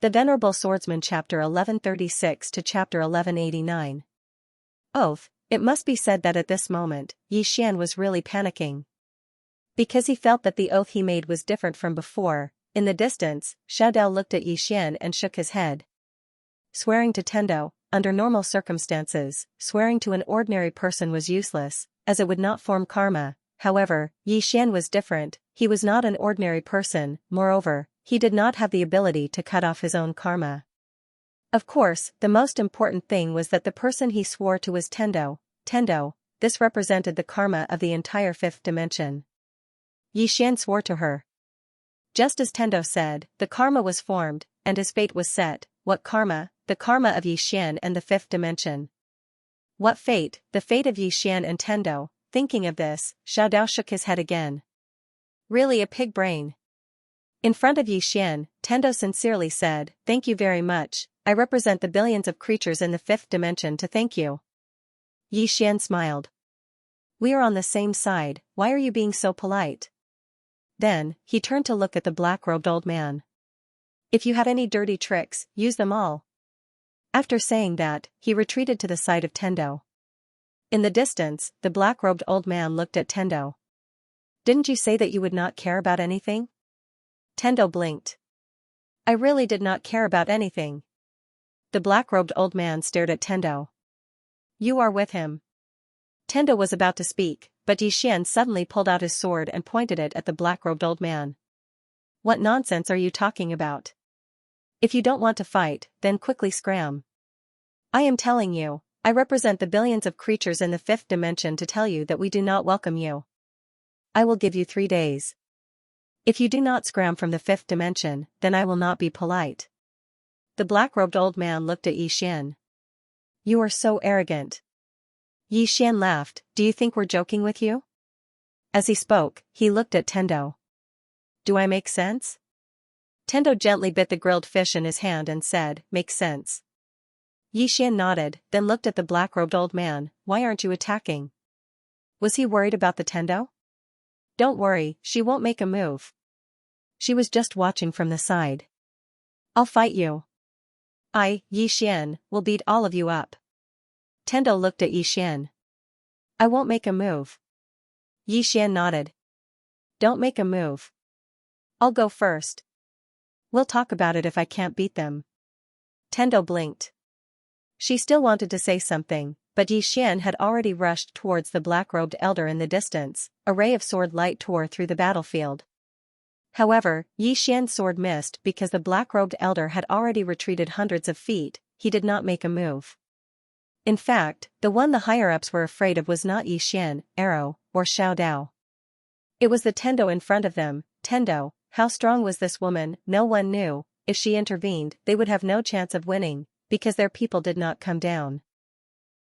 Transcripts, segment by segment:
The Venerable Swordsman Chapter 1136 to Chapter 1189. Oath. It must be said that at this moment, Xian was really panicking. Because he felt that the oath he made was different from before. In the distance, Xiaodao looked at Xian and shook his head. Swearing to Tendo, under normal circumstances, swearing to an ordinary person was useless, as it would not form karma. However, Xian was different. He was not an ordinary person, moreover, he did not have the ability to cut off his own karma. Of course, the most important thing was that the person he swore to was Tendo. This represented the karma of the entire fifth dimension. Xian swore to her. Just as Tendo said, the karma was formed, and his fate was set. What karma? The karma of Xian and the fifth dimension. What fate? The fate of Xian and Tendo. Thinking of this, Xiaodao shook his head again. Really a pig brain. In front of Xian, Tendo sincerely said, "Thank you very much, I represent the billions of creatures in the fifth dimension to thank you." Xian smiled. "We are on the same side, why are you being so polite?" Then, he turned to look at the black-robed old man. "If you have any dirty tricks, use them all." After saying that, he retreated to the side of Tendo. In the distance, the black-robed old man looked at Tendo. "Didn't you say that you would not care about anything?" Tendo blinked. "I really did not care about anything." The black-robed old man stared at Tendo. "You are with him." Tendo was about to speak, but Xian suddenly pulled out his sword and pointed it at the black-robed old man. "What nonsense are you talking about? If you don't want to fight, then quickly scram. I am telling you, I represent the billions of creatures in the fifth dimension to tell you that we do not welcome you. I will give you 3 days. If you do not scram from the fifth dimension, then I will not be polite." The black-robed old man looked at Xian. "You are so arrogant." Xian laughed. "Do you think we're joking with you?" As he spoke, he looked at Tendo. "Do I make sense?" Tendo gently bit the grilled fish in his hand and said, "Makes sense." Xian nodded, then looked at the black-robed old man. "Why aren't you attacking?" Was he worried about the Tendo? "Don't worry, she won't make a move. She was just watching from the side. I'll fight you. Xian, will beat all of you up." Tendo looked at Xian. "I won't make a move." Xian nodded. "Don't make a move. I'll go first. We'll talk about it if I can't beat them." Tendo blinked. She still wanted to say something, but Xian had already rushed towards the black-robed elder in the distance. A ray of sword light tore through the battlefield. However, Xian's sword missed because the black-robed elder had already retreated hundreds of feet. He did not make a move. In fact, the one the higher-ups were afraid of was not Xian, Arrow, or Xiaodao. It was the Tendo in front of them. Tendo, how strong was this woman? No one knew. If she intervened, they would have no chance of winning, because their people did not come down.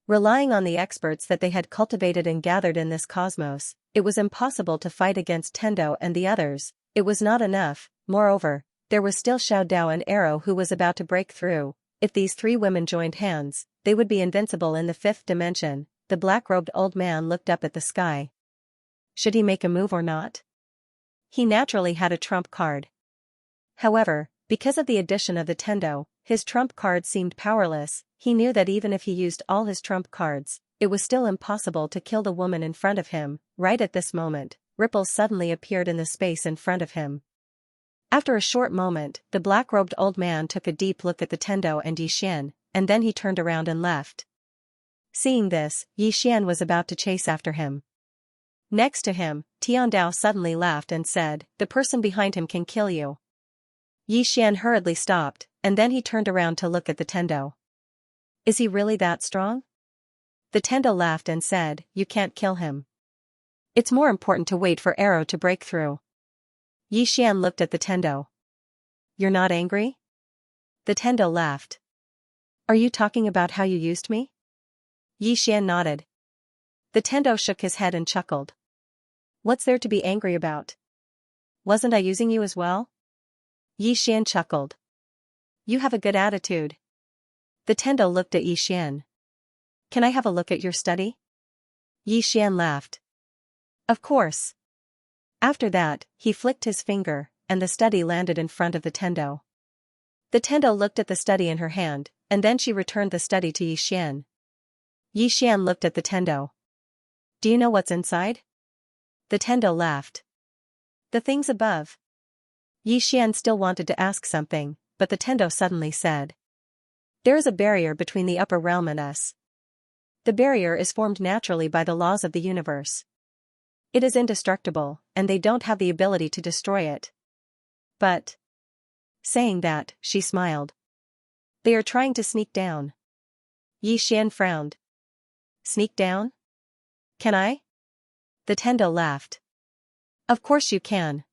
Relying on the experts that they had cultivated and gathered in this cosmos, it was impossible to fight against Tendo and the others. It was not enough. Moreover, there was still Xiaodao and Arrow who was about to break through. If these 3 women joined hands, they would be invincible in the fifth dimension. The black-robed old man looked up at the sky. Should he make a move or not? He naturally had a trump card. However, because of the addition of the Tendo, his trump card seemed powerless. He knew that even if he used all his trump cards, it was still impossible to kill the woman in front of him. Right at this moment, ripples suddenly appeared in the space in front of him. After a short moment, the black-robed old man took a deep look at the Tendo and Xian, and then he turned around and left. Seeing this, Xian was about to chase after him. Next to him, Tiandao suddenly laughed and said, "The person behind him can kill you." Xian hurriedly stopped, and then he turned around to look at the Tendo. "Is he really that strong?" The Tendo laughed and said, "You can't kill him. It's more important to wait for Arrow to break through." Xian looked at the Tendo. "You're not angry?" The Tendo laughed. "Are you talking about how you used me?" Xian nodded. The Tendo shook his head and chuckled. "What's there to be angry about? Wasn't I using you as well?" Xian chuckled. "You have a good attitude." The Tendo looked at Xian. "Can I have a look at your study?" Xian laughed. "Of course." After that, he flicked his finger, and the study landed in front of the Tendo. The Tendo looked at the study in her hand, and then she returned the study to Yixian. Yixian looked at the Tendo. Do you know what's inside? The Tendo laughed. The things above. Yixian still wanted to ask something, but the Tendo suddenly said. There is a barrier between the upper realm and us. The barrier is formed naturally by the laws of the universe. It is indestructible, and they don't have the ability to destroy it. But. Saying that, she smiled. They are trying to sneak down. Yixian frowned. Sneak down? Can I? The Tendo laughed. Of course you can.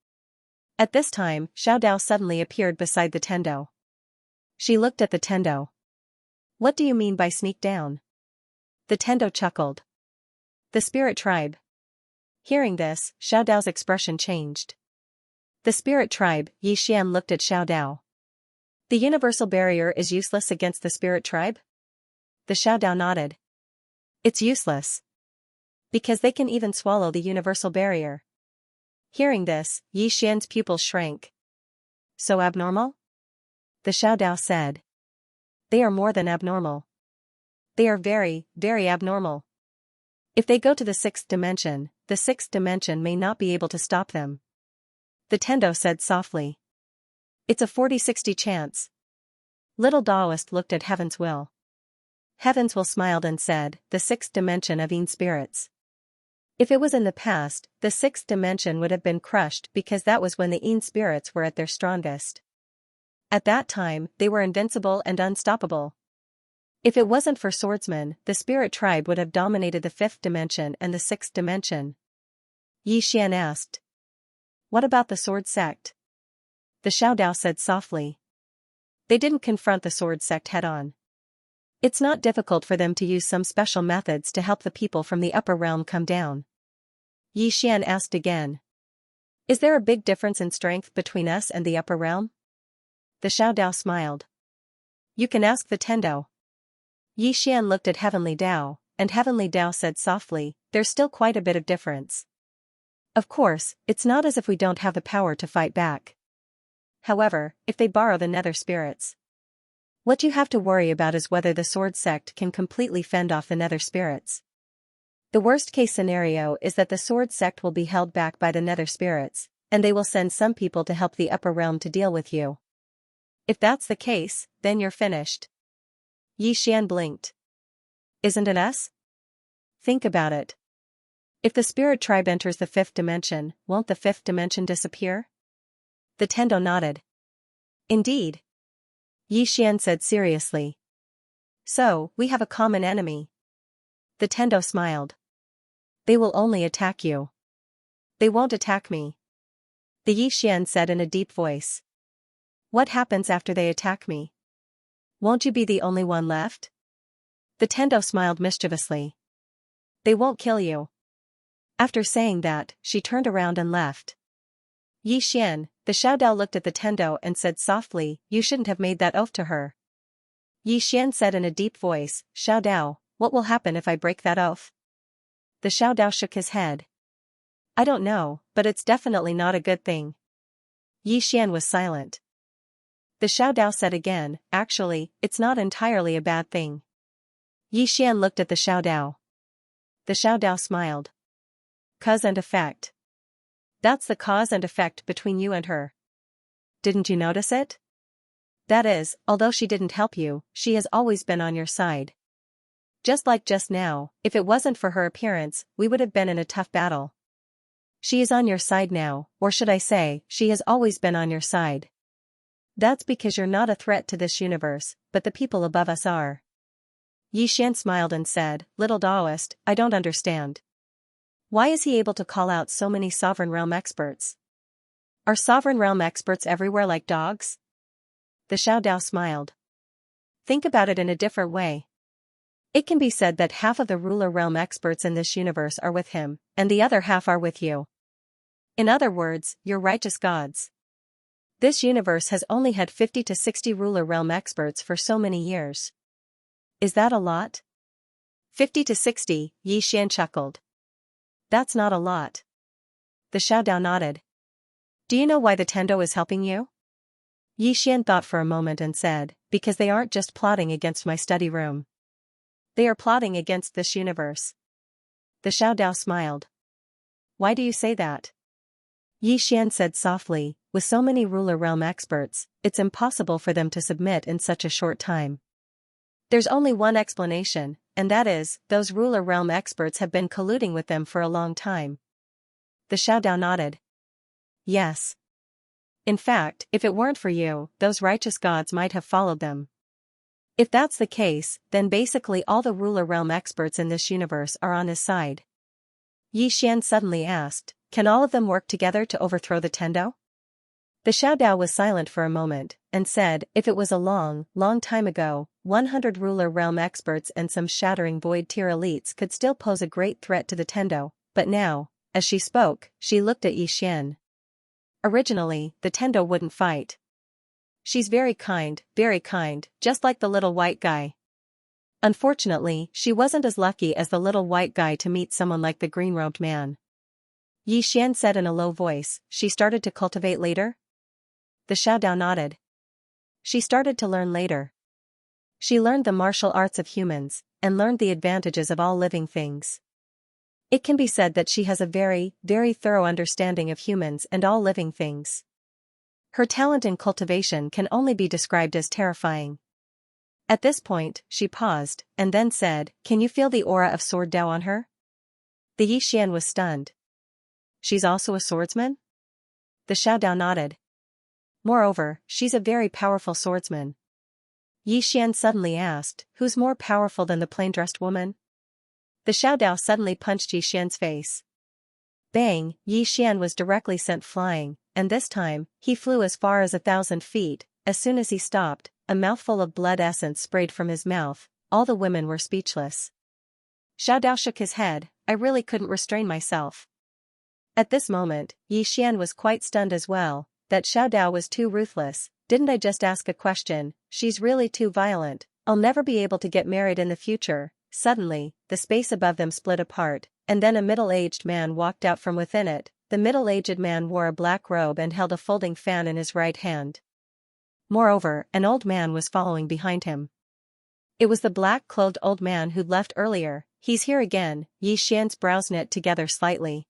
At this time, Xiaodao suddenly appeared beside the Tendo. She looked at the Tendo. What do you mean by sneak down? The Tendo chuckled. The spirit tribe. Hearing this, Xiaodao's expression changed. The spirit tribe, Yixian looked at Xiaodao. The universal barrier is useless against the spirit tribe? The Xiaodao nodded. It's useless. Because they can even swallow the universal barrier. Hearing this, Yixian's pupils shrank. So abnormal? The Xiaodao said. They are more than abnormal. They are very, very abnormal. If they go to the sixth dimension may not be able to stop them. The Tendo said softly. It's a 40-60 chance. Little Taoist looked at Heaven's Will. Heaven's Will smiled and said, the sixth dimension of Yin spirits. If it was in the past, the sixth dimension would have been crushed because that was when the Yin spirits were at their strongest. At that time, they were invincible and unstoppable. If it wasn't for Swordsman, the spirit tribe would have dominated the fifth dimension and the sixth dimension. Yixian asked. What about the sword sect? The Xiaodao said softly. They didn't confront the sword sect head-on. It's not difficult for them to use some special methods to help the people from the upper realm come down. Yixian asked again. Is there a big difference in strength between us and the upper realm? The Xiaodao smiled. You can ask the Tendo. Yixian looked at Heavenly Dao, and Heavenly Dao said softly, there's still quite a bit of difference. Of course, it's not as if we don't have the power to fight back. However, if they borrow the nether spirits. What you have to worry about is whether the sword sect can completely fend off the nether spirits. The worst case scenario is that the sword sect will be held back by the nether spirits, and they will send some people to help the upper realm to deal with you. If that's the case, then you're finished. Yixian blinked. Isn't it us? Think about it. If the spirit tribe enters the fifth dimension, won't the fifth dimension disappear? The Tendo nodded. Indeed. Yixian said seriously. So, we have a common enemy. The Tendo smiled. They will only attack you. They won't attack me. The Yixian said in a deep voice. What happens after they attack me? Won't you be the only one left? The Tendo smiled mischievously. They won't kill you. After saying that, she turned around and left. Yixian, the Xiaodao looked at the Tendo and said softly, you shouldn't have made that oath to her. Yixian said in a deep voice, Xiaodao, what will happen if I break that oath? The Xiaodao shook his head. I don't know, but it's definitely not a good thing. Yixian was silent. The Xiaodao said again, actually, it's not entirely a bad thing. Yixian looked at the Xiaodao. The Xiaodao smiled. Cause and effect. That's the cause and effect between you and her. Didn't you notice it? That is, although she didn't help you, she has always been on your side. Just like just now, if it wasn't for her appearance, we would have been in a tough battle. She is on your side now, or should I say, she has always been on your side. That's because you're not a threat to this universe, but the people above us are. Yixian smiled and said, Little Taoist, I don't understand. Why is he able to call out so many sovereign realm experts? Are sovereign realm experts everywhere like dogs? The Xiaodao smiled. Think about it in a different way. It can be said that half of the ruler realm experts in this universe are with him, and the other half are with you. In other words, you're righteous gods. This universe has only had 50 to 60 ruler realm experts for so many years. Is that a lot? 50 to 60, Yixian chuckled. That's not a lot. The Xiaodao nodded. Do you know why the Tendo is helping you? Yi Xian thought for a moment and said, because they aren't just plotting against my study room. They are plotting against this universe. The Xiaodao smiled. Why do you say that? Yi Xian said softly, with so many ruler realm experts, it's impossible for them to submit in such a short time. There's only one explanation, and that is, those ruler realm experts have been colluding with them for a long time. The Xiaodao nodded. Yes. In fact, if it weren't for you, those righteous gods might have followed them. If that's the case, then basically all the ruler realm experts in this universe are on his side. Yi Xian suddenly asked, can all of them work together to overthrow the Tendo? The Xiaodao was silent for a moment, and said, if it was a long, long time ago, 100 ruler realm experts and some shattering void tier elites could still pose a great threat to the Tendo, but now, as she spoke, she looked at Yi Xian. Originally, the Tendo wouldn't fight. She's very kind, just like the little white guy. Unfortunately, she wasn't as lucky as the little white guy to meet someone like the green-robed man. Yi Xian said in a low voice, she started to cultivate later? The Xiaodao nodded. She started to learn later. She learned the martial arts of humans, and learned the advantages of all living things. It can be said that she has a very, very thorough understanding of humans and all living things. Her talent in cultivation can only be described as terrifying. At this point, she paused, and then said, can you feel the aura of Sword Dao on her? The Yi Xian was stunned. She's also a swordsman? The Xiaodao nodded. Moreover, she's a very powerful swordsman. Yi Xian suddenly asked, who's more powerful than the plain-dressed woman? The Xiaodao suddenly punched Yi Xian's face. Bang! Yi Xian was directly sent flying, and this time, he flew as far as 1,000 feet. As soon as he stopped, a mouthful of blood essence sprayed from his mouth. All the women were speechless. Xiaodao shook his head, I really couldn't restrain myself. At this moment, Yi Xian was quite stunned as well. That Xiaodao was too ruthless. Didn't I just ask a question? She's really too violent. I'll never be able to get married in the future. Suddenly, the space above them split apart, and then a middle-aged man walked out from within it. The middle-aged man wore a black robe and held a folding fan in his right hand. Moreover, an old man was following behind him. It was the black-clothed old man who'd left earlier. He's here again. Yi Xian's brows knit together slightly.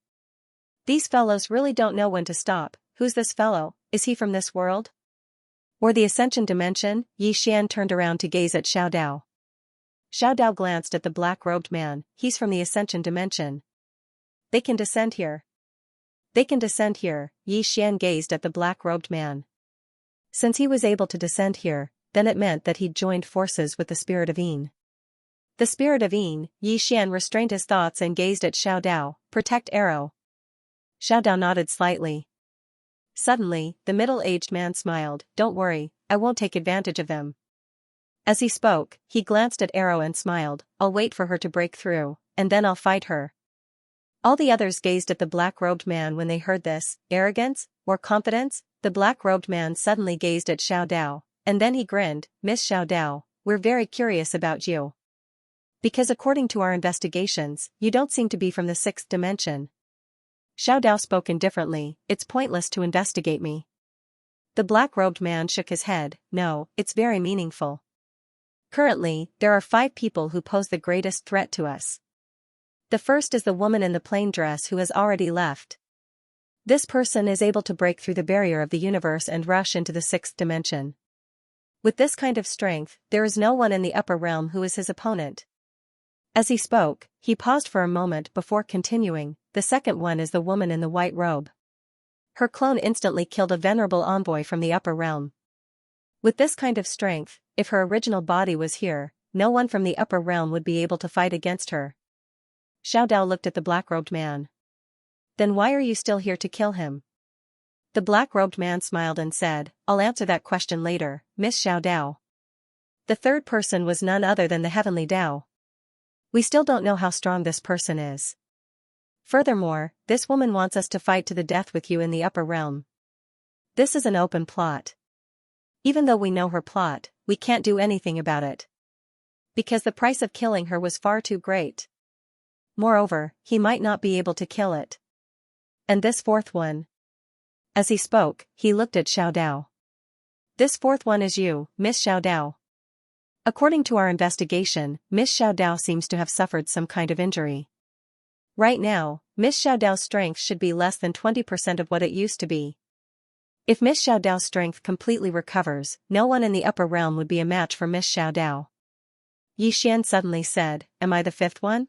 These fellows really don't know when to stop. Who's this fellow? Is he from this world? Or the Ascension Dimension? Yi Xian turned around to gaze at Xiaodao. Xiaodao glanced at the black-robed man. He's from the Ascension Dimension. They can descend here. They can descend here. Yi Xian gazed at the black-robed man. Since he was able to descend here, then it meant that he'd joined forces with the Spirit of Yin. The Spirit of Yin. Yi Xian restrained his thoughts and gazed at Xiaodao. Protect arrow. Xiaodao nodded slightly. Suddenly, the middle-aged man smiled. Don't worry, I won't take advantage of them. As he spoke, he glanced at Arrow and smiled. I'll wait for her to break through, and then I'll fight her. All the others gazed at the black-robed man when they heard this. Arrogance? Or confidence? The black-robed man suddenly gazed at Xiaodao, and then he grinned. Miss Xiaodao, we're very curious about you. Because according to our investigations, you don't seem to be from the 6th dimension. Xiaodao spoke indifferently, it's pointless to investigate me. The black-robed man shook his head, no, it's very meaningful. Currently, there are 5 people who pose the greatest threat to us. The first is the woman in the plain dress who has already left. This person is able to break through the barrier of the universe and rush into the 6th dimension. With this kind of strength, there is no one in the upper realm who is his opponent. As he spoke, he paused for a moment before continuing. The second one is the woman in the white robe. Her clone instantly killed a venerable envoy from the upper realm. With this kind of strength, if her original body was here, no one from the upper realm would be able to fight against her. Xiaodao looked at the black-robed man. Then why are you still here to kill him? The black-robed man smiled and said, I'll answer that question later, Miss Xiaodao. The third person was none other than the heavenly Dao. We still don't know how strong this person is. Furthermore, this woman wants us to fight to the death with you in the upper realm. This is an open plot. Even though we know her plot, we can't do anything about it. Because the price of killing her was far too great. Moreover, he might not be able to kill it. And this fourth one. As he spoke, he looked at Xiaodao. This fourth one is you, Miss Xiaodao. According to our investigation, Miss Xiaodao seems to have suffered some kind of injury. Right now, Miss Xiaodao's strength should be less than 20% of what it used to be. If Miss Xiaodao's strength completely recovers, no one in the upper realm would be a match for Miss Xiaodao. Yixian suddenly said, "Am I the fifth one?"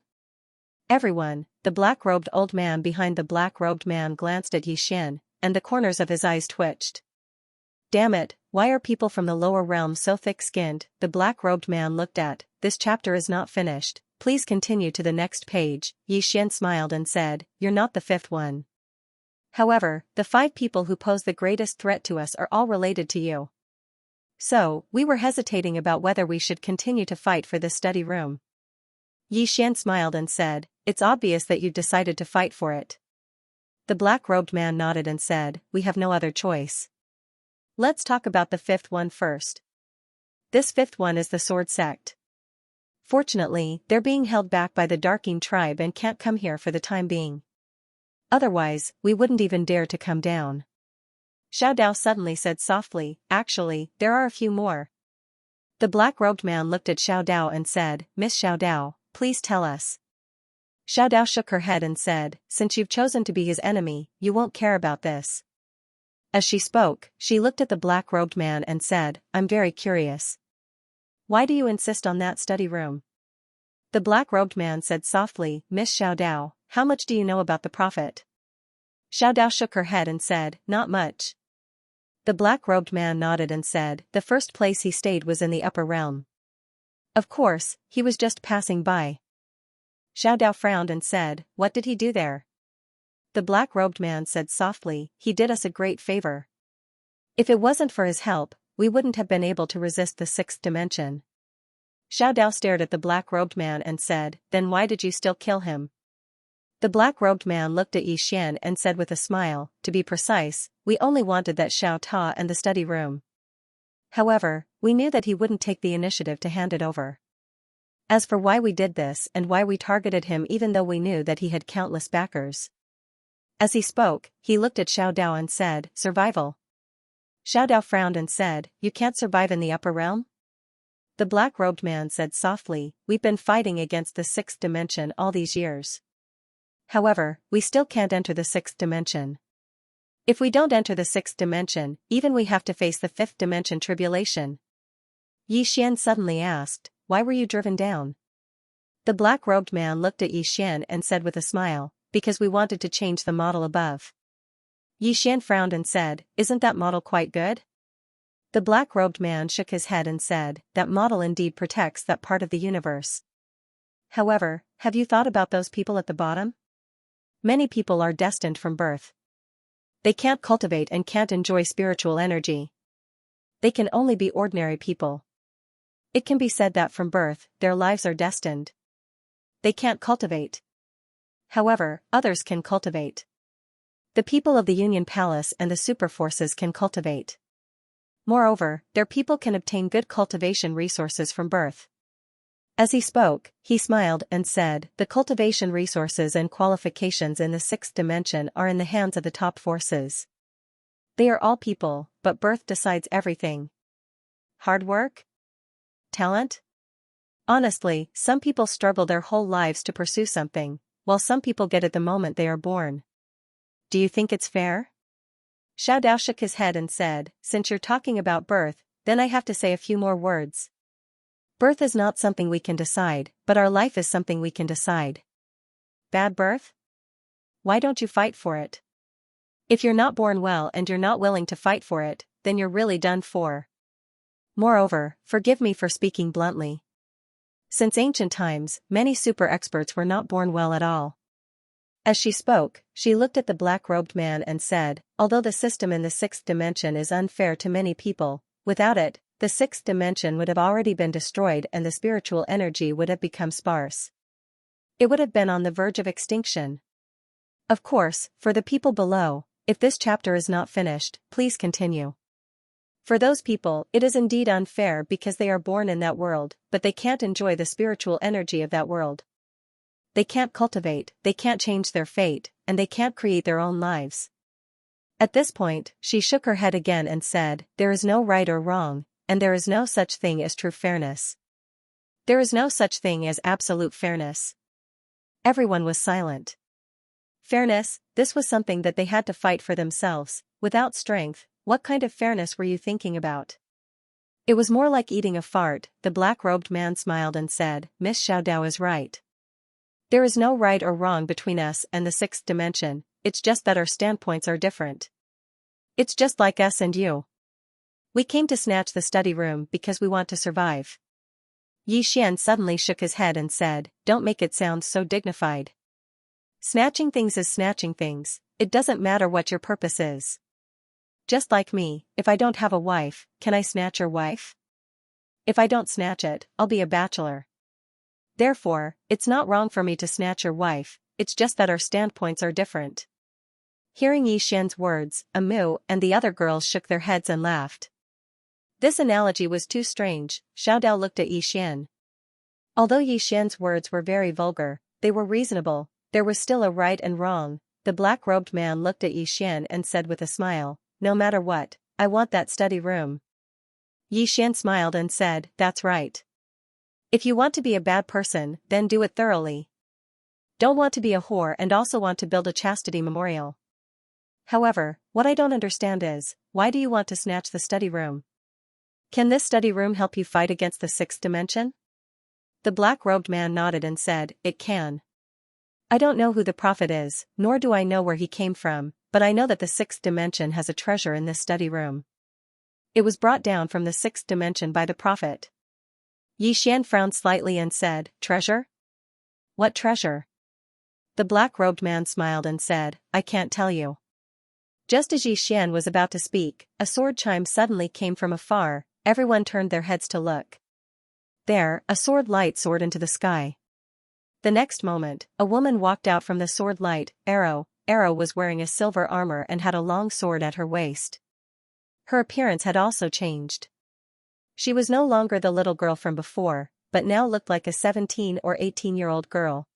Everyone, the black-robed old man behind the black-robed man glanced at Yixian, and the corners of his eyes twitched. Damn it, why are people from the lower realm so thick-skinned? The black-robed man looked at. This chapter is not finished, please continue to the next page. Yixian smiled and said, "You're not the fifth one. However, the 5 people who pose the greatest threat to us are all related to you. So, we were hesitating about whether we should continue to fight for this study room." Yixian smiled and said, "It's obvious that you decided to fight for it." The black-robed man nodded and said, "We have no other choice. Let's talk about the fifth one first. This fifth one is the Sword Sect. Fortunately, they're being held back by the Darking tribe and can't come here for the time being. Otherwise, we wouldn't even dare to come down." Xiaodao suddenly said softly, "Actually, there are a few more." The black-robed man looked at Xiaodao and said, "Miss Xiaodao, please tell us." Xiaodao shook her head and said, "Since you've chosen to be his enemy, you won't care about this." As she spoke, she looked at the black-robed man and said, "I'm very curious. Why do you insist on that study room?" The black-robed man said softly, "Miss Xiaodao, how much do you know about the Prophet?" Xiaodao shook her head and said, "Not much." The black-robed man nodded and said, "The first place he stayed was in the upper realm. Of course, he was just passing by." Xiaodao frowned and said, "What did he do there?" The black-robed man said softly, "He did us a great favor. If it wasn't for his help, we wouldn't have been able to resist the 6th dimension." Xiaodao stared at the black-robed man and said, "Then why did you still kill him?" The black-robed man looked at Yixian and said with a smile, "To be precise, we only wanted that Xiao Ta and the study room. However, we knew that he wouldn't take the initiative to hand it over. As for why we did this and why we targeted him even though we knew that he had countless backers." As he spoke, he looked at Xiaodao and said, "Survival." Xiaodao frowned and said, "You can't survive in the upper realm?" The black-robed man said softly, "We've been fighting against the 6th dimension all these years. However, we still can't enter the 6th dimension. If we don't enter the 6th dimension, even we have to face the 5th dimension tribulation." Yixian suddenly asked, "Why were you driven down?" The black-robed man looked at Yixian and said with a smile, "Because we wanted to change the model above." Yixian frowned and said, "Isn't that model quite good?" The black-robed man shook his head and said, "That model indeed protects that part of the universe. However, have you thought about those people at the bottom? Many people are destined from birth. They can't cultivate and can't enjoy spiritual energy. They can only be ordinary people. It can be said that from birth, their lives are destined. They can't cultivate. However, others can cultivate. The people of the Union Palace and the super forces can cultivate. Moreover, their people can obtain good cultivation resources from birth." As he spoke, he smiled and said, "The cultivation resources and qualifications in the 6th dimension are in the hands of the top forces. They are all people, but birth decides everything. Hard work? Talent? Honestly, some people struggle their whole lives to pursue something, while some people get it the moment they are born. Do you think it's fair?" Xiaodao shook his head and said, "Since you're talking about birth, then I have to say a few more words. Birth is not something we can decide, but our life is something we can decide. Bad birth? Why don't you fight for it? If you're not born well and you're not willing to fight for it, then you're really done for. Moreover, forgive me for speaking bluntly. Since ancient times, many super experts were not born well at all." As she spoke, she looked at the black-robed man and said, "Although the system in the 6th dimension is unfair to many people, without it, the 6th dimension would have already been destroyed and the spiritual energy would have become sparse. It would have been on the verge of extinction. Of course, for the people below, if this chapter is not finished, please continue. For those people, it is indeed unfair because they are born in that world, but they can't enjoy the spiritual energy of that world. They can't cultivate, they can't change their fate, and they can't create their own lives. At this point, she shook her head again and said, "There is no right or wrong, and there is no such thing as true fairness. There is no such thing as absolute fairness." Everyone was silent. Fairness, this was something that they had to fight for themselves. Without strength, what kind of fairness were you thinking about? It was more like eating a fart. The black-robed man smiled and said, "Miss Xiaodao is right. There is no right or wrong between us and the sixth dimension, it's just that our standpoints are different. It's just like us and you. We came to snatch the study room because we want to survive." Yi Xian suddenly shook his head and said, "Don't make it sound so dignified. Snatching things is snatching things, it doesn't matter what your purpose is. Just like me, if I don't have a wife, can I snatch your wife? If I don't snatch it, I'll be a bachelor. Therefore, it's not wrong for me to snatch your wife, it's just that our standpoints are different." Hearing Yi Xian's words, Amu and the other girls shook their heads and laughed. This analogy was too strange. Xiaodao looked at Yi Xian. Although Yi Xian's words were very vulgar, they were reasonable, there was still a right and wrong. The black-robed man looked at Yi Xian and said with a smile, "No matter what, I want that study room." Yi Xian smiled and said, "That's right. If you want to be a bad person, then do it thoroughly. Don't want to be a whore and also want to build a chastity memorial. However, what I don't understand is, why do you want to snatch the study room? Can this study room help you fight against the sixth dimension?" The black-robed man nodded and said, "It can. I don't know who the prophet is, nor do I know where he came from, but I know that the sixth dimension has a treasure in this study room. It was brought down from the sixth dimension by the prophet." Yi Xian frowned slightly and said, "Treasure? What treasure?" The black-robed man smiled and said, "I can't tell you." Just as Yi Xian was about to speak, a sword chime suddenly came from afar. Everyone turned their heads to look. There, a sword light soared into the sky. The next moment, a woman walked out from the sword light. Arrow was wearing a silver armor and had a long sword at her waist. Her appearance had also changed. She was no longer the little girl from before, but now looked like a 17 or 18-year-old girl.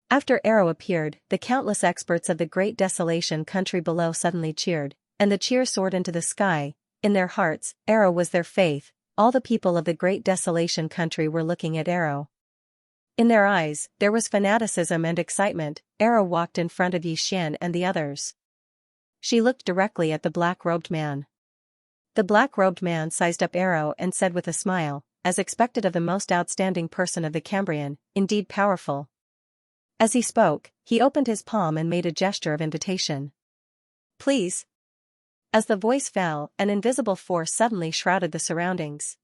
After Arrow appeared, the countless experts of the Great Desolation country below suddenly cheered, and the cheer soared into the sky. In their hearts, Arrow was their faith. All the people of the Great Desolation country were looking at Arrow. In their eyes, there was fanaticism and excitement. Arrow walked in front of Yi Xian and the others. She looked directly at the black-robed man. The black-robed man sized up Arrow and said with a smile, as expected of the most outstanding person of the Cambrian, "Indeed powerful." As he spoke, he opened his palm and made a gesture of invitation. "Please." As the voice fell, an invisible force suddenly shrouded the surroundings.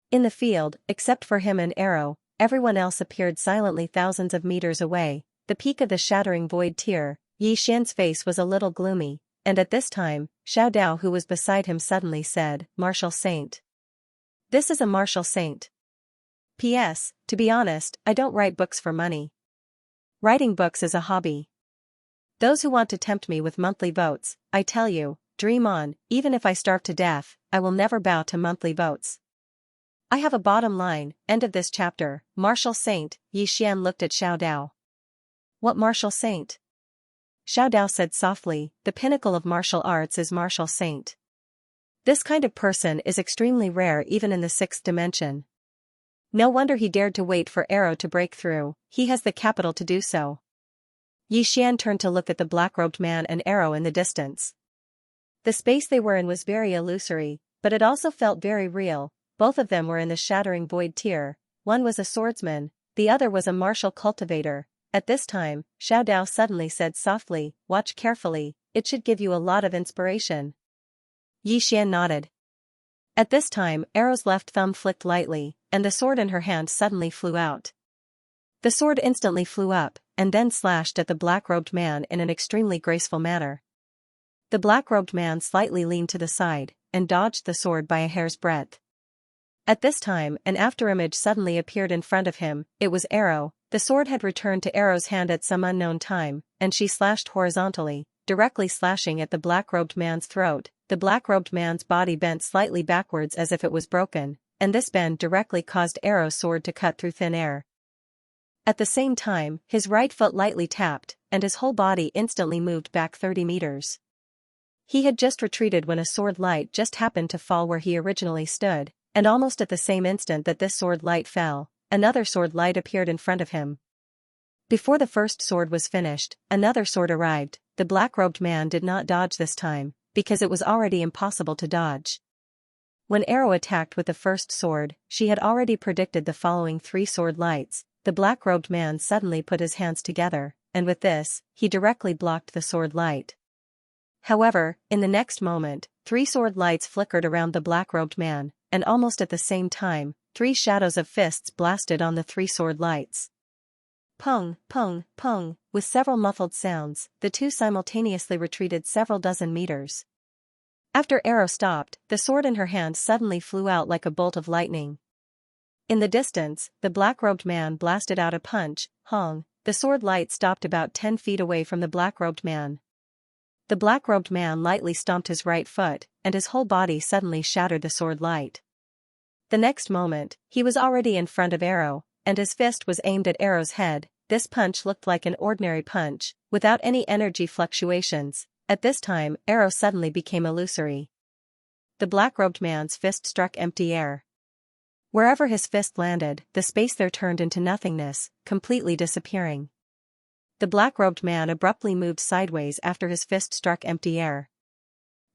In the field, except for him and Arrow, everyone else appeared silently thousands of meters away. The peak of the shattering void tier, Yi Xian's face was a little gloomy, and at this time, Xiaodao who was beside him suddenly said, "Martial saint. This is a martial saint. P.S. To be honest, I don't write books for money. Writing books is a hobby. Those who want to tempt me with monthly votes, I tell you, dream on, even if I starve to death, I will never bow to monthly votes. I have a bottom line." End of this chapter. Martial saint. Yi Xian looked at Xiaodao. "What martial saint?" Xiaodao said softly, "The pinnacle of martial arts is martial saint. This kind of person is extremely rare even in the sixth dimension. No wonder he dared to wait for Arrow to break through, he has the capital to do so." Yi Xian turned to look at the black-robed man and Arrow in the distance. The space they were in was very illusory, but it also felt very real. Both of them were in the shattering void tier. One was a swordsman, the other was a martial cultivator. At this time, Xiaodao suddenly said softly, "Watch carefully, it should give you a lot of inspiration." Yi Xian nodded. At this time, Arrow's left thumb flicked lightly, and the sword in her hand suddenly flew out. The sword instantly flew up, and then slashed at the black-robed man in an extremely graceful manner. The black-robed man slightly leaned to the side, and dodged the sword by a hair's breadth. At this time, an afterimage suddenly appeared in front of him. It was Arrow. The sword had returned to Arrow's hand at some unknown time, and she slashed horizontally, directly slashing at the black-robed man's throat. The black-robed man's body bent slightly backwards as if it was broken, and this bend directly caused Arrow's sword to cut through thin air. At the same time, his right foot lightly tapped, and his whole body instantly moved back 30 meters. He had just retreated when a sword light just happened to fall where he originally stood, and almost at the same instant that this sword light fell, another sword light appeared in front of him. Before the first sword was finished, another sword arrived. The black-robed man did not dodge this time, because it was already impossible to dodge. When Arrow attacked with the first sword, she had already predicted the following 3 sword lights. The black-robed man suddenly put his hands together, and with this, he directly blocked the sword light. However, in the next moment, 3 sword lights flickered around the black-robed man, and almost at the same time, 3 shadows of fists blasted on the 3 sword lights. Pung, pung, pung, with several muffled sounds, the two simultaneously retreated several dozen meters. After Arrow stopped, the sword in her hand suddenly flew out like a bolt of lightning. In the distance, the black-robed man blasted out a punch. Hong, the sword light stopped about 10 feet away from the black-robed man. The black-robed man lightly stomped his right foot, and his whole body suddenly shattered the sword light. The next moment, he was already in front of Arrow, and his fist was aimed at Arrow's head. This punch looked like an ordinary punch, without any energy fluctuations. At this time, Arrow suddenly became illusory. The black-robed man's fist struck empty air. Wherever his fist landed, the space there turned into nothingness, completely disappearing. The black-robed man abruptly moved sideways after his fist struck empty air.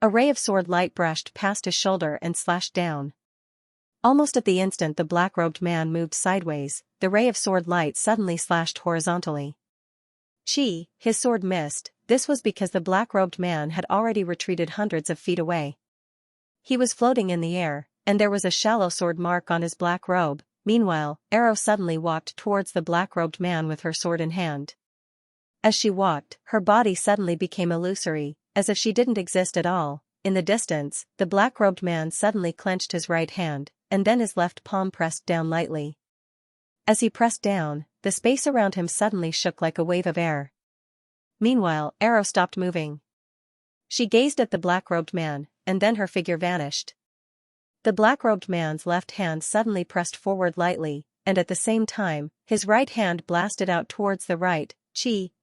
A ray of sword light brushed past his shoulder and slashed down. Almost at the instant the black-robed man moved sideways, the ray of sword light suddenly slashed horizontally. His sword missed. This was because the black-robed man had already retreated hundreds of feet away. He was floating in the air, and there was a shallow sword mark on his black robe. Meanwhile, Arrow suddenly walked towards the black-robed man with her sword in hand. As she walked, her body suddenly became illusory, as if she didn't exist at all. In the distance, the black-robed man suddenly clenched his right hand, and then his left palm pressed down lightly. As he pressed down, the space around him suddenly shook like a wave of air. Meanwhile, Arrow stopped moving. She gazed at the black-robed man, and then her figure vanished. The black-robed man's left hand suddenly pressed forward lightly, and at the same time, his right hand blasted out towards the right.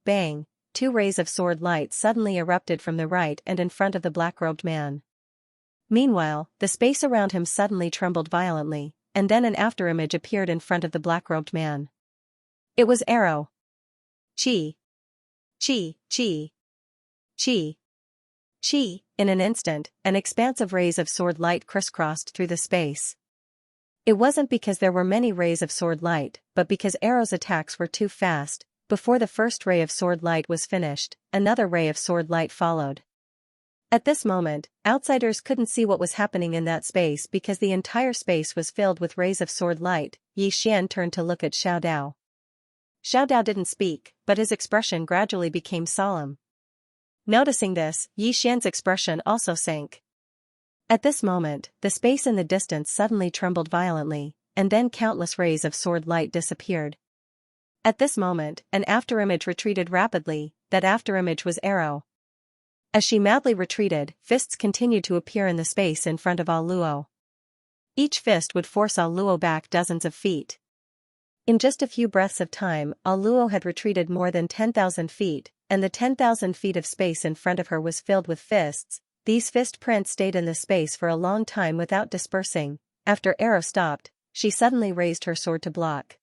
Bang! 2 rays of sword light suddenly erupted from the right and in front of the black-robed man. Meanwhile, the space around him suddenly trembled violently, and then an afterimage appeared in front of the black-robed man. It was Arrow. Chi! In an instant, an expanse of rays of sword light crisscrossed through the space. It wasn't because there were many rays of sword light, but because Arrow's attacks were too fast. Before the first ray of sword light was finished, another ray of sword light followed. At this moment, outsiders couldn't see what was happening in that space because the entire space was filled with rays of sword light. Yi Xian turned to look at Xiao Dao. Xiao Dao didn't speak, but his expression gradually became solemn. Noticing this, Yi Xian's expression also sank. At this moment, the space in the distance suddenly trembled violently, and then countless rays of sword light disappeared. At this moment, an afterimage retreated rapidly. That afterimage was Arrow. As she madly retreated, fists continued to appear in the space in front of Al Luo. Each fist would force Al Luo back dozens of feet. In just a few breaths of time, Al Luo had retreated more than 10,000 feet, and the 10,000 feet of space in front of her was filled with fists. These fist prints stayed in the space for a long time without dispersing. After Arrow stopped, she suddenly raised her sword to block.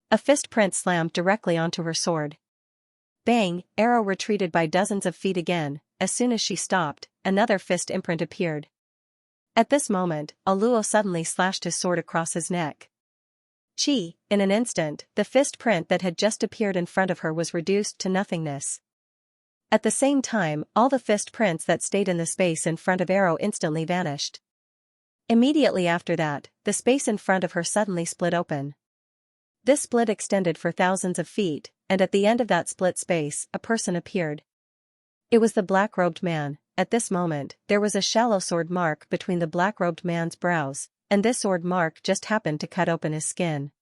A fist print slammed directly onto her sword. Bang! Arrow retreated by dozens of feet again. As soon as she stopped, another fist imprint appeared. At this moment, Al Luo suddenly slashed his sword across his neck. In an instant, the fist print that had just appeared in front of her was reduced to nothingness. At the same time, all the fist prints that stayed in the space in front of Arrow instantly vanished. Immediately after that, the space in front of her suddenly split open. This split extended for thousands of feet, and at the end of that split space, a person appeared. It was the black-robed man. At this moment, there was a shallow sword mark between the black-robed man's brows, and this sword mark just happened to cut open his skin.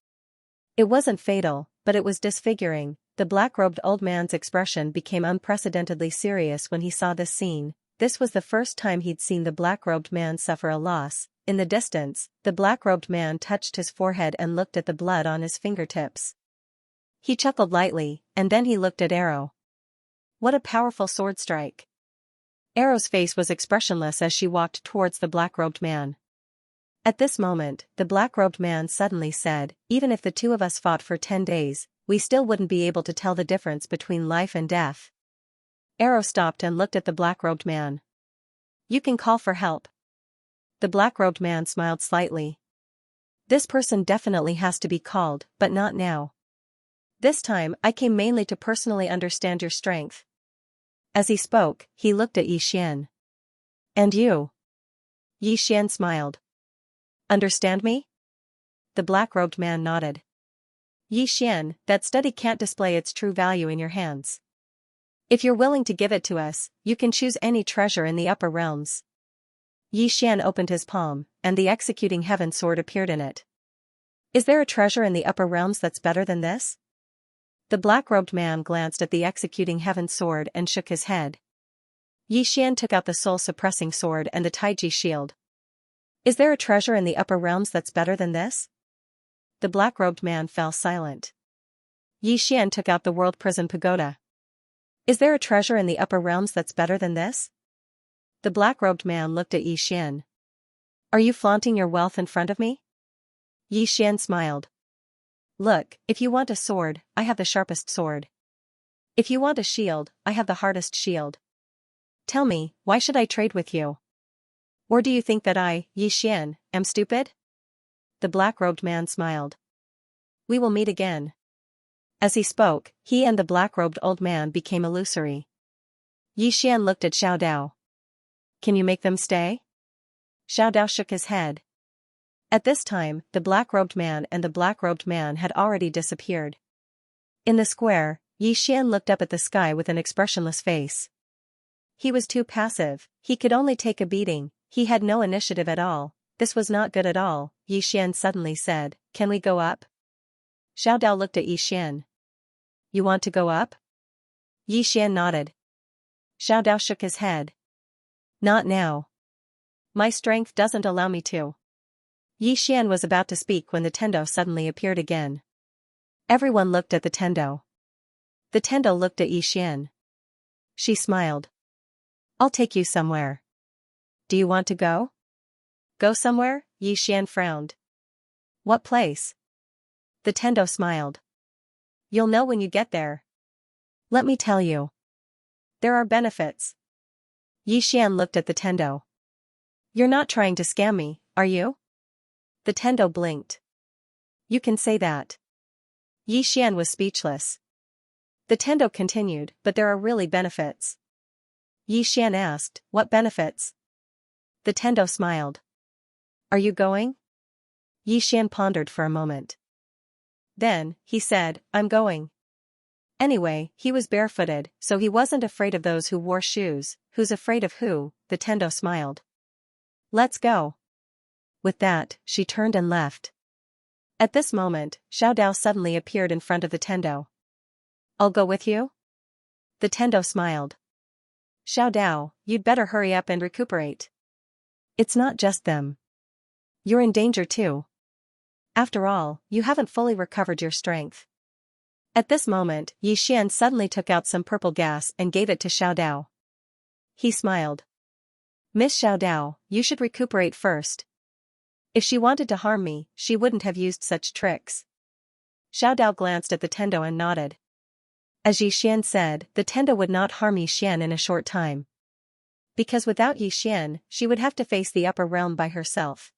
It wasn't fatal, but it was disfiguring. The black-robed old man's expression became unprecedentedly serious when he saw this scene. This was the first time he'd seen the black-robed man suffer a loss. In the distance, the black-robed man touched his forehead and looked at the blood on his fingertips. He chuckled lightly, and then he looked at Arrow. What a powerful sword strike! Arrow's face was expressionless as she walked towards the black-robed man. At this moment, the black-robed man suddenly said, "Even if the two of us fought for 10 days, we still wouldn't be able to tell the difference between life and death." Arrow stopped and looked at the black-robed man. "You can call for help." The black-robed man smiled slightly. "This person definitely has to be called, but not now. This time I came mainly to personally understand your strength." As he spoke, he looked at Xian. "And you?" Xian smiled. "Understand me?" The black-robed man nodded. "Xian, that study can't display its true value in your hands. If you're willing to give it to us, you can choose any treasure in the upper realms." Xian opened his palm, and the executing heaven sword appeared in it. "Is there a treasure in the upper realms that's better than this?" The black-robed man glanced at the executing heaven sword and shook his head. Xian took out the soul-suppressing sword and the Taiji shield. "Is there a treasure in the upper realms that's better than this?" The black-robed man fell silent. Xian took out the world prison pagoda. "Is there a treasure in the upper realms that's better than this?" The black-robed man looked at Xian. "Are you flaunting your wealth in front of me?" Xian smiled. "Look, if you want a sword, I have the sharpest sword. If you want a shield, I have the hardest shield. Tell me, why should I trade with you? Or do you think that I, Xian, am stupid?" The black-robed man smiled. "We will meet again." As he spoke, he and the black-robed old man became illusory. Xian looked at Xiao Dao. "Can you make them stay?" Xiao Dao shook his head. At this time, the black-robed man and the black-robed man had already disappeared. In the square, Xian looked up at the sky with an expressionless face. He was too passive, he could only take a beating, he had no initiative at all. This was not good at all. Xian suddenly said, "Can we go up?" Xiao Dao looked at Xian. "You want to go up?" Xian nodded. Xiao Dao shook his head. "Not now. My strength doesn't allow me to." Xian was about to speak when the tendo suddenly appeared again. Everyone looked at the tendo. The tendo looked at Xian. She smiled. "I'll take you somewhere. Do you want to go?" "Go somewhere?" Xian frowned. "What place?" The tendo smiled. "You'll know when you get there. Let me tell you. There are benefits." Xian looked at the tendo. "You're not trying to scam me, are you?" The tendo blinked. "You can say that." Xian was speechless. The tendo continued, "But there are really benefits." Xian asked, "What benefits?" The tendo smiled. "Are you going?" Xian pondered for a moment. Then, he said, "I'm going." Anyway, he was barefooted, so he wasn't afraid of those who wore shoes. Who's afraid of who? The tendo smiled. "Let's go." With that, she turned and left. At this moment, Xiao Dao suddenly appeared in front of the tendo. "I'll go with you?" The tendo smiled. "Xiao Dao, you'd better hurry up and recuperate. It's not just them. You're in danger too. After all, you haven't fully recovered your strength." At this moment, Xian suddenly took out some purple gas and gave it to Xiao Dao. He smiled. "Miss Xiao Dao, you should recuperate first. If she wanted to harm me, she wouldn't have used such tricks." Xiao Dao glanced at the tendo and nodded. As Xian said, the tendo would not harm Xian in a short time. Because without Xian, she would have to face the upper realm by herself.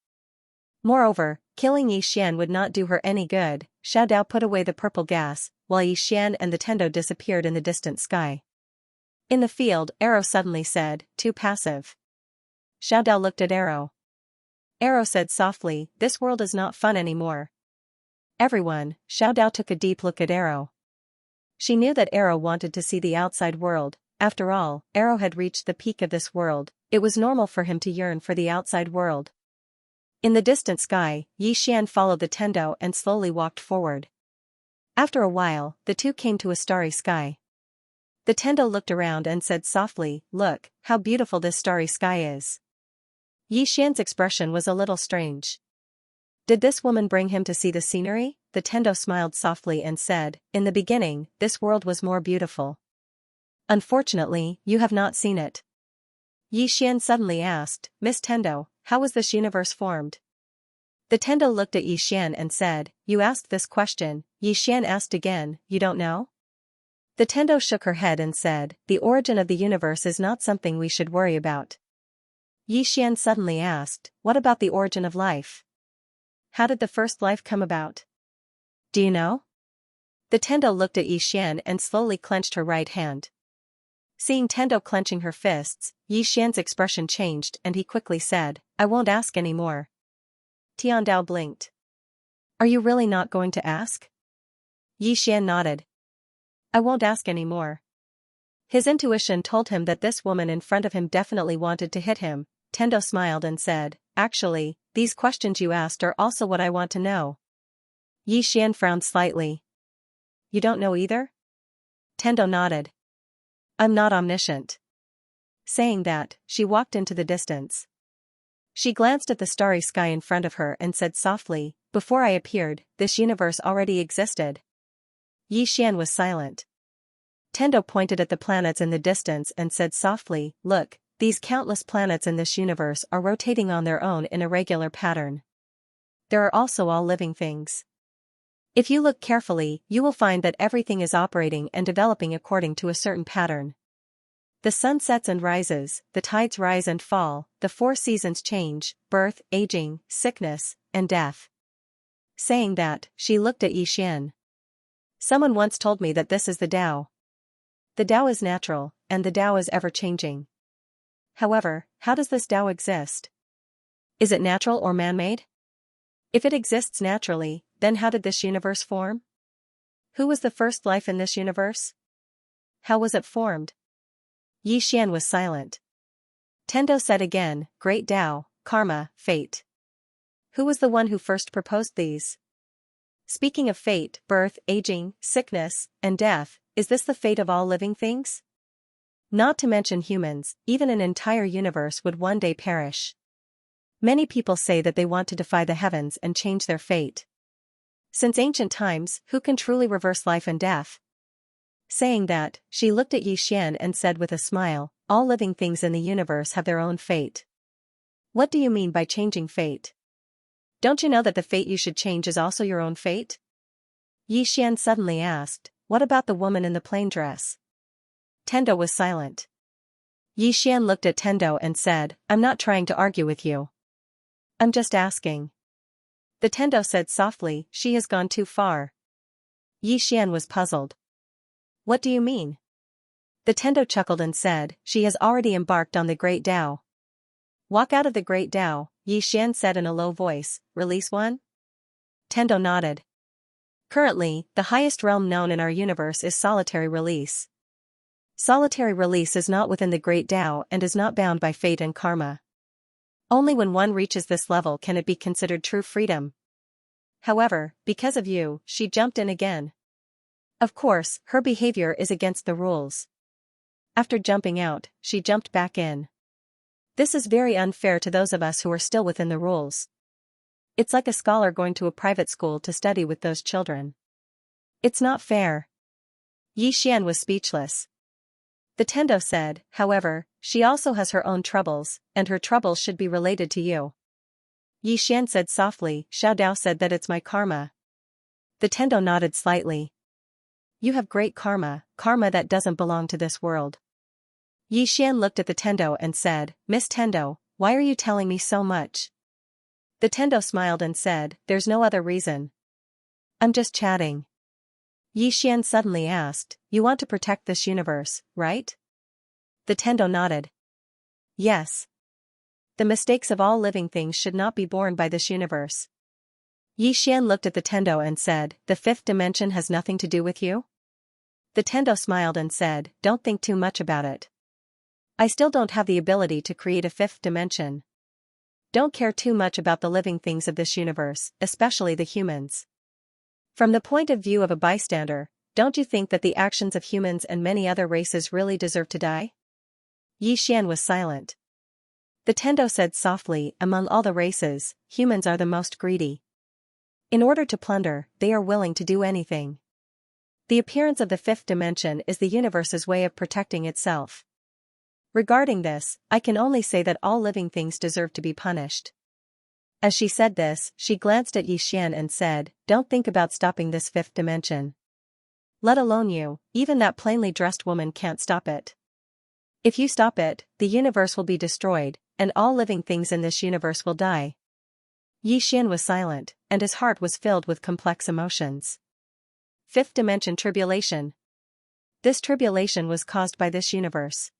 Moreover, killing Xian would not do her any good. Xiao Dao put away the purple gas, while Xian and the tendo disappeared in the distant sky. In the field, Arrow suddenly said, "Too passive." Xiao Dao looked at Arrow. Arrow said softly, "This world is not fun anymore." Everyone, Xiao Dao took a deep look at Arrow. She knew that Arrow wanted to see the outside world. After all, Arrow had reached the peak of this world. It was normal for him to yearn for the outside world. In the distant sky, Xian followed the tendo and slowly walked forward. After a while, the two came to a starry sky. The tendo looked around and said softly, "Look, how beautiful this starry sky is." Xian's expression was a little strange. Did this woman bring him to see the scenery? The tendo smiled softly and said, "In the beginning, this world was more beautiful. Unfortunately, you have not seen it." Yi Xian suddenly asked, Miss Tendo, how was this universe formed? The Tendo looked at Yi Xian and said, you asked this question. Yi Xian asked again, you don't know? The Tendo shook her head and said, the origin of the universe is not something we should worry about. Yi Xian suddenly asked, what about the origin of life? How did the first life come about? Do you know? The Tendo looked at Yi Xian and slowly clenched her right hand. Seeing Tendo clenching her fists, Yi Xian's expression changed and he quickly said, I won't ask any more. Tiandao blinked. Are you really not going to ask? Yi Xian nodded. I won't ask any more. His intuition told him that this woman in front of him definitely wanted to hit him. Tendo smiled and said, actually, these questions you asked are also what I want to know. Yi Xian frowned slightly. You don't know either? Tendo nodded. I'm not omniscient. Saying that, she walked into the distance. She glanced at the starry sky in front of her and said softly, before I appeared, this universe already existed. Yi Xian was silent. Tendo pointed at the planets in the distance and said softly, look, these countless planets in this universe are rotating on their own in a regular pattern. There are also all living things. If you look carefully, you will find that everything is operating and developing according to a certain pattern. The sun sets and rises, the tides rise and fall, the 4 seasons change, birth, aging, sickness, and death. Saying that, she looked at Yi Xian. Someone once told me that this is the Tao. The Tao is natural, and the Tao is ever-changing. However, how does this Tao exist? Is it natural or man-made? If it exists naturally, then how did this universe form? Who was the first life in this universe? How was it formed? Yi Xian was silent. Tendo said again, Great Tao, karma, fate. Who was the one who first proposed these? Speaking of fate, birth, aging, sickness, and death, is this the fate of all living things? Not to mention humans, even an entire universe would one day perish. Many people say that they want to defy the heavens and change their fate. Since ancient times, who can truly reverse life and death? Saying that, she looked at Yi Xian and said with a smile, all living things in the universe have their own fate. What do you mean by changing fate? Don't you know that the fate you should change is also your own fate? Yi Xian suddenly asked, what about the woman in the plain dress? Tendo was silent. Yi Xian looked at Tendo and said, I'm not trying to argue with you. I'm just asking. The Tendo said softly, she has gone too far. Yi Xian was puzzled. What do you mean? The Tendo chuckled and said, she has already embarked on the Great Tao. Walk out of the Great Tao, Yi Xian said in a low voice, release one? Tendo nodded. Currently, the highest realm known in our universe is solitary release. Solitary release is not within the Great Tao and is not bound by fate and karma. Only when one reaches this level can it be considered true freedom. However, because of you, she jumped in again. Of course, her behavior is against the rules. After jumping out, she jumped back in. This is very unfair to those of us who are still within the rules. It's like a scholar going to a private school to study with those children. It's not fair. Yi Xian was speechless. The Tendo said, however, she also has her own troubles, and her troubles should be related to you. Yi Xian said softly, Xiao Dao said that it's my karma. The Tendo nodded slightly. You have great karma, karma that doesn't belong to this world. Yi Xian looked at the Tendo and said, Miss Tendo, why are you telling me so much? The Tendo smiled and said, there's no other reason. I'm just chatting. Yi Xian suddenly asked, you want to protect this universe, right? The Tendo nodded. Yes. The mistakes of all living things should not be borne by this universe. Yi Xian looked at the Tendo and said, the 5th dimension has nothing to do with you? The Tendo smiled and said, don't think too much about it. I still don't have the ability to create a 5th dimension. Don't care too much about the living things of this universe, especially the humans. From the point of view of a bystander, don't you think that the actions of humans and many other races really deserve to die? Yi Xian was silent. The Tendo said softly, among all the races, humans are the most greedy. In order to plunder, they are willing to do anything. The appearance of the 5th dimension is the universe's way of protecting itself. Regarding this, I can only say that all living things deserve to be punished. As she said this, she glanced at Xian and said, don't think about stopping this fifth dimension. Let alone you, even that plainly dressed woman can't stop it. If you stop it, the universe will be destroyed, and all living things in this universe will die. Xian was silent, and his heart was filled with complex emotions. Fifth dimension tribulation. This tribulation was caused by this universe.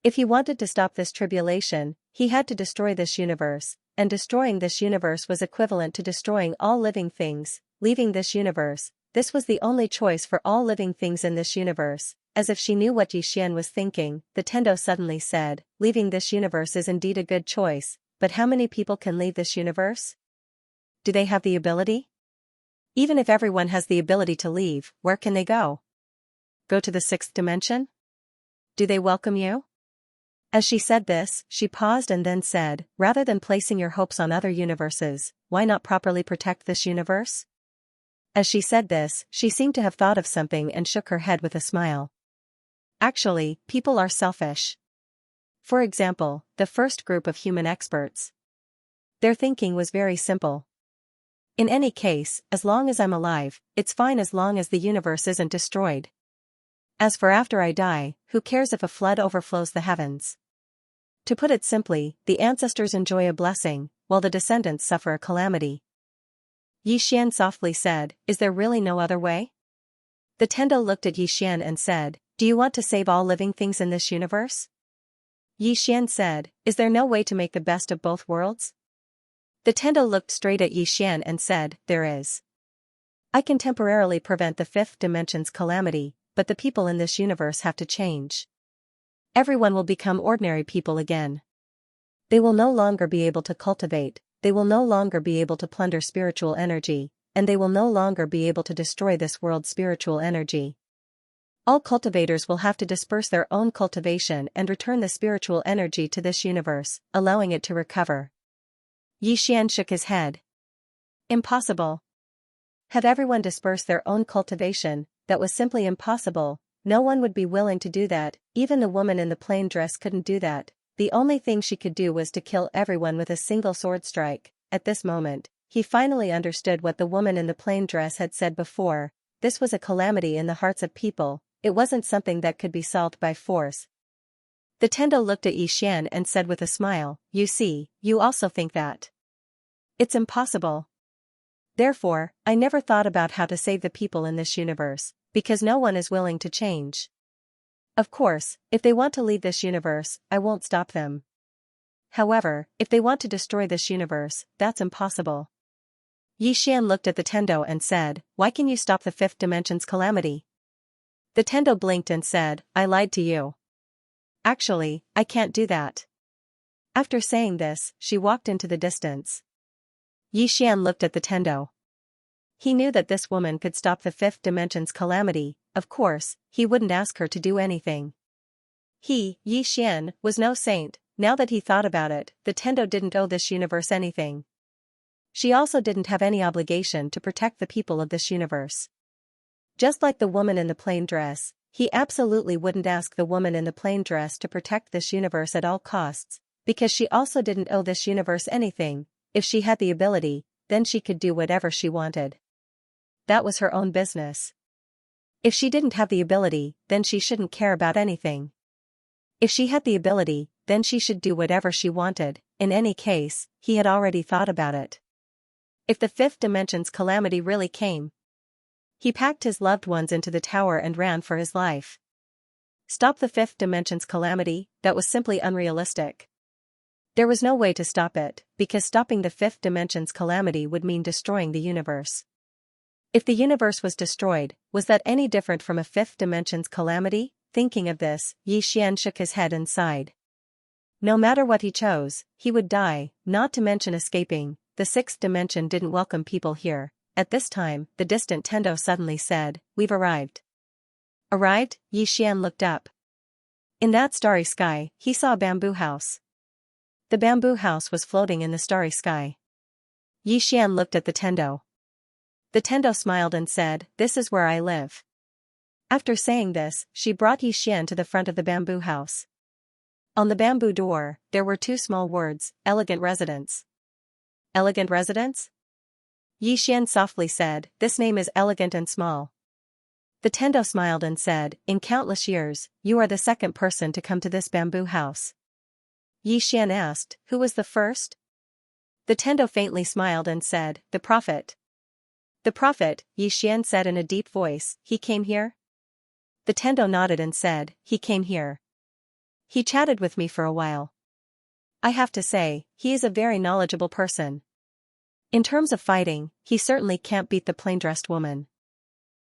If he wanted to stop this tribulation, he had to destroy this universe, and destroying this universe was equivalent to destroying all living things, leaving this universe. This was the only choice for all living things in this universe. As if she knew what Xian was thinking, the Tendo suddenly said, leaving this universe is indeed a good choice, but how many people can leave this universe? Do they have the ability? Even if everyone has the ability to leave, where can they go? Go to the sixth dimension? Do they welcome you? As she said this, she paused and then said, rather than placing your hopes on other universes, why not properly protect this universe? As she said this, she seemed to have thought of something and shook her head with a smile. Actually, people are selfish. For example, the first group of human experts. Their thinking was very simple. In any case, as long as I'm alive, it's fine as long as the universe isn't destroyed. As for after I die, who cares if a flood overflows the heavens? To put it simply, the ancestors enjoy a blessing, while the descendants suffer a calamity. Xian softly said, is there really no other way? The Tendo looked at Xian and said, do you want to save all living things in this universe? Xian said, is there no way to make the best of both worlds? The Tendo looked straight at Xian and said, there is. I can temporarily prevent the fifth dimension's calamity, but the people in this universe have to change. Everyone will become ordinary people again. They will no longer be able to cultivate, they will no longer be able to plunder spiritual energy, and they will no longer be able to destroy this world's spiritual energy. All cultivators will have to disperse their own cultivation and return the spiritual energy to this universe, allowing it to recover. Xian shook his head. Impossible. Have everyone disperse their own cultivation, that was simply impossible. No one would be willing to do that, even the woman in the plain dress couldn't do that. The only thing she could do was to kill everyone with a single sword strike. At this moment, he finally understood what the woman in the plain dress had said before. This was a calamity in the hearts of people, it wasn't something that could be solved by force. The Tendo looked at Xian and said with a smile, you see, you also think that. It's impossible. Therefore, I never thought about how to save the people in this universe, because no one is willing to change. Of course, if they want to leave this universe, I won't stop them. However, if they want to destroy this universe, that's impossible. Xian looked at the Tendo and said, why can you stop the fifth dimension's calamity? The Tendo blinked and said, I lied to you. Actually, I can't do that. After saying this, she walked into the distance. Xian looked at the Tendo. He knew that this woman could stop the fifth dimension's calamity. Of course, he wouldn't ask her to do anything. He, Xian, was no saint. Now that he thought about it, the Tendo didn't owe this universe anything. She also didn't have any obligation to protect the people of this universe. Just like the woman in the plain dress, he absolutely wouldn't ask the woman in the plain dress to protect this universe at all costs, because she also didn't owe this universe anything. If she had the ability, then she could do whatever she wanted. That was her own business. If she didn't have the ability, then she shouldn't care about anything. If she had the ability, then she should do whatever she wanted. In any case, he had already thought about it. If the fifth dimension's calamity really came, he packed his loved ones into the tower and ran for his life. Stop the fifth dimension's calamity, that was simply unrealistic. There was no way to stop it, because stopping the fifth dimension's calamity would mean destroying the universe. If the universe was destroyed, was that any different from a fifth dimension's calamity? Thinking of this, Xian shook his head and sighed. No matter what he chose, he would die, not to mention escaping. The sixth dimension didn't welcome people here. At this time, the distant Tendo suddenly said, we've arrived. Arrived? Xian looked up. In that starry sky, he saw a bamboo house. The bamboo house was floating in the starry sky. Xian looked at the Tendo. The Tendo smiled and said, this is where I live. After saying this, she brought Xian to the front of the bamboo house. On the bamboo door, there were two small words, elegant residence. Elegant residence? Xian softly said, this name is elegant and small. The Tendo smiled and said, in countless years, you are the second person to come to this bamboo house. Xian asked, who was the first? The Tendo faintly smiled and said, the prophet. The prophet, Xian said in a deep voice, he came here? The Tendo nodded and said, he came here. He chatted with me for a while. I have to say, he is a very knowledgeable person. In terms of fighting, he certainly can't beat the plain-dressed woman.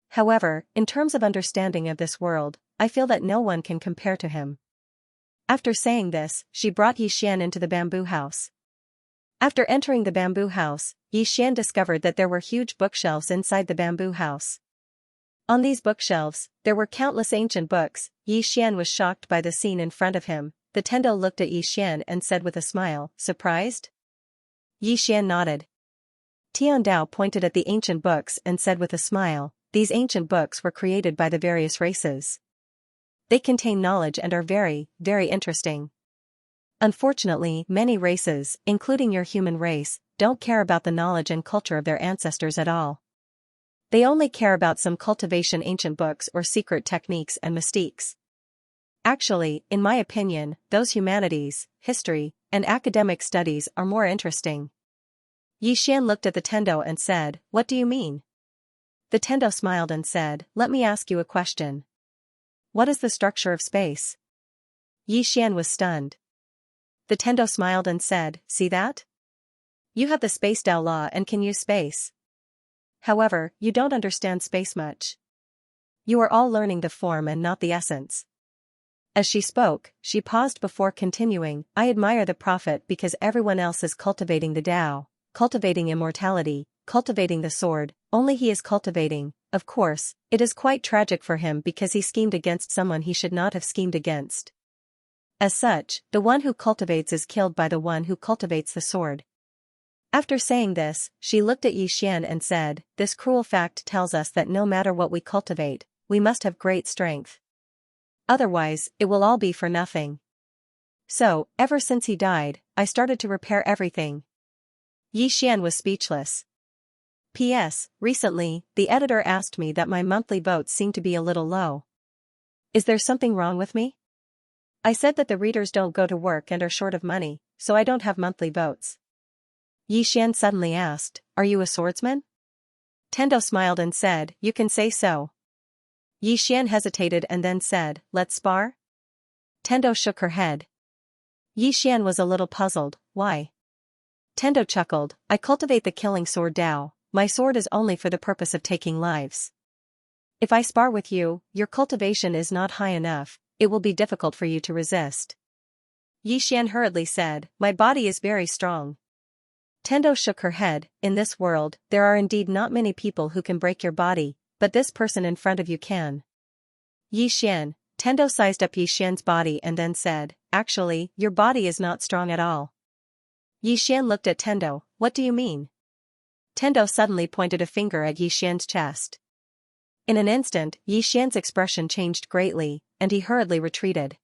However, in terms of understanding of this world, I feel that no one can compare to him. After saying this, she brought Xian into the bamboo house. After entering the bamboo house, Xian discovered that there were huge bookshelves inside the bamboo house. On these bookshelves, there were countless ancient books. Xian was shocked by the scene in front of him. The Tendo looked at Xian and said with a smile, surprised? Xian nodded. Tiandao pointed at the ancient books and said with a smile, these ancient books were created by the various races. They contain knowledge and are very, very interesting. Unfortunately, many races, including your human race, don't care about the knowledge and culture of their ancestors at all. They only care about some cultivation ancient books or secret techniques and mystiques. Actually, in my opinion, those humanities, history, and academic studies are more interesting. Xian looked at the Tendo and said, what do you mean? The Tendo smiled and said, let me ask you a question. What is the structure of space? Xian was stunned. The Tendo smiled and said, see that? You have the space Dao law and can use space. However, you don't understand space much. You are all learning the form and not the essence. As she spoke, she paused before continuing, I admire the prophet because everyone else is cultivating the Dao, cultivating immortality, cultivating the sword, only he is cultivating. Of course, it is quite tragic for him because he schemed against someone he should not have schemed against. As such, the one who cultivates is killed by the one who cultivates the sword. After saying this, she looked at Xian and said, this cruel fact tells us that no matter what we cultivate, we must have great strength. Otherwise, it will all be for nothing. So, ever since he died, I started to repair everything. Xian was speechless. P.S. Recently, the editor asked me that my monthly votes seem to be a little low. Is there something wrong with me? I said that the readers don't go to work and are short of money, so I don't have monthly votes. Xian suddenly asked, are you a swordsman? Tendo smiled and said, you can say so. Xian hesitated and then said, let's spar? Tendo shook her head. Xian was a little puzzled, why? Tendo chuckled, I cultivate the killing sword Dao, my sword is only for the purpose of taking lives. If I spar with you, your cultivation is not high enough, it will be difficult for you to resist. Xian hurriedly said, my body is very strong. Tendo shook her head, in this world, there are indeed not many people who can break your body, but this person in front of you can. Xian, Tendo sized up Xian's body and then said, actually, your body is not strong at all. Xian looked at Tendo, what do you mean? Tendo suddenly pointed a finger at Xian's chest. In an instant, Xian's expression changed greatly, and he hurriedly retreated.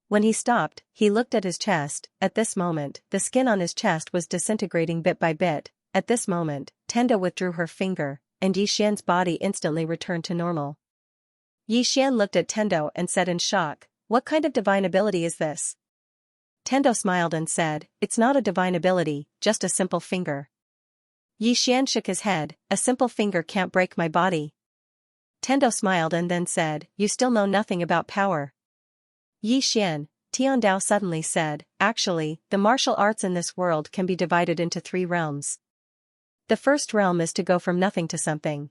When he stopped, he looked at his chest. At this moment, the skin on his chest was disintegrating bit by bit. At this moment, Tendo withdrew her finger, and Xian's body instantly returned to normal. Xian looked at Tendo and said in shock, what kind of divine ability is this? Tendo smiled and said, it's not a divine ability, just a simple finger. Xian shook his head, a simple finger can't break my body. Tendo smiled and then said, you still know nothing about power. Xian, Tiandao suddenly said, actually, the martial arts in this world can be divided into 3 realms. The first realm is to go from nothing to something.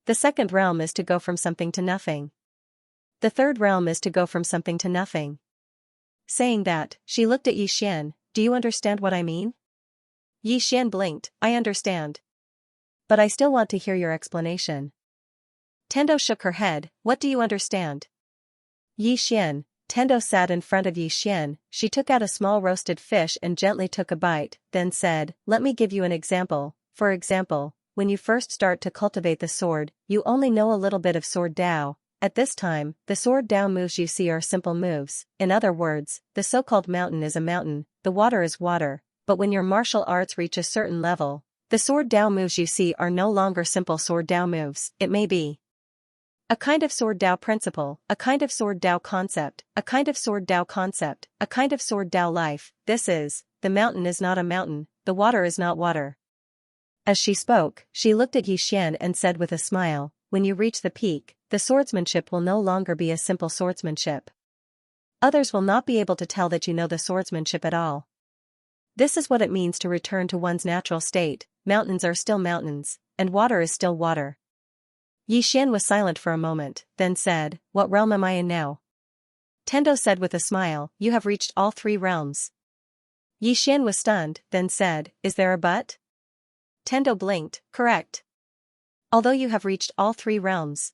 The second realm is to go from something to nothing. The third realm is to go from something to nothing. Saying that, she looked at Xian, do you understand what I mean? Xian blinked, I understand. But I still want to hear your explanation. Tendo shook her head, what do you understand? Xian, Tendo sat in front of Xian, she took out a small roasted fish and gently took a bite, then said, let me give you an example. For example, when you first start to cultivate the sword, you only know a little bit of sword Dao. at this time, the sword Dao moves you see are simple moves. In other words, the so-called mountain is a mountain, the water is water, but when your martial arts reach a certain level, the sword Dao moves you see are no longer simple sword Dao moves. It may be a kind of sword Dao principle, a kind of sword Dao concept, a kind of sword Dao concept, a kind of sword Dao life. This is, the mountain is not a mountain, the water is not water. As she spoke, she looked at Xian and said with a smile, when you reach the peak, the swordsmanship will no longer be a simple swordsmanship. Others will not be able to tell that you know the swordsmanship at all. This is what it means to return to one's natural state. Mountains are still mountains, and water is still water. Xian was silent for a moment, then said, "What realm am I in now?" Tendo said with a smile, "You have reached all 3 realms." Xian was stunned, then said, "Is there a but?" Tendo blinked, "Correct. Although you have reached all 3 realms.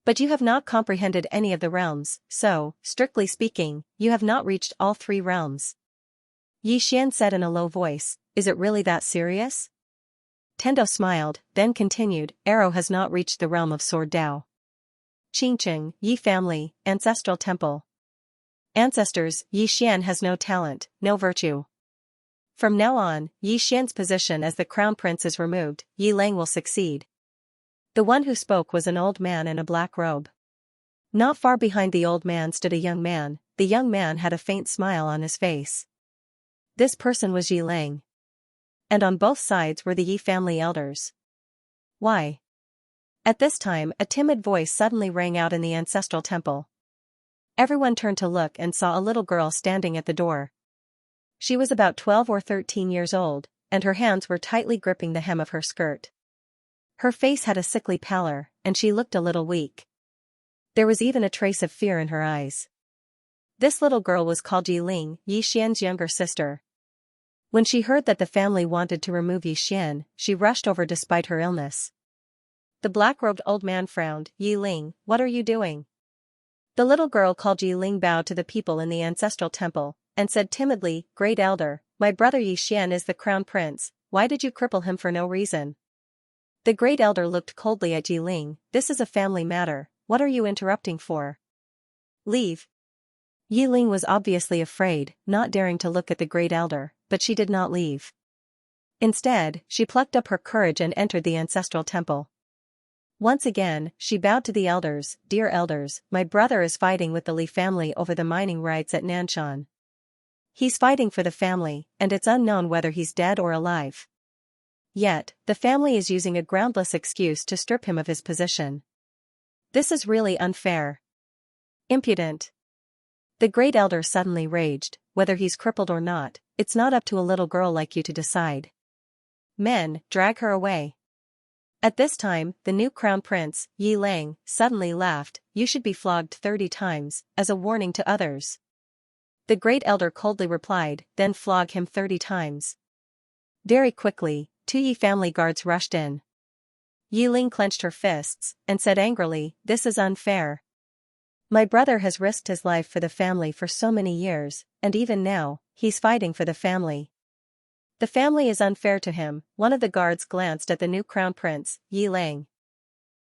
But you have not comprehended any of the realms, so, strictly speaking, you have not reached all 3 realms." Xian said in a low voice, "Is it really that serious?" Tendo smiled, then continued, "Arrow has not reached the realm of Sword Dao. Qingqing, Yi family, ancestral temple. Ancestors, Xian has no talent, no virtue. From now on, Xian's position as the crown prince is removed, Yi Lang will succeed." The one who spoke was an old man in a black robe. Not far behind the old man stood a young man. The young man had a faint smile on his face. This person was Yi Lang. And on both sides were the Yi family elders. "Why?" At this time, a timid voice suddenly rang out in the ancestral temple. Everyone turned to look and saw a little girl standing at the door. She was about 12 or 13 years old, and her hands were tightly gripping the hem of her skirt. Her face had a sickly pallor, and she looked a little weak. There was even a trace of fear in her eyes. This little girl was called Yi Ling, Xian's younger sister. When she heard that the family wanted to remove Xian, she rushed over despite her illness. The black-robed old man frowned. "Yi Ling, what are you doing?" The little girl called Yi Ling bowed to the people in the ancestral temple, and said timidly, "Great elder, my brother Xian is the crown prince, why did you cripple him for no reason?" The great elder looked coldly at Yi Ling. "This is a family matter, what are you interrupting for? Leave." Yi Ling was obviously afraid, not daring to look at the great elder, but she did not leave. Instead, she plucked up her courage and entered the ancestral temple. Once again, she bowed to the elders. "Dear elders, my brother is fighting with the Li family over the mining rights at Nanshan. He's fighting for the family, and it's unknown whether he's dead or alive. Yet, the family is using a groundless excuse to strip him of his position. This is really unfair. Impudent." The great elder suddenly raged, "Whether he's crippled or not, it's not up to a little girl like you to decide. Men, drag her away." At this time, the new crown prince, Yi Lang, suddenly laughed. "You should be flogged 30 times, as a warning to others." The great elder coldly replied, "Then flog him 30 times. Very quickly, 2 Yi family guards rushed in. Yi Ling clenched her fists, and said angrily, "This is unfair. My brother has risked his life for the family for so many years, and even now, he's fighting for the family. The family is unfair to him." One of the guards glanced at the new crown prince, Yi Lang.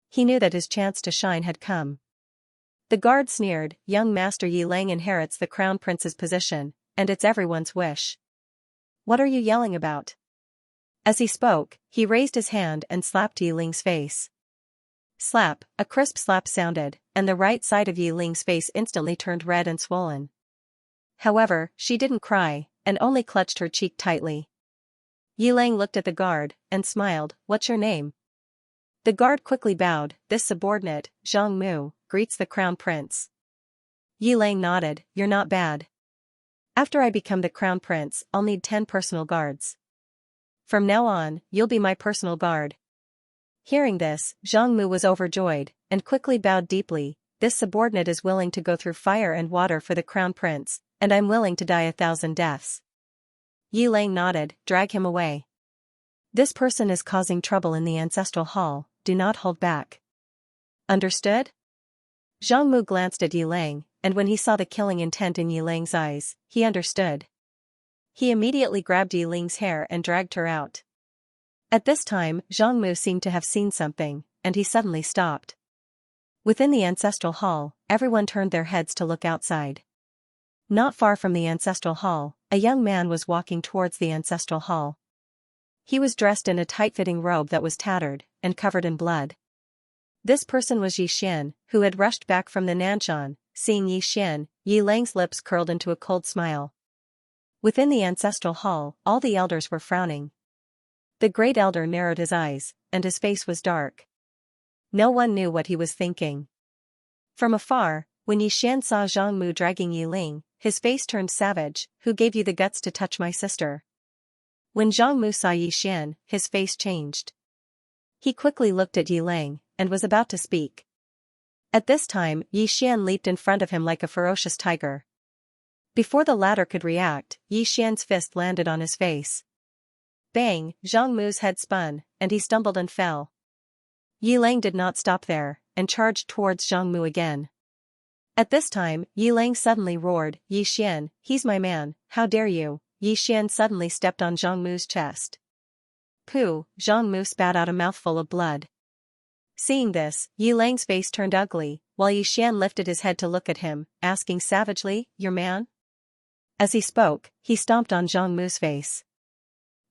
He knew that his chance to shine had come. The guard sneered, "Young master Yi Lang inherits the crown prince's position, and it's everyone's wish. What are you yelling about?" As he spoke, he raised his hand and slapped Yi Ling's face. Slap, a crisp slap sounded, and the right side of Yi Ling's face instantly turned red and swollen. However, she didn't cry, and only clutched her cheek tightly. Yi Lang looked at the guard, and smiled. "What's your name?" The guard quickly bowed. "This subordinate, Zhang Mu, greets the crown prince." Yi Lang nodded. "You're not bad. After I become the crown prince, I'll need 10 personal guards. From now on, you'll be my personal guard." Hearing this, Zhang Mu was overjoyed, and quickly bowed deeply. "This subordinate is willing to go through fire and water for the crown prince, and I'm willing to die 1,000 deaths." Yi Lang nodded. "Drag him away. This person is causing trouble in the ancestral hall, do not hold back. Understood?" Zhang Mu glanced at Yi Lang, and when he saw the killing intent in Yi Lang's eyes, he understood. He immediately grabbed Yi Ling's hair and dragged her out. At this time, Zhang Mu seemed to have seen something, and he suddenly stopped. Within the ancestral hall, everyone turned their heads to look outside. Not far from the ancestral hall, a young man was walking towards the ancestral hall. He was dressed in a tight-fitting robe that was tattered and covered in blood. This person was Xian, who had rushed back from the Nanshan. Seeing Xian, Yi Lang's lips curled into a cold smile. Within the ancestral hall, all the elders were frowning. The great elder narrowed his eyes, and his face was dark. No one knew what he was thinking. From afar, when Xian saw Zhang Mu dragging Yi Ling, his face turned savage. Who gave you the guts to touch my sister? When Zhang Mu saw Xian, his face changed. He quickly looked at Yi Ling, and was about to speak. At this time, Xian leaped in front of him like a ferocious tiger. Before the latter could react, Xian's fist landed on his face. Bang! Zhang Mu's head spun, and he stumbled and fell. Yi Ling did not stop there, and charged towards Zhang Mu again. At this time, Yi Ling suddenly roared, Xian, he's my man, how dare you? Xian suddenly stepped on Zhang Mu's chest. Pooh! Zhang Mu spat out a mouthful of blood. Seeing this, Yi Lang's face turned ugly, while Xian lifted his head to look at him, asking savagely, your man? As he spoke, he stomped on Zhang Mu's face.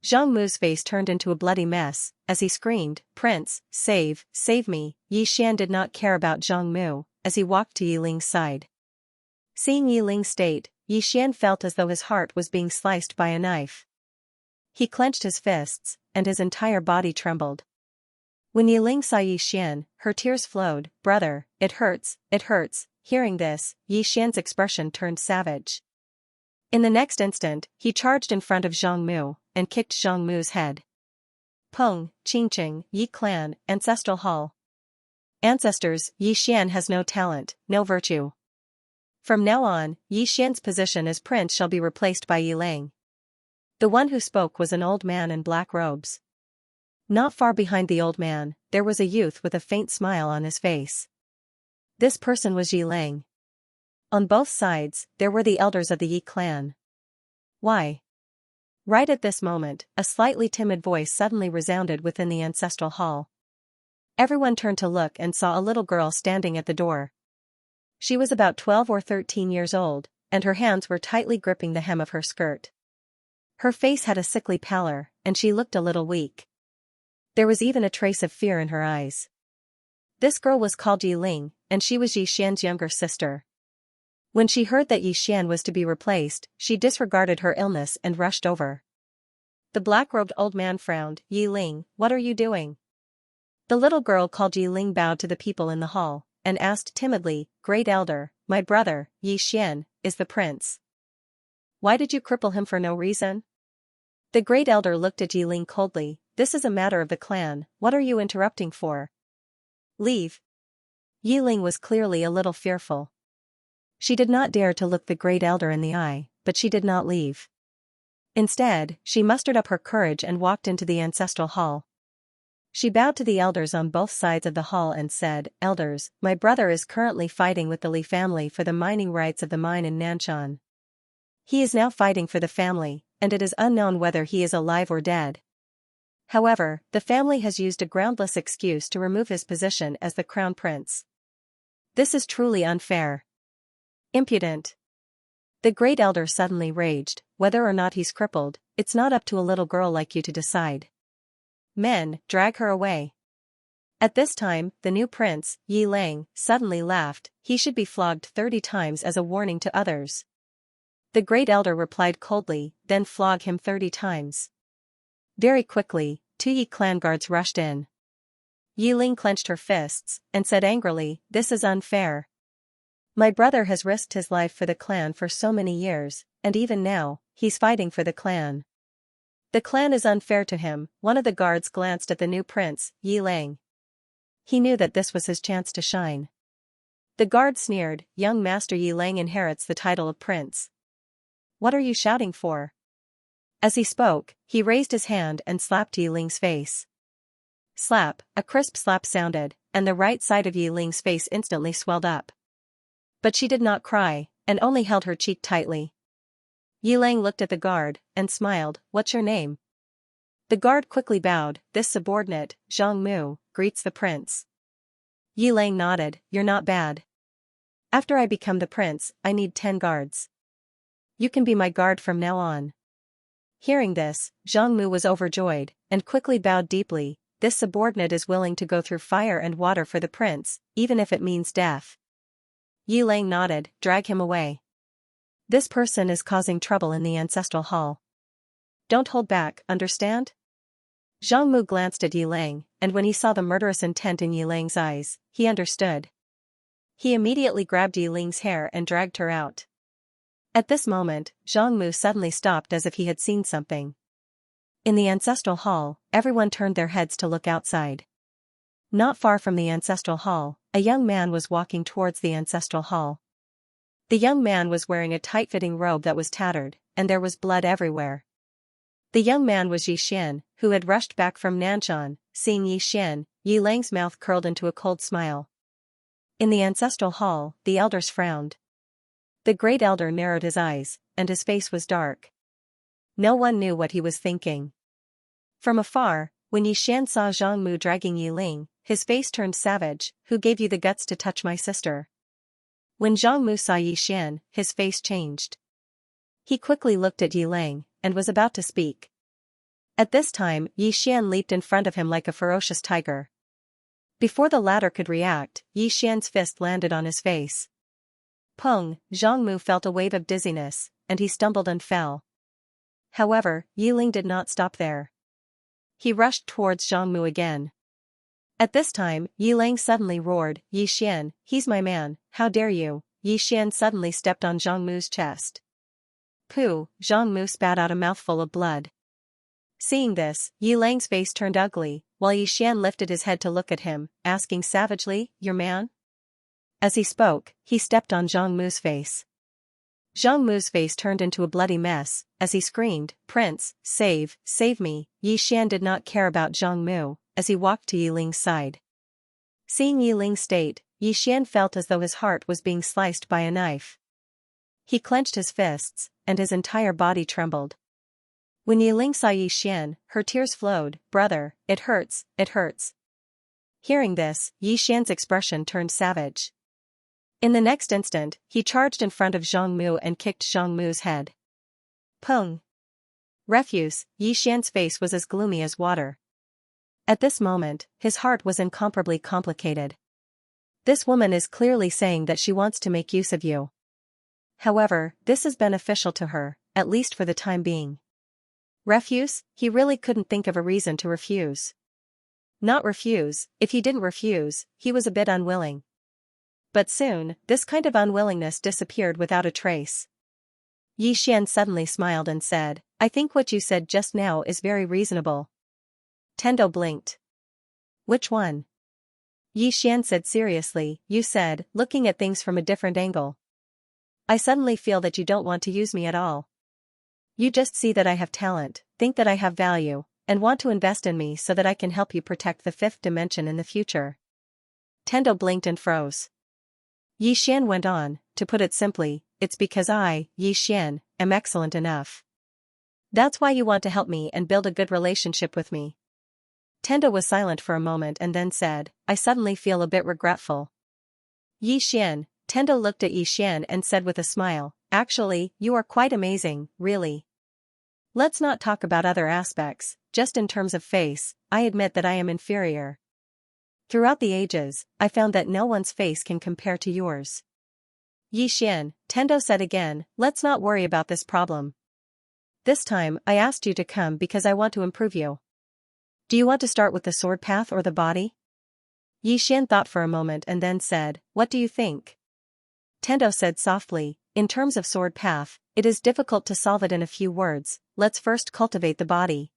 Zhang Mu's face turned into a bloody mess, as he screamed, Prince, save me. Xian did not care about Zhang Mu, as he walked to Yi Ling's side. Seeing Yi Ling's state, Xian felt as though his heart was being sliced by a knife. He clenched his fists, and his entire body trembled. When Yi Ling saw Xian, her tears flowed, brother, it hurts. Hearing this, Xian's expression turned savage. In the next instant, he charged in front of Zhang Mu, and kicked Zhang Mu's head. Peng, Qingqing, Yi Clan, Ancestral Hall. Ancestors, Xian has no talent, no virtue. From now on, Xian's position as prince shall be replaced by Yi Ling. The one who spoke was an old man in black robes. Not far behind the old man, there was a youth with a faint smile on his face. This person was Yi Ling. On both sides, there were the elders of the Yi clan. Why? Right at this moment, a slightly timid voice suddenly resounded within the ancestral hall. Everyone turned to look and saw a little girl standing at the door. She was about 12 or 13 years old, and her hands were tightly gripping the hem of her skirt. Her face had a sickly pallor, and she looked a little weak. There was even a trace of fear in her eyes. This girl was called Yi Ling, and she was Xian's younger sister. When she heard that Xian was to be replaced, she disregarded her illness and rushed over. The black-robed old man frowned, Yi Ling, what are you doing? The little girl called Yi Ling bowed to the people in the hall, and asked timidly, Great Elder, my brother, Xian, is the prince. Why did you cripple him for no reason? The Great Elder looked at Yi Ling coldly, this is a matter of the clan, what are you interrupting for? Leave. Yi Ling was clearly a little fearful. She did not dare to look the Great Elder in the eye, but she did not leave. Instead, she mustered up her courage and walked into the ancestral hall. She bowed to the elders on both sides of the hall and said, Elders, my brother is currently fighting with the Li family for the mining rights of the mine in Nanshan. He is now fighting for the family, and it is unknown whether he is alive or dead. However, the family has used a groundless excuse to remove his position as the crown prince. This is truly unfair. Impudent. The Great Elder suddenly raged, whether or not he's crippled, it's not up to a little girl like you to decide. Men, drag her away. At this time, the new prince, Yi Ling, suddenly laughed, he should be flogged 30 times as a warning to others. The Great Elder replied coldly, then flog him 30 times. Very quickly, 2 Yi clan guards rushed in. Yi Ling clenched her fists, and said angrily, this is unfair. My brother has risked his life for the clan for so many years, and even now, he's fighting for the clan. The clan is unfair to him. One of the guards glanced at the new prince, Yi Ling. He knew that this was his chance to shine. The guard sneered, young master Yi Ling inherits the title of prince. What are you shouting for? As he spoke, he raised his hand and slapped Yi Ling's face. Slap, a crisp slap sounded, and the right side of Yi Ling's face instantly swelled up. But she did not cry, and only held her cheek tightly. Yi Ling looked at the guard, and smiled, what's your name? The guard quickly bowed, this subordinate, Zhang Mu, greets the prince. Yi Lang nodded, you're not bad. After I become the prince, I need 10 guards. You can be my guard from now on. Hearing this, Zhang Mu was overjoyed, and quickly bowed deeply. This subordinate is willing to go through fire and water for the prince, even if it means death. Yi Lang nodded, drag him away. This person is causing trouble in the ancestral hall. Don't hold back, understand? Zhang Mu glanced at Yi Lang, and when he saw the murderous intent in Yi Lang's eyes, he understood. He immediately grabbed Yi Ling's hair and dragged her out. At this moment, Zhang Mu suddenly stopped as if he had seen something. In the ancestral hall, everyone turned their heads to look outside. Not far from the ancestral hall, a young man was walking towards the ancestral hall. The young man was wearing a tight-fitting robe that was tattered, and there was blood everywhere. The young man was Yi Xian, who had rushed back from Nanshan. Seeing Yi Xian, Yi Lang's mouth curled into a cold smile. In the ancestral hall, the elders frowned. The great elder narrowed his eyes, and his face was dark. No one knew what he was thinking. From afar, when Yi Xian saw Zhang Mu dragging Yi Ling, his face turned savage. Who gave you the guts to touch my sister? When Zhang Mu saw Yi Xian, his face changed. He quickly looked at Yi Lang, and was about to speak. At this time, Yi Xian leaped in front of him like a ferocious tiger. Before the latter could react, Yi Xian's fist landed on his face. Pung, Zhang Mu felt a wave of dizziness, and he stumbled and fell. However, Yi Ling did not stop there. He rushed towards Zhang Mu again. At this time, Yi Lang suddenly roared, Yi Xian, he's my man, how dare you? Yi Xian suddenly stepped on Zhang Mu's chest. Pooh, Zhang Mu spat out a mouthful of blood. Seeing this, Yi Lang's face turned ugly, while Yi Xian lifted his head to look at him, asking savagely, your man? As he spoke, he stepped on Zhang Mu's face. Zhang Mu's face turned into a bloody mess, as he screamed, Prince, save me. Yi Xian did not care about Zhang Mu, as he walked to Yi Ling's side. Seeing Yi Ling's state, Yi Xian felt as though his heart was being sliced by a knife. He clenched his fists, and his entire body trembled. When Yi Ling saw Yi Xian, her tears flowed, brother, it hurts, it hurts. Hearing this, Yi Xian's expression turned savage. In the next instant, he charged in front of Zhang Mu and kicked Zhang Mu's head. Pung! Refuse, Yi Xian's face was as gloomy as water. At this moment, his heart was incomparably complicated. This woman is clearly saying that she wants to make use of you. However, this is beneficial to her, at least for the time being. Refuse? He really couldn't think of a reason to refuse. Not refuse, if he didn't refuse, he was a bit unwilling. But soon, this kind of unwillingness disappeared without a trace. Yi Xian suddenly smiled and said, I think what you said just now is very reasonable. Tendo blinked. Which one? Yi Xian said seriously, you said, looking at things from a different angle. I suddenly feel that you don't want to use me at all. You just see that I have talent, think that I have value, and want to invest in me so that I can help you protect the fifth dimension in the future. Tendo blinked and froze. Yi Xian went on, to put it simply, it's because I, Yi Xian, am excellent enough. That's why you want to help me and build a good relationship with me. Tendo was silent for a moment and then said, I suddenly feel a bit regretful. Yi Xian, Tendo looked at Yi Xian and said with a smile, actually, you are quite amazing, really. Let's not talk about other aspects, just in terms of face, I admit that I am inferior. Throughout the ages, I found that no one's face can compare to yours. Yi Xian, Tendo said again, let's not worry about this problem. This time, I asked you to come because I want to improve you. Do you want to start with the sword path or the body? Yi Xian thought for a moment and then said, what do you think? Tendo said softly, in terms of sword path, it is difficult to solve it in a few words, let's first cultivate the body.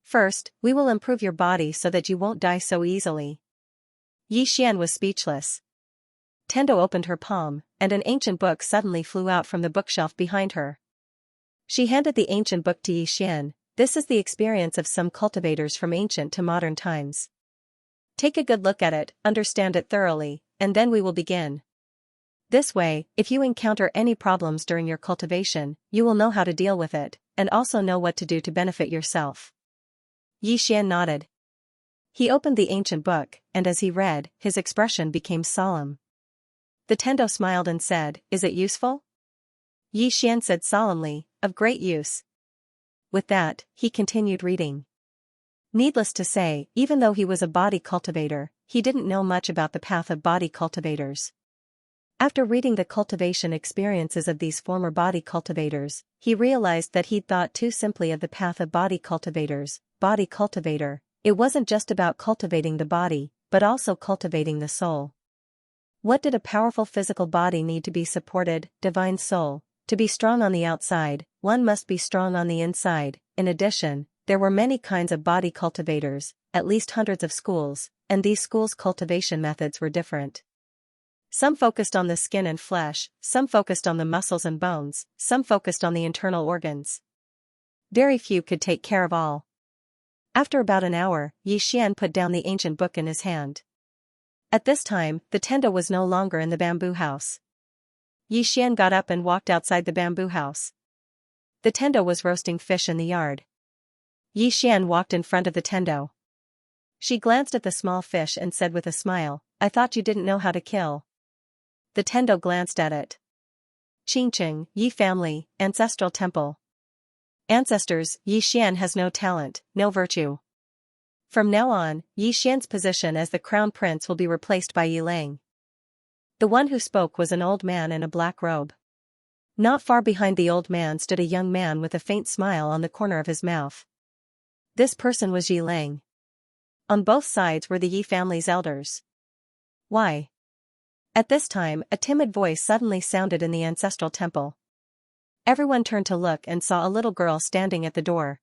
First, we will improve your body so that you won't die so easily. Yi Xian was speechless. Tendo opened her palm, and an ancient book suddenly flew out from the bookshelf behind her. She handed the ancient book to Yi Xian. This is the experience of some cultivators from ancient to modern times. Take a good look at it, understand it thoroughly, and then we will begin. This way, if you encounter any problems during your cultivation, you will know how to deal with it, and also know what to do to benefit yourself. Yi Xian nodded. He opened the ancient book, and as he read, his expression became solemn. The Tendo smiled and said, "Is it useful?" Xian said solemnly, "Of great use." With that, he continued reading. Needless to say, even though he was a body cultivator, he didn't know much about the path of body cultivators. After reading the cultivation experiences of these former body cultivators, he realized that he'd thought too simply of the path of body cultivators. Body cultivator, it wasn't just about cultivating the body, but also cultivating the soul. What did a powerful physical body need to be supported? Divine soul. To be strong on the outside, one must be strong on the inside. In addition, there were many kinds of body cultivators, at least hundreds of schools, and these schools' cultivation methods were different. Some focused on the skin and flesh, some focused on the muscles and bones, some focused on the internal organs. Very few could take care of all. After about an hour, Xian put down the ancient book in his hand. At this time, the Tendo was no longer in the bamboo house. Xian got up and walked outside the bamboo house. The Tendo was roasting fish in the yard. Xian walked in front of the Tendo. She glanced at the small fish and said with a smile, "I thought you didn't know how to kill." The Tendo glanced at it. Qingqing, Yi family, ancestral temple. Ancestors, Xian has no talent, no virtue. From now on, Xian's position as the crown prince will be replaced by Yilang. The one who spoke was an old man in a black robe. Not far behind the old man stood a young man with a faint smile on the corner of his mouth. This person was Yilang. On both sides were the Yi family's elders. Why? At this time, a timid voice suddenly sounded in the ancestral temple. Everyone turned to look and saw a little girl standing at the door.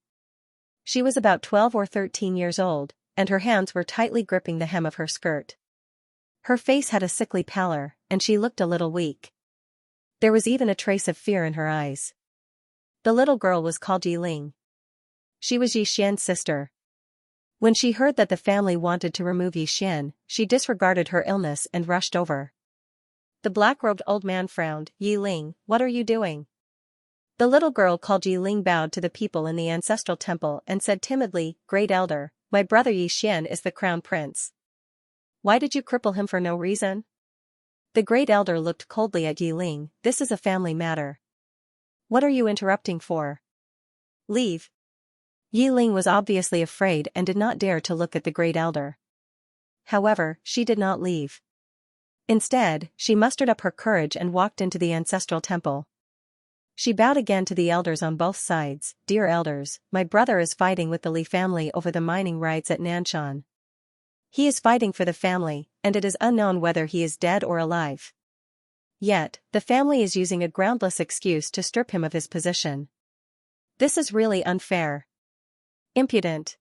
She was about 12 or 13 years old, and her hands were tightly gripping the hem of her skirt. Her face had a sickly pallor, and she looked a little weak. There was even a trace of fear in her eyes. The little girl was called Yiling. She was Xian's sister. When she heard that the family wanted to remove Xian, she disregarded her illness and rushed over. The black-robed old man frowned. "Yiling, what are you doing?" The little girl called Yiling bowed to the people in the ancestral temple and said timidly, "Great elder, my brother Xian is the crown prince. Why did you cripple him for no reason?" The great elder looked coldly at Yiling. "This is a family matter. What are you interrupting for? Leave." Yiling was obviously afraid and did not dare to look at the great elder. However, she did not leave. Instead, she mustered up her courage and walked into the ancestral temple. She bowed again to the elders on both sides. "Dear elders, my brother is fighting with the Li family over the mining rights at Nanshan. He is fighting for the family, and it is unknown whether he is dead or alive. Yet, the family is using a groundless excuse to strip him of his position. This is really unfair. Impudent."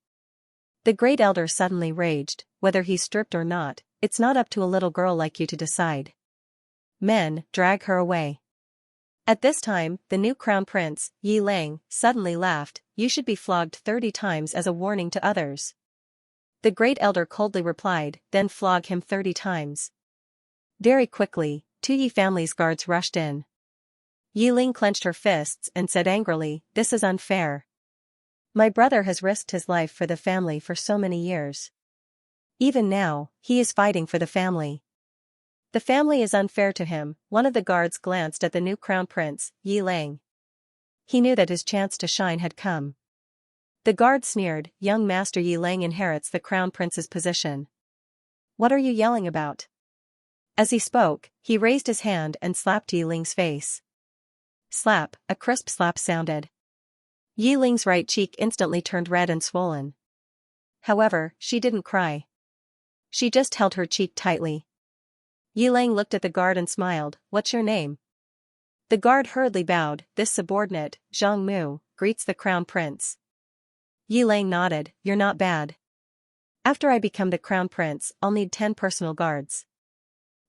The great elder suddenly raged. "Whether he's stripped or not, it's not up to a little girl like you to decide. Men, drag her away." At this time, the new crown prince, Yilang, suddenly laughed. "You should be flogged 30 times as a warning to others." The great elder coldly replied, "Then flog him 30 times. Very quickly, 2 Yi family's guards rushed in. Yiling clenched her fists and said angrily, "This is unfair. My brother has risked his life for the family for so many years. Even now, he is fighting for the family. The family is unfair to him." One of the guards glanced at the new crown prince, Yilang. He knew that his chance to shine had come. The guard sneered, "Young Master Yilang inherits the crown prince's position. What are you yelling about?" As he spoke, he raised his hand and slapped Yiling's face. Slap, a crisp slap sounded. Yiling's right cheek instantly turned red and swollen. However, she didn't cry. She just held her cheek tightly. Yiling looked at the guard and smiled. "What's your name?" The guard hurriedly bowed. "This subordinate, Zhang Mu, greets the crown prince." Yiling nodded. "You're not bad. After I become the crown prince, I'll need 10 personal guards.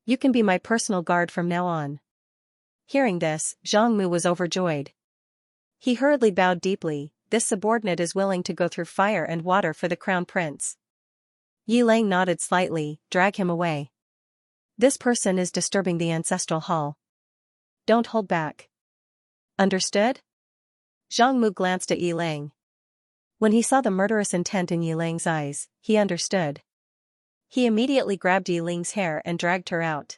You can be my personal guard from now on." Hearing this, Zhang Mu was overjoyed. He hurriedly bowed deeply. "This subordinate is willing to go through fire and water for the crown prince." Yiling nodded slightly. "Drag him away. This person is disturbing the ancestral hall. Don't hold back. Understood?" Zhang Mu glanced at Yiling. When he saw the murderous intent in Yi Lang's eyes, he understood. He immediately grabbed Yi Ling's hair and dragged her out.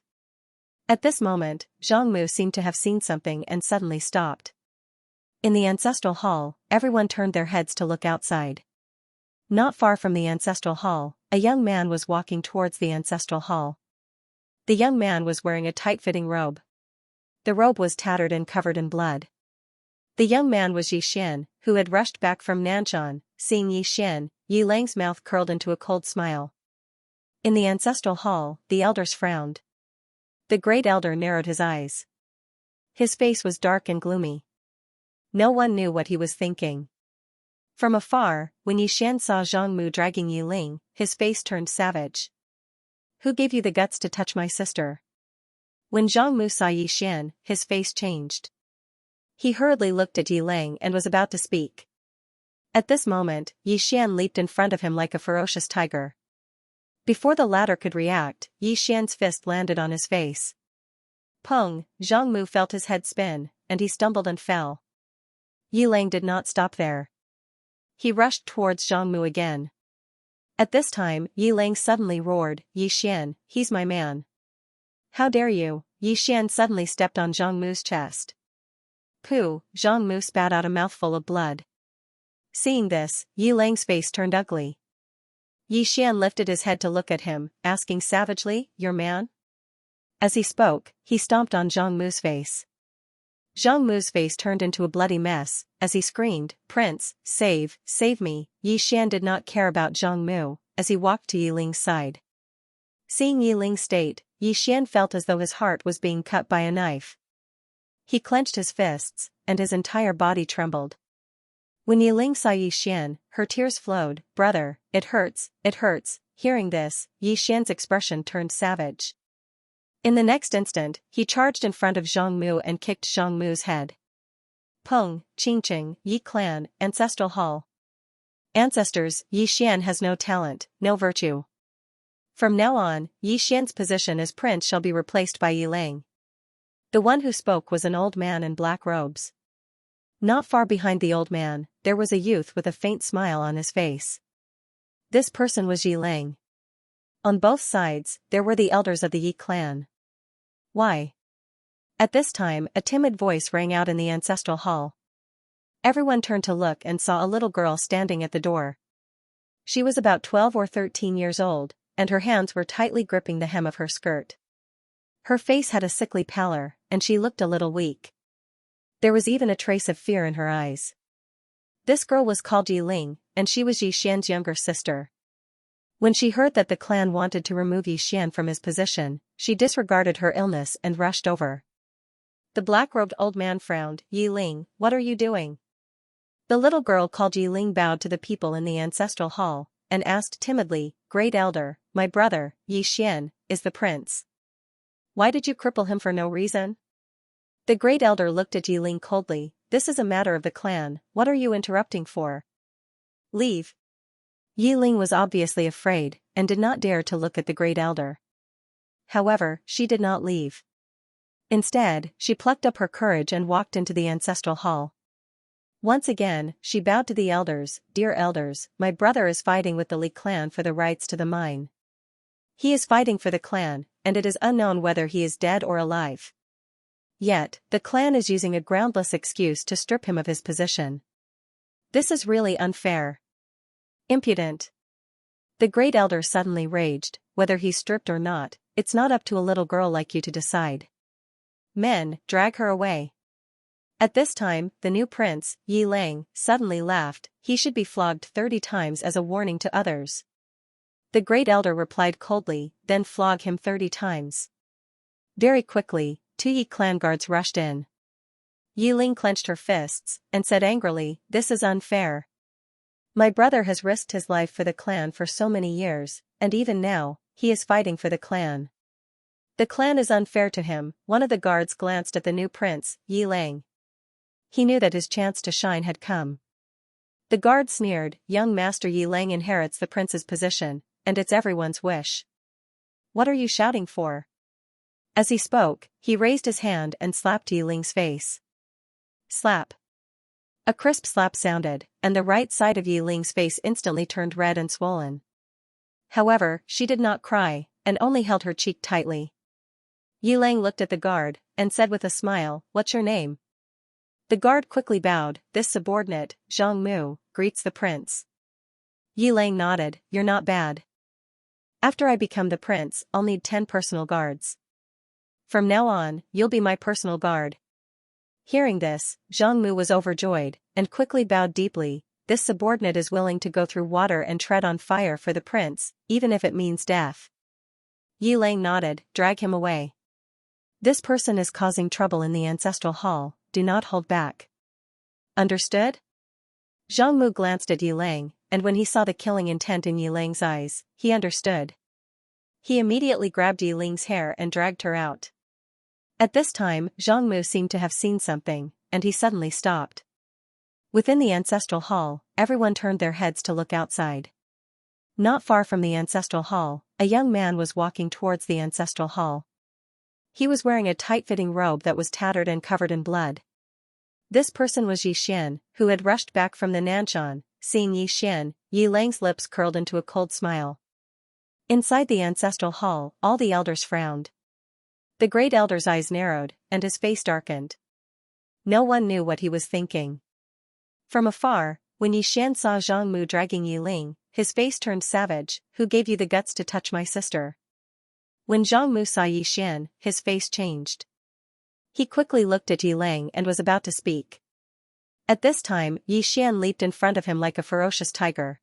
At this moment, Zhang Mu seemed to have seen something and suddenly stopped. In the ancestral hall, everyone turned their heads to look outside. Not far from the ancestral hall, a young man was walking towards the ancestral hall. The young man was wearing a tight-fitting robe. The robe was tattered and covered in blood. The young man was Yi Xian, who had rushed back from Nanshan. Seeing Yi Xian, Yi Lang's mouth curled into a cold smile. In the ancestral hall, the elders frowned. The great elder narrowed his eyes. His face was dark and gloomy. No one knew what he was thinking. From afar, when Yi Xian saw Zhang Mu dragging Yi Ling, his face turned savage. "Who gave you the guts to touch my sister?" When Zhang Mu saw Yi Xian, his face changed. He hurriedly looked at Yi Ling and was about to speak. At this moment, Yi Xian leaped in front of him like a ferocious tiger. Before the latter could react, Yi Xian's fist landed on his face. Pung! Zhang Mu felt his head spin, and he stumbled and fell. Yi Ling did not stop there. He rushed towards Zhang Mu again. At this time, Yi Ling suddenly roared, "Yi Xian, he's my man." "How dare you?" Yi Xian suddenly stepped on Zhang Mu's chest. Pooh! Zhang Mu spat out a mouthful of blood. Seeing this, Yi Lang's face turned ugly. Yi Xian lifted his head to look at him, asking savagely, "Your man?" As he spoke, he stomped on Zhang Mu's face. Zhang Mu's face turned into a bloody mess, as he screamed, "Prince, save me." Yi Xian did not care about Zhang Mu, as he walked to Yi Ling's side. Seeing Yi Ling's state, Yi Xian felt as though his heart was being cut by a knife. He clenched his fists, and his entire body trembled. When Yi Ling saw Yi Xian, her tears flowed. "Brother, it hurts, it hurts." Hearing this, Yi Xian's expression turned savage. In the next instant, he charged in front of Zhang Mu and kicked Zhang Mu's head. Peng, Qingqing, Yi Clan, Ancestral Hall. Ancestors, Yi Xian has no talent, no virtue. From now on, Yi Xian's position as prince shall be replaced by Yi Ling. The one who spoke was an old man in black robes. Not far behind the old man, there was a youth with a faint smile on his face. This person was Yi Ling. On both sides, there were the elders of the Yi clan. "Why?" At this time, a timid voice rang out in the ancestral hall. Everyone turned to look and saw a little girl standing at the door. She was about 12 or 13 years old, and her hands were tightly gripping the hem of her skirt. Her face had a sickly pallor, and she looked a little weak. There was even a trace of fear in her eyes. This girl was called Yi Ling, and she was Yi Xian's younger sister. When she heard that the clan wanted to remove Yi Xian from his position, she disregarded her illness and rushed over. The black-robed old man frowned. "Yi Ling, what are you doing?" The little girl called Yi Ling bowed to the people in the ancestral hall, and asked timidly, "Great elder, my brother, Yi Xian, is the prince. Why did you cripple him for no reason?" The great elder looked at Yi Ling coldly. "This is a matter of the clan, what are you interrupting for? Leave." Yi Ling was obviously afraid, and did not dare to look at the great elder. However, she did not leave. Instead, she plucked up her courage and walked into the ancestral hall. Once again, she bowed to the elders. "Dear elders, my brother is fighting with the Li clan for the rights to the mine. He is fighting for the clan, and it is unknown whether he is dead or alive. Yet, the clan is using a groundless excuse to strip him of his position. This is really unfair. Impudent." The great elder suddenly raged. "Whether he's stripped or not, it's not up to a little girl like you to decide. Men, drag her away." At this time, the new prince, Yi Ling, suddenly laughed. "He should be flogged 30 times as a warning to others." The great elder replied coldly, "Then flog him 30 times. Very quickly, 2 Yi clan guards rushed in. Yi Ling clenched her fists, and said angrily, "This is unfair. My brother has risked his life for the clan for so many years, and even now, he is fighting for the clan. The clan is unfair to him." One of the guards glanced at the new prince, Yi Ling. He knew that his chance to shine had come. The guard sneered, "Young Master Yi Ling inherits the prince's position, and it's everyone's wish. What are you shouting for?" As he spoke, he raised his hand and slapped Yi Ling's face. Slap. A crisp slap sounded, and the right side of Yi Ling's face instantly turned red and swollen. However, she did not cry, and only held her cheek tightly. Yi Ling looked at the guard, and said with a smile, "What's your name?" The guard quickly bowed. "This subordinate, Zhang Mu, greets the prince." Yi Ling nodded. "You're not bad. After I become the prince, I'll need 10 personal guards. From now on, you'll be my personal guard." Hearing this, Zhang Mu was overjoyed, and quickly bowed deeply. "This subordinate is willing to go through water and tread on fire for the prince, even if it means death." Yi Ling nodded. "Drag him away. This person is causing trouble in the ancestral hall, do not hold back. Understood?" Zhang Mu glanced at Yi Ling, and when he saw the killing intent in Yi Ling's eyes, he understood. He immediately grabbed Yi Ling's hair and dragged her out. At this time, Zhang Mu seemed to have seen something, and he suddenly stopped. Within the ancestral hall, everyone turned their heads to look outside. Not far from the ancestral hall, a young man was walking towards the ancestral hall. He was wearing a tight-fitting robe that was tattered and covered in blood. This person was Yi Xian, who had rushed back from the Nanshan. Seeing Yi Xian, Yi Ling's lips curled into a cold smile. Inside the ancestral hall, all the elders frowned. The great elder's eyes narrowed, and his face darkened. No one knew what he was thinking. From afar, when Yi Xian saw Zhang Mu dragging Yi Ling, his face turned savage. "Who gave you the guts to touch my sister?" When Zhang Mu saw Yi Xian, his face changed. He quickly looked at Yi Ling and was about to speak. At this time, Yi Xian leaped in front of him like a ferocious tiger.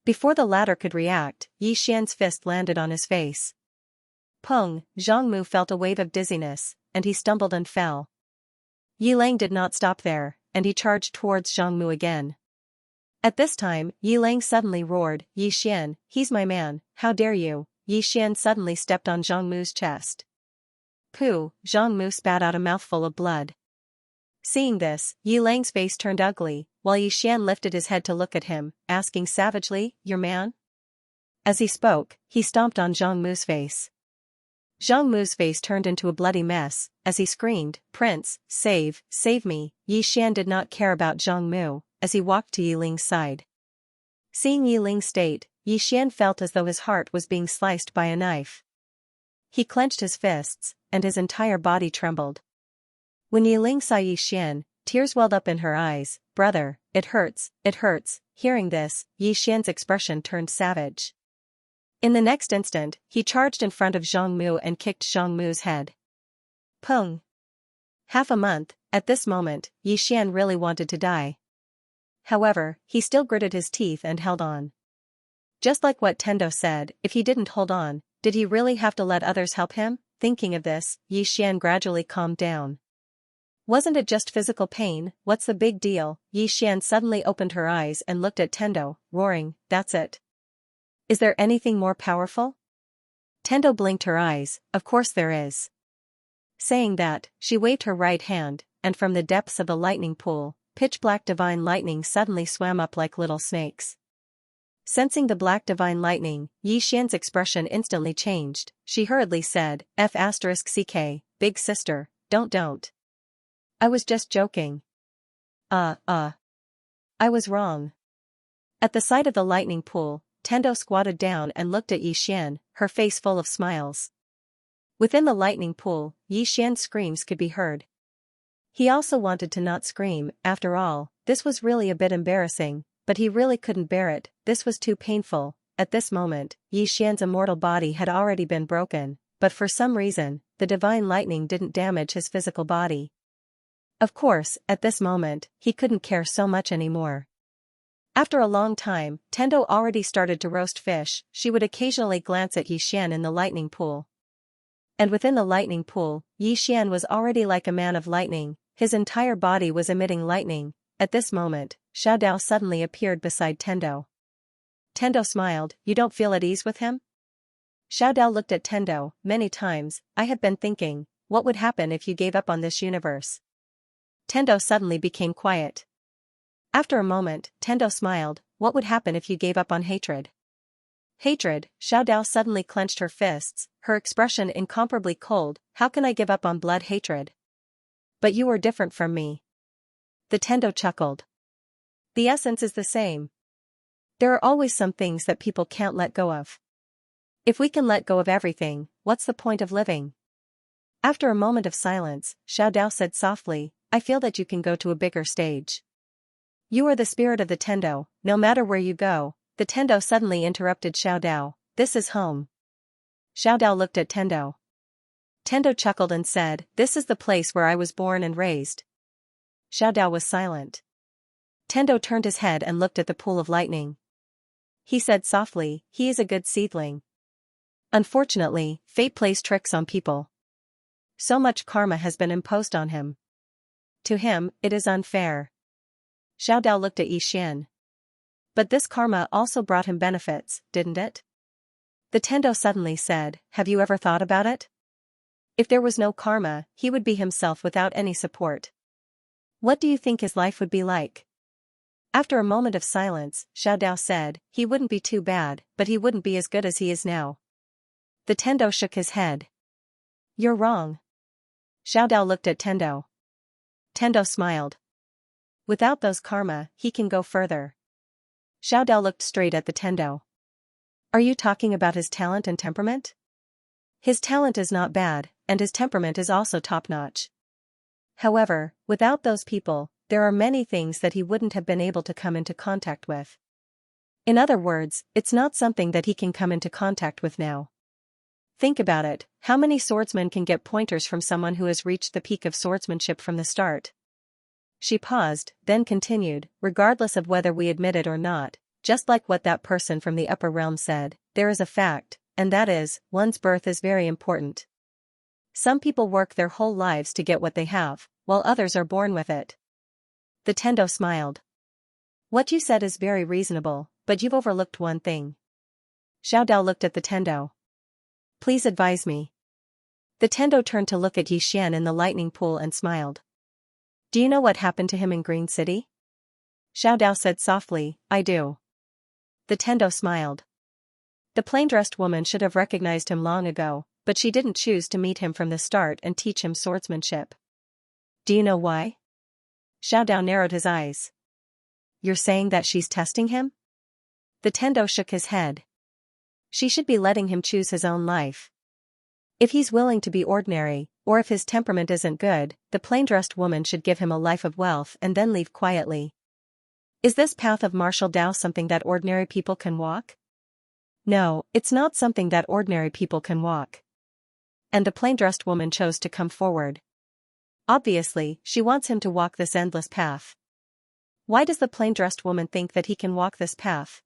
Before the latter could react, Yi Xian's fist landed on his face. Pung! Zhang Mu felt a wave of dizziness, and he stumbled and fell. Yi Ling did not stop there, and he charged towards Zhang Mu again. At this time, Yi Ling suddenly roared, "Yi Xian, he's my man, how dare you!" Yi Xian suddenly stepped on Zhang Mu's chest. Pooh! Zhang Mu spat out a mouthful of blood. Seeing this, Yi Ling's face turned ugly, while Yi Xian lifted his head to look at him, asking savagely, "Your man?" As he spoke, he stomped on Zhang Mu's face. Zhang Mu's face turned into a bloody mess, as he screamed, "Prince, save me!" Yi Xian did not care about Zhang Mu, as he walked to Yi Ling's side. Seeing Yi Ling's state, Yi Xian felt as though his heart was being sliced by a knife. He clenched his fists, and his entire body trembled. When Yi Ling saw Yi Xian, tears welled up in her eyes. "Brother, it hurts, it hurts." Hearing this, Yi Xian's expression turned savage. In the next instant, he charged in front of Zhang Mu and kicked Zhang Mu's head. Pung! Half a month. At this moment, Yi Xian really wanted to die. However, he still gritted his teeth and held on. Just like what Tendo said, if he didn't hold on, did he really have to let others help him? Thinking of this, Yi Xian gradually calmed down. Wasn't it just physical pain? What's the big deal? Yi Xian suddenly opened her eyes and looked at Tendo, roaring, "That's it. Is there anything more powerful?" Tendo blinked her eyes. "Of course there is." Saying that, she waved her right hand, and from the depths of the lightning pool, pitch-black divine lightning suddenly swam up like little snakes. Sensing the black divine lightning, Yi Xian's expression instantly changed. She hurriedly said, "F***ck, big sister, don't. I was just joking. I was wrong." At the sight of the lightning pool, Tendo squatted down and looked at Yi Xian, her face full of smiles. Within the lightning pool, Yi Xian's screams could be heard. He also wanted to not scream. After all, this was really a bit embarrassing, but he really couldn't bear it. This was too painful. At this moment, Yi Xian's immortal body had already been broken, but for some reason, the divine lightning didn't damage his physical body. Of course, at this moment, he couldn't care so much anymore. After a long time, Tendo already started to roast fish. She would occasionally glance at Yi Xian in the lightning pool. And within the lightning pool, Yi Xian was already like a man of lightning. His entire body was emitting lightning. At this moment, Xiao Dao suddenly appeared beside Tendo. Tendo smiled. "You don't feel at ease with him?" Xiao Dao looked at Tendo. "Many times, I have been thinking, what would happen if you gave up on this universe?" Tendo suddenly became quiet. After a moment, Tendo smiled. "What would happen if you gave up on hatred?" Hatred? Xiao Dao suddenly clenched her fists, her expression incomparably cold. "How can I give up on blood hatred? But you are different from me. The Tendo chuckled. The essence is the same. There are always some things that people can't let go of. If we can let go of everything, what's the point of living? After a moment of silence, Xiao Dao said softly, I feel that you can go to a bigger stage. You are the spirit of the Tendo, no matter where you go. The Tendo suddenly interrupted Xiao Dao, this is home. Xiao Dao looked at Tendo. Tendo chuckled and said, this is the place where I was born and raised. Xiao Dao was silent. Tendo turned his head and looked at the pool of lightning. He said softly, he is a good seedling. Unfortunately, fate plays tricks on people. So much karma has been imposed on him. To him, it is unfair. Xiao Dao looked at Xian. But this karma also brought him benefits, didn't it? The Tendo suddenly said, have you ever thought about it? If there was no karma, he would be himself without any support. What do you think his life would be like? After a moment of silence, Xiao Dao said, he wouldn't be too bad, but he wouldn't be as good as he is now. The Tendo shook his head. You're wrong. Xiao Dao looked at Tendo. Tendo smiled. Without those karma, he can go further. Xiao Dao looked straight at the Tendo. Are you talking about his talent and temperament? His talent is not bad, and his temperament is also top-notch. However, without those people, there are many things that he wouldn't have been able to come into contact with. In other words, it's not something that he can come into contact with now. Think about it, how many swordsmen can get pointers from someone who has reached the peak of swordsmanship from the start? She paused, then continued, regardless of whether we admit it or not, just like what that person from the upper realm said, there is a fact, and that is, one's birth is very important. Some people work their whole lives to get what they have, while others are born with it. The Tendo smiled. What you said is very reasonable, but you've overlooked one thing. Xiao Dao looked at the Tendo. Please advise me. The Tendo turned to look at Xian in the lightning pool and smiled. Do you know what happened to him in Green City? Xiao Dao said softly, I do. The Tendo smiled. The plain-dressed woman should have recognized him long ago, but she didn't choose to meet him from the start and teach him swordsmanship. Do you know why? Xiao Dao narrowed his eyes. You're saying that she's testing him? The Tendo shook his head. She should be letting him choose his own life. If he's willing to be ordinary, or if his temperament isn't good, the plain-dressed woman should give him a life of wealth and then leave quietly. Is this path of martial Dao something that ordinary people can walk? No, it's not something that ordinary people can walk. And the plain-dressed woman chose to come forward. Obviously, she wants him to walk this endless path. Why does the plain-dressed woman think that he can walk this path?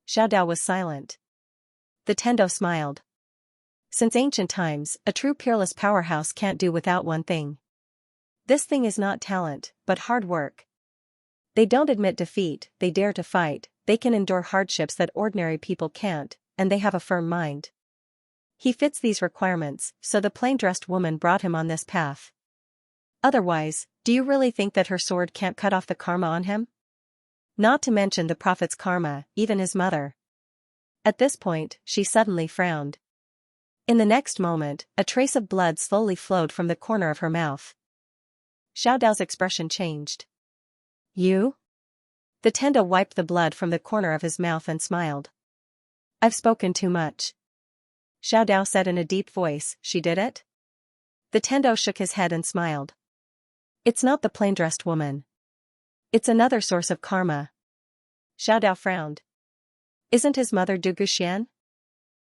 Xiao Dao was silent. The Tendo smiled. Since ancient times, a true peerless powerhouse can't do without one thing. This thing is not talent, but hard work. They don't admit defeat, they dare to fight, they can endure hardships that ordinary people can't, and they have a firm mind. He fits these requirements, so the plain-dressed woman brought him on this path. Otherwise, do you really think that her sword can't cut off the karma on him? Not to mention the prophet's karma, even his mother. At this point, she suddenly frowned. In the next moment, a trace of blood slowly flowed from the corner of her mouth. Xiao Dao's expression changed. You? The Tendo wiped the blood from the corner of his mouth and smiled. I've spoken too much. Xiao Dao said in a deep voice, she did it? The Tendo shook his head and smiled. It's not the plain-dressed woman. It's another source of karma. Xiao Dao frowned. Isn't his mother Duguxian?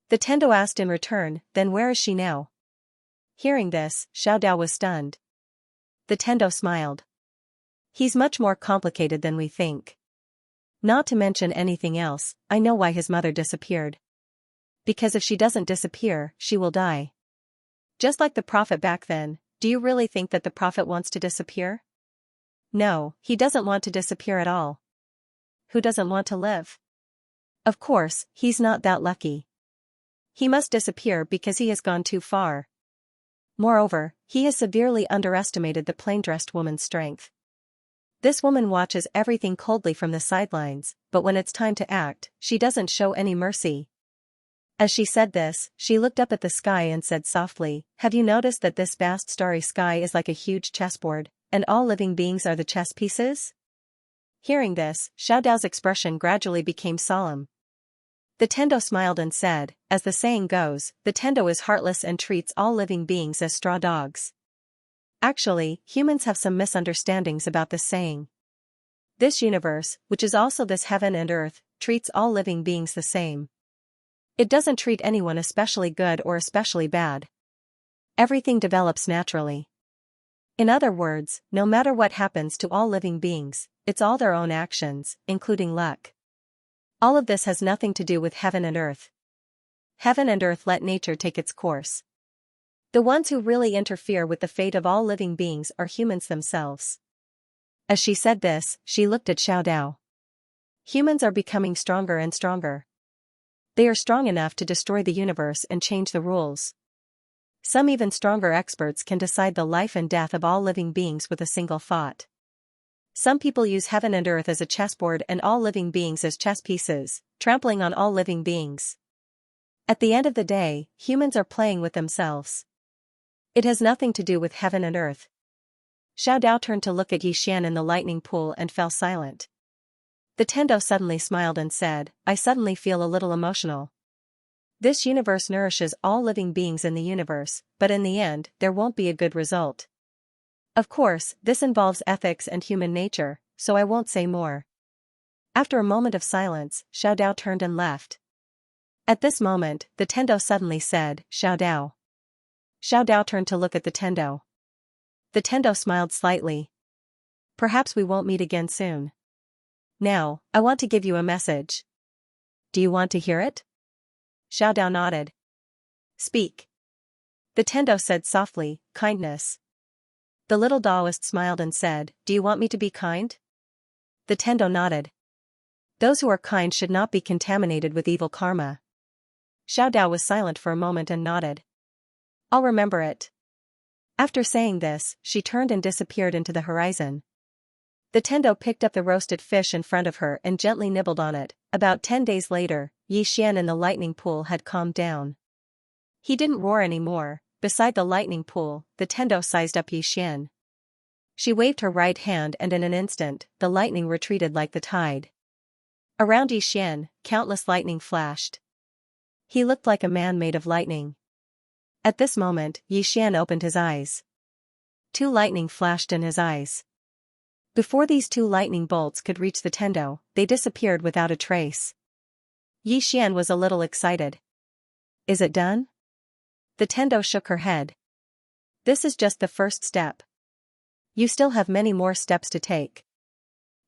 The Tendo asked in return, then where is she now? Hearing this, Xiao Dao was stunned. The Tendo smiled. He's much more complicated than we think. Not to mention anything else, I know why his mother disappeared. Because if she doesn't disappear, she will die. Just like the prophet back then, do you really think that the prophet wants to disappear? No, he doesn't want to disappear at all. Who doesn't want to live? Of course, he's not that lucky. He must disappear because he has gone too far. Moreover, he has severely underestimated the plain-dressed woman's strength. This woman watches everything coldly from the sidelines, but when it's time to act, she doesn't show any mercy. As she said this, she looked up at the sky and said softly, have you noticed that this vast starry sky is like a huge chessboard, and all living beings are the chess pieces? Hearing this, Xiao Dao's expression gradually became solemn. The Tendo smiled and said, as the saying goes, the Tendo is heartless and treats all living beings as straw dogs. Actually, humans have some misunderstandings about this saying. This universe, which is also this heaven and earth, treats all living beings the same. It doesn't treat anyone especially good or especially bad. Everything develops naturally. In other words, no matter what happens to all living beings, it's all their own actions, including luck. All of this has nothing to do with heaven and earth. Heaven and earth let nature take its course. The ones who really interfere with the fate of all living beings are humans themselves. As she said this, she looked at Xiao Dao. Humans are becoming stronger and stronger. They are strong enough to destroy the universe and change the rules. Some even stronger experts can decide the life and death of all living beings with a single thought. Some people use heaven and earth as a chessboard and all living beings as chess pieces, trampling on all living beings. At the end of the day, humans are playing with themselves. It has nothing to do with heaven and earth. Xiao Dao turned to look at Yixian in the lightning pool and fell silent. The Tendo suddenly smiled and said, I suddenly feel a little emotional. This universe nourishes all living beings in the universe, but in the end, there won't be a good result. Of course, this involves ethics and human nature, so I won't say more. After a moment of silence, Xiao Dao turned and left. At this moment, the Tendo suddenly said, Xiao Dao. Xiao Dao turned to look at the Tendo. The Tendo smiled slightly. Perhaps we won't meet again soon. Now, I want to give you a message. Do you want to hear it? Xiao Dao nodded. Speak. The Tendo said softly, kindness. The little Taoist smiled and said, do you want me to be kind? The Tendo nodded. Those who are kind should not be contaminated with evil karma. Xiao Dao was silent for a moment and nodded. I'll remember it. After saying this, she turned and disappeared into the horizon. The Tendo picked up the roasted fish in front of her and gently nibbled on it. About 10 days later, Yixian in the lightning pool had calmed down. He didn't roar anymore. Beside the lightning pool, the Tendo sized up Yixian. She waved her right hand and in an instant, the lightning retreated like the tide. Around Yixian, countless lightning flashed. He looked like a man made of lightning. At this moment, Yixian opened his eyes. 2 lightning flashed in his eyes. Before these 2 lightning bolts could reach the Tendo, they disappeared without a trace. Yixian was a little excited. Is it done? The Tendo shook her head. This is just the first step. You still have many more steps to take.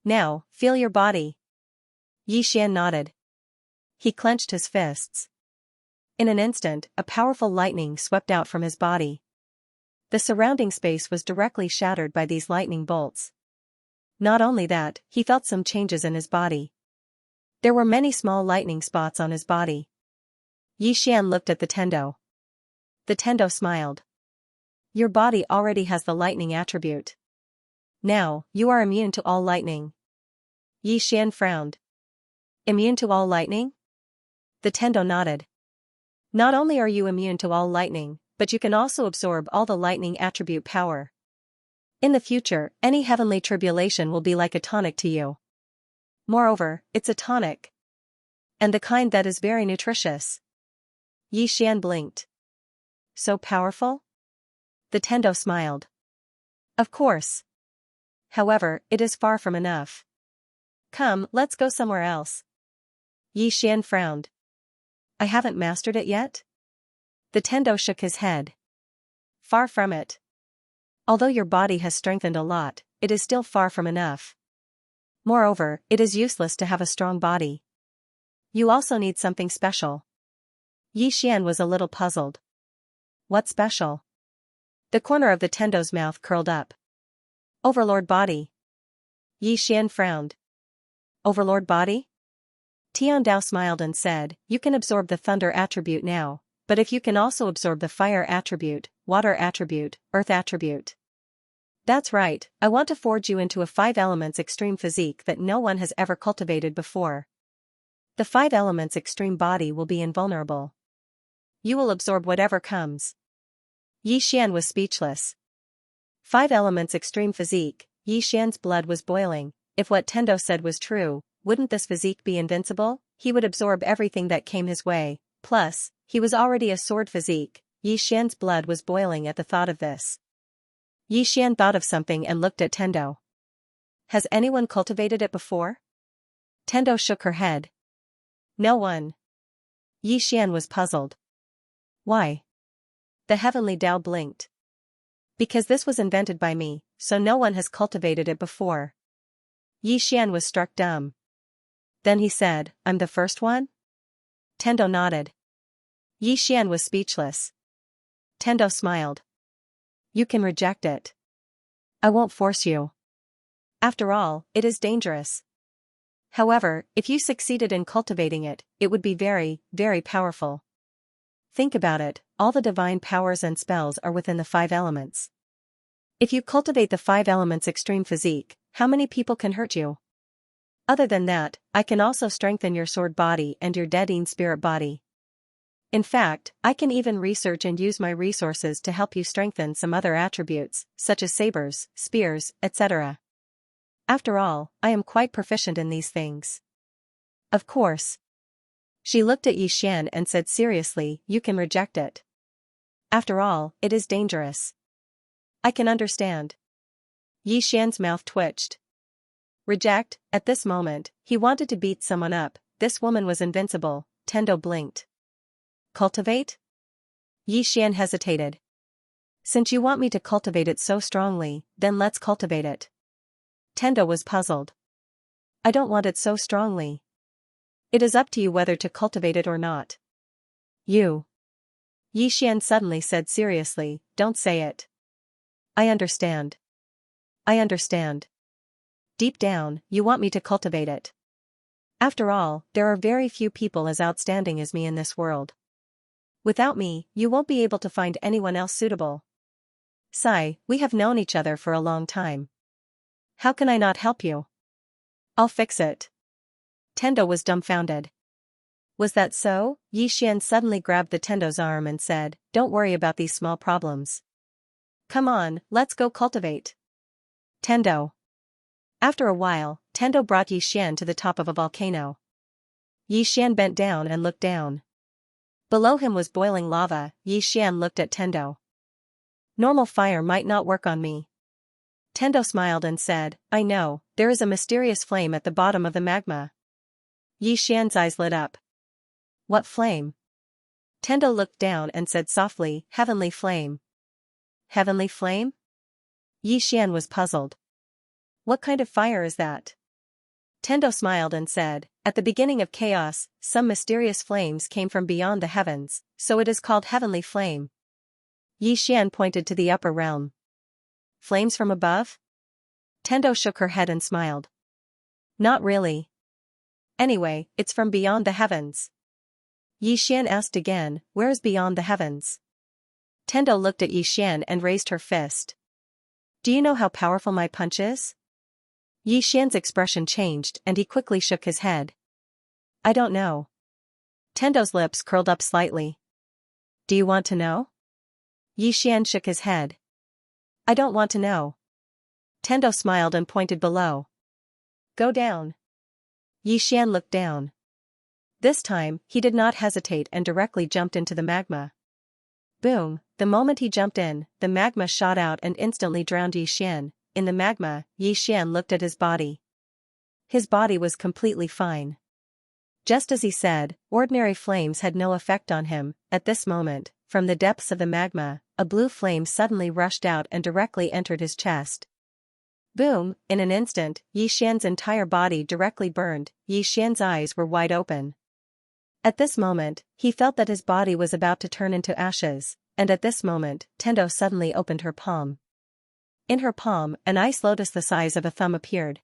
Now, feel your body. Yixian nodded. He clenched his fists. In an instant, a powerful lightning swept out from his body. The surrounding space was directly shattered by these lightning bolts. Not only that, he felt some changes in his body. There were many small lightning spots on his body. Yixian looked at the Tendo. The Tendo smiled. Your body already has the lightning attribute. Now, you are immune to all lightning. Yixian frowned. Immune to all lightning? The Tendo nodded. Not only are you immune to all lightning, but you can also absorb all the lightning attribute power. In the future, any heavenly tribulation will be like a tonic to you. Moreover, it's a tonic. And the kind that is very nutritious. Yixian blinked. So powerful? The Tendo smiled. Of course. However, it is far from enough. Come, let's go somewhere else. Yixian frowned. I haven't mastered it yet? The Tendo shook his head. Far from it. Although your body has strengthened a lot, it is still far from enough. Moreover, it is useless to have a strong body. You also need something special. Yixian was a little puzzled. What special? The corner of the Tendo's mouth curled up. Overlord body. Yixian frowned. Overlord body? Tiandao smiled and said, you can absorb the thunder attribute now, but if you can also absorb the fire attribute, water attribute, earth attribute. That's right, I want to forge you into a 5 elements extreme physique that no one has ever cultivated before. The 5 elements extreme body will be invulnerable. You will absorb whatever comes. Yixian was speechless. 5 elements extreme physique. Yi Xian's blood was boiling. If what Tendo said was true, wouldn't this physique be invincible? He would absorb everything that came his way. Plus, he was already a sword physique. Yi Xian's blood was boiling at the thought of this. Yi Xian thought of something and looked at Tendo. Has anyone cultivated it before? Tendo shook her head. No one. Yi Xian was puzzled. Why? The heavenly Tao blinked. Because this was invented by me, so no one has cultivated it before. Yi Xian was struck dumb. Then he said, I'm the first one? Tendo nodded. Yi Xian was speechless. Tendo smiled. You can reject it. I won't force you. After all, it is dangerous. However, if you succeeded in cultivating it, it would be very, very powerful. Think about it, all the divine powers and spells are within the 5 elements. If you cultivate the 5 elements extreme physique, how many people can hurt you? Other than that, I can also strengthen your sword body and your dead-in spirit body. In fact, I can even research and use my resources to help you strengthen some other attributes, such as sabers, spears, etc. After all, I am quite proficient in these things. Of course. She looked at Yi Xian and said seriously, you can reject it. After all, it is dangerous. I can understand. Yi Xian's mouth twitched. Reject? At this moment, he wanted to beat someone up. This woman was invincible. Tendo blinked. Cultivate? Yi Xian hesitated. Since you want me to cultivate it so strongly, then let's cultivate it. Tendo was puzzled. I don't want it so strongly. It is up to you whether to cultivate it or not. You. Yi Xian suddenly said seriously, don't say it. I understand. I understand. Deep down, you want me to cultivate it. After all, there are very few people as outstanding as me in this world. Without me, you won't be able to find anyone else suitable. Sai, we have known each other for a long time. How can I not help you? I'll fix it. Tendo was dumbfounded. Was that so? Yi Xian suddenly grabbed the Tendo's arm and said, don't worry about these small problems. Come on, let's go cultivate. Tendo. After a while, Tendo brought Yi Xian to the top of a volcano. Yi Xian bent down and looked down. Below him was boiling lava. Yi Xian looked at Tendo. Normal fire might not work on me. Tendo smiled and said, I know, there is a mysterious flame at the bottom of the magma. Yi Xian's eyes lit up. What flame? Tendo looked down and said softly, heavenly flame. Heavenly flame? Yi Xian was puzzled. What kind of fire is that? Tendo smiled and said, at the beginning of chaos, some mysterious flames came from beyond the heavens, so it is called heavenly flame. Yi Xian pointed to the upper realm. Flames from above? Tendo shook her head and smiled. Not really. Anyway, it's from beyond the heavens. Yi Xian asked again, where is beyond the heavens? Tendo looked at Yi Xian and raised her fist. Do you know how powerful my punch is? Yi Xian's expression changed and he quickly shook his head. I don't know. Tendo's lips curled up slightly. Do you want to know? Yi Xian shook his head. I don't want to know. Tendo smiled and pointed below. Go down. Yi Xian looked down. This time, he did not hesitate and directly jumped into the magma. Boom, the moment he jumped in, the magma shot out and instantly drowned Yi Xian. In the magma, Yi Xian looked at his body. His body was completely fine. Just as he said, ordinary flames had no effect on him. At this moment, from the depths of the magma, a blue flame suddenly rushed out and directly entered his chest. Boom, in an instant, Yi Xian's entire body directly burned. Yi Xian's eyes were wide open. At this moment, he felt that his body was about to turn into ashes, and at this moment, Tendo suddenly opened her palm. In her palm, an ice lotus the size of a thumb appeared.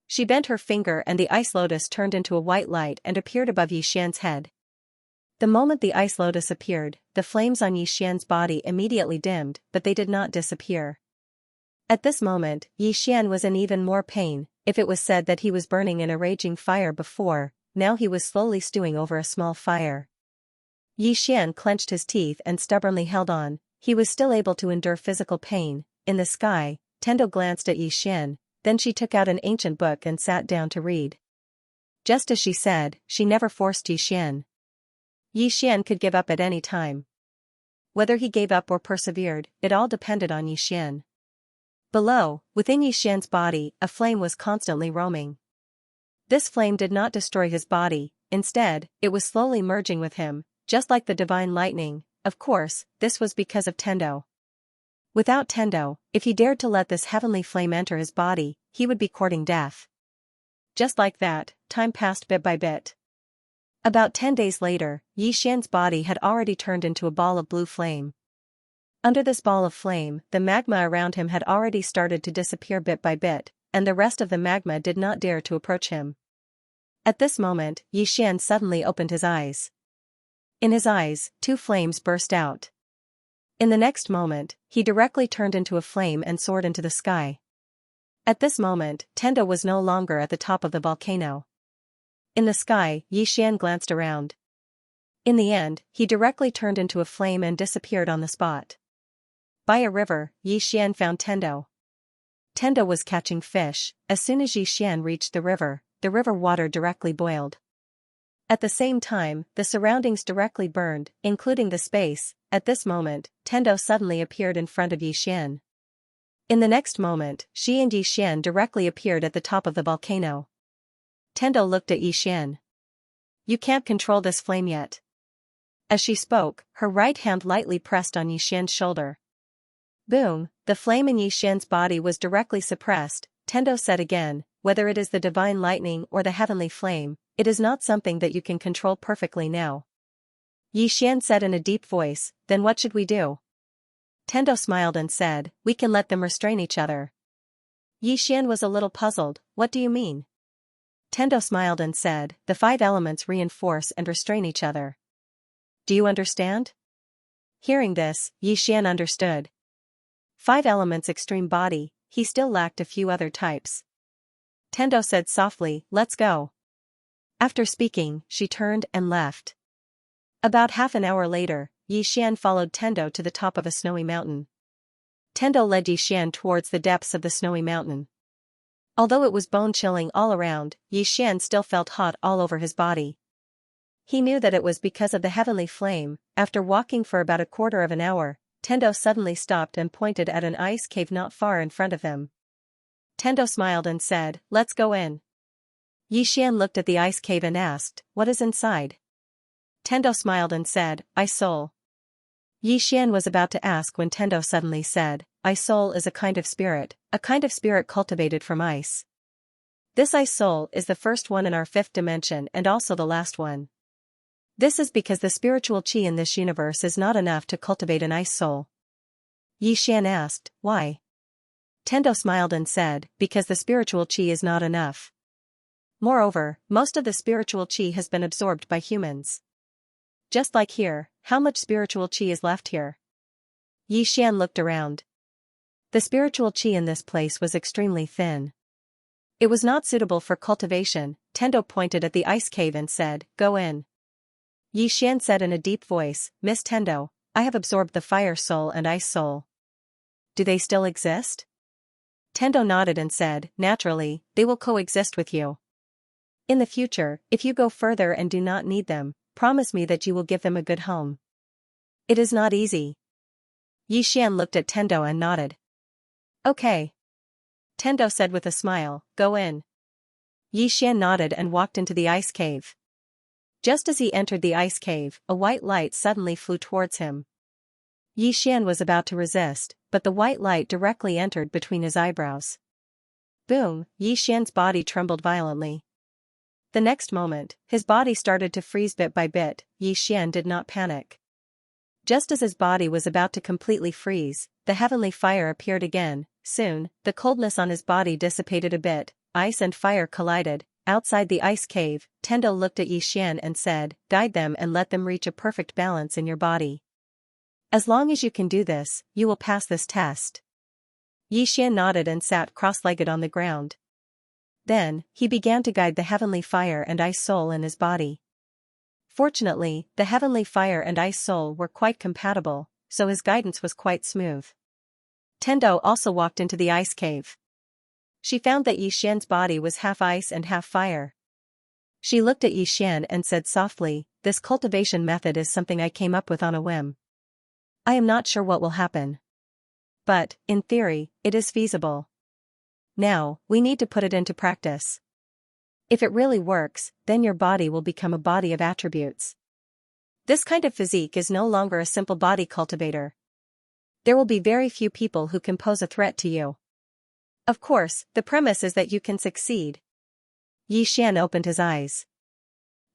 She bent her finger and the ice lotus turned into a white light and appeared above Yi Xian's head. The moment the ice lotus appeared, the flames on Yi Xian's body immediately dimmed, but they did not disappear. At this moment, Yi Xian was in even more pain. If it was said that he was burning in a raging fire before, now he was slowly stewing over a small fire. Yi Xian clenched his teeth and stubbornly held on. He was still able to endure physical pain, in the sky, Tendo glanced at Xian, then she took out an ancient book and sat down to read. Just as she said, she never forced Xian. Xian could give up at any time. Whether he gave up or persevered, it all depended on Xian. Below, within Xian's body, a flame was constantly roaming. This flame did not destroy his body, instead, it was slowly merging with him, just like the divine lightning. Of course, this was because of Tendo. Without Tendo, if he dared to let this heavenly flame enter his body, he would be courting death. Just like that, time passed bit by bit. About 10 days later, Xian's body had already turned into a ball of blue flame. Under this ball of flame, the magma around him had already started to disappear bit by bit, and the rest of the magma did not dare to approach him. At this moment, Xian suddenly opened his eyes. In his eyes, 2 flames burst out. In the next moment, he directly turned into a flame and soared into the sky. At this moment, Tendo was no longer at the top of the volcano. In the sky, Xian glanced around. In the end, he directly turned into a flame and disappeared on the spot. By a river, Xian found Tendo. Tendo was catching fish. As soon as Xian reached the river water directly boiled. At the same time, the surroundings directly burned, including the space. At this moment, Tendo suddenly appeared in front of Xian. In the next moment, she and Xian directly appeared at the top of the volcano. Tendo looked at Xian. "You can't control this flame yet." As she spoke, her right hand lightly pressed on Xian's shoulder. Boom, the flame in Xian's body was directly suppressed. Tendo said again, "Whether it is the divine lightning or the heavenly flame, it is not something that you can control perfectly now." Xian said in a deep voice, "Then what should we do?" Tendo smiled and said, "We can let them restrain each other." Xian was a little puzzled, "What do you mean?" Tendo smiled and said, "The 5 elements reinforce and restrain each other. Do you understand?" Hearing this, Xian understood. 5 elements extreme body, he still lacked a few other types. Tendo said softly, "Let's go." After speaking, she turned and left. About half an hour later, Xian followed Tendo to the top of a snowy mountain. Tendo led Xian towards the depths of the snowy mountain. Although it was bone-chilling all around, Xian still felt hot all over his body. He knew that it was because of the heavenly flame. After walking for about a quarter of an hour, Tendo suddenly stopped and pointed at an ice cave not far in front of him. Tendo smiled and said, "Let's go in." Xian looked at the ice cave and asked, "What is inside?" Tendo smiled and said, "Ice soul." Xian was about to ask when Tendo suddenly said, "Ice soul is a kind of spirit cultivated from ice. This ice soul is the first one in our 5th dimension and also the last one. This is because the spiritual chi in this universe is not enough to cultivate an ice soul." Xian asked, "Why?" Tendo smiled and said, "Because the spiritual chi is not enough. Moreover, most of the spiritual chi has been absorbed by humans. Just like here, how much spiritual chi is left here?" Xian looked around. The spiritual chi in this place was extremely thin. It was not suitable for cultivation. Tendo pointed at the ice cave and said, "Go in." Xian said in a deep voice, "Miss Tendo, I have absorbed the fire soul and ice soul. Do they still exist?" Tendo nodded and said, "Naturally, they will coexist with you. In the future, if you go further and do not need them, promise me that you will give them a good home." "It is not easy." Xian looked at Tendo and nodded. "Okay." Tendo said with a smile, "Go in." Xian nodded and walked into the ice cave. Just as he entered the ice cave, a white light suddenly flew towards him. Xian was about to resist, but the white light directly entered between his eyebrows. Boom, Xian's body trembled violently. The next moment, his body started to freeze bit by bit. Xian did not panic. Just as his body was about to completely freeze, the heavenly fire appeared again. Soon, the coldness on his body dissipated a bit, ice and fire collided. Outside the ice cave, Tendo looked at Xian and said, "Guide them and let them reach a perfect balance in your body. As long as you can do this, you will pass this test." Xian nodded and sat cross-legged on the ground. Then, he began to guide the heavenly fire and ice soul in his body. Fortunately, the heavenly fire and ice soul were quite compatible, so his guidance was quite smooth. Tendo also walked into the ice cave. She found that Xian's body was half ice and half fire. She looked at Xian and said softly, "This cultivation method is something I came up with on a whim. I am not sure what will happen. But, in theory, it is feasible. Now, we need to put it into practice. If it really works, then your body will become a body of attributes. This kind of physique is no longer a simple body cultivator. There will be very few people who can pose a threat to you. Of course, the premise is that you can succeed." Xian opened his eyes.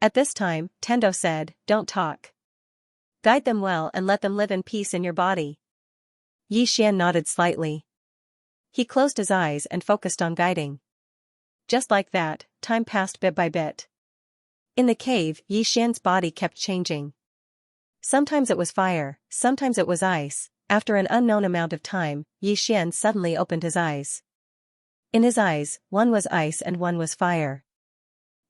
At this time, Tendo said, "Don't talk. Guide them well and let them live in peace in your body." Xian nodded slightly. He closed his eyes and focused on guiding. Just like that, time passed bit by bit. In the cave, Xian's body kept changing. Sometimes it was fire, sometimes it was ice. After an unknown amount of time, Xian suddenly opened his eyes. In his eyes, one was ice and one was fire.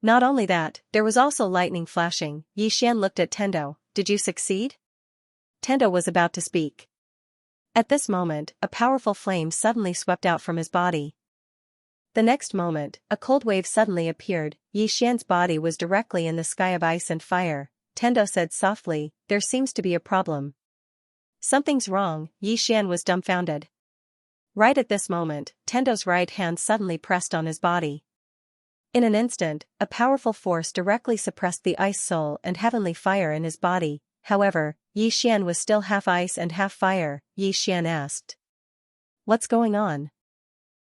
Not only that, there was also lightning flashing. Xian looked at Tendo. "Did you succeed?" Tendo was about to speak. At this moment, a powerful flame suddenly swept out from his body. The next moment, a cold wave suddenly appeared. Xian's body was directly in the sky of ice and fire. Tendo said softly, "There seems to be a problem." "Something's wrong." Xian was dumbfounded. Right at this moment, Tendo's right hand suddenly pressed on his body. In an instant, a powerful force directly suppressed the ice soul and heavenly fire in his body. However, Xian was still half ice and half fire. Xian asked, "What's going on?"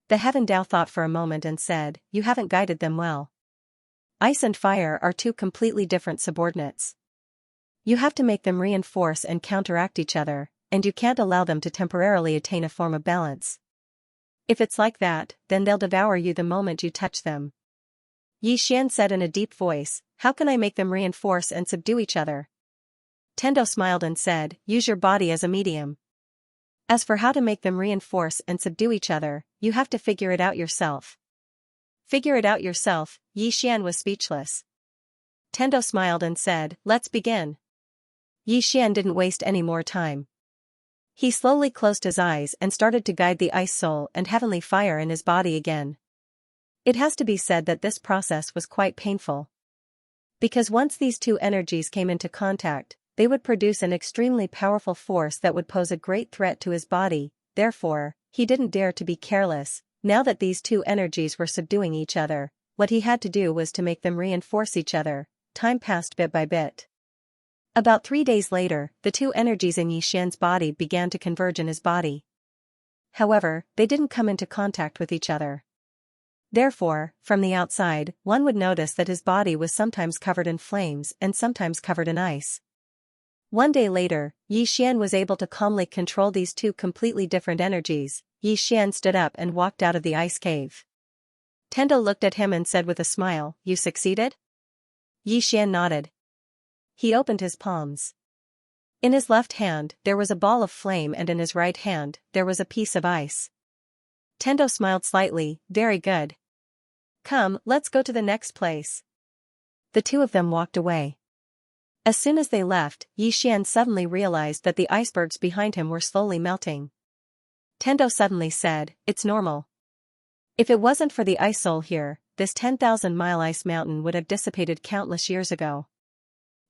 The Heaven Dao thought for a moment and said, "You haven't guided them well. Ice and fire are two completely different subordinates. You have to make them reinforce and counteract each other, and you can't allow them to temporarily attain a form of balance. If it's like that, then they'll devour you the moment you touch them." Xian said in a deep voice, "How can I make them reinforce and subdue each other?" Tendo smiled and said, "Use your body as a medium. As for how to make them reinforce and subdue each other, you have to figure it out yourself." "Figure it out yourself?" Xian was speechless. Tendo smiled and said, "Let's begin." Xian didn't waste any more time. He slowly closed his eyes and started to guide the ice soul and heavenly fire in his body again. It has to be said that this process was quite painful. Because once these two energies came into contact, they would produce an extremely powerful force that would pose a great threat to his body. Therefore, he didn't dare to be careless. Now that these two energies were subduing each other, what he had to do was to make them reinforce each other. Time passed bit by bit. About 3 days later, the two energies in Xian's body began to converge in his body. However, they didn't come into contact with each other. Therefore, from the outside, one would notice that his body was sometimes covered in flames and sometimes covered in ice. One day later, Xian was able to calmly control these two completely different energies. Xian stood up and walked out of the ice cave. Tendo looked at him and said with a smile, "You succeeded?" Xian nodded. He opened his palms. In his left hand, there was a ball of flame, and in his right hand, there was a piece of ice. Tendo smiled slightly. "Very good. Come, let's go to the next place." The two of them walked away. As soon as they left, Xian suddenly realized that the icebergs behind him were slowly melting. Tendo suddenly said, "It's normal. If it wasn't for the ice soul here, this 10,000-mile ice mountain would have dissipated countless years ago."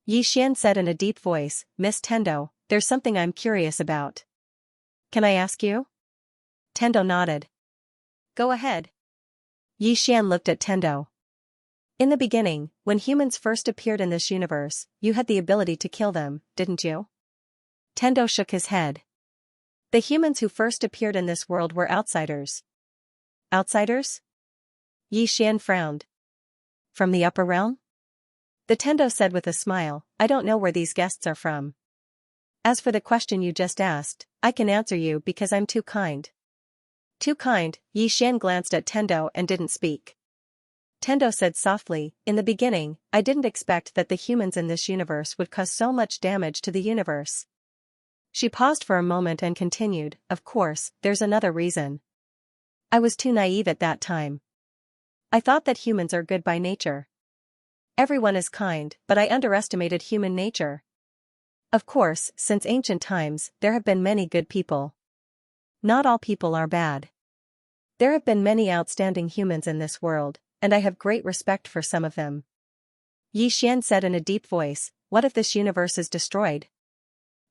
Xian said in a deep voice, "Miss Tendo, there's something I'm curious about. Can I ask you?" Tendo nodded. "Go ahead." Xian looked at Tendo. "In the beginning, when humans first appeared in this universe, you had the ability to kill them, didn't you?" Tendo shook his head. "The humans who first appeared in this world were outsiders." "Outsiders?" Xian frowned. "From the upper realm?" The Tendo said with a smile, "I don't know where these guests are from. As for the question you just asked, I can answer you because I'm too kind." "Too kind?" Xian glanced at Tendo and didn't speak. Tendo said softly, "In the beginning, I didn't expect that the humans in this universe would cause so much damage to the universe." She paused for a moment and continued, "Of course, there's another reason. I was too naive at that time. I thought that humans are good by nature. Everyone is kind, but I underestimated human nature. Of course, since ancient times, there have been many good people. Not all people are bad. There have been many outstanding humans in this world, and I have great respect for some of them. Xian said in a deep voice, what if this universe is destroyed?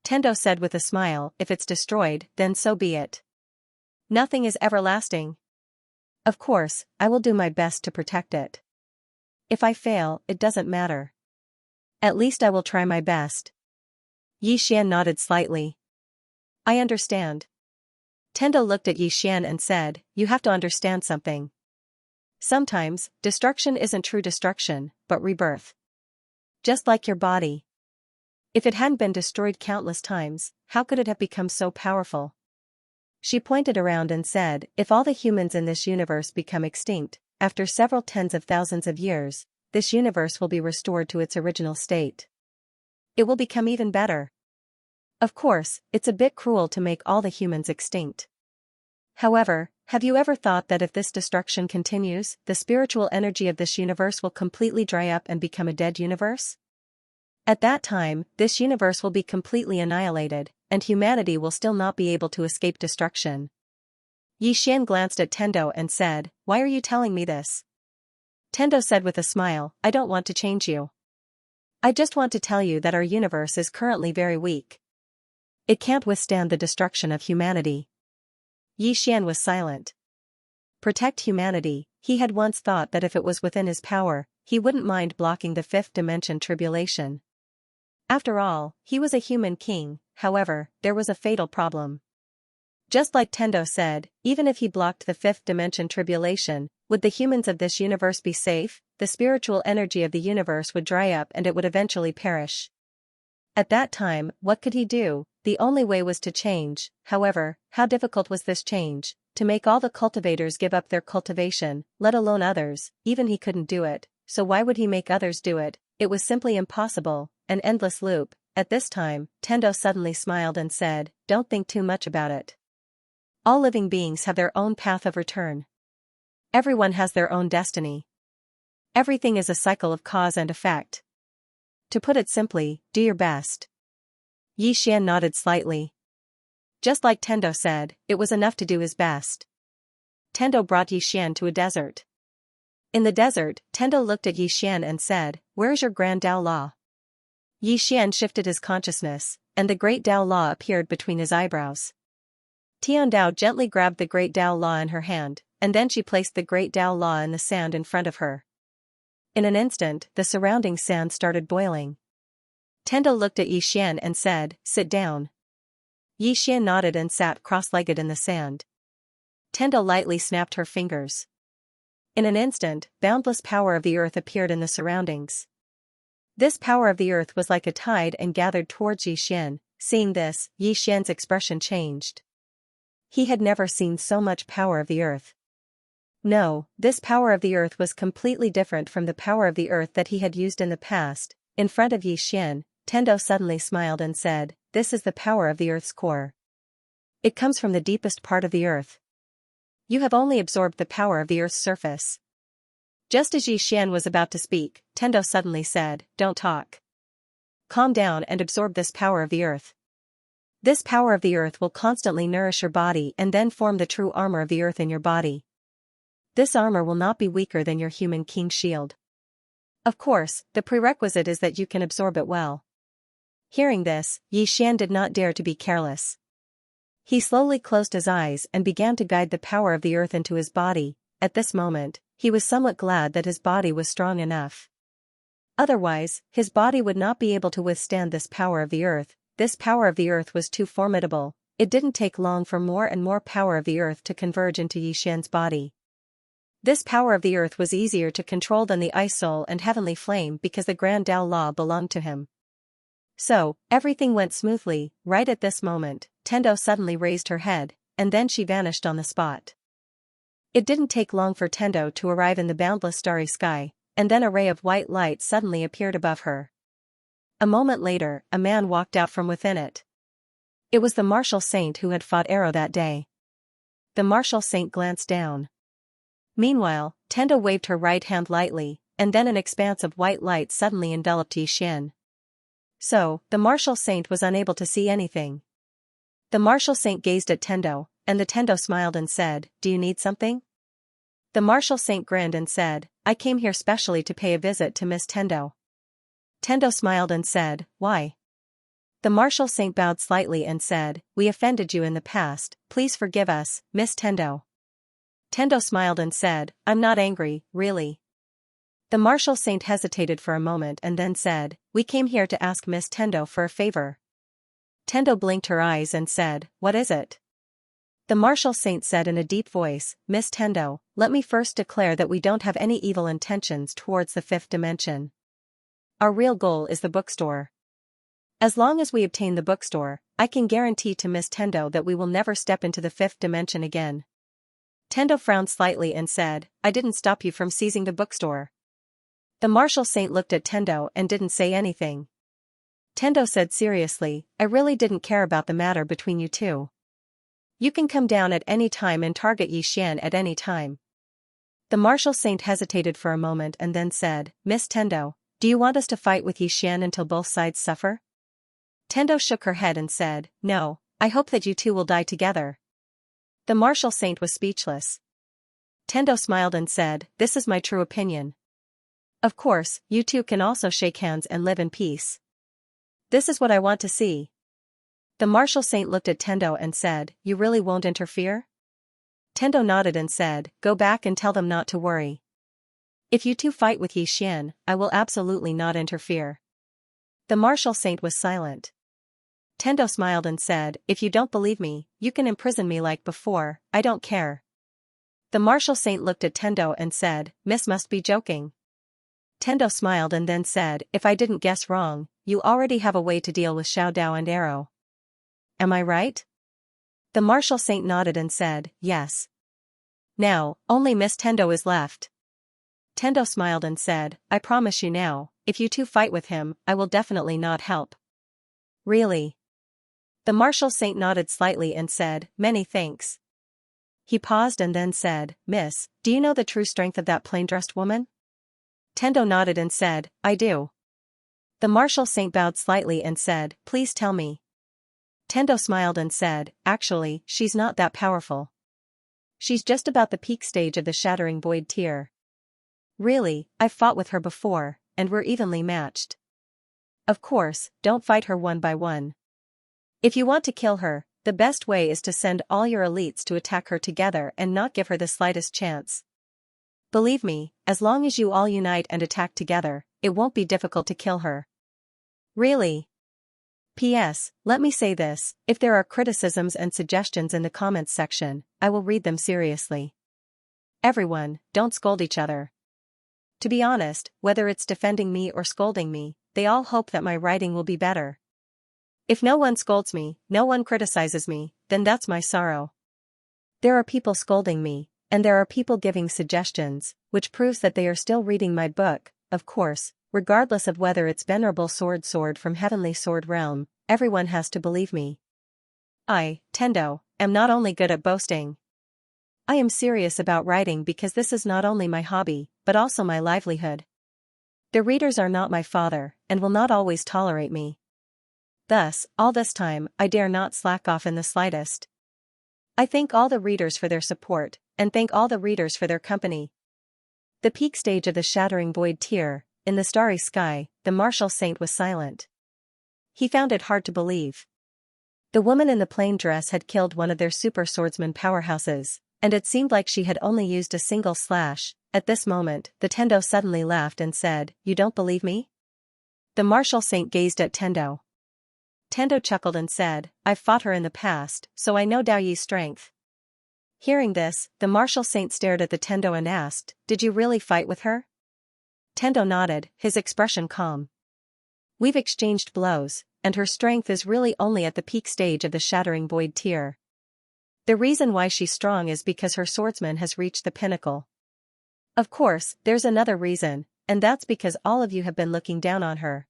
Tendo said with a smile, if it's destroyed, then so be it. Nothing is everlasting. Of course, I will do my best to protect it. If I fail, it doesn't matter. At least I will try my best. Xian nodded slightly. I understand. Tendo looked at Xian and said, you have to understand something. Sometimes, destruction isn't true destruction, but rebirth. Just like your body. If it hadn't been destroyed countless times, how could it have become so powerful? She pointed around and said, if all the humans in this universe become extinct, after several tens of thousands of years, this universe will be restored to its original state. It will become even better. Of course, it's a bit cruel to make all the humans extinct. However, have you ever thought that if this destruction continues, the spiritual energy of this universe will completely dry up and become a dead universe? At that time, this universe will be completely annihilated, and humanity will still not be able to escape destruction. Xian glanced at Tendo and said, why are you telling me this? Tendo said with a smile, I don't want to change you. I just want to tell you that our universe is currently very weak. It can't withstand the destruction of humanity. Xian was silent. Protect humanity, he had once thought that if it was within his power, he wouldn't mind blocking the fifth dimension tribulation. After all, he was a human king, however, there was a fatal problem. Just like Tendo said, even if he blocked the fifth dimension tribulation, would the humans of this universe be safe? The spiritual energy of the universe would dry up and it would eventually perish. At that time, what could he do? The only way was to change. However, how difficult was this change? To make all the cultivators give up their cultivation, let alone others, even he couldn't do it, so why would he make others do it? It was simply impossible, an endless loop. At this time, Tendo suddenly smiled and said, don't think too much about it. All living beings have their own path of return. Everyone has their own destiny. Everything is a cycle of cause and effect. To put it simply, do your best. Xian nodded slightly. Just like Tendo said, it was enough to do his best. Tendo brought Xian to a desert. In the desert, Tendo looked at Xian and said, where is your grand Tao Law? Xian shifted his consciousness, and the great Tao Law appeared between his eyebrows. Tiandao gently grabbed the great Tao Law in her hand, and then she placed the great Tao Law in the sand in front of her. In an instant, the surrounding sand started boiling. Tendo looked at Xian and said, sit down. Xian nodded and sat cross-legged in the sand. Tendo lightly snapped her fingers. In an instant, boundless power of the earth appeared in the surroundings. This power of the earth was like a tide and gathered towards Xian. Seeing this, Xian's expression changed. He had never seen so much power of the earth. No, this power of the earth was completely different from the power of the earth that he had used in the past. In front of Xian, Tendo suddenly smiled and said, this is the power of the earth's core. It comes from the deepest part of the earth. You have only absorbed the power of the earth's surface. Just as Xian was about to speak, Tendo suddenly said, don't talk. Calm down and absorb this power of the earth. This power of the earth will constantly nourish your body and then form the true armor of the earth in your body. This armor will not be weaker than your human king shield. Of course, the prerequisite is that you can absorb it well. Hearing this, Xian did not dare to be careless. He slowly closed his eyes and began to guide the power of the earth into his body. At this moment, he was somewhat glad that his body was strong enough. Otherwise, his body would not be able to withstand this power of the earth. This power of the earth was too formidable. It didn't take long for more and more power of the earth to converge into Xian's body. This power of the earth was easier to control than the ice soul and heavenly flame because the grand Tao Law belonged to him. So, everything went smoothly. Right at this moment, Tendo suddenly raised her head, and then she vanished on the spot. It didn't take long for Tendo to arrive in the boundless starry sky, and then a ray of white light suddenly appeared above her. A moment later, a man walked out from within it. It was the martial saint who had fought Arrow that day. The martial saint glanced down. Meanwhile, Tendo waved her right hand lightly, and then an expanse of white light suddenly enveloped Xian. So, the martial saint was unable to see anything. The martial saint gazed at Tendo, and the Tendo smiled and said, "Do you need something?" The martial saint grinned and said, "I came here specially to pay a visit to Miss Tendo." Tendo smiled and said, "Why?" The martial saint bowed slightly and said, "We offended you in the past, please forgive us, Miss Tendo." Tendo smiled and said, "I'm not angry, really." The martial saint hesitated for a moment and then said, "We came here to ask Miss Tendo for a favor." Tendo blinked her eyes and said, "What is it?" The martial saint said in a deep voice, "Miss Tendo, let me first declare that we don't have any evil intentions towards the fifth dimension. Our real goal is the bookstore. As long as we obtain the bookstore, I can guarantee to Miss Tendo that we will never step into the fifth dimension again." Tendo frowned slightly and said, "I didn't stop you from seizing the bookstore." The martial saint looked at Tendo and didn't say anything. Tendo said seriously, "I really didn't care about the matter between you two. You can come down at any time and target Xianxia at any time." The martial saint hesitated for a moment and then said, "Miss Tendo, do you want us to fight with Xianxia until both sides suffer?" Tendo shook her head and said, "No, I hope that you two will die together." The martial saint was speechless. Tendo smiled and said, "This is my true opinion. Of course, you two can also shake hands and live in peace. This is what I want to see." The martial saint looked at Tendo and said, "You really won't interfere?" Tendo nodded and said, "Go back and tell them not to worry. If you two fight with Xianxia, I will absolutely not interfere." The martial saint was silent. Tendo smiled and said, "If you don't believe me, you can imprison me like before, I don't care." The martial saint looked at Tendo and said, "Miss must be joking." Tendo smiled and then said, "If I didn't guess wrong, you already have a way to deal with Xiao Dao and Arrow. Am I right?" The martial saint nodded and said, "Yes. Now, only Miss Tendo is left." Tendo smiled and said, "I promise you now, if you two fight with him, I will definitely not help." "Really?" The martial saint nodded slightly and said, "Many thanks." He paused and then said, "Miss, do you know the true strength of that plain-dressed woman?" Tendo nodded and said, "I do." The martial saint bowed slightly and said, "Please tell me." Tendo smiled and said, "Actually, she's not that powerful. She's just about the peak stage of the Shattering Void tier. Really, I've fought with her before, and we're evenly matched. Of course, don't fight her one by one. If you want to kill her, the best way is to send all your elites to attack her together and not give her the slightest chance. Believe me, as long as you all unite and attack together, it won't be difficult to kill her." "Really?" P.S. Let me say this, if there are criticisms and suggestions in the comments section, I will read them seriously. Everyone, don't scold each other. To be honest, whether it's defending me or scolding me, they all hope that my writing will be better. If no one scolds me, no one criticizes me, then that's my sorrow. There are people scolding me, and there are people giving suggestions, which proves that they are still reading my book, of course, regardless of whether it's Venerable Sword from Heavenly Sword Realm, everyone has to believe me. I, Tendo, am not only good at boasting. I am serious about writing because this is not only my hobby, but also my livelihood. The readers are not my father, and will not always tolerate me. Thus, all this time, I dare not slack off in the slightest. I thank all the readers for their support, and thank all the readers for their company. The peak stage of the Shattering Void tier, in the starry sky, the martial saint was silent. He found it hard to believe. The woman in the plain dress had killed one of their super swordsman powerhouses, and it seemed like she had only used a single slash. At this moment, the Tendo suddenly laughed and said, "You don't believe me?" The martial saint gazed at Tendo. Tendo chuckled and said, "I've fought her in the past, so I know Dao Yi's strength." Hearing this, the martial saint stared at the Tendo and asked, "Did you really fight with her?" Tendo nodded, his expression calm. "We've exchanged blows, and her strength is really only at the peak stage of the Shattering Void tier. The reason why she's strong is because her swordsman has reached the pinnacle. Of course, there's another reason, and that's because all of you have been looking down on her.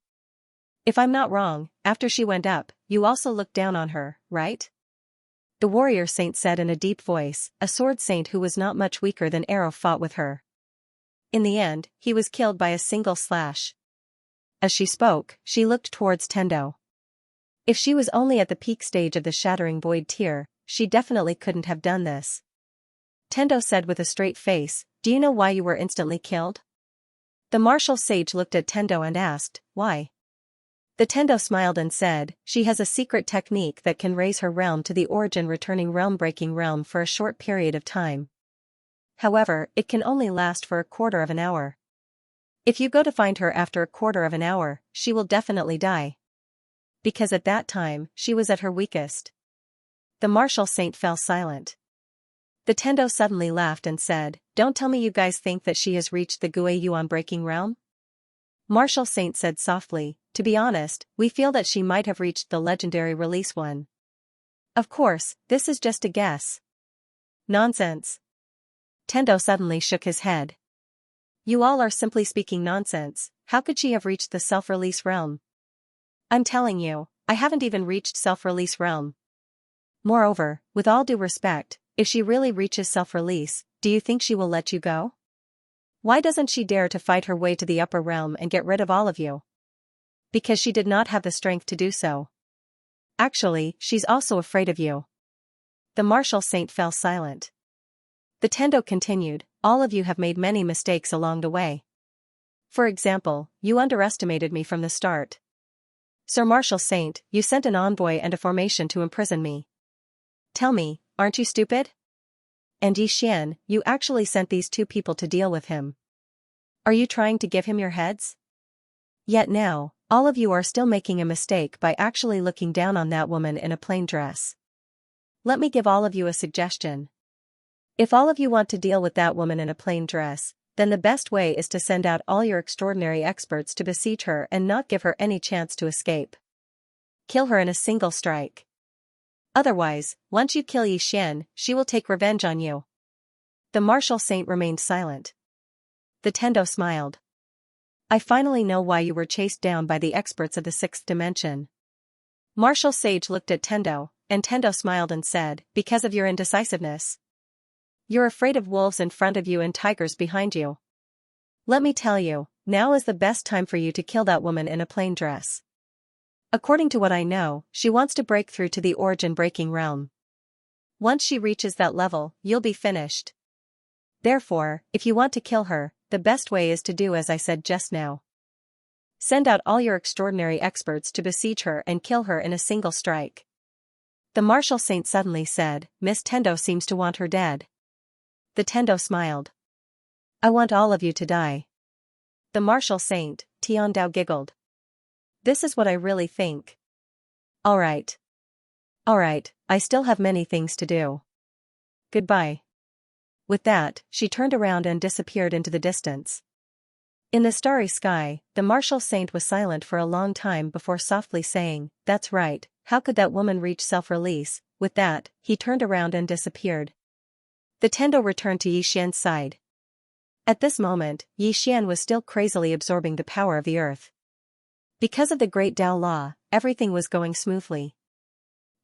If I'm not wrong, after she went up, you also looked down on her, right?" The warrior saint said in a deep voice, "A sword saint who was not much weaker than Arrow fought with her. In the end, he was killed by a single slash." As she spoke, she looked towards Tendo. If she was only at the peak stage of the Shattering Void tier, she definitely couldn't have done this. Tendo said with a straight face, "Do you know why you were instantly killed?" The martial sage looked at Tendo and asked, "Why?" The Tendo smiled and said, "She has a secret technique that can raise her realm to the origin returning realm breaking realm for a short period of time. However, it can only last for a quarter of an hour. If you go to find her after a quarter of an hour, she will definitely die. Because at that time, she was at her weakest." The martial saint fell silent. The Tendo suddenly laughed and said, "Don't tell me you guys think that she has reached the Gui Yuan breaking realm?" Martial saint said softly, "To be honest, we feel that she might have reached the legendary release one. Of course, this is just a guess." "Nonsense." Tendo suddenly shook his head. "You all are simply speaking nonsense. How could she have reached the self-release realm? I'm telling you, I haven't even reached self-release realm. Moreover, with all due respect, if she really reaches self-release, do you think she will let you go? Why doesn't she dare to fight her way to the upper realm and get rid of all of you? Because she did not have the strength to do so. Actually, she's also afraid of you." The martial saint fell silent. The Tendo continued, "All of you have made many mistakes along the way. For example, you underestimated me from the start. Sir Martial Saint, you sent an envoy and a formation to imprison me. Tell me, aren't you stupid? And Xian, you actually sent these two people to deal with him. Are you trying to give him your heads? Yet now, all of you are still making a mistake by actually looking down on that woman in a plain dress. Let me give all of you a suggestion. If all of you want to deal with that woman in a plain dress, then the best way is to send out all your extraordinary experts to besiege her and not give her any chance to escape. Kill her in a single strike. Otherwise, once you kill Xian, she will take revenge on you." The martial saint remained silent. The Tendo smiled. "I finally know why you were chased down by the experts of the sixth dimension." Martial sage looked at Tendo, and Tendo smiled and said, "Because of your indecisiveness. You're afraid of wolves in front of you and tigers behind you. Let me tell you, now is the best time for you to kill that woman in a plain dress. According to what I know, she wants to break through to the origin breaking realm. Once she reaches that level, you'll be finished. Therefore, if you want to kill her, the best way is to do as I said just now. Send out all your extraordinary experts to besiege her and kill her in a single strike." The martial saint suddenly said, "Miss Tendo seems to want her dead." The Tendo smiled. "I want all of you to die." The martial saint, Tiandao, giggled. "This is what I really think. Alright. Alright, I still have many things to do. Goodbye." With that, she turned around and disappeared into the distance. In the starry sky, the martial saint was silent for a long time before softly saying, "That's right, how could that woman reach self-release?" With that, he turned around and disappeared. The Tendo returned to Yixian's side. At this moment, Yixian was still crazily absorbing the power of the earth. Because of the great Tao law, everything was going smoothly.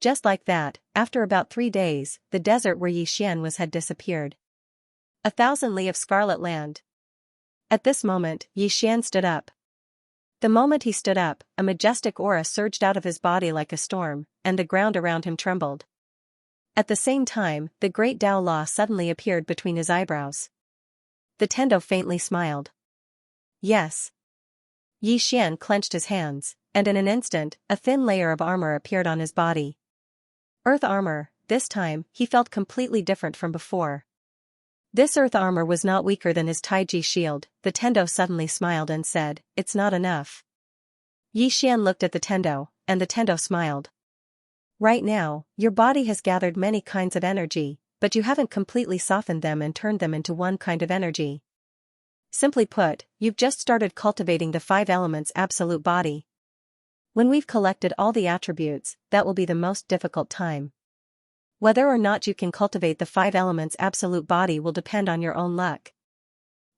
Just like that, after about 3 days, the desert where Yixian was had disappeared. 1,000 li of scarlet land. At this moment, Yixian stood up. The moment he stood up, a majestic aura surged out of his body like a storm, and the ground around him trembled. At the same time, the great Tao law suddenly appeared between his eyebrows. The Tendo faintly smiled. "Yes." Yixian clenched his hands, and in an instant, a thin layer of armor appeared on his body. Earth armor. This time, he felt completely different from before. This earth armor was not weaker than his Taiji shield. The Tendo suddenly smiled and said, "It's not enough." Yixian looked at the Tendo, and the Tendo smiled. "Right now, your body has gathered many kinds of energy, but you haven't completely softened them and turned them into one kind of energy. Simply put, you've just started cultivating the 5 elements absolute body. When we've collected all the attributes, that will be the most difficult time. Whether or not you can cultivate the 5 elements absolute body will depend on your own luck."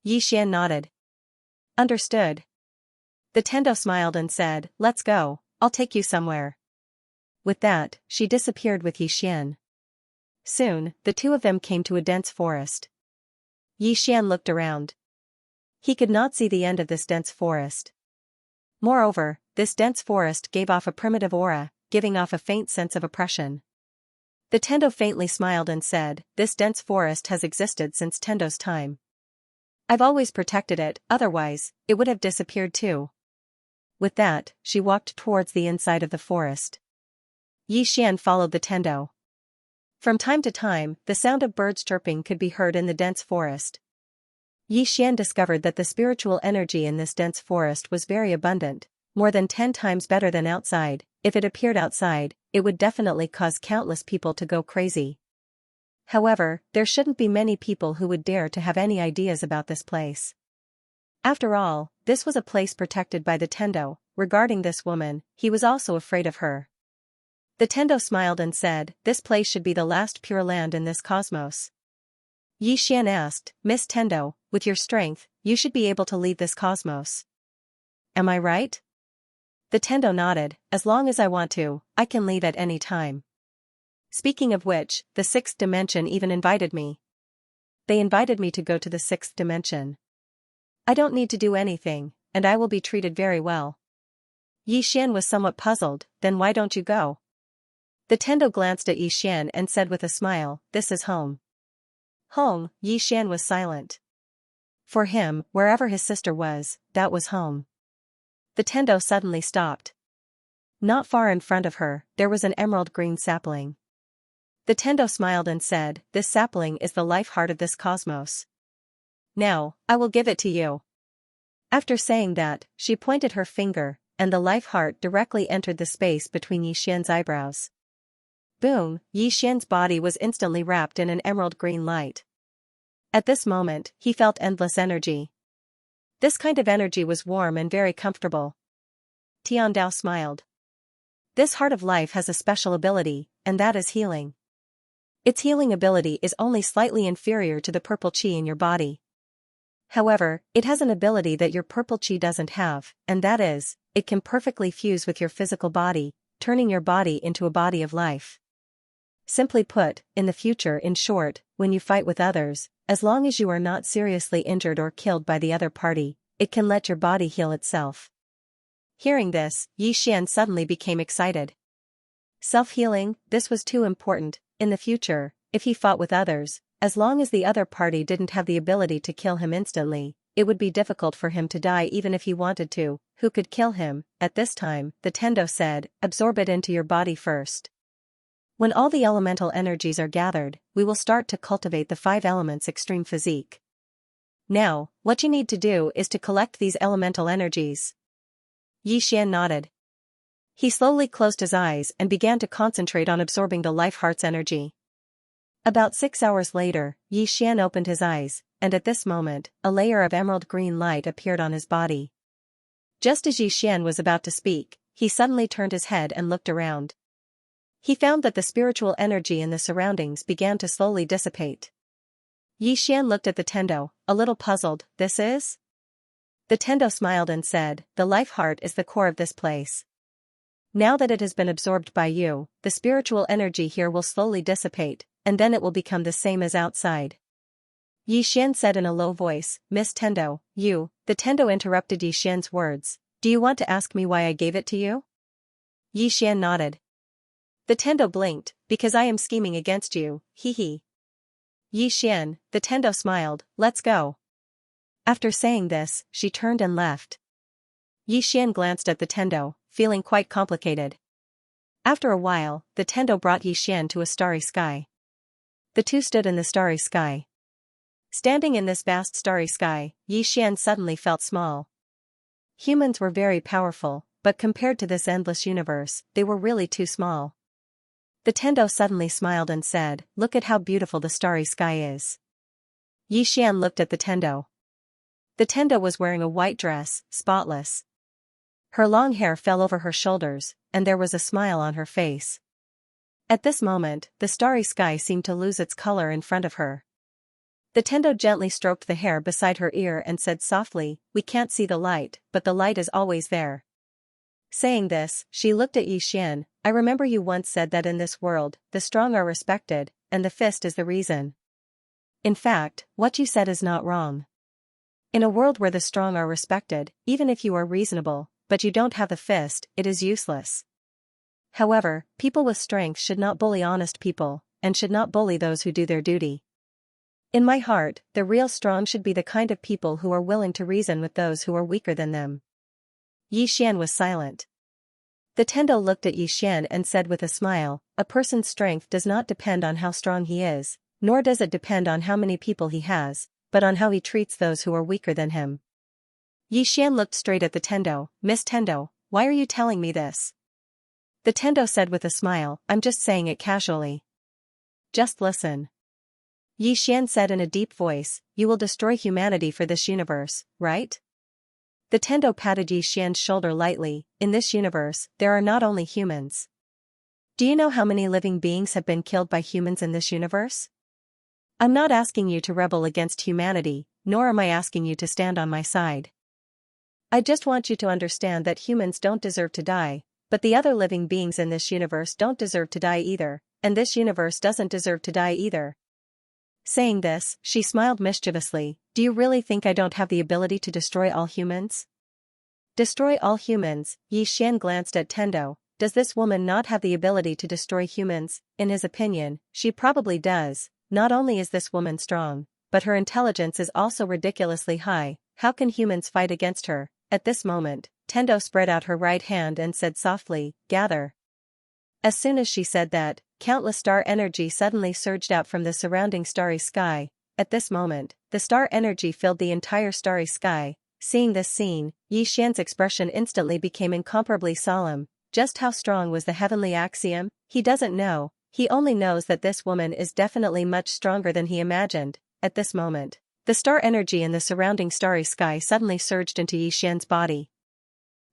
Yixian nodded. "Understood." The Tendo smiled and said, "Let's go, I'll take you somewhere." With that, she disappeared with Yixian. Soon, the two of them came to a dense forest. Yixian looked around. He could not see the end of this dense forest. Moreover, this dense forest gave off a primitive aura, giving off a faint sense of oppression. The Tendo faintly smiled and said, "This dense forest has existed since Tendo's time. I've always protected it, otherwise, it would have disappeared too." With that, she walked towards the inside of the forest. Xian followed the Tendo. From time to time, the sound of birds chirping could be heard in the dense forest. Xian discovered that the spiritual energy in this dense forest was very abundant, more than 10 times better than outside. If it appeared outside, it would definitely cause countless people to go crazy. However, there shouldn't be many people who would dare to have any ideas about this place. After all, this was a place protected by the Tendo. Regarding this woman, he was also afraid of her. The Tendo smiled and said, "This place should be the last pure land in this cosmos." Xian asked, "Miss Tendo, with your strength, you should be able to leave this cosmos. Am I right?" The Tendo nodded, "As long as I want to, I can leave at any time. Speaking of which, the 6th dimension even invited me. They invited me to go to the 6th dimension. I don't need to do anything, and I will be treated very well." Xian was somewhat puzzled, "Then why don't you go?" The Tendo glanced at Xian and said with a smile, "This is home." Home? Xian was silent. For him, wherever his sister was, that was home. The Tendo suddenly stopped. Not far in front of her, there was an emerald green sapling. The Tendo smiled and said, "This sapling is the life heart of this cosmos. Now, I will give it to you." After saying that, she pointed her finger, and the life heart directly entered the space between Xian's eyebrows. Boom! Xian's body was instantly wrapped in an emerald green light. At this moment, he felt endless energy. This kind of energy was warm and very comfortable. Tiandao smiled. This heart of life has a special ability, and that is healing. Its healing ability is only slightly inferior to the purple chi in your body. However, it has an ability that your purple chi doesn't have, and that is, it can perfectly fuse with your physical body, turning your body into a body of life. Simply put, in the future, in short, when you fight with others, as long as you are not seriously injured or killed by the other party, it can let your body heal itself. Hearing this, Xian suddenly became excited. Self-healing, this was too important. In the future, if he fought with others, as long as the other party didn't have the ability to kill him instantly, it would be difficult for him to die even if he wanted to. Who could kill him? At this time, the Tendo said, "Absorb it into your body first. When all the elemental energies are gathered, we will start to cultivate the 5 elements extreme physique. Now, what you need to do is to collect these elemental energies." Xian nodded. He slowly closed his eyes and began to concentrate on absorbing the life heart's energy. About 6 hours later, Xian opened his eyes, and at this moment, a layer of emerald green light appeared on his body. Just as Xian was about to speak, he suddenly turned his head and looked around. He found that the spiritual energy in the surroundings began to slowly dissipate. Xian looked at the Tendo, a little puzzled. "This is?" The Tendo smiled and said, "The life heart is the core of this place. Now that it has been absorbed by you, the spiritual energy here will slowly dissipate, and then it will become the same as outside." Xian said in a low voice, "Miss Tendo, you..." The Tendo interrupted Xian's words. "Do you want to ask me why I gave it to you?" Xian nodded. The Tendo blinked, "Because I am scheming against you, hee." Xian, the Tendo smiled, "Let's go." After saying this, she turned and left. Xian glanced at the Tendo, feeling quite complicated. After a while, the Tendo brought Xian to a starry sky. The two stood in the starry sky. Standing in this vast starry sky, Xian suddenly felt small. Humans were very powerful, but compared to this endless universe, they were really too small. The Tendo suddenly smiled and said, "Look at how beautiful the starry sky is." Xian looked at the Tendo. The Tendo was wearing a white dress, spotless. Her long hair fell over her shoulders, and there was a smile on her face. At this moment, the starry sky seemed to lose its color in front of her. The Tendo gently stroked the hair beside her ear and said softly, "We can't see the light, but the light is always there." Saying this, she looked at Xian. "I remember you once said that in this world, the strong are respected, and the fist is the reason. In fact, what you said is not wrong. In a world where the strong are respected, even if you are reasonable, but you don't have the fist, it is useless." However, people with strength should not bully honest people, and should not bully those who do their duty. In my heart, the real strong should be the kind of people who are willing to reason with those who are weaker than them. Yi Xian was silent. The Tendo looked at Yi Xian and said with a smile, a person's strength does not depend on how strong he is, nor does it depend on how many people he has, but on how he treats those who are weaker than him. Yi Xian looked straight at the Tendo. Miss Tendo, why are you telling me this? The Tendo said with a smile, I'm just saying it casually. Just listen. Yi Xian said in a deep voice, you will destroy humanity for this universe, right? The Tendo patted Yi Xian's shoulder lightly. In this universe, there are not only humans. Do you know how many living beings have been killed by humans in this universe? I'm not asking you to rebel against humanity, nor am I asking you to stand on my side. I just want you to understand that humans don't deserve to die, but the other living beings in this universe don't deserve to die either, and this universe doesn't deserve to die either. Saying this, she smiled mischievously. Do you really think I don't have the ability to destroy all humans? Destroy all humans? Yi Xian glanced at Tendo. Does this woman not have the ability to destroy humans? In his opinion, she probably does. Not only is this woman strong, but her intelligence is also ridiculously high. How can humans fight against her? At this moment, Tendo spread out her right hand and said softly, gather. As soon as she said that, countless star energy suddenly surged out from the surrounding starry sky. At this moment, the star energy filled the entire starry sky. Seeing this scene, Yi Xian's expression instantly became incomparably solemn. Just how strong was the heavenly axiom? He doesn't know, he only knows that this woman is definitely much stronger than he imagined. At this moment, the star energy in the surrounding starry sky suddenly surged into Yi Xian's body.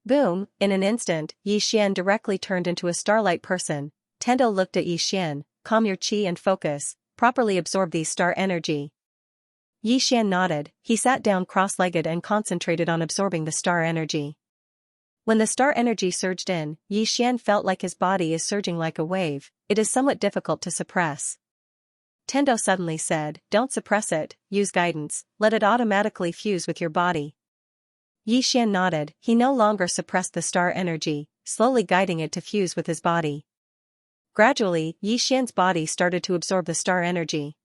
Boom! In an instant, Yi Xian directly turned into a starlight person. Tendo looked at Yi Xian, calm your qi and focus, properly absorb these star energy. Yi Xian nodded, he sat down cross-legged and concentrated on absorbing the star energy. When the star energy surged in, Yi Xian felt like his body is surging like a wave. It is somewhat difficult to suppress. Tendo suddenly said, don't suppress it, use guidance, let it automatically fuse with your body. Yi Xian nodded, he no longer suppressed the star energy, slowly guiding it to fuse with his body. Gradually, Yi Xian's body started to absorb the star energy.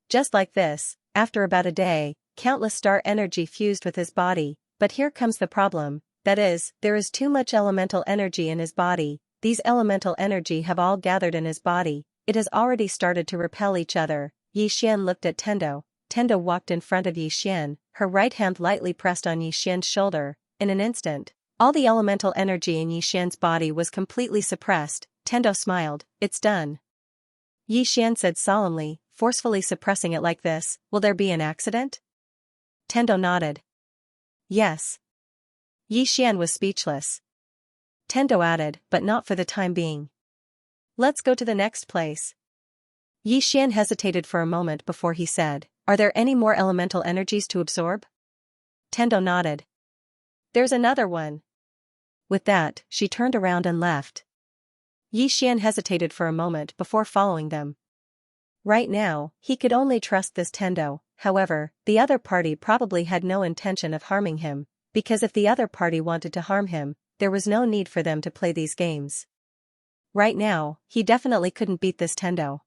Just like this, after about a day, countless star energy fused with his body, but here comes the problem, that is, there is too much elemental energy in his body. These elemental energy have all gathered in his body, it has already started to repel each other. Yi Xian looked at Tendo. Tendo walked in front of Yi Xian, her right hand lightly pressed on Yi Xian's shoulder. In an instant, all the elemental energy in Yi Xian's body was completely suppressed. Tendo smiled, it's done. Yi Xian said solemnly, forcefully suppressing it like this, will there be an accident? Tendo nodded. Yes. Yi Xian was speechless. Tendo added, but not for the time being. Let's go to the next place. Yi Xian hesitated for a moment before he said, are there any more elemental energies to absorb? Tendo nodded. There's another one. With that, she turned around and left. Yi Xian hesitated for a moment before following them. Right now, he could only trust this Tendo. However, the other party probably had no intention of harming him, because if the other party wanted to harm him, there was no need for them to play these games. Right now, he definitely couldn't beat this Tendo.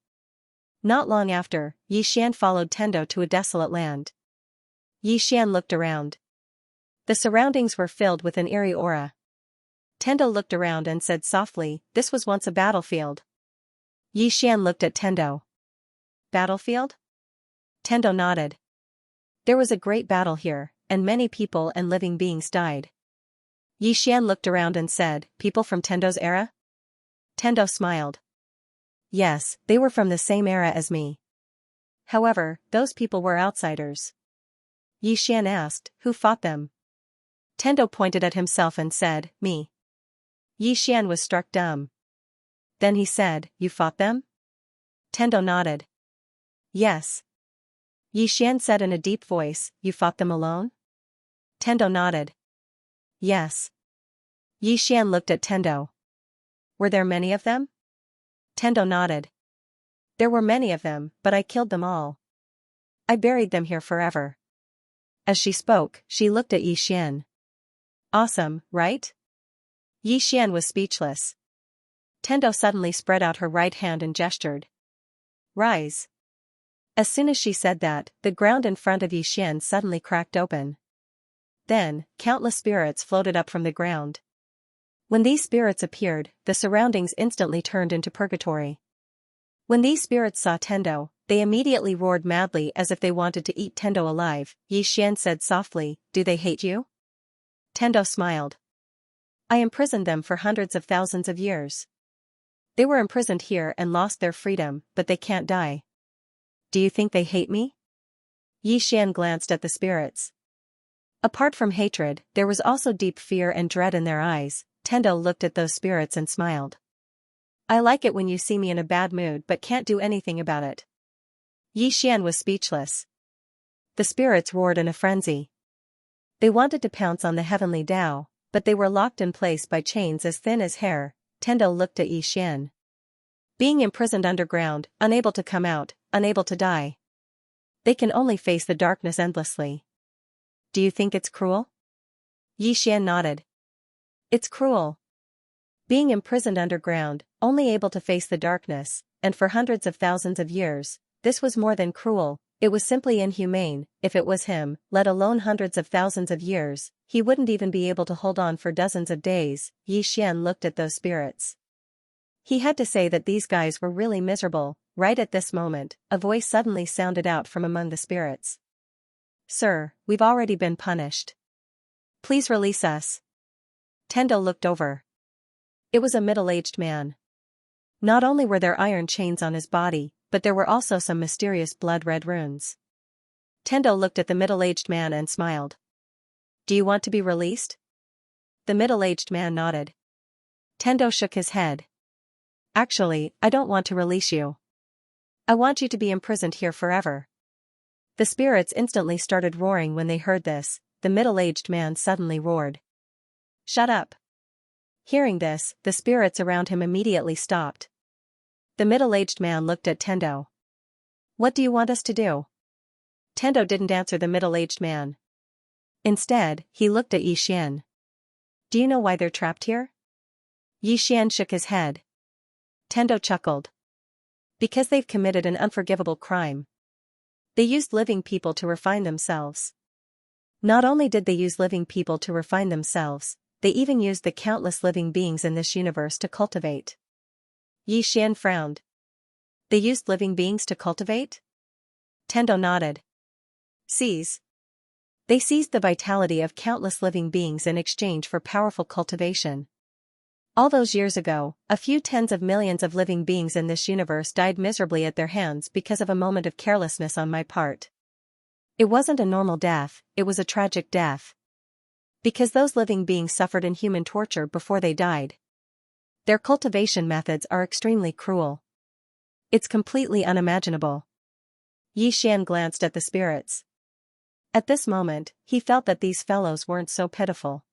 Not long after, Yi Xian followed Tendo to a desolate land. Yi Xian looked around. The surroundings were filled with an eerie aura. Tendo looked around and said softly, this was once a battlefield. Yi Xian looked at Tendo. Battlefield? Tendo nodded. There was a great battle here, and many people and living beings died. Yi Xian looked around and said, people from Tendo's era? Tendo smiled. Yes, they were from the same era as me. However, those people were outsiders. Yi Xian asked, who fought them? Tendo pointed at himself and said, me. Yi Xian was struck dumb. Then he said, you fought them? Tendo nodded. Yes. Yi Xian said in a deep voice, you fought them alone? Tendo nodded. Yes. Yi Xian looked at Tendo. Were there many of them? Tendo nodded. There were many of them, but I killed them all. I buried them here forever. As she spoke, she looked at Yi Xian. Awesome, right? Yi Xian was speechless. Tendo suddenly spread out her right hand and gestured. Rise. As soon as she said that, the ground in front of Xian suddenly cracked open. Then, countless spirits floated up from the ground. When these spirits appeared, the surroundings instantly turned into purgatory. When these spirits saw Tendo, they immediately roared madly as if they wanted to eat Tendo alive. Xian said softly, "Do they hate you?" Tendo smiled. "I imprisoned them for hundreds of thousands of years. They were imprisoned here and lost their freedom, but they can't die. Do you think they hate me?" Xian glanced at the spirits. Apart from hatred, there was also deep fear and dread in their eyes. Tendo looked at those spirits and smiled. "I like it when you see me in a bad mood but can't do anything about it." Xian was speechless. The spirits roared in a frenzy. They wanted to pounce on the heavenly Tao, but they were locked in place by chains as thin as hair. Tendo looked at Xian. Being imprisoned underground, unable to come out, unable to die. They can only face the darkness endlessly. Do you think it's cruel? Xian nodded. It's cruel. Being imprisoned underground, only able to face the darkness, and for hundreds of thousands of years, this was more than cruel, it was simply inhumane. If it was him, let alone hundreds of thousands of years, he wouldn't even be able to hold on for dozens of days. Xian looked at those spirits. He had to say that these guys were really miserable. Right at this moment, a voice suddenly sounded out from among the spirits. "Sir, we've already been punished. Please release us." Tendo looked over. It was a middle-aged man. Not only were there iron chains on his body, but there were also some mysterious blood-red runes. Tendo looked at the middle-aged man and smiled. "Do you want to be released?" The middle-aged man nodded. Tendo shook his head. "Actually, I don't want to release you. I want you to be imprisoned here forever." The spirits instantly started roaring when they heard this. The middle-aged man suddenly roared. "Shut up." Hearing this, the spirits around him immediately stopped. The middle-aged man looked at Tendo. "What do you want us to do?" Tendo didn't answer the middle-aged man. Instead, he looked at Xian. "Do you know why they're trapped here?" Xian shook his head. Tendo chuckled. "Because they've committed an unforgivable crime. They used living people to refine themselves. Not only did they use living people to refine themselves, they even used the countless living beings in this universe to cultivate." Xian frowned. "They used living beings to cultivate?" Tendo nodded. "Seize. They seized the vitality of countless living beings in exchange for powerful cultivation. All those years ago, a few tens of millions of living beings in this universe died miserably at their hands because of a moment of carelessness on my part. It wasn't a normal death, it was a tragic death. Because those living beings suffered inhuman torture before they died. Their cultivation methods are extremely cruel. It's completely unimaginable." Xian glanced at the spirits. At this moment, he felt that these fellows weren't so pitiful.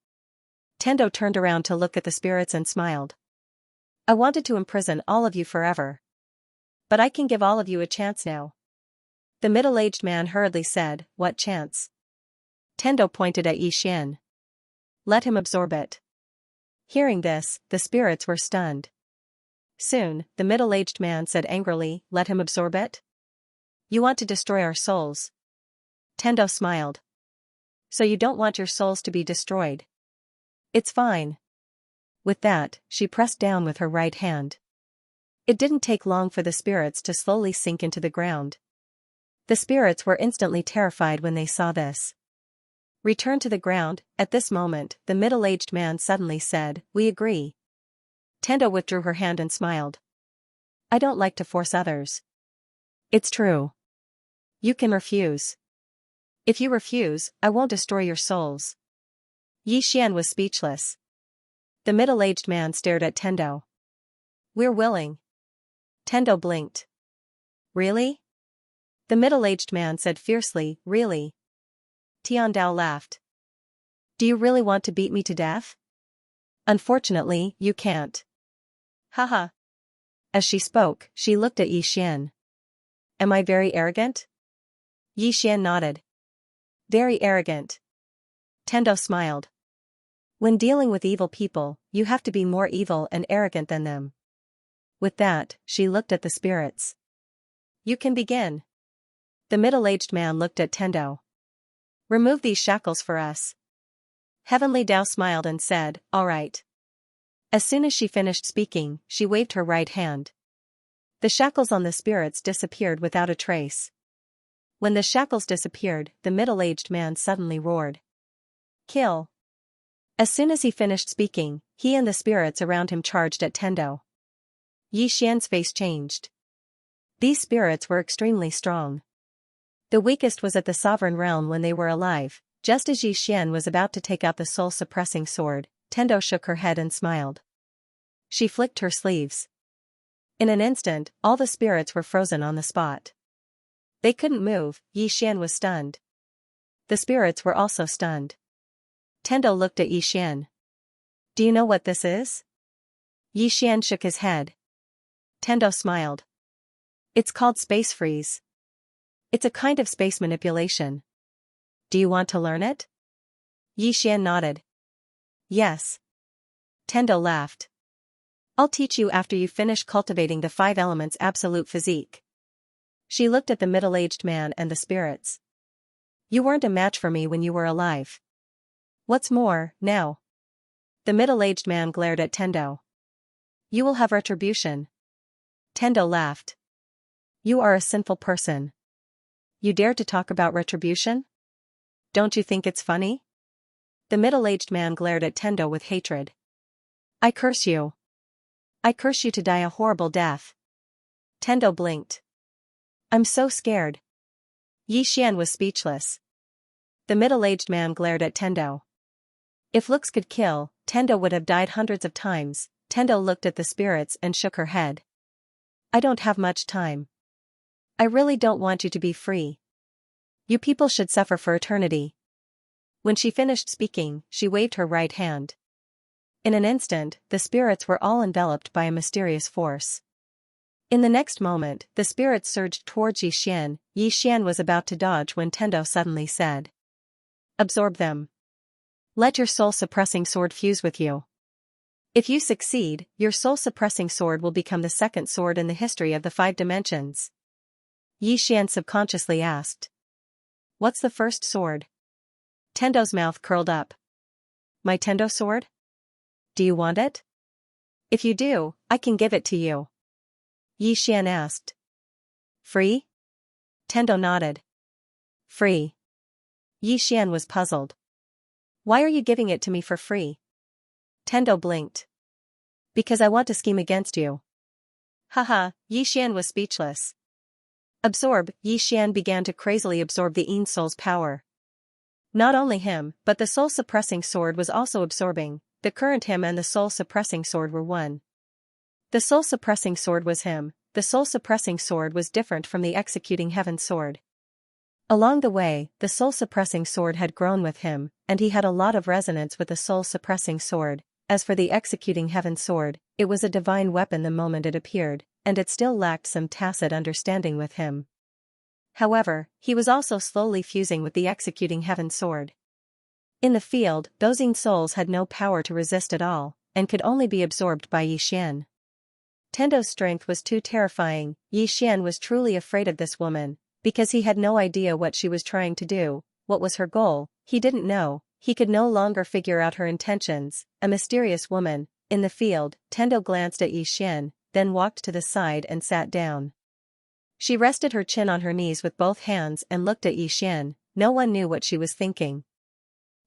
Tendo turned around to look at the spirits and smiled. "I wanted to imprison all of you forever. But I can give all of you a chance now." The middle-aged man hurriedly said, "What chance?" Tendo pointed at Xian. "Let him absorb it." Hearing this, the spirits were stunned. Soon, the middle-aged man said angrily, "Let him absorb it? You want to destroy our souls?" Tendo smiled. "So you don't want your souls to be destroyed? It's fine." With that, she pressed down with her right hand. It didn't take long for the spirits to slowly sink into the ground. The spirits were instantly terrified when they saw this. "Return to the ground." At this moment, the middle-aged man suddenly said, "We agree." Tendo withdrew her hand and smiled. "I don't like to force others." "It's true. You can refuse. If you refuse, I won't destroy your souls." Xian was speechless. The middle-aged man stared at Tendo. "We're willing." Tendo blinked. "Really?" The middle-aged man said fiercely, "Really?" Tiandao laughed. "Do you really want to beat me to death?" "Unfortunately, you can't." Haha. As she spoke, she looked at Xian. "Am I very arrogant?" Xian nodded. "Very arrogant." Tendo smiled. "When dealing with evil people, you have to be more evil and arrogant than them. With that, she looked at the spirits. You can begin. The middle-aged man looked at Tendo. Remove these shackles for us. Heavenly Tao smiled and said, all right. As soon as she finished speaking, she waved her right hand. The shackles on the spirits disappeared without a trace. When the shackles disappeared, the middle-aged man suddenly roared. Kill. As soon as he finished speaking, he and the spirits around him charged at Tendo. Xian's face changed. These spirits were extremely strong. The weakest was at the sovereign realm when they were alive. Just as Xian was about to take out the soul-suppressing sword, Tendo shook her head and smiled. She flicked her sleeves. In an instant, all the spirits were frozen on the spot. They couldn't move. Xian was stunned. The spirits were also stunned. Tendo looked at Xian. Do you know what this is? Xian shook his head. Tendo smiled. It's called space freeze. It's a kind of space manipulation. Do you want to learn it? Xian nodded. Yes. Tendo laughed. I'll teach you after you finish cultivating the 5 elements absolute physique. She looked at the middle-aged man and the spirits. You weren't a match for me when you were alive. What's more, now? The middle-aged man glared at Tendo. You will have retribution. Tendo laughed. You are a sinful person. You dare to talk about retribution? Don't you think it's funny? The middle-aged man glared at Tendo with hatred. I curse you. I curse you to die a horrible death. Tendo blinked. I'm so scared. Xian was speechless. The middle-aged man glared at Tendo. If looks could kill, Tendo would have died hundreds of times. Tendo looked at the spirits and shook her head. I don't have much time. I really don't want you to be free. You people should suffer for eternity. When she finished speaking, she waved her right hand. In an instant, the spirits were all enveloped by a mysterious force. In the next moment, the spirits surged towards Xian. Xian was about to dodge when Tendo suddenly said. Absorb them. Let your soul-suppressing sword fuse with you. If you succeed, your soul-suppressing sword will become the second sword in the history of the 5 dimensions. Xian subconsciously asked. What's the first sword? Tendo's mouth curled up. My Tendo sword? Do you want it? If you do, I can give it to you. Xian asked. Free? Tendo nodded. Free. Xian was puzzled. Why are you giving it to me for free? Tendo blinked. Because I want to scheme against you. Haha, Xian was speechless. Absorb. Xian began to crazily absorb the Yin soul's power. Not only him, but the soul-suppressing sword was also absorbing. The current him and the soul-suppressing sword were one. The soul-suppressing sword was him. The soul-suppressing sword was different from the executing heaven sword. Along the way, the soul-suppressing sword had grown with him, and he had a lot of resonance with the soul-suppressing sword. As for the executing heaven sword, it was a divine weapon the moment it appeared, and it still lacked some tacit understanding with him. However, he was also slowly fusing with the executing heaven sword. In the field, those Yin souls had no power to resist at all, and could only be absorbed by Xian. Tendo's strength was too terrifying. Xian was truly afraid of this woman, because he had no idea what she was trying to do. What was her goal? He didn't know. He could no longer figure out her intentions. A mysterious woman. In the field, Tendo glanced at Xian, then walked to the side and sat down. She rested her chin on her knees with both hands and looked at Xian. No one knew what she was thinking.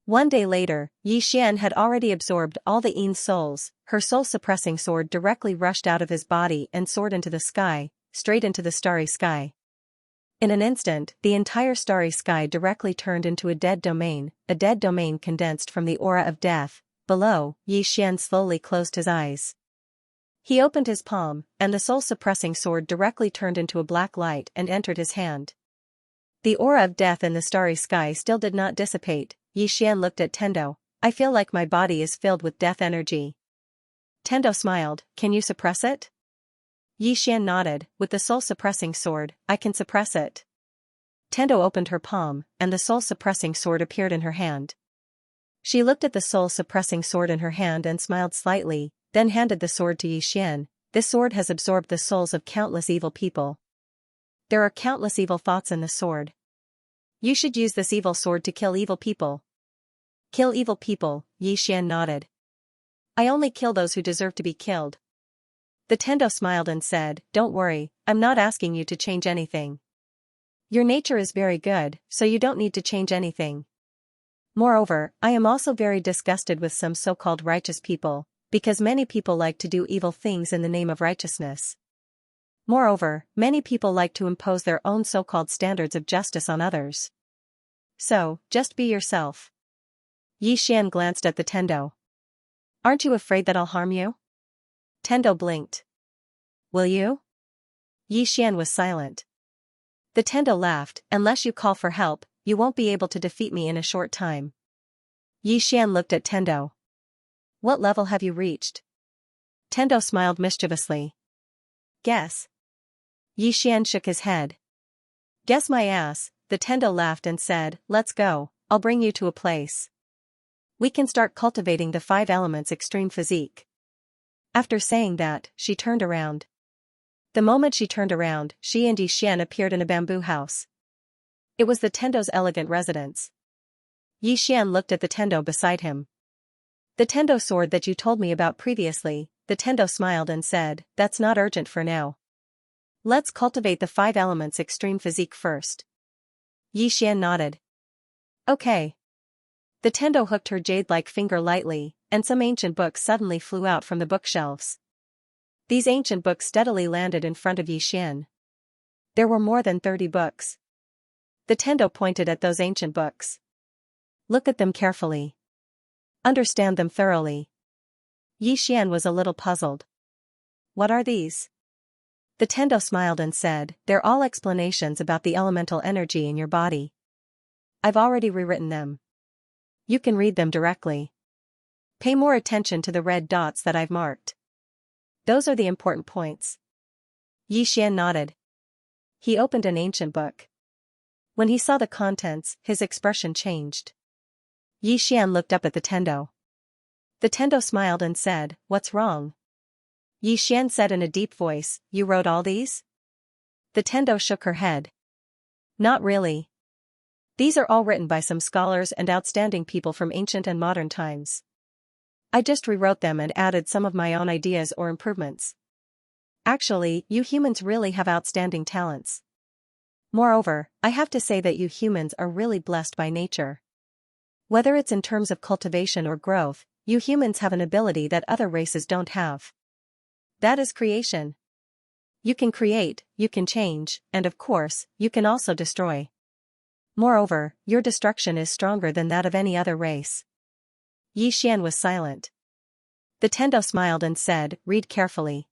One day later, Xian had already absorbed all the Yin souls. Her soul-suppressing sword directly rushed out of his body and soared into the sky, straight into the starry sky. In an instant, the entire starry sky directly turned into a dead domain condensed from the aura of death. Below, Xian slowly closed his eyes. He opened his palm, and the soul-suppressing sword directly turned into a black light and entered his hand. The aura of death in the starry sky still did not dissipate. Xian looked at Tendo. I feel like my body is filled with death energy. Tendo smiled. Can you suppress it? Xian nodded. With the soul-suppressing sword, I can suppress it. Tendo opened her palm, and the soul-suppressing sword appeared in her hand. She looked at the soul-suppressing sword in her hand and smiled slightly, then handed the sword to Xian. this sword has absorbed the souls of countless evil people. There are countless evil thoughts in the sword. You should use this evil sword to kill evil people. Kill evil people, Xian nodded. I only kill those who deserve to be killed. The Tendo smiled and said, don't worry, I'm not asking you to change anything. Your nature is very good, so you don't need to change anything. Moreover, I am also very disgusted with some so-called righteous people, because many people like to do evil things in the name of righteousness. Moreover, many people like to impose their own so-called standards of justice on others. So, just be yourself. Xian glanced at the Tendo. Aren't you afraid that I'll harm you? Tendo blinked. Will you? Xian was silent. The Tendo laughed, unless you call for help, you won't be able to defeat me in a short time. Xian looked at Tendo. What level have you reached? Tendo smiled mischievously. Guess. Xian shook his head. Guess my ass, the Tendo laughed and said, let's go, I'll bring you to a place. We can start cultivating the 5 elements extreme physique. After saying that, she turned around. The moment she turned around, she and Xian appeared in a bamboo house. It was the Tendo's elegant residence. Xian looked at the Tendo beside him. The Tendo sword that you told me about previously, the Tendo smiled and said, that's not urgent for now. Let's cultivate the 5 elements extreme physique first. Xian nodded. Okay. The Tendo hooked her jade-like finger lightly, and some ancient books suddenly flew out from the bookshelves. These ancient books steadily landed in front of Xian. There were more than 30 books. The Tendo pointed at those ancient books. Look at them carefully. Understand them thoroughly. Xian was a little puzzled. What are these? The Tendo smiled and said, they're all explanations about the elemental energy in your body. I've already rewritten them. You can read them directly. Pay more attention to the red dots that I've marked. Those are the important points. Xian nodded. He opened an ancient book. When he saw the contents, his expression changed. Xian looked up at the Tendo. The Tendo smiled and said, what's wrong? Xian said in a deep voice, you wrote all these? The Tendo shook her head. Not really. These are all written by some scholars and outstanding people from ancient and modern times. I just rewrote them and added some of my own ideas or improvements. Actually, you humans really have outstanding talents. Moreover, I have to say that you humans are really blessed by nature. Whether it's in terms of cultivation or growth, you humans have an ability that other races don't have. That is creation. You can create, you can change, and of course, you can also destroy. Moreover, your destruction is stronger than that of any other race. Xian was silent. The Tendo smiled and said, read carefully.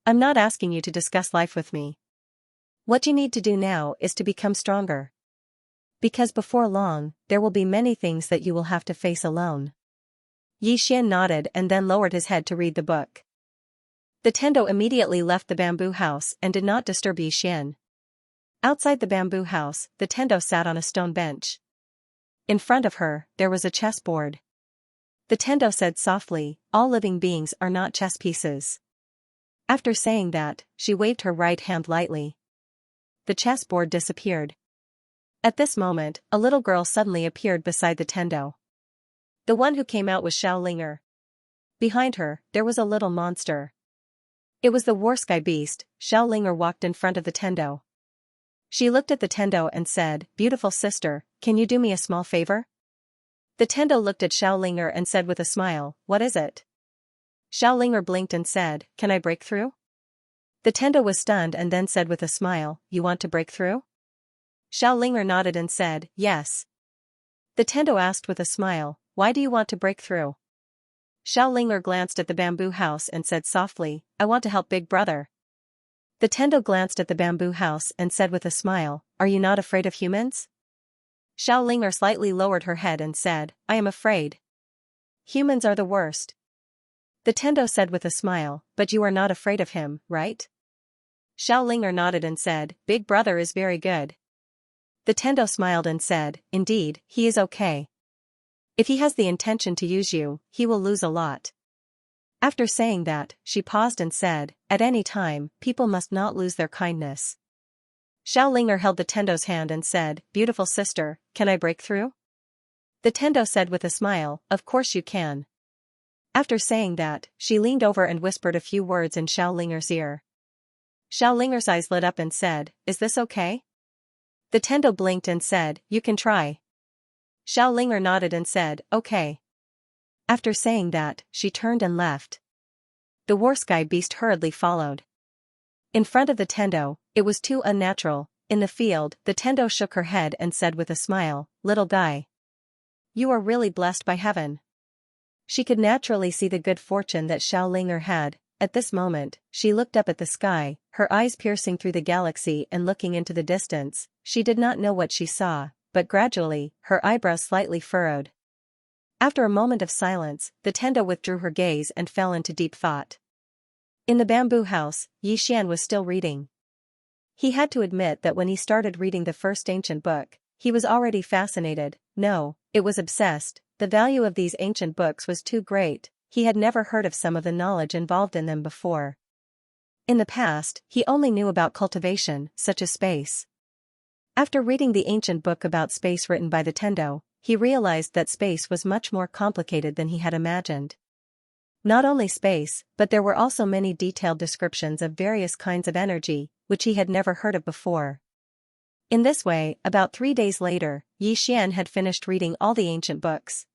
I'm not asking you to discuss life with me. What you need to do now is to become stronger. Because before long, there will be many things that you will have to face alone. Xian nodded and then lowered his head to read the book. The Tendo immediately left the bamboo house and did not disturb Xian. Outside the bamboo house, the Tendo sat on a stone bench. In front of her, there was a chessboard. The Tendo said softly, all living beings are not chess pieces. After saying that, she waved her right hand lightly. The chessboard disappeared. At this moment, a little girl suddenly appeared beside the Tendo. The one who came out was Xiaolinger. Behind her, there was a little monster. It was the war sky beast. Xiaolinger walked in front of the Tendo. She looked at the Tendo and said, beautiful sister, can you do me a small favor? The Tendo looked at Xiaolinger and said with a smile, what is it? Xiaolinger blinked and said, can I break through? The Tendo was stunned and then said with a smile, you want to break through? Xiaolinger nodded and said, yes. The Tendo asked with a smile, why do you want to break through? Xiaolinger glanced at the bamboo house and said softly, I want to help Big Brother. The Tendo glanced at the bamboo house and said with a smile, are you not afraid of humans? Xiaolinger slightly lowered her head and said, I am afraid. Humans are the worst. The Tendo said with a smile, but you are not afraid of him, right? Xiaolinger nodded and said, Big Brother is very good. The Tendo smiled and said, indeed, he is okay. If he has the intention to use you, he will lose a lot. After saying that, she paused and said, "At any time, people must not lose their kindness." Xiaolinger held the Tendo's hand and said, "Beautiful sister, can I break through?" The Tendo said with a smile, "Of course you can." After saying that, she leaned over and whispered a few words in Xiaolinger's ear. Xiaolinger's eyes lit up and said, "Is this okay?" The Tendo blinked and said, "You can try." Xiaolinger nodded and said, "Okay." After saying that, she turned and left. The war sky beast hurriedly followed. In front of the Tendo, it was too unnatural. In the field, the Tendo shook her head and said with a smile, "Little guy. You are really blessed by heaven." She could naturally see the good fortune that Xiaolinger had. At this moment, she looked up at the sky, her eyes piercing through the galaxy and looking into the distance. She did not know what she saw, but gradually, her eyebrows slightly furrowed. After a moment of silence, the Tendo withdrew her gaze and fell into deep thought. In the bamboo house, Yixian was still reading. He had to admit that when he started reading the first ancient book, he was already fascinated. No, it was obsessed. The value of these ancient books was too great. He had never heard of some of the knowledge involved in them before. In the past, he only knew about cultivation, such as space. After reading the ancient book about space written by the Tendo, he realized that space was much more complicated than he had imagined. Not only space, but there were also many detailed descriptions of various kinds of energy, which he had never heard of before. In this way, about 3 days later, Yixian had finished reading all the ancient books.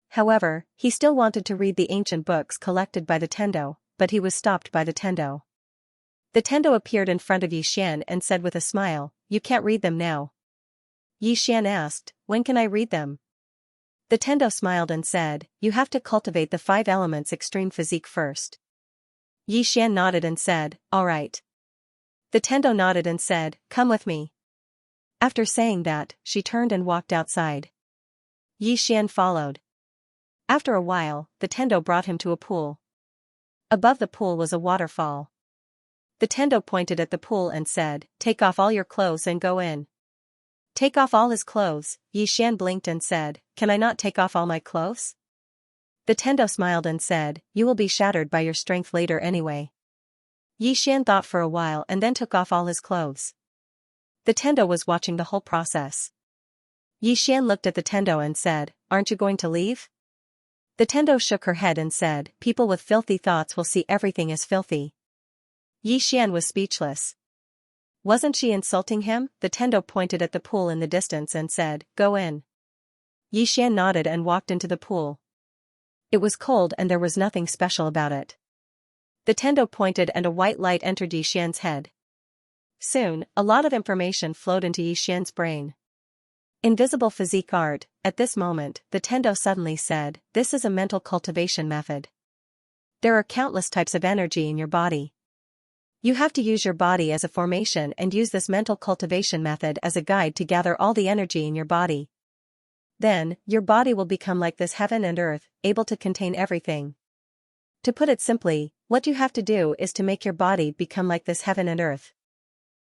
However, he still wanted to read the ancient books collected by the Tendo, but he was stopped by the Tendo. The Tendo appeared in front of Yixian and said with a smile, "You can't read them now." Yixian asked, "When can I read them?" The Tendo smiled and said, "You have to cultivate the 5 elements extreme physique first." Yixian nodded and said, "All right." The Tendo nodded and said, "Come with me." After saying that, she turned and walked outside. Yixian followed. After a while, the Tendo brought him to a pool. Above the pool was a waterfall. The Tendo pointed at the pool and said, "Take off all your clothes and go in." Take off all his clothes. Yixian blinked and said, "Can I not take off all my clothes?" The Tendo smiled and said, "You will be shattered by your strength later anyway." Yixian thought for a while and then took off all his clothes. The Tendo was watching the whole process. Yixian looked at the Tendo and said, "Aren't you going to leave?" The Tendo shook her head and said, "People with filthy thoughts will see everything as filthy." Yixian was speechless. Wasn't she insulting him? The Tendo pointed at the pool in the distance and said, "Go in." Yixian nodded and walked into the pool. It was cold and there was nothing special about it. The Tendo pointed and a white light entered Yixian's head. Soon, a lot of information flowed into Yixian's brain. Invisible physique art. At this moment, the Tendo suddenly said, "This is a mental cultivation method. There are countless types of energy in your body. You have to use your body as a formation and use this mental cultivation method as a guide to gather all the energy in your body. Then, your body will become like this heaven and earth, able to contain everything." To put it simply, what you have to do is to make your body become like this heaven and earth.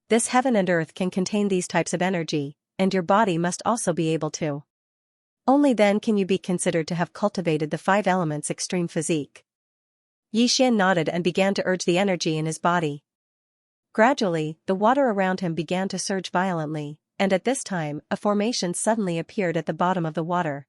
This heaven and earth can contain these types of energy, and your body must also be able to. Only then can you be considered to have cultivated the 5 elements extreme physique. Yixian nodded and began to urge the energy in his body. Gradually, the water around him began to surge violently, and at this time, a formation suddenly appeared at the bottom of the water.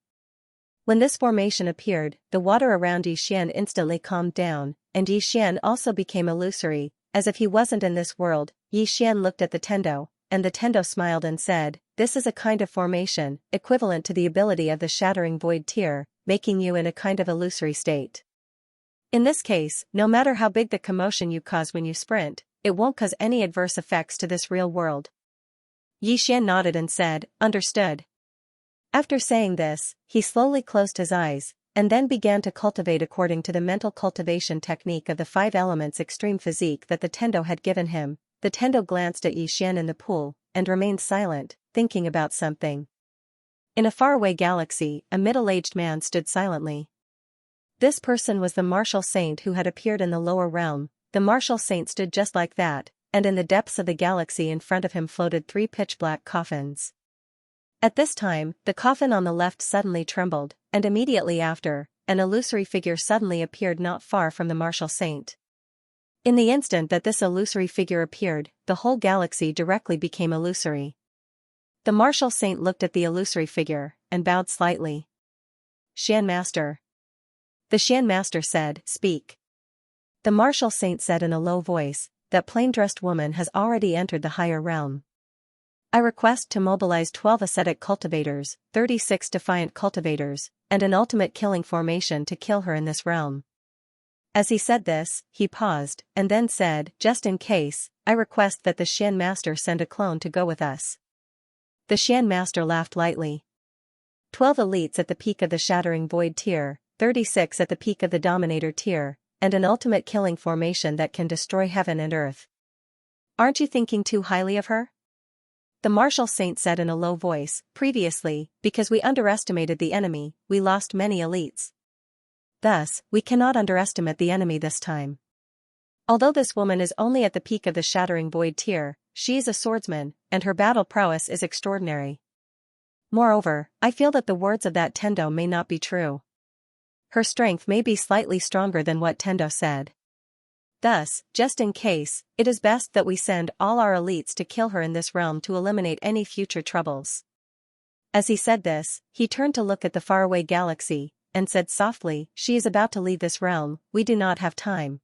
When this formation appeared, the water around Yixian instantly calmed down, and Yixian also became illusory, as if he wasn't in this world. Yixian looked at the Tendo, and the Tendo smiled and said, "This is a kind of formation, equivalent to the ability of the shattering void tear, making you in a kind of illusory state. In this case, no matter how big the commotion you cause when you sprint, it won't cause any adverse effects to this real world." Yixian nodded and said, "Understood." After saying this, he slowly closed his eyes, and then began to cultivate according to the mental cultivation technique of the 5 elements extreme physique that the Tendo had given him. The Tendo glanced at Yixian in the pool, and remained silent, thinking about something. In a faraway galaxy, a middle-aged man stood silently. This person was the martial saint who had appeared in the lower realm. The martial saint stood just like that, and in the depths of the galaxy in front of him floated 3 pitch-black coffins. At this time, the coffin on the left suddenly trembled, and immediately after, an illusory figure suddenly appeared not far from the martial saint. In the instant that this illusory figure appeared, the whole galaxy directly became illusory. The martial saint looked at the illusory figure, and bowed slightly. "Xian Master." The Xian Master said, "Speak." The martial saint said in a low voice, "That plain-dressed woman has already entered the higher realm. I request to mobilize 12 ascetic cultivators, 36 defiant cultivators, and an ultimate killing formation to kill her in this realm." As he said this, he paused, and then said, "Just in case, I request that the Xian Master send a clone to go with us." The Xian Master laughed lightly. 12 elites at the peak of the Shattering Void tier, 36 at the peak of the Dominator tier, and an ultimate killing formation that can destroy heaven and earth. Aren't you thinking too highly of her? The martial saint said in a low voice, "Previously, because we underestimated the enemy, we lost many elites. Thus, we cannot underestimate the enemy this time. Although this woman is only at the peak of the Shattering Void tier, she is a swordsman, and her battle prowess is extraordinary. Moreover, I feel that the words of that Tendo may not be true. Her strength may be slightly stronger than what Tendo said. Thus, just in case, it is best that we send all our elites to kill her in this realm to eliminate any future troubles." As he said this, he turned to look at the faraway galaxy, and said softly, "She is about to leave this realm, we do not have time.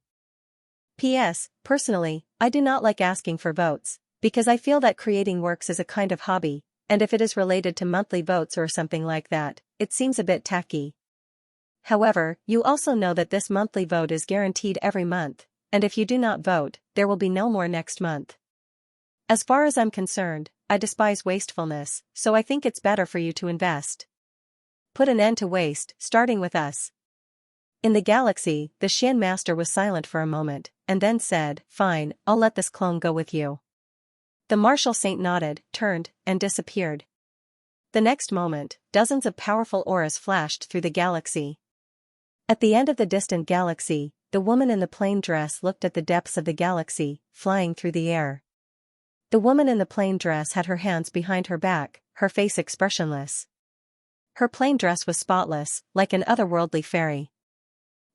P.S. Personally, I do not like asking for votes, because I feel that creating works is a kind of hobby, and if it is related to monthly votes or something like that, it seems a bit tacky. However, you also know that this monthly vote is guaranteed every month, and if you do not vote, there will be no more next month. As far as I'm concerned, I despise wastefulness, so I think it's better for you to invest. Put an end to waste, starting with us." In the galaxy, the Xian Master was silent for a moment, and then said, "Fine, I'll let this clone go with you." The martial saint nodded, turned, and disappeared. The next moment, dozens of powerful auras flashed through the galaxy. At the end of the distant galaxy, the woman in the plain dress looked at the depths of the galaxy, flying through the air. The woman in the plain dress had her hands behind her back, her face expressionless. Her plain dress was spotless, like an otherworldly fairy.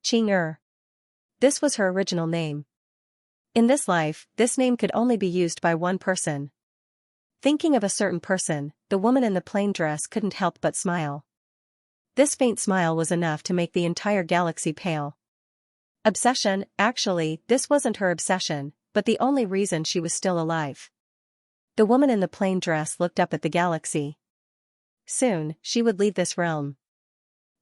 Qing. This was her original name. In this life, this name could only be used by one person. Thinking of a certain person, the woman in the plain dress couldn't help but smile. This faint smile was enough to make the entire galaxy pale. Obsession, actually, this wasn't her obsession, but the only reason she was still alive. The woman in the plain dress looked up at the galaxy. Soon, she would leave this realm.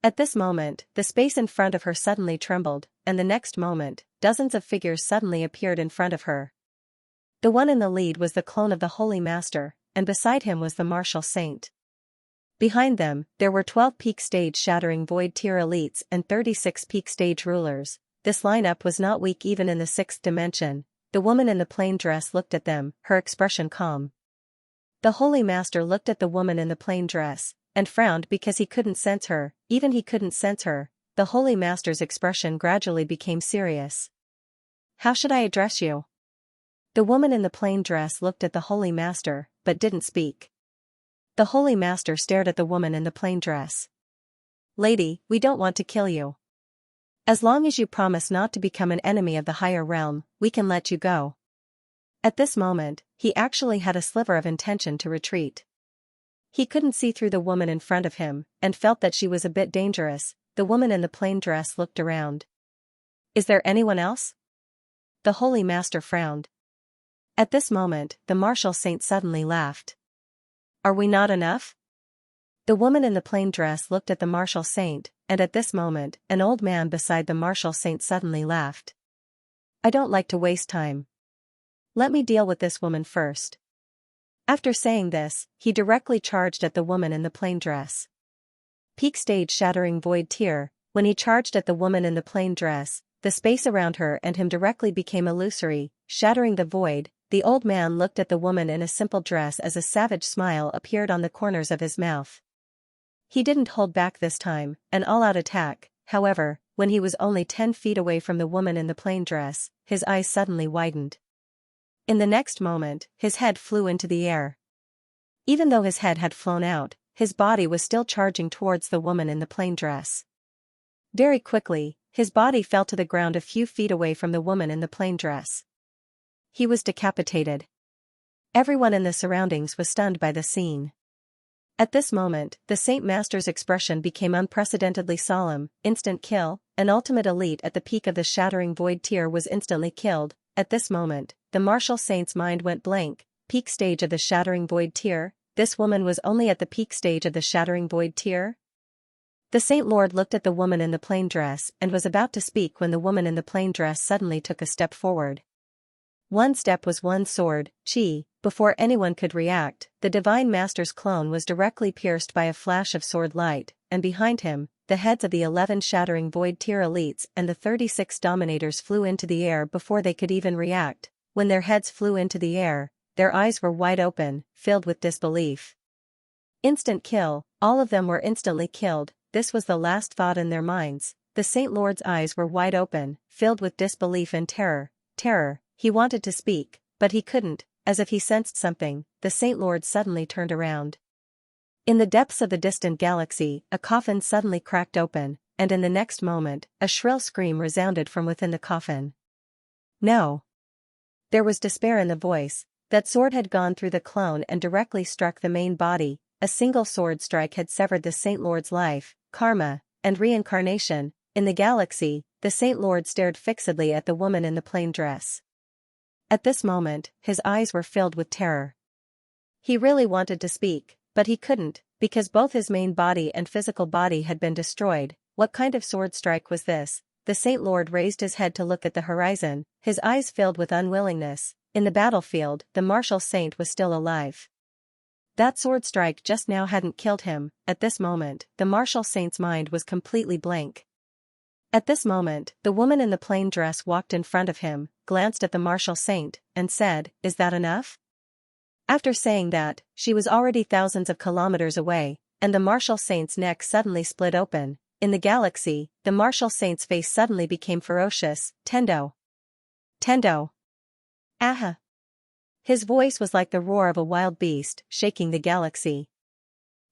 At this moment, the space in front of her suddenly trembled, and the next moment, dozens of figures suddenly appeared in front of her. The one in the lead was the clone of the Holy Master, and beside him was the martial saint. Behind them, there were 12 peak stage Shattering Void tier elites and 36 peak stage rulers. This lineup was not weak even in the 6th dimension. The woman in the plain dress looked at them, her expression calm. The Holy Master looked at the woman in the plain dress, and frowned because he couldn't sense her. Even he couldn't sense her. The Holy Master's expression gradually became serious. "How should I address you?" The woman in the plain dress looked at the Holy Master, but didn't speak. The Holy Master stared at the woman in the plain dress. "Lady, we don't want to kill you. As long as you promise not to become an enemy of the higher realm, we can let you go." At this moment, he actually had a sliver of intention to retreat. He couldn't see through the woman in front of him, and felt that she was a bit dangerous. The woman in the plain dress looked around. "Is there anyone else?" The Holy Master frowned. At this moment, the martial saint suddenly laughed. "Are we not enough?" The woman in the plain dress looked at the martial saint, and at this moment, an old man beside the martial saint suddenly laughed. "I don't like to waste time. Let me deal with this woman first." After saying this, he directly charged at the woman in the plain dress. Peak stage Shattering Void tier. When he charged at the woman in the plain dress, the space around her and him directly became illusory, shattering the void. The old man looked at the woman in a simple dress as a savage smile appeared on the corners of his mouth. He didn't hold back this time, an all-out attack. However, when he was only 10 feet away from the woman in the plain dress, his eyes suddenly widened. In the next moment, his head flew into the air. Even though his head had flown out, his body was still charging towards the woman in the plain dress. Very quickly, his body fell to the ground a few feet away from the woman in the plain dress. He was decapitated. Everyone in the surroundings was stunned by the scene. At this moment, the Saint Master's expression became unprecedentedly solemn. Instant kill, an ultimate elite at the peak of the shattering void tier was instantly killed. At this moment, the martial saint's mind went blank. Peak stage of the shattering void tier? This woman was only at the peak stage of the shattering void tier? The Saint Lord looked at the woman in the plain dress and was about to speak when the woman in the plain dress suddenly took a step forward. One step was one sword, chi. Before anyone could react, the Divine Master's clone was directly pierced by a flash of sword light, and behind him, the heads of the 11 shattering void tier elites and the 36 dominators flew into the air before they could even react. When their heads flew into the air, their eyes were wide open, filled with disbelief. Instant kill, all of them were instantly killed. This was the last thought in their minds. The Saint Lord's eyes were wide open, filled with disbelief and terror. He wanted to speak, but he couldn't. As if he sensed something, the Saint Lord suddenly turned around. In the depths of the distant galaxy, a coffin suddenly cracked open, and in the next moment, a shrill scream resounded from within the coffin. No! There was despair in the voice. That sword had gone through the clone and directly struck the main body. A single sword strike had severed the Saint Lord's life, karma, and reincarnation. In the galaxy, the Saint Lord stared fixedly at the woman in the plain dress. At this moment, his eyes were filled with terror. He really wanted to speak, but he couldn't, because both his main body and physical body had been destroyed. What kind of sword strike was this? The Saint Lord raised his head to look at the horizon, his eyes filled with unwillingness. In the battlefield, the martial saint was still alive. That sword strike just now hadn't killed him. At this moment, the martial saint's mind was completely blank. At this moment, the woman in the plain dress walked in front of him, glanced at the martial saint, and said, "Is that enough?" After saying that, she was already thousands of kilometers away, and the martial saint's neck suddenly split open. In the galaxy, the martial saint's face suddenly became ferocious. Tendo! Tendo! Aha! His voice was like the roar of a wild beast, shaking the galaxy.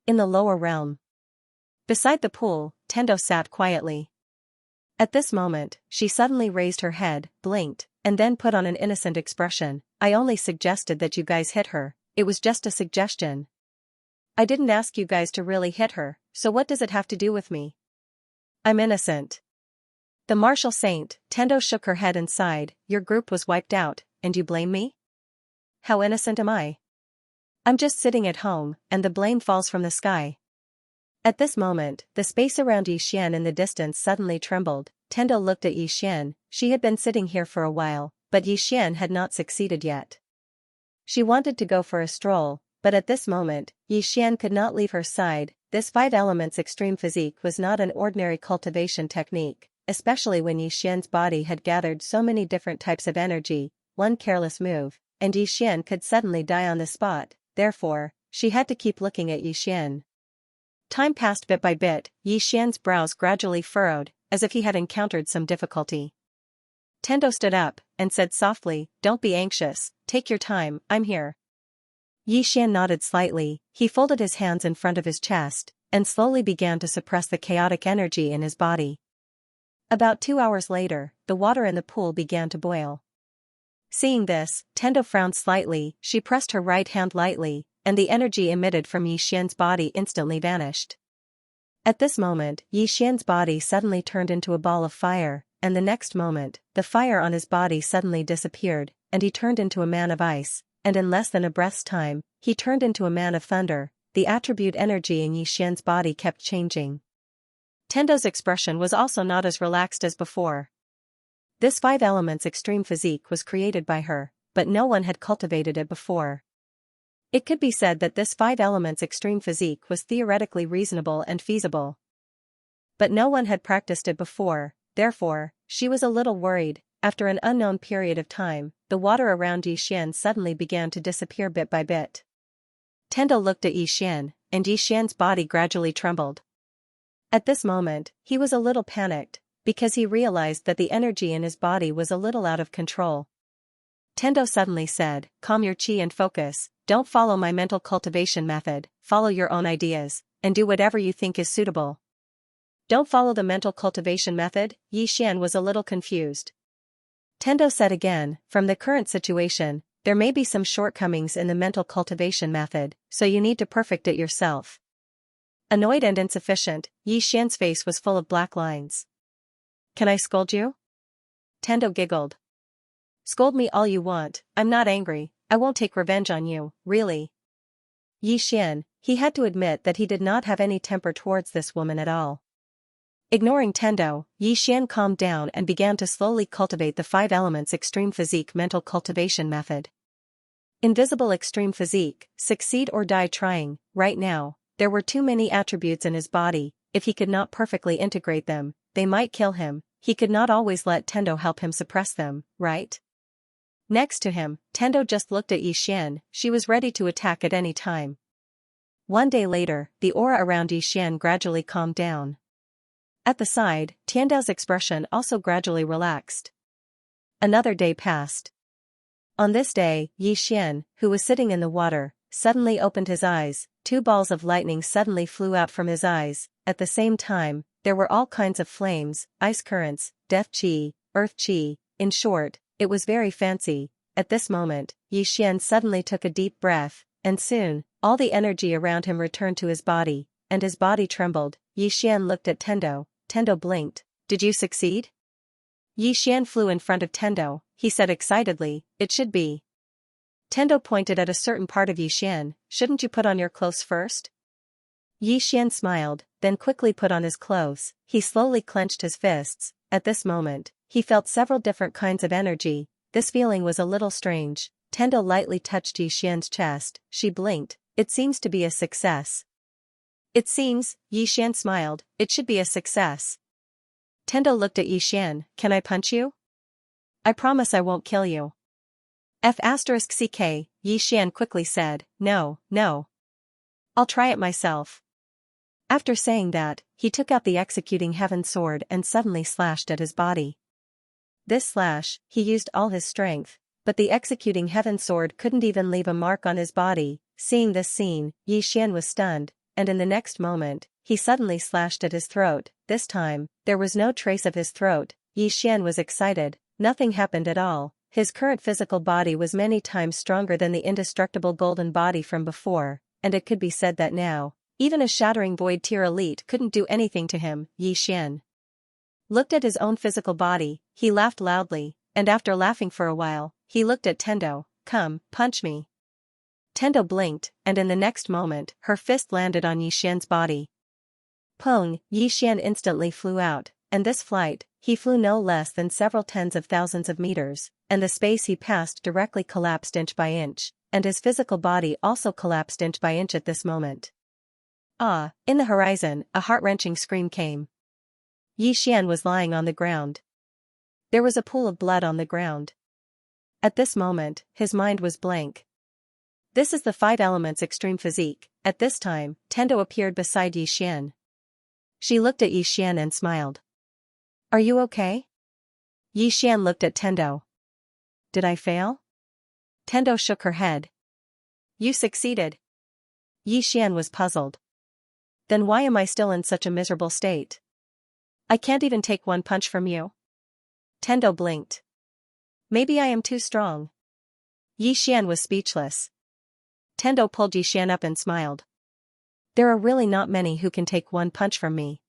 In the lower realm, beside the pool, Tendo sat quietly. At this moment, she suddenly raised her head, blinked, and then put on an innocent expression. "I only suggested that you guys hit her. It was just a suggestion. I didn't ask you guys to really hit her, so what does it have to do with me? I'm innocent." The martial saint, Tendo, shook her head and sighed. "Your group was wiped out, and you blame me? How innocent am I? I'm just sitting at home, and the blame falls from the sky." At this moment, the space around Yixian in the distance suddenly trembled. Tendo looked at Yixian. She had been sitting here for a while, but Yixian had not succeeded yet. She wanted to go for a stroll, but at this moment, Yixian could not leave her side. This 5 elements extreme physique was not an ordinary cultivation technique, especially when Yixian's body had gathered so many different types of energy. One careless move, and Yixian could suddenly die on the spot. Therefore, she had to keep looking at Yixian. Time passed bit by bit. Yixian's brows gradually furrowed, as if he had encountered some difficulty. Tendo stood up, and said softly, "Don't be anxious, take your time, I'm here." Yixian nodded slightly. He folded his hands in front of his chest, and slowly began to suppress the chaotic energy in his body. About 2 hours later, the water in the pool began to boil. Seeing this, Tendo frowned slightly. She pressed her right hand lightly, and the energy emitted from Yixian's body instantly vanished. At this moment, Yixian's body suddenly turned into a ball of fire, and the next moment, the fire on his body suddenly disappeared, and he turned into a man of ice, and in less than a breath's time, he turned into a man of thunder. The attribute energy in Yixian's body kept changing. Tendo's expression was also not as relaxed as before. This 5 elements extreme physique was created by her, but no one had cultivated it before. It could be said that this 5 elements extreme physique was theoretically reasonable and feasible. But no one had practiced it before, therefore, she was a little worried. After an unknown period of time, the water around Yixian suddenly began to disappear bit by bit. Tendo looked at Yixian, and Yixian's body gradually trembled. At this moment, he was a little panicked, because he realized that the energy in his body was a little out of control. Tendo suddenly said, "Calm your chi and focus, don't follow my mental cultivation method, follow your own ideas, and do whatever you think is suitable. Don't follow the mental cultivation method. Xian was a little confused. Tendo said again, from the current situation, there may be some shortcomings in the mental cultivation method, so you need to perfect it yourself. Annoyed and insufficient, Xian's face was full of black lines. Can I scold you? Tendo giggled. Scold me all you want, I'm not angry, I won't take revenge on you, really. Xian, he had to admit that he did not have any temper towards this woman at all. Ignoring Tendo, Xian calmed down and began to slowly cultivate the 5 elements extreme physique mental cultivation method. Invisible extreme physique, succeed or die trying. Right now, there were too many attributes in his body, if he could not perfectly integrate them, they might kill him. He could not always let Tendo help him suppress them, right? Next to him, Tendo just looked at Xian, she was ready to attack at any time. One day later, the aura around Xian gradually calmed down. At the side, Tiandao's expression also gradually relaxed. Another day passed. On this day, Xian, who was sitting in the water, suddenly opened his eyes. 2 balls of lightning suddenly flew out from his eyes. At the same time, there were all kinds of flames, ice currents, death qi, earth qi. In short, it was very fancy. At this moment, Xian suddenly took a deep breath, and soon, all the energy around him returned to his body, and his body trembled. Xian looked at Tendo. Tendo blinked. Did you succeed? Xian flew in front of Tendo, he said excitedly, it should be. Tendo pointed at a certain part of Xian, shouldn't you put on your clothes first? Xian smiled, then quickly put on his clothes. He slowly clenched his fists. At this moment, he felt several different kinds of energy. This feeling was a little strange. Tendo lightly touched Xian's chest. She blinked. It seems to be a success. It seems, Xian smiled, it should be a success. Tendo looked at Xian, can I punch you? I promise I won't kill you. F***ck, Xian quickly said, no. I'll try it myself. After saying that, he took out the executing heaven sword and suddenly slashed at his body. This slash, he used all his strength, but the executing heaven sword couldn't even leave a mark on his body. Seeing this scene, Xian was stunned, and in the next moment, he suddenly slashed at his throat. This time, there was no trace of his throat. Xian was excited, nothing happened at all. His current physical body was many times stronger than the indestructible golden body from before, and it could be said that now, even a shattering void tier elite couldn't do anything to him. Xian looked at his own physical body, he laughed loudly, and after laughing for a while, he looked at Tendo, come, punch me. Tendo blinked, and in the next moment, her fist landed on Xian's body. Pung, Xian instantly flew out, and this flight, he flew no less than several tens of thousands of meters, and the space he passed directly collapsed inch by inch, and his physical body also collapsed inch by inch at this moment. Ah, in the horizon, a heart-wrenching scream came. Xian was lying on the ground. There was a pool of blood on the ground. At this moment, his mind was blank. This is the 5 elements extreme physique. At this time, Tendo appeared beside Xian. She looked at Xian and smiled. Are you okay? Xian looked at Tendo. Did I fail? Tendo shook her head. You succeeded. Xian was puzzled. Then why am I still in such a miserable state? I can't even take one punch from you. Tendo blinked. Maybe I am too strong. Xian was speechless. Tendo pulled Xian up and smiled. There are really not many who can take one punch from me.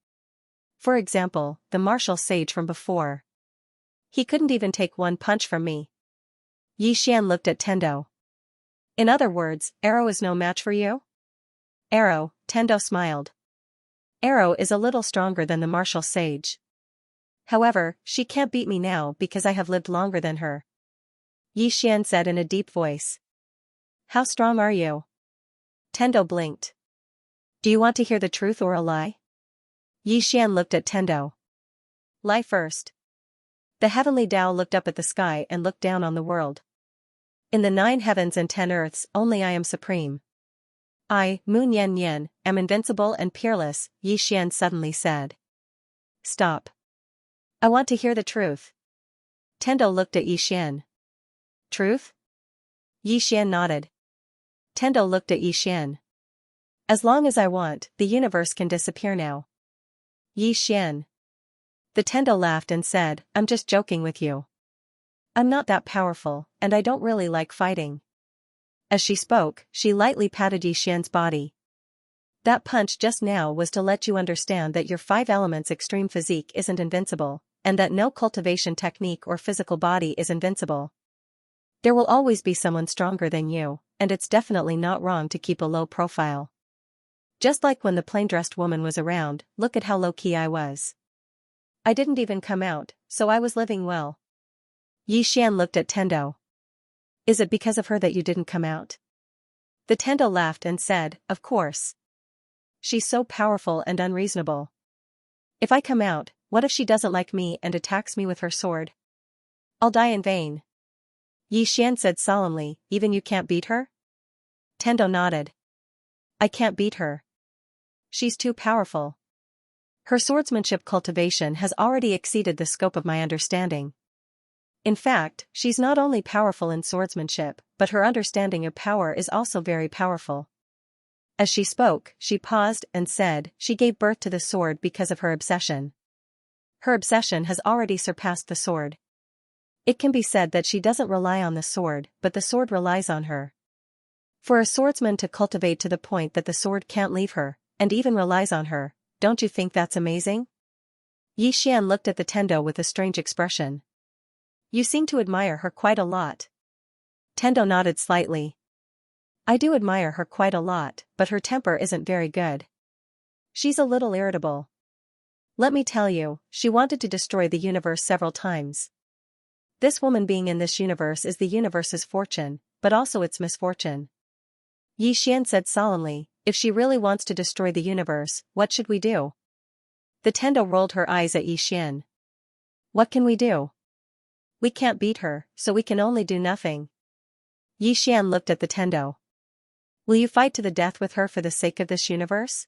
For example, the martial sage from before. He couldn't even take one punch from me. Xian looked at Tendo. In other words, Arrow is no match for you? Arrow, Tendo smiled. Arrow is a little stronger than the martial sage. However, she can't beat me now because I have lived longer than her. Xian said in a deep voice. How strong are you? Tendo blinked. Do you want to hear the truth or a lie? Xian looked at Tendo. Lie first. The heavenly Tao looked up at the sky and looked down on the world. In the 9 heavens and 10 earths, only I am supreme. I, Moon Yen Yen, am invincible and peerless, Xian suddenly said. Stop. I want to hear the truth. Tendo looked at Xian. Truth? Xian nodded. Tendo looked at Xian. As long as I want, the universe can disappear now. Yi Xian. The Tendo laughed and said, I'm just joking with you. I'm not that powerful, and I don't really like fighting. As she spoke, she lightly patted Yi Xian's body. That punch just now was to let you understand that your 5 elements extreme physique isn't invincible, and that no cultivation technique or physical body is invincible. There will always be someone stronger than you, and it's definitely not wrong to keep a low profile. Just like when the plain-dressed woman was around, look at how low-key I was. I didn't even come out, so I was living well. Yi Xian looked at Tendo. Is it because of her that you didn't come out? The Tendo laughed and said, of course. She's so powerful and unreasonable. If I come out, what if she doesn't like me and attacks me with her sword? I'll die in vain. Yi Xian said solemnly, even you can't beat her? Tendo nodded. I can't beat her. She's too powerful. Her swordsmanship cultivation has already exceeded the scope of my understanding. In fact, she's not only powerful in swordsmanship, but her understanding of power is also very powerful. As she spoke, she paused and said, she gave birth to the sword because of her obsession. Her obsession has already surpassed the sword. It can be said that she doesn't rely on the sword, but the sword relies on her. For a swordsman to cultivate to the point that the sword can't leave her, and even relies on her, don't you think that's amazing? Yi Xian looked at the Tendo with a strange expression. You seem to admire her quite a lot. Tendo nodded slightly. I do admire her quite a lot, but her temper isn't very good. She's a little irritable. Let me tell you, she wanted to destroy the universe several times. This woman being in this universe is the universe's fortune, but also its misfortune. Yi Xian said solemnly, if she really wants to destroy the universe, what should we do? The Tendo rolled her eyes at Yi Xian. What can we do? We can't beat her, so we can only do nothing. Yi Xian looked at the Tendo. Will you fight to the death with her for the sake of this universe?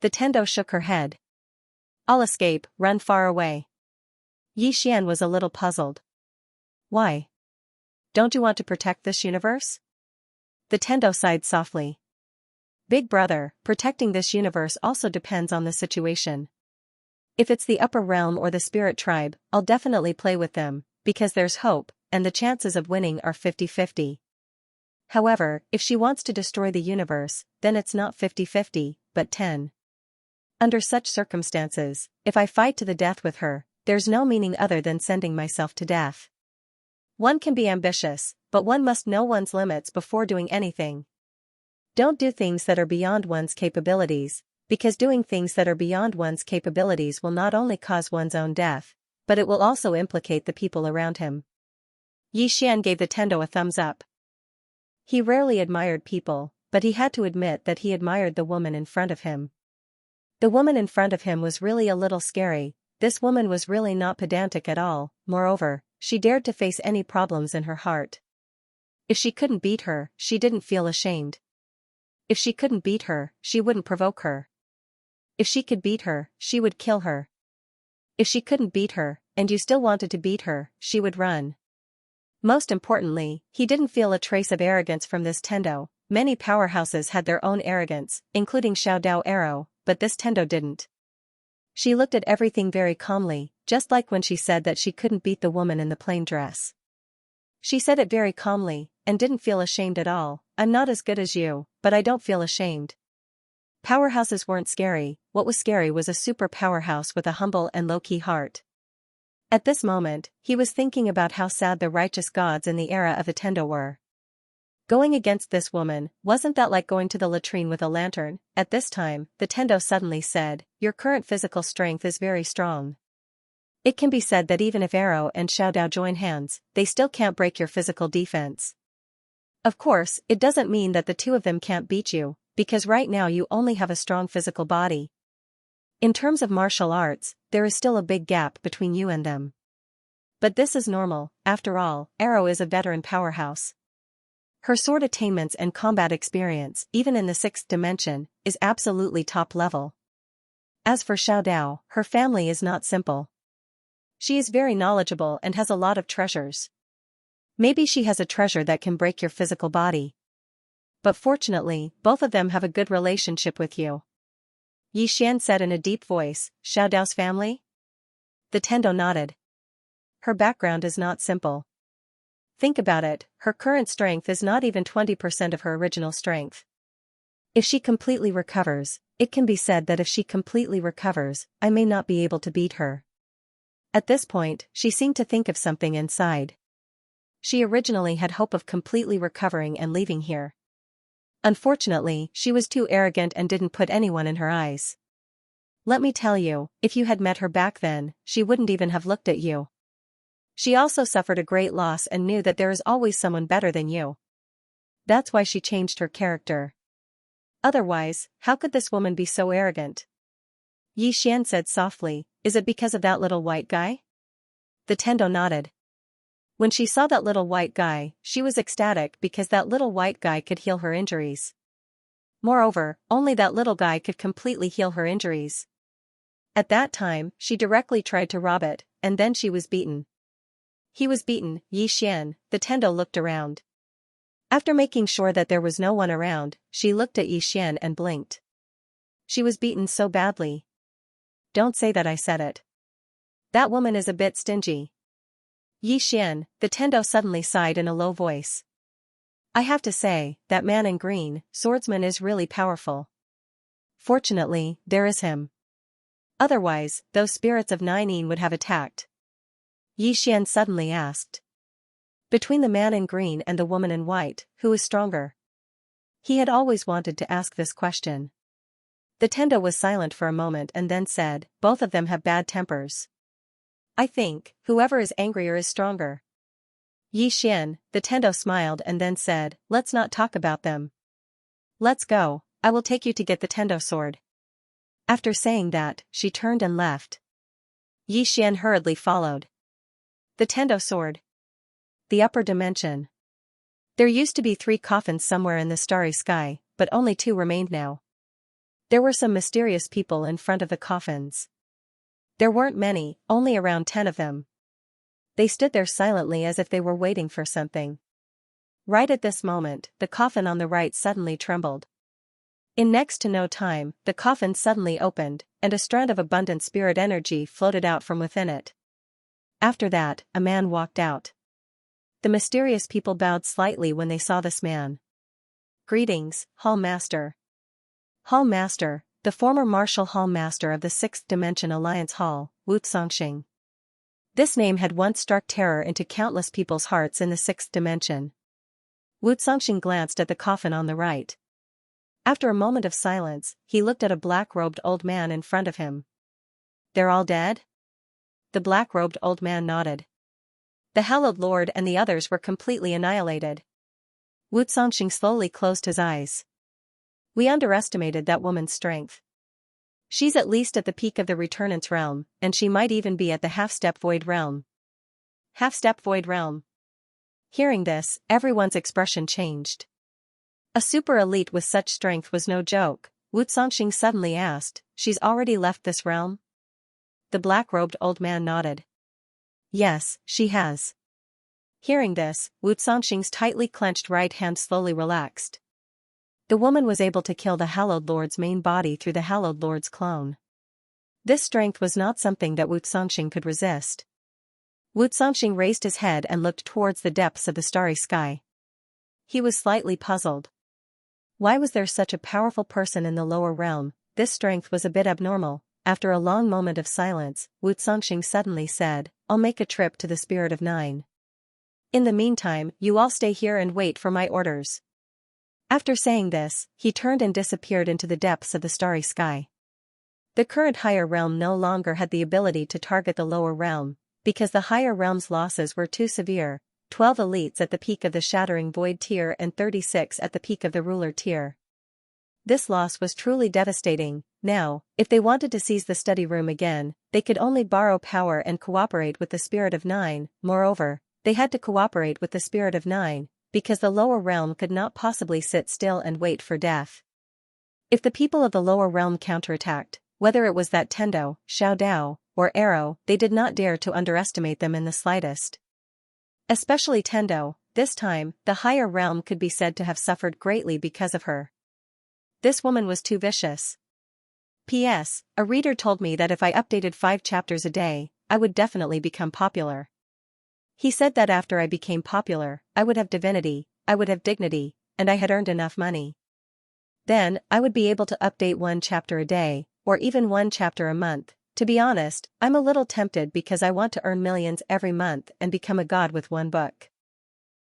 The Tendo shook her head. I'll escape, run far away. Yi Xian was a little puzzled. Why? Don't you want to protect this universe? The Tendo sighed softly. Big brother, protecting this universe also depends on the situation. If it's the upper realm or the spirit tribe, I'll definitely play with them, because there's hope, and the chances of winning are 50-50. However, if she wants to destroy the universe, then it's not 50-50, but 10. Under such circumstances, if I fight to the death with her, there's no meaning other than sending myself to death. One can be ambitious, but one must know one's limits before doing anything. Don't do things that are beyond one's capabilities, because doing things that are beyond one's capabilities will not only cause one's own death, but it will also implicate the people around him. Yi Xian gave the Tendo a thumbs up. He rarely admired people, but he had to admit that he admired the woman in front of him. The woman in front of him was really a little scary. This woman was really not pedantic at all, moreover, she dared to face any problems in her heart. If she couldn't beat her, she didn't feel ashamed. If she couldn't beat her, she wouldn't provoke her. If she could beat her, she would kill her. If she couldn't beat her, and you still wanted to beat her, she would run. Most importantly, he didn't feel a trace of arrogance from this Tendo. Many powerhouses had their own arrogance, including Xiao Dao Arrow, but this Tendo didn't. She looked at everything very calmly, just like when she said that she couldn't beat the woman in the plain dress. She said it very calmly, and didn't feel ashamed at all. I'm not as good as you, but I don't feel ashamed. Powerhouses weren't scary, what was scary was a super powerhouse with a humble and low-key heart. At this moment, he was thinking about how sad the righteous gods in the era of the Tendo were. Going against this woman, wasn't that like going to the latrine with a lantern? At this time, the Tendo suddenly said, your current physical strength is very strong. It can be said that even if Arrow and Xiao Dao join hands, they still can't break your physical defense. Of course, it doesn't mean that the two of them can't beat you, because right now you only have a strong physical body. In terms of martial arts, there is still a big gap between you and them. But this is normal, after all, Arrow is a veteran powerhouse. Her sword attainments and combat experience, even in the 6th dimension, is absolutely top level. As for Xiao Dao, her family is not simple. She is very knowledgeable and has a lot of treasures. Maybe she has a treasure that can break your physical body. But fortunately, both of them have a good relationship with you. Yi Xian said in a deep voice, Xiao Dao's family? The Tendo nodded. Her background is not simple. Think about it, her current strength is not even 20% of her original strength. If she completely recovers, it can be said that if she completely recovers, I may not be able to beat her. At this point, she seemed to think of something inside. She originally had hope of completely recovering and leaving here. Unfortunately, she was too arrogant and didn't put anyone in her eyes. Let me tell you, if you had met her back then, she wouldn't even have looked at you. She also suffered a great loss and knew that there is always someone better than you. That's why she changed her character. Otherwise, how could this woman be so arrogant? Yi Xian said softly, is it because of that little white guy? The Tendo nodded. When she saw that little white guy, she was ecstatic because that little white guy could heal her injuries. Moreover, only that little guy could completely heal her injuries. At that time, she directly tried to rob it, and then she was beaten. He was beaten, Yi Xian, the Tendo looked around. After making sure that there was no one around, she looked at Yi Xian and blinked. She was beaten so badly. Don't say that I said it. That woman is a bit stingy. Yi Xian, the Tendo suddenly sighed in a low voice. I have to say, that man in green, Swordsman is really powerful. Fortunately, there is him. Otherwise, those spirits of Nine would have attacked. Yi Xian suddenly asked. Between the man in green and the woman in white, who is stronger? He had always wanted to ask this question. The Tendo was silent for a moment and then said, both of them have bad tempers. I think, whoever is angrier is stronger. Yi Xian, the Tendo smiled and then said, let's not talk about them. Let's go, I will take you to get the Tendo sword. After saying that, she turned and left. Yi Xian hurriedly followed. The Tendo sword. The upper dimension. There used to be 3 coffins somewhere in the starry sky, but only 2 remained now. There were some mysterious people in front of the coffins. There weren't many, only around 10 of them. They stood there silently as if they were waiting for something. Right at this moment, the coffin on the right suddenly trembled. In next to no time, the coffin suddenly opened, and a strand of abundant spirit energy floated out from within it. After that, a man walked out. The mysterious people bowed slightly when they saw this man. Greetings, Hall Master. Hall Master, the former Martial Hall Master of the 6th Dimension Alliance Hall, Wu Tsongxing. This name had once struck terror into countless people's hearts in the 6th Dimension. Wu Tsongxing glanced at the coffin on the right. After a moment of silence, he looked at a black-robed old man in front of him. They're all dead? The black-robed old man nodded. The Hallowed Lord and the others were completely annihilated. Wu Tsongxing slowly closed his eyes. We underestimated that woman's strength. She's at least at the peak of the Returnance realm, and she might even be at the half-step void realm. Half-step void realm. Hearing this, everyone's expression changed. A super elite with such strength was no joke. Wu Tsongxing suddenly asked, she's already left this realm? The black-robed old man nodded. Yes, she has. Hearing this, Wu Tsongxing's tightly clenched right hand slowly relaxed. The woman was able to kill the Hallowed Lord's main body through the Hallowed Lord's clone. This strength was not something that Wu Tsongxing could resist. Wu Tsongxing raised his head and looked towards the depths of the starry sky. He was slightly puzzled. Why was there such a powerful person in the lower realm? This strength was a bit abnormal. After a long moment of silence, Wu Tsongxing suddenly said, I'll make a trip to the Spirit of Nine. In the meantime, you all stay here and wait for my orders. After saying this, he turned and disappeared into the depths of the starry sky. The current higher realm no longer had the ability to target the lower realm, because the higher realm's losses were too severe, 12 elites at the peak of the Shattering Void tier and 36 at the peak of the Ruler tier. This loss was truly devastating. Now, if they wanted to seize the study room again, they could only borrow power and cooperate with the Spirit of Nine. Moreover, they had to cooperate with the Spirit of Nine, because the lower realm could not possibly sit still and wait for death. If the people of the lower realm counterattacked, whether it was that Tendo, Xiao Dao, or Arrow, they did not dare to underestimate them in the slightest. Especially Tendo, this time, the higher realm could be said to have suffered greatly because of her. This woman was too vicious. P.S. A reader told me that if I updated 5 chapters a day, I would definitely become popular. He said that after I became popular, I would have divinity, I would have dignity, and I had earned enough money. Then, I would be able to update 1 chapter a day, or even 1 chapter a month. To be honest, I'm a little tempted because I want to earn millions every month and become a god with 1 book.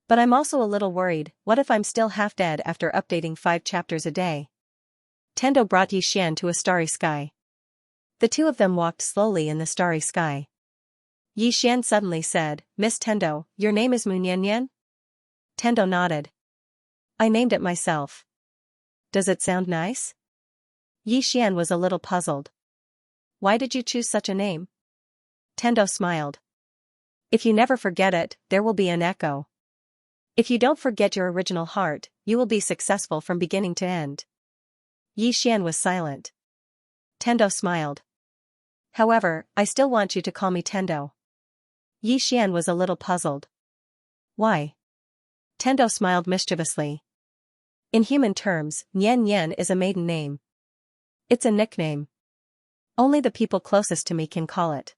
But I'm also a little worried, what if I'm still half dead after updating 5 chapters a day? Tendo brought Xian to a starry sky. The two of them walked slowly in the starry sky. Xian suddenly said, Miss Tendo, your name is Munyanyan? Tendo nodded. I named it myself. Does it sound nice? Xian was a little puzzled. Why did you choose such a name? Tendo smiled. If you never forget it, there will be an echo. If you don't forget your original heart, you will be successful from beginning to end. Xian was silent. Tendo smiled. However, I still want you to call me Tendo. Xian was a little puzzled. Why? Tendo smiled mischievously. In human terms, Nian Nian is a maiden name. It's a nickname. Only the people closest to me can call it.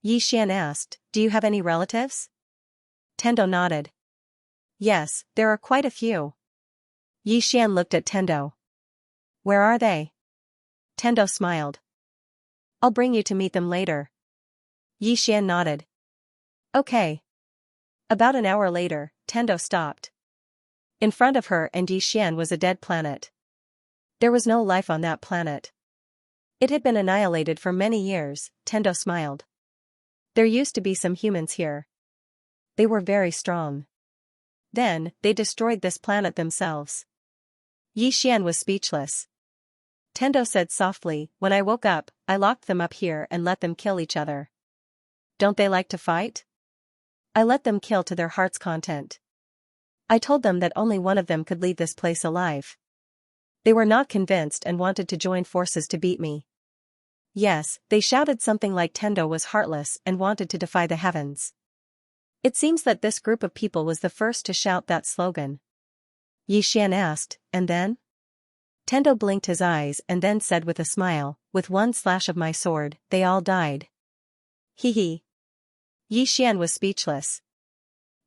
Xian asked, do you have any relatives? Tendo nodded. Yes, there are quite a few. Xian looked at Tendo. Where are they? Tendo smiled. I'll bring you to meet them later. Xian nodded. Okay. About an hour later, Tendo stopped. In front of her and Xian was a dead planet. There was no life on that planet. It had been annihilated for many years, Tendo smiled. There used to be some humans here. They were very strong. Then, they destroyed this planet themselves. Xian was speechless. Tendo said softly, when I woke up, I locked them up here and let them kill each other. Don't they like to fight? I let them kill to their heart's content. I told them that only one of them could leave this place alive. They were not convinced and wanted to join forces to beat me. Yes, they shouted something like Tendo was heartless and wanted to defy the heavens. It seems that this group of people was the first to shout that slogan. Xian asked, and then? Tendo blinked his eyes and then said with a smile, with one slash of my sword, they all died. Hee. Xian was speechless.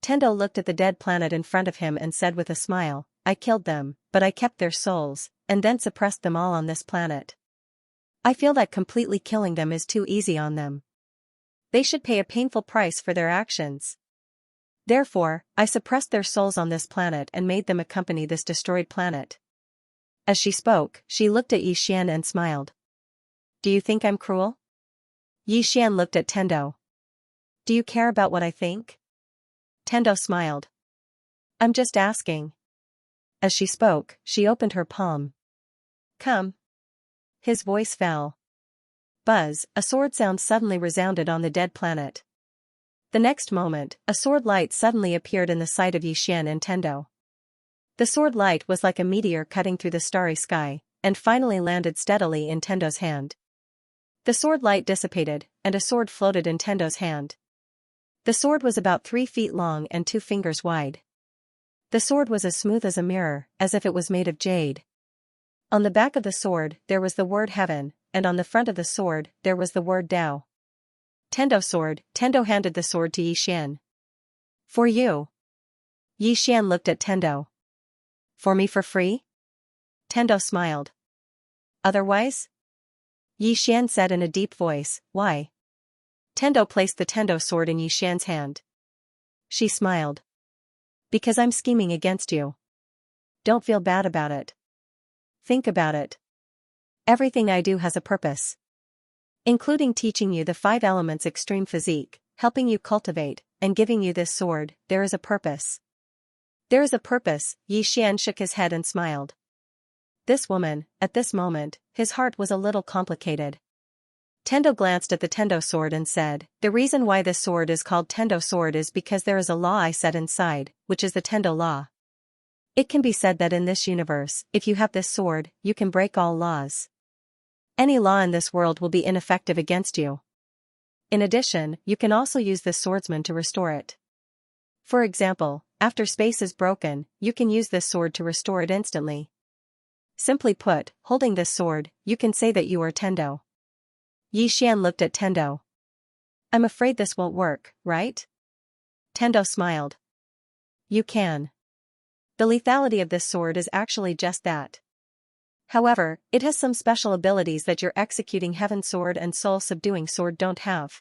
Tendo looked at the dead planet in front of him and said with a smile, I killed them, but I kept their souls, and then suppressed them all on this planet. I feel that completely killing them is too easy on them. They should pay a painful price for their actions. Therefore, I suppressed their souls on this planet and made them accompany this destroyed planet. As she spoke, she looked at Xian and smiled. Do you think I'm cruel? Xian looked at Tendo. Do you care about what I think? Tendo smiled. I'm just asking. As she spoke, she opened her palm. Come. His voice fell. Buzz, a sword sound suddenly resounded on the dead planet. The next moment, a sword light suddenly appeared in the sight of Xian and Tendo. The sword light was like a meteor cutting through the starry sky, and finally landed steadily in Tendo's hand. The sword light dissipated, and a sword floated in Tendo's hand. The sword was about 3 feet long and 2 fingers wide. The sword was as smooth as a mirror, as if it was made of jade. On the back of the sword, there was the word heaven, and on the front of the sword, there was the word Tao. Tendo sword, Tendo handed the sword to Xian. For you. Xian looked at Tendo. For me for free? Tendo smiled. Otherwise? Xian said in a deep voice, why? Tendo placed the Tendo sword in Xian's hand. She smiled. Because I'm scheming against you. Don't feel bad about it. Think about it. Everything I do has a purpose. Including teaching you the 5 elements extreme physique, helping you cultivate, and giving you this sword, there is a purpose. There is a purpose, Xian shook his head and smiled. This woman, at this moment, his heart was a little complicated. Tendo glanced at the Tendo sword and said, the reason why this sword is called Tendo sword is because there is a law I set inside, which is the Tendo law. It can be said that in this universe, if you have this sword, you can break all laws. Any law in this world will be ineffective against you. In addition, you can also use this swordsman to restore it. For example, after space is broken, you can use this sword to restore it instantly. Simply put, holding this sword, you can say that you are Tendo. Xian looked at Tendo. I'm afraid this won't work, right? Tendo smiled. You can. The lethality of this sword is actually just that. However, it has some special abilities that your executing heaven sword and soul subduing sword don't have.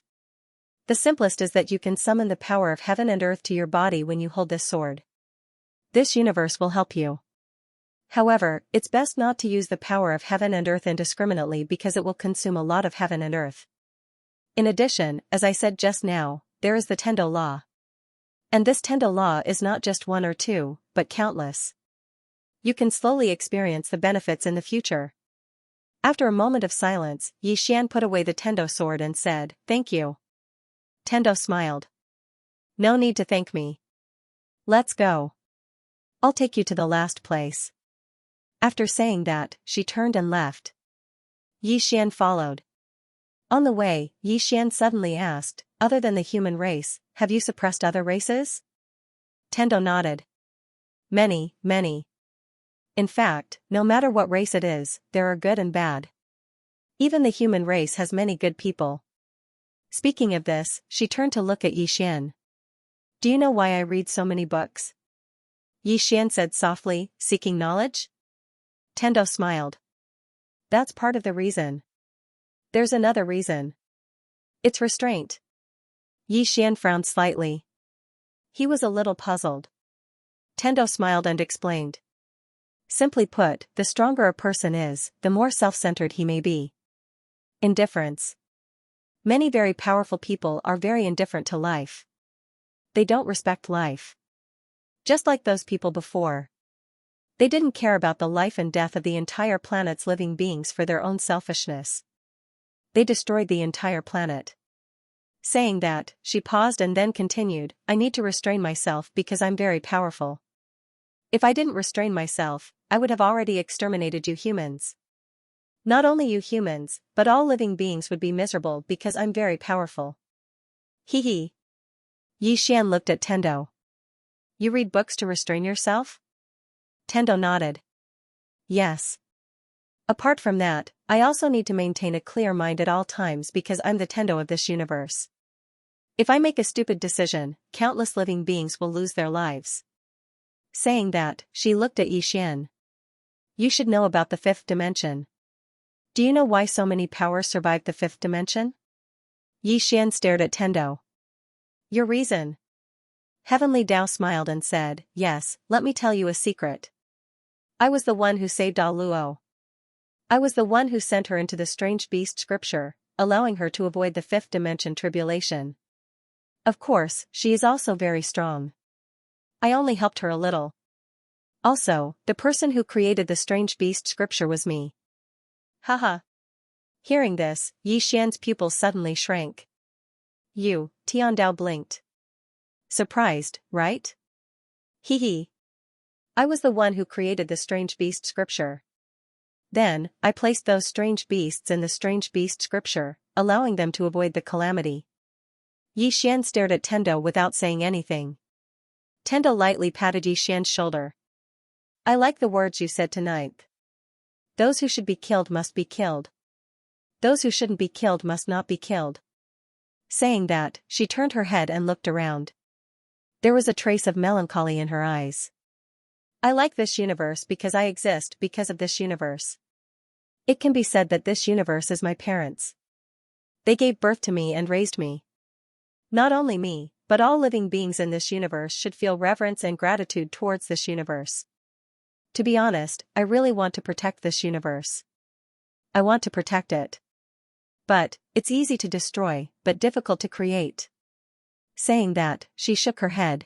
The simplest is that you can summon the power of heaven and earth to your body when you hold this sword. This universe will help you. However, it's best not to use the power of heaven and earth indiscriminately because it will consume a lot of heaven and earth. In addition, as I said just now, there is the Tendo law. And this Tendo law is not just one or two, but countless. You can slowly experience the benefits in the future. After a moment of silence, Xian put away the Tendo sword and said, "Thank you." Tendo smiled. "No need to thank me. Let's go. I'll take you to the last place." After saying that, she turned and left. Xian followed. On the way, Xian suddenly asked, "Other than the human race, have you suppressed other races?" Tendo nodded. Many, many. In fact, no matter what race it is, there are good and bad. Even the human race has many good people. Speaking of this, she turned to look at Xian. "Do you know why I read so many books?" Xian said softly, seeking knowledge. Tendo smiled. "That's part of the reason. There's another reason. It's restraint." Xian frowned slightly. He was a little puzzled. Tendo smiled and explained. Simply put, the stronger a person is, the more self-centered he may be. Indifference. Many very powerful people are very indifferent to life. They don't respect life. Just like those people before. They didn't care about the life and death of the entire planet's living beings for their own selfishness. They destroyed the entire planet. Saying that, she paused and then continued, "I need to restrain myself because I'm very powerful. If I didn't restrain myself, I would have already exterminated you humans. Not only you humans, but all living beings would be miserable because I'm very powerful." Hee hee. Xian looked at Tendo. "You read books to restrain yourself?" Tendo nodded. "Yes. Apart from that, I also need to maintain a clear mind at all times because I'm the Tendo of this universe. If I make a stupid decision, countless living beings will lose their lives." Saying that, she looked at Xian. "You should know about the fifth dimension. Do you know why so many powers survived the fifth dimension?" Xian stared at Tendo. "Your reason?" Heavenly Tao smiled and said, "Yes, let me tell you a secret. I was the one who saved Luo. I was the one who sent her into the strange beast scripture, allowing her to avoid the fifth dimension tribulation. Of course, she is also very strong. I only helped her a little. Also, the person who created the strange beast scripture was me." Haha. Hearing this, Xian's pupils suddenly shrank. Tiandao blinked. "Surprised, right?" Hee hee. "I was the one who created the strange beast scripture. Then, I placed those strange beasts in the strange beast scripture, allowing them to avoid the calamity." Xian stared at Tendo without saying anything. Tendo lightly patted Xian's shoulder. "I like the words you said tonight. Those who should be killed must be killed. Those who shouldn't be killed must not be killed." Saying that, she turned her head and looked around. There was a trace of melancholy in her eyes. "I like this universe because I exist because of this universe. It can be said that this universe is my parents. They gave birth to me and raised me. Not only me, but all living beings in this universe should feel reverence and gratitude towards this universe. To be honest, I really want to protect this universe. I want to protect it. But, it's easy to destroy, but difficult to create." Saying that, she shook her head.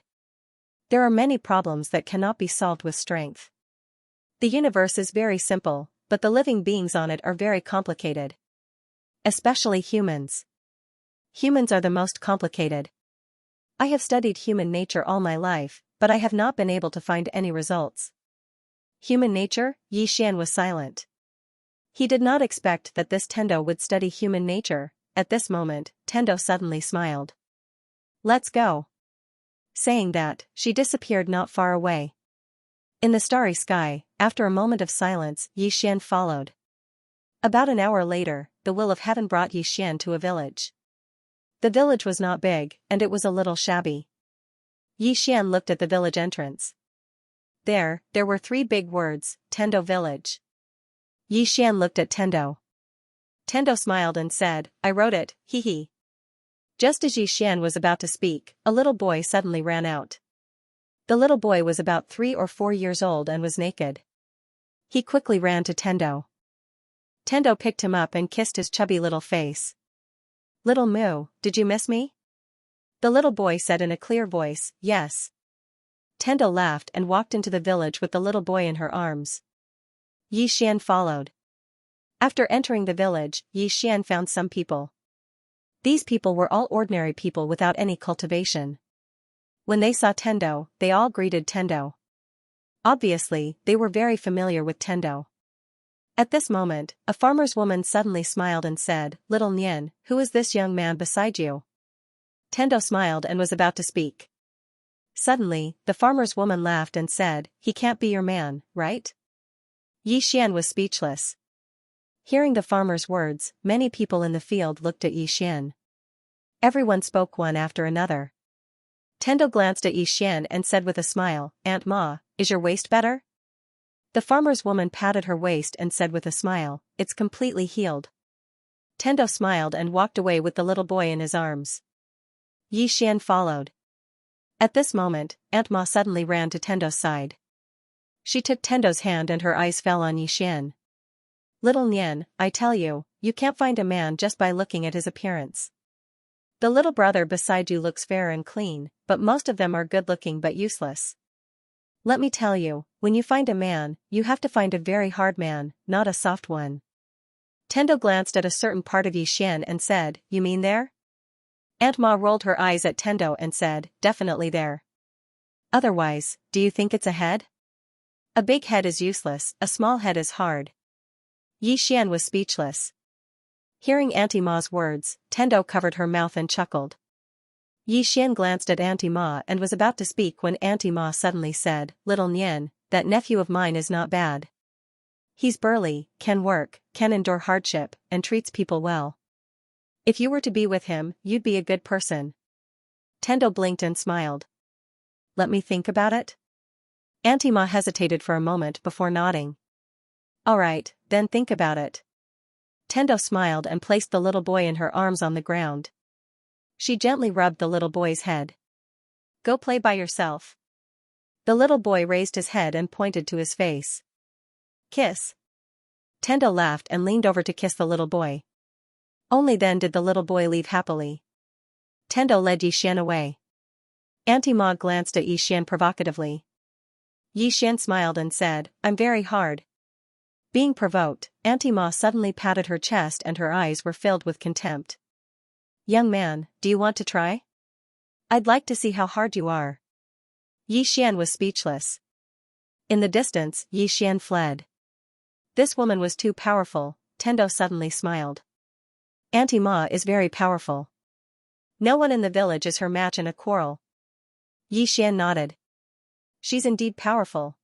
There are many problems that cannot be solved with strength. The universe is very simple, but the living beings on it are very complicated. Especially humans. Humans are the most complicated. I have studied human nature all my life, but I have not been able to find any results. Human nature? Xian was silent. He did not expect that this Tendo would study human nature. At this moment, Tendo suddenly smiled. "Let's go." Saying that, she disappeared not far away. In the starry sky, after a moment of silence, Xian followed. About an hour later, the will of heaven brought Xian to a village. The village was not big, and it was a little shabby. Xian looked at the village entrance. There were 3 big words, Tendo Village. Xian looked at Tendo. Tendo smiled and said, I wrote it, hee hee. Just as Xian was about to speak, a little boy suddenly ran out. The little boy was about 3 or 4 years old and was naked. He quickly ran to Tendo. Tendo picked him up and kissed his chubby little face. Little Moo, did you miss me? The little boy said in a clear voice, yes. Tendo laughed and walked into the village with the little boy in her arms. Xian followed. After entering the village, Xian found some people. These people were all ordinary people without any cultivation. When they saw Tendo, they all greeted Tendo. Obviously, they were very familiar with Tendo. At this moment, a farmer's woman suddenly smiled and said, Little Nian, who is this young man beside you? Tendo smiled and was about to speak. Suddenly, the farmer's woman laughed and said, he can't be your man, right? Xian was speechless. Hearing the farmer's words, many people in the field looked at Xian. Everyone spoke one after another. Tendo glanced at Xian and said with a smile, Aunt Ma, is your waist better? The farmer's woman patted her waist and said with a smile, it's completely healed. Tendo smiled and walked away with the little boy in his arms. Xian followed. At this moment, Aunt Ma suddenly ran to Tendo's side. She took Tendo's hand and her eyes fell on Xian. Little Nian, I tell you, you can't find a man just by looking at his appearance. The little brother beside you looks fair and clean, but most of them are good-looking but useless. Let me tell you, when you find a man, you have to find a very hard man, not a soft one. Tendo glanced at a certain part of Xian and said, you mean there? Aunt Ma rolled her eyes at Tendo and said, definitely there. Otherwise, do you think it's a head? A big head is useless, a small head is hard. Xian was speechless. Hearing Auntie Ma's words, Tendo covered her mouth and chuckled. Xian glanced at Auntie Ma and was about to speak when Auntie Ma suddenly said, Little Nian, that nephew of mine is not bad. He's burly, can work, can endure hardship, and treats people well. If you were to be with him, you'd be a good person. Tendo blinked and smiled. Let me think about it? Auntie Ma hesitated for a moment before nodding. All right, then think about it. Tendo smiled and placed the little boy in her arms on the ground. She gently rubbed the little boy's head. Go play by yourself. The little boy raised his head and pointed to his face. Kiss. Tendo laughed and leaned over to kiss the little boy. Only then did the little boy leave happily. Tendo led Xian away. Auntie Ma glanced at Xian provocatively. Xian smiled and said, I'm very hard. Being provoked, Auntie Ma suddenly patted her chest and her eyes were filled with contempt. Young man, do you want to try? I'd like to see how hard you are. Xian was speechless. In the distance, Xian fled. This woman was too powerful, Tendo suddenly smiled. Auntie Ma is very powerful. No one in the village is her match in a quarrel. Xian nodded. She's indeed powerful.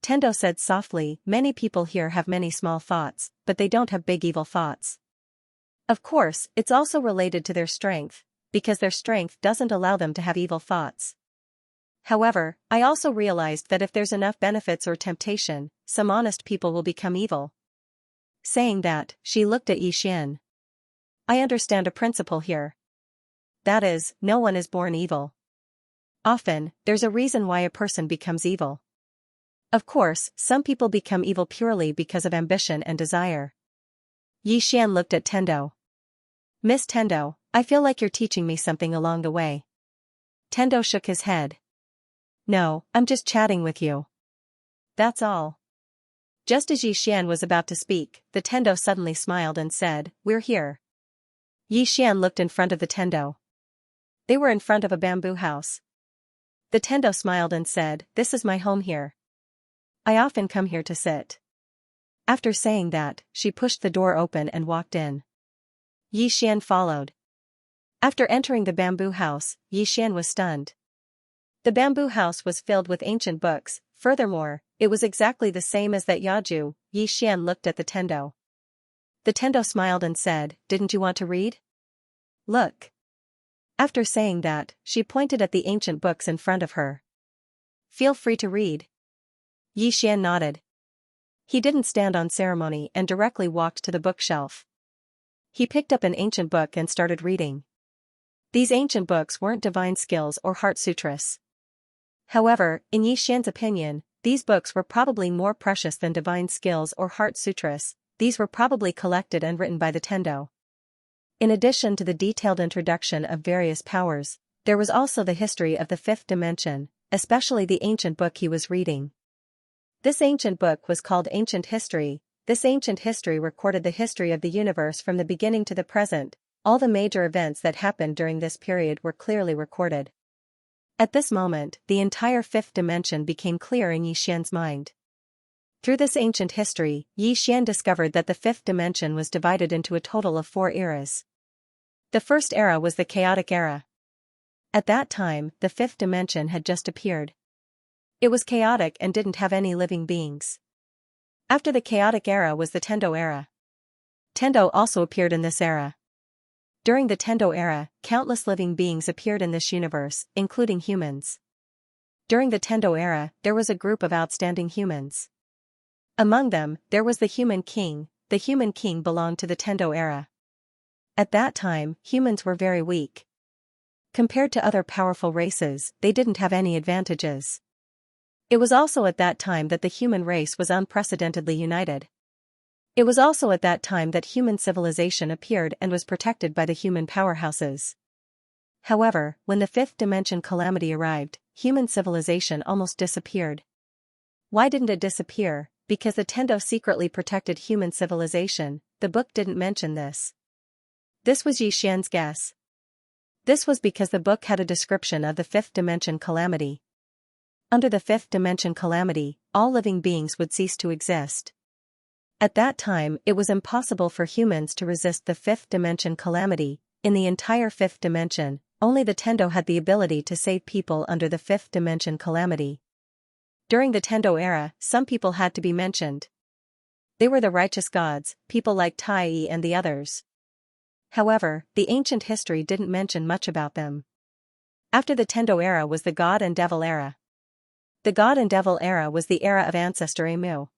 Tendo said softly, many people here have many small thoughts, but they don't have big evil thoughts. Of course, it's also related to their strength, because their strength doesn't allow them to have evil thoughts. However, I also realized that if there's enough benefits or temptation, some honest people will become evil. Saying that, she looked at Xian. I understand a principle here. That is, no one is born evil. Often, there's a reason why a person becomes evil. Of course, some people become evil purely because of ambition and desire. Xian looked at Tendo. Miss Tendo, I feel like you're teaching me something along the way. Tendo shook his head. No, I'm just chatting with you. That's all. Just as Xian was about to speak, the Tendo suddenly smiled and said, We're here. Xian looked in front of the Tendo. They were in front of a bamboo house. The Tendo smiled and said, This is my home here. I often come here to sit. After saying that, she pushed the door open and walked in. Xian followed. After entering the bamboo house, Xian was stunned. The bamboo house was filled with ancient books, Furthermore, it was exactly the same as that Yaju. Xian looked at the Tendo. The Tendo smiled and said, "Didn't you want to read? Look." After saying that, she pointed at the ancient books in front of her. "Feel free to read." Xian nodded. He didn't stand on ceremony and directly walked to the bookshelf. He picked up an ancient book and started reading. These ancient books weren't divine skills or heart sutras. However, in Xian's opinion, these books were probably more precious than divine skills or heart sutras. These were probably collected and written by the Tendo. In addition to the detailed introduction of various powers, there was also the history of the fifth dimension, especially the ancient book he was reading. This ancient book was called Ancient History. This ancient history recorded the history of the universe from the beginning to the present. All the major events that happened during this period were clearly recorded. At this moment, the entire fifth dimension became clear in Xian's mind. Through this ancient history, Xian discovered that the fifth dimension was divided into a total of 4 eras. The first era was the chaotic era. At that time, the fifth dimension had just appeared. It was chaotic and didn't have any living beings. After the chaotic era was the Tendo era. Tendo also appeared in this era. During the Tendo era, countless living beings appeared in this universe, including humans. During the Tendo era, there was a group of outstanding humans. Among them, there was the Human King. The Human King belonged to the Tendo era. At that time, humans were very weak. Compared to other powerful races, they didn't have any advantages. It was also at that time that the human race was unprecedentedly united. It was also at that time that human civilization appeared and was protected by the human powerhouses. However, when the fifth dimension calamity arrived, human civilization almost disappeared. Why didn't it disappear? Because the Tendo secretly protected human civilization. The book didn't mention this. This was Xian's guess. This was because the book had a description of the fifth dimension calamity. Under the fifth dimension calamity, all living beings would cease to exist. At that time, it was impossible for humans to resist the fifth dimension calamity. In the entire fifth dimension, only the Tendo had the ability to save people under the fifth dimension calamity. During the Tendo era, some people had to be mentioned. They were the righteous gods, people like Tai and the others. However, the ancient history didn't mention much about them. After the Tendo era was the God and Devil era. The God and Devil era was the era of ancestor Emu.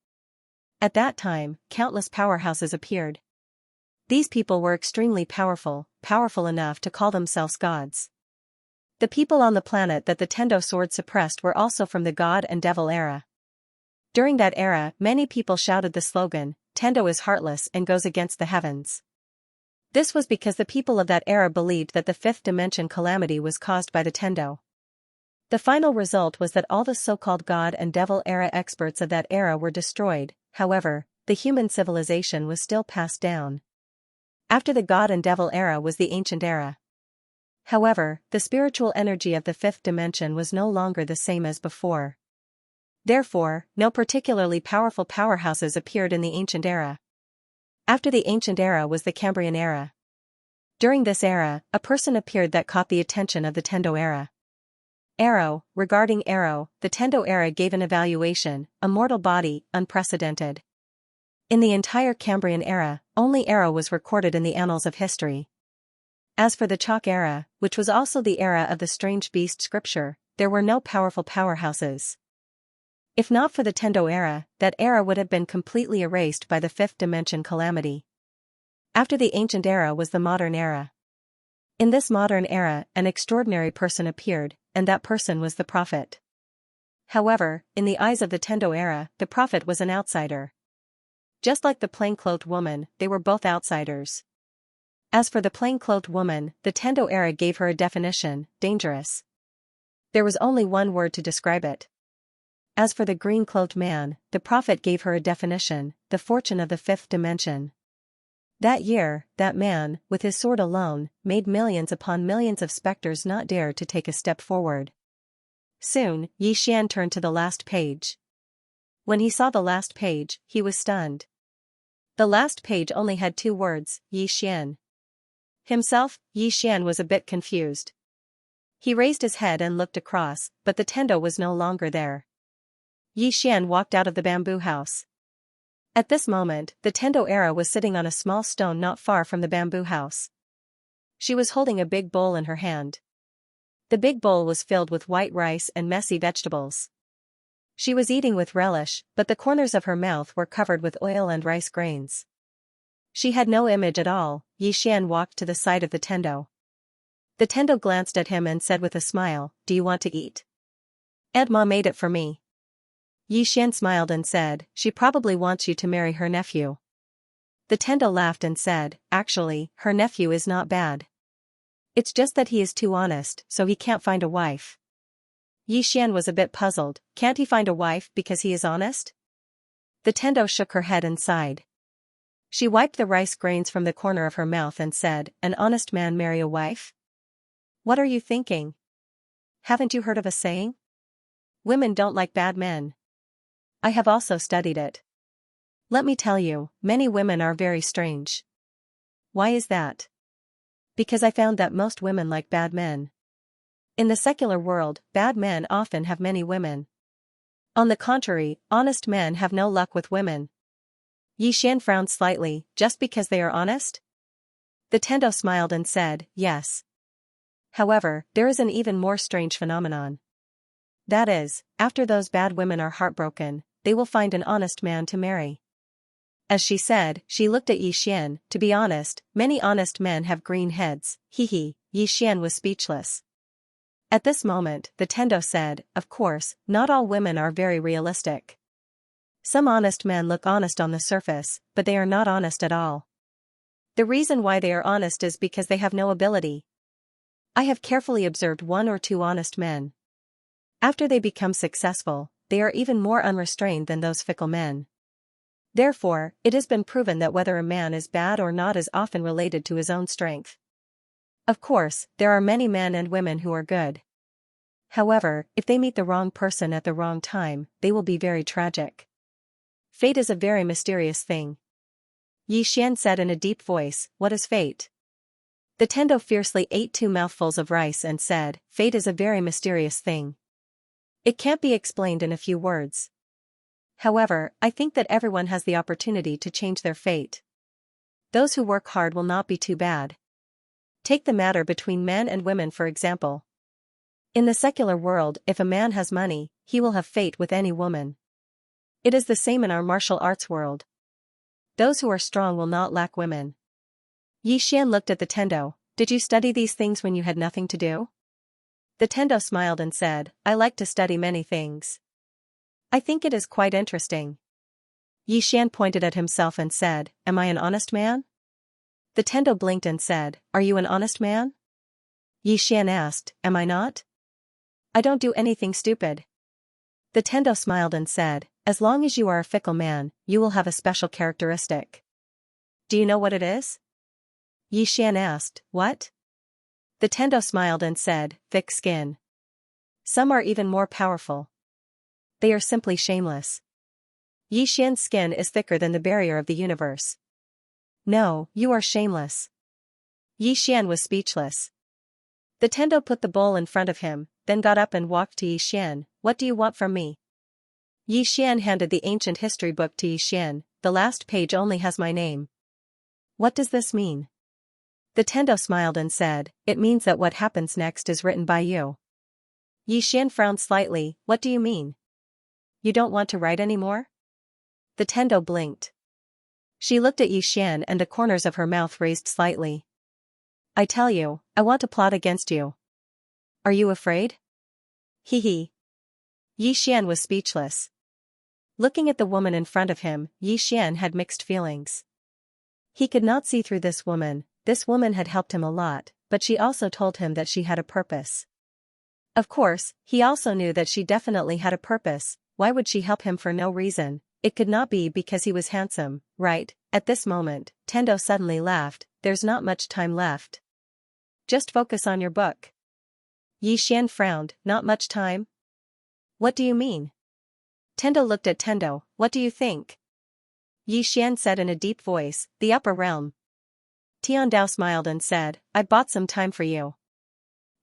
At that time, countless powerhouses appeared. These people were extremely powerful, powerful enough to call themselves gods. The people on the planet that the Tendo sword suppressed were also from the God and Devil era. During that era, many people shouted the slogan, "Tendo is heartless and goes against the heavens." This was because the people of that era believed that the fifth dimension calamity was caused by the Tendo. The final result was that all the so-called God and Devil era experts of that era were destroyed. However, the human civilization was still passed down. After the God and Devil era was the Ancient era. However, the spiritual energy of the fifth dimension was no longer the same as before. Therefore, no particularly powerful powerhouses appeared in the Ancient era. After the Ancient era was the Cambrian era. During this era, a person appeared that caught the attention of the Tendo era. Regarding Arrow, the Tendo era gave an evaluation, a mortal body, unprecedented. In the entire Cambrian era, only Arrow was recorded in the annals of history. As for the Chalk era, which was also the era of the strange beast scripture, there were no powerful powerhouses. If not for the Tendo era, that era would have been completely erased by the fifth dimension calamity. After the Ancient era was the Modern era. In this modern era, an extraordinary person appeared, and that person was the prophet. However, in the eyes of the Tendo era, the prophet was an outsider. Just like the plain-clothed woman, they were both outsiders. As for the plain-clothed woman, the Tendo era gave her a definition, dangerous. There was only one word to describe it. As for the green-clothed man, the prophet gave her a definition, the fortune of the fifth dimension. That year, that man, with his sword alone, made millions upon millions of specters not dare to take a step forward. Soon, Xian turned to the last page. When he saw the last page, he was stunned. The last page only had 2 words, Xian. Himself, Xian was a bit confused. He raised his head and looked across, but the Tendo was no longer there. Yi Xian walked out of the bamboo house. At this moment, the Tendo era was sitting on a small stone not far from the bamboo house. She was holding a big bowl in her hand. The big bowl was filled with white rice and messy vegetables. She was eating with relish, but the corners of her mouth were covered with oil and rice grains. She had no image at all. Yi Xian walked to the side of the Tendo. The Tendo glanced at him and said with a smile, "Do you want to eat?" "Aunt Ma made it for me." Yi Xian smiled and said, "She probably wants you to marry her nephew." The Tendo laughed and said, "Actually, her nephew is not bad. It's just that he is too honest, so he can't find a wife." Yi Xian was a bit puzzled. Can't he find a wife because he is honest? The Tendo shook her head and sighed. She wiped the rice grains from the corner of her mouth and said, "An honest man marry a wife? What are you thinking? Haven't you heard of a saying? Women don't like bad men. I have also studied it. Let me tell you, many women are very strange." "Why is that?" "Because I found that most women like bad men. In the secular world, bad men often have many women. On the contrary, honest men have no luck with women." Yi Xian frowned slightly. "Just because they are honest?" The Tendo smiled and said, "Yes. However, there is an even more strange phenomenon. That is, after those bad women are heartbroken, they will find an honest man to marry." As she said, she looked at Yi Xian. "To be honest, many honest men have green heads." He. Yi Xian was speechless. At this moment, the Tendo said, "Of course, not all women are very realistic. Some honest men look honest on the surface, but they are not honest at all. The reason why they are honest is because they have no ability. I have carefully observed one or two honest men. After they become successful, they are even more unrestrained than those fickle men. Therefore, it has been proven that whether a man is bad or not is often related to his own strength. Of course, there are many men and women who are good. However, if they meet the wrong person at the wrong time, they will be very tragic. Fate is a very mysterious thing." Yi Xian said in a deep voice, "What is fate?" The Tendo fiercely ate 2 mouthfuls of rice and said, "Fate is a very mysterious thing. It can't be explained in a few words. However, I think that everyone has the opportunity to change their fate. Those who work hard will not be too bad. Take the matter between men and women for example. In the secular world, if a man has money, he will have fate with any woman. It is the same in our martial arts world. Those who are strong will not lack women." Yi Xian looked at the Tendo. "Did you study these things when you had nothing to do?" The Tendo smiled and said, "I like to study many things. I think it is quite interesting." Yi Xian pointed at himself and said, "Am I an honest man?" The Tendo blinked and said, "Are you an honest man?" Yi Xian asked, "Am I not? I don't do anything stupid." The Tendo smiled and said, "As long as you are a fickle man, you will have a special characteristic." "Do you know what it is?" Yi Xian asked, "What?" The Tendo smiled and said, "Thick skin. Some are even more powerful. They are simply shameless. Yi Xian's skin is thicker than the barrier of the universe." "No, you are shameless." Yi Xian was speechless. The Tendo put the bowl in front of him, then got up and walked to Yi Xian. "What do you want from me?" Yi Xian handed the ancient history book to Yi Xian. "The last page only has my name." "What does this mean?" The Tendo smiled and said, "It means that what happens next is written by you." Yi Xian frowned slightly. "What do you mean? You don't want to write anymore?" The Tendo blinked. She looked at Yi Xian and the corners of her mouth raised slightly. "I tell you, I want to plot against you. Are you afraid?" He. Yi Xian was speechless. Looking at the woman in front of him, Yi Xian had mixed feelings. He could not see through this woman. This woman had helped him a lot, but she also told him that she had a purpose. Of course, he also knew that she definitely had a purpose. Why would she help him for no reason? It could not be because he was handsome, right? At this moment, Tendo suddenly laughed. "There's not much time left. Just focus on your book." Yi Xian frowned. "Not much time? What do you mean?" Tendo looked at Tendo. "What do you think?" Yi Xian said in a deep voice, "The upper realm." Tiandao smiled and said, "I bought some time for you.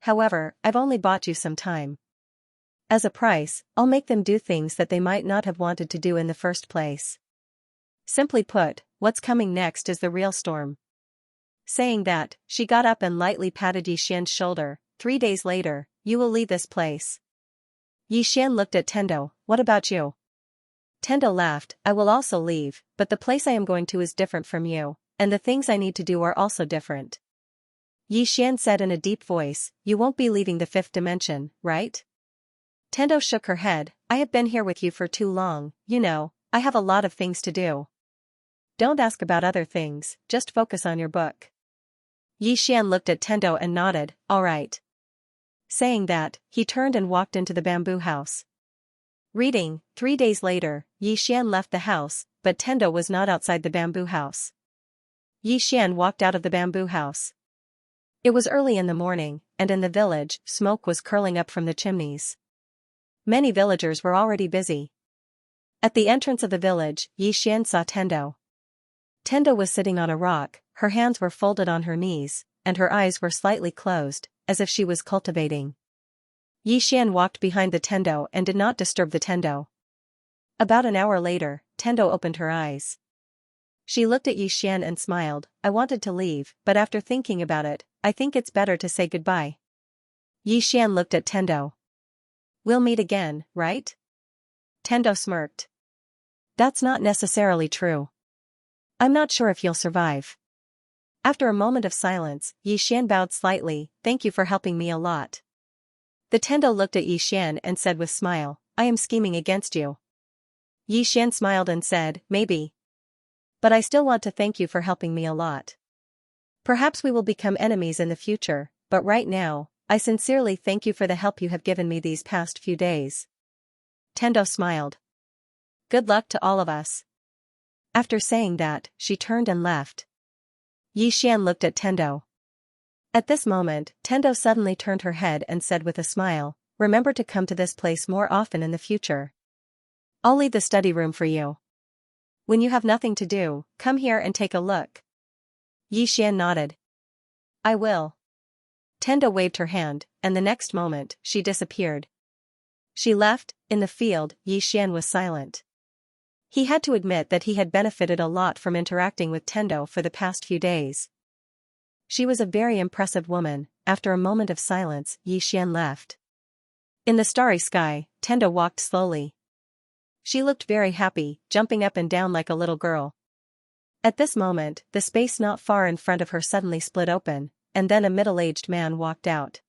However, I've only bought you some time. As a price, I'll make them do things that they might not have wanted to do in the first place. Simply put, what's coming next is the real storm. Saying that, she got up and lightly patted Yi Xian's shoulder. 3 days later, you will leave this place. Yi Xian looked at Tendo. What about you? Tendo laughed. I will also leave, but the place I am going to is different from you, and the things I need to do are also different. Yi Xian said in a deep voice, you won't be leaving the fifth dimension, right? Tendo shook her head. I have been here with you for too long, you know, I have a lot of things to do. Don't ask about other things, just focus on your book. Yi Xian looked at Tendo and nodded, all right. Saying that, he turned and walked into the bamboo house. Reading. 3 days later, Yi Xian left the house, but Tendo was not outside the bamboo house. Yi Xian walked out of the bamboo house. It was early in the morning, and in the village, smoke was curling up from the chimneys. Many villagers were already busy. At the entrance of the village, Yi Xian saw Tendo. Tendo was sitting on a rock, her hands were folded on her knees, and her eyes were slightly closed, as if she was cultivating. Yi Xian walked behind the Tendo and did not disturb the Tendo. About an hour later, Tendo opened her eyes. She looked at Yi Xian and smiled. I wanted to leave, but after thinking about it, I think it's better to say goodbye. Yi Xian looked at Tendo. We'll meet again, right? Tendo smirked. That's not necessarily true. I'm not sure if you'll survive. After a moment of silence, Yi Xian bowed slightly. Thank you for helping me a lot. The Tendo looked at Yi Xian and said with smile, I am scheming against you. Yi Xian smiled and said, maybe. But I still want to thank you for helping me a lot. Perhaps we will become enemies in the future, but right now, I sincerely thank you for the help you have given me these past few days. Tendo smiled. Good luck to all of us. After saying that, she turned and left. Yi Xian looked at Tendo. At this moment, Tendo suddenly turned her head and said with a smile, remember to come to this place more often in the future. I'll leave the study room for you. When you have nothing to do, come here and take a look. Yi Xian nodded. I will. Tendo waved her hand, and the next moment, she disappeared. She left. In the field, Yi Xian was silent. He had to admit that he had benefited a lot from interacting with Tendo for the past few days. She was a very impressive woman. After a moment of silence, Yi Xian left. In the starry sky, Tendo walked slowly. She looked very happy, jumping up and down like a little girl. At this moment, the space not far in front of her suddenly split open, and then a middle-aged man walked out.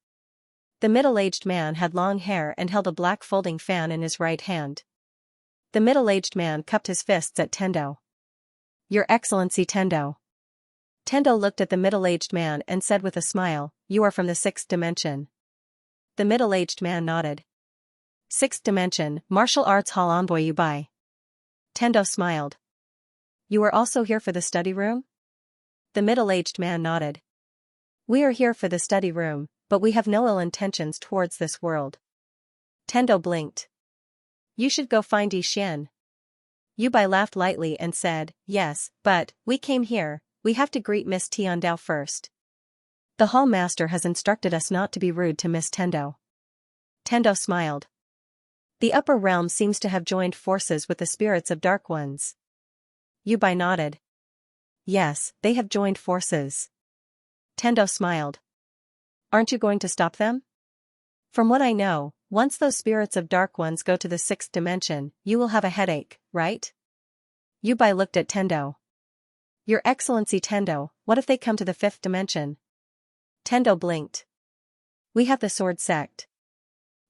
The middle-aged man had long hair and held a black folding fan in his right hand. The middle-aged man cupped his fists at Tendo. Your Excellency Tendo. Tendo looked at the middle-aged man and said with a smile, you are from the sixth dimension. The middle-aged man nodded. Sixth dimension, martial arts hall envoy you by. Tendo smiled. You are also here for the study room? The middle-aged man nodded. We are here for the study room, but we have no ill intentions towards this world. Tendo blinked. You should go find Yi Xian. Yubai laughed lightly and said, yes, but, we came here, we have to greet Miss Tiandao first. The hall master has instructed us not to be rude to Miss Tendo. Tendo smiled. The upper realm seems to have joined forces with the spirits of dark ones. Yubai nodded. Yes, they have joined forces. Tendo smiled. Aren't you going to stop them? From what I know, once those spirits of dark ones go to the sixth dimension, you will have a headache, right? Yubai looked at Tendo. Your Excellency Tendo, what if they come to the fifth dimension? Tendo blinked. We have the Sword Sect.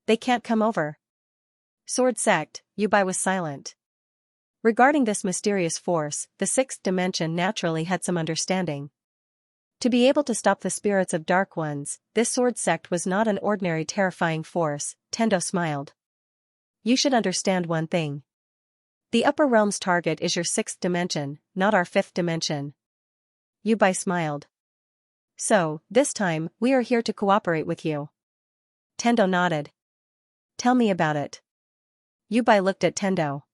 They can't come over. Sword Sect, Yubai was silent. Regarding this mysterious force, the sixth dimension naturally had some understanding. To be able to stop the spirits of dark ones, this sword sect was not an ordinary terrifying force. Tendo smiled. You should understand one thing. The upper realm's target is your sixth dimension, not our fifth dimension. Yubai smiled. So, this time, we are here to cooperate with you. Tendo nodded. Tell me about it. Yubai looked at Tendo.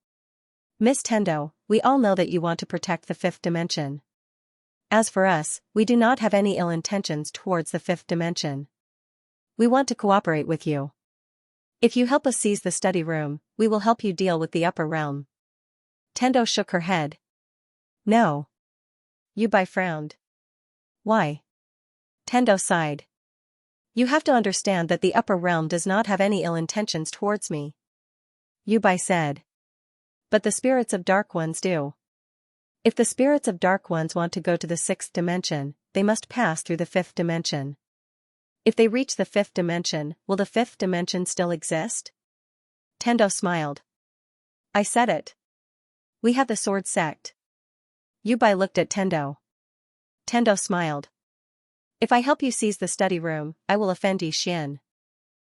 Miss Tendo, we all know that you want to protect the fifth dimension. As for us, we do not have any ill intentions towards the fifth dimension. We want to cooperate with you. If you help us seize the study room, we will help you deal with the upper realm. Tendo shook her head. No. Yubai frowned. Why? Tendo sighed. You have to understand that the upper realm does not have any ill intentions towards me. Yubai said. But the spirits of dark ones do. If the spirits of dark ones want to go to the sixth dimension, they must pass through the fifth dimension. If they reach the fifth dimension, will the fifth dimension still exist? Tendo smiled. I said it. We have the sword sect. Yubai looked at Tendo. Tendo smiled. If I help you seize the study room, I will offend Xian.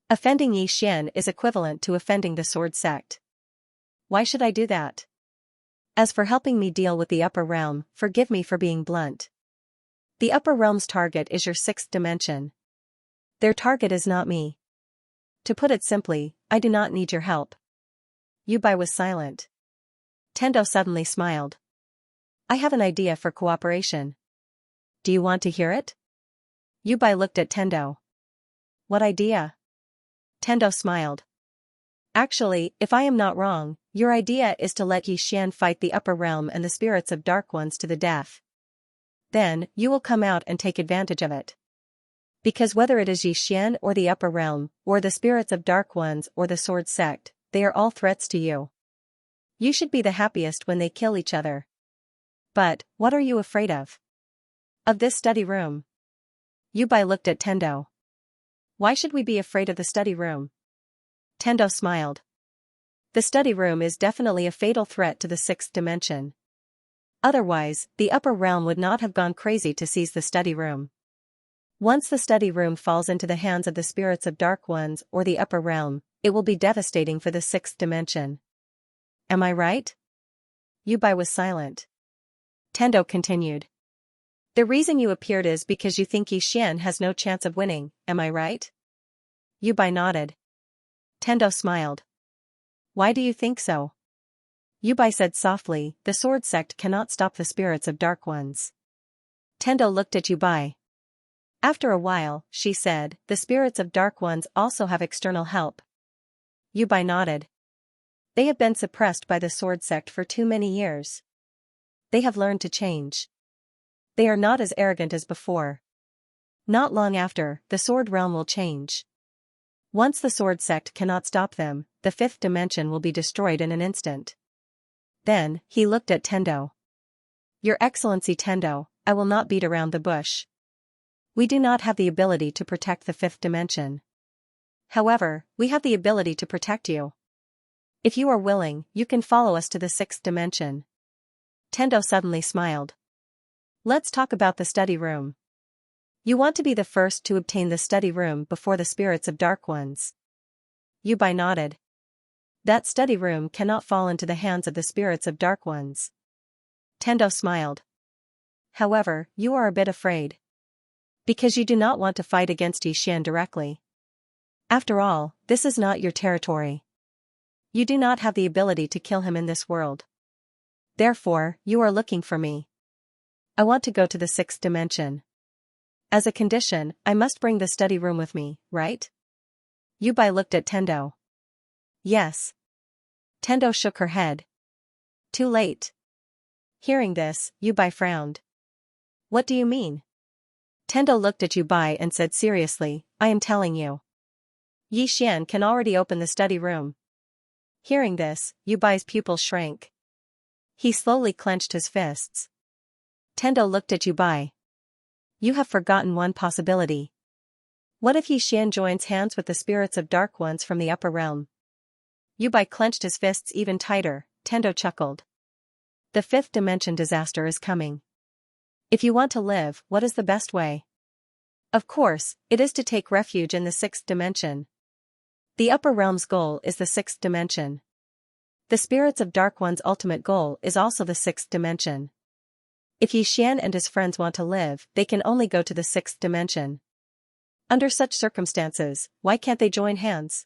Offending Xian is equivalent to offending the sword sect. Why should I do that? As for helping me deal with the upper realm, forgive me for being blunt. The upper realm's target is your sixth dimension. Their target is not me. To put it simply, I do not need your help. Yubai was silent. Tendo suddenly smiled. I have an idea for cooperation. Do you want to hear it? Yubai looked at Tendo. What idea? Tendo smiled. Actually, if I am not wrong, your idea is to let Xian fight the upper realm and the spirits of dark ones to the death. Then, you will come out and take advantage of it. Because whether it is Xian or the upper realm, or the spirits of dark ones or the sword sect, they are all threats to you. You should be the happiest when they kill each other. But, what are you afraid of? Of this study room. Yubai looked at Tendo. Why should we be afraid of the study room? Tendo smiled. The study room is definitely a fatal threat to the sixth dimension. Otherwise, the upper realm would not have gone crazy to seize the study room. Once the study room falls into the hands of the spirits of dark ones or the upper realm, it will be devastating for the sixth dimension. Am I right? Yubai was silent. Tendo continued. The reason you appeared is because you think Xian has no chance of winning, am I right? Yubai nodded. Tendo smiled. Why do you think so? Yubai said softly, the sword sect cannot stop the spirits of dark ones. Tendo looked at Yubai. After a while, she said, the spirits of dark ones also have external help. Yubai nodded. They have been suppressed by the sword sect for too many years. They have learned to change. They are not as arrogant as before. Not long after, the sword realm will change. Once the sword sect cannot stop them, the fifth dimension will be destroyed in an instant. Then, he looked at Tendo. Your Excellency Tendo, I will not beat around the bush. We do not have the ability to protect the fifth dimension. However, we have the ability to protect you. If you are willing, you can follow us to the sixth dimension. Tendo suddenly smiled. Let's talk about the study room. You want to be the first to obtain the study room before the spirits of dark ones. Yubai nodded. That study room cannot fall into the hands of the spirits of dark ones. Tendo smiled. However, you are a bit afraid. Because you do not want to fight against Xian directly. After all, this is not your territory. You do not have the ability to kill him in this world. Therefore, you are looking for me. I want to go to the sixth dimension. As a condition, I must bring the study room with me, right? Yubai looked at Tendo. Yes. Tendo shook her head. Too late. Hearing this, Yubai frowned. What do you mean? Tendo looked at Yubai and said seriously, I am telling you. Xian can already open the study room. Hearing this, Yubai's pupils shrank. He slowly clenched his fists. Tendo looked at Yubai. You have forgotten one possibility. What if Xian joins hands with the spirits of dark ones from the upper realm? Yubai clenched his fists even tighter. Tendo chuckled. The fifth dimension disaster is coming. If you want to live, what is the best way? Of course, it is to take refuge in the sixth dimension. The upper realm's goal is the sixth dimension. The spirits of dark one's ultimate goal is also the sixth dimension. If Xian and his friends want to live, they can only go to the sixth dimension. Under such circumstances, why can't they join hands?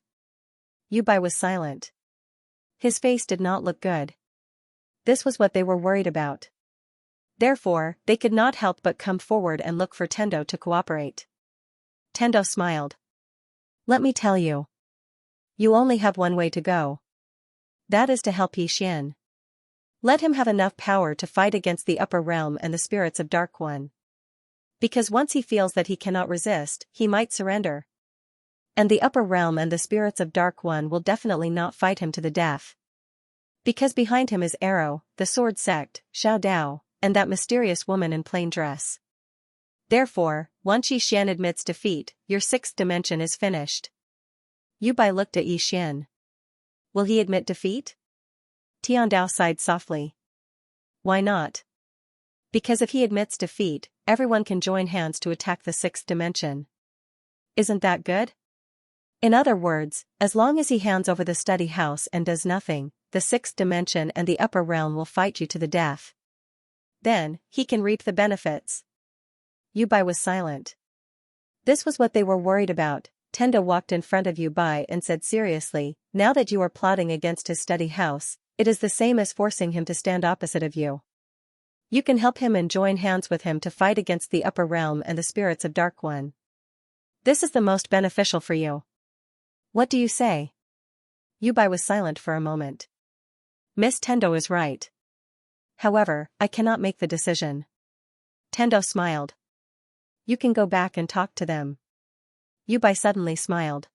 Yubai was silent. His face did not look good. This was what they were worried about. Therefore, they could not help but come forward and look for Tendo to cooperate. Tendo smiled. Let me tell you. You only have one way to go. That is to help Yixian. Let him have enough power to fight against the upper realm and the spirits of Dark One. Because once he feels that he cannot resist, he might surrender. And the upper realm and the spirits of Dark One will definitely not fight him to the death. Because behind him is Arrow, the sword sect, Xiao Dao, and that mysterious woman in plain dress. Therefore, once Yixian admits defeat, your sixth dimension is finished. Yu Bai looked at Yixian. Will he admit defeat? Tiandao sighed softly. Why not? Because if he admits defeat, everyone can join hands to attack the sixth dimension. Isn't that good? In other words, as long as he hands over the study house and does nothing, the sixth dimension and the upper realm will fight you to the death. Then, he can reap the benefits. Yu Bai was silent. This was what they were worried about. Tendo walked in front of Yu Bai and said seriously, now that you are plotting against his study house, it is the same as forcing him to stand opposite of you. You can help him and join hands with him to fight against the upper realm and the spirits of Dark One. This is the most beneficial for you. What do you say? Yu Bai was silent for a moment. Miss Tendo is right. However, I cannot make the decision. Tendo smiled. You can go back and talk to them. Yu Bai suddenly smiled.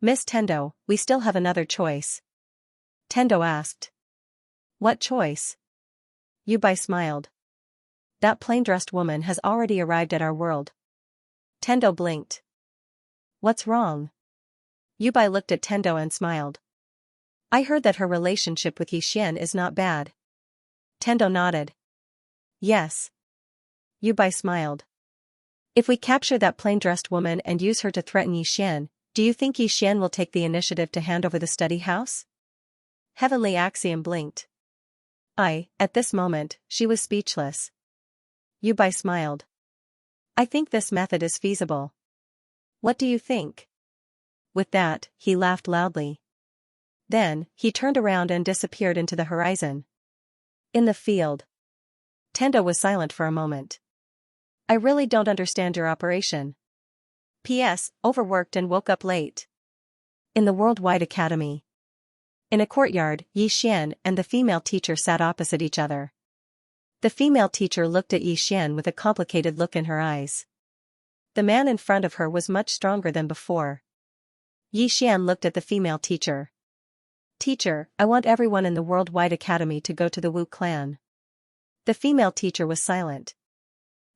Miss Tendo, we still have another choice. Tendo asked. What choice? Yu Bai smiled. That plain-dressed woman has already arrived at our world. Tendo blinked. What's wrong? Yu Bai looked at Tendo and smiled. I heard that her relationship with Yixian is not bad. Tendo nodded. Yes. Yu Bai smiled. If we capture that plain-dressed woman and use her to threaten Yixian, do you think Yixian will take the initiative to hand over the study house? Heavenly Axiom blinked. At this moment, she was speechless. Yu Bai smiled. I think this method is feasible. What do you think? With that, he laughed loudly. Then, he turned around and disappeared into the horizon. In the field. Tendo was silent for a moment. I really don't understand your operation. P.S. Overworked and woke up late. In the Worldwide Academy. In a courtyard, Yixian and the female teacher sat opposite each other. The female teacher looked at Yixian with a complicated look in her eyes. The man in front of her was much stronger than before. Yixian looked at the female teacher. Teacher, I want everyone in the Worldwide Academy to go to the Wu clan. The female teacher was silent.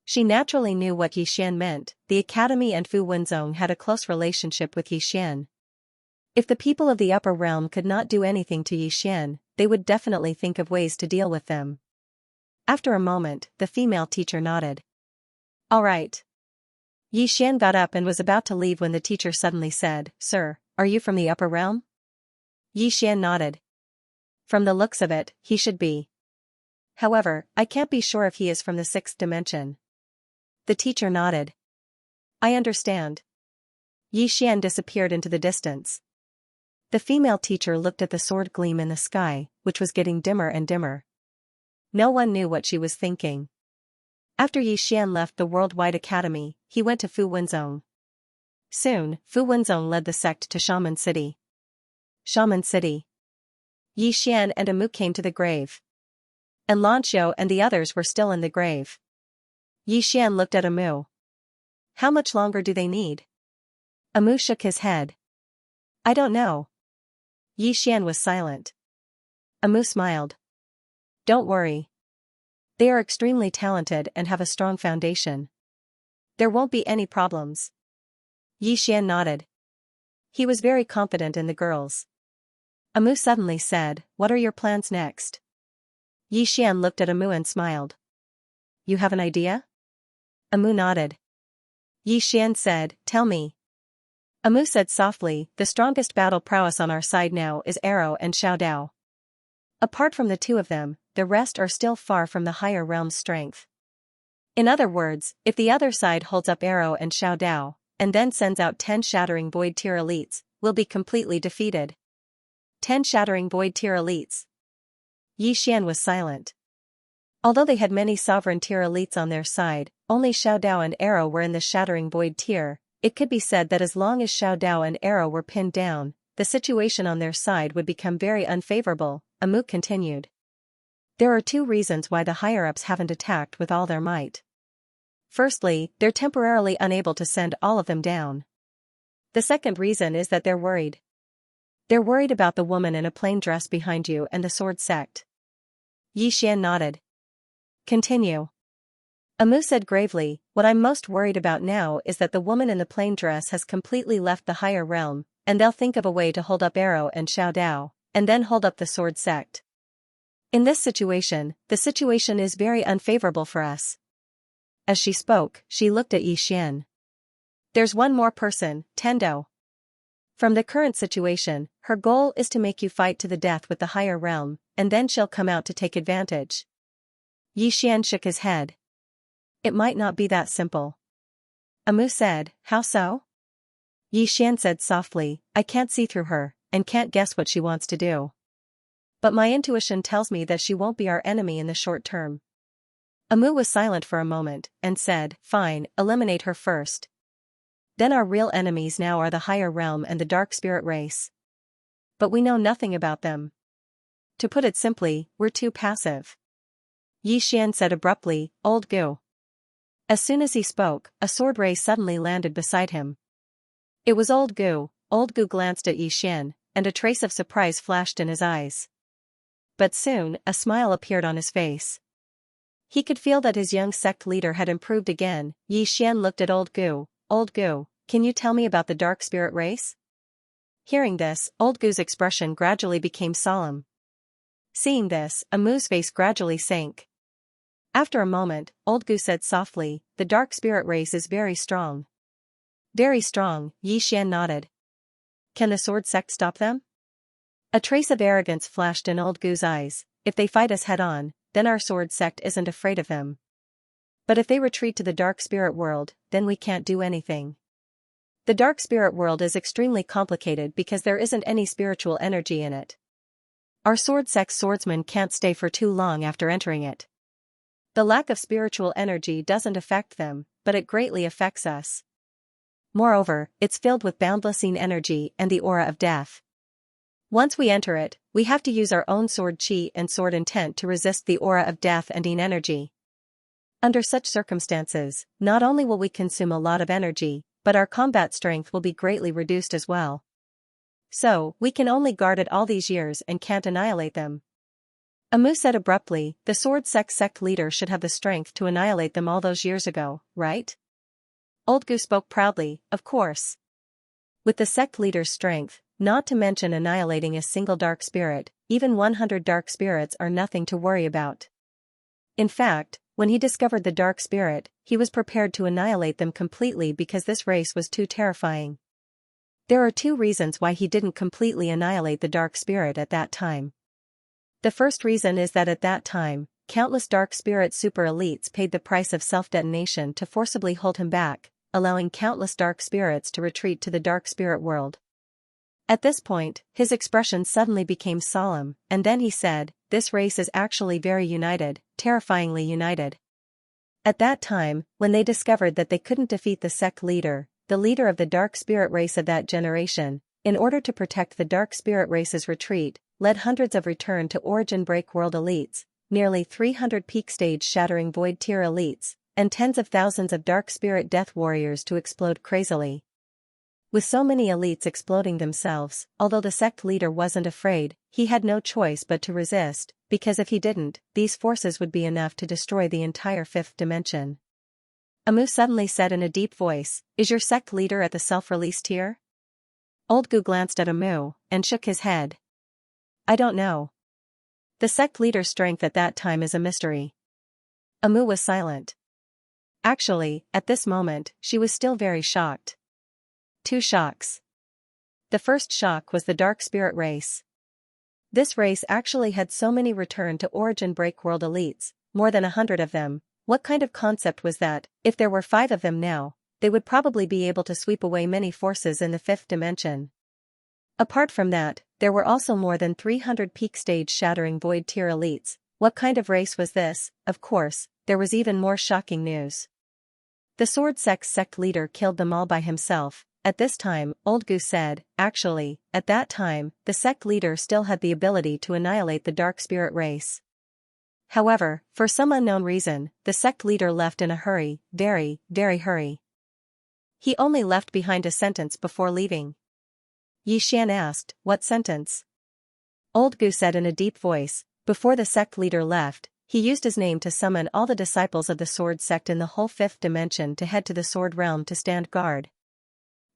She naturally knew what Yixian meant. The academy and Fu Wenzong had a close relationship with Yixian. If the people of the upper realm could not do anything to Yixian, they would definitely think of ways to deal with them. After a moment, the female teacher nodded. All right. Yixian got up and was about to leave when the teacher suddenly said, Sir, are you from the upper realm? Yixian nodded. From the looks of it, he should be. However, I can't be sure if he is from the sixth dimension. The teacher nodded. I understand. Yixian disappeared into the distance. The female teacher looked at the sword gleam in the sky, which was getting dimmer and dimmer. No one knew what she was thinking. After Yixian left the Worldwide Academy, he went to Fu Wenzong. Soon, Fu Wenzong led the sect to Shaman City. Shaman City. Yixian and Amu came to the grave. And Lanqiu and the others were still in the grave. Yixian looked at Amu. How much longer do they need? Amu shook his head. I don't know. Yixian was silent. Amu smiled. Don't worry. They are extremely talented and have a strong foundation. There won't be any problems. Yixian nodded. He was very confident in the girls. Amu suddenly said, What are your plans next? Yixian looked at Amu and smiled. You have an idea? Amu nodded. Yixian said, Tell me. Amu said softly, The strongest battle prowess on our side now is Arrow and Xiao Dao. Apart from the two of them, the rest are still far from the higher realm's strength. In other words, if the other side holds up Arrow and Xiao Dao, and then sends out 10 shattering void tier elites, will be completely defeated. 10 shattering void tier elites. Yixian was silent. Although they had many sovereign tier elites on their side, only Xiao Dao and Arrow were in the shattering void tier. It could be said that as long as Xiao Dao and Arrow were pinned down, the situation on their side would become very unfavorable, Amu continued. There are two reasons why the higher-ups haven't attacked with all their might. Firstly, they're temporarily unable to send all of them down. The second reason is that they're worried. They're worried about the woman in a plain dress behind you and the sword sect. Xian nodded. Continue. Amu said gravely, what I'm most worried about now is that the woman in the plain dress has completely left the higher realm, and they'll think of a way to hold up Arrow and Xiao Dao, and then hold up the sword sect. In this situation, the situation is very unfavorable for us. As she spoke, she looked at Xian. There's one more person, Tendo. From the current situation, her goal is to make you fight to the death with the higher realm, and then she'll come out to take advantage. Xian shook his head. It might not be that simple. Amu said, how so? Xian said softly, I can't see through her, and can't guess what she wants to do. But my intuition tells me that she won't be our enemy in the short term. Amu was silent for a moment, and said, fine, eliminate her first. Then our real enemies now are the higher realm and the dark spirit race. But we know nothing about them. To put it simply, we're too passive. Xian said abruptly, old Gu. As soon as he spoke, a sword ray suddenly landed beside him. It was old Gu. Old Gu glanced at Xian, and a trace of surprise flashed in his eyes. But soon, a smile appeared on his face. He could feel that his young sect leader had improved again. Xian looked at old Gu. Old Gu, can you tell me about the dark spirit race? Hearing this, old Gu's expression gradually became solemn. Seeing this, Amu's face gradually sank. After a moment, old Gu said softly, the dark spirit race is very strong. Very strong, Xian nodded. Can the sword sect stop them? A trace of arrogance flashed in old Gu's eyes. If they fight us head-on, then our sword sect isn't afraid of them. But if they retreat to the dark spirit world, then we can't do anything. The dark spirit world is extremely complicated because there isn't any spiritual energy in it. Our sword sect swordsmen can't stay for too long after entering it. The lack of spiritual energy doesn't affect them, but it greatly affects us. Moreover, it's filled with boundless energy and the aura of death. Once we enter it, we have to use our own sword chi and sword intent to resist the aura of death and energy. Under such circumstances, not only will we consume a lot of energy, but our combat strength will be greatly reduced as well. So, we can only guard it all these years and can't annihilate them. Amu said abruptly, the sword sect leader should have the strength to annihilate them all those years ago, right? Old Gu spoke proudly, of course. With the sect leader's strength, not to mention annihilating a single dark spirit, even 100 dark spirits are nothing to worry about. In fact, when he discovered the dark spirit, he was prepared to annihilate them completely because this race was too terrifying. There are two reasons why he didn't completely annihilate the dark spirit at that time. The first reason is that at that time, countless dark spirit super elites paid the price of self-detonation to forcibly hold him back, allowing countless dark spirits to retreat to the dark spirit world. At this point, his expression suddenly became solemn, and then he said, this race is actually very united, terrifyingly united. At that time, when they discovered that they couldn't defeat the sect leader, the leader of the dark spirit race of that generation, in order to protect the dark spirit race's retreat, led hundreds of return to origin break world elites, nearly 300 peak stage shattering void tier elites, and tens of thousands of dark spirit death warriors to explode crazily. With so many elites exploding themselves, although the sect leader wasn't afraid, he had no choice but to resist, because if he didn't, these forces would be enough to destroy the entire fifth dimension. Amu suddenly said in a deep voice, is your sect leader at the self-release tier? Old Gu glanced at Amu, and shook his head. I don't know. The sect leader's strength at that time is a mystery. Amu was silent. Actually, at this moment, she was still very shocked. Two shocks. The first shock was the dark spirit race. This race actually had so many return to origin break world elites, more than 100 of them. What kind of concept was that? If there were 5 of them now, they would probably be able to sweep away many forces in the fifth dimension. Apart from that, there were also more than 300 peak stage shattering void tier elites. What kind of race was this? Of course, there was even more shocking news. The sword sect leader killed them all by himself, at this time, Old Goose said, actually, at that time, the sect leader still had the ability to annihilate the dark spirit race. However, for some unknown reason, the sect leader left in a hurry, very, very hurry. He only left behind a sentence before leaving. Xian asked, what sentence? Old Goose said in a deep voice, before the sect leader left, he used his name to summon all the disciples of the sword sect in the whole fifth dimension to head to the sword realm to stand guard.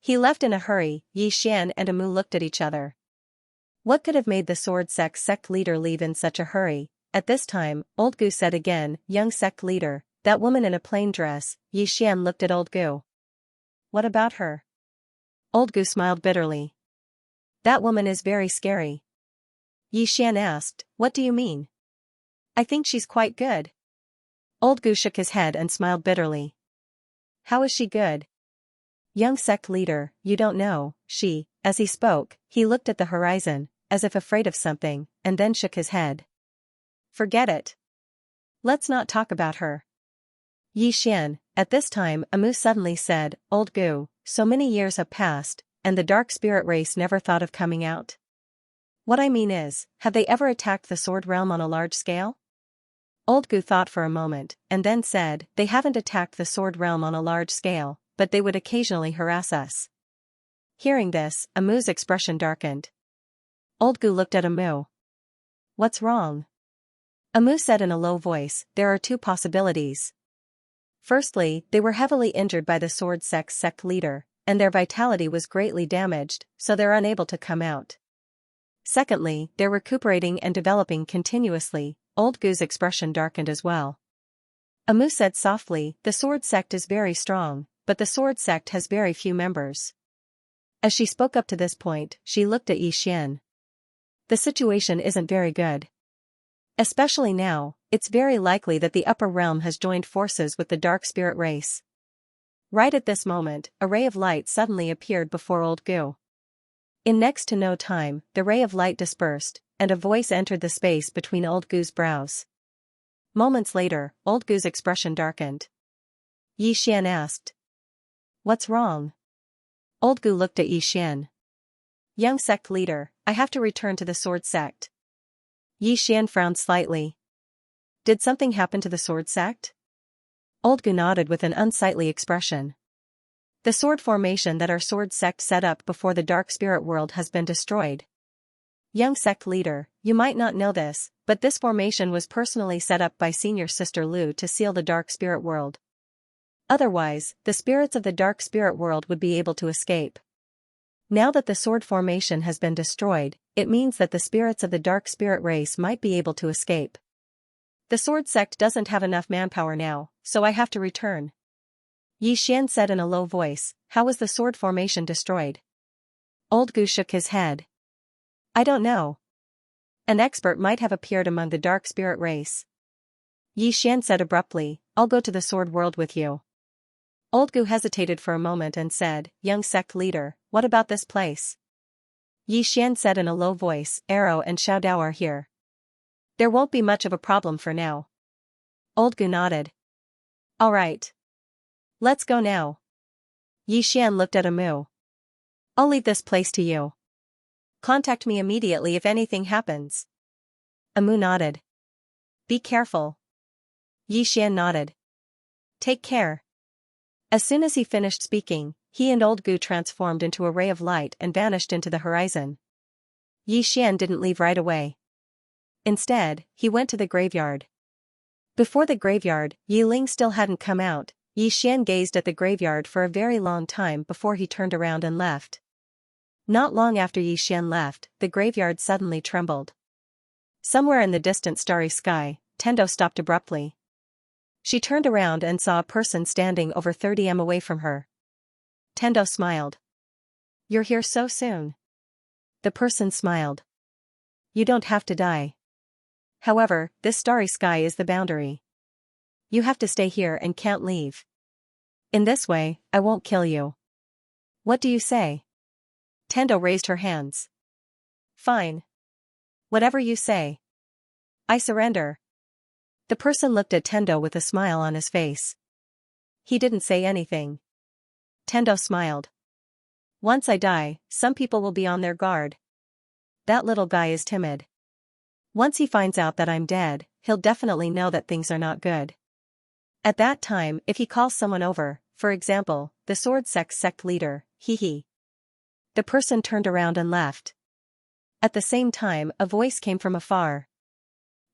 He left in a hurry. Xian and Amu looked at each other. What could have made the sword sect leader leave in such a hurry? At this time, Old Goose said again, young sect leader, that woman in a plain dress. Xian looked at Old Goose. What about her? Old Goose smiled bitterly. That woman is very scary. Xian asked, what do you mean? I think she's quite good. Old Goose shook his head and smiled bitterly. How is she good? Young sect leader, you don't know, she, as he spoke, he looked at the horizon, as if afraid of something, and then shook his head. Forget it. Let's not talk about her. Xian, at this time, Amu suddenly said, Old Gu, so many years have passed, and the dark spirit race never thought of coming out. What I mean is, have they ever attacked the sword realm on a large scale? Old Gu thought for a moment, and then said, they haven't attacked the sword realm on a large scale, but they would occasionally harass us. Hearing this, Amu's expression darkened. Old Gu looked at Amu. What's wrong? Amu said in a low voice, there are two possibilities. Firstly, they were heavily injured by the sword sect leader, and their vitality was greatly damaged, so they're unable to come out. Secondly, they're recuperating and developing continuously. Old Gu's expression darkened as well. Amu said softly, the sword sect is very strong, but the sword sect has very few members. As she spoke up to this point, she looked at Xian. The situation isn't very good. Especially now, it's very likely that the upper realm has joined forces with the dark spirit race. Right at this moment, a ray of light suddenly appeared before Old Gu. In next to no time, the ray of light dispersed, and a voice entered the space between Old Gu's brows. Moments later, Old Gu's expression darkened. Xian asked. What's wrong? Old Gu looked at Xian. Young sect leader, I have to return to the sword sect. Xian frowned slightly. Did something happen to the sword sect? Old Gu nodded with an unsightly expression. The sword formation that our sword sect set up before the dark spirit world has been destroyed. Young sect leader, you might not know this, but this formation was personally set up by senior sister Lu to seal the dark spirit world. Otherwise, the spirits of the dark spirit world would be able to escape. Now that the sword formation has been destroyed, it means that the spirits of the dark spirit race might be able to escape. The sword sect doesn't have enough manpower now, so I have to return. Xian said in a low voice, how was the sword formation destroyed? Old Gu shook his head. I don't know. An expert might have appeared among the dark spirit race. Xian said abruptly, I'll go to the sword world with you. Old Gu hesitated for a moment and said, young sect leader, what about this place? Xian said in a low voice, Arrow and Xiaodao are here. There won't be much of a problem for now. Old Gu nodded. All right. Let's go now. Xian looked at Amu. I'll leave this place to you. Contact me immediately if anything happens. Amu nodded. Be careful. Xian nodded. Take care. As soon as he finished speaking, he and Old Gu transformed into a ray of light and vanished into the horizon. Xian didn't leave right away. Instead, he went to the graveyard. Before the graveyard, Yi Ling still hadn't come out. Xian gazed at the graveyard for a very long time before he turned around and left. Not long after Xian left, the graveyard suddenly trembled. Somewhere in the distant starry sky, Tendo stopped abruptly. She turned around and saw a person standing over 30 m away from her. Tendo smiled. You're here so soon. The person smiled. You don't have to die. However, this starry sky is the boundary. You have to stay here and can't leave. In this way, I won't kill you. What do you say? Tendo raised her hands. Fine. Whatever you say. I surrender. The person looked at Tendo with a smile on his face. He didn't say anything. Tendo smiled. Once I die, some people will be on their guard. That little guy is timid. Once he finds out that I'm dead, he'll definitely know that things are not good. At that time, if he calls someone over, for example, the sword sect leader, hee. The person turned around and left. At the same time, a voice came from afar.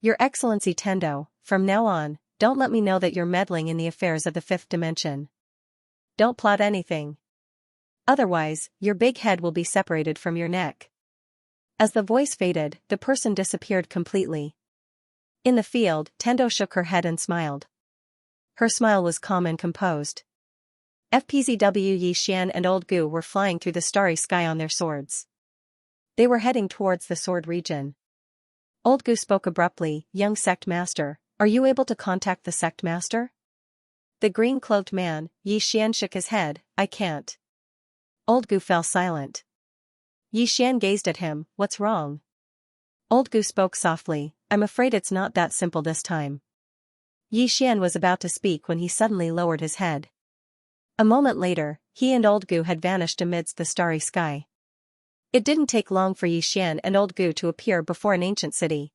Your Excellency Tendo, from now on, don't let me know that you're meddling in the affairs of the fifth dimension. Don't plot anything. Otherwise, your big head will be separated from your neck. As the voice faded, the person disappeared completely. In the field, Tendo shook her head and smiled. Her smile was calm and composed. FPZW Yixian and Old Gu were flying through the starry sky on their swords. They were heading towards the sword region. Old Gu spoke abruptly, young sect master, are you able to contact the sect master? The green-clothed man, Yixian shook his head, I can't. Old Gu fell silent. Yixian gazed at him, what's wrong? Old Gu spoke softly, I'm afraid it's not that simple this time. Yixian was about to speak when he suddenly lowered his head. A moment later, he and Old Gu had vanished amidst the starry sky. It didn't take long for Yixian and Old Gu to appear before an ancient city.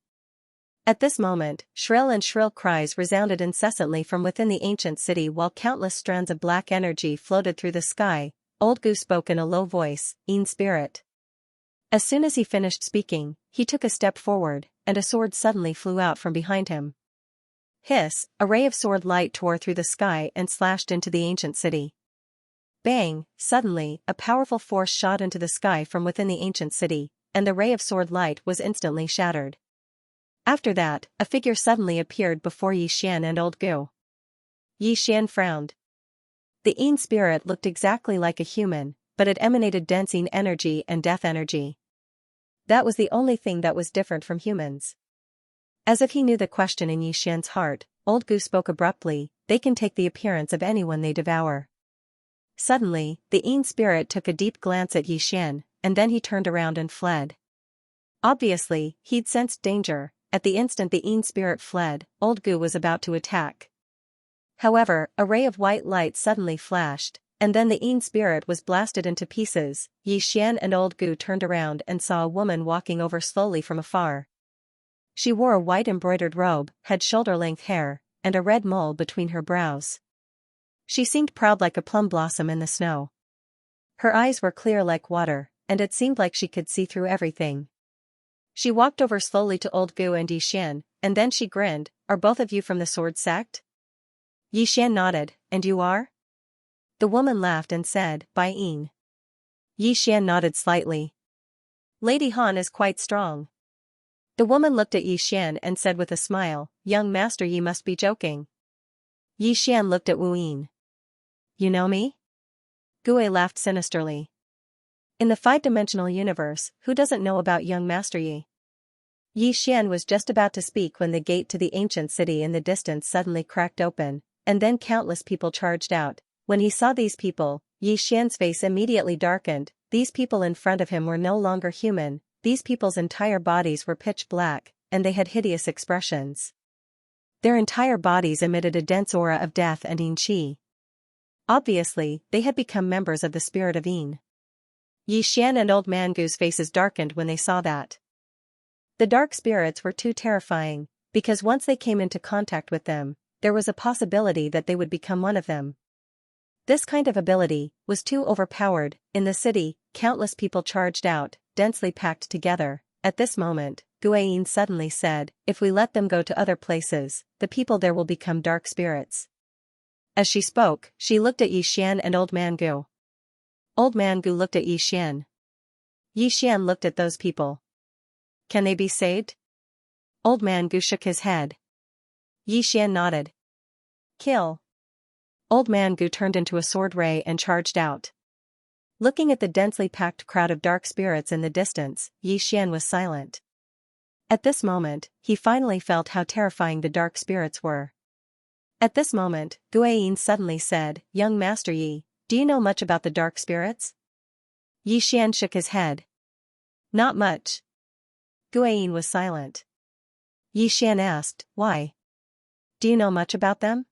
At this moment, shrill cries resounded incessantly from within the ancient city while countless strands of black energy floated through the sky. Old Gu spoke in a low voice, Yin spirit. As soon as he finished speaking, he took a step forward, and a sword suddenly flew out from behind him. Hiss, a ray of sword light tore through the sky and slashed into the ancient city. Bang, suddenly, a powerful force shot into the sky from within the ancient city, and the ray of sword light was instantly shattered. After that, a figure suddenly appeared before Yixian and Old Gu. Yixian frowned. The Yin spirit looked exactly like a human, but it emanated dense Yin energy and death energy. That was the only thing that was different from humans. As if he knew the question in Yixian's heart, Old Gu spoke abruptly, they can take the appearance of anyone they devour. Suddenly, the Yin spirit took a deep glance at Yixian, and then he turned around and fled. Obviously, he'd sensed danger. At the instant the Yin spirit fled, Old Gu was about to attack. However, a ray of white light suddenly flashed, and then the Yin spirit was blasted into pieces. Yixian and Old Gu turned around and saw a woman walking over slowly from afar. She wore a white embroidered robe, had shoulder-length hair, and a red mole between her brows. She seemed proud like a plum blossom in the snow. Her eyes were clear like water, and it seemed like she could see through everything. She walked over slowly to Old Gu and Yixian, and then she grinned, are both of you from the sword sect? Yixian nodded, and you are? The woman laughed and said, by Yin. Yixian nodded slightly. Lady Han is quite strong. The woman looked at Yixian and said with a smile, young master ye must be joking. Yixian looked at Wu Yin. You know me? Gue laughed sinisterly. In the five-dimensional universe, who doesn't know about young Master Yi? Yixian was just about to speak when the gate to the ancient city in the distance suddenly cracked open, and then countless people charged out. When he saw these people, Yixian's face immediately darkened. These people in front of him were no longer human, these people's entire bodies were pitch black, and they had hideous expressions. Their entire bodies emitted a dense aura of death and Yin Qi. Obviously, they had become members of the spirit of Yin. Yixian and Old Man Gu's faces darkened when they saw that. The dark spirits were too terrifying, because once they came into contact with them, there was a possibility that they would become one of them. This kind of ability was too overpowered. In the city, countless people charged out, densely packed together. At this moment, Guayin suddenly said, if we let them go to other places, the people there will become dark spirits. As she spoke, she looked at Yixian and Old Man Gu. Old Man Gu looked at Yixian. Yixian looked at those people. Can they be saved? Old Man Gu shook his head. Yixian nodded. Kill. Old Man Gu turned into a sword ray and charged out. Looking at the densely packed crowd of dark spirits in the distance, Yixian was silent. At this moment, he finally felt how terrifying the dark spirits were. At this moment, Guayin suddenly said, young Master Yi, do you know much about the dark spirits? Yixian shook his head. Not much. Guayin was silent. Yixian asked, why? Do you know much about them?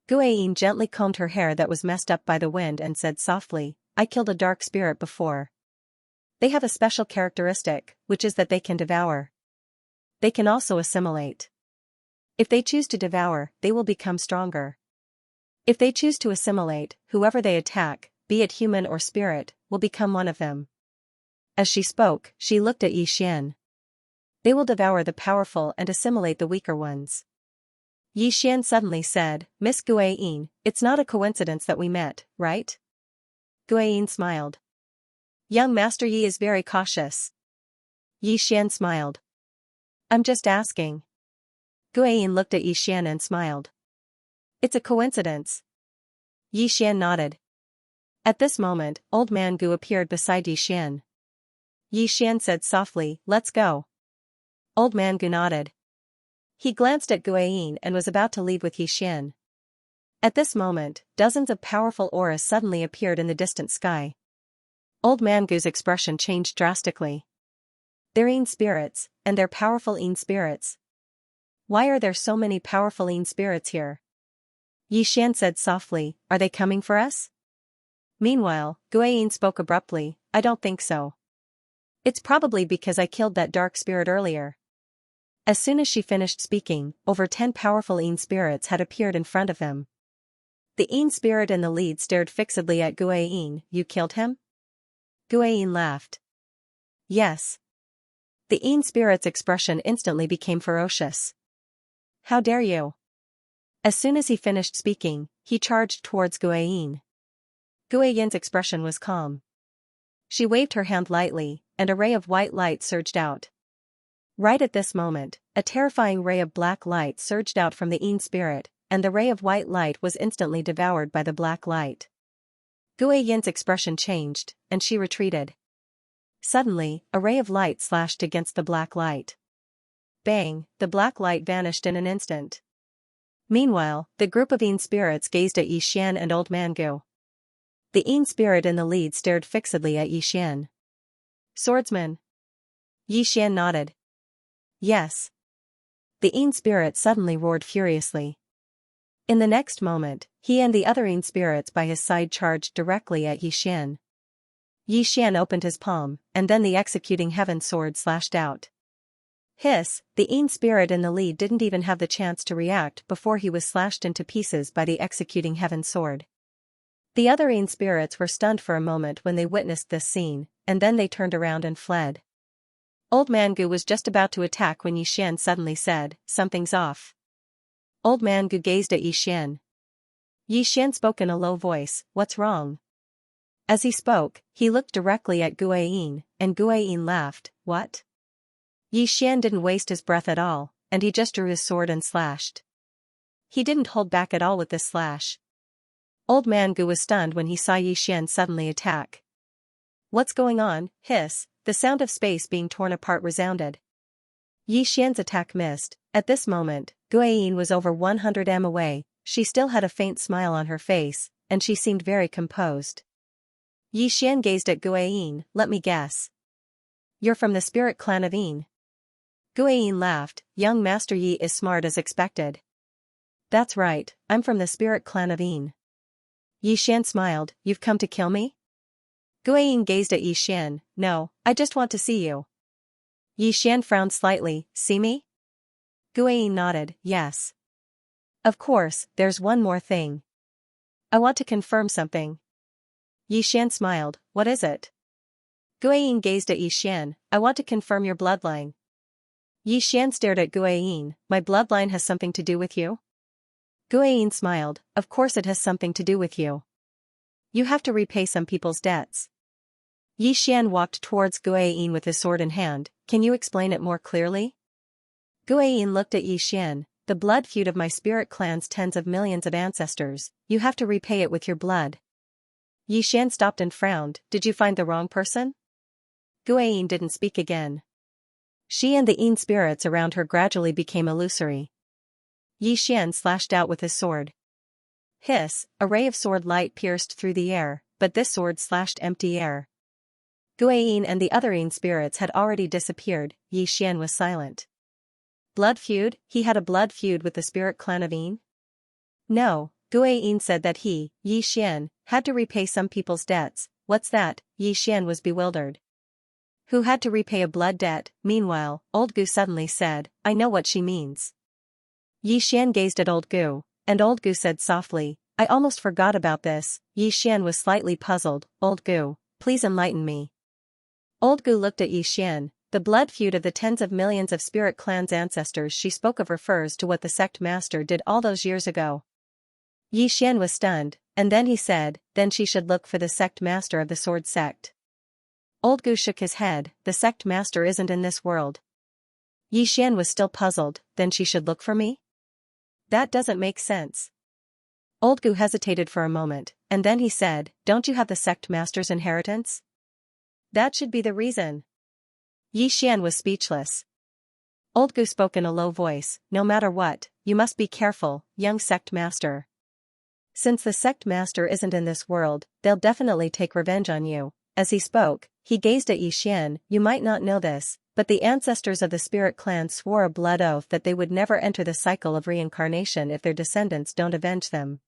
Guayin gently combed her hair that was messed up by the wind and said softly, I killed a dark spirit before. They have a special characteristic, which is that they can devour. They can also assimilate. If they choose to devour, they will become stronger. If they choose to assimilate, whoever they attack, be it human or spirit, will become one of them. As she spoke, she looked at Xian. They will devour the powerful and assimilate the weaker ones. Xian suddenly said, Miss Guiyin, it's not a coincidence that we met, right? Guiyin smiled. Young Master Yi is very cautious. Xian smiled. I'm just asking. Guiyin looked at Xian and smiled. It's a coincidence. Xian nodded. At this moment, Old Man Gu appeared beside Xian. Xian said softly, let's go. Old Man Gu nodded. He glanced at Guiyin and was about to leave with Xian. At this moment, dozens of powerful auras suddenly appeared in the distant sky. Old Man Gu's expression changed drastically. They're Yin spirits, and they're powerful Yin spirits. Why are there so many powerful Yin spirits here? Xian said softly, are they coming for us? Meanwhile, Guiyin spoke abruptly, I don't think so. It's probably because I killed that dark spirit earlier. As soon as she finished speaking, over 10 powerful Yin spirits had appeared in front of him. The Yin spirit in the lead stared fixedly at Guiyin. You killed him? Guiyin laughed. Yes. The Yin spirit's expression instantly became ferocious. How dare you? As soon as he finished speaking, he charged towards Guiyin. Guiyin's expression was calm. She waved her hand lightly, and a ray of white light surged out. Right at this moment, a terrifying ray of black light surged out from the Yin spirit, and the ray of white light was instantly devoured by the black light. Guiyin's expression changed, and she retreated. Suddenly, a ray of light slashed against the black light. Bang, the black light vanished in an instant. Meanwhile, the group of Yin spirits gazed at Xian and Old Man Gu. The Yin spirit in the lead stared fixedly at Xian. Swordsman. Xian nodded. Yes. The Yin spirit suddenly roared furiously. In the next moment, he and the other Yin spirits by his side charged directly at Xian. Xian opened his palm, and then the executing heaven sword slashed out. Hiss, the Yin spirit in the lead didn't even have the chance to react before he was slashed into pieces by the executing heaven sword. The other Yin spirits were stunned for a moment when they witnessed this scene, and then they turned around and fled. Old Man Gu was just about to attack when Xian suddenly said, something's off. Old Man Gu gazed at Xian. Xian spoke in a low voice, what's wrong? As he spoke, he looked directly at Guiyin, and Guiyin laughed, what? Xian didn't waste his breath at all, and he just drew his sword and slashed. He didn't hold back at all with this slash. Old Man Gu was stunned when he saw Xian suddenly attack. What's going on? Hiss, the sound of space being torn apart resounded. Xian's attack missed. At this moment, Guiyin was over 100 m away. She still had a faint smile on her face, and she seemed very composed. Xian gazed at Guiyin, let me guess. You're from the spirit clan of Yin. Guiyin laughed, young Master Yi is smart as expected. That's right, I'm from the spirit clan of Yin. Xian smiled, you've come to kill me? Guiyin gazed at Xian, no, I just want to see you. Xian frowned slightly, see me? Guiyin nodded, yes. Of course, there's one more thing. I want to confirm something. Xian smiled, what is it? Guiyin gazed at Xian, I want to confirm your bloodline. Xian stared at Guiyin, my bloodline has something to do with you? Guiyin smiled, of course it has something to do with you. You have to repay some people's debts. Xian walked towards Guiyin with his sword in hand, can you explain it more clearly? Guiyin looked at Xian, the blood feud of my spirit clan's tens of millions of ancestors, you have to repay it with your blood. Xian stopped and frowned, did you find the wrong person? Guiyin didn't speak again. She and the Yin spirits around her gradually became illusory. Xian slashed out with his sword. Hiss, a ray of sword light pierced through the air, but this sword slashed empty air. Guiyin and the other Yin spirits had already disappeared. Xian was silent. Blood feud? He had a blood feud with the spirit clan of Yin? No, Guiyin said that he, Xian, had to repay some people's debts, what's that? Xian was bewildered. Who had to repay a blood debt? Meanwhile, Old Gu suddenly said, I know what she means. Xian gazed at Old Gu, and Old Gu said softly, I almost forgot about this. Xian was slightly puzzled. Old Gu, please enlighten me. Old Gu looked at Xian. The blood feud of the tens of millions of spirit clan's ancestors she spoke of refers to what the sect master did all those years ago. Xian was stunned, and then he said, then she should look for the sect master of the sword sect. Old Gu shook his head, the sect master isn't in this world. Xian was still puzzled, then she should look for me? That doesn't make sense. Old Gu hesitated for a moment, and then he said, don't you have the sect master's inheritance? That should be the reason. Xian was speechless. Old Gu spoke in a low voice, no matter what, you must be careful, young sect master. Since the sect master isn't in this world, they'll definitely take revenge on you. As he spoke, he gazed at Xian. You might not know this, but the ancestors of the spirit clan swore a blood oath that they would never enter the cycle of reincarnation if their descendants don't avenge them.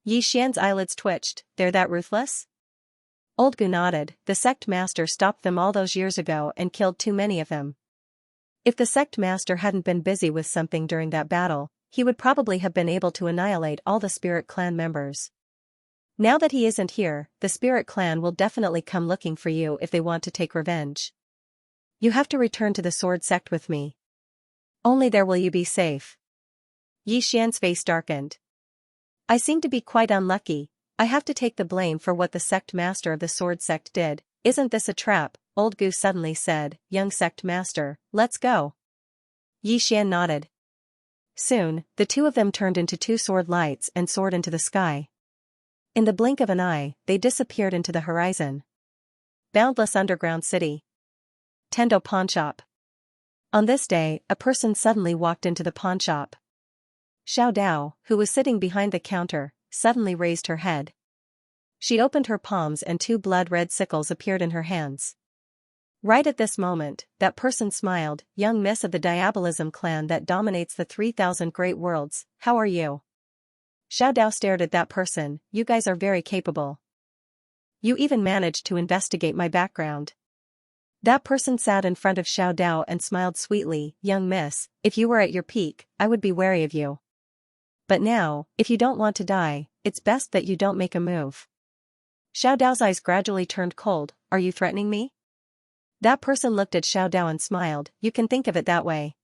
Xian's eyelids twitched, they're that ruthless? Old Gu nodded, the sect master stopped them all those years ago and killed too many of them. If the sect master hadn't been busy with something during that battle, he would probably have been able to annihilate all the spirit clan members. Now that he isn't here, the spirit clan will definitely come looking for you if they want to take revenge. You have to return to the sword sect with me. Only there will you be safe. Xian's face darkened. I seem to be quite unlucky. I have to take the blame for what the sect master of the sword sect did. Isn't this a trap? Old Gu suddenly said, young sect master, let's go. Xian nodded. Soon, the two of them turned into two sword lights and soared into the sky. In the blink of an eye, they disappeared into the horizon. Boundless underground city. Tendo pawnshop. On this day, a person suddenly walked into the pawnshop. Xiao Dao, who was sitting behind the counter, suddenly raised her head. She opened her palms and two blood-red sickles appeared in her hands. Right at this moment, that person smiled, young miss of the Diabolism clan that dominates the 3,000 great worlds, how are you? Xiao Dao stared at that person, you guys are very capable. You even managed to investigate my background. That person sat in front of Xiao Dao and smiled sweetly, young miss, if you were at your peak, I would be wary of you. But now, if you don't want to die, it's best that you don't make a move. Xiao Dao's eyes gradually turned cold, are you threatening me? That person looked at Xiao Dao and smiled, you can think of it that way.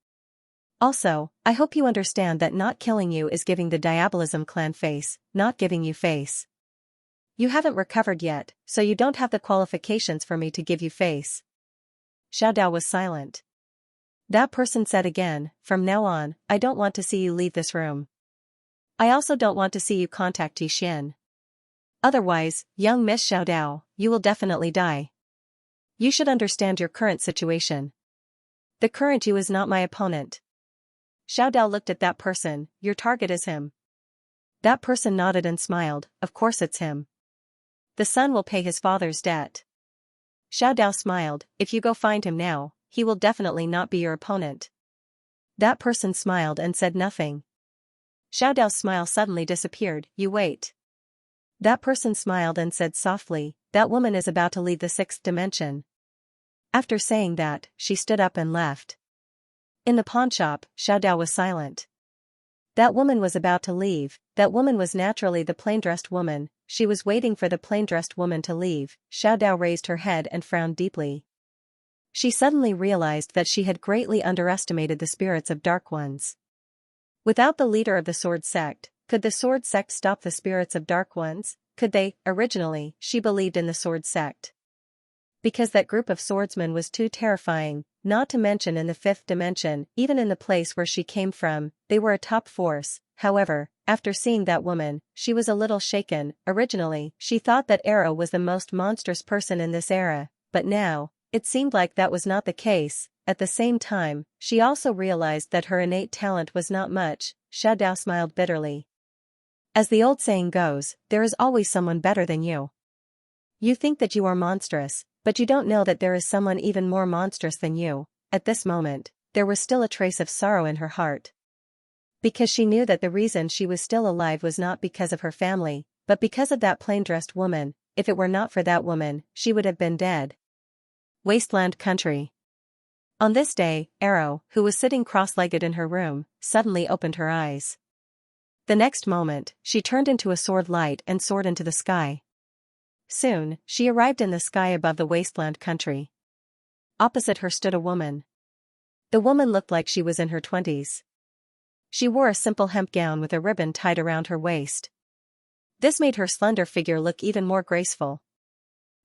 Also, I hope you understand that not killing you is giving the Diabolism clan face, not giving you face. You haven't recovered yet, so you don't have the qualifications for me to give you face. Xiao Dao was silent. That person said again, from now on, I don't want to see you leave this room. I also don't want to see you contact Xian. Otherwise, young Miss Xiao Dao, you will definitely die. You should understand your current situation. The current you is not my opponent. Xiao Dao looked at that person, your target is him. That person nodded and smiled, of course it's him. The son will pay his father's debt. Xiao Dao smiled, if you go find him now, he will definitely not be your opponent. That person smiled and said nothing. Xiao Dao's smile suddenly disappeared, you wait. That person smiled and said softly, that woman is about to leave the sixth dimension. After saying that, she stood up and left. In the pawnshop, Xiao Dao was silent. That woman was about to leave, that woman was naturally the plain-dressed woman, she was waiting for the plain-dressed woman to leave. Xiao Dao raised her head and frowned deeply. She suddenly realized that she had greatly underestimated the spirits of Dark Ones. Without the leader of the Sword Sect, could the Sword Sect stop the spirits of Dark Ones? Could they? Originally, she believed in the Sword Sect. Because that group of swordsmen was too terrifying, not to mention in the fifth dimension, even in the place where she came from, they were a top force. However, after seeing that woman, she was a little shaken. Originally, she thought that Era was the most monstrous person in this era, but now, it seemed like that was not the case. At the same time, she also realized that her innate talent was not much. Xiao Dao smiled bitterly. As the old saying goes, there is always someone better than you. You think that you are monstrous, but you don't know that there is someone even more monstrous than you. At this moment, there was still a trace of sorrow in her heart. Because she knew that the reason she was still alive was not because of her family, but because of that plain-dressed woman. if it were not for that woman, she would have been dead. Wasteland country. On this day, Arrow, who was sitting cross-legged in her room, suddenly opened her eyes. The next moment, she turned into a sword light and soared into the sky. Soon, she arrived in the sky above the wasteland country. Opposite her stood a woman. The woman looked like she was in her 20s. She wore a simple hemp gown with a ribbon tied around her waist. This made her slender figure look even more graceful.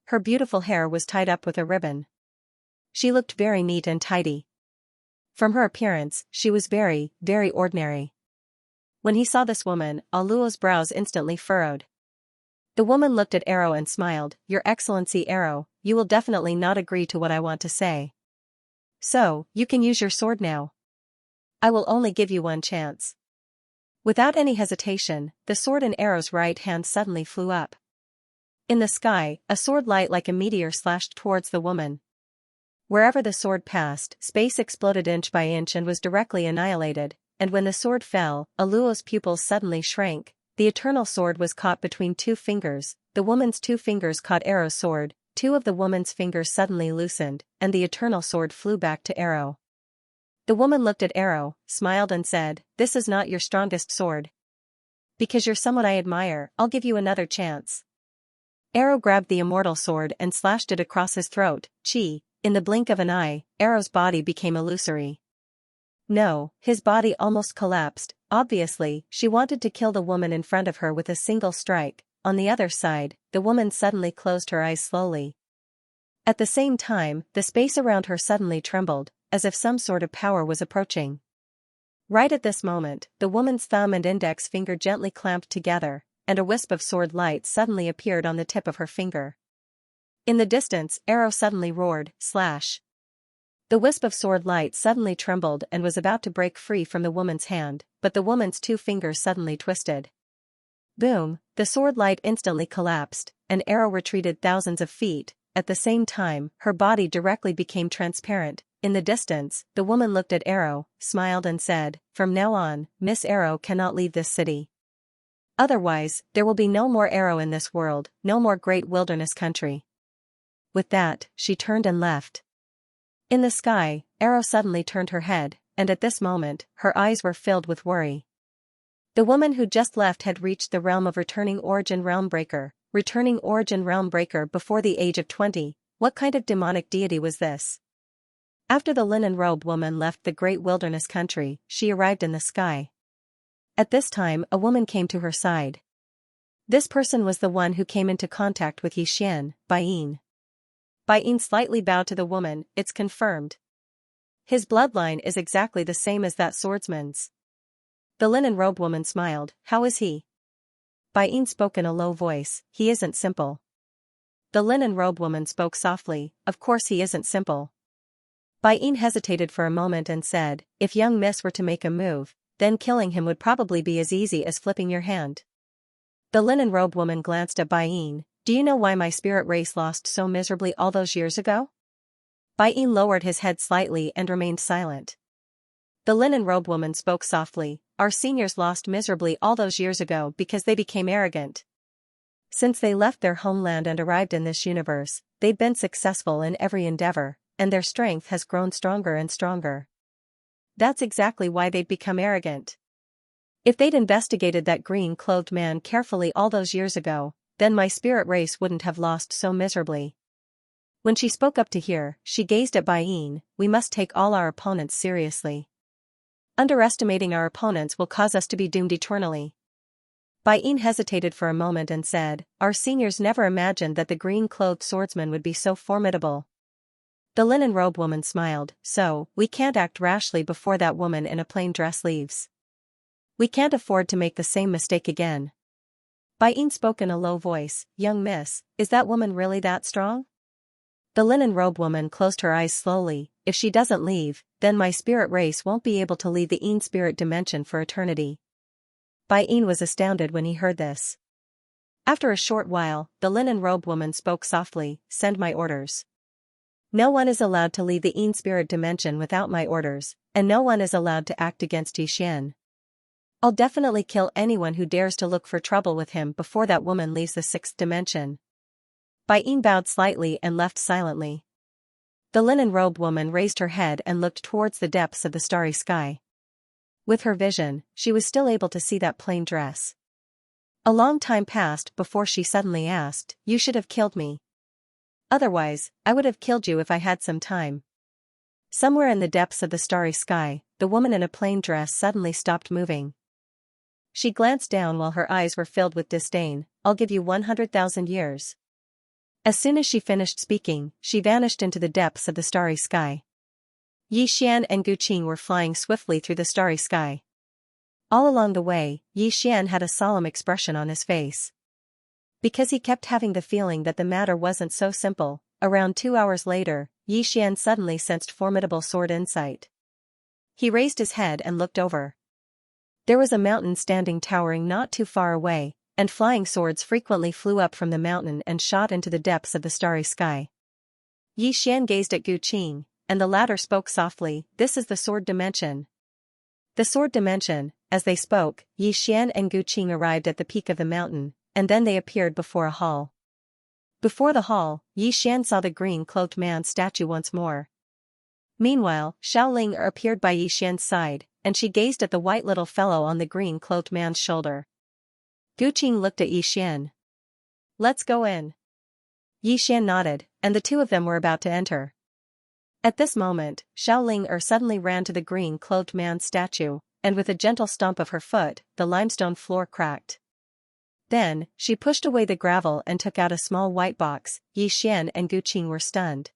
Her beautiful hair was tied up with a ribbon. She looked very neat and tidy. From her appearance, she was very, very ordinary. When he saw this woman, Aluo's brows instantly furrowed. The woman looked at Arrow and smiled. "Your Excellency Arrow, you will definitely not agree to what I want to say. So, you can use your sword now. I will only give you one chance." Without any hesitation, the sword in Arrow's right hand suddenly flew up. In the sky, a sword light like a meteor slashed towards the woman. Wherever the sword passed, space exploded inch by inch and was directly annihilated, and when the sword fell, Aluo's pupils suddenly shrank. The eternal sword was caught between two fingers. The woman's two fingers caught Arrow's sword, two of the woman's fingers suddenly loosened, and the eternal sword flew back to Arrow. The woman looked at Arrow, smiled and said, "This is not your strongest sword. Because you're someone I admire, I'll give you another chance." Arrow grabbed the immortal sword and slashed it across his throat. In the blink of an eye, Arrow's body became illusory. No, his body almost collapsed. Obviously, she wanted to kill the woman in front of her with a single strike. On the other side, the woman suddenly closed her eyes slowly. At the same time, the space around her suddenly trembled, as if some sort of power was approaching. Right at this moment, the woman's thumb and index finger gently clamped together, and a wisp of sword light suddenly appeared on the tip of her finger. In the distance, Arrow suddenly roared, "Slash!" The wisp of sword light suddenly trembled and was about to break free from the woman's hand, but the woman's two fingers suddenly twisted. Boom! The sword light instantly collapsed, and Arrow retreated thousands of feet. At the same time, her body directly became transparent. In the distance, the woman looked at Arrow, smiled and said, "From now on, Miss Arrow cannot leave this city. Otherwise, there will be no more Arrow in this world, no more great wilderness country." With that, she turned and left. In the sky, Arrow suddenly turned her head, and at this moment, her eyes were filled with worry. The woman who just left had reached the realm of Returning Origin Realmbreaker before the age of 20. What kind of demonic deity was this? After the linen robe woman left the great wilderness country, she arrived in the sky. At this time, a woman came to her side. This person was the one who came into contact with Xian, Baiyin. Baiyin slightly bowed to the woman. "It's confirmed. His bloodline is exactly the same as that swordsman's." The linen robe woman smiled. "How is he?" Baiyin spoke in a low voice. "He isn't simple." The linen robe woman spoke softly. "Of course he isn't simple." Baiyin hesitated for a moment and said, "If young miss were to make a move, then killing him would probably be as easy as flipping your hand." The linen robe woman glanced at Baiyin. "Do you know why my spirit race lost so miserably all those years ago?" Baiyin lowered his head slightly and remained silent. The linen robe woman spoke softly. "Our seniors lost miserably all those years ago because they became arrogant. Since they left their homeland and arrived in this universe, they've been successful in every endeavor, and their strength has grown stronger and stronger. That's exactly why they've become arrogant. If they'd investigated that green-clothed man carefully all those years ago, then my spirit race wouldn't have lost so miserably." When she spoke up to hear, she gazed at Baiyin. "We must take all our opponents seriously. Underestimating our opponents will cause us to be doomed eternally." Baiyin hesitated for a moment and said, "Our seniors never imagined that the green-clothed swordsman would be so formidable." The linen robe woman smiled. "So, we can't act rashly before that woman in a plain dress leaves. We can't afford to make the same mistake again." Baiyin spoke in a low voice. "Young miss, is that woman really that strong?" The linen robe woman closed her eyes slowly. "If she doesn't leave, then my spirit race won't be able to leave the Een spirit dimension for eternity." Baiyin was astounded when he heard this. After a short while, the linen robe woman spoke softly. "Send my orders. No one is allowed to leave the Een spirit dimension without my orders, and no one is allowed to act against Xian. I'll definitely kill anyone who dares to look for trouble with him before that woman leaves the 6th dimension." Bai Yin bowed slightly and left silently. The linen-robed woman raised her head and looked towards the depths of the starry sky. With her vision, she was still able to see that plain dress. A long time passed before she suddenly asked, "You should have killed me. Otherwise, I would have killed you if I had some time." Somewhere in the depths of the starry sky, the woman in a plain dress suddenly stopped moving. She glanced down while her eyes were filled with disdain. "I'll give you 100,000 years." As soon as she finished speaking, she vanished into the depths of the starry sky. Xian and Guqing were flying swiftly through the starry sky. All along the way, Xian had a solemn expression on his face. Because he kept having the feeling that the matter wasn't so simple, around 2 hours later, Xian suddenly sensed formidable sword insight. He raised his head and looked over. There was a mountain standing towering not too far away, and flying swords frequently flew up from the mountain and shot into the depths of the starry sky. Xian gazed at Guqing, and the latter spoke softly, "This is the sword dimension." The sword dimension. As they spoke, Xian and Guqing arrived at the peak of the mountain, and then they appeared before a hall. Before the hall, Xian saw the green-cloaked man's statue once more. Meanwhile, Xiaoling appeared by Xian's side, and she gazed at the white little fellow on the green-cloaked man's shoulder. Guqing looked at Xian. "Let's go in." Xian nodded, and the two of them were about to enter. At this moment, Xiaoling suddenly ran to the green-cloaked man's statue, and with a gentle stomp of her foot, the limestone floor cracked. Then, she pushed away the gravel and took out a small white box. Xian and Guqing were stunned.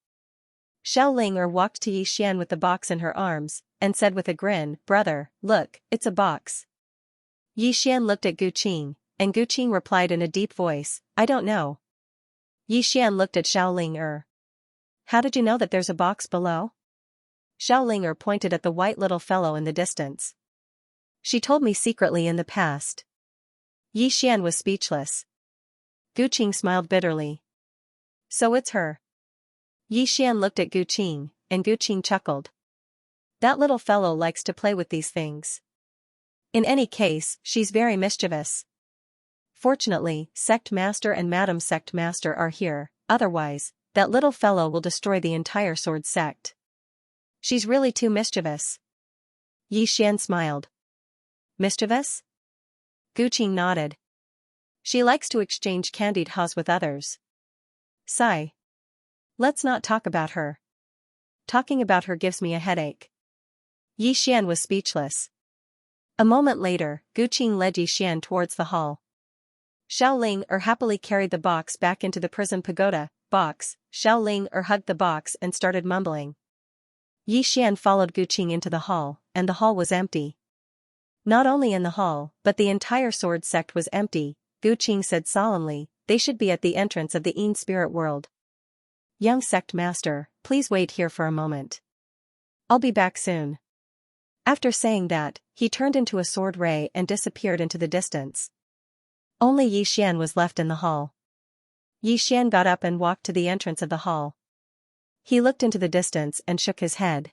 Xiaoling walked to Xian with the box in her arms, and said with a grin, "Brother, look, it's a box." Xian looked at Guqing, and Guqing replied in a deep voice, "I don't know." Xian looked at Xiaoling. "How did you know that there's a box below?" Xiaoling pointed at the white little fellow in the distance. "She told me secretly in the past." Xian was speechless. Guqing smiled bitterly. "So it's her." Xian looked at Guqing, and Guqing chuckled. "That little fellow likes to play with these things. In any case, she's very mischievous. Fortunately, Sect Master and Madam Sect Master are here, otherwise, that little fellow will destroy the entire sword sect. She's really too mischievous." Xian smiled. "Mischievous?" Guqing nodded. "She likes to exchange candied haws with others." Sigh. "Let's not talk about her. Talking about her gives me a headache." Xian was speechless. A moment later, Guqing led Xian towards the hall. Xiaoling happily carried the box back into the prison pagoda. Box. Xiaoling hugged the box and started mumbling. Xian followed Guqing into the hall, and the hall was empty. Not only in the hall, but the entire sword sect was empty. Guqing said solemnly, "They should be at the entrance of the Yin spirit world. Young sect master, please wait here for a moment. I'll be back soon." After saying that, he turned into a sword ray and disappeared into the distance. Only Xian was left in the hall. Xian got up and walked to the entrance of the hall. He looked into the distance and shook his head.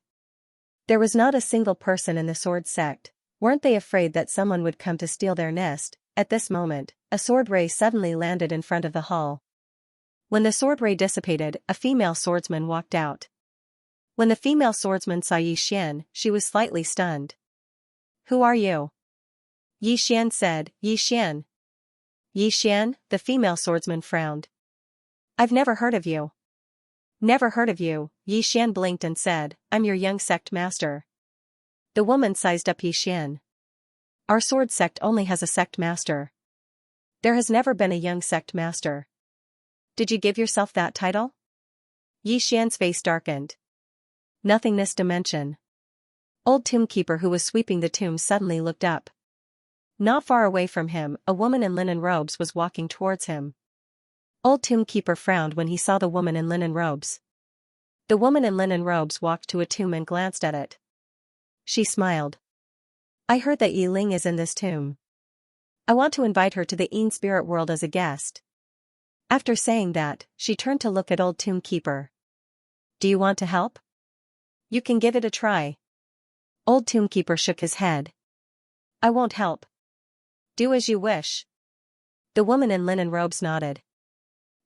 There was not a single person in the sword sect. Weren't they afraid that someone would come to steal their nest? At this moment, a sword ray suddenly landed in front of the hall. When the sword ray dissipated, a female swordsman walked out. When the female swordsman saw Xian, she was slightly stunned. "Who are you?" Xian said. "Xian." "Xian?" The female swordsman frowned. "I've never heard of you." "Never heard of you?" Xian blinked and said, "I'm your young sect master." The woman sized up Xian. "Our sword sect only has a sect master. There has never been a young sect master. Did you give yourself that title?" Xian's face darkened. "Nothingness dimension." Old tombkeeper who was sweeping the tomb suddenly looked up. Not far away from him, a woman in linen robes was walking towards him. Old tombkeeper frowned when he saw the woman in linen robes. The woman in linen robes walked to a tomb and glanced at it. She smiled. "I heard that Yi Ling is in this tomb. I want to invite her to the Yin spirit world as a guest." After saying that, she turned to look at old tombkeeper. "Do you want to help? You can give it a try." Old tombkeeper shook his head. "I won't help." "Do as you wish." The woman in linen robes nodded.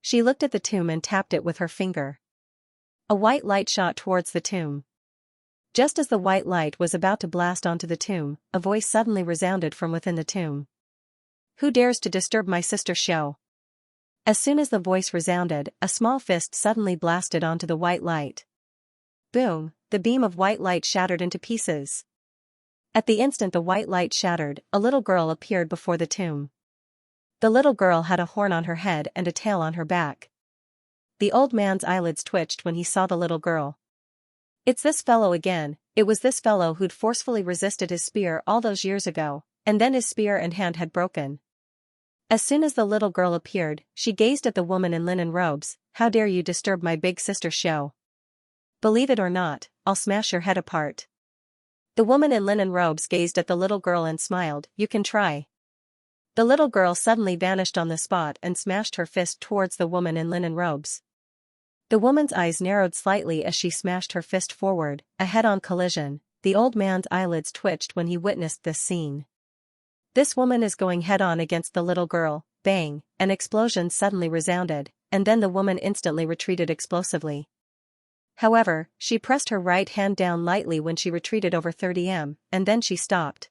She looked at the tomb and tapped it with her finger. A white light shot towards the tomb. Just as the white light was about to blast onto the tomb, a voice suddenly resounded from within the tomb. "Who dares to disturb my sister's show?" As soon as the voice resounded, a small fist suddenly blasted onto the white light. Boom, the beam of white light shattered into pieces. At the instant the white light shattered, a little girl appeared before the tomb. The little girl had a horn on her head and a tail on her back. The old man's eyelids twitched when he saw the little girl. It's this fellow again. It was this fellow who'd forcefully resisted his spear all those years ago, and then his spear and hand had broken. As soon as the little girl appeared, she gazed at the woman in linen robes. "How dare you disturb my big sister's show? Believe it or not, I'll smash your head apart." The woman in linen robes gazed at the little girl and smiled. "You can try." The little girl suddenly vanished on the spot and smashed her fist towards the woman in linen robes. The woman's eyes narrowed slightly as she smashed her fist forward, a head-on collision. The old man's eyelids twitched when he witnessed this scene. This woman is going head-on against the little girl. Bang, an explosion suddenly resounded, and then the woman instantly retreated explosively. However, she pressed her right hand down lightly when she retreated over 30 m, and then she stopped.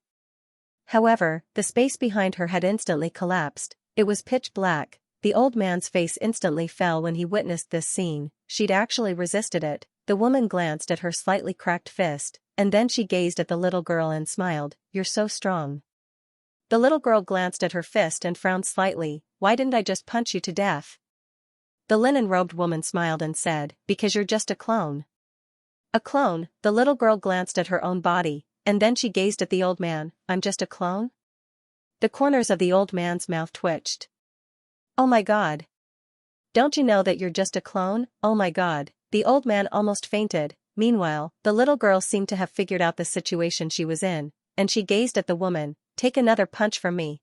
However, the space behind her had instantly collapsed. It was pitch black. The old man's face instantly fell when he witnessed this scene. She'd actually resisted it. The woman glanced at her slightly cracked fist, and then she gazed at the little girl and smiled. "You're so strong." The little girl glanced at her fist and frowned slightly. "Why didn't I just punch you to death?" The linen-robed woman smiled and said, "Because you're just a clone." A clone? The little girl glanced at her own body, and then she gazed at the old man. "I'm just a clone?" The corners of the old man's mouth twitched. "Oh my God. Don't you know that you're just a clone? Oh my God." The old man almost fainted. Meanwhile, the little girl seemed to have figured out the situation she was in, and she gazed at the woman. "Take another punch from me."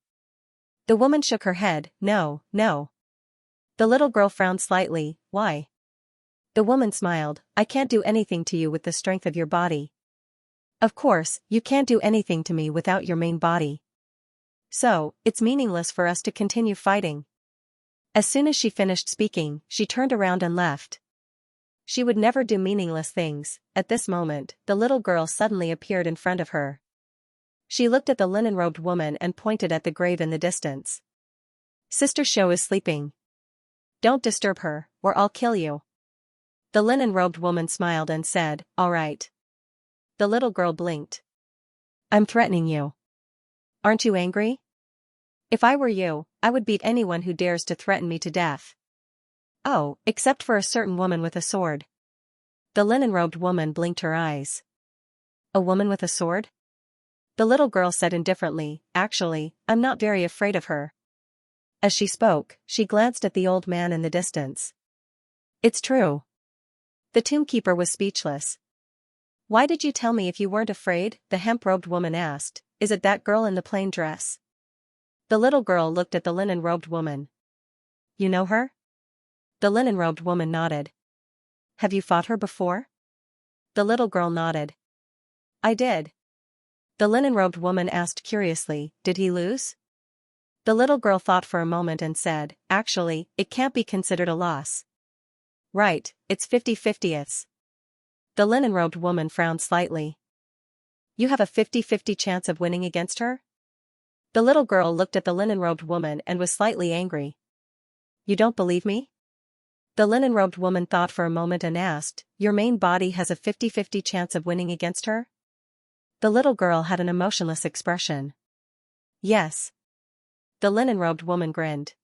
The woman shook her head. "No, no." The little girl frowned slightly. "Why?" The woman smiled. "I can't do anything to you with the strength of your body." "Of course, you can't do anything to me without your main body. So, it's meaningless for us to continue fighting." As soon as she finished speaking, she turned around and left. She would never do meaningless things. At this moment, the little girl suddenly appeared in front of her. She looked at the linen-robed woman and pointed at the grave in the distance. "Sister Sho is sleeping. Don't disturb her, or I'll kill you." The linen-robed woman smiled and said, "All right." The little girl blinked. "I'm threatening you. Aren't you angry? If I were you, I would beat anyone who dares to threaten me to death." "Oh, except for a certain woman with a sword." The linen-robed woman blinked her eyes. "A woman with a sword?" The little girl said indifferently, "Actually, I'm not very afraid of her." As she spoke, she glanced at the old man in the distance. "It's true." The tombkeeper was speechless. "Why did you tell me if you weren't afraid?" the hemp-robed woman asked. "Is it that girl in the plain dress?" The little girl looked at the linen-robed woman. "You know her?" The linen-robed woman nodded. "Have you fought her before?" The little girl nodded. "I did." The linen-robed woman asked curiously, "Did he lose?" The little girl thought for a moment and said, "Actually, it can't be considered a loss." "Right, it's 50-50ths." The linen-robed woman frowned slightly. "You have a 50-50 chance of winning against her?" The little girl looked at the linen-robed woman and was slightly angry. "You don't believe me?" The linen-robed woman thought for a moment and asked, "Your main body has a 50-50 chance of winning against her?" The little girl had an emotionless expression. "Yes." The linen-robed woman grinned.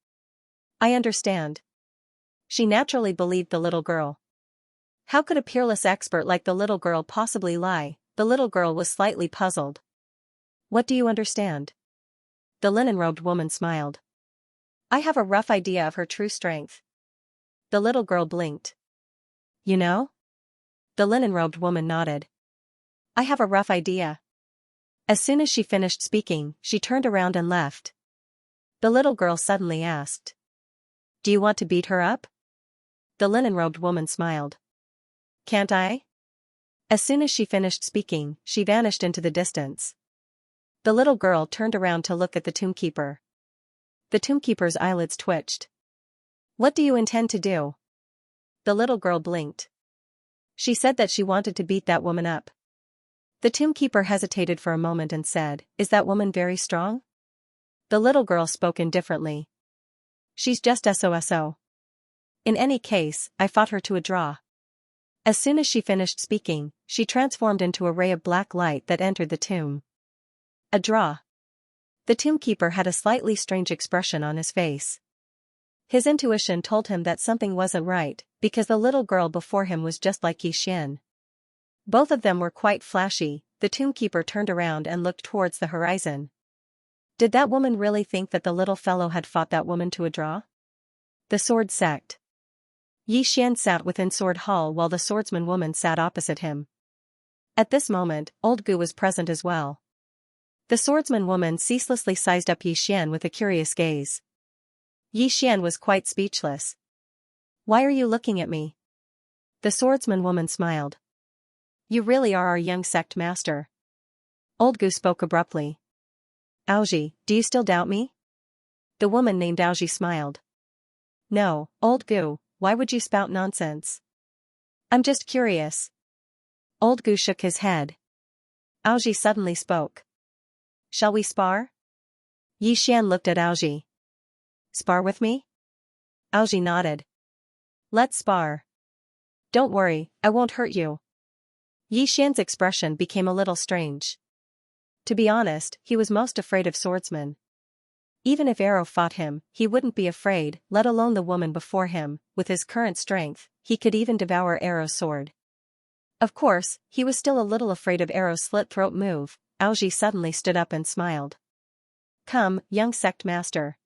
"I understand." She naturally believed the little girl. How could a peerless expert like the little girl possibly lie? The little girl was slightly puzzled. "What do you understand?" The linen-robed woman smiled. "I have a rough idea of her true strength." The little girl blinked. "You know?" The linen-robed woman nodded. "I have a rough idea." As soon as she finished speaking, she turned around and left. The little girl suddenly asked, "Do you want to beat her up?" The linen-robed woman smiled. "Can't I?" As soon as she finished speaking, she vanished into the distance. The little girl turned around to look at the tombkeeper. The tombkeeper's eyelids twitched. What do you intend to do? The little girl blinked. She said that she wanted to beat that woman up. The tombkeeper hesitated for a moment and said, "Is that woman very strong?" The little girl spoke indifferently. "She's just so. In any case, I fought her to a draw." As soon as she finished speaking, she transformed into a ray of black light that entered the tomb. A draw. The tombkeeper had a slightly strange expression on his face. His intuition told him that something wasn't right, because the little girl before him was just like Xianxia. Both of them were quite flashy. The tombkeeper turned around and looked towards the horizon. Did that woman really think that the little fellow had fought that woman to a draw? The sword sect. Xianxia sat within Sword Hall while the swordsman woman sat opposite him. At this moment, Old Gu was present as well. The swordsman woman ceaselessly sized up Xianxia with a curious gaze. Xianxia was quite speechless. "Why are you looking at me?" The swordsman woman smiled. "You really are our young sect master." Old Gu spoke abruptly. "Aoji, do you still doubt me?" The woman named Aoji smiled. "No, Old Gu, why would you spout nonsense?" "I'm just curious." Old Gu shook his head. Aoji suddenly spoke. "Shall we spar?" Xianxia looked at Aoji. "Spar with me?" Aoji nodded. "Let's spar." "Don't worry, I won't hurt you." Xianxia's expression became a little strange. To be honest, he was most afraid of swordsmen. Even if Arrow fought him, he wouldn't be afraid, let alone the woman before him. With his current strength, he could even devour Arrow's sword. Of course, he was still a little afraid of Arrow's slit-throat move. Aoji suddenly stood up and smiled. "Come, young sect master.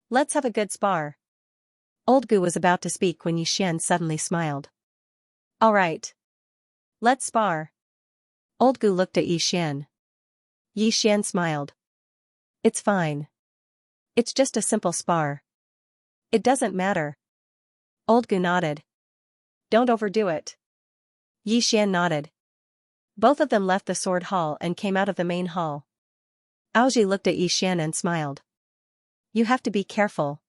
Let's have a good spar." Old Gu was about to speak when Xianxia suddenly smiled. "All right. Let's spar." Old Gu looked at Xianxia. Xianxia smiled. "It's fine. It's just a simple spar. It doesn't matter." Old Gu nodded. "Don't overdo it." Xianxia nodded. Both of them left the sword hall and came out of the main hall. Aoji looked at Xianxia and smiled. "You have to be careful."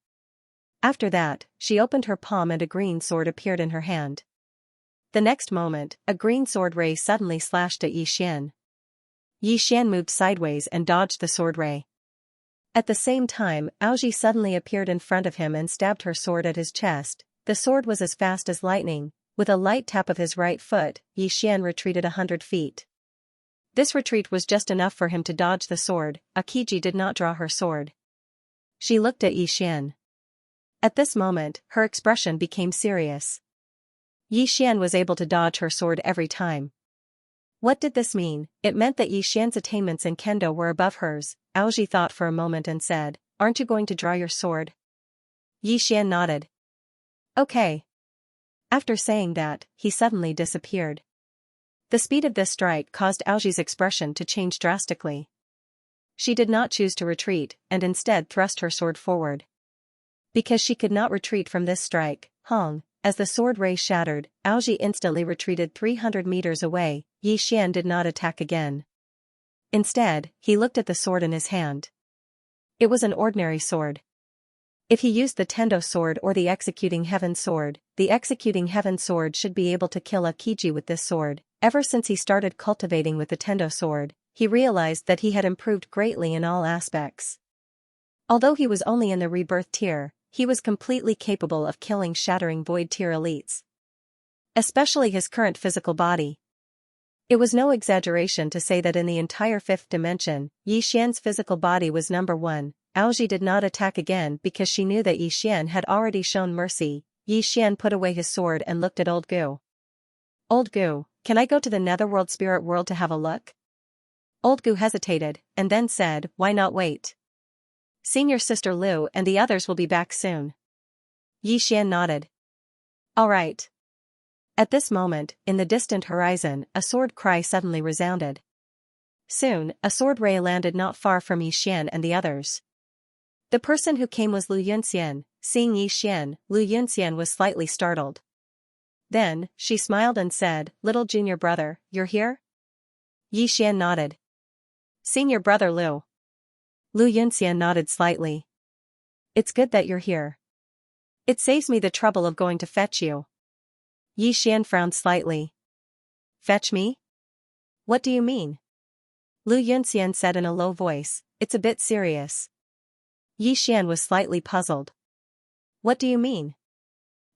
After that, she opened her palm and a green sword appeared in her hand. The next moment, a green sword ray suddenly slashed at Xianxia. Xianxia moved sideways and dodged the sword ray. At the same time, Aoji suddenly appeared in front of him and stabbed her sword at his chest. The sword was as fast as lightning. With a light tap of his right foot, Xianxia retreated 100 feet. This retreat was just enough for him to dodge the sword. Akiji did not draw her sword. She looked at Xianxia. At this moment, her expression became serious. Xianxia was able to dodge her sword every time. What did this mean? It meant that Xianxia's attainments in kendo were above hers. Aoji thought for a moment and said, "Aren't you going to draw your sword?" Xianxia nodded. "Okay." After saying that, he suddenly disappeared. The speed of this strike caused Aoji's expression to change drastically. She did not choose to retreat, and instead thrust her sword forward. Because she could not retreat from this strike, as the sword ray shattered, Aoji instantly retreated 300 meters away. Xianxia did not attack again. Instead, he looked at the sword in his hand. It was an ordinary sword. If he used the Tendo sword or the Executing Heaven sword, the Executing Heaven sword should be able to kill Akiji with this sword. Ever since he started cultivating with the Tendo sword, he realized that he had improved greatly in all aspects. Although he was only in the rebirth tier, he was completely capable of killing shattering void tier elites. Especially his current physical body. It was no exaggeration to say that in the entire fifth dimension, Xianxia's physical body was number one. Aoji did not attack again because she knew that Xianxia had already shown mercy. Xianxia put away his sword and looked at Old Gu. "Old Gu, can I go to the netherworld spirit world to have a look?" Old Gu hesitated, and then said, "Why not wait? Senior Sister Liu and the others will be back soon." Xianxia nodded. "All right." At this moment, in the distant horizon, a sword cry suddenly resounded. Soon, a sword ray landed not far from Xianxia and the others. The person who came was Lu Yunxian. Seeing Xianxia, Lu Yunxian was slightly startled. Then, she smiled and said, "Little junior brother, you're here?" Xianxia nodded. "Senior brother Lu." Lu Yunxian nodded slightly. "It's good that you're here." It saves me the trouble of going to fetch you. Xian frowned slightly. Fetch me? What do you mean? Lu Yunxian said in a low voice, it's a bit serious. Xian was slightly puzzled. What do you mean?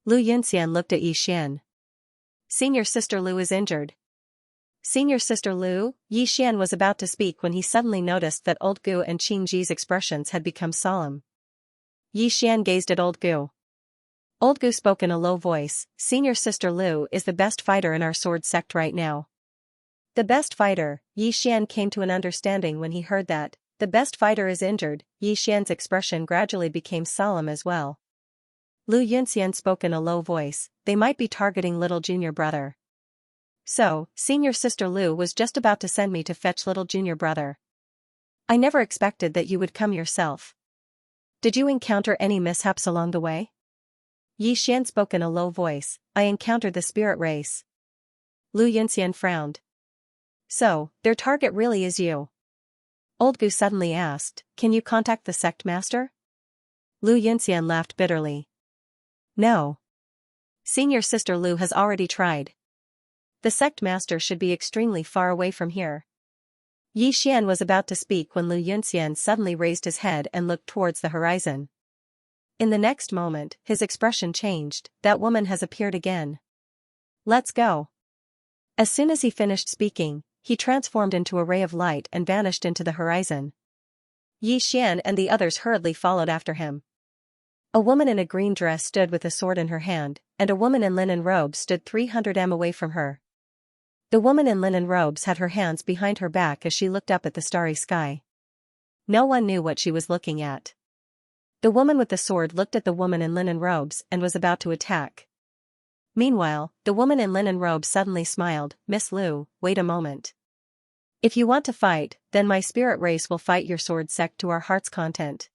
Lu Yunxian looked at Xian. Senior Sister Lu is injured. Senior Sister Lu? Xian was about to speak when he suddenly noticed that Old Gu and Qing Ji's expressions had become solemn. Xian gazed at Old Gu. Old Gu spoke in a low voice, Senior Sister Lu is the best fighter in our sword sect right now. The best fighter, Xian came to an understanding when he heard that. The best fighter is injured. Xian's expression gradually became solemn as well. Lu Yunxian spoke in a low voice, they might be targeting little junior brother. So, Senior Sister Lu was just about to send me to fetch little junior brother. I never expected that you would come yourself. Did you encounter any mishaps along the way? Xian spoke in a low voice, I encountered the spirit race. Lu Yunxian frowned. So, their target really is you? Old Gu suddenly asked, can you contact the sect master? Lu Yunxian laughed bitterly. No. Senior Sister Lu has already tried. The sect master should be extremely far away from here. Xian was about to speak when Lu Yunxian suddenly raised his head and looked towards the horizon. In the next moment, his expression changed, that woman has appeared again. Let's go. As soon as he finished speaking, he transformed into a ray of light and vanished into the horizon. Xian and the others hurriedly followed after him. A woman in a green dress stood with a sword in her hand, and a woman in linen robes stood 300 m away from her. The woman in linen robes had her hands behind her back as she looked up at the starry sky. No one knew what she was looking at. The woman with the sword looked at the woman in linen robes and was about to attack. Meanwhile, the woman in linen robes suddenly smiled, Miss Lu, wait a moment. If you want to fight, then my spirit race will fight your sword sect to our heart's content.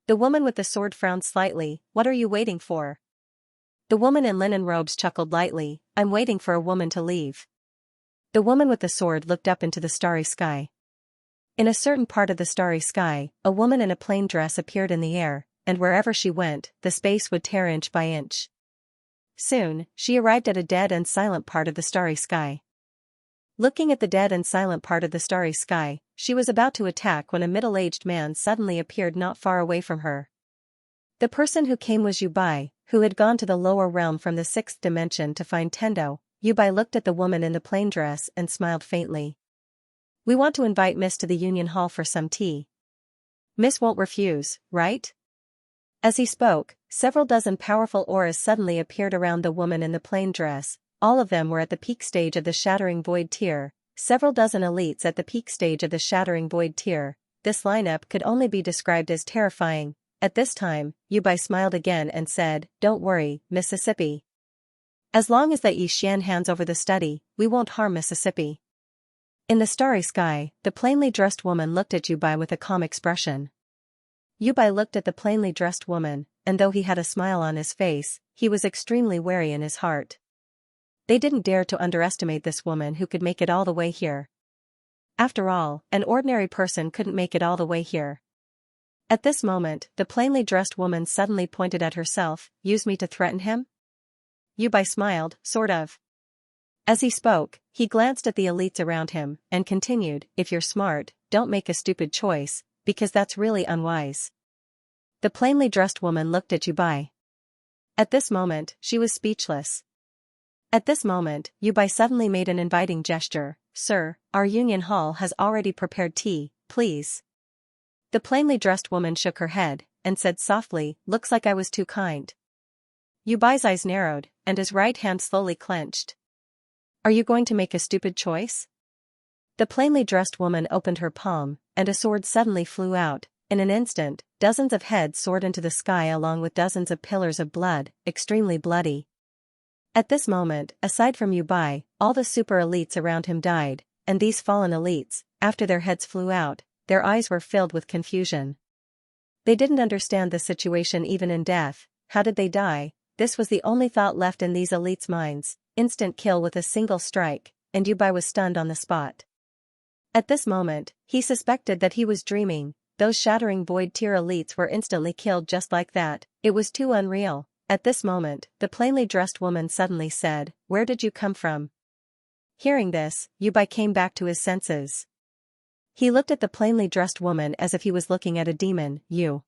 The woman with the sword frowned slightly, what are you waiting for? The woman in linen robes chuckled lightly, I'm waiting for a woman to leave. The woman with the sword looked up into the starry sky. In a certain part of the starry sky, a woman in a plain dress appeared in the air, and wherever she went, the space would tear inch by inch. Soon, she arrived at a dead and silent part of the starry sky. Looking at the dead and silent part of the starry sky, she was about to attack when a middle-aged man suddenly appeared not far away from her. The person who came was Yubai, who had gone to the lower realm from the sixth dimension to find Tendo. Yubai looked at the woman in the plain dress and smiled faintly. We want to invite Miss to the Union Hall for some tea. Miss won't refuse, right? As he spoke, several dozen powerful auras suddenly appeared around the woman in the plain dress. All of them were at the peak stage of the Shattering Void tier, several dozen elites at the peak stage of the Shattering Void tier. This lineup could only be described as terrifying. At this time, Yubai smiled again and said, don't worry, Mississippi. As long as that Xian hands over the study, we won't harm Mississippi. In the starry sky, the plainly dressed woman looked at Yubai with a calm expression. Yubai looked at the plainly dressed woman, and though he had a smile on his face, he was extremely wary in his heart. They didn't dare to underestimate this woman who could make it all the way here. After all, an ordinary person couldn't make it all the way here. At this moment, the plainly dressed woman suddenly pointed at herself, use me to threaten him? Yubai smiled, sort of. As he spoke, he glanced at the elites around him, and continued, if you're smart, don't make a stupid choice, because that's really unwise. The plainly dressed woman looked at Yubai. At this moment, she was speechless. At this moment, Yubai suddenly made an inviting gesture, Sir, our Union Hall has already prepared tea, please. The plainly dressed woman shook her head, and said softly, looks like I was too kind. Yubai's eyes narrowed, and his right hand slowly clenched. Are you going to make a stupid choice? The plainly dressed woman opened her palm, and a sword suddenly flew out. In an instant, dozens of heads soared into the sky along with dozens of pillars of blood, extremely bloody. At this moment, aside from Yubai, all the super elites around him died, and these fallen elites, after their heads flew out, their eyes were filled with confusion. They didn't understand the situation even in death. How did they die? This was the only thought left in these elites' minds. Instant kill with a single strike, and Yubai was stunned on the spot. At this moment, he suspected that he was dreaming. those shattering void tier elites were instantly killed just like that. It was too unreal. At this moment, the plainly dressed woman suddenly said, "Where did you come from?" Hearing this, Yubai came back to his senses. He looked at the plainly dressed woman as if he was looking at a demon. "You.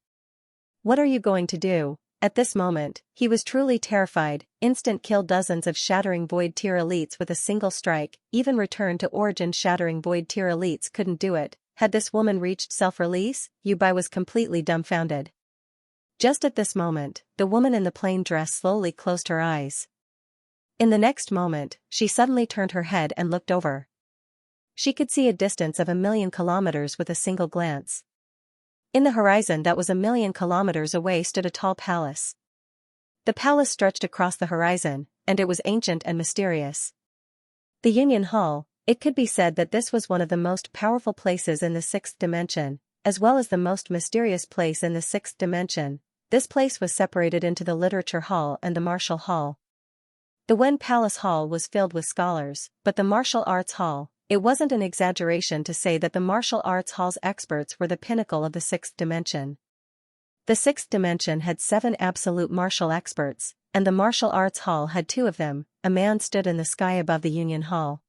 What are you going to do?" At this moment, he was truly terrified. Instant kill dozens of shattering void tier elites with a single strike. Even return to origin shattering void tier elites couldn't do it. Had this woman reached self-release? Yubai was completely dumbfounded. Just at this moment, the woman in the plain dress slowly closed her eyes. In the next moment, she suddenly turned her head and looked over. She could see a distance of 1,000,000 kilometers with a single glance. In the horizon that was 1,000,000 kilometers away stood a tall palace. The palace stretched across the horizon, and it was ancient and mysterious. The Union Hall, it could be said that this was one of the most powerful places in the sixth dimension, as well as the most mysterious place in the sixth dimension. This place was separated into the Literature Hall and the Martial Hall. The Wen Palace Hall was filled with scholars, but the Martial Arts Hall, it wasn't an exaggeration to say that the Martial Arts Hall's experts were the pinnacle of the sixth dimension. The sixth dimension had 7 absolute martial experts, and the Martial Arts Hall had 2 of them. A man stood in the sky above the Union Hall.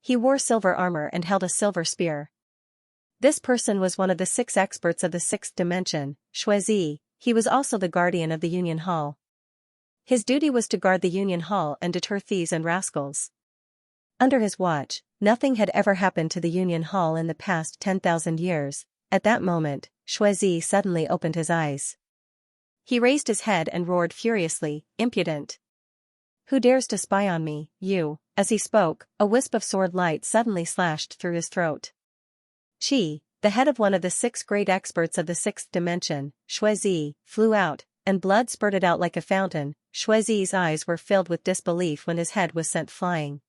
He wore silver armor and held a silver spear. This person was one of the 6 experts of the sixth dimension, Shuizi. He was also the guardian of the Union Hall. His duty was to guard the Union Hall and deter thieves and rascals. Under his watch, nothing had ever happened to the Union Hall in the past 10,000 years. At that moment, Shuizi suddenly opened his eyes. He raised his head and roared furiously, "Impudent! Who dares to spy on me, you?" As he spoke, a wisp of sword light suddenly slashed through his throat. Qi, the head of one of the 6 great experts of the sixth dimension, Shuizi, flew out, and blood spurted out like a fountain. Shuizi's eyes were filled with disbelief when his head was sent flying.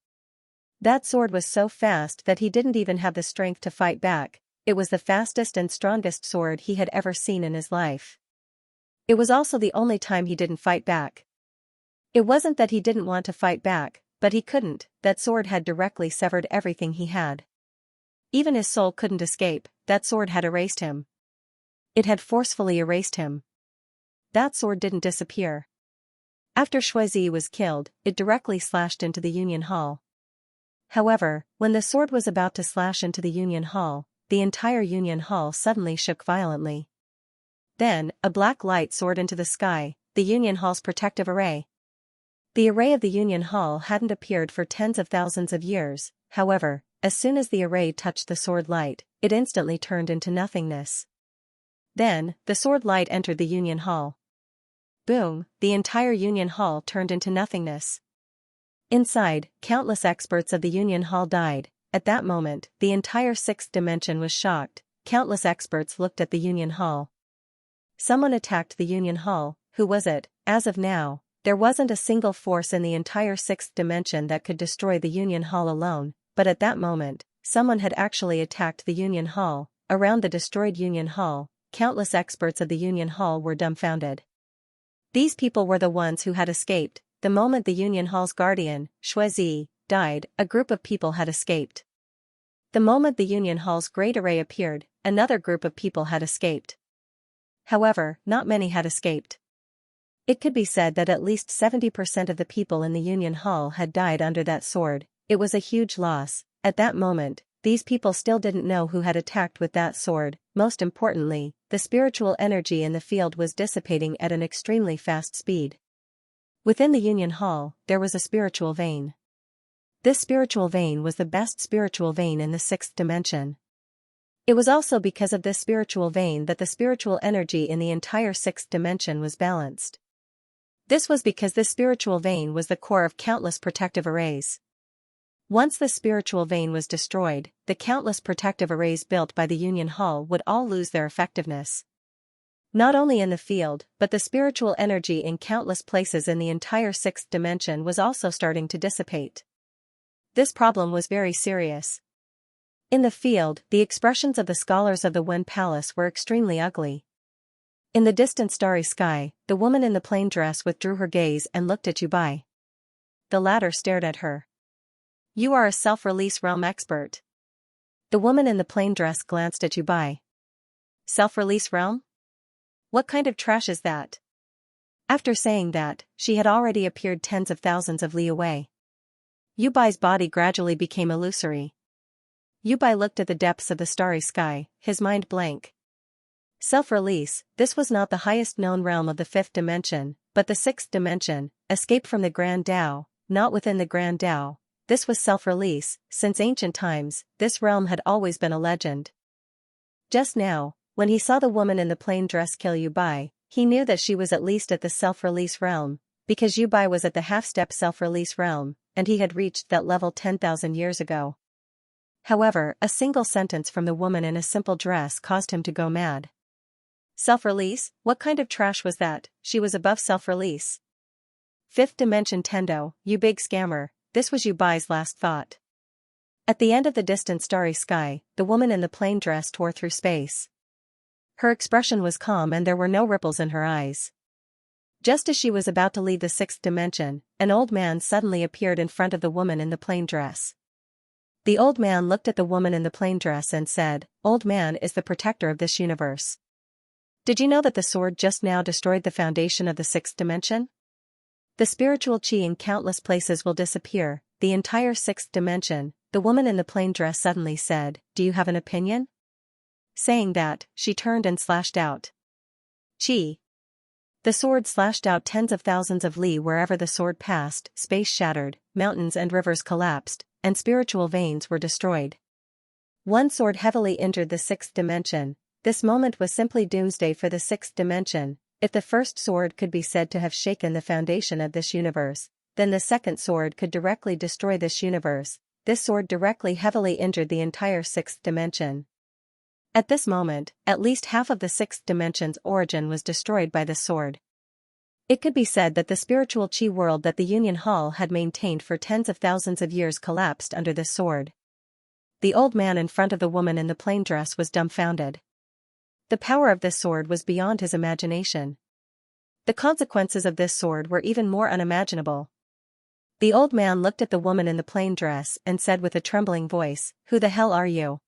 That sword was so fast that he didn't even have the strength to fight back. It was the fastest and strongest sword he had ever seen in his life. It was also the only time he didn't fight back. It wasn't that he didn't want to fight back, but he couldn't. That sword had directly severed everything he had. Even his soul couldn't escape. That sword had erased him. It had forcefully erased him. That sword didn't disappear. After Shuizi was killed, it directly slashed into the Union Hall. However, when the sword was about to slash into the Union Hall, the entire Union Hall suddenly shook violently. Then, a black light soared into the sky, the Union Hall's protective array. The array of the Union Hall hadn't appeared for tens of thousands of years. However, as soon as the array touched the sword light, it instantly turned into nothingness. Then, the sword light entered the Union Hall. Boom, the entire Union Hall turned into nothingness. Inside, countless experts of the Union Hall died. At that moment, the entire sixth dimension was shocked. Countless experts looked at the Union Hall. Someone attacked the Union Hall. Who was it? As of now, there wasn't a single force in the entire sixth dimension that could destroy the Union Hall alone, but at that moment, someone had actually attacked the Union Hall. Around the destroyed Union Hall, countless experts of the Union Hall were dumbfounded. These people were the ones who had escaped. The moment the Union Hall's guardian, Shuizi, died, a group of people had escaped. The moment the Union Hall's great array appeared, another group of people had escaped. However, not many had escaped. It could be said that at least 70% of the people in the Union Hall had died under that sword. It was a huge loss. At that moment, these people still didn't know who had attacked with that sword. Most importantly, the spiritual energy in the field was dissipating at an extremely fast speed. Within the Union Hall, there was a spiritual vein. This spiritual vein was the best spiritual vein in the sixth dimension. It was also because of this spiritual vein that the spiritual energy in the entire sixth dimension was balanced. This was because this spiritual vein was the core of countless protective arrays. Once the spiritual vein was destroyed, the countless protective arrays built by the Union Hall would all lose their effectiveness. Not only in the field, but the spiritual energy in countless places in the entire sixth dimension was also starting to dissipate. This problem was very serious. In the field, the expressions of the scholars of the Wen Palace were extremely ugly. In the distant starry sky, the woman in the plain dress withdrew her gaze and looked at Yubai. The latter stared at her. "You are a self-release realm expert." The woman in the plain dress glanced at Yubai. Self-release realm? What kind of trash is that? After saying that, she had already appeared tens of thousands of li away. Yubai's body gradually became illusory. Yubai looked at the depths of the starry sky, his mind blank. Self-release, this was not the highest known realm of the fifth dimension, but the sixth dimension, escape from the Grand Tao, not within the Grand Tao. This was self-release. Since ancient times, this realm had always been a legend. Just now, when he saw the woman in the plain dress kill Yubai, he knew that she was at least at the self-release realm, because Yubai was at the half-step self-release realm, and he had reached that level 10,000 years ago. However, a single sentence from the woman in a simple dress caused him to go mad. Self-release? What kind of trash was that? She was above self-release. Fifth dimension Tendo, you big scammer, this was Yubai's last thought. At the end of the distant starry sky, the woman in the plain dress tore through space. Her expression was calm and there were no ripples in her eyes. Just as she was about to leave the sixth dimension, an old man suddenly appeared in front of the woman in the plain dress. The old man looked at the woman in the plain dress and said, "Old man is the protector of this universe. Did you know that the sword just now destroyed the foundation of the sixth dimension? The spiritual chi in countless places will disappear, the entire sixth dimension." The woman in the plain dress suddenly said, "Do you have an opinion?" Saying that, she turned and slashed out. Chi. The sword slashed out tens of thousands of li wherever the sword passed, space shattered, mountains and rivers collapsed, and spiritual veins were destroyed. One sword heavily injured the sixth dimension. This moment was simply doomsday for the sixth dimension. If the first sword could be said to have shaken the foundation of this universe, then the second sword could directly destroy this universe. This sword directly heavily injured the entire sixth dimension. At this moment, at least half of the sixth dimension's origin was destroyed by this sword. It could be said that the spiritual chi world that the Union Hall had maintained for tens of thousands of years collapsed under this sword. The old man in front of the woman in the plain dress was dumbfounded. The power of this sword was beyond his imagination. The consequences of this sword were even more unimaginable. The old man looked at the woman in the plain dress and said with a trembling voice, "Who the hell are you?"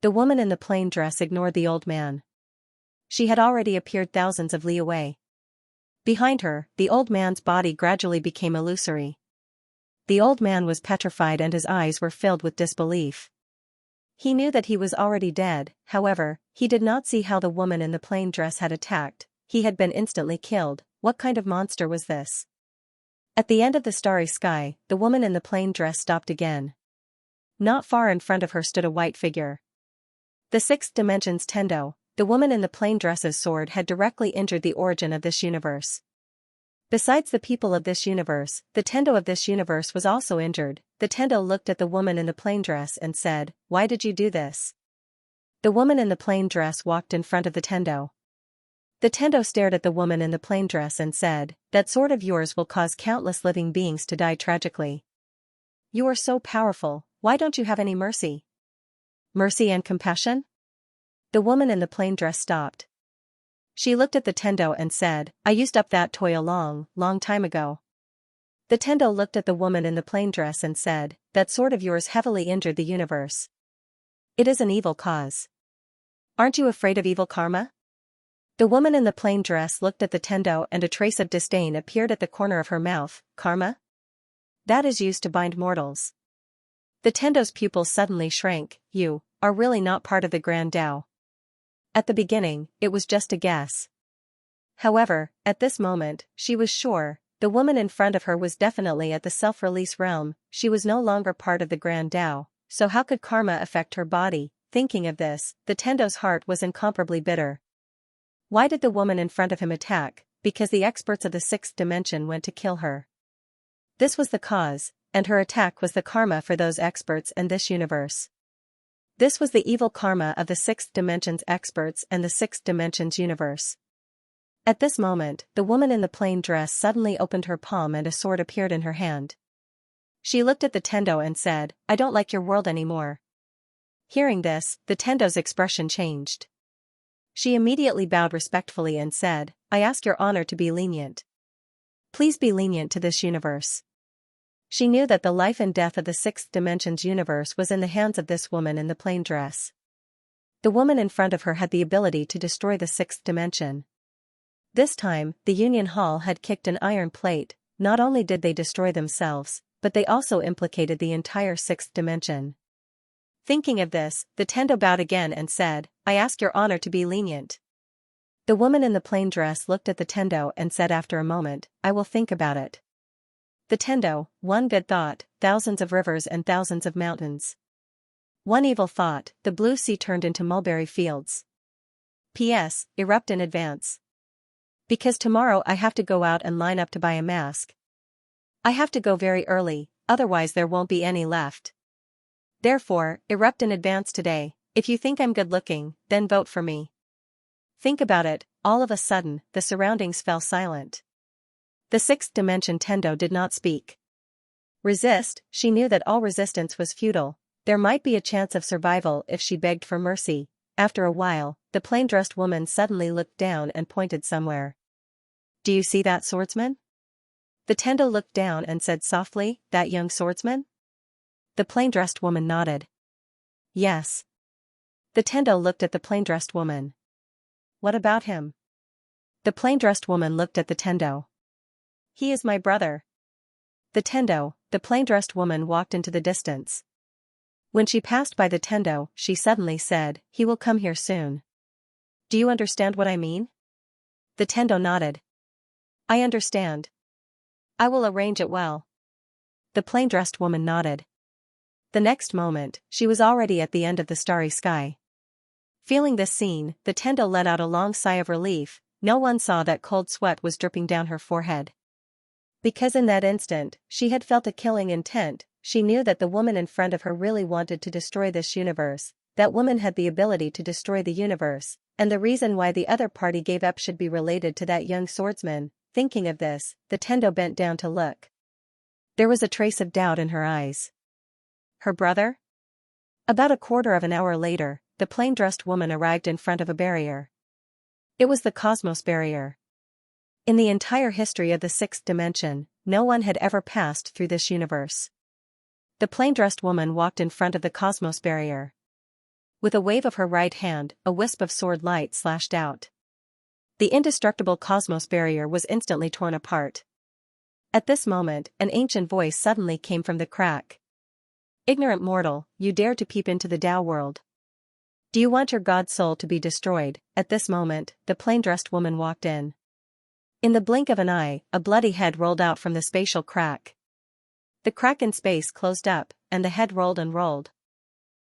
The woman in the plain dress ignored the old man. She had already appeared thousands of li away. Behind her, the old man's body gradually became illusory. The old man was petrified and his eyes were filled with disbelief. He knew that he was already dead, however, he did not see how the woman in the plain dress had attacked. He had been instantly killed. What kind of monster was this? At the end of the starry sky, the woman in the plain dress stopped again. Not far in front of her stood a white figure. The sixth dimension's Tendo, the woman in the plain dress's sword had directly injured the origin of this universe. Besides the people of this universe, the Tendo of this universe was also injured. The Tendo looked at the woman in the plain dress and said, "Why did you do this?" The woman in the plain dress walked in front of the Tendo. The Tendo stared at the woman in the plain dress and said, "That sword of yours will cause countless living beings to die tragically. You are so powerful, why don't you have any mercy? Mercy and compassion?" The woman in the plain dress stopped. She looked at the Tendo and said, "I used up that toy a long time ago." The Tendo looked at the woman in the plain dress and said, "That sword of yours heavily injured the universe. It is an evil cause. Aren't you afraid of evil karma?" The woman in the plain dress looked at the Tendo and a trace of disdain appeared at the corner of her mouth. "Karma? That is used to bind mortals." The Tendo's pupils suddenly shrank. "You are really not part of the Grand Tao." At the beginning, it was just a guess. However, at this moment, she was sure, the woman in front of her was definitely at the self-release realm. She was no longer part of the Grand Tao, so how could karma affect her body? Thinking of this, the Tendo's heart was incomparably bitter. Why did the woman in front of him attack? Because the experts of the sixth dimension went to kill her. This was the cause, and her attack was the karma for those experts and this universe. This was the evil karma of the sixth dimension's experts and the sixth dimension's universe. At this moment, the woman in the plain dress suddenly opened her palm and a sword appeared in her hand. She looked at the Tendo and said, "I don't like your world anymore." Hearing this, the Tendo's expression changed. She immediately bowed respectfully and said, "I ask your honor to be lenient. Please be lenient to this universe." She knew that the life and death of the sixth dimension's universe was in the hands of this woman in the plain dress. The woman in front of her had the ability to destroy the sixth dimension. This time, the Union Hall had kicked an iron plate. Not only did they destroy themselves, but they also implicated the entire sixth dimension. Thinking of this, the Tendo bowed again and said, "I ask your honor to be lenient." The woman in the plain dress looked at the Tendo and said after a moment, "I will think about it." The Tendo, one good thought, thousands of rivers and thousands of mountains. One evil thought, the blue sea turned into mulberry fields. P.S. Erupt in advance. Because tomorrow I have to go out and line up to buy a mask. I have to go very early, otherwise there won't be any left. Therefore, erupt in advance today. If you think I'm good looking, then vote for me. Think about it. All of a sudden, the surroundings fell silent. The sixth dimension Tendo did not speak. Resist, she knew that all resistance was futile. There might be a chance of survival if she begged for mercy. After a while, the plain-dressed woman suddenly looked down and pointed somewhere. "Do you see that swordsman?" The Tendo looked down and said softly, "That young swordsman?" The plain-dressed woman nodded. "Yes." The Tendo looked at the plain-dressed woman. "What about him?" The plain-dressed woman looked at the Tendo. "He is my brother." The Tendo, the plain-dressed woman walked into the distance. When she passed by the Tendo, she suddenly said, "He will come here soon." "Do you understand what I mean?" The Tendo nodded. "I understand. I will arrange it well." The plain-dressed woman nodded. The next moment, she was already at the end of the starry sky. Feeling this scene, the Tendo let out a long sigh of relief. No one saw that cold sweat was dripping down her forehead. Because in that instant, she had felt a killing intent. She knew that the woman in front of her really wanted to destroy this universe. That woman had the ability to destroy the universe, and the reason why the other party gave up should be related to that young swordsman. Thinking of this, the Tendo bent down to look. There was a trace of doubt in her eyes. Her brother? About a quarter of an hour later, the plain-dressed woman arrived in front of a barrier. It was the cosmos barrier. In the entire history of the sixth dimension, no one had ever passed through this universe. The plain-dressed woman walked in front of the cosmos barrier. With a wave of her right hand, a wisp of sword light slashed out. The indestructible cosmos barrier was instantly torn apart. At this moment, an ancient voice suddenly came from the crack. "Ignorant mortal, you dare to peep into the Tao world. Do you want your god soul to be destroyed?" At this moment, the plain-dressed woman walked in. In the blink of an eye, a bloody head rolled out from the spatial crack. The crack in space closed up, and the head rolled and rolled.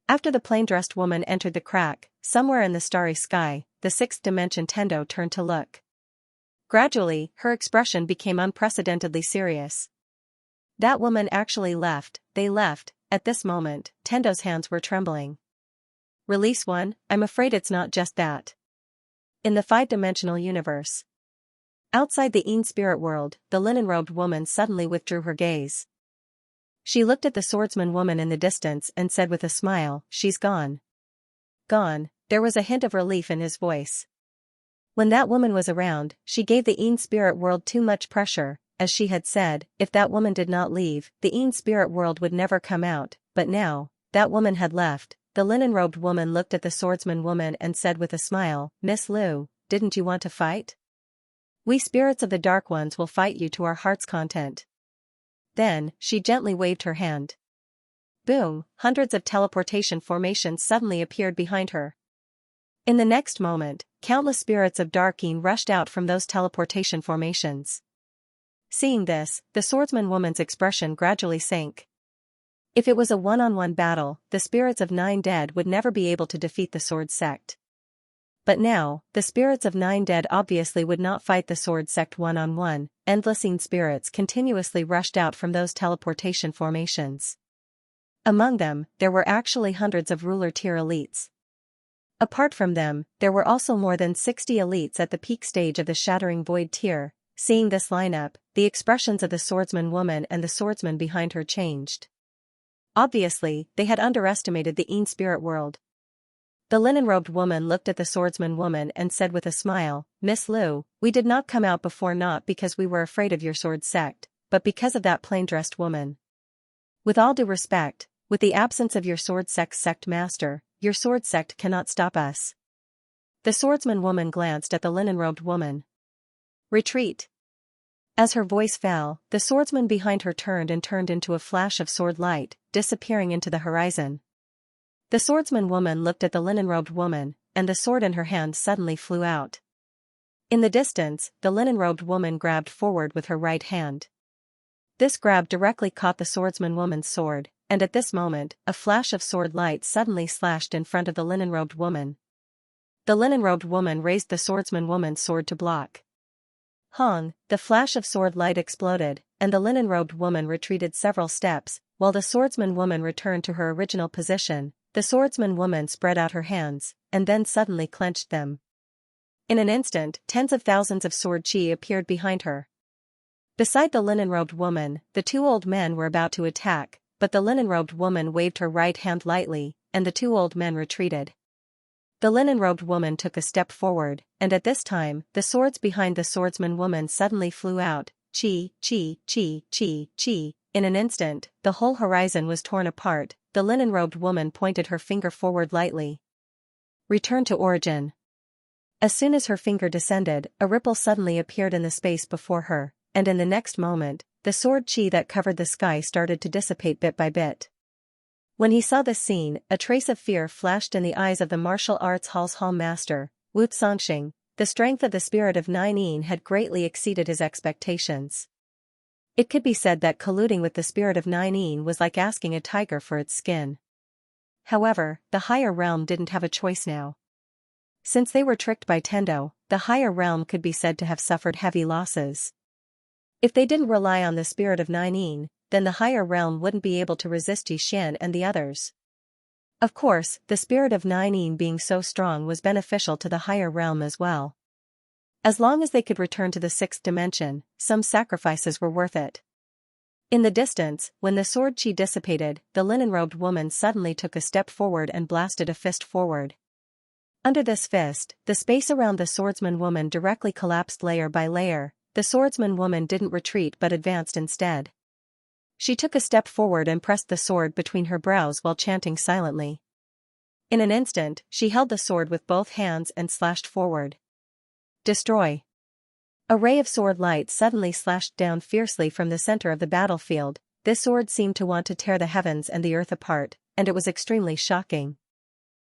After the plain-dressed woman entered the crack, somewhere in the starry sky, the sixth dimension Tendo turned to look. Gradually, her expression became unprecedentedly serious. That woman actually left. They left. At this moment, Tendo's hands were trembling. Release one? I'm afraid it's not just that. In the five-dimensional universe. Outside the Een spirit world, the linen-robed woman suddenly withdrew her gaze. She looked at the swordsman woman in the distance and said with a smile, "She's gone." Gone. There was a hint of relief in his voice. When that woman was around, she gave the Een spirit world too much pressure. As she had said, if that woman did not leave, the Een spirit world would never come out. But now, that woman had left. The linen-robed woman looked at the swordsman woman and said with a smile, "Miss Liu, didn't you want to fight? We spirits of the Dark Ones will fight you to our heart's content." Then, she gently waved her hand. Boom, hundreds of teleportation formations suddenly appeared behind her. In the next moment, countless spirits of Darkeen rushed out from those teleportation formations. Seeing this, the swordsman woman's expression gradually sank. If it was a one-on-one battle, the spirits of 9 Dead would never be able to defeat the Sword Sect. But now, the spirits of 9 Dead obviously would not fight the Sword Sect one-on-one. Endlessine spirits continuously rushed out from those teleportation formations. Among them, there were actually hundreds of ruler-tier elites. Apart from them, there were also more than 60 elites at the peak stage of the Shattering Void tier. Seeing this lineup, the expressions of the swordsman woman and the swordsman behind her changed. Obviously, they had underestimated the Een spirit world. The linen-robed woman looked at the swordsman woman and said with a smile, "Miss Liu, we did not come out before not because we were afraid of your sword sect, but because of that plain-dressed woman. With all due respect, with the absence of your sword sect master, your sword sect cannot stop us. The swordsman woman glanced at the linen-robed woman. Retreat. As her voice fell, the swordsman behind her turned into a flash of sword light, disappearing into the horizon. The swordsman woman looked at the linen-robed woman, and the sword in her hand suddenly flew out. In the distance, the linen-robed woman grabbed forward with her right hand. This grab directly caught the swordsman woman's sword, and at this moment, a flash of sword light suddenly slashed in front of the linen-robed woman. The linen-robed woman raised the swordsman woman's sword to block. Hong, the flash of sword light exploded, and the linen-robed woman retreated several steps, while the swordsman woman returned to her original position. The swordsman woman spread out her hands, and then suddenly clenched them. In an instant, tens of thousands of sword chi appeared behind her. Beside the linen-robed woman, the two old men were about to attack, but the linen-robed woman waved her right hand lightly, and the two old men retreated. The linen-robed woman took a step forward, and at this time, the swords behind the swordsman woman suddenly flew out, chi, chi, chi, chi, chi. In an instant, the whole horizon was torn apart. The linen-robed woman pointed her finger forward lightly. Return to origin. As soon as her finger descended, a ripple suddenly appeared in the space before her, and in the next moment, the sword chi that covered the sky started to dissipate bit by bit. When he saw this scene, a trace of fear flashed in the eyes of the martial arts hall's hall master, Wu Zongxing. The strength of the spirit of Nine Yin had greatly exceeded his expectations. It could be said that colluding with the spirit of Nine Yin was like asking a tiger for its skin. However, the higher realm didn't have a choice now. Since they were tricked by Tendo, the higher realm could be said to have suffered heavy losses. If they didn't rely on the spirit of Nine Yin, then the higher realm wouldn't be able to resist Yixian and the others. Of course, the spirit of Nine Yin being so strong was beneficial to the higher realm as well. As long as they could return to the sixth dimension, some sacrifices were worth it. In the distance, when the sword chi dissipated, the linen-robed woman suddenly took a step forward and blasted a fist forward. Under this fist, the space around the swordsman woman directly collapsed layer by layer. The swordsman woman didn't retreat but advanced instead. She took a step forward and pressed the sword between her brows while chanting silently. In an instant, she held the sword with both hands and slashed forward. Destroy. A ray of sword light suddenly slashed down fiercely from the center of the battlefield. This sword seemed to want to tear the heavens and the earth apart, and it was extremely shocking.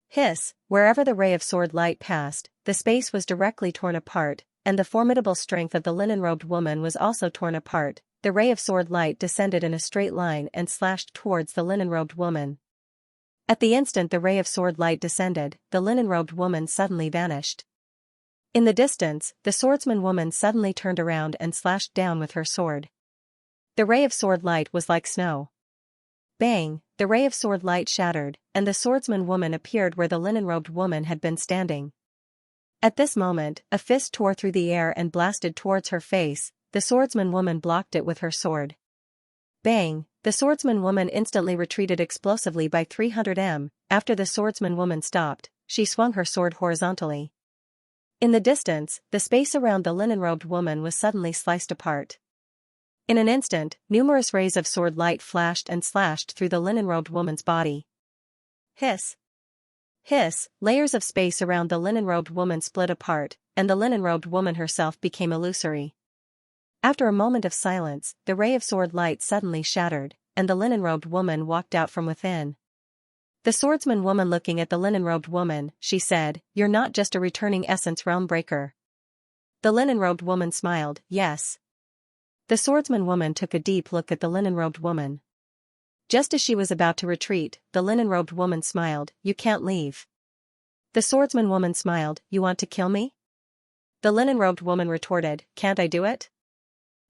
Hiss, wherever the ray of sword light passed, the space was directly torn apart, and the formidable strength of the linen-robed woman was also torn apart. The ray of sword light descended in a straight line and slashed towards the linen-robed woman. At the instant the ray of sword light descended, the linen-robed woman suddenly vanished. In the distance, the swordsman woman suddenly turned around and slashed down with her sword. The ray of sword light was like snow. Bang, the ray of sword light shattered, and the swordsman woman appeared where the linen-robed woman had been standing. At this moment, a fist tore through the air and blasted towards her face. The swordsman woman blocked it with her sword. Bang, the swordsman woman instantly retreated explosively by 300 m. After the swordsman woman stopped, she swung her sword horizontally. In the distance, the space around the linen-robed woman was suddenly sliced apart. In an instant, numerous rays of sword light flashed and slashed through the linen-robed woman's body. Hiss. Hiss, layers of space around the linen-robed woman split apart, and the linen-robed woman herself became illusory. After a moment of silence, the ray of sword light suddenly shattered, and the linen-robed woman walked out from within. The swordsman woman looking at the linen-robed woman, she said, "You're not just a returning essence realm breaker." The linen-robed woman smiled, "Yes." The swordsman woman took a deep look at the linen-robed woman. Just as she was about to retreat, the linen-robed woman smiled, "You can't leave." The swordsman woman smiled, "You want to kill me?" The linen-robed woman retorted, "Can't I do it?"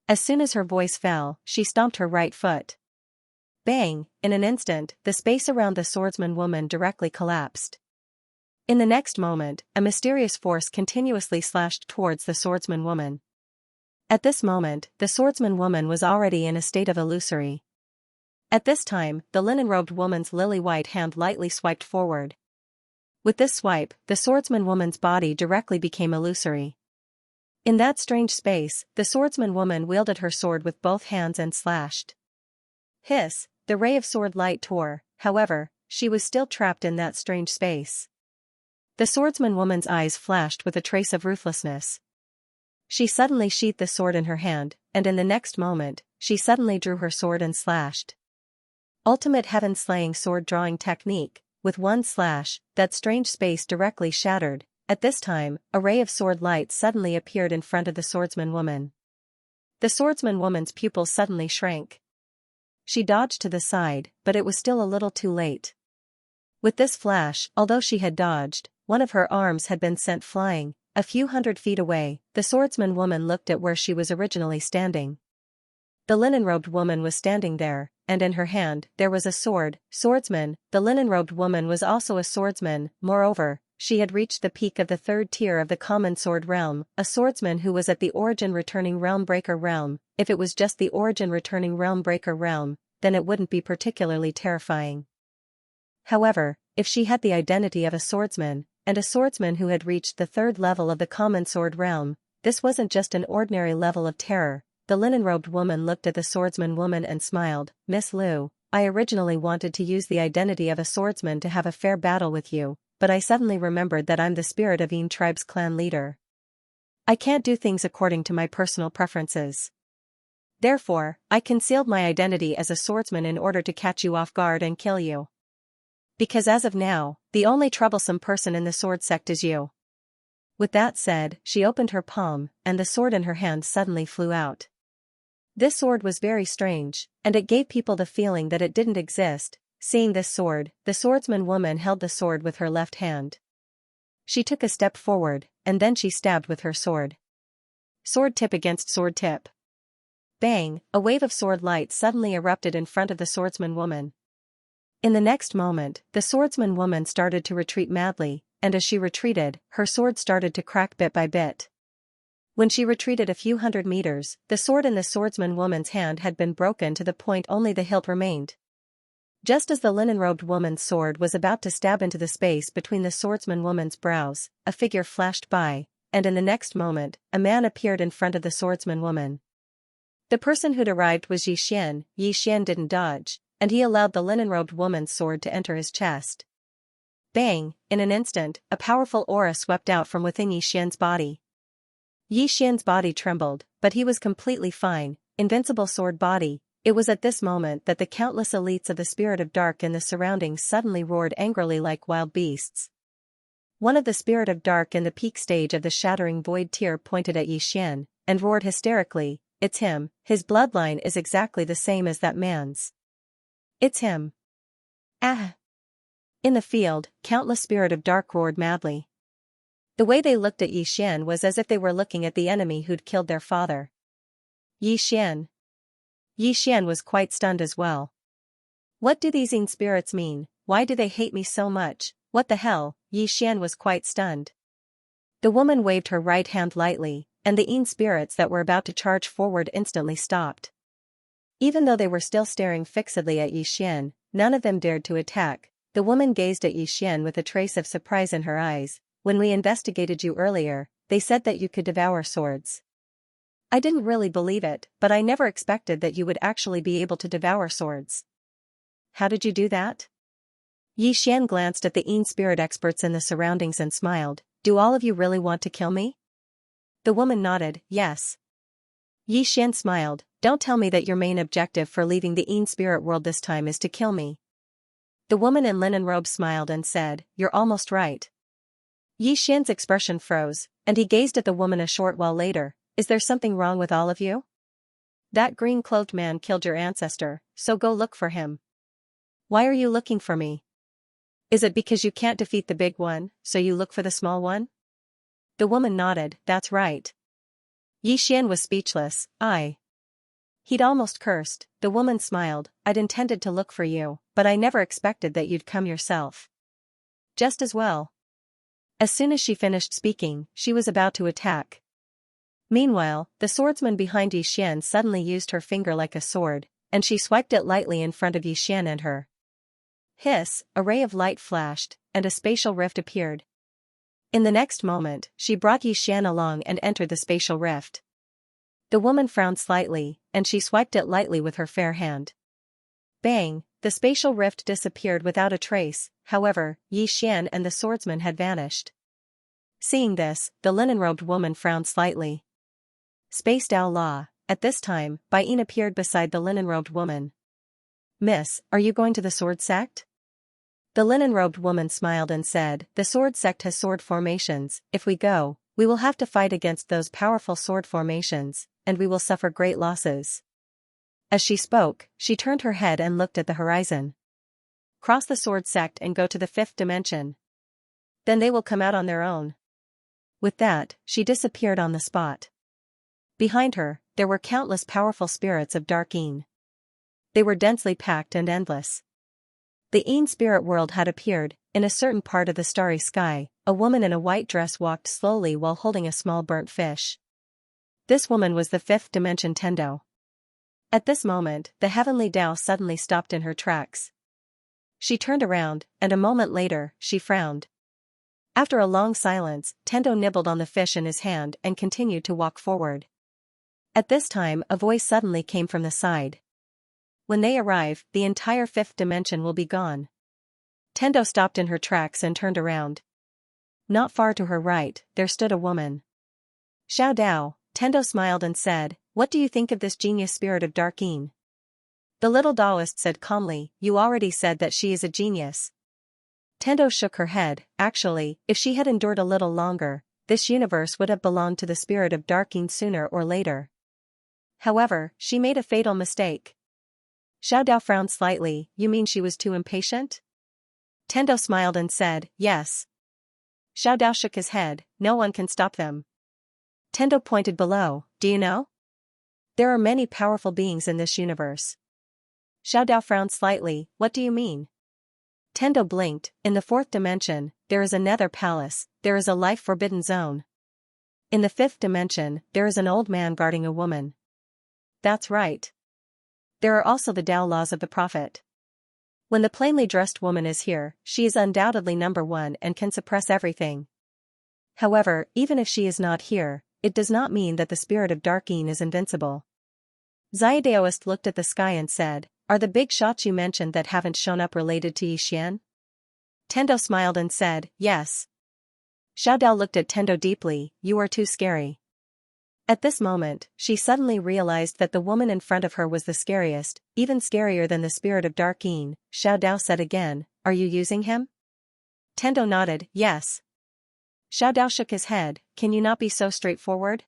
As soon as her voice fell, she stomped her right foot. Bang, in an instant, the space around the swordsman woman directly collapsed. In the next moment, a mysterious force continuously slashed towards the swordsman woman. At this moment, the swordsman woman was already in a state of illusory. At this time, the linen-robed woman's lily-white hand lightly swiped forward. With this swipe, the swordsman woman's body directly became illusory. In that strange space, the swordsman woman wielded her sword with both hands and slashed. Hiss, the ray of sword light tore, however, she was still trapped in that strange space. The swordsman woman's eyes flashed with a trace of ruthlessness. She suddenly sheathed the sword in her hand, and in the next moment, she suddenly drew her sword and slashed. Ultimate heaven-slaying sword-drawing technique, with one slash, that strange space directly shattered. At this time, a ray of sword light suddenly appeared in front of the swordsman woman. The swordsman woman's pupils suddenly shrank. She dodged to the side, but it was still a little too late. With this flash, although she had dodged, one of her arms had been sent flying. A few hundred feet away, the swordsman woman looked at where she was originally standing. The linen-robed woman was standing there, and in her hand, there was a sword. Swordsman, the linen-robed woman was also a swordsman. Moreover, she had reached the peak of the third tier of the common sword realm, a swordsman who was at the origin returning realm breaker realm. If it was just the origin returning realm breaker realm, then it wouldn't be particularly terrifying. However, if she had the identity of a swordsman, and a swordsman who had reached the third level of the common sword realm, this wasn't just an ordinary level of terror. The linen-robed woman looked at the swordsman woman and smiled. Miss Liu, I originally wanted to use the identity of a swordsman to have a fair battle with you, but I suddenly remembered that I'm the spirit of Yin tribe's clan leader. I can't do things according to my personal preferences. Therefore, I concealed my identity as a swordsman in order to catch you off guard and kill you. Because as of now, the only troublesome person in the sword sect is you. With that said, she opened her palm, and the sword in her hand suddenly flew out. This sword was very strange, and it gave people the feeling that it didn't exist. Seeing this sword, the swordsman woman held the sword with her left hand. She took a step forward, and then she stabbed with her sword. Sword tip against sword tip. Bang! A wave of sword light suddenly erupted in front of the swordsman woman. In the next moment, the swordsman woman started to retreat madly, and as she retreated, her sword started to crack bit by bit. When she retreated a few hundred meters, the sword in the swordsman woman's hand had been broken to the point only the hilt remained. Just as the linen-robed woman's sword was about to stab into the space between the swordsman woman's brows, a figure flashed by, and in the next moment, a man appeared in front of the swordsman woman. The person who'd arrived was Xian. Xian didn't dodge, and he allowed the linen-robed woman's sword to enter his chest. Bang! In an instant, a powerful aura swept out from within Xian's body. Xian's body trembled, but he was completely fine. Invincible sword body. It was at this moment that the countless elites of the Spirit of Dark in the surroundings suddenly roared angrily like wild beasts. One of the Spirit of Dark in the peak stage of the Shattering Void tier pointed at Xian, and roared hysterically, "It's him, his bloodline is exactly the same as that man's. It's him." Ah! In the field, countless Spirit of Dark roared madly. The way they looked at Xian was as if they were looking at the enemy who'd killed their father. Xian was quite stunned as well. What do these Yin spirits mean? Why do they hate me so much? What the hell? Xian was quite stunned. The woman waved her right hand lightly, and the Yin spirits that were about to charge forward instantly stopped. Even though they were still staring fixedly at Xian, none of them dared to attack. The woman gazed at Xian with a trace of surprise in her eyes. When we investigated you earlier, they said that you could devour swords. I didn't really believe it, but I never expected that you would actually be able to devour swords. How did you do that? Xian glanced at the Yin spirit experts in the surroundings and smiled. Do all of you really want to kill me? The woman nodded, yes. Xian smiled. Don't tell me that your main objective for leaving the Yin spirit world this time is to kill me. The woman in linen robe smiled and said, You're almost right. Xian's expression froze, and he gazed at the woman a short while later. Is there something wrong with all of you? That green-clothed man killed your ancestor, so go look for him. Why are you looking for me? Is it because you can't defeat the big one, so you look for the small one? The woman nodded, that's right. Xian was speechless. He'd almost cursed. The woman smiled. I'd intended to look for you, but I never expected that you'd come yourself. Just as well. As soon as she finished speaking, she was about to attack. Meanwhile, the swordsman behind Xian suddenly used her finger like a sword, and she swiped it lightly in front of Xian and her. Hiss, a ray of light flashed, and a spatial rift appeared. In the next moment, she brought Xian along and entered the spatial rift. The woman frowned slightly, and she swiped it lightly with her fair hand. Bang, The spatial rift disappeared without a trace, however, Xian and the swordsman had vanished. Seeing this, the linen-robed woman frowned slightly. Space Dao Law. At this time, Baiyin appeared beside the linen-robed woman. Miss, are you going to the sword sect? The linen-robed woman smiled and said, the sword sect has sword formations. If we go, we will have to fight against those powerful sword formations, and we will suffer great losses. As she spoke, she turned her head and looked at the horizon. Cross the sword sect and go to the 5th dimension. Then they will come out on their own. With that, she disappeared on the spot. Behind her, there were countless powerful spirits of dark Yin. They were densely packed and endless. The Yin spirit world had appeared. In a certain part of the starry sky, a woman in a white dress walked slowly while holding a small burnt fish. This woman was the 5th dimension Tendo. At this moment, the heavenly Dao suddenly stopped in her tracks. She turned around, and a moment later, she frowned. After a long silence, Tendo nibbled on the fish in his hand and continued to walk forward. At this time, a voice suddenly came from the side. When they arrive, the entire 5th dimension will be gone. Tendo stopped in her tracks and turned around. Not far to her right, there stood a woman. Xiao Dao. Tendo smiled and said, what do you think of this genius spirit of dark Yin? The little Taoist said calmly, you already said that she is a genius. Tendo shook her head. Actually, if she had endured a little longer, this universe would have belonged to the spirit of dark Yin sooner or later. However, she made a fatal mistake. Xiao Dao frowned slightly. You mean she was too impatient? Tendo smiled and said, yes. Xiao Dao shook his head. No one can stop them. Tendo pointed below. Do you know? There are many powerful beings in this universe. Xiao Dao frowned slightly. What do you mean? Tendo blinked. In the 4th dimension, there is a nether palace. There is a life-forbidden zone. In the 5th dimension, there is an old man guarding a woman. That's right. There are also the Dao laws of the prophet. When the plainly dressed woman is here, she is undoubtedly number 1 and can suppress everything. However, even if she is not here, it does not mean that the spirit of dark Yin is invincible. Xiaodaoist looked at the sky and said, are the big shots you mentioned that haven't shown up related to Yixian? Tendo smiled and said, yes. Xiao Dao looked at Tendo deeply. You are too scary. At this moment, she suddenly realized that the woman in front of her was the scariest, even scarier than the spirit of dark Yin. Xiao Dao said again, are you using him? Tendo nodded, yes. Xiao Dao shook his head, can you not be so straightforward?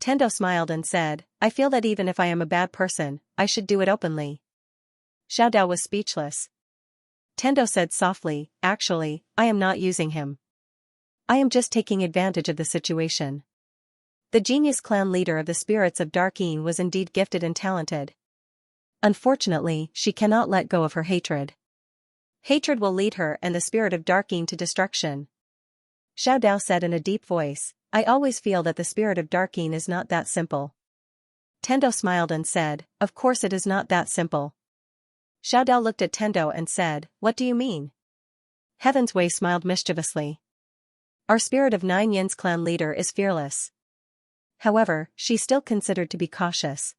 Tendo smiled and said, I feel that even if I am a bad person, I should do it openly. Xiao Dao was speechless. Tendo said softly, actually, I am not using him. I am just taking advantage of the situation. The genius clan leader of the spirits of dark Yin was indeed gifted and talented. Unfortunately, she cannot let go of her hatred. Hatred will lead her and the spirit of dark Yin to destruction. Xiao Dao said in a deep voice, I always feel that the spirit of dark Yin is not that simple. Tendo smiled and said, of course it is not that simple. Xiao Dao looked at Tendo and said, what do you mean? Heaven's Way smiled mischievously. Our spirit of 9 Yin's clan leader is fearless. However, she's still considered to be cautious.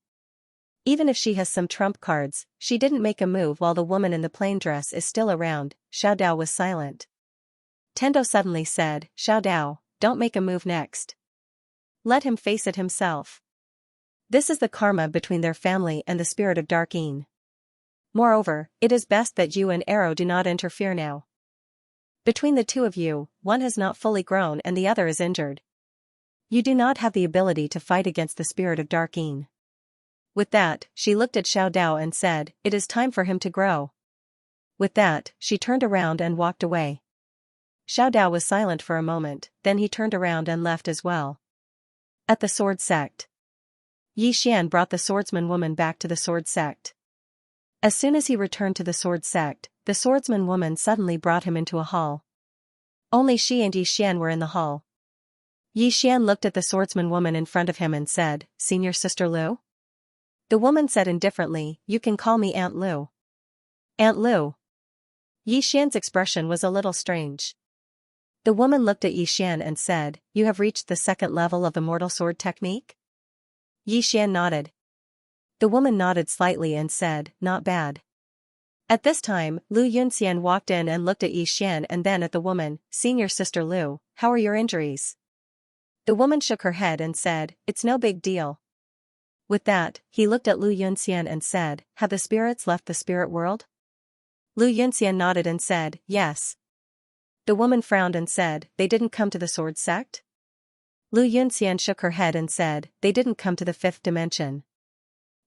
Even if she has some trump cards, she didn't make a move while the woman in the plain dress is still around. Xiao Dao was silent. Tendo suddenly said, Xiao Dao, don't make a move next. Let him face it himself. This is the karma between their family and the spirit of dark Yin. Moreover, it is best that you and Arrow do not interfere now. Between the two of you, one has not fully grown and the other is injured. You do not have the ability to fight against the spirit of dark Yin. With that, she looked at Xiao Dao and said, it is time for him to grow. With that, she turned around and walked away. Xiao Dao was silent for a moment, then he turned around and left as well. At the sword sect. Yixian brought the swordsman woman back to the sword sect. As soon as he returned to the sword sect, the swordsman woman suddenly brought him into a hall. Only she and Yixian were in the hall. Yixian looked at the swordsman woman in front of him and said, Senior Sister Lu? The woman said indifferently, you can call me Aunt Lu. Aunt Lu. Yixian's expression was a little strange. The woman looked at Yixian and said, you have reached the 2nd level of immortal sword technique? Yixian nodded. The woman nodded slightly and said, not bad. At this time, Lu Yunxian walked in and looked at Yi Xian and then at the woman. "Senior sister Lu, how are your injuries?" The woman shook her head and said, "It's no big deal." With that, he looked at Lu Yunxian and said, "Have the spirits left the spirit world?" Lu Yunxian nodded and said, "Yes." The woman frowned and said, "They didn't come to the sword sect?" Lu Yunxian shook her head and said, "They didn't come to the fifth dimension."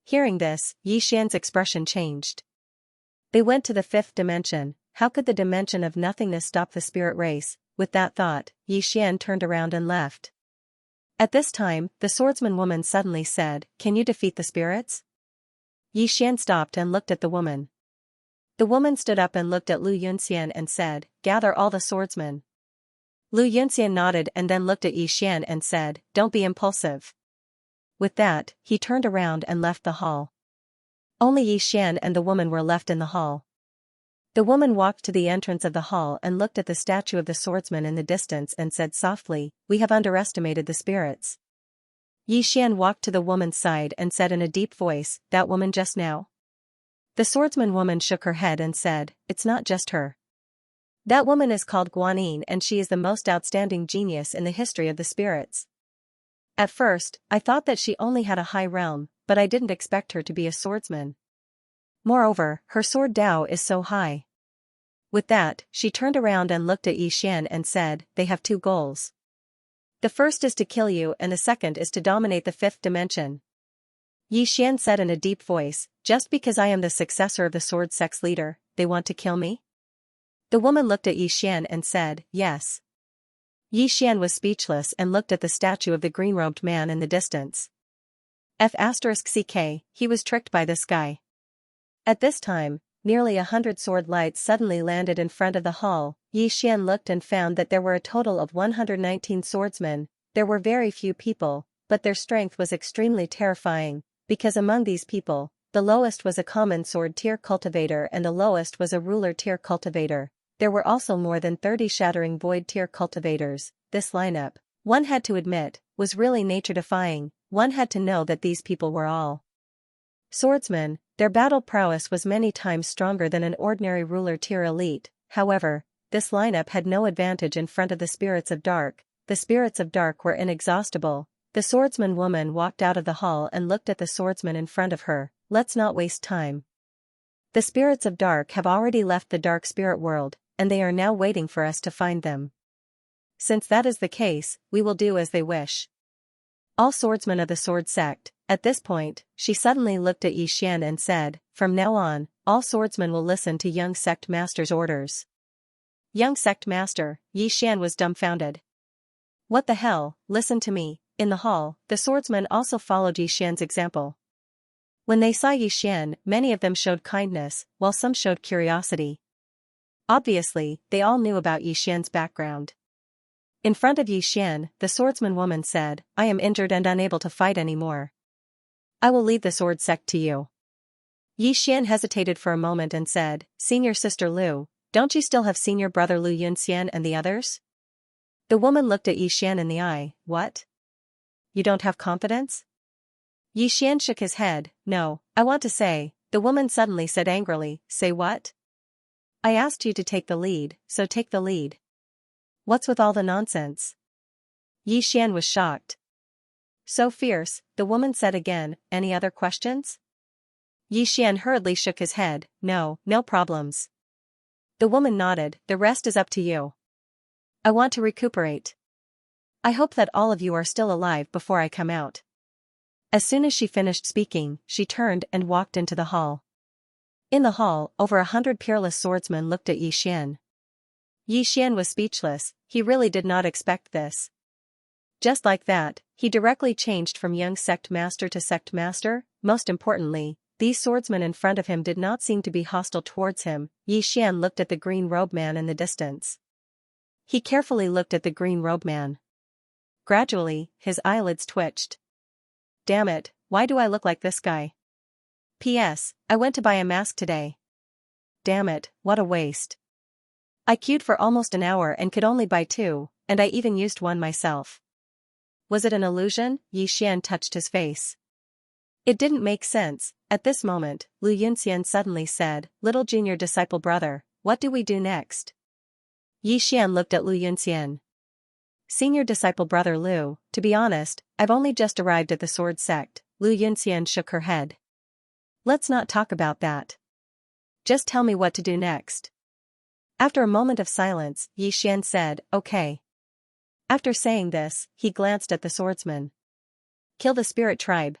Hearing this, Yi Xian's expression changed. They went to the fifth dimension. How could the dimension of nothingness stop the spirit race? With that thought, Yi Xian turned around and left. At this time, the swordsman woman suddenly said, "Can you defeat the spirits?" Yi Xian stopped and looked at the woman. The woman stood up and looked at Lu Yunxian and said, "Gather all the swordsmen." Lu Yunxian nodded and then looked at Yi Xian and said, "Don't be impulsive." With that, he turned around and left the hall. Only Yi Xian and the woman were left in the hall. The woman walked to the entrance of the hall and looked at the statue of the swordsman in the distance and said softly, "We have underestimated the spirits." Yi Xian walked to the woman's side and said in a deep voice, "That woman just now?" The swordsman woman shook her head and said, "It's not just her. That woman is called Guanyin and she is the most outstanding genius in the history of the spirits. At first, I thought that she only had a high realm, but I didn't expect her to be a swordsman. Moreover, her sword Dao is so high." With that, she turned around and looked at Yi Xian and said, "They have two goals. The first is to kill you and the second is to dominate the fifth dimension." Yi Xian said in a deep voice, "Just because I am the successor of the sword sect's leader, they want to kill me?" The woman looked at Yi Xian and said, "Yes." Yi Xian was speechless and looked at the statue of the green-robed man in the distance. F***ck, he was tricked by this guy. At this time, nearly 100 sword lights suddenly landed in front of the hall. Yi Xian looked and found that there were a total of 119 swordsmen. There were very few people, but their strength was extremely terrifying, because among these people, the lowest was a common sword tier cultivator and the lowest was a ruler tier cultivator. There were also more than 30 shattering void tier cultivators. This lineup, one had to admit, was really nature-defying. One had to know that these people were all swordsmen. Their battle prowess was many times stronger than an ordinary ruler tier elite. However, this lineup had no advantage in front of the spirits of dark. The spirits of dark were inexhaustible. The swordsman woman walked out of the hall and looked at the swordsman in front of her. "Let's not waste time. The spirits of dark have already left the dark spirit world, and they are now waiting for us to find them. Since that is the case, we will do as they wish." All swordsmen of the sword sect. At this point, she suddenly looked at Yi Xian and said, "From now on, all swordsmen will listen to young sect master's orders." Young sect master, Yi Xian was dumbfounded. "What the hell, listen to me." In the hall, the swordsmen also followed Yi Xian's example. When they saw Yi Xian, many of them showed kindness, while some showed curiosity. Obviously, they all knew about Yi Xian's background. In front of Yi Xian, the swordsman woman said, "I am injured and unable to fight anymore. I will leave the sword sect to you." Yi Xian hesitated for a moment and said, "Senior sister Lu, don't you still have senior brother Lu Yunxian and the others?" The woman looked at Yi Xian in the eye. "What? You don't have confidence?" Yi Xian shook his head. "No, I want to say," the woman suddenly said angrily, "Say what? I asked you to take the lead, so take the lead. What's with all the nonsense?" Yi Xian was shocked. "So fierce," the woman said again. "Any other questions?" Yi Xian hurriedly shook his head. "No, no problems." The woman nodded. "The rest is up to you. I want to recuperate. I hope that all of you are still alive before I come out." As soon as she finished speaking, she turned and walked into the hall. In the hall, over 100 peerless swordsmen looked at Yi Xian. Yi Xian was speechless. He really did not expect this. Just like that, he directly changed from young sect master to sect master. Most importantly, these swordsmen in front of him did not seem to be hostile towards him. Yi Xian looked at the green robe man in the distance. He carefully looked at the green robe man. Gradually, his eyelids twitched. "Damn it, why do I look like this guy? P.S. I went to buy a mask today. Damn it, what a waste. I queued for almost an hour and could only buy two, and I even used one myself. Was it an illusion?" Yi Xian touched his face. It didn't make sense. At this moment, Lu Yunxian suddenly said, "Little junior disciple brother, what do we do next?" Yi Xian looked at Lu Yunxian. "Senior disciple brother Lu, to be honest, I've only just arrived at the sword sect." Lu Yunxian shook her head. "Let's not talk about that. Just tell me what to do next." After a moment of silence, Yi Xian said, "Okay." After saying this, he glanced at the swordsman. "Kill the spirit tribe."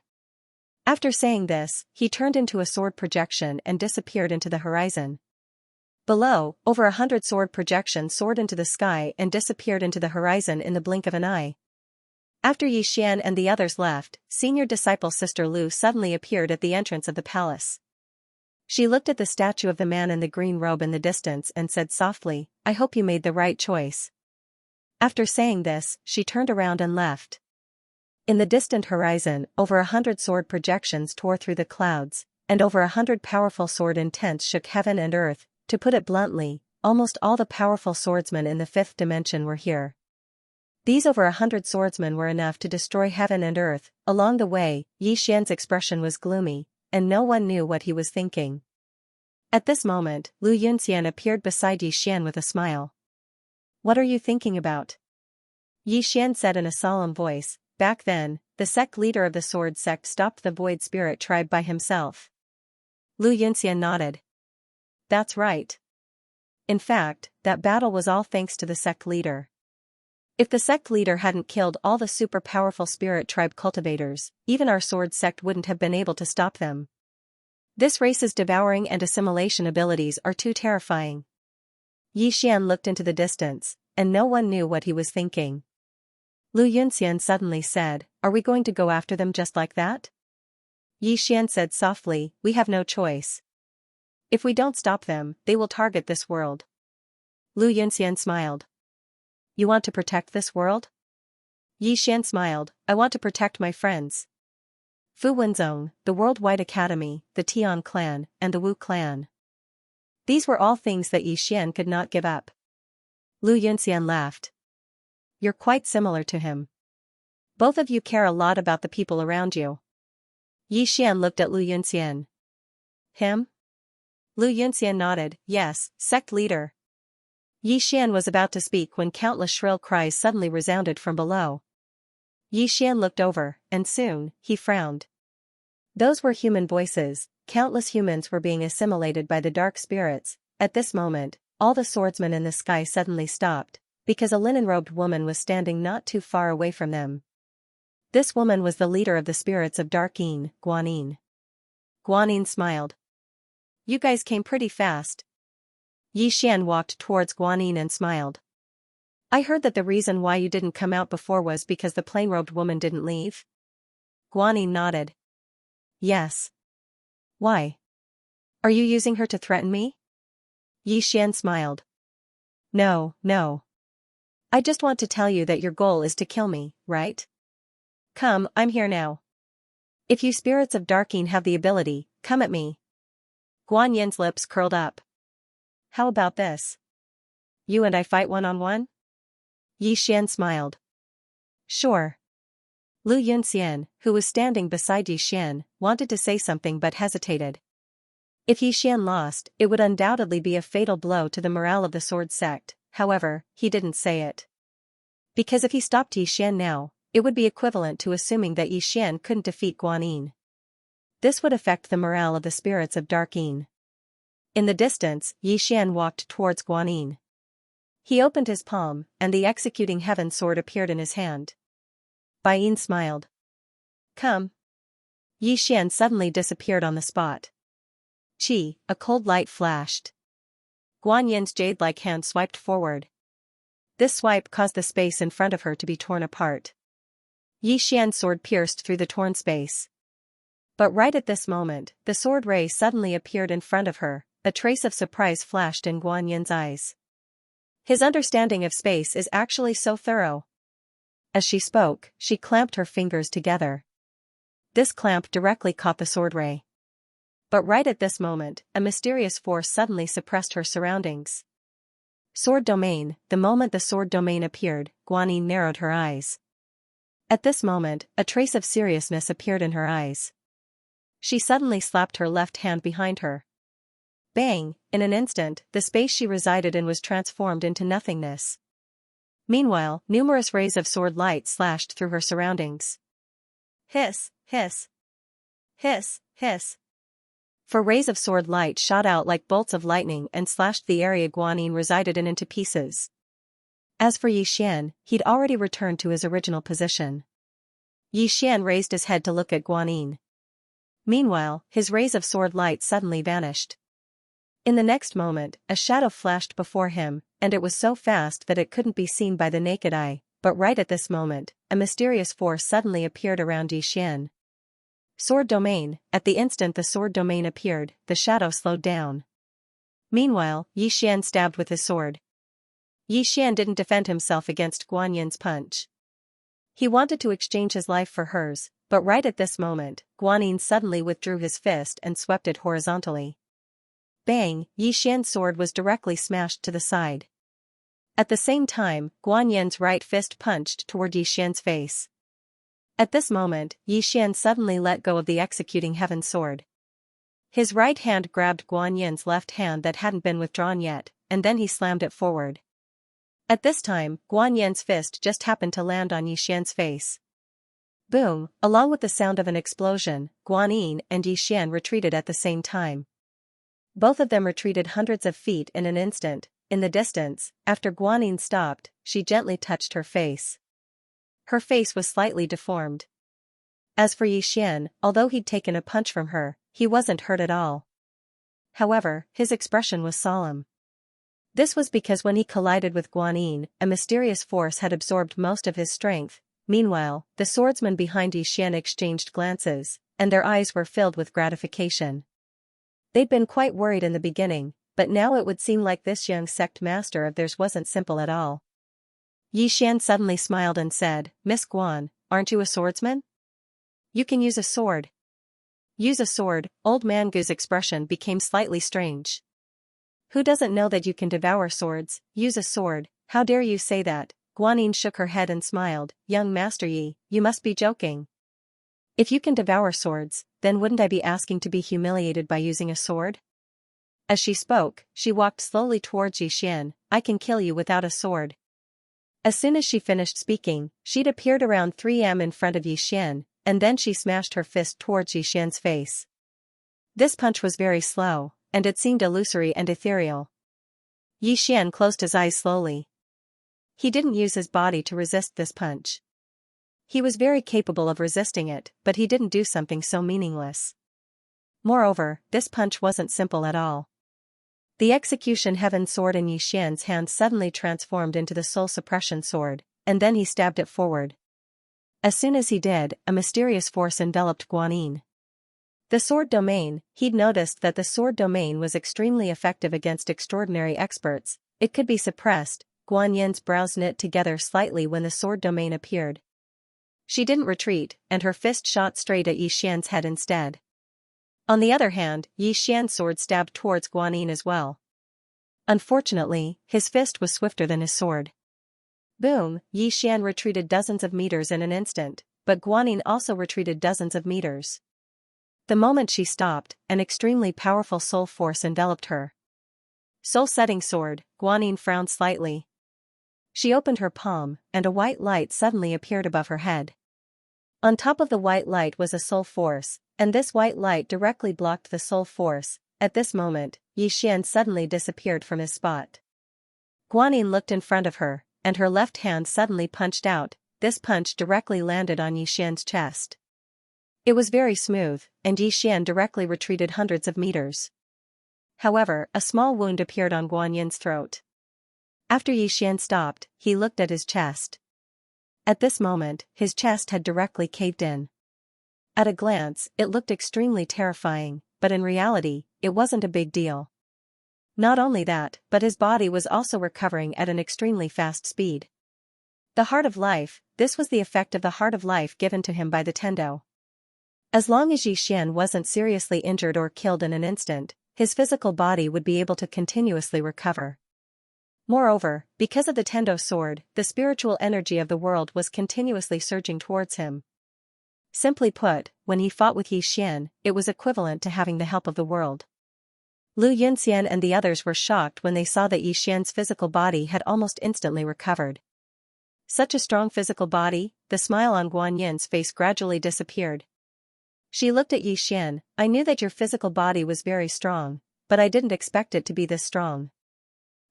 After saying this, he turned into a sword projection and disappeared into the horizon. Below, over 100 sword projections soared into the sky and disappeared into the horizon in the blink of an eye. After Yi Xian and the others left, senior disciple Sister Lu suddenly appeared at the entrance of the palace. She looked at the statue of the man in the green robe in the distance and said softly, "I hope you made the right choice." After saying this, she turned around and left. In the distant horizon, over 100 sword projections tore through the clouds, and over 100 powerful sword intents shook heaven and earth. To put it bluntly, almost all the powerful swordsmen in the fifth dimension were here. These over 100 swordsmen were enough to destroy heaven and earth. Along the way, Yi Xian's expression was gloomy, and no one knew what he was thinking. At this moment, Lu Yunxian appeared beside Yi Xian with a smile. "What are you thinking about?" Yi Xian said in a solemn voice. "Back then, the sect leader of the sword sect stopped the void spirit tribe by himself." Lu Yunxian nodded. "That's right. In fact, that battle was all thanks to the sect leader. If the sect leader hadn't killed all the super powerful spirit tribe cultivators, even our sword sect wouldn't have been able to stop them. This race's devouring and assimilation abilities are too terrifying." Yi Xian looked into the distance, and no one knew what he was thinking. Lu Yunxian suddenly said, "Are we going to go after them just like that?" Yi Xian said softly, "We have no choice. If we don't stop them, they will target this world." Lu Yunxian smiled. "You want to protect this world?" Yi Xian smiled, "I want to protect my friends. Fu Wenzong, the Worldwide Academy, the Tian clan, and the Wu clan." These were all things that Yi Xian could not give up. Lu Yunxian laughed. "You're quite similar to him. Both of you care a lot about the people around you." Yi Xian looked at Lu Yunxian. "Him?" Lu Yunxian nodded, "Yes, sect leader." Yi Xian was about to speak when countless shrill cries suddenly resounded from below. Yi Xian looked over, and soon, he frowned. Those were human voices. Countless humans were being assimilated by the dark spirits. At this moment, all the swordsmen in the sky suddenly stopped, because a linen-robed woman was standing not too far away from them. This woman was the leader of the spirits of Darkeen, Guanyin. Guanyin smiled. "You guys came pretty fast." Yi Xian walked towards Guanyin and smiled. "I heard that the reason why you didn't come out before was because the plain-robed woman didn't leave?" Guanyin nodded. "Yes." "Why? Are you using her to threaten me?" Yi Xian smiled. No. I just want to tell you that your goal is to kill me, right? Come, I'm here now. If you spirits of Darkeen have the ability, come at me." Guanyin's lips curled up. "How about this? You and I fight one-on-one?" Yi Xian smiled. "Sure." Lu Yunxian, who was standing beside Yi Xian, wanted to say something but hesitated. If Yi Xian lost, it would undoubtedly be a fatal blow to the morale of the sword sect. However, he didn't say it. Because if he stopped Yi Xian now, it would be equivalent to assuming that Yi Xian couldn't defeat Guanyin. This would affect the morale of the spirits of Darkeen. In the distance, Yi Xian walked towards Guanyin. He opened his palm, and the executing heaven sword appeared in his hand. Baiyin smiled. "Come." Yi Xian suddenly disappeared on the spot. Chi, a cold light flashed. Guanyin's jade-like hand swiped forward. This swipe caused the space in front of her to be torn apart. Yi Xian's sword pierced through the torn space. But right at this moment, the sword ray suddenly appeared in front of her. A trace of surprise flashed in Guanyin's eyes. His understanding of space is actually so thorough. As she spoke, she clamped her fingers together. This clamp directly caught the sword ray. But right at this moment, a mysterious force suddenly suppressed her surroundings. Sword domain. The moment the sword domain appeared, Guanyin narrowed her eyes. At this moment, a trace of seriousness appeared in her eyes. She suddenly slapped her left hand behind her. Bang! In an instant, the space she resided in was transformed into nothingness. Meanwhile, numerous rays of sword light slashed through her surroundings. Hiss, hiss. Hiss, hiss. For rays of sword light shot out like bolts of lightning and slashed the area Guanyin resided in into pieces. As for Yi Xian, he'd already returned to his original position. Yi Xian raised his head to look at Guanyin. Meanwhile, his rays of sword light suddenly vanished. In the next moment, a shadow flashed before him, and it was so fast that it couldn't be seen by the naked eye, but right at this moment, a mysterious force suddenly appeared around Yi Xian. Sword domain. At the instant the sword domain appeared, the shadow slowed down. Meanwhile, Yi Xian stabbed with his sword. Yi Xian didn't defend himself against Guanyin's punch. He wanted to exchange his life for hers, but right at this moment, Guanyin suddenly withdrew his fist and swept it horizontally. Bang! Yi Xian's sword was directly smashed to the side. At the same time, Guanyin's right fist punched toward Yi Xian's face. At this moment, Yi Xian suddenly let go of the executing heaven sword. His right hand grabbed Guanyin's left hand that hadn't been withdrawn yet, and then he slammed it forward. At this time, Guanyin's fist just happened to land on Yi Xian's face. Boom! Along with the sound of an explosion, Guanyin and Yi Xian retreated at the same time. Both of them retreated hundreds of feet in an instant. In the distance, after Guanyin stopped, she gently touched her face. Her face was slightly deformed. As for Yi Xian, although he'd taken a punch from her, he wasn't hurt at all. However, his expression was solemn. This was because when he collided with Guanyin, a mysterious force had absorbed most of his strength. Meanwhile, the swordsman behind Yi Xian exchanged glances, and their eyes were filled with gratification. They'd been quite worried in the beginning, but now it would seem like this young sect master of theirs wasn't simple at all. Yi Xian suddenly smiled and said, "Miss Guan, aren't you a swordsman? You can use a sword." Use a sword. Old man Gu's expression became slightly strange. Who doesn't know that you can devour swords? Use a sword, how dare you say that? Guanyin shook her head and smiled. Young Master Yi, you must be joking. If you can devour swords, then wouldn't I be asking to be humiliated by using a sword? As she spoke, she walked slowly towards Yi Xian. I can kill you without a sword. As soon as she finished speaking, she'd appeared around 3 m in front of Yi Xian, and then she smashed her fist towards Yi Xian's face. This punch was very slow, and it seemed illusory and ethereal. Yi Xian closed his eyes slowly. He didn't use his body to resist this punch. He was very capable of resisting it, but he didn't do something so meaningless. Moreover, this punch wasn't simple at all. The execution heaven sword in Yi Xian's hand suddenly transformed into the soul suppression sword, and then he stabbed it forward. As soon as he did, a mysterious force enveloped Guanyin. The sword domain. He'd noticed that the sword domain was extremely effective against extraordinary experts. It could be suppressed. Guanyin's brows knit together slightly when the sword domain appeared. She didn't retreat, and her fist shot straight at Yi Xian's head instead. On the other hand, Yi Xian's sword stabbed towards Guanyin as well. Unfortunately, his fist was swifter than his sword. Boom! Yi Xian retreated dozens of meters in an instant, but Guanyin also retreated dozens of meters. The moment she stopped, an extremely powerful soul force enveloped her. Soul-setting sword. Guanyin frowned slightly. She opened her palm, and a white light suddenly appeared above her head. On top of the white light was a soul force, and this white light directly blocked the soul force. At this moment, Yi Xian suddenly disappeared from his spot. Guanyin looked in front of her, and her left hand suddenly punched out. This punch directly landed on Yi Xian's chest. It was very smooth, and Yi Xian directly retreated hundreds of meters. However, a small wound appeared on Guanyin's throat. After Yi Xian stopped, he looked at his chest. At this moment, his chest had directly caved in. At a glance, it looked extremely terrifying, but in reality, it wasn't a big deal. Not only that, but his body was also recovering at an extremely fast speed. The Heart of Life. This was the effect of the Heart of Life given to him by the Tendo. As long as Yi Xian wasn't seriously injured or killed in an instant, his physical body would be able to continuously recover. Moreover, because of the Tendo sword, the spiritual energy of the world was continuously surging towards him. Simply put, when he fought with Xian, it was equivalent to having the help of the world. Lu Yunxian and the others were shocked when they saw that Xian's physical body had almost instantly recovered. Such a strong physical body, the smile on Guan Yin's face gradually disappeared. She looked at Xian. I knew that your physical body was very strong, but I didn't expect it to be this strong.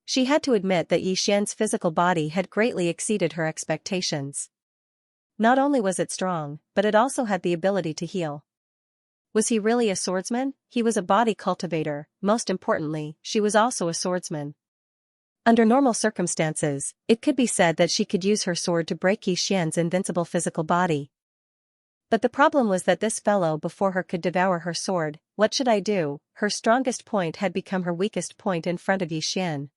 She had to admit that Xian's physical body had greatly exceeded her expectations. Not only was it strong, but it also had the ability to heal. Was he really a swordsman? He was a body cultivator. Most importantly, she was also a swordsman. Under normal circumstances, it could be said that she could use her sword to break Xian's invincible physical body. But the problem was that this fellow before her could devour her sword. What should I do? Her strongest point had become her weakest point in front of Xian.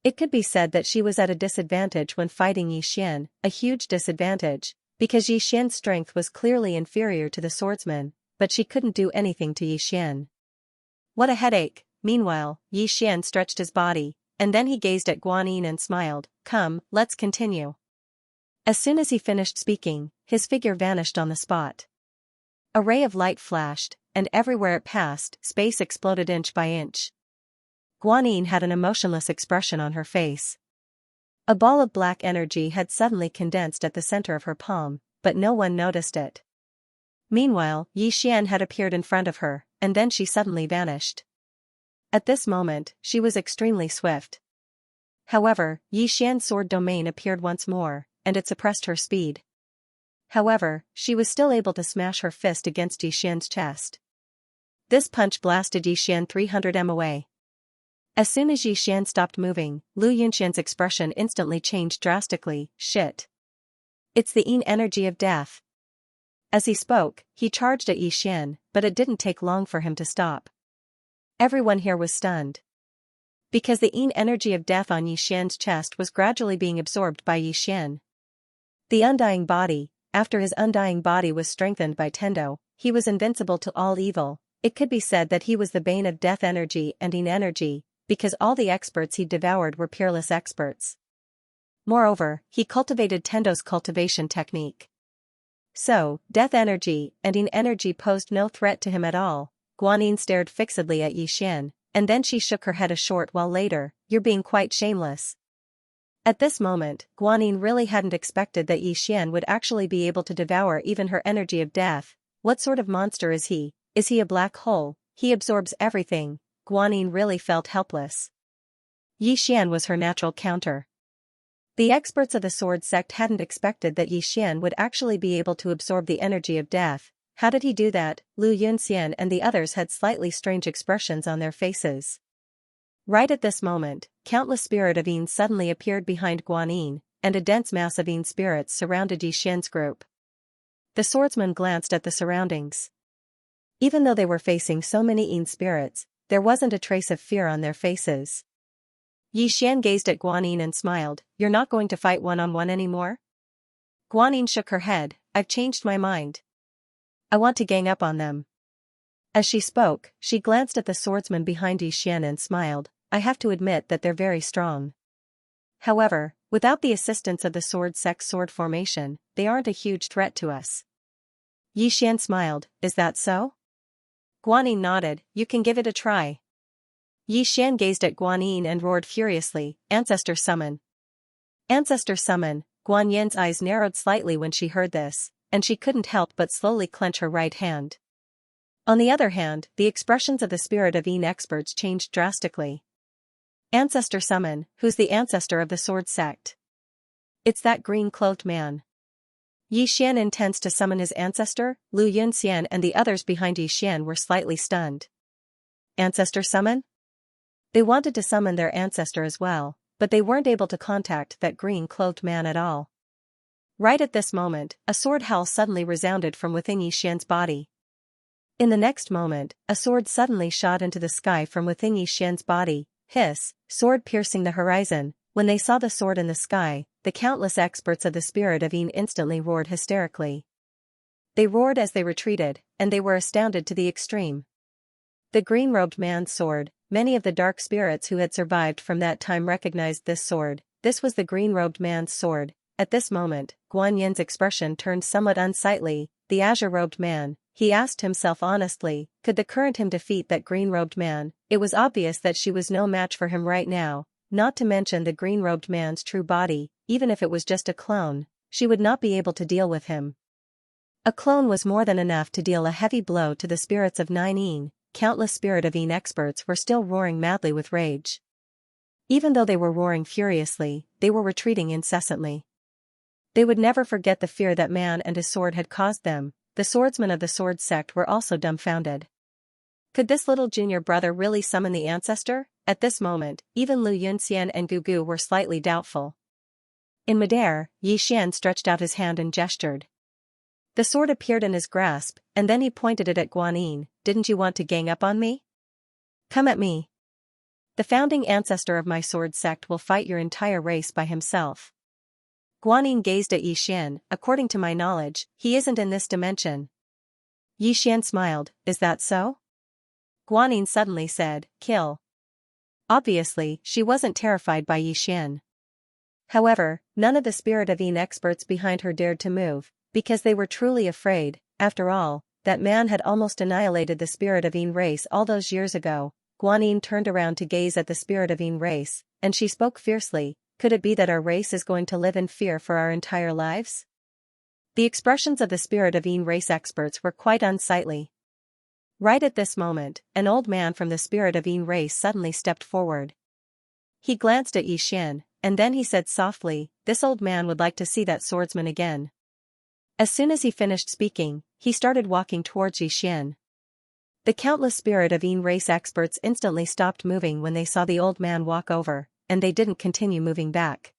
It could be said that she was at a disadvantage when fighting Xian, a huge disadvantage, because Xian's strength was clearly inferior to the swordsman, but she couldn't do anything to Xian. What a headache! Meanwhile, Xian stretched his body, and then he gazed at Guan Yin and smiled. Come, let's continue. As soon as he finished speaking, his figure vanished on the spot. A ray of light flashed, and everywhere it passed, space exploded inch by inch. Guan Yin had an emotionless expression on her face. A ball of black energy had suddenly condensed at the center of her palm, but no one noticed it. Meanwhile, Xian had appeared in front of her, and then she suddenly vanished. At this moment, she was extremely swift. However, Xian's sword domain appeared once more, and it suppressed her speed. However, she was still able to smash her fist against Xian's chest. This punch blasted Xian 300 m away. As soon as Xian stopped moving, Lu Yunxian's expression instantly changed drastically. Shit. It's the Yin energy of death. As he spoke, he charged at Xian, but it didn't take long for him to stop. Everyone here was stunned. Because the Yin energy of death on Xian's chest was gradually being absorbed by Xian. The undying body, after his undying body was strengthened by Tendo, he was invincible to all evil. It could be said that he was the bane of death energy and Yin energy, because all the experts he devoured were peerless experts. Moreover, he cultivated Tendo's cultivation technique. So, death energy and Yin energy posed no threat to him at all. Guan Yin stared fixedly at Xian, and then she shook her head a short while later. You're being quite shameless. At this moment, Guan Yin really hadn't expected that Xian would actually be able to devour even her energy of death. What sort of monster is he? Is he a black hole? He absorbs everything. Guan Yin really felt helpless. Xian was her natural counter. The experts of the sword sect hadn't expected that Xian would actually be able to absorb the energy of death. How did he do that? Lu Yunxian and the others had slightly strange expressions on their faces. Right at this moment, countless spirit of Yin suddenly appeared behind Guan Yin, and a dense mass of Yin spirits surrounded Xian's group. The swordsman glanced at the surroundings. Even though they were facing so many Yin spirits, there wasn't a trace of fear on their faces. Xian gazed at Guan Yin and smiled. You're not going to fight one-on-one anymore? Guan Yin shook her head. I've changed my mind. I want to gang up on them. As she spoke, she glanced at the swordsman behind Xian and smiled. I have to admit that they're very strong. However, without the assistance of the sword sect sword formation, they aren't a huge threat to us. Xian smiled. Is that so? Guan Yin nodded. You can give it a try. Xian gazed at Guan Yin and roared furiously. Ancestor summon. Ancestor summon. Guan Yin's eyes narrowed slightly when she heard this, and she couldn't help but slowly clench her right hand. On the other hand, the expressions of the spirit of Yin experts changed drastically. Ancestor summon. Who's the ancestor of the sword sect? It's that green-cloaked man. Xian intends to summon his ancestor? Lu Yunxian and the others behind Xian were slightly stunned. Ancestor summon? They wanted to summon their ancestor as well, but they weren't able to contact that green-cloaked man at all. Right at this moment, a sword howl suddenly resounded from within Xian's body. In the next moment, a sword suddenly shot into the sky from within Xian's body. Hiss, sword piercing the horizon. When they saw the sword in the sky, the countless experts of the spirit of Yin instantly roared hysterically. They roared as they retreated, and they were astounded to the extreme. The green-robed man's sword. Many of the dark spirits who had survived from that time recognized this sword. This was the green-robed man's sword. At this moment, Guan Yin's expression turned somewhat unsightly. the azure-robed man, he asked himself honestly, could the current him defeat that green-robed man? It was obvious that she was no match for him right now, not to mention the green-robed man's true body, even if it was just a clone, she would not be able to deal with him. A clone was more than enough to deal a heavy blow to the spirits of 9. Countless Spirit of Yin experts were still roaring madly with rage. Even though they were roaring furiously, they were retreating incessantly. They would never forget the fear that man and his sword had caused them. The swordsmen of the sword sect were also dumbfounded. Could this little junior brother really summon the ancestor? At this moment, even Lu Yunxian and Gugu were slightly doubtful. In midair, Yixian stretched out his hand and gestured. The sword appeared in his grasp, and then he pointed it at Guanyin. Didn't you want to gang up on me? Come at me. The founding ancestor of my sword sect will fight your entire race by himself. Guanyin gazed at Yixian. According to my knowledge, he isn't in this dimension. Yixian smiled. Is that so? Guanyin suddenly said, kill. Obviously, she wasn't terrified by Yixian. However, none of the Spirit of Yin experts behind her dared to move, because they were truly afraid. After all, that man had almost annihilated the Spirit of Yin race all those years ago. Guanyin turned around to gaze at the Spirit of Yin race, and she spoke fiercely. Could it be that our race is going to live in fear for our entire lives? The expressions of the Spirit of Yin race experts were quite unsightly. Right at this moment, an old man from the Spirit of Yin race suddenly stepped forward. He glanced at Yixian, and then he said softly, this old man would like to see that swordsman again. As soon as he finished speaking, he started walking towards Yixian. The countless Spirit of Yin race experts instantly stopped moving when they saw the old man walk over, and they didn't continue moving back.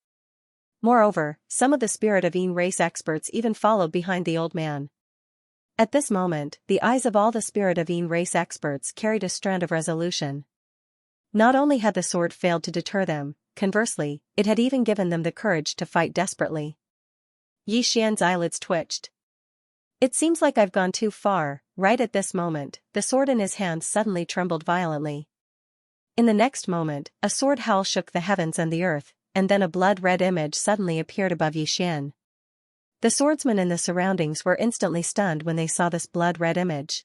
Moreover, some of the Spirit of Yin race experts even followed behind the old man. At this moment, the eyes of all the Spirit of Yin race experts carried a strand of resolution. Not only had the sword failed to deter them, conversely, it had even given them the courage to fight desperately. Yixian's eyelids twitched. It seems like I've gone too far. Right at this moment, the sword in his hand suddenly trembled violently. In the next moment, a sword howl shook the heavens and the earth, and then a blood-red image suddenly appeared above Yixian. The swordsmen in the surroundings were instantly stunned when they saw this blood-red image.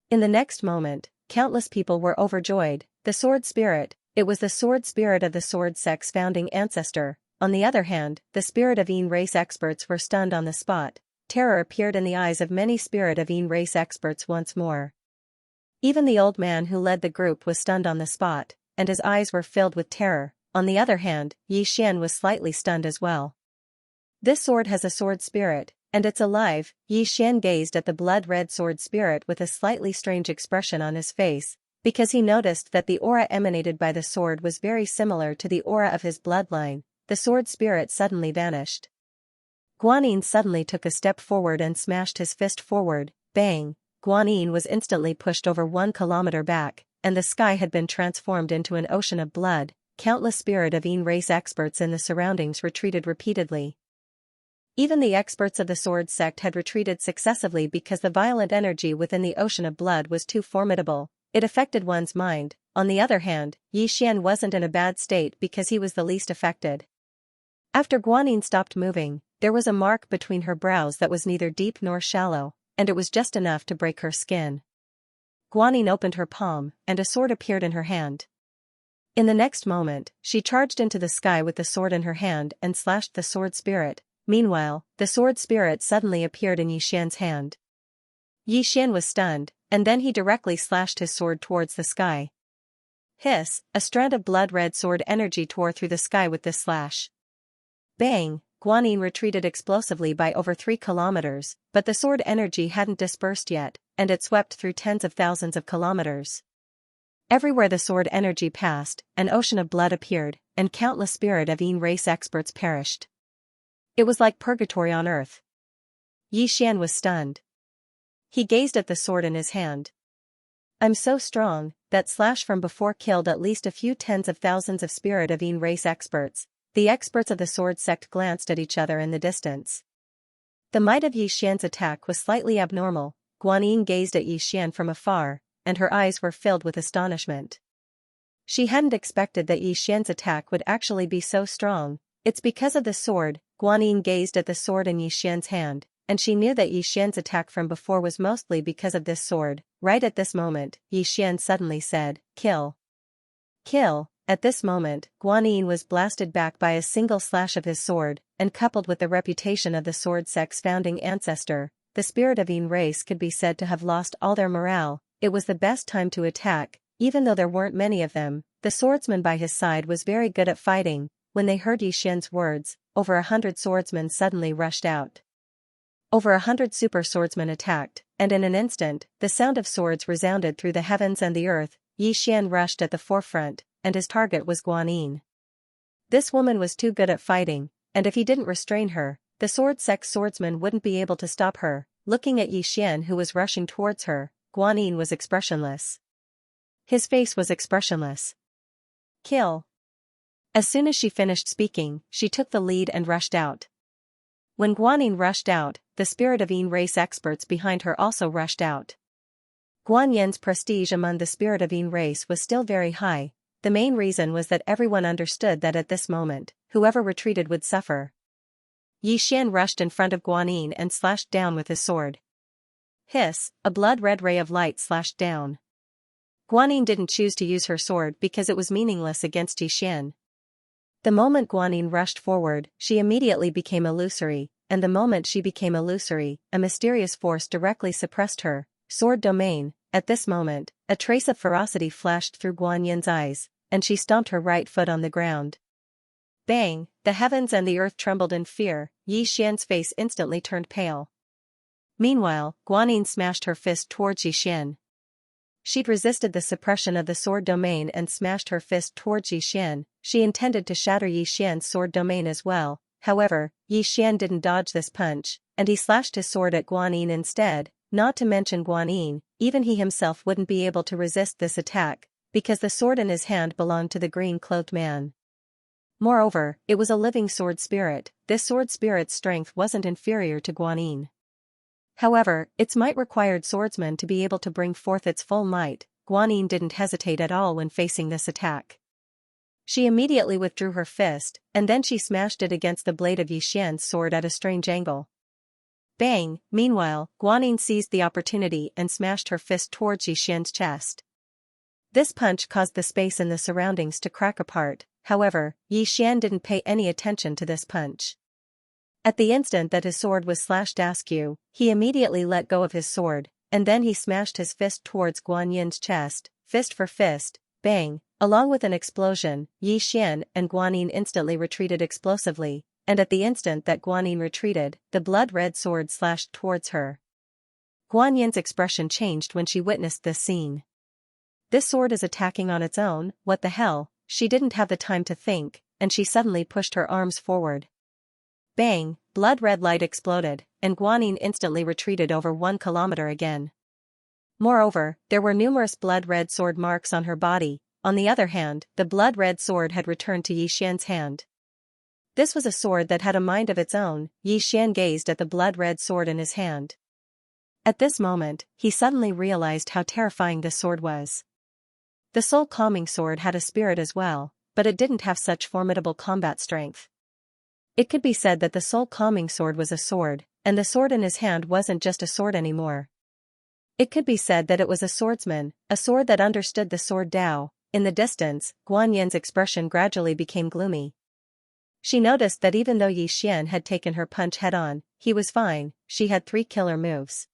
In the next moment, countless people were overjoyed. The sword spirit, it was the sword spirit of the sword sect's founding ancestor. On the other hand, the Spirit of Yin race experts were stunned on the spot. Terror appeared in the eyes of many Spirit of Yin race experts once more. Even the old man who led the group was stunned on the spot, and his eyes were filled with terror. On the other hand, Yixian was slightly stunned as well. This sword has a sword spirit, and it's alive. Yixian gazed at the blood-red sword spirit with a slightly strange expression on his face, because he noticed that the aura emanated by the sword was very similar to the aura of his bloodline. The sword spirit suddenly vanished. Guanyin suddenly took a step forward and smashed his fist forward. Bang! Guanyin was instantly pushed over 1 kilometer back, and the sky had been transformed into an ocean of blood. Countless Spirit of Yin race experts in the surroundings retreated repeatedly. Even the experts of the sword sect had retreated successively because the violent energy within the ocean of blood was too formidable. It affected one's mind. On the other hand, Yixian wasn't in a bad state because he was the least affected. After Guanyin stopped moving, there was a mark between her brows that was neither deep nor shallow, and it was just enough to break her skin. Guanyin opened her palm, and a sword appeared in her hand. In the next moment, she charged into the sky with the sword in her hand and slashed the sword spirit. Meanwhile, the sword spirit suddenly appeared in Yixian's hand. Yixian was stunned, and then he directly slashed his sword towards the sky. Hiss! A strand of blood-red sword energy tore through the sky with this slash. Bang! Guanyin retreated explosively by over 3 kilometers, but the sword energy hadn't dispersed yet, and it swept through tens of thousands of kilometers. Everywhere the sword energy passed, an ocean of blood appeared, and countless Spirit of Yin race experts perished. It was like purgatory on earth. Yixian was stunned. He gazed at the sword in his hand. I'm so strong. That slash from before killed at least a few tens of thousands of Spirit of Yin race experts. The experts of the sword sect glanced at each other in the distance. The might of Yixian's attack was slightly abnormal. Guanyin gazed at Yixian from afar, and her eyes were filled with astonishment. She hadn't expected that Yixian's attack would actually be so strong. It's because of the sword. Guanyin gazed at the sword in Yixian's hand. and she knew that Yi Xian's attack from before was mostly because of this sword. Right at this moment, Yi Xian suddenly said, "Kill! Kill!" At this moment, Guanyin was blasted back by a single slash of his sword, and coupled with the reputation of the sword sect's founding ancestor, the spirit of Yin race could be said to have lost all their morale. It was the best time to attack, even though there weren't many of them. The swordsman by his side was very good at fighting. When they heard Yi Xian's words, over 100 swordsmen suddenly rushed out. Over 100 super swordsmen attacked, and in an instant, the sound of swords resounded through the heavens and the earth. Yi Xian rushed at the forefront, and his target was Guanyin. This woman was too good at fighting, and if he didn't restrain her, the sword sect swordsman wouldn't be able to stop her. Looking at Yi Xian who was rushing towards her, Guanyin was expressionless. His face was expressionless. Kill! As soon as she finished speaking, she took the lead and rushed out. When Guanyin rushed out, the spirit of Yin race experts behind her also rushed out. Guanyin's prestige among the spirit of Yin race was still very high. The main reason was that everyone understood that at this moment, whoever retreated would suffer. Yi Xian rushed in front of Guanyin and slashed down with his sword. Hiss, a blood-red ray of light slashed down. Guanyin didn't choose to use her sword because it was meaningless against Yi Xian. The moment Guanyin rushed forward, she immediately became illusory, and the moment she became illusory, a mysterious force directly suppressed her. Sword domain. At this moment, a trace of ferocity flashed through Guanyin's eyes, and she stomped her right foot on the ground. Bang! The heavens and the earth trembled in fear. Yi Xian's face instantly turned pale. Meanwhile, Guanyin smashed her fist towards Yi Xian. She'd resisted the suppression of the sword domain and smashed her fist towards Yi Xian. She intended to shatter Yi Xian's sword domain as well. However, Yi Xian didn't dodge this punch, and he slashed his sword at Guanyin instead. Not to mention Guanyin, even he himself wouldn't be able to resist this attack, because the sword in his hand belonged to the green-clothed man. Moreover, it was a living sword spirit. This sword spirit's strength wasn't inferior to Guanyin. However, its might required swordsmen to be able to bring forth its full might. Guanyin didn't hesitate at all when facing this attack. She immediately withdrew her fist, and then she smashed it against the blade of Yi Xian's sword at a strange angle. Bang! Meanwhile, Guanyin seized the opportunity and smashed her fist towards Yi Xian's chest. This punch caused the space in the surroundings to crack apart. However, Yi Xian didn't pay any attention to this punch. At the instant that his sword was slashed askew, he immediately let go of his sword, and then he smashed his fist towards Guanyin's chest, fist for fist. Bang! Along with an explosion, Yi Xian and Guanyin instantly retreated explosively, and at the instant that Guanyin retreated, the blood-red sword slashed towards her. Guanyin's expression changed when she witnessed this scene. This sword is attacking on its own, what the hell? She didn't have the time to think, and she suddenly pushed her arms forward. Bang! Blood-red light exploded, and Guanyin instantly retreated over 1 kilometer again. Moreover, there were numerous blood-red sword marks on her body. On the other hand, the blood-red sword had returned to Yi Xian's hand. This was a sword that had a mind of its own. Yi Xian gazed at the blood-red sword in his hand. At this moment, he suddenly realized how terrifying this sword was. The soul-calming sword had a spirit as well, but it didn't have such formidable combat strength. It could be said that the soul-calming sword was a sword, and the sword in his hand wasn't just a sword anymore. It could be said that it was a swordsman, a sword that understood the sword Tao. In the distance, Guanyin's expression gradually became gloomy. She noticed that even though Yi Xian had taken her punch head-on, he was fine. She had 3 killer moves.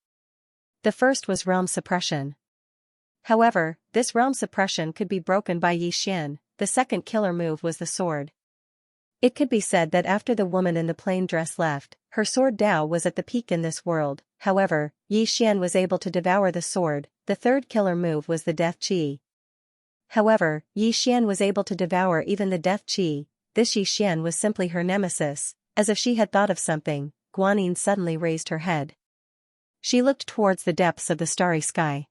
The first was realm suppression. However, this realm suppression could be broken by Yi Xian. The second killer move was the sword. It could be said that after the woman in the plain dress left, her sword Tao was at the peak in this world. However, Yi Xian was able to devour the sword. The third killer move was the death chi. However, Yi Xian was able to devour even the death chi. This Yi Xian was simply her nemesis. As if she had thought of something, Guanyin suddenly raised her head. She looked towards the depths of the starry sky.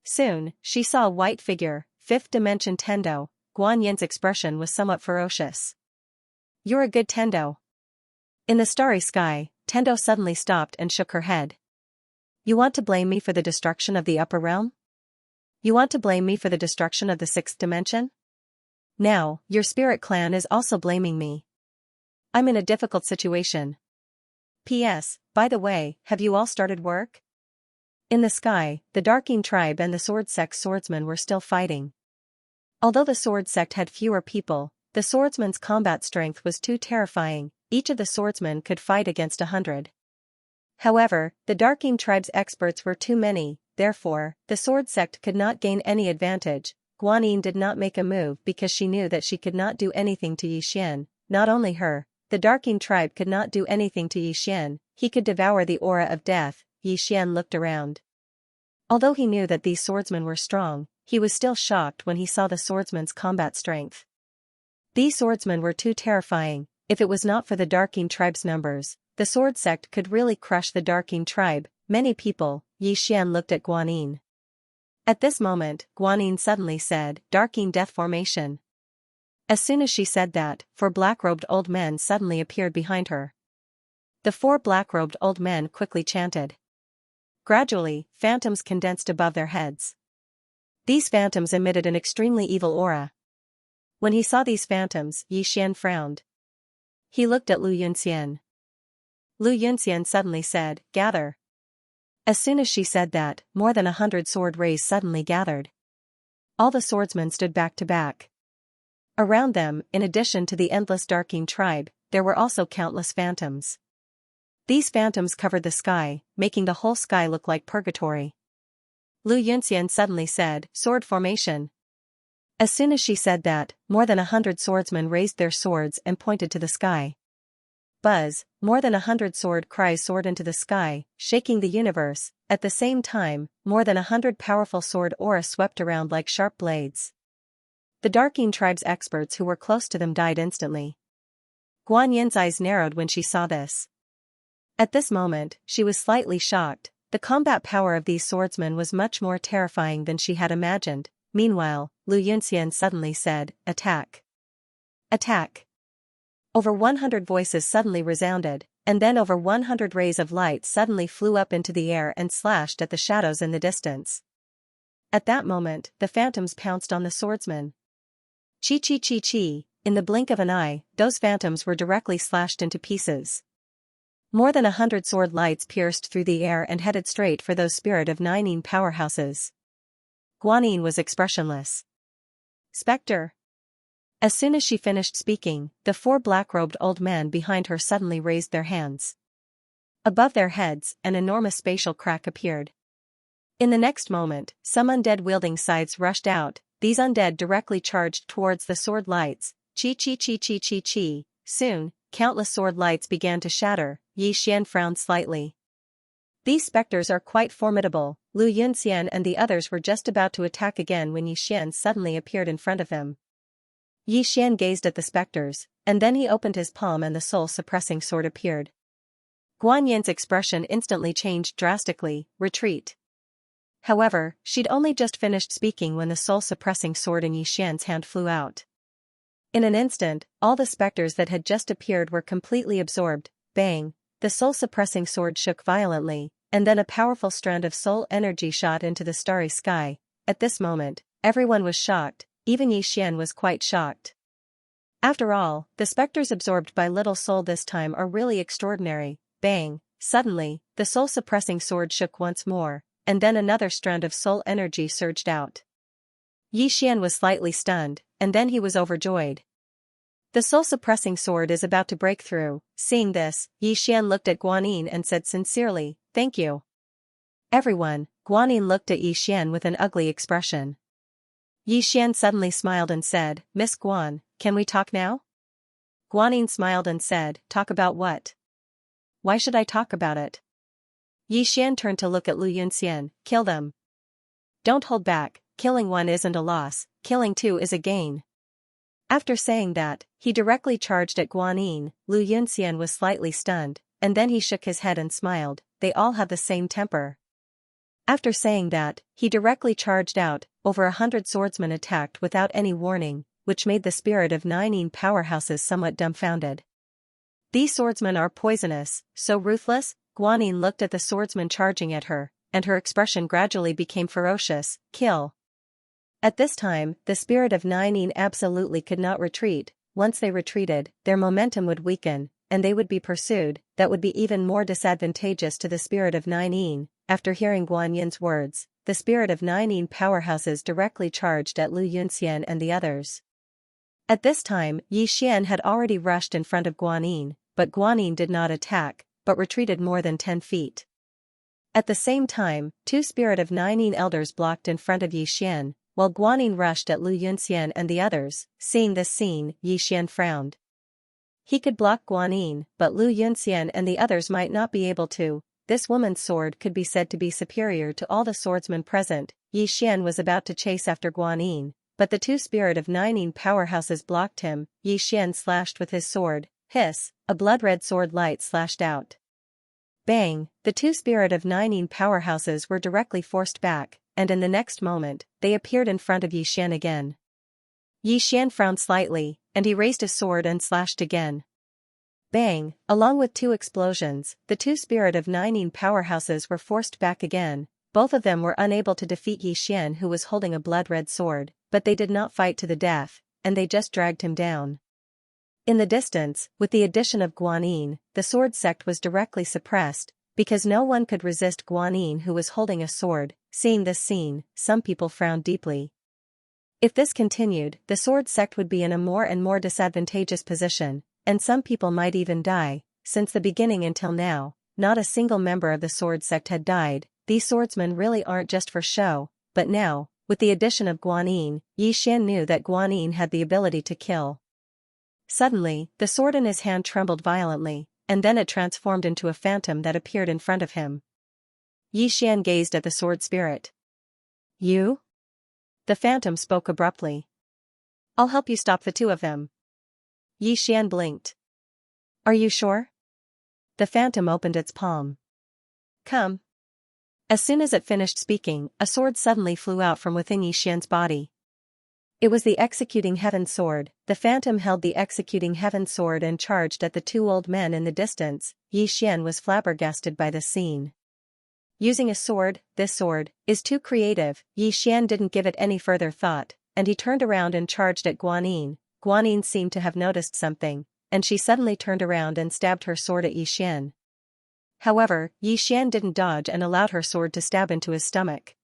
Soon, she saw a white figure, 5th dimension Tendo. Guanyin's expression was somewhat ferocious. "You're a good Tendo." In the starry sky, Tendo suddenly stopped and shook her head. "You want to blame me for the destruction of the upper realm? You want to blame me for the destruction of the 6th dimension? Now, your spirit clan is also blaming me. I'm in a difficult situation. P.S. by the way, have you all started work? In the sky, the Darking tribe and the Sword Sect's swordsmen were still fighting. Although the Sword Sect had fewer people, the swordsman's combat strength was too terrifying. Each of the swordsmen could fight against 100. However, the Darking tribe's experts were too many, therefore, the Sword Sect could not gain any advantage. Guanyin did not make a move because she knew that she could not do anything to Yixian. Not only her, the Darking tribe could not do anything to Yixian, he could devour the aura of death. Yixian looked around. Although he knew that these swordsmen were strong, he was still shocked when he saw the swordsman's combat strength. These swordsmen were too terrifying. If it was not for the Darking tribe's numbers, the Sword Sect could really crush the Darking tribe. Many people. Yixian looked at Guanyin. At this moment, Guanyin suddenly said, "Darking death formation." As soon as she said that, 4 black-robed old men suddenly appeared behind her. The 4 black-robed old men quickly chanted. Gradually, phantoms condensed above their heads. These phantoms emitted an extremely evil aura. When he saw these phantoms, Yixian frowned. He looked at Lu Yunxian. Lu Yunxian suddenly said, "Gather." As soon as she said that, more than 100 sword rays suddenly gathered. All the swordsmen stood back to back. Around them, in addition to the endless Darking tribe, there were also countless phantoms. These phantoms covered the sky, making the whole sky look like purgatory. Lu Yunxian suddenly said, "Sword formation." As soon as she said that, more than 100 swordsmen raised their swords and pointed to the sky. Buzz, more than 100 sword cries soared into the sky, shaking the universe. At the same time, more than 100 powerful sword auras swept around like sharp blades. The Darking tribe's experts who were close to them died instantly. Guanyin's eyes narrowed when she saw this. At this moment, she was slightly shocked. The combat power of these swordsmen was much more terrifying than she had imagined. Meanwhile, Lu Yunxian suddenly said, "Attack! Attack!" Over 100 voices suddenly resounded, and then over 100 rays of light suddenly flew up into the air and slashed at the shadows in the distance. At that moment, the phantoms pounced on the swordsmen. Chi chi chi chi, in the blink of an eye, those phantoms were directly slashed into pieces. More than 100 sword lights pierced through the air and headed straight for those Spirit of Nine powerhouses. Guanyin was expressionless. Spectre! As soon as she finished speaking, the 4 black-robed old men behind her suddenly raised their hands. Above their heads, an enormous spatial crack appeared. In the next moment, some undead wielding scythes rushed out. These undead directly charged towards the sword lights. Chi chi chi chi chi chi. Soon, countless sword lights began to shatter. Yixian frowned slightly. These specters are quite formidable. Lu Yunxian and the others were just about to attack again when Yixian suddenly appeared in front of them. Yixian gazed at the specters, and then he opened his palm and the soul-suppressing sword appeared. Guanyin's expression instantly changed drastically. Retreat. However, she'd only just finished speaking when the soul-suppressing sword in Yixian's hand flew out. In an instant, all the specters that had just appeared were completely absorbed. Bang! The soul-suppressing sword shook violently, and then a powerful strand of soul energy shot into the starry sky. At this moment, everyone was shocked. Even Yixian was quite shocked. After all, the specters absorbed by Little Soul this time are really extraordinary. Bang! Suddenly, the soul-suppressing sword shook once more, and then another strand of soul energy surged out. Yixian was slightly stunned, and then he was overjoyed. The soul-suppressing sword is about to break through. Seeing this, Yixian looked at Guanyin and said sincerely, "Thank you." Everyone. Guanyin looked at Yixian with an ugly expression. Yixian suddenly smiled and said, "Miss Guan, can we talk now?" Guanyin smiled and said, "Talk about what? Why should I talk about it?" Yixian turned to look at Lu Yunxian. "Kill them. Don't hold back. Killing one isn't a loss, killing 2 is a gain." After saying that, he directly charged at Guanyin. Lu Yunxian was slightly stunned, and then he shook his head and smiled. They all have the same temper. After saying that, he directly charged out. Over 100 swordsmen attacked without any warning, which made the Spirit of Nine powerhouses somewhat dumbfounded. These swordsmen are poisonous, so ruthless. Guanyin looked at the swordsman charging at her, and her expression gradually became ferocious. Kill. At this time, the Spirit of Nine absolutely could not retreat. Once they retreated, their momentum would weaken. and they would be pursued, that would be even more disadvantageous to the spirit of Nine Yin. After hearing Guan Yin's words, the spirit of Nine Yin powerhouses directly charged at Lu Yunxian and the others. At this time, Yi Xian had already rushed in front of Guan Yin, but Guan Yin did not attack, but retreated more than 10 feet. At the same time, 2 spirit of Nine Yin elders blocked in front of Yi Xian, while Guan Yin rushed at Lu Yunxian and the others. Seeing this scene, Yi Xian frowned. He could block Guan Yin, but Lu Yunxian and the others might not be able to. This woman's sword could be said to be superior to all the swordsmen present. Yi Xian was about to chase after Guan Yin, but the 2 spirit of Nine Yin powerhouses blocked him. Yi Xian slashed with his sword. Hiss, a blood-red sword light slashed out. Bang, the 2 spirit of Nine Yin powerhouses were directly forced back, and in the next moment, they appeared in front of Yi Xian again. Yi Xian frowned slightly, and he raised his sword and slashed again. Bang, along with 2 explosions, the 2 spirit of Nine Yin powerhouses were forced back again. Both of them were unable to defeat Yi Xian, who was holding a blood-red sword, but they did not fight to the death, and they just dragged him down. In the distance, with the addition of Guan Yin, the sword sect was directly suppressed, because no one could resist Guan Yin, who was holding a sword. Seeing this scene, some people frowned deeply. If this continued, the sword sect would be in a more and more disadvantageous position, and some people might even die. Since the beginning until now, not a single member of the sword sect had died. These swordsmen really aren't just for show, but now, with the addition of Guan Yin, Yi Xian knew that Guan Yin had the ability to kill. Suddenly, the sword in his hand trembled violently, and then it transformed into a phantom that appeared in front of him. Yi Xian gazed at the sword spirit. You? The phantom spoke abruptly. I'll help you stop the 2 of them. Yi Xian blinked. Are you sure? The phantom opened its palm. Come. As soon as it finished speaking, a sword suddenly flew out from within Yi Xian's body. It was the Executing Heaven sword. The phantom held the Executing Heaven sword and charged at the 2 old men in the distance. Yi Xian was flabbergasted by the scene. Using a sword, this sword, is too creative. Yi Xian didn't give it any further thought, and he turned around and charged at Guan Yin. Guan Yin seemed to have noticed something, and she suddenly turned around and stabbed her sword at Yi Xian. However, Yi Xian didn't dodge and allowed her sword to stab into his stomach.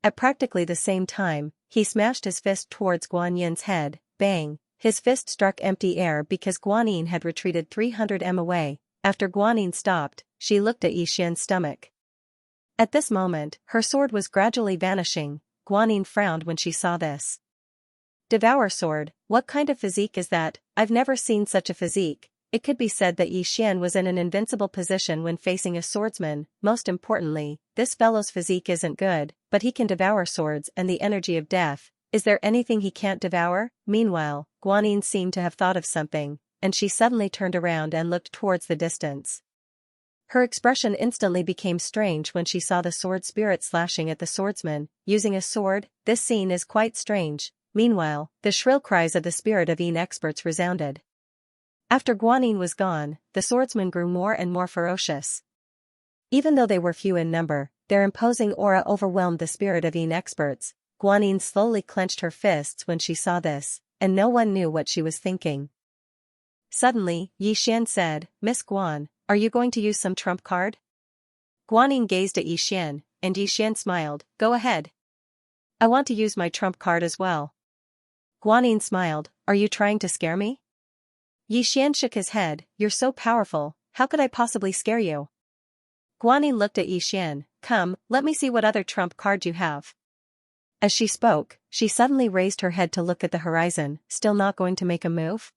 At practically the same time, he smashed his fist towards Guan Yin's head. Bang, his fist struck empty air because Guan Yin had retreated 300 m away. After Guan Yin stopped, she looked at Yi Xian's stomach. At this moment, her sword was gradually vanishing. Guan Yin frowned when she saw this. Devour sword, what kind of physique is that? I've never seen such a physique. It could be said that Yi Xian was in an invincible position when facing a swordsman. Most importantly, this fellow's physique isn't good, but he can devour swords and the energy of death. Is there anything he can't devour? Meanwhile, Guan Yin seemed to have thought of something, and she suddenly turned around and looked towards the distance. Her expression instantly became strange when she saw the sword spirit slashing at the swordsman, using a sword. This scene is quite strange. Meanwhile, the shrill cries of the spirit of Yin experts resounded. After Guan Yin was gone, the swordsmen grew more and more ferocious. Even though they were few in number, their imposing aura overwhelmed the spirit of Yin experts. Guan Yin slowly clenched her fists when she saw this, and no one knew what she was thinking. Suddenly, Yi Xian said, Miss Guan, are you going to use some trump card? Guan Yin gazed at Yi Xian, and Yi Xian smiled. Go ahead. I want to use my trump card as well. Guan Yin smiled. Are you trying to scare me? Yi Xian shook his head. You're so powerful, how could I possibly scare you? Guan Yin looked at Yi Xian. Come, let me see what other trump card you have. As she spoke, she suddenly raised her head to look at the horizon, still not going to make a move.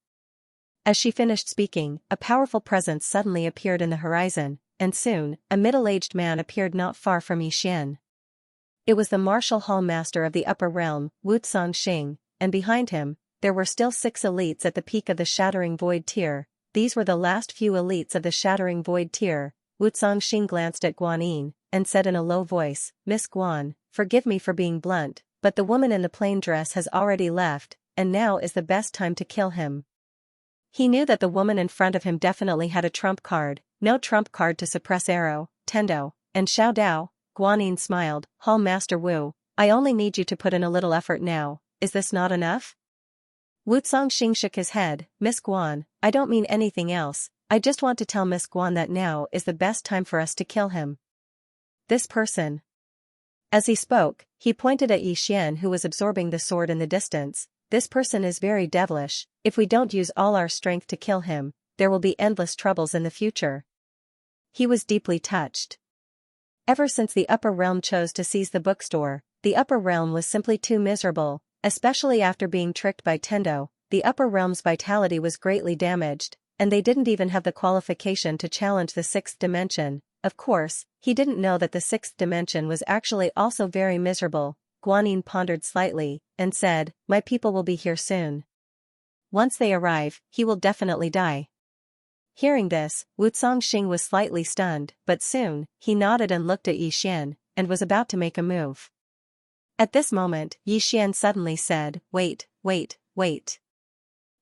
As she finished speaking, a powerful presence suddenly appeared in the horizon, and soon, a middle-aged man appeared not far from Yi Xian. It was the martial hall master of the upper realm, Wu Zongxing, and behind him, there were still 6 elites at the peak of the Shattering Void tier. These were the last few elites of the Shattering Void tier. Wu Zongxing glanced at Guan Yin, and said in a low voice, Miss Guan, forgive me for being blunt, but the woman in the plain dress has already left, and now is the best time to kill him. He knew that the woman in front of him definitely had a trump card, no trump card to suppress Arrow, Tendo, and Xiao Dao. Guan Yin smiled. Hall Master Wu, I only need you to put in a little effort now, is this not enough? Wu Zongxing shook his head. Miss Guan, I don't mean anything else, I just want to tell Miss Guan that now is the best time for us to kill him. This person. As he spoke, he pointed at Xian who was absorbing the sword in the distance. This person is very devilish. If we don't use all our strength to kill him, there will be endless troubles in the future. He was deeply touched. Ever since the upper realm chose to seize the bookstore, the upper realm was simply too miserable, especially after being tricked by Tendo. The upper realm's vitality was greatly damaged, and they didn't even have the qualification to challenge the sixth dimension. Of course, he didn't know that the sixth dimension was actually also very miserable. Guanyin pondered slightly, and said, my people will be here soon. Once they arrive, he will definitely die. Hearing this, Wu Zongxing was slightly stunned, but soon, he nodded and looked at Xian, and was about to make a move. At this moment, Xian suddenly said, wait.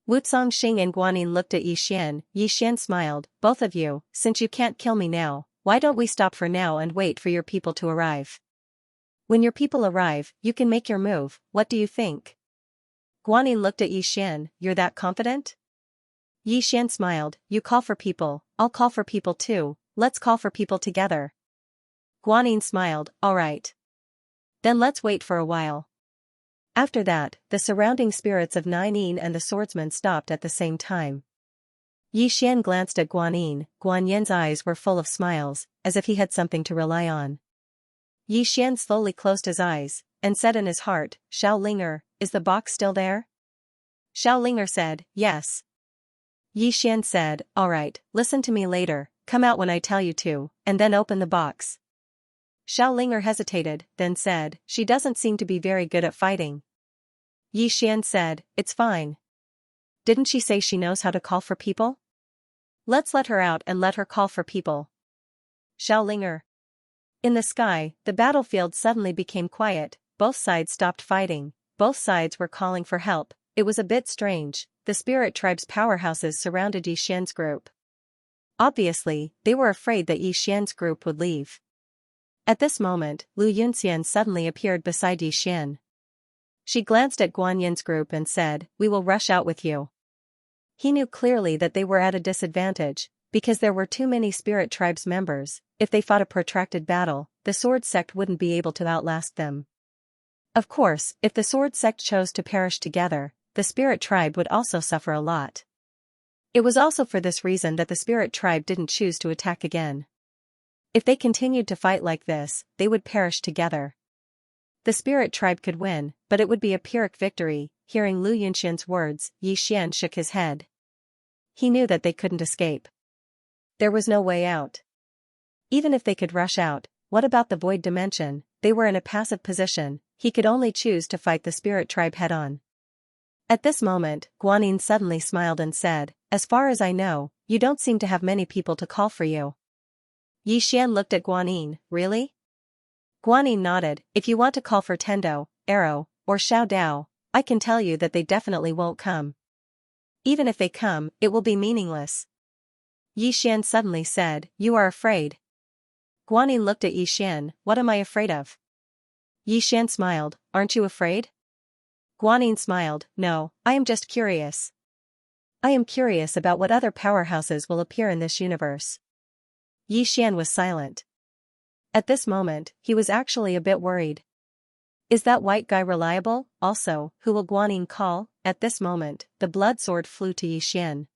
Wu Zongxing and Guanyin looked at Xian. Xian smiled, both of you, since you can't kill me now, why don't we stop for now and wait for your people to arrive? When your people arrive, you can make your move, what do you think? Guanyin looked at Xian, you're that confident? Xian smiled, you call for people, I'll call for people too, let's call for people together. Guanyin smiled, alright. Then let's wait for a while. After that, the surrounding spirits of Nine and the swordsman stopped at the same time. Xian glanced at Guanyin. Guanyin's eyes were full of smiles, as if he had something to rely on. Xian slowly closed his eyes, and said in his heart, Xiao Linger, is the box still there? Xiao Linger said, yes. Xian said, alright, listen to me later, come out when I tell you to, and then open the box. Xiao Linger hesitated, then said, she doesn't seem to be very good at fighting. Xian said, it's fine. Didn't she say she knows how to call for people? Let's let her out and let her call for people. Xiao Linger. In the sky, the battlefield suddenly became quiet, both sides stopped fighting, both sides were calling for help. It was a bit strange. The spirit tribe's powerhouses surrounded Xian's group. Obviously, they were afraid that Xian's group would leave. At this moment, Lu Yunxian suddenly appeared beside Xian. She glanced at Guanyin's group and said, we will rush out with you. He knew clearly that they were at a disadvantage, because there were too many spirit tribe's members. If they fought a protracted battle, the sword sect wouldn't be able to outlast them. Of course, if the sword sect chose to perish together, the spirit tribe would also suffer a lot. It was also for this reason that the spirit tribe didn't choose to attack again. If they continued to fight like this, they would perish together. The spirit tribe could win, but it would be a Pyrrhic victory. Hearing Lu Yunxian's words, Xian shook his head. He knew that they couldn't escape. There was no way out. Even if they could rush out, what about the void dimension? They were in a passive position. He could only choose to fight the spirit tribe head-on. At this moment, Guanyin suddenly smiled and said, as far as I know, you don't seem to have many people to call for you. Xian looked at Guanyin, really? Guanyin nodded, if you want to call for Tendo, Arrow, or Xiao Dao, I can tell you that they definitely won't come. Even if they come, it will be meaningless. Xian suddenly said, you are afraid. Guanyin looked at Xian, what am I afraid of? Xian smiled, aren't you afraid? Guanyin smiled, no, I am just curious. I am curious about what other powerhouses will appear in this universe. Xian was silent. At this moment, he was actually a bit worried. Is that white guy reliable? Also, who will Guanyin call? At this moment, the blood sword flew to Xian.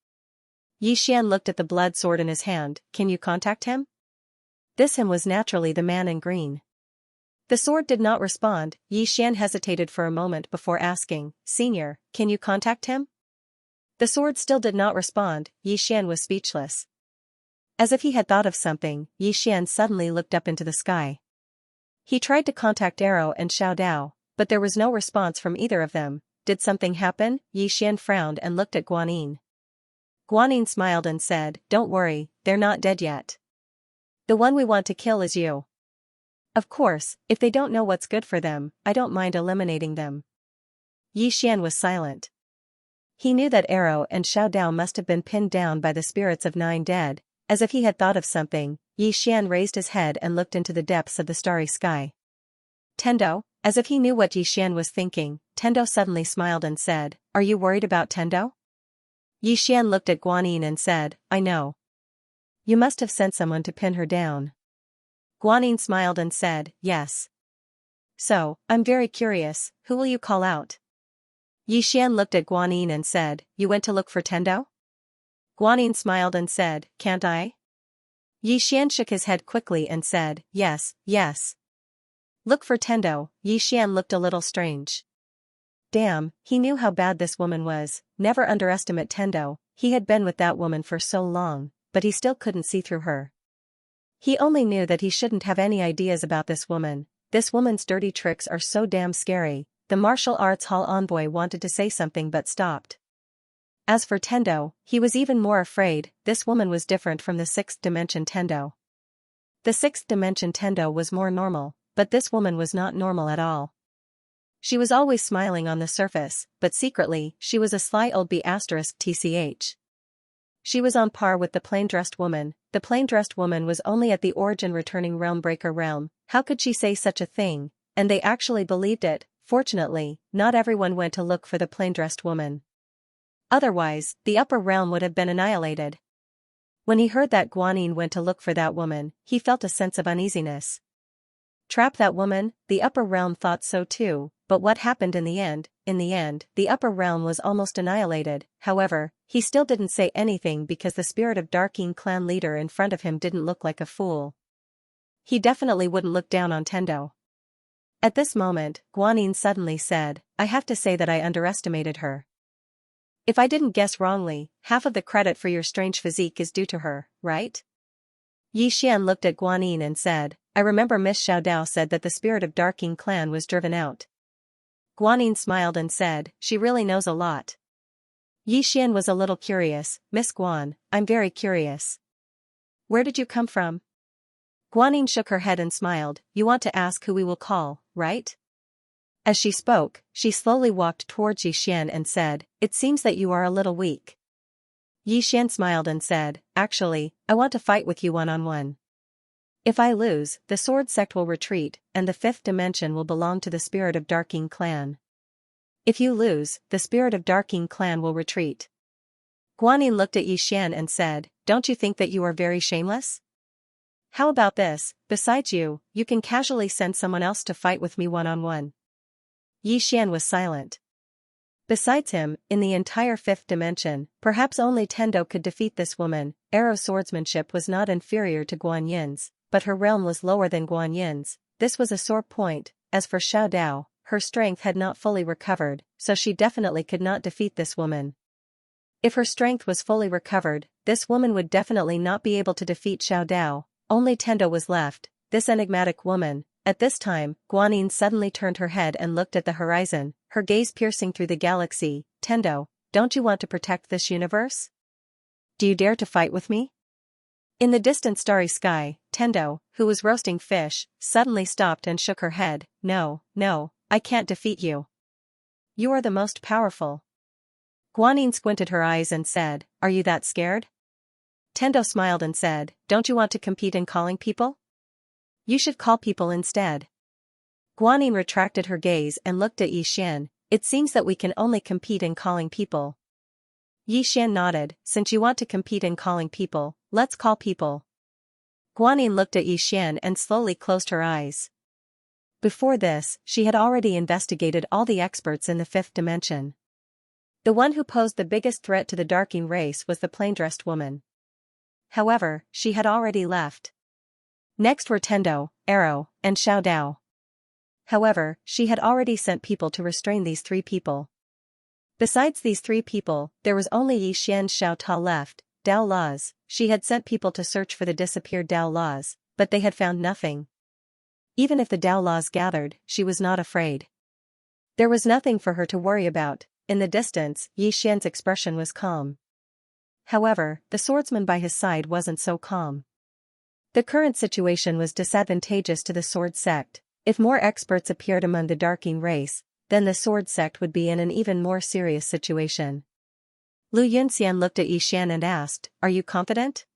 Xian looked at the blood sword in his hand, can you contact him? This him was naturally the man in green. The sword did not respond. Xian hesitated for a moment before asking, Senior, can you contact him? The sword still did not respond. Xian was speechless. As if he had thought of something, Xian suddenly looked up into the sky. He tried to contact Arrow and Xiao Dao, but there was no response from either of them. Did something happen? Xian frowned and looked at Guanyin. Guanyin smiled and said, don't worry, they're not dead yet. The one we want to kill is you. Of course, if they don't know what's good for them, I don't mind eliminating them. Xian was silent. He knew that Arrow and Xiao Dao must have been pinned down by the spirits of 9 dead. As if he had thought of something, Xian raised his head and looked into the depths of the starry sky. Tendo, as if he knew what Xian was thinking, Tendo suddenly smiled and said, are you worried about Tendo? Xian looked at Guanyin and said, I know. You must have sent someone to pin her down. Guanyin smiled and said, yes. So, I'm very curious, who will you call out? Yixian looked at Guanyin and said, you went to look for Tendo? Guanyin smiled and said, can't I? Yixian shook his head quickly and said, yes, yes. Look for Tendo. Yixian looked a little strange. Damn, he knew how bad this woman was. Never underestimate Tendo. He had been with that woman for so long, but he still couldn't see through her. He only knew that he shouldn't have any ideas about this woman. This woman's dirty tricks are so damn scary. The martial arts hall envoy wanted to say something but stopped. As for Tendo, he was even more afraid. This woman was different from the sixth dimension Tendo. The sixth dimension Tendo was more normal, but this woman was not normal at all. She was always smiling on the surface, but secretly, she was a sly old B***tch. She was on par with the plain-dressed woman. The plain-dressed woman was only at the origin returning realm-breaker realm. How could she say such a thing? And they actually believed it. Fortunately, not everyone went to look for the plain-dressed woman. Otherwise, the upper realm would have been annihilated. When he heard that Guanyin went to look for that woman, he felt a sense of uneasiness. Trap that woman? The upper realm thought so too, but what happened in the end? In the end, the upper realm was almost annihilated. However, he still didn't say anything because the spirit of Darking clan leader in front of him didn't look like a fool. He definitely wouldn't look down on Tendo. At this moment, Guanyin suddenly said, I have to say that I underestimated her. If I didn't guess wrongly, half of the credit for your strange physique is due to her, right? Yixian looked at Guanyin and said, I remember Miss Xiaodao said that the spirit of Darking clan was driven out. Guanyin smiled and said, she really knows a lot. Yixian was a little curious, Miss Guan, I'm very curious. Where did you come from? Guanyin shook her head and smiled, you want to ask who we will call, right? As she spoke, she slowly walked towards Yixian and said, it seems that you are a little weak. Yixian smiled and said, actually, I want to fight with you one-on-one. If I lose, the sword sect will retreat, and the fifth dimension will belong to the spirit of Darking clan. If you lose, the spirit of Darking clan will retreat. Guanyin looked at Yixian and said, don't you think that you are very shameless? How about this, besides you can casually send someone else to fight with me one-on-one. Yixian was silent. Besides him, in the entire fifth dimension, perhaps only Tendo could defeat this woman. Arrow swordsmanship was not inferior to Guanyin's, but her realm was lower than Guanyin's. This was a sore point. As for Xiaodao, her strength had not fully recovered, so she definitely could not defeat this woman. If her strength was fully recovered, this woman would definitely not be able to defeat Xiaodao. Only Tendo was left, this enigmatic woman. At this time, Guanyin suddenly turned her head and looked at the horizon, her gaze piercing through the galaxy. Tendo, don't you want to protect this universe? Do you dare to fight with me? In the distant starry sky, Tendo, who was roasting fish, suddenly stopped and shook her head. No, I can't defeat you. You are the most powerful. Guanyin squinted her eyes and said, are you that scared? Tendo smiled and said, don't you want to compete in calling people? You should call people instead. Guanyin retracted her gaze and looked at Yixian. It seems that we can only compete in calling people. Yixian nodded, since you want to compete in calling people, let's call people. Guanyin looked at Yixian and slowly closed her eyes. Before this, she had already investigated all the experts in the fifth dimension. The one who posed the biggest threat to the Darking race was the plain-dressed woman. However, she had already left. Next were Tendo, Arrow, and Xiaodao. However, she had already sent people to restrain these three people. Besides these three people, there was only Yixian Xiaota left. Dao Laws. She had sent people to search for the disappeared Dao Laws, but they had found nothing. Even if the Dao Laws gathered, she was not afraid. There was nothing for her to worry about. In the distance, Yixian's expression was calm. However, the swordsman by his side wasn't so calm. The current situation was disadvantageous to the sword sect. If more experts appeared among the Darking race, then the sword sect would be in an even more serious situation. Lu Yunxian looked at Yixian and asked, are you confident?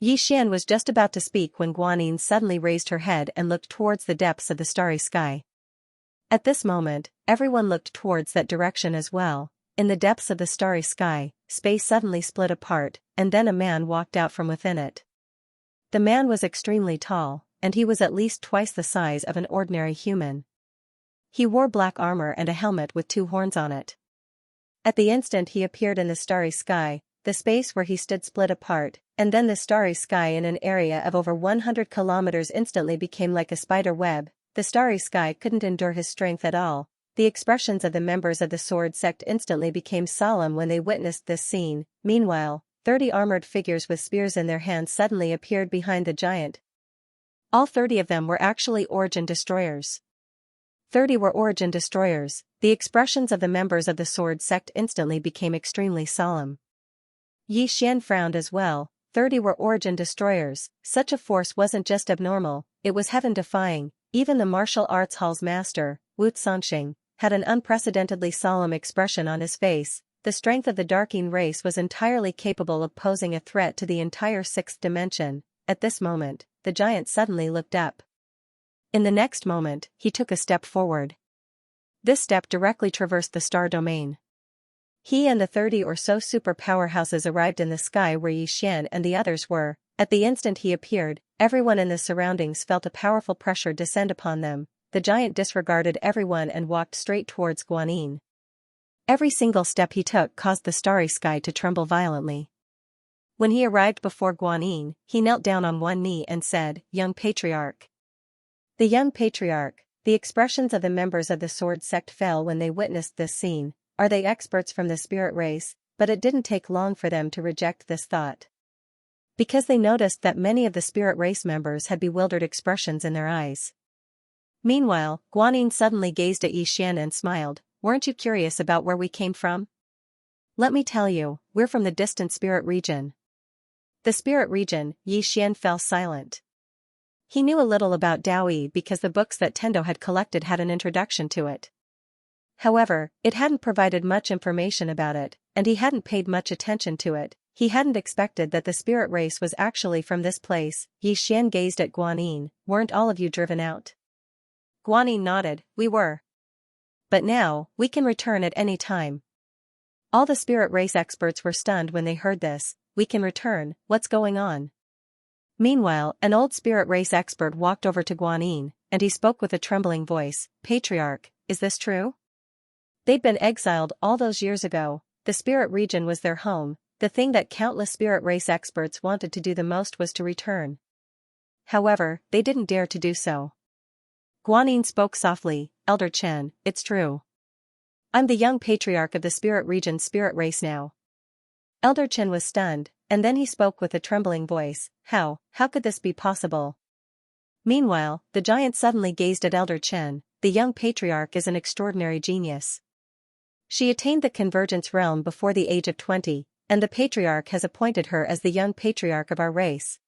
Yixian was just about to speak when Guanyin suddenly raised her head and looked towards the depths of the starry sky. At this moment, everyone looked towards that direction as well. In the depths of the starry sky, space suddenly split apart. and then a man walked out from within it. The man was extremely tall, and he was at least twice the size of an ordinary human. He wore black armor and a helmet with two horns on it. At the instant he appeared in the starry sky, the space where he stood split apart, and then the starry sky in an area of over 100 kilometers instantly became like a spider web. The starry sky couldn't endure his strength at all. The expressions of the members of the sword sect instantly became solemn when they witnessed this scene. Meanwhile, 30 armored figures with spears in their hands suddenly appeared behind the giant. All 30 of them were actually origin destroyers. 30 were origin destroyers. The expressions of the members of the sword sect instantly became extremely solemn. Xian frowned as well. 30 were origin destroyers. Such a force wasn't just abnormal, it was heaven-defying. Even the martial arts hall's master, Wu Sanxing, had an unprecedentedly solemn expression on his face. The strength of the Darking race was entirely capable of posing a threat to the entire sixth dimension. At this moment, the giant suddenly looked up. In the next moment, he took a step forward. This step directly traversed the star domain. He and the 30 or so super powerhouses arrived in the sky where Xian and the others were. At the instant he appeared, everyone in the surroundings felt a powerful pressure descend upon them. The giant disregarded everyone and walked straight towards Guanyin. Every single step he took caused the starry sky to tremble violently. When he arrived before Guanyin, he knelt down on one knee and said, "Young Patriarch." The young patriarch. The expressions of the members of the sword sect fell when they witnessed this scene. Are they experts from the spirit race? But it didn't take long for them to reject this thought. Because they noticed that many of the spirit race members had bewildered expressions in their eyes. Meanwhile, Guanyin suddenly gazed at Xian and smiled. "Weren't you curious about where we came from? Let me tell you, we're from the distant spirit region." The spirit region. Xian fell silent. He knew a little about Daoyi because the books that Tendo had collected had an introduction to it. However, it hadn't provided much information about it, and he hadn't paid much attention to it. He hadn't expected that the spirit race was actually from this place. Xian gazed at Guanyin. "Weren't all of you driven out?" Guanyin nodded. "We were. But now, we can return at any time." All the spirit race experts were stunned when they heard this. "We can return, what's going on?" Meanwhile, an old spirit race expert walked over to Guanyin, and he spoke with a trembling voice. "Patriarch, is this true?" They'd been exiled all those years ago. The spirit region was their home. The thing that countless spirit race experts wanted to do the most was to return. However, they didn't dare to do so. Guanyin spoke softly. "Elder Chen, it's true. I'm the young patriarch of the spirit region's spirit race now." Elder Chen was stunned, and then he spoke with a trembling voice. How could this be possible?" Meanwhile, the giant suddenly gazed at Elder Chen. "The young patriarch is an extraordinary genius. She attained the convergence realm before the age of 20, and the patriarch has appointed her as the young patriarch of our race."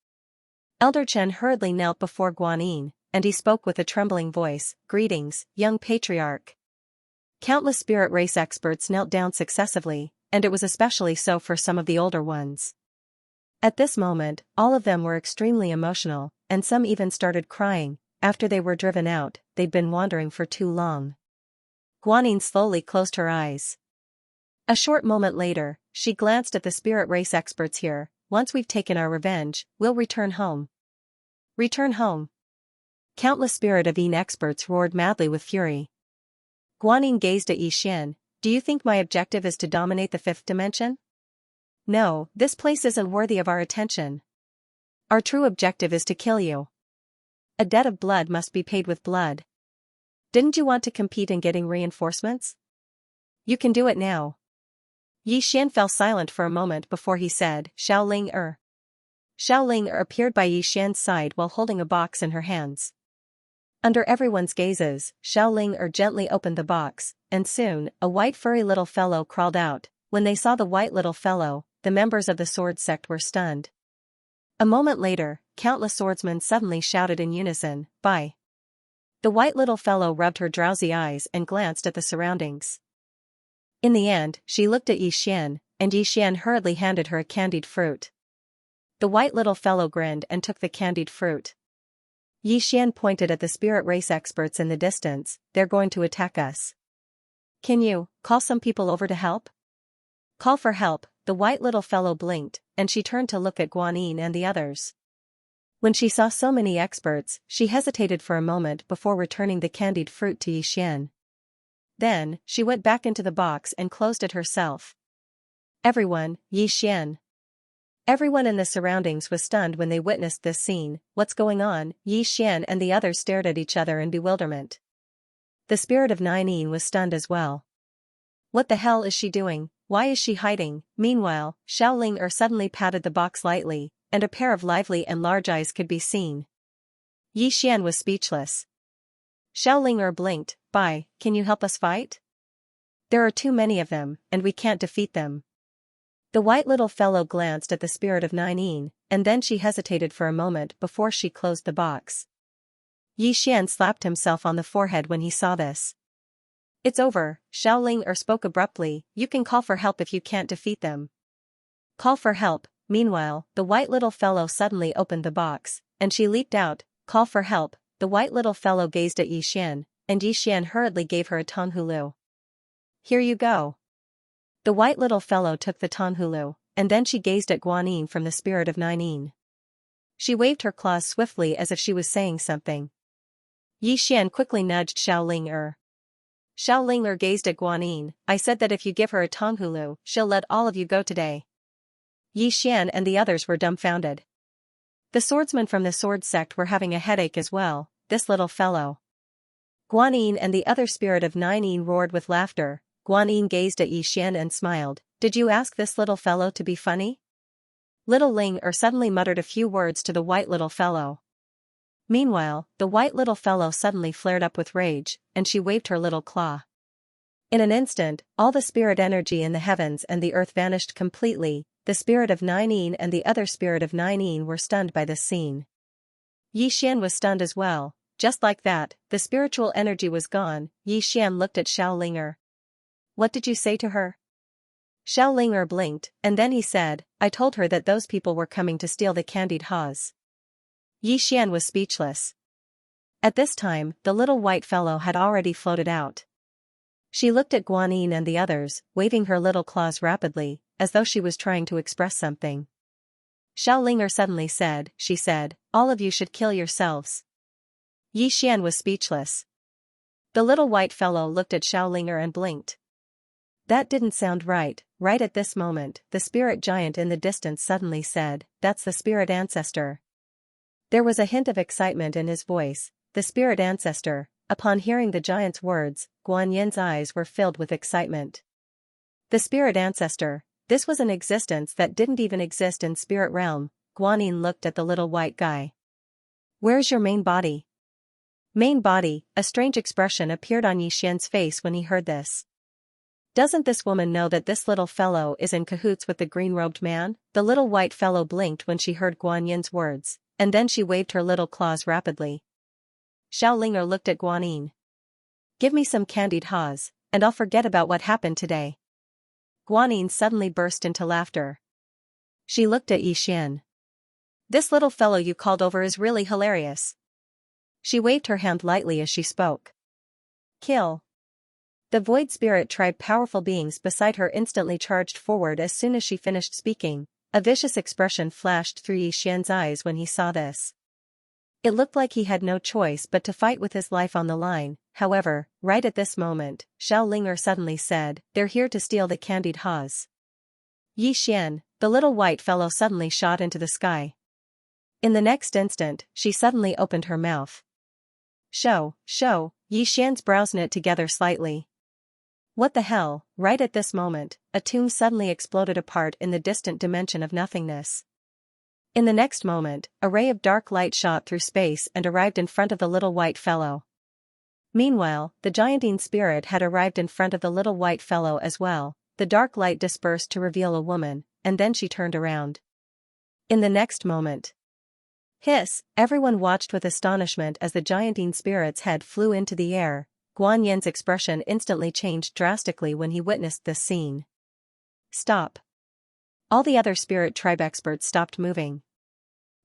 Elder Chen hurriedly knelt before Guanyin, and he spoke with a trembling voice. "Greetings, young patriarch." Countless spirit race experts knelt down successively, and it was especially so for some of the older ones. At this moment, all of them were extremely emotional, and some even started crying. After they were driven out, they'd been wandering for too long. Guanyin slowly closed her eyes. A short moment later, she glanced at the spirit race experts here. "Once we've taken our revenge, we'll return home." "Return home?" Countless spirit of experts roared madly with fury. Guanyin gazed at Xian. "Do you think my objective is to dominate the fifth dimension? No, this place isn't worthy of our attention. Our true objective is to kill you. A debt of blood must be paid with blood. Didn't you want to compete in getting reinforcements? You can do it now." Xian fell silent for a moment before he said, Xiao Ling appeared by Xian's side while holding a box in her hands. Under everyone's gazes, Xiao Ling gently opened the box, and soon, a white furry little fellow crawled out. When they saw the white little fellow, the members of the sword sect were stunned. A moment later, countless swordsmen suddenly shouted in unison, "Bye." The white little fellow rubbed her drowsy eyes and glanced at the surroundings. In the end, she looked at Xian, and Xian hurriedly handed her a candied fruit. The white little fellow grinned and took the candied fruit. Xian pointed at the spirit race experts in the distance. "They're going to attack us. Can you call some people over to help?" "Call for help," the white little fellow blinked, and she turned to look at Guanyin and the others. When she saw so many experts, she hesitated for a moment before returning the candied fruit to Yixian. Then, she went back into the box and closed it herself. Everyone, Yixian. Everyone in the surroundings was stunned when they witnessed this scene. What's going on? Yixian and the others stared at each other in bewilderment. The spirit of Ninein was stunned as well. What the hell is she doing? Why is she hiding? Meanwhile, Xiaoling suddenly patted the box lightly, and a pair of lively and large eyes could be seen. Yixian was speechless. Xiaoling blinked. Bai, can you help us fight? There are too many of them, and we can't defeat them. The white little fellow glanced at the spirit of Ninein, and then she hesitated for a moment before she closed the box. Yixian slapped himself on the forehead when he saw this. It's over, Xiaoling spoke abruptly. You can call for help if you can't defeat them. Call for help. Meanwhile, the white little fellow suddenly opened the box, and she leaped out. Call for help. The white little fellow gazed at Yixian, and Yixian hurriedly gave her a tonghulu. Here you go. The white little fellow took the tonghulu, and then she gazed at Guanyin from the spirit of Ninein. She waved her claws swiftly as if she was saying something. Yixian quickly nudged Xiaoling. Xiaoling gazed at Guanyin. I said that if you give her a tonghulu, she'll let all of you go today. Yixian and the others were dumbfounded. The swordsmen from the sword sect were having a headache as well. This little fellow. Guanyin and the other spirit of Ninein roared with laughter. Guanyin gazed at Yixian and smiled. Did you ask this little fellow to be funny? Little Ling suddenly muttered a few words to the white little fellow. Meanwhile, the white little fellow suddenly flared up with rage, and she waved her little claw. In an instant, all the spirit energy in the heavens and the earth vanished completely. The spirit of Ninein and the other spirit of Ninein were stunned by this scene. Yixian was stunned as well. Just like that, the spiritual energy was gone. Yixian looked at Xiaoling. What did you say to her? Xiaoling blinked, and then he said, I told her that those people were coming to steal the candied haws. Yixian was speechless. At this time, the little white fellow had already floated out. She looked at Guanyin and the others, waving her little claws rapidly, as though she was trying to express something. Xiaoling suddenly said, she said, all of you should kill yourselves. Yixian was speechless. The little white fellow looked at Xiaoling and blinked. That didn't sound right. Right at this moment, the spirit giant in the distance suddenly said, that's the spirit ancestor. There was a hint of excitement in his voice. The spirit ancestor. Upon hearing the giant's words, Guanyin's eyes were filled with excitement. The spirit ancestor. This was an existence that didn't even exist in spirit realm. Guanyin looked at the little white guy. Where's your main body? Main body. A strange expression appeared on Yixian's face when he heard this. Doesn't this woman know that this little fellow is in cahoots with the green-robed man? The little white fellow blinked when she heard Guanyin's words, and then she waved her little claws rapidly. Xiaoling looked at Guanyin. Give me some candied haws, and I'll forget about what happened today. Guanyin suddenly burst into laughter. She looked at Yixian. This little fellow you called over is really hilarious. She waved her hand lightly as she spoke. Kill. The void spirit tribe powerful beings beside her instantly charged forward as soon as she finished speaking. A vicious expression flashed through Yixian's eyes when he saw this. It looked like he had no choice but to fight with his life on the line. However, right at this moment, Xiaoling suddenly said, they're here to steal the candied haws. Yixian, the little white fellow suddenly shot into the sky. In the next instant, she suddenly opened her mouth. Show, Yixian's brows knit together slightly. What the hell? Right at this moment, a tomb suddenly exploded apart in the distant dimension of nothingness. In the next moment, a ray of dark light shot through space and arrived in front of the little white fellow. Meanwhile, the giantine spirit had arrived in front of the little white fellow as well. The dark light dispersed to reveal a woman, and then she turned around. In the next moment. Hiss! Everyone watched with astonishment as the giantine spirit's head flew into the air. Guanyin's expression instantly changed drastically when he witnessed this scene. Stop. All the other spirit tribe experts stopped moving.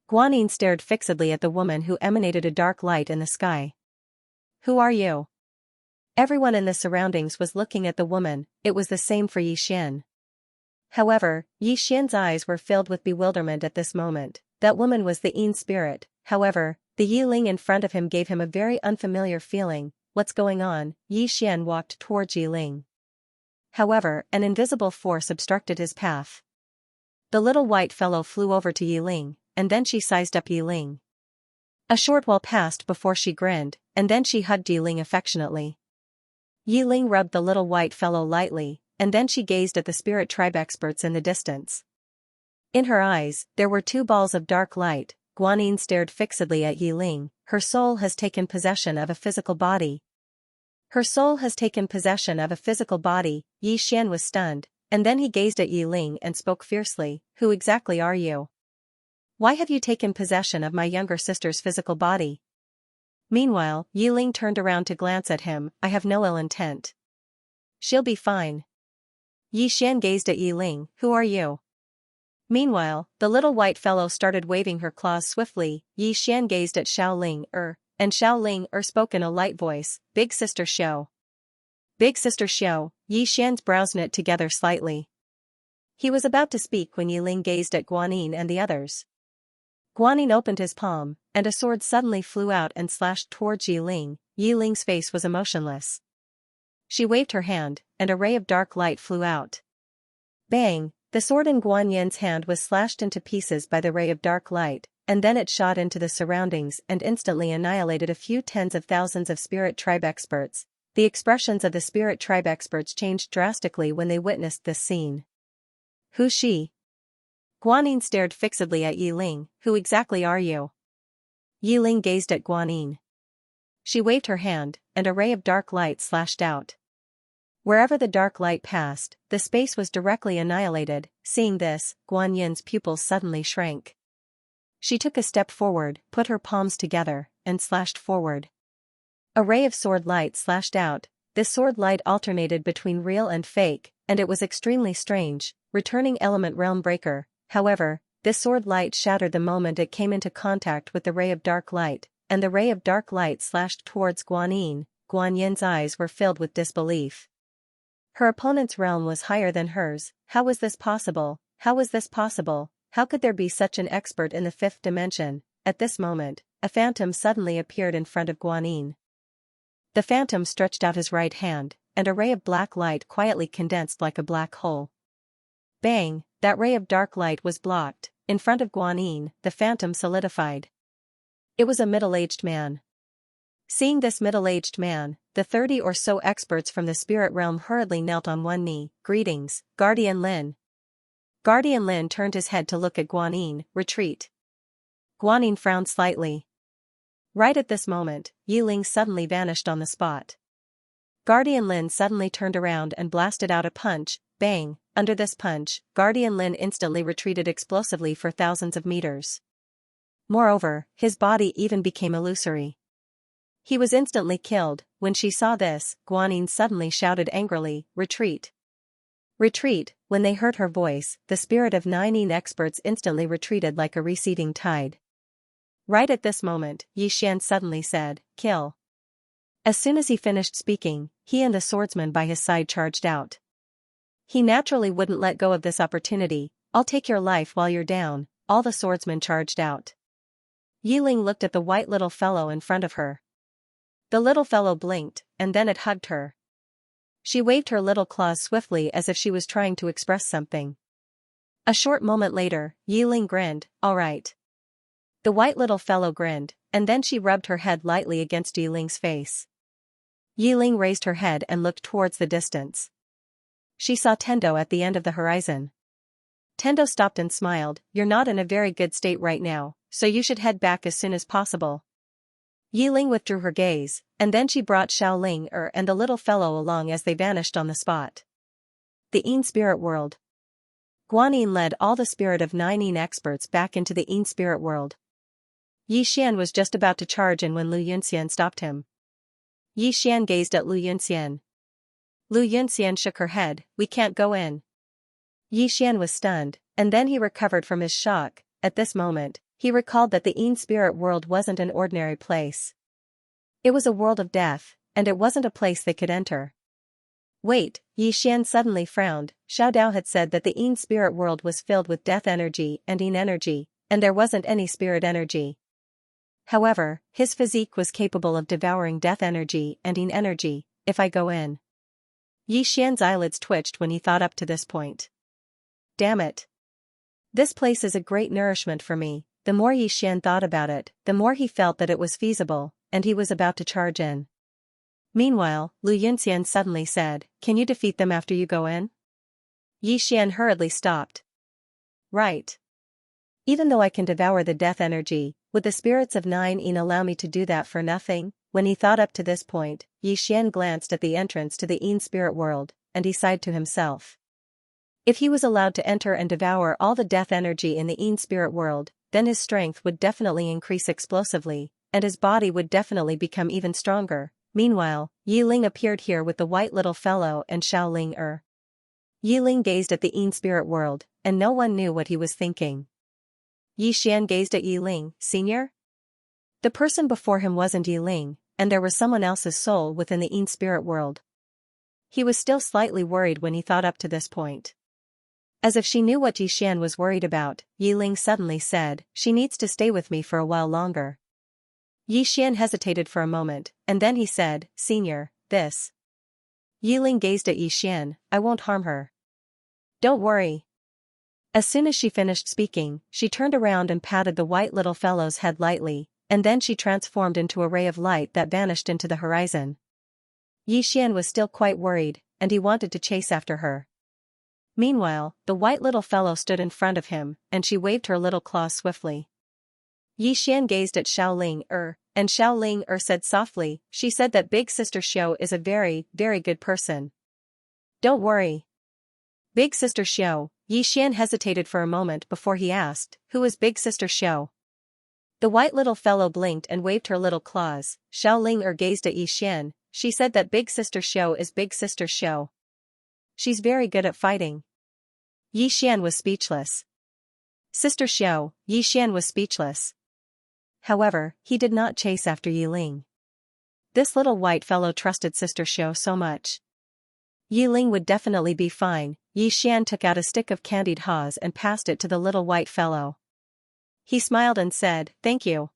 Guanyin stared fixedly at the woman who emanated a dark light in the sky. Who are you? Everyone in the surroundings was looking at the woman. It was the same for Yixian. However, Yi Xian's eyes were filled with bewilderment at this moment. That woman was the Yin spirit. However, the Yi Ling in front of him gave him a very unfamiliar feeling. What's going on? Yi Xian walked towards Yi Ling. However, an invisible force obstructed his path. The little white fellow flew over to Yi Ling, and then she sized up Yi Ling. A short while passed before she grinned, and then she hugged Yi Ling affectionately. Yi Ling rubbed the little white fellow lightly, and then she gazed at the spirit tribe experts in the distance. In her eyes, there were two balls of dark light. Guanyin stared fixedly at Yi Ling. Her soul has taken possession of a physical body. Her soul has taken possession of a physical body. Yi Xian was stunned, and then he gazed at Yi Ling and spoke fiercely. Who exactly are you? Why have you taken possession of my younger sister's physical body? Meanwhile, Yi Ling turned around to glance at him. I have no ill intent. She'll be fine. Yi Xian gazed at Yi Ling. Who are you? Meanwhile, the little white fellow started waving her claws swiftly. Yi Xian gazed at Xiao Ling and Xiao Ling spoke in a light voice. Big Sister Xiao. Big Sister Xiao. Yi Xian's brows knit together slightly. He was about to speak when Yi Ling gazed at Guanyin and the others. Guanyin opened his palm, and a sword suddenly flew out and slashed towards Yi Ling. Yi Ling's face was emotionless. She waved her hand, and a ray of dark light flew out. Bang! The sword in Guanyin's hand was slashed into pieces by the ray of dark light, and then it shot into the surroundings and instantly annihilated a few tens of thousands of spirit tribe experts. The expressions of the spirit tribe experts changed drastically when they witnessed this scene. Who's she? Guanyin stared fixedly at Yi Ling. Who exactly are you? Yi Ling gazed at Guanyin. She waved her hand, and a ray of dark light slashed out. Wherever the dark light passed, the space was directly annihilated. Seeing this, Guanyin's pupils suddenly shrank. She took a step forward, put her palms together, and slashed forward. A ray of sword light slashed out. This sword light alternated between real and fake, and it was extremely strange, returning element realm breaker. However, this sword light shattered the moment it came into contact with the ray of dark light, and the ray of dark light slashed towards Guanyin. Guanyin's eyes were filled with disbelief. Her opponent's realm was higher than hers. How was this possible? How was this possible? How could there be such an expert in the fifth dimension? At this moment, a phantom suddenly appeared in front of Guanyin. The phantom stretched out his right hand, and a ray of black light quietly condensed like a black hole. Bang! That ray of dark light was blocked. In front of Guanyin, the phantom solidified. It was a middle-aged man. Seeing this middle-aged man, the 30 or so experts from the spirit realm hurriedly knelt on one knee. Greetings, Guardian Lin. Guardian Lin turned his head to look at Guanyin. Retreat. Guanyin frowned slightly. Right at this moment, Yi Ling suddenly vanished on the spot. Guardian Lin suddenly turned around and blasted out a punch. Bang! Under this punch, Guardian Lin instantly retreated explosively for thousands of meters. Moreover, his body even became illusory. He was instantly killed. When she saw this, Guanyin suddenly shouted angrily, Retreat! Retreat! When they heard her voice, the spirit of 9 Yin experts instantly retreated like a receding tide. Right at this moment, Yi Xian suddenly said, Kill! As soon as he finished speaking, he and the swordsman by his side charged out. He naturally wouldn't let go of this opportunity. I'll take your life while you're down. All the swordsmen charged out. Yi Ling looked at the white little fellow in front of her. The little fellow blinked, and then it hugged her. She waved her little claws swiftly as if she was trying to express something. A short moment later, Yi Ling grinned. All right. The white little fellow grinned, and then she rubbed her head lightly against Yi Ling's face. Yi Ling raised her head and looked towards the distance. She saw Tendo at the end of the horizon. Tendo stopped and smiled. You're not in a very good state right now, so you should head back as soon as possible. Yi Ling withdrew her gaze, and then she brought Xiao Ling and the little fellow along as they vanished on the spot. The Yin spirit world. Guanyin led all the spirit of 9 Yin experts back into the Yin spirit world. Yi Xian was just about to charge in when Lu Yunxian stopped him. Yi Xian gazed at Lu Yunxian. Lu Yunxian shook her head. We can't go in. Yi Xian was stunned, and then he recovered from his shock. At this moment, he recalled that the Yin spirit world wasn't an ordinary place. It was a world of death, and it wasn't a place they could enter. Wait, Yi Xian suddenly frowned. Xiao Dao had said that the Yin spirit world was filled with death energy and Yin energy, and there wasn't any spirit energy. However, his physique was capable of devouring death energy and Yin energy. If I go in. Yi Xian's eyelids twitched when he thought up to this point. Damn it. This place is a great nourishment for me. The more Yi Xian thought about it, the more he felt that it was feasible, and he was about to charge in. Meanwhile, Lu Yunxian suddenly said, "Can you defeat them after you go in?" Yi Xian hurriedly stopped. Right. Even though I can devour the death energy, would the spirits of 9 Yin allow me to do that for nothing? When he thought up to this point, Yi Xian glanced at the entrance to the Yin spirit world, and he sighed to himself. If he was allowed to enter and devour all the death energy in the Yin spirit world, then his strength would definitely increase explosively, and his body would definitely become even stronger. Meanwhile, Yi Ling appeared here with the white little fellow and Xiao Ling Er. Yi Ling gazed at the Yin spirit world, and no one knew what he was thinking. Yi Xian gazed at Yi Ling, "Senior?" The person before him wasn't Yi Ling, and there was someone else's soul within the Yin spirit world. He was still slightly worried when he thought up to this point. As if she knew what Yi Xian was worried about, Yi Ling suddenly said, "She needs to stay with me for a while longer." Yi Xian hesitated for a moment, and then he said, "Senior, this." Yi Ling gazed at Yi Xian, "I won't harm her. Don't worry." As soon as she finished speaking, she turned around and patted the white little fellow's head lightly, and then she transformed into a ray of light that vanished into the horizon. Yi Xian was still quite worried, and he wanted to chase after her. Meanwhile, the white little fellow stood in front of him, and she waved her little claws swiftly. Yi Xian gazed at Xiao Ling Er, and Xiao Ling Er said softly, "She said that Big Sister Xiao is a very, very good person. Don't worry." Big Sister Xiao. Yi Xian hesitated for a moment before he asked, "Who is Big Sister Xiao?" The white little fellow blinked and waved her little claws. Xiao Ling Er gazed at Yi Xian. "She said that Big Sister Xiao is Big Sister Xiao. She's very good at fighting." Yi Xian was speechless. Sister Xiao. Yi Xian was speechless. However, he did not chase after Yi Ling. This little white fellow trusted Sister Xiao so much. Yi Ling would definitely be fine. Yi Xian took out a stick of candied haws and passed it to the little white fellow. He smiled and said, "Thank you."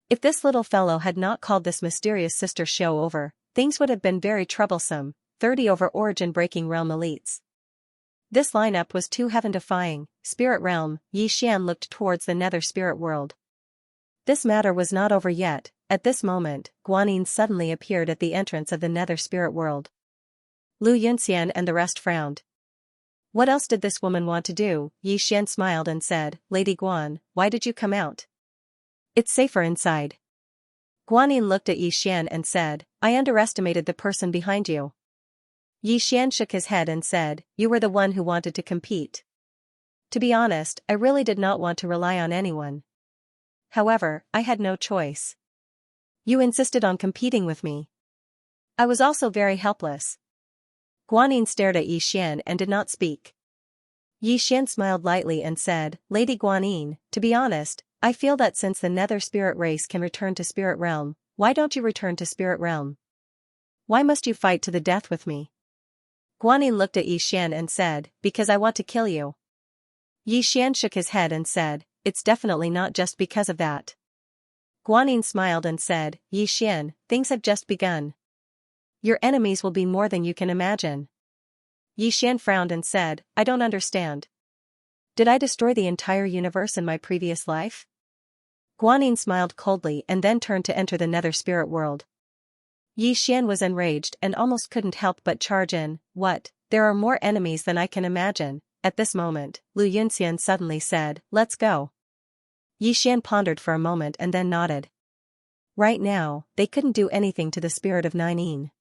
If this little fellow had not called this mysterious Sister Xiao over, things would have been very troublesome. 30 over Origin Breaking Realm Elites. This lineup was too heaven-defying. Spirit Realm. Yi Xian looked towards the Nether Spirit World. This matter was not over yet. At this moment, Guanyin suddenly appeared at the entrance of the Nether Spirit World. Lu Yunxian and the rest frowned. What else did this woman want to do? Yi Xian smiled and said, "Lady Guan, why did you come out? It's safer inside." Guanyin looked at Yi Xian and said, "I underestimated the person behind you." Yi Xian shook his head and said, "You were the one who wanted to compete. To be honest, I really did not want to rely on anyone. However, I had no choice. You insisted on competing with me. I was also very helpless." Guanyin stared at Yi Xian and did not speak. Yi Xian smiled lightly and said, "Lady Guanyin, to be honest, I feel that since the Nether Spirit race can return to Spirit Realm, why don't you return to Spirit Realm? Why must you fight to the death with me?" Guanyin looked at Yi Xian and said, "Because I want to kill you." Yi Xian shook his head and said, "It's definitely not just because of that." Guanyin smiled and said, "Yi Xian, things have just begun. Your enemies will be more than you can imagine." Yi Xian frowned and said, "I don't understand. Did I destroy the entire universe in my previous life?" Guanyin smiled coldly and then turned to enter the Nether Spirit World. Yi Xian was enraged and almost couldn't help but charge in. "What? There are more enemies than I can imagine." At this moment, Lu Yunxian suddenly said, "Let's go." Yi Xian pondered for a moment and then nodded. Right now, they couldn't do anything to the spirit of 9 Yin.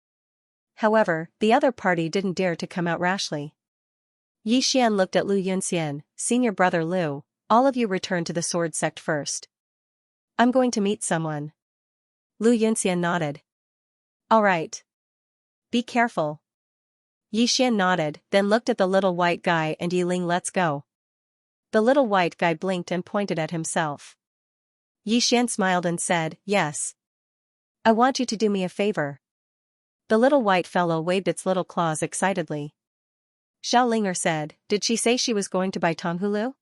However, the other party didn't dare to come out rashly. Yi Xian looked at Lu Yunxian. "Senior brother Lu, all of you return to the sword sect first. I'm going to meet someone." Lu Yunxian nodded. "All right. Be careful." Yi Xian nodded, then looked at the little white guy and Yi Ling. "Let's go." The little white guy blinked and pointed at himself. Yi Xian smiled and said, "Yes. I want you to do me a favor." The little white fellow waved its little claws excitedly. Xiaolinger said, did she say she was going to buy Tonghulu?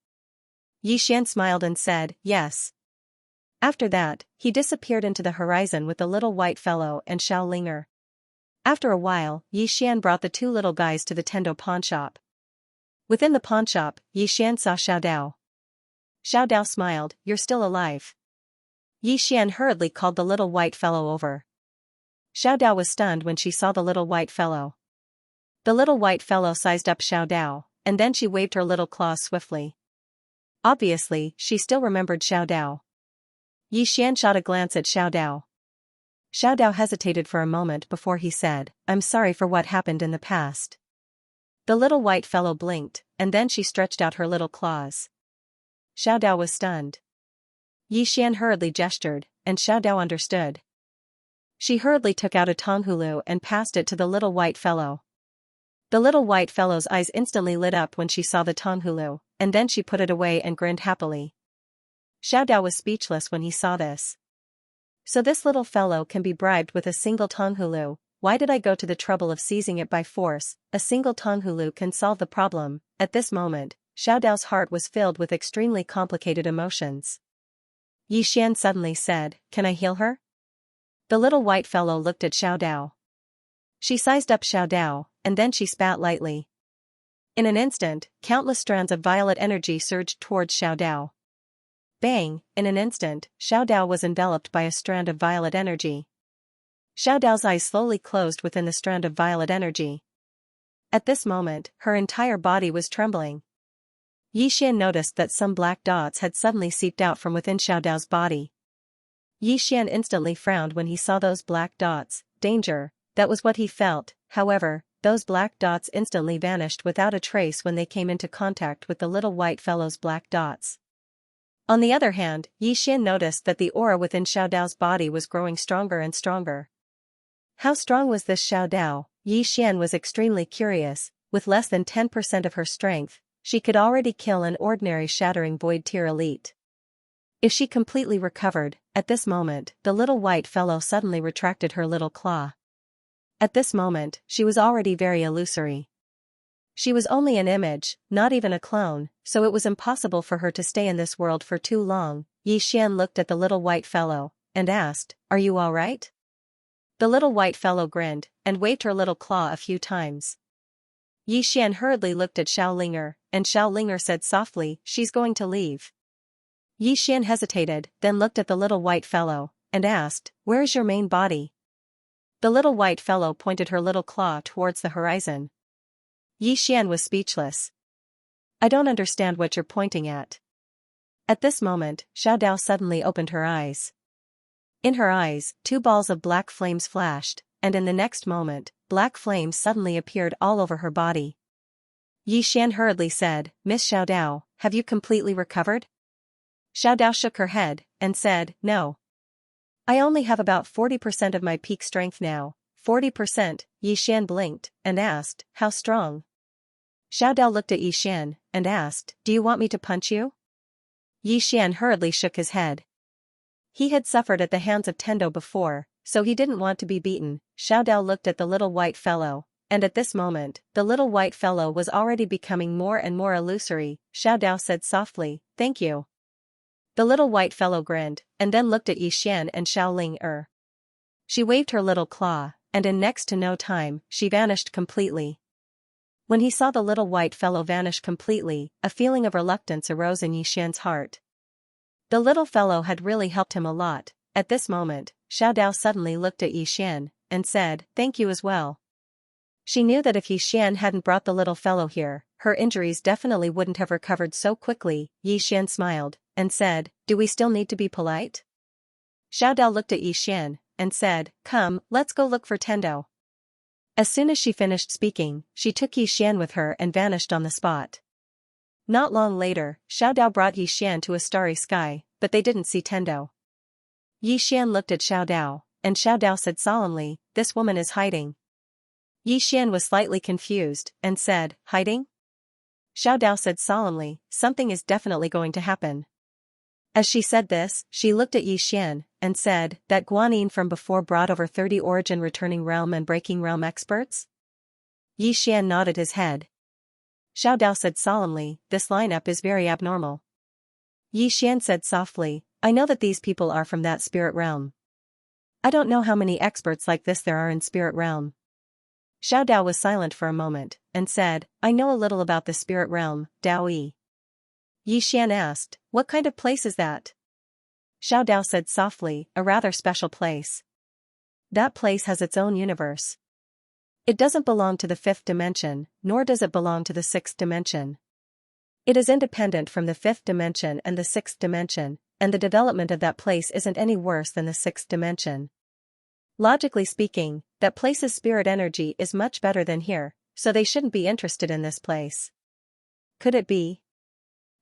Yixian smiled and said, yes. After that, he disappeared into the horizon with the little white fellow and Xiaolinger. After a while, Yixian brought the two little guys to the Tendo pawnshop. Within the pawnshop, Yixian saw Xiaodao. Xiaodao smiled, you're still alive. Yixian hurriedly called the little white fellow over. Xiaodao was stunned when she saw the little white fellow. The little white fellow sized up Xiaodao, and then she waved her little claws swiftly. Obviously, she still remembered Xiaodao. Yixian shot a glance at Xiaodao. Xiaodao hesitated for a moment before he said, I'm sorry for what happened in the past. The little white fellow blinked, and then she stretched out her little claws. Xiaodao was stunned. Yixian hurriedly gestured, and Xiaodao understood. She hurriedly took out a Tonghulu and passed it to the little white fellow. The little white fellow's eyes instantly lit up when she saw the Tonghulu, and then she put it away and grinned happily. Xiaodao was speechless when he saw this. So this little fellow can be bribed with a single Tonghulu. Why did I go to the trouble of seizing it by force? A single Tonghulu can solve the problem. At this moment, Xiaodao's heart was filled with extremely complicated emotions. Yixian suddenly said, can I heal her? The little white fellow looked at Xiaodao. She sized up Xiaodao, and then she spat lightly. In an instant, countless strands of violet energy surged towards Xiaodao. Bang! In an instant, Xiaodao was enveloped by a strand of violet energy. Xiaodao's eyes slowly closed within the strand of violet energy. At this moment, her entire body was trembling. Yixian noticed that some black dots had suddenly seeped out from within Xiaodao's body. Yixian instantly frowned when he saw those black dots. Danger, that was what he felt. However, those black dots instantly vanished without a trace when they came into contact with the little white fellow's black dots. On the other hand, Yixian noticed that the aura within Xiaodao's body was growing stronger and stronger. How strong was this Xiaodao? Yixian was extremely curious. With less than 10% of her strength, she could already kill an ordinary shattering void tier elite. If she completely recovered, at this moment, the little white fellow suddenly retracted her little claw. At this moment, she was already very illusory. She was only an image, not even a clone, so it was impossible for her to stay in this world for too long. Yixian looked at the little white fellow, and asked, are you all right? The little white fellow grinned, and waved her little claw a few times. Yixian hurriedly looked at Xiaolinger, and Xiaolinger said softly, she's going to leave. Yixian hesitated, then looked at the little white fellow, and asked, where is your main body? The little white fellow pointed her little claw towards the horizon. Yixian was speechless. I don't understand what you're pointing at. At this moment, Xiaodao suddenly opened her eyes. In her eyes, two balls of black flames flashed, and in the next moment, black flames suddenly appeared all over her body. Yixian hurriedly said, Miss Xiaodao, have you completely recovered? Xiaodao shook her head, and said, no. I only have about 40% of my peak strength now. 40%, Yixian blinked, and asked, how strong? Xiaodao looked at Yixian, and asked, do you want me to punch you? Yixian hurriedly shook his head. He had suffered at the hands of Tendo before, so he didn't want to be beaten. Xiaodao looked at the little white fellow, and at this moment, the little white fellow was already becoming more and more illusory. Xiaodao said softly, thank you. The little white fellow grinned, and then looked at Yixian and Xiaolinger. She waved her little claw, and in next to no time, she vanished completely. When he saw the little white fellow vanish completely, a feeling of reluctance arose in Yixian's heart. The little fellow had really helped him a lot. At this moment, Xiaodao suddenly looked at Yixian, and said, thank you as well. She knew that if Yixian hadn't brought the little fellow here, her injuries definitely wouldn't have recovered so quickly. Yixian smiled, and said, do we still need to be polite? Xiaodao looked at Yixian, and said, come, let's go look for Tendo. As soon as she finished speaking, she took Yixian with her and vanished on the spot. Not long later, Xiaodao brought Yixian to a starry sky, but they didn't see Tendo. Yixian looked at Xiaodao, and Xiaodao said solemnly, this woman is hiding. Yixian was slightly confused, and said, hiding? Xiaodao said solemnly, something is definitely going to happen. As she said this, she looked at Xian and said, that Guanyin from before brought over 30 origin returning realm and breaking realm experts? Xian nodded his head. Xiao Dao said solemnly, this lineup is very abnormal. Xian said softly, I know that these people are from that spirit realm. I don't know how many experts like this there are in spirit realm. Xiao Dao was silent for a moment, and said, I know a little about the spirit realm, Dao Yi. Xian asked, what kind of place is that? Xiao Dao said softly, a rather special place. That place has its own universe. It doesn't belong to the 5th dimension, nor does it belong to the 6th dimension. It is independent from the 5th dimension and the 6th dimension, and the development of that place isn't any worse than the 6th dimension. Logically speaking, that place's spirit energy is much better than here, so they shouldn't be interested in this place. Could it be?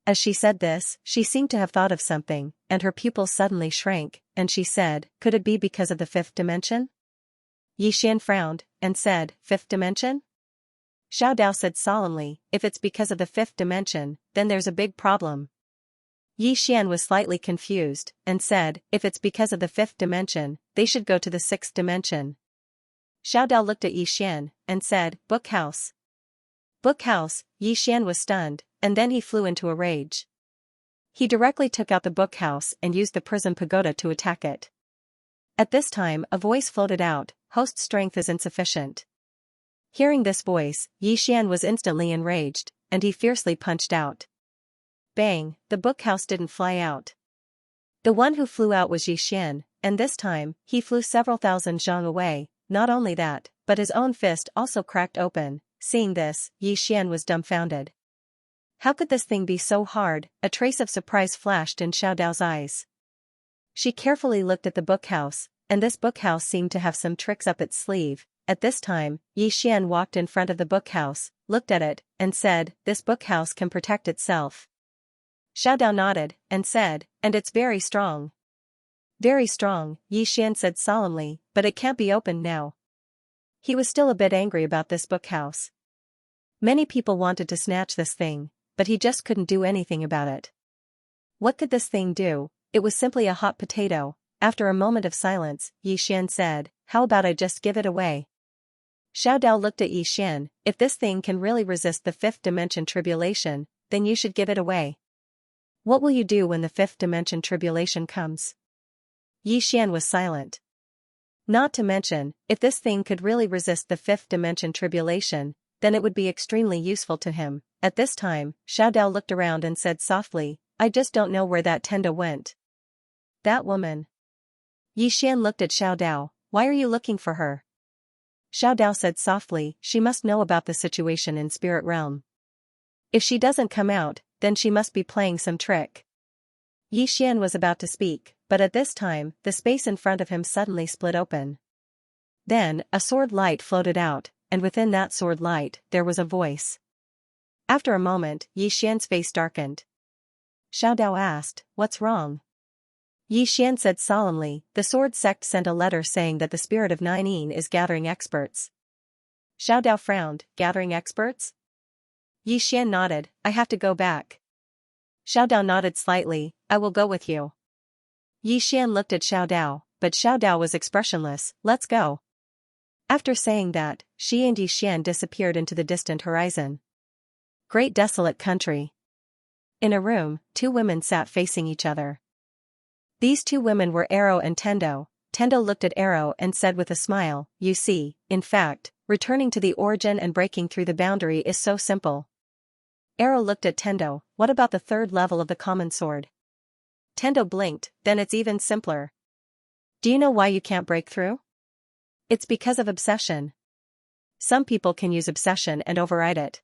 As she said this, she seemed to have thought of something, and her pupils suddenly shrank, and she said, could it be because of the 5th dimension? Xian frowned, and said, 5th dimension? Xiao Dao said solemnly, if it's because of the 5th dimension, then there's a big problem. Xian was slightly confused, and said, if it's because of the 5th dimension, they should go to the 6th dimension. Xiao Dao looked at Xian, and said, book house. Book house. Xian was stunned, and then he flew into a rage. He directly took out the book house and used the prison pagoda to attack it. At this time a voice floated out, host strength is insufficient. Hearing this voice, Xian was instantly enraged, and he fiercely punched out. Bang, the book house didn't fly out. The one who flew out was Xian, and this time, he flew several thousand zhang away. Not only that, but his own fist also cracked open. Seeing this, Xian was dumbfounded. How could this thing be so hard? A trace of surprise flashed in Xiao Dao's eyes. She carefully looked at the book house, and this book house seemed to have some tricks up its sleeve. At this time, Xian walked in front of the book house, looked at it, and said, this book house can protect itself. Xiao Dao nodded, and said, and it's very strong. Very strong, Xian said solemnly, but it can't be opened now. He was still a bit angry about this book house. Many people wanted to snatch this thing, but he just couldn't do anything about it. What could this thing do? It was simply a hot potato. After a moment of silence, Xian said, how about I just give it away? Xiao Dao looked at Xian, if this thing can really resist the 5th dimension tribulation, then you should give it away. What will you do when the 5th dimension tribulation comes? Xian was silent. Not to mention, if this thing could really resist the 5th dimension tribulation, then it would be extremely useful to him. At this time, Xiao Dao looked around and said softly, I just don't know where that Tenda went. That woman. Xian looked at Xiao Dao, why are you looking for her? Xiao Dao said softly, she must know about the situation in spirit realm. If she doesn't come out, then she must be playing some trick. Xian was about to speak, but at this time, the space in front of him suddenly split open. Then, a sword light floated out, and within that sword light, there was a voice. After a moment, Xian's face darkened. Xiao Dao asked, what's wrong? Xian said solemnly, the sword sect sent a letter saying that the spirit of Ninein is gathering experts. Xiao Dao frowned, gathering experts? Xian nodded, I have to go back. Xiao Dao nodded slightly, I will go with you. Xian looked at Xiao Dao, but Xiao Dao was expressionless, let's go. After saying that, she and Xian disappeared into the distant horizon. Great desolate country. In a room, 2 women sat facing each other. These 2 women were Arrow and Tendo. Tendo looked at Arrow and said with a smile, you see, in fact, returning to the origin and breaking through the boundary is so simple. Arrow looked at Tendo, what about the 3rd level of the common sword? Tendo blinked, then it's even simpler. Do you know why you can't break through? It's because of obsession. Some people can use obsession and override it.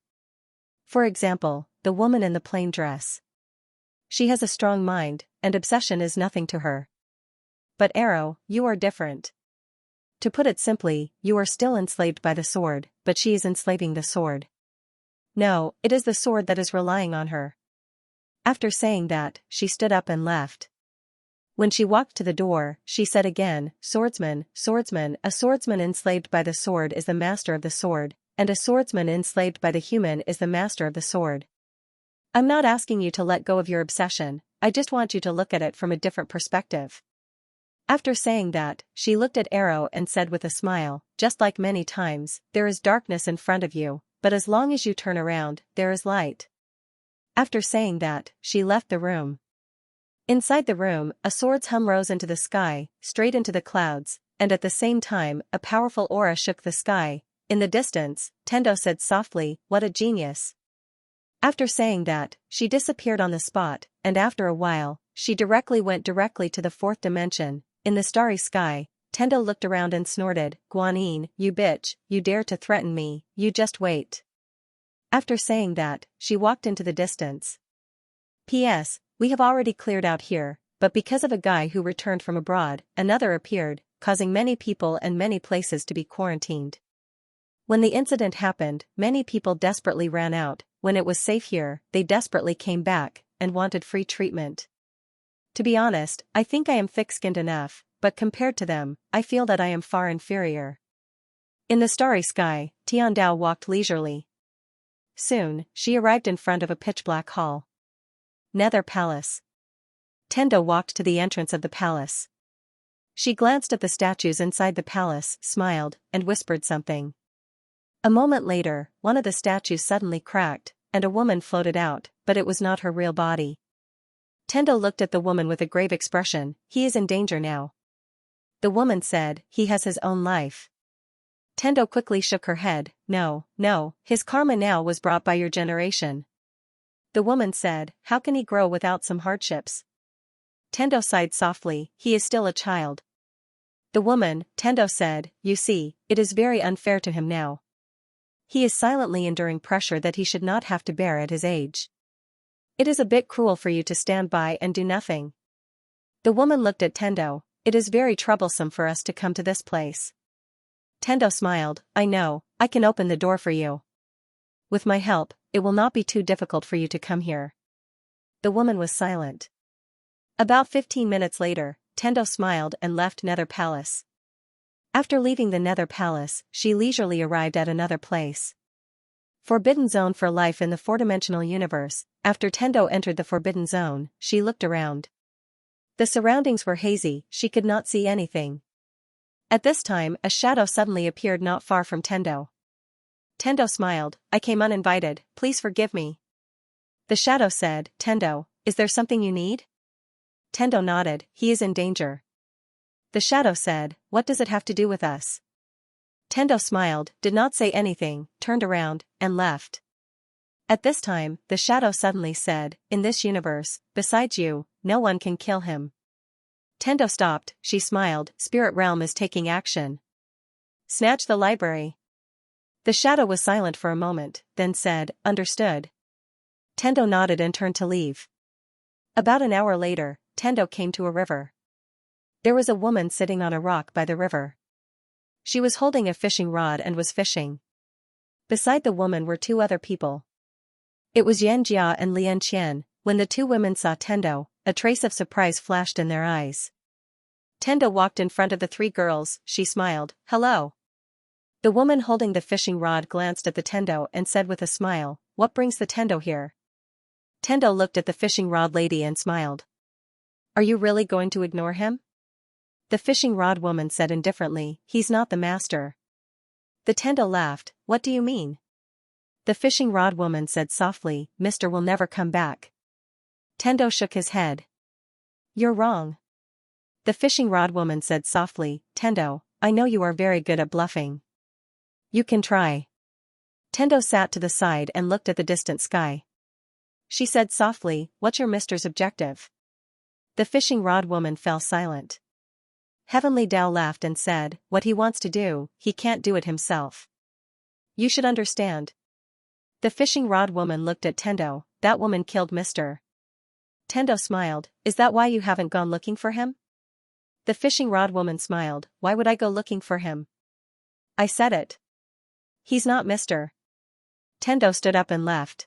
For example, the woman in the plain dress. She has a strong mind, and obsession is nothing to her. But Arrow, you are different. To put it simply, you are still enslaved by the sword, but she is enslaving the sword. No, it is the sword that is relying on her. After saying that, she stood up and left. When she walked to the door, she said again, Swordsman, Swordsman, a swordsman enslaved by the sword is the master of the sword, and a swordsman enslaved by the human is the master of the sword. I'm not asking you to let go of your obsession, I just want you to look at it from a different perspective. After saying that, she looked at Arrow and said with a smile, just like many times, there is darkness in front of you, but as long as you turn around, there is light. After saying that, she left the room. Inside the room, a sword's hum rose into the sky, straight into the clouds, and at the same time, a powerful aura shook the sky. In the distance, Tendo said softly, "What a genius." After saying that, she disappeared on the spot, and after a while, she went directly to the fourth dimension. In the starry sky, Tendo looked around and snorted, "Guanyin, you bitch, you dare to threaten me, you just wait." After saying that, she walked into the distance. P.S. We have already cleared out here, but because of a guy who returned from abroad, another appeared, causing many people and many places to be quarantined. When the incident happened, many people desperately ran out. When it was safe here, they desperately came back, and wanted free treatment. To be honest, I think I am thick-skinned enough, but compared to them, I feel that I am far inferior. In the starry sky, Tiandao walked leisurely. Soon, she arrived in front of a pitch-black hall. Nether Palace. Tendo walked to the entrance of the palace. She glanced at the statues inside the palace, smiled, and whispered something. A moment later, one of the statues suddenly cracked, and a woman floated out, but it was not her real body. Tendo looked at the woman with a grave expression. "He is in danger now." The woman said, "He has his own life." Tendo quickly shook her head. No, his karma now was brought by your generation." The woman said, "How can he grow without some hardships?" Tendo sighed softly, "He is still a child." The woman, Tendo said, "You see, it is very unfair to him now. He is silently enduring pressure that he should not have to bear at his age. It is a bit cruel for you to stand by and do nothing." The woman looked at Tendo. "It is very troublesome for us to come to this place." Tendo smiled, "I know, I can open the door for you. With my help, it will not be too difficult for you to come here." The woman was silent. About 15 minutes later, Tendo smiled and left Nether Palace. After leaving the Nether Palace, she leisurely arrived at another place. Forbidden Zone for life in the four-dimensional universe. After Tendo entered the Forbidden Zone, she looked around. The surroundings were hazy, she could not see anything. At this time, a shadow suddenly appeared not far from Tendo. Tendo smiled, "I came uninvited, please forgive me." The shadow said, "Tendo, is there something you need?" Tendo nodded, "He is in danger." The shadow said, "What does it have to do with us?" Tendo smiled, did not say anything, turned around, and left. At this time, the shadow suddenly said, "In this universe, besides you, no one can kill him." Tendo stopped, she smiled, "Spirit Realm is taking action. Snatch the library." The shadow was silent for a moment, then said, "Understood." Tendo nodded and turned to leave. About an hour later, Tendo came to a river. There was a woman sitting on a rock by the river. She was holding a fishing rod and was fishing. Beside the woman were two other people. It was Xianxia and Xianxia. When the two women saw Tendo, a trace of surprise flashed in their eyes. Tendo walked in front of the three girls, she smiled, "Hello." The woman holding the fishing rod glanced at the Tendo and said with a smile, "What brings the Tendo here?" Tendo looked at the fishing rod lady and smiled. "Are you really going to ignore him?" The fishing rod woman said indifferently, "He's not the master." The Tendo laughed, "What do you mean?" The fishing rod woman said softly, "Mister will never come back." Tendo shook his head. "You're wrong." The fishing rod woman said softly, "Tendo, I know you are very good at bluffing. You can try." Tendo sat to the side and looked at the distant sky. She said softly, "What's your mister's objective?" The fishing rod woman fell silent. Heavenly Tao laughed and said, "What he wants to do, he can't do it himself. You should understand." The fishing rod woman looked at Tendo, "That woman killed Mr." Tendo smiled, "Is that why you haven't gone looking for him?" The fishing rod woman smiled, "Why would I go looking for him? I said it. He's not Mr." Tendo stood up and left.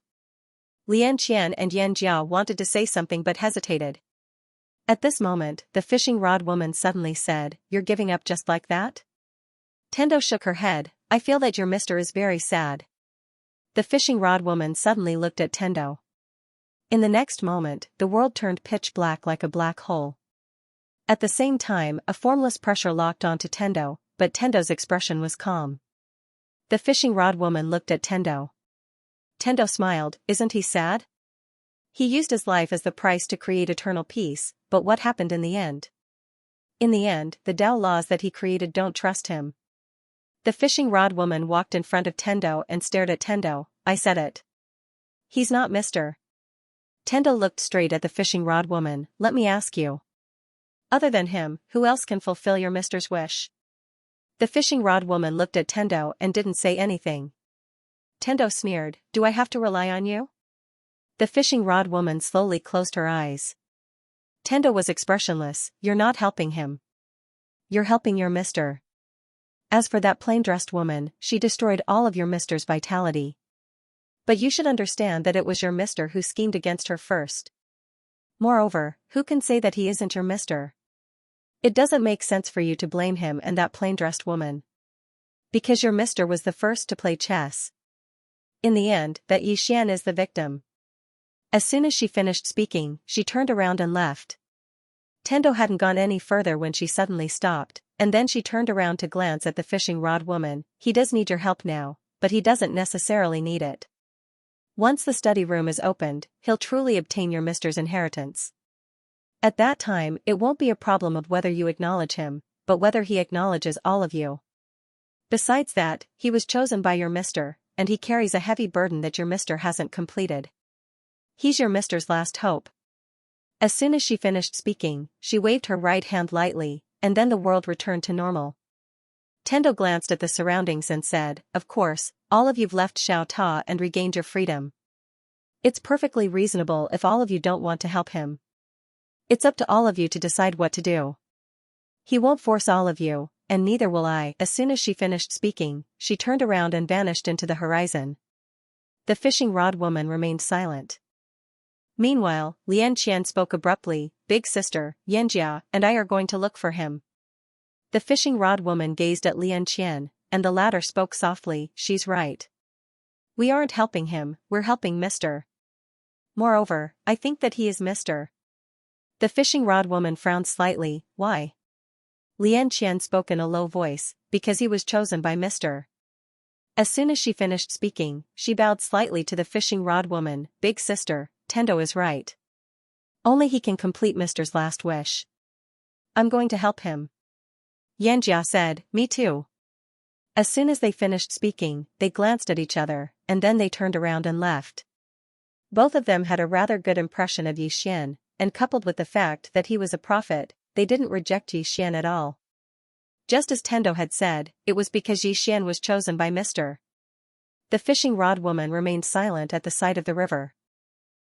Xianxia and Yanjia wanted to say something but hesitated. At this moment, the fishing rod woman suddenly said, "You're giving up just like that?" Tendo shook her head, "I feel that your mister is very sad." The fishing rod woman suddenly looked at Tendo. In the next moment, the world turned pitch black like a black hole. At the same time, a formless pressure locked onto Tendo, but Tendo's expression was calm. The fishing rod woman looked at Tendo. Tendo smiled. Isn't he sad? He used his life as the price to create eternal peace, but what happened in the end? In the end, the Tao laws that he created don't trust him. The fishing rod woman walked in front of Tendo and stared at Tendo. I said it. He's not Mr. Tendo looked straight at the fishing rod woman. Let me ask you. Other than him, who else can fulfill your mister's wish? The fishing rod woman looked at Tendo and didn't say anything. Tendo sneered. Do I have to rely on you? The fishing rod woman slowly closed her eyes. Tendo was expressionless. You're not helping him. You're helping your mister. As for that plain-dressed woman, she destroyed all of your mister's vitality. But you should understand that it was your mister who schemed against her first. Moreover, who can say that he isn't your mister? It doesn't make sense for you to blame him and that plain-dressed woman. Because your mister was the first to play chess. In the end, that Xianxia is the victim. As soon as she finished speaking, she turned around and left. Tendo hadn't gone any further when she suddenly stopped, and then she turned around to glance at the fishing rod woman. He does need your help now, but he doesn't necessarily need it. Once the study room is opened, he'll truly obtain your mister's inheritance. At that time, it won't be a problem of whether you acknowledge him, but whether he acknowledges all of you. Besides that, he was chosen by your mister, and he carries a heavy burden that your mister hasn't completed. He's your mister's last hope. As soon as she finished speaking, she waved her right hand lightly, and then the world returned to normal. Tendo glanced at the surroundings and said, of course, all of you've left Xiao Ta and regained your freedom. It's perfectly reasonable if all of you don't want to help him. It's up to all of you to decide what to do. He won't force all of you, and neither will I. As soon as she finished speaking, she turned around and vanished into the horizon. The fishing rod woman remained silent. Meanwhile, Xianxia spoke abruptly. Big sister, Xianxia and I are going to look for him. The fishing rod woman gazed at Xianxia, and the latter spoke softly. She's right. We aren't helping him, we're helping Mr. Moreover, I think that he is Mr. The fishing rod woman frowned slightly. Why? Xianxia spoke in a low voice. Because he was chosen by Mr. As soon as she finished speaking, she bowed slightly to the fishing rod woman. Big sister, Tendo is right. Only he can complete Mister's last wish. I'm going to help him. Xianxia said, me too. As soon as they finished speaking, they glanced at each other, and then they turned around and left. Both of them had a rather good impression of Xian, and coupled with the fact that he was a prophet, they didn't reject Xian at all. Just as Tendo had said, it was because Xian was chosen by Mr. The fishing rod woman remained silent at the side of the river.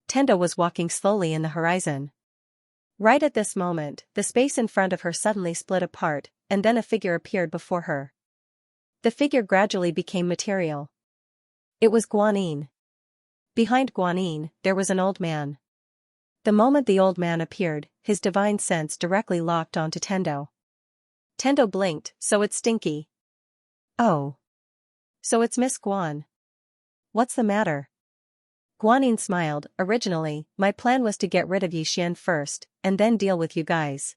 Tendo was walking slowly in the horizon. Right at this moment, the space in front of her suddenly split apart, and then a figure appeared before her. The figure gradually became material. It was Guanyin. Behind Guanyin, there was an old man. The moment the old man appeared, his divine sense directly locked onto Tendo. Tendo blinked. So it's Stinky. Oh. So it's Miss Guan. What's the matter? Guanyin smiled. Originally, my plan was to get rid of Xian first, and then deal with you guys.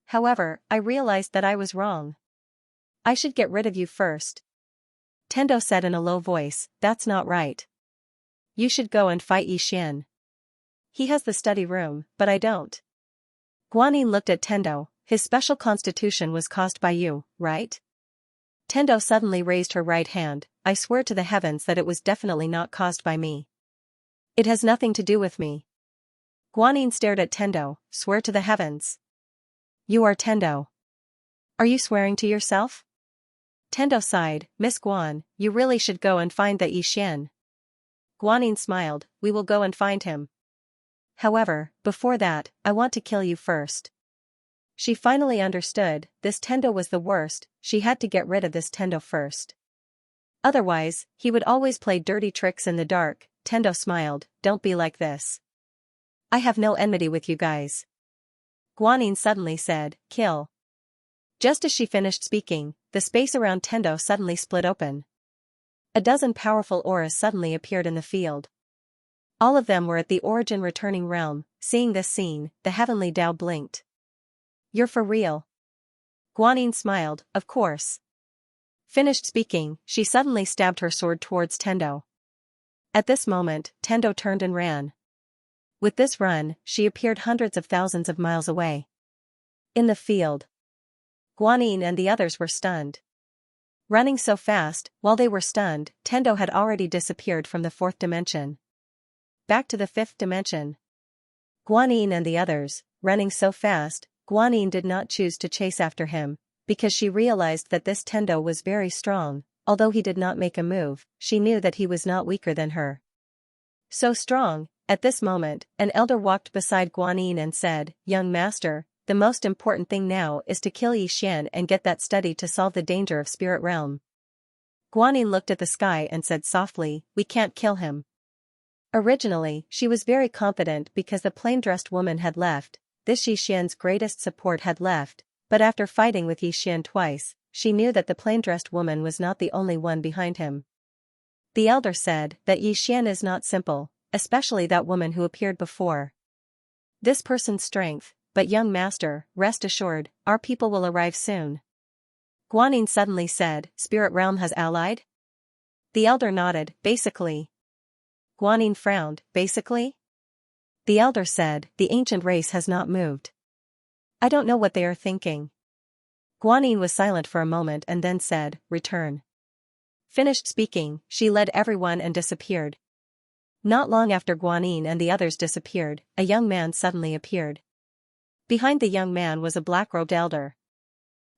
However, I realized that I was wrong. I should get rid of you first. Tendo said in a low voice. That's not right. You should go and fight Xian. He has the study room, but I don't. Guanyin looked at Tendo. His special constitution was caused by you, right? Tendo suddenly raised her right hand. I swear to the heavens that it was definitely not caused by me. It has nothing to do with me. Guanyin stared at Tendo. Swear to the heavens. You are Tendo. Are you swearing to yourself? Tendo sighed. Miss Guan, you really should go and find that Xian. Guanyin smiled. We will go and find him. However, before that, I want to kill you first. She finally understood, this Tendo was the worst, she had to get rid of this Tendo first. Otherwise, he would always play dirty tricks in the dark. Tendo smiled. Don't be like this. I have no enmity with you guys. Guanyin suddenly said, kill. Just as she finished speaking, the space around Tendo suddenly split open. A dozen powerful auras suddenly appeared in the field. All of them were at the origin returning realm. Seeing this scene, the heavenly Tao blinked. You're for real? Guanyin smiled, of course. Finished speaking, she suddenly stabbed her sword towards Tendo. At this moment, Tendo turned and ran. With this run, she appeared hundreds of thousands of miles away. In the field, Guanyin and the others were stunned. Running so fast, while they were stunned, Tendo had already disappeared from the fourth dimension. Back to the fifth dimension. Guanyin and the others, running so fast, Guanyin did not choose to chase after him, because she realized that this Tendo was very strong. Although he did not make a move, she knew that he was not weaker than her. So strong. At this moment, an elder walked beside Guanyin and said, "Young master, the most important thing now is to kill Xian and get that study to solve the danger of spirit realm." Guanyin looked at the sky and said softly, "We can't kill him." Originally, she was very confident because the plain-dressed woman had left, this Xian's greatest support had left, but after fighting with Xian twice, she knew that the plain-dressed woman was not the only one behind him. The elder said that Xian is not simple, especially that woman who appeared before. This person's strength, but young master, rest assured, our people will arrive soon. Guanyin suddenly said, "Spirit realm has allied?" The elder nodded, "Basically." Guanyin frowned, "Basically?" The elder said, "The ancient race has not moved. I don't know what they are thinking." Guanyin was silent for a moment and then said, "Return." Finished speaking, she led everyone and disappeared. Not long after Guanyin and the others disappeared, a young man suddenly appeared. Behind the young man was a black-robed elder.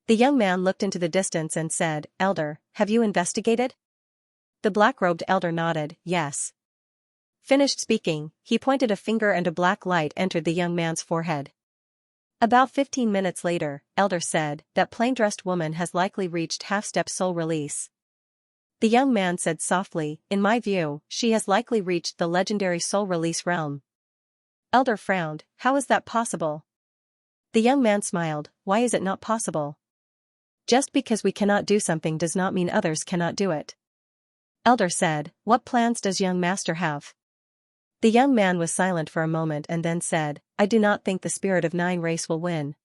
The young man looked into the distance and said, "Elder, have you investigated?" The black-robed elder nodded, "Yes." Finished speaking, he pointed a finger and a black light entered the young man's forehead. About 15 minutes later, elder said, "That plain-dressed woman has likely reached half-step soul release." The young man said softly, "In my view, she has likely reached the legendary soul release realm." Elder frowned, "How is that possible?" The young man smiled, "Why is it not possible? Just because we cannot do something does not mean others cannot do it." Elder said, "What plans does young master have?" The young man was silent for a moment and then said, "I do not think the spirit of 9 race will win."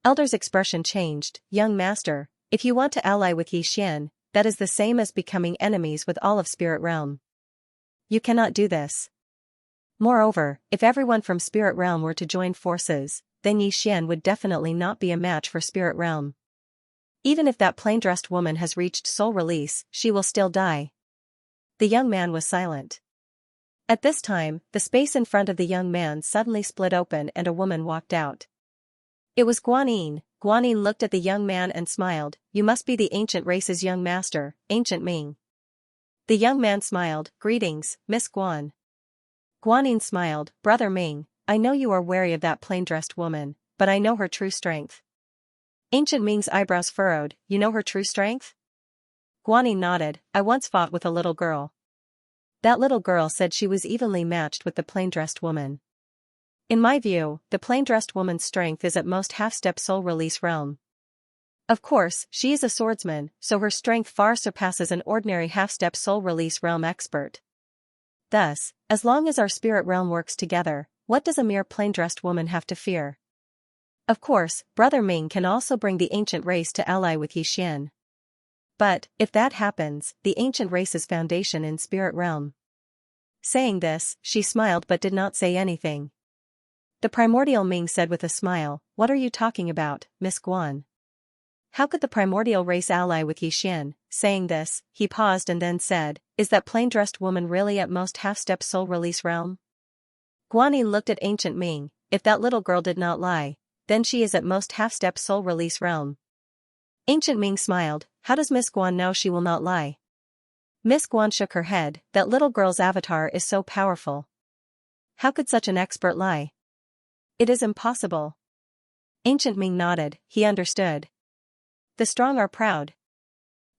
Elder's expression changed, "Young master, if you want to ally with Xian, that is the same as becoming enemies with all of spirit realm. You cannot do this. Moreover, if everyone from spirit realm were to join forces, then Xian would definitely not be a match for spirit realm. Even if that plain-dressed woman has reached soul release, she will still die." The young man was silent. At this time, the space in front of the young man suddenly split open and a woman walked out. It was Guanyin. Guanyin looked at the young man and smiled, "You must be the ancient race's young master, Ancient Ming." The young man smiled, "Greetings, Miss Guan." Guanyin smiled, "Brother Ming, I know you are wary of that plain-dressed woman, but I know her true strength." Ancient Ming's eyebrows furrowed, "You know her true strength?" Guanyin nodded, "I once fought with a little girl. That little girl said she was evenly matched with the plain-dressed woman. In my view, the plain-dressed woman's strength is at most half-step soul release realm. Of course, she is a swordsman, so her strength far surpasses an ordinary half-step soul release realm expert. Thus, as long as our spirit realm works together, what does a mere plain-dressed woman have to fear? Of course, Brother Ming can also bring the ancient race to ally with Xian. But, if that happens, the ancient race's foundation in spirit realm." Saying this, she smiled but did not say anything. The primordial Ming said with a smile, "What are you talking about, Miss Guan? How could the primordial race ally with Xian?" Saying this, he paused and then said, "Is that plain-dressed woman really at most half-step soul release realm?" Guanyin looked at Ancient Ming, "If that little girl did not lie, then she is at most half-step soul release realm." Ancient Ming smiled, "How does Miss Guan know she will not lie?" Miss Guan shook her head, "That little girl's avatar is so powerful. How could such an expert lie? It is impossible." Ancient Ming nodded, he understood. "The strong are proud."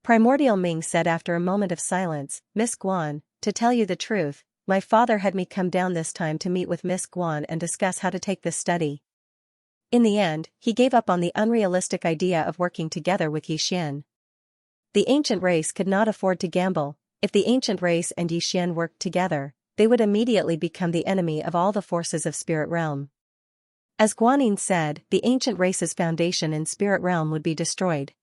Primordial Ming said after a moment of silence, "Miss Guan, to tell you the truth, my father had me come down this time to meet with Miss Guan and discuss how to take this study. In the end, he gave up on the unrealistic idea of working together with Xian. The ancient race could not afford to gamble. If the ancient race and Xian worked together, they would immediately become the enemy of all the forces of spirit realm. As Guanyin said, the ancient race's foundation in spirit realm would be destroyed.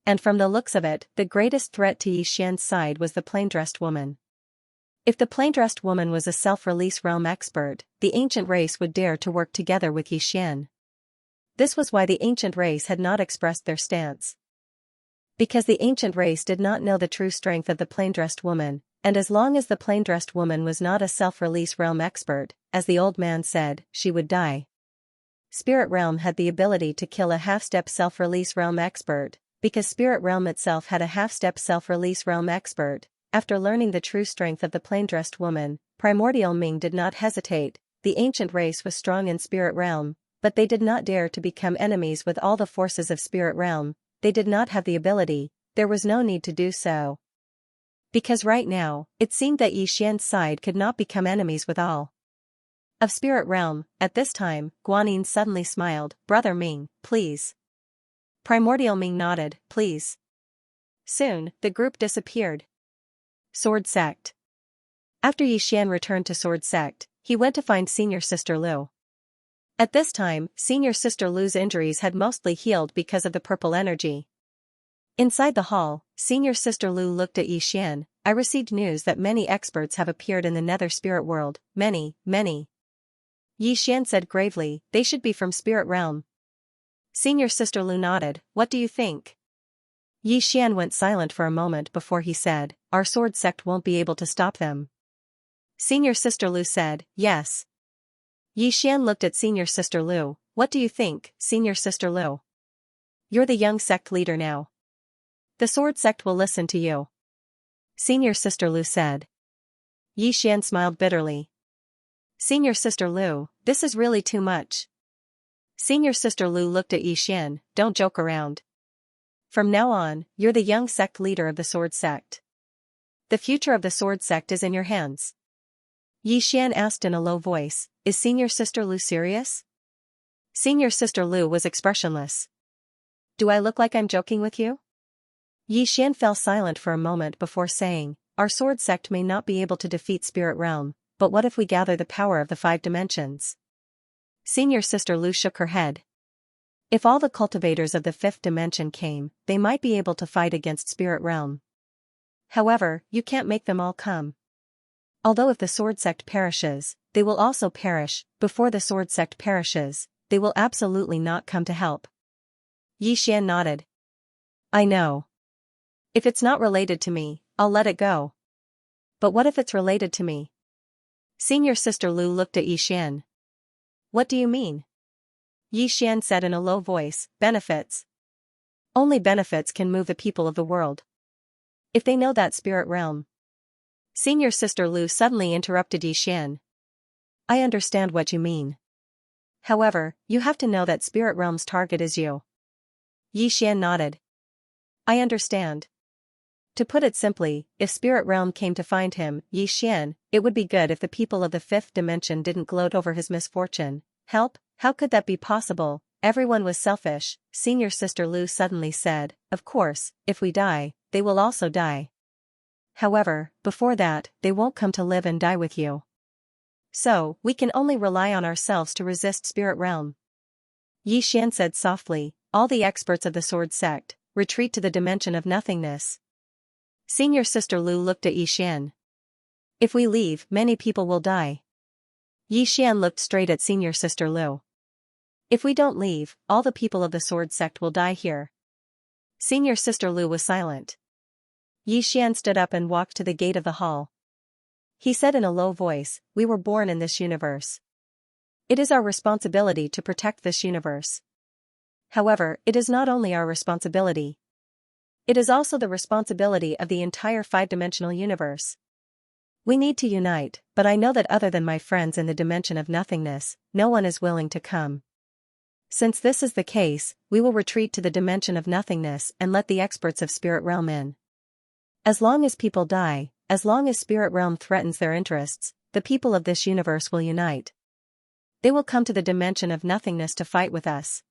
And from the looks of it, the greatest threat to Yixian's side was the plain-dressed woman. If the plain-dressed woman was a self-release realm expert, the ancient race would dare to work together with Yixian. This was why the ancient race had not expressed their stance. Because the ancient race did not know the true strength of the plain-dressed woman, and as long as the plain-dressed woman was not a self-release realm expert, as the old man said, she would die. Spirit realm had the ability to kill a half-step self-release realm expert, because spirit realm itself had a half-step self-release realm expert. After learning the true strength of the plain-dressed woman, primordial Ming did not hesitate. The ancient race was strong in spirit realm, but they did not dare to become enemies with all the forces of spirit realm. They did not have the ability, there was no need to do so. Because right now, it seemed that Yixian's side could not become enemies with all of spirit realm. At this time, Guanyin suddenly smiled. Brother Ming, please. Primordial Ming nodded, please. Soon, the group disappeared. Sword Sect. After Yixian returned to Sword Sect, he went to find Senior Sister Lu. At this time, Senior Sister Lu's injuries had mostly healed because of the purple energy. Inside the hall, Senior Sister Lu looked at Yixian. I received news that many experts have appeared in the nether spirit world. Many. Yixian said gravely, they should be from spirit realm. Senior Sister Lu nodded, what do you think? Yixian went silent for a moment before he said, our sword sect won't be able to stop them. Senior Sister Lu said, yes. Yixian looked at Senior Sister Lu, what do you think, Senior Sister Lu? You're the young sect leader now. The sword sect will listen to you. Senior Sister Lu said. Yixian smiled bitterly. Senior Sister Lu, this is really too much. Senior Sister Lu looked at Yixian, don't joke around. From now on, you're the young sect leader of the sword sect. The future of the sword sect is in your hands. Yixian asked in a low voice, is Senior Sister Lu serious? Senior Sister Lu was expressionless. Do I look like I'm joking with you? Yixian fell silent for a moment before saying, our sword sect may not be able to defeat spirit realm, but what if we gather the power of the 5 dimensions? Senior Sister Lu shook her head. If all the cultivators of the 5th dimension came, they might be able to fight against spirit realm. However, you can't make them all come. Although if the sword sect perishes, they will also perish. Before the sword sect perishes, they will absolutely not come to help. Yixian nodded. I know. If it's not related to me, I'll let it go. But what if it's related to me? Senior Sister Lu looked at Yixian. What do you mean? Yixian said in a low voice, benefits. Only benefits can move the people of the world. If they know that spirit realm. Senior Sister Lu suddenly interrupted Yixian. I understand what you mean. However, you have to know that spirit realm's target is you. Yixian nodded. I understand. To put it simply, if spirit realm came to find him, Yixian, it would be good if the people of the 5th dimension didn't gloat over his misfortune. Help? How could that be possible? Everyone was selfish, Senior Sister Lu suddenly said. Of course, if we die, they will also die. However, before that, they won't come to live and die with you. So, we can only rely on ourselves to resist spirit realm. Yixian said softly, all the experts of the sword sect, retreat to the dimension of nothingness. Senior Sister Lu looked at Yixian. If we leave, many people will die. Yixian looked straight at Senior Sister Lu. If we don't leave, all the people of the sword sect will die here. Senior Sister Lu was silent. Yixian stood up and walked to the gate of the hall. He said in a low voice, we were born in this universe. It is our responsibility to protect this universe. However, it is not only our responsibility. It is also the responsibility of the entire 5-dimensional universe. We need to unite, but I know that other than my friends in the dimension of nothingness, no one is willing to come. Since this is the case, we will retreat to the dimension of nothingness and let the experts of spirit realm in. As long as people die, as long as spirit realm threatens their interests, the people of this universe will unite. They will come to the dimension of nothingness to fight with us.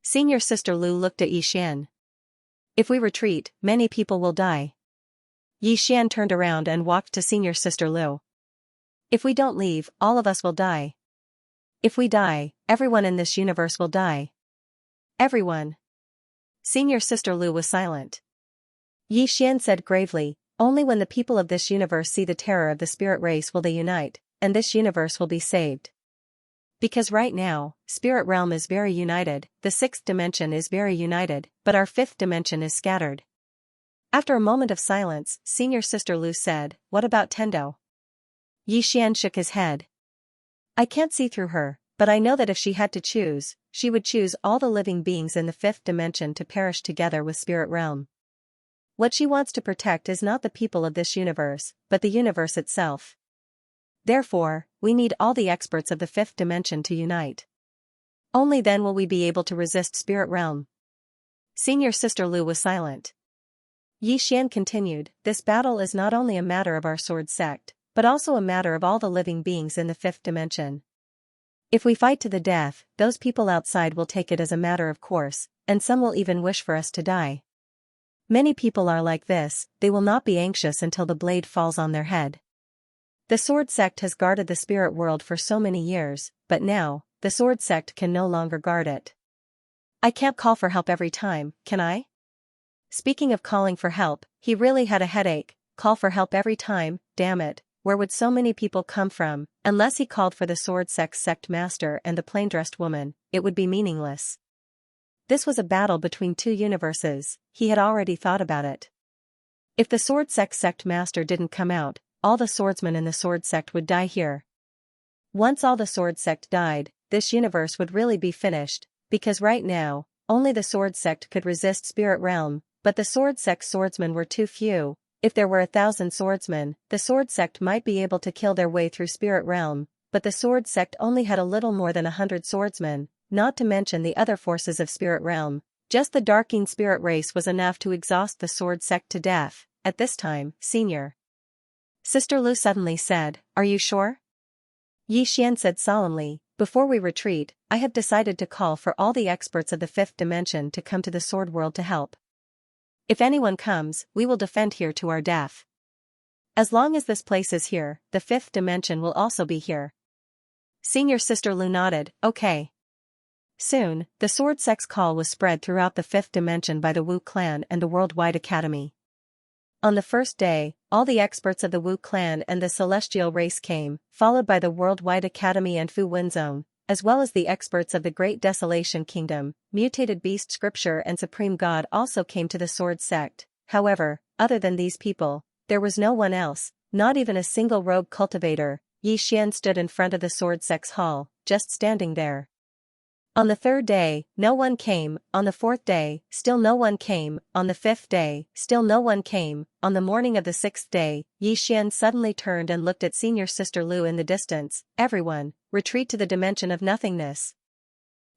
Senior Sister Lu looked at Yixian. If we retreat, many people will die. Yixian turned around and walked to Senior Sister Lu. If we don't leave, all of us will die. If we die, everyone in this universe will die. Everyone. Senior Sister Lu was silent. Xian said gravely, only when the people of this universe see the terror of the spirit race will they unite, and this universe will be saved. Because right now, spirit realm is very united, the sixth dimension is very united, but our fifth dimension is scattered. After a moment of silence, Senior Sister Lu said, what about Tendo? Xian shook his head. I can't see through her, but I know that if she had to choose, she would choose all the living beings in the fifth dimension to perish together with spirit realm. What she wants to protect is not the people of this universe, but the universe itself. Therefore, we need all the experts of the fifth dimension to unite. Only then will we be able to resist spirit realm. Senior Sister Lu was silent. Xian continued, this battle is not only a matter of our sword sect, but also a matter of all the living beings in the fifth dimension. If we fight to the death, those people outside will take it as a matter of course, and some will even wish for us to die. Many people are like this, they will not be anxious until the blade falls on their head. The sword sect has guarded the spirit world for so many years, but now, the sword sect can no longer guard it. I can't call for help every time, can I? Speaking of calling for help, he really had a headache. Call for help every time, damn it. Where would so many people come from? Unless he called for the sword sect master and the plain-dressed woman, it would be meaningless. This was a battle between two universes, he had already thought about it. If the sword sect master didn't come out, all the swordsmen in the sword sect would die here. Once all the sword sect died, this universe would really be finished, because right now, only the sword sect could resist spirit realm, but the sword sect swordsmen were too few. If there were 1,000 swordsmen, the sword sect might be able to kill their way through spirit realm, but the sword sect only had a little more than 100 swordsmen, not to mention the other forces of spirit realm. Just the darking spirit race was enough to exhaust the sword sect to death. At this time, Senior Sister Lu suddenly said, are you sure? Xian said solemnly, before we retreat, I have decided to call for all the experts of the fifth dimension to come to the sword world to help. If anyone comes, we will defend here to our death. As long as this place is here, the fifth dimension will also be here. Senior Sister Lu nodded, okay. Soon, the sword sect's call was spread throughout the fifth dimension by the Wu clan and the Worldwide Academy. On the first day, all the experts of the Wu clan and the celestial race came, followed by the Worldwide Academy and Fu Wen Zone, as well as the experts of the Great Desolation Kingdom. Mutated Beast Scripture and Supreme God also came to the sword sect. However, other than these people, there was no one else, not even a single rogue cultivator. Xian stood in front of the sword sect's hall, just standing there. On the third day, no one came. On the fourth day, still no one came. On the fifth day, still no one came. On the morning of the sixth day, Xian suddenly turned and looked at Senior Sister Lu in the distance. Everyone, retreat to the dimension of nothingness.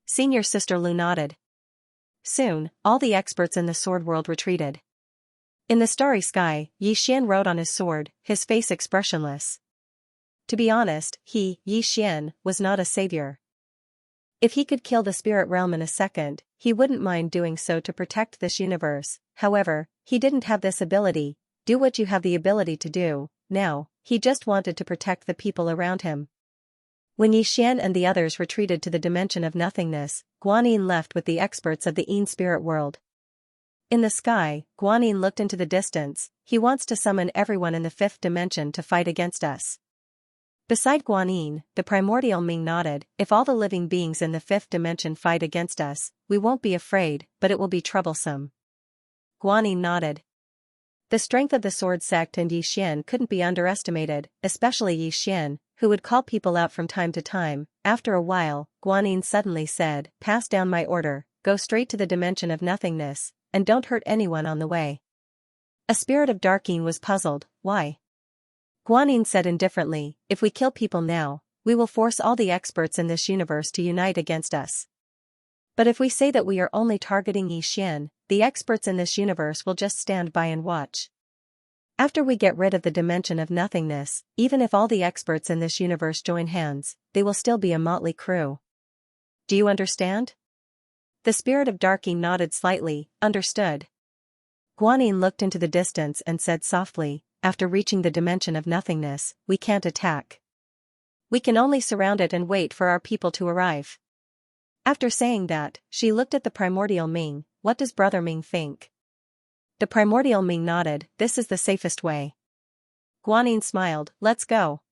Senior Sister Lu nodded. Soon, all the experts in the sword world retreated. In the starry sky, Xian rode on his sword, his face expressionless. To be honest, Xian, was not a savior. If he could kill the spirit realm in a second, he wouldn't mind doing so to protect this universe. However, he didn't have this ability. Do what you have the ability to do. Now, he just wanted to protect the people around him. When Xian and the others retreated to the dimension of nothingness, Guanyin left with the experts of the Yin spirit world. In the sky, Guanyin looked into the distance. He wants to summon everyone in the fifth dimension to fight against us. Beside Guanyin, the primordial Ming nodded. If all the living beings in the fifth dimension fight against us, we won't be afraid, but it will be troublesome. Guanyin nodded. The strength of the sword sect and Xian couldn't be underestimated, especially Xian, who would call people out from time to time. After a while, Guanyin suddenly said, pass down my order, go straight to the dimension of nothingness, and don't hurt anyone on the way. A spirit of Darkin was puzzled. Why? Guanyin said indifferently, if we kill people now, we will force all the experts in this universe to unite against us. But if we say that we are only targeting Xian, the experts in this universe will just stand by and watch. After we get rid of the dimension of nothingness, even if all the experts in this universe join hands, they will still be a motley crew. Do you understand? The spirit of Darkin nodded slightly, understood. Guanyin looked into the distance and said softly, after reaching the dimension of nothingness, we can't attack. We can only surround it and wait for our people to arrive. After saying that, she looked at the primordial Ming. What does Brother Ming think? The primordial Ming nodded. This is the safest way. Guanyin smiled. Let's go.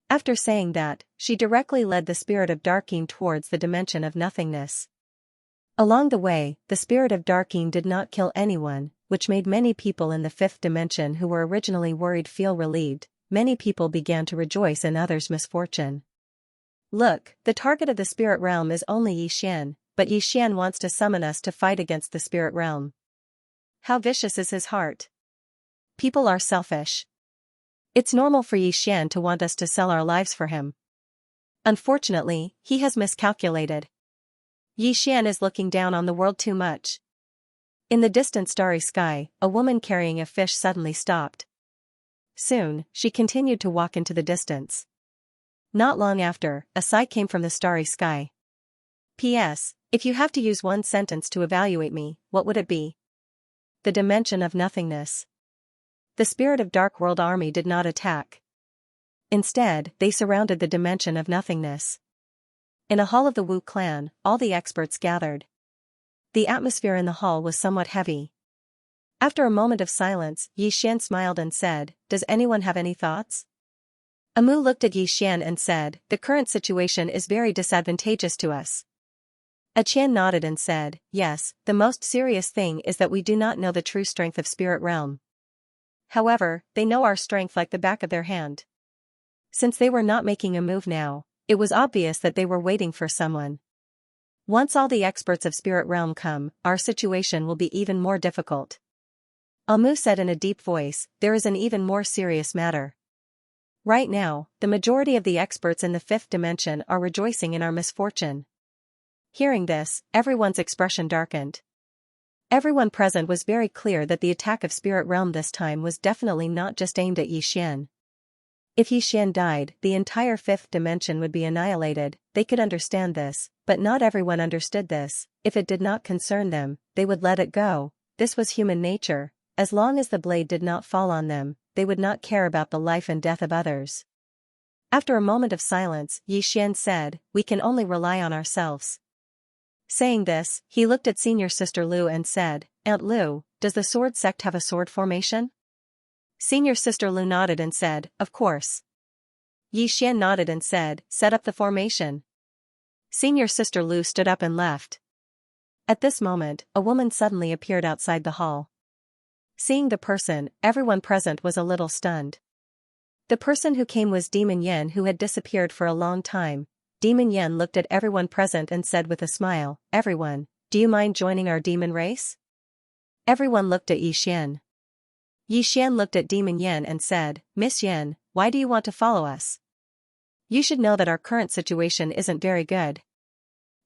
After saying that, she directly led the spirit of Darking towards the dimension of nothingness. Along the way, the spirit of Darking did not kill anyone, which made many people in the fifth dimension who were originally worried feel relieved. Many people began to rejoice in others' misfortune. Look, the target of the spirit realm is only Yixian, but Yixian wants to summon us to fight against the spirit realm. How vicious is his heart? People are selfish. It's normal for Yixian to want us to sell our lives for him. Unfortunately, he has miscalculated. Yixian is looking down on the world too much. In the distant starry sky, a woman carrying a fish suddenly stopped. Soon, she continued to walk into the distance. Not long after, a sigh came from the starry sky. P.S. If you have to use one sentence to evaluate me, what would it be? The dimension of nothingness. The spirit of Dark World army did not attack. Instead, they surrounded the dimension of nothingness. In a hall of the Wu clan, all the experts gathered. The atmosphere in the hall was somewhat heavy. After a moment of silence, Yixian smiled and said, "Does anyone have any thoughts?" Amu looked at Yixian and said, "The current situation is very disadvantageous to us." Aqian nodded and said, "Yes, the most serious thing is that we do not know the true strength of spirit realm. However, they know our strength like the back of their hand." Since they were not making a move now, it was obvious that they were waiting for someone. Once all the experts of spirit realm come, our situation will be even more difficult. Amu said in a deep voice, "There is an even more serious matter. Right now, the majority of the experts in the fifth dimension are rejoicing in our misfortune." Hearing this, everyone's expression darkened. Everyone present was very clear that the attack of spirit realm this time was definitely not just aimed at Yixian. If Yixian died, the entire fifth dimension would be annihilated. They could understand this, but not everyone understood this. If it did not concern them, they would let it go. This was human nature. As long as the blade did not fall on them, they would not care about the life and death of others. After a moment of silence, Yixian said, "We can only rely on ourselves." Saying this, he looked at senior sister Lu and said, "Aunt Lu, does the sword sect have a sword formation?" Senior sister Lu nodded and said, "Of course." Yixian nodded and said, "Set up the formation." Senior sister Lu stood up and left. At this moment, a woman suddenly appeared outside the hall. Seeing the person, everyone present was a little stunned. The person who came was Demon Yen, who had disappeared for a long time. Demon Yen looked at everyone present and said with a smile, "Everyone, do you mind joining our demon race?" Everyone looked at Yixian. Yixian looked at Demon Yen and said, "Miss Yen, why do you want to follow us? You should know that our current situation isn't very good."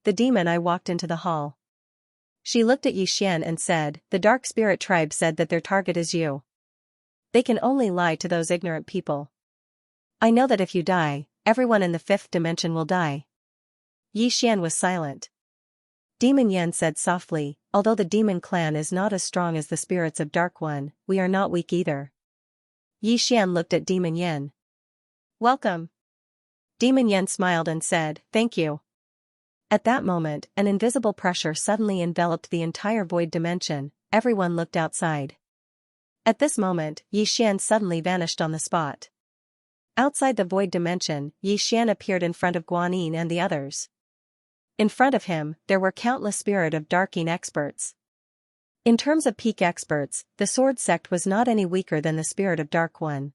The demon I walked into the hall. She looked at Yixian and said, "The Dark Spirit Tribe said that their target is you. They can only lie to those ignorant people. I know that if you die, everyone in the fifth dimension will die." Yixian was silent. Demon Yen said softly, "Although the demon clan is not as strong as the spirits of Dark One, we are not weak either." Yixian looked at Demon Yen. "Welcome." Demon Yen smiled and said, "Thank you." At that moment, an invisible pressure suddenly enveloped the entire void dimension. Everyone looked outside. At this moment, Yixian suddenly vanished on the spot. Outside the void dimension, Yixian appeared in front of Guanyin and the others. In front of him, there were countless spirit of Darking experts. In terms of peak experts, the sword sect was not any weaker than the spirit of Dark One.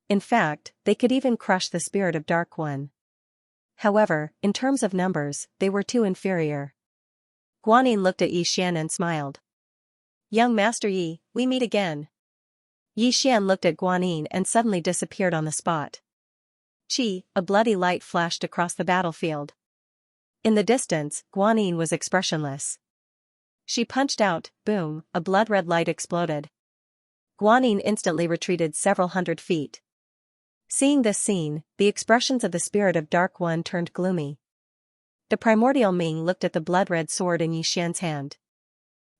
In fact, they could even crush the spirit of Dark One. However, in terms of numbers, they were too inferior. Guanyin looked at Yixian and smiled. "Young Master Yi, we meet again." Yixian looked at Guanyin and suddenly disappeared on the spot. Chi, a bloody light flashed across the battlefield. In the distance, Guanyin was expressionless. She punched out, boom, a blood-red light exploded. Guanyin instantly retreated several hundred feet. Seeing this scene, the expressions of the spirit of Dark One turned gloomy. The primordial Ming looked at the blood-red sword in Yixian's hand.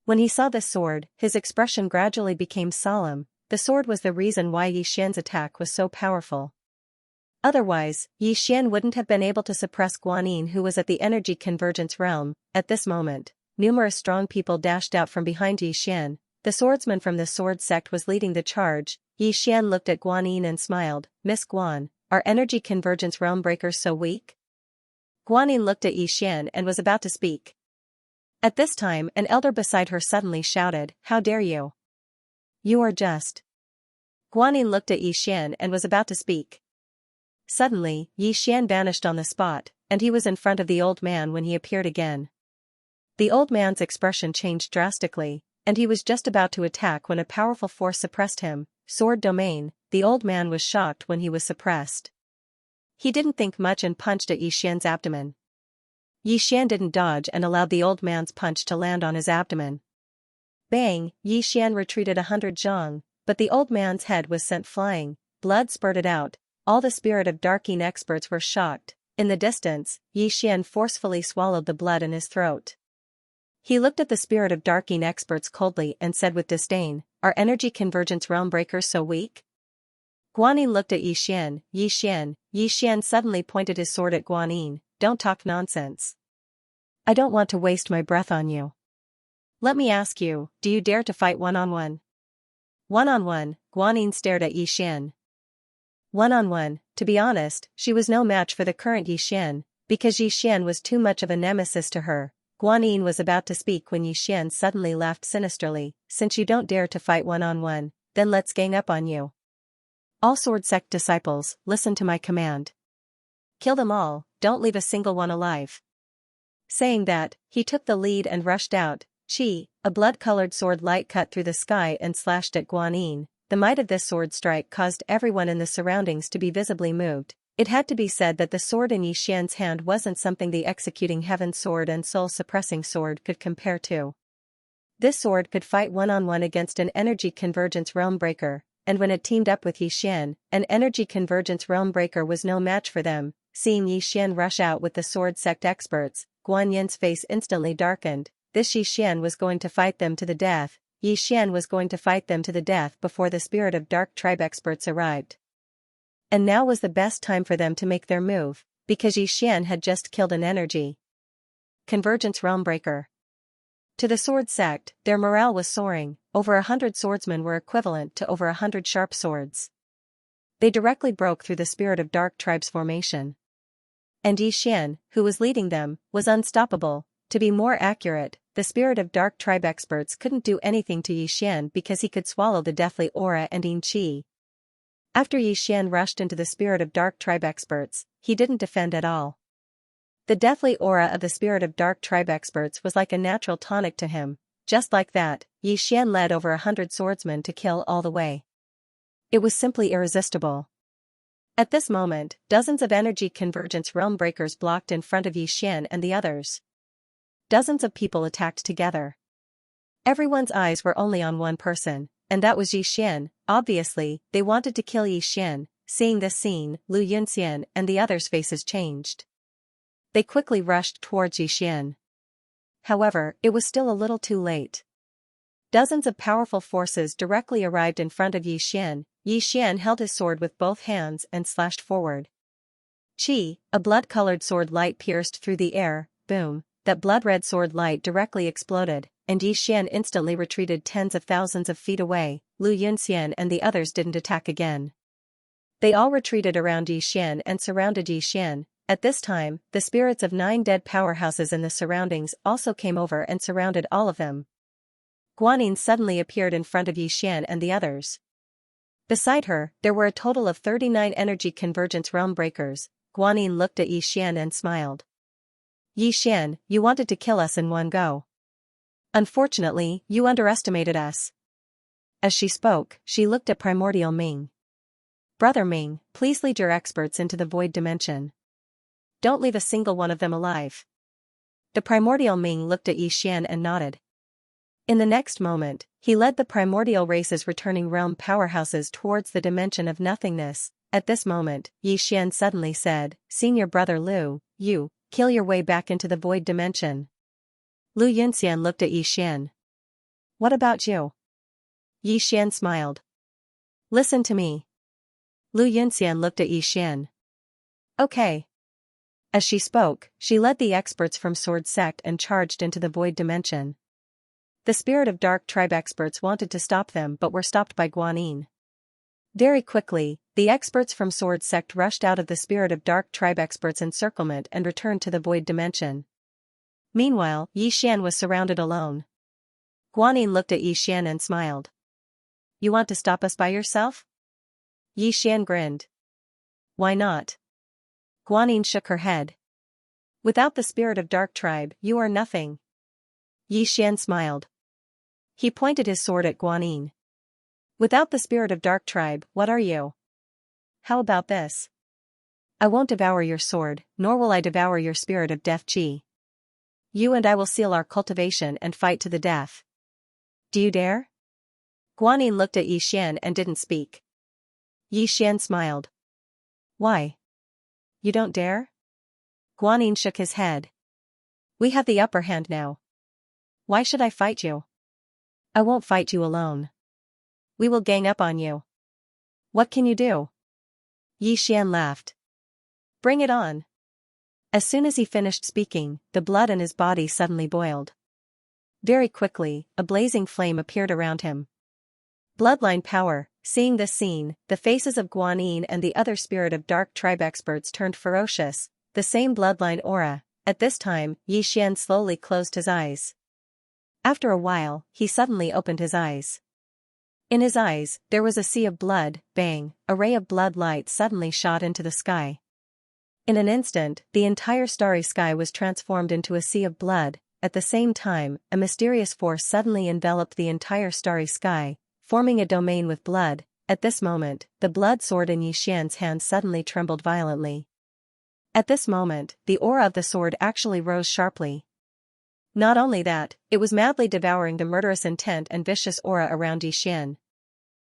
When he saw this sword, his expression gradually became solemn. The sword was the reason why Yixian's attack was so powerful. Otherwise, Yi Xian wouldn't have been able to suppress Guanyin, who was at the energy convergence realm. At this moment, numerous strong people dashed out from behind Yi Xian. The swordsman from the sword sect was leading the charge. Yi Xian looked at Guanyin and smiled. Miss Guan, are energy convergence realm breakers so weak? Guanyin looked at Yi Xian and was about to speak. At this time, an elder beside her suddenly shouted, "How dare you? You are just." Guanyin looked at Yi Xian and was about to speak. Suddenly, Yi Xian vanished on the spot, and he was in front of the old man when he appeared again. The old man's expression changed drastically, and he was just about to attack when a powerful force suppressed him. Sword domain. The old man was shocked when he was suppressed. He didn't think much and punched at Yi Xian's abdomen. Yi Xian didn't dodge and allowed the old man's punch to land on his abdomen. Bang! Yi Xian retreated 100 zhang, but the old man's head was sent flying. Blood spurted out. All the spirit of darking experts were shocked. In the distance, Yi Xian forcefully swallowed the blood in his throat. He looked at the spirit of darking experts coldly and said with disdain, "Are energy convergence realm breakers so weak?" Guanyin looked at Yi Xian. Yi Xian suddenly pointed his sword at Guanyin. "Don't talk nonsense. I don't want to waste my breath on you. Let me ask you, do you dare to fight one-on-one?" One-on-one, Guanyin stared at Yi Xian. One-on-one, to be honest, she was no match for the current Yi Xian, because Yi Xian was too much of a nemesis to her. Guanyin was about to speak when Yi Xian suddenly laughed sinisterly. "Since you don't dare to fight one-on-one, then let's gang up on you. All sword sect disciples, listen to my command. Kill them all, don't leave a single one alive." Saying that, he took the lead and rushed out. A blood-colored sword light cut through the sky and slashed at Guanyin. The might of this sword strike caused everyone in the surroundings to be visibly moved. It had to be said that the sword in Yi Xian's hand wasn't something the executing heaven sword and soul-suppressing sword could compare to. This sword could fight one-on-one against an energy convergence realm breaker, and when it teamed up with Yi Xian, an energy convergence realm breaker was no match for them. Seeing Yi Xian rush out with the sword sect experts, Guanyin's face instantly darkened. This Yi Xian was going to fight them to the death. Yi Xian was going to fight them to the death before the spirit of dark tribe experts arrived. And now was the best time for them to make their move, because Yi Xian had just killed an energy convergence realm breaker. To the sword sect, their morale was soaring. Over 100 swordsmen were equivalent to over 100 sharp swords. They directly broke through the spirit of dark tribe's formation. And Yi Xian, who was leading them, was unstoppable. To be more accurate, the spirit of dark tribe experts couldn't do anything to Yi Xian because he could swallow the deathly aura and Yin Qi. After Yi Xian rushed into the spirit of dark tribe experts, he didn't defend at all. The deathly aura of the spirit of dark tribe experts was like a natural tonic to him. Just like that, Yi Xian led over 100 swordsmen to kill all the way. It was simply irresistible. At this moment, dozens of energy convergence realm breakers blocked in front of Yi Xian and the others. Dozens of people attacked together. Everyone's eyes were only on one person, and that was Yi Xian. Obviously, they wanted to kill Yi Xian. Seeing this scene, Lu Yunxian and the others' faces changed. They quickly rushed towards Yi Xian. However, it was still a little too late. Dozens of powerful forces directly arrived in front of Yi Xian. Yi Xian held his sword with both hands and slashed forward. A blood-colored sword light pierced through the air. Boom. That blood-red sword light directly exploded, and Yi Xian instantly retreated tens of thousands of feet away. Lu Yunxian and the others didn't attack again. They all retreated around Yi Xian and surrounded Yi Xian. At this time, the spirits of 9 dead powerhouses in the surroundings also came over and surrounded all of them. Guanyin suddenly appeared in front of Yi Xian and the others. Beside her, there were a total of 39 energy convergence realm breakers. Guanyin looked at Yi Xian and smiled. "Yi Xian, you wanted to kill us in one go. Unfortunately, you underestimated us." As she spoke, she looked at Primordial Ming. "Brother Ming, please lead your experts into the void dimension. Don't leave a single one of them alive." The Primordial Ming looked at Yi Xian and nodded. In the next moment, he led the primordial race's returning realm powerhouses towards the dimension of nothingness. At this moment, Yi Xian suddenly said, "Senior brother Lu, you, kill your way back into the void dimension." Lu Yunxian looked at Yi Xian. "What about you?" Yi Xian smiled. "Listen to me." Lu Yunxian looked at Yi Xian. Okay. As she spoke, she led the experts from Sword Sect and charged into the void dimension. The Spirit of Dark Tribe experts wanted to stop them but were stopped by Guanyin. Very quickly, the experts from Sword Sect rushed out of the Spirit of Dark Tribe experts' encirclement and returned to the void dimension. Meanwhile, Xian was surrounded alone. Guanyin looked at Xian and smiled. You want to stop us by yourself? Xian grinned. Why not? Guanyin shook her head. Without the Spirit of Dark Tribe, you are nothing. Xian smiled. He pointed his sword at Guanyin. Without the Spirit of Dark Tribe, what are you? How about this? I won't devour your sword, nor will I devour your Spirit of Death Qi. You and I will seal our cultivation and fight to the death. Do you dare? Guanyin looked at Xian and didn't speak. Xian smiled. Why? You don't dare? Guanyin shook his head. We have the upper hand now. Why should I fight you? I won't fight you alone. We will gang up on you. What can you do? Xian laughed. Bring it on. As soon as he finished speaking, the blood in his body suddenly boiled. Very quickly, a blazing flame appeared around him. Bloodline power. Seeing this scene, the faces of Guanyin and the other Spirit of Dark Tribe experts turned ferocious, the same bloodline aura. At this time, Xian slowly closed his eyes. After a while, he suddenly opened his eyes. In his eyes, there was a sea of blood. Bang, a ray of blood light suddenly shot into the sky. In an instant, the entire starry sky was transformed into a sea of blood. At the same time, a mysterious force suddenly enveloped the entire starry sky, forming a domain with blood. At this moment, the blood sword in Xian's hand suddenly trembled violently. At this moment, the aura of the sword actually rose sharply. Not only that, it was madly devouring the murderous intent and vicious aura around Xian.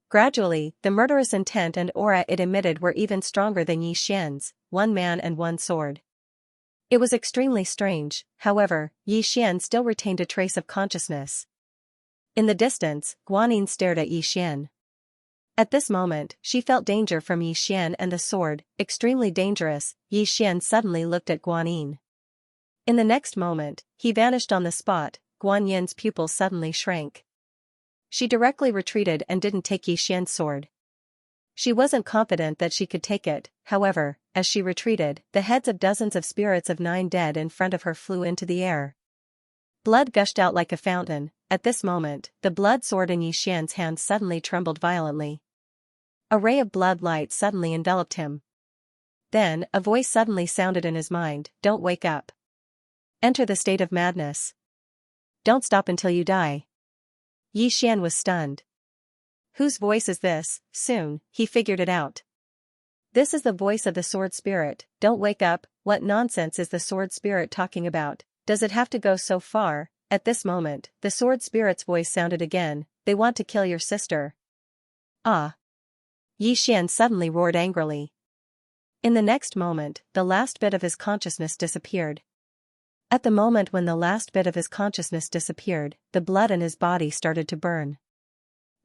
Gradually, the murderous intent and aura it emitted were even stronger than Xian's, one man and one sword. It was extremely strange, however, Xian still retained a trace of consciousness. In the distance, Guanyin stared at Xian. At this moment, she felt danger from Xian and the sword, extremely dangerous. Xian suddenly looked at Guanyin. In the next moment, he vanished on the spot. Guanyin's pupils suddenly shrank. She directly retreated and didn't take Xian's sword. She wasn't confident that she could take it, however, as she retreated, the heads of dozens of spirits of 9 dead in front of her flew into the air. Blood gushed out like a fountain. At this moment, the blood sword in Xian's hand suddenly trembled violently. A ray of blood light suddenly enveloped him. Then, a voice suddenly sounded in his mind, don't wake up. Enter the state of madness. Don't stop until you die. Xian was stunned. Whose voice is this? Soon, he figured it out. This is the voice of the sword spirit. Don't wake up. What nonsense is the sword spirit talking about? Does it have to go so far? At this moment, the sword spirit's voice sounded again. They want to kill your sister. Ah! Xian suddenly roared angrily. In the next moment, the last bit of his consciousness disappeared. At the moment when the last bit of his consciousness disappeared, the blood in his body started to burn.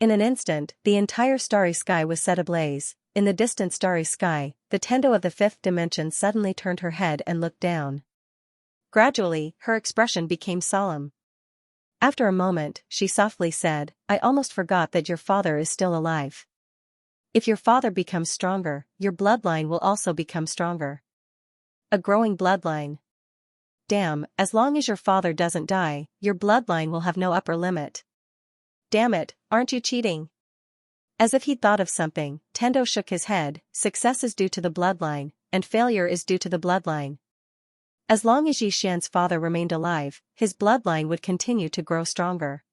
In an instant, the entire starry sky was set ablaze. In the distant starry sky, the Tendo of the 5th dimension suddenly turned her head and looked down. Gradually, her expression became solemn. After a moment, she softly said, I almost forgot that your father is still alive. If your father becomes stronger, your bloodline will also become stronger. A growing bloodline. Damn, as long as your father doesn't die, your bloodline will have no upper limit. Damn it, aren't you cheating? As if he'd thought of something, Tendo shook his head. Success is due to the bloodline, and failure is due to the bloodline. As long as Xian's father remained alive, his bloodline would continue to grow stronger.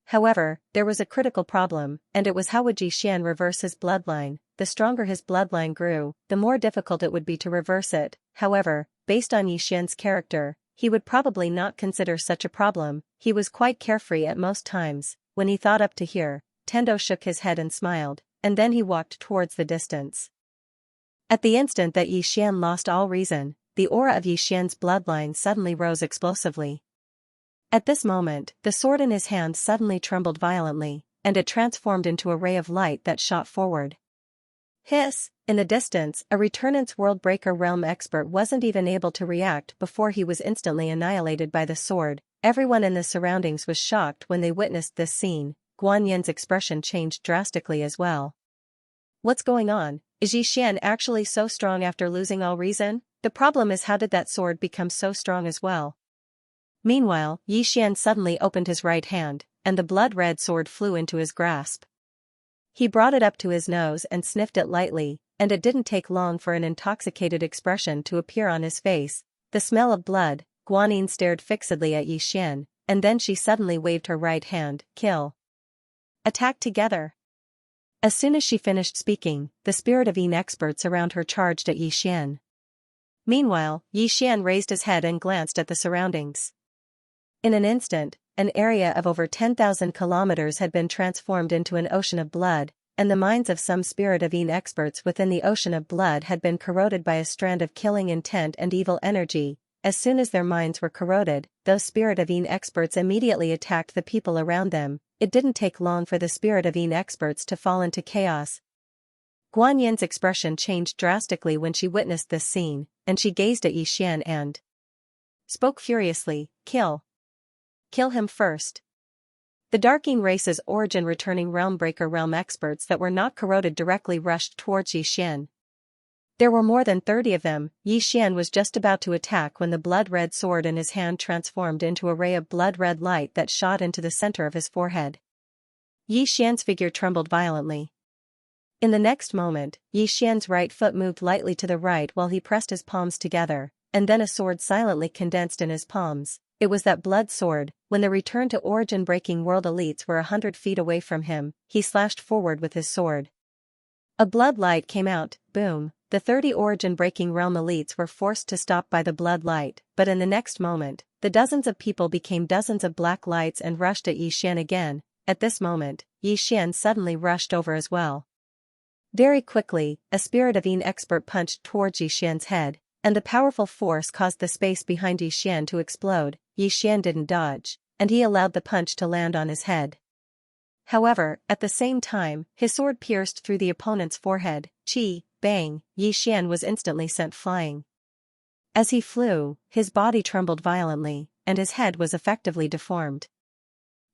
However, there was a critical problem, and it was how would Xian reverse his bloodline. The stronger his bloodline grew, the more difficult it would be to reverse it. However, based on Xian's character, he would probably not consider such a problem. He was quite carefree at most times. When he thought up to here, Tendo shook his head and smiled, and then he walked towards the distance. At the instant that Xian lost all reason, the aura of Xian's bloodline suddenly rose explosively. At this moment, the sword in his hand suddenly trembled violently, and it transformed into a ray of light that shot forward. Hiss! In the distance, a Returnant's Worldbreaker realm expert wasn't even able to react before he was instantly annihilated by the sword. Everyone in the surroundings was shocked when they witnessed this scene. Guan Yin's expression changed drastically as well. What's going on? Is Xian actually so strong after losing all reason? The problem is, how did that sword become so strong as well? Meanwhile, Xian suddenly opened his right hand, and the blood-red sword flew into his grasp. He brought it up to his nose and sniffed it lightly, and it didn't take long for an intoxicated expression to appear on his face. The smell of blood. Guan Yin stared fixedly at Xian, and then she suddenly waved her right hand. Kill. Attack together. As soon as she finished speaking, the Spirit of Yin experts around her charged at Xian. Meanwhile, Xian raised his head and glanced at the surroundings. In an instant, an area of over 10,000 kilometers had been transformed into an ocean of blood, and the minds of some Spirit of Yin experts within the ocean of blood had been corroded by a strand of killing intent and evil energy. As soon as their minds were corroded, those Spirit of Yin experts immediately attacked the people around them. It didn't take long for the Spirit of Yin experts to fall into chaos. Guan Yin's expression changed drastically when she witnessed this scene, and she gazed at Xian and spoke furiously. Kill. Kill him first. The Dark Yin race's origin returning Realmbreaker realm experts that were not corroded directly rushed towards Xian. There were more than 30 of them. Xian was just about to attack when the blood-red sword in his hand transformed into a ray of blood-red light that shot into the center of his forehead. Xian's figure trembled violently. In the next moment, Xian's right foot moved lightly to the right while he pressed his palms together, and then a sword silently condensed in his palms. It was that blood sword. When the return to origin-breaking world elites were 100 feet away from him, he slashed forward with his sword. A blood light came out. Boom. The 30 origin-breaking realm elites were forced to stop by the blood light, but in the next moment, the dozens of people became dozens of black lights and rushed at Xian again. At this moment, Xian suddenly rushed over as well. Very quickly, a Spirit of Yin expert punched towards Xian's head, and the powerful force caused the space behind Xian to explode. Xian didn't dodge, and he allowed the punch to land on his head. However, at the same time, his sword pierced through the opponent's forehead. Chi, bang, Xian was instantly sent flying. As he flew, his body trembled violently, and his head was effectively deformed.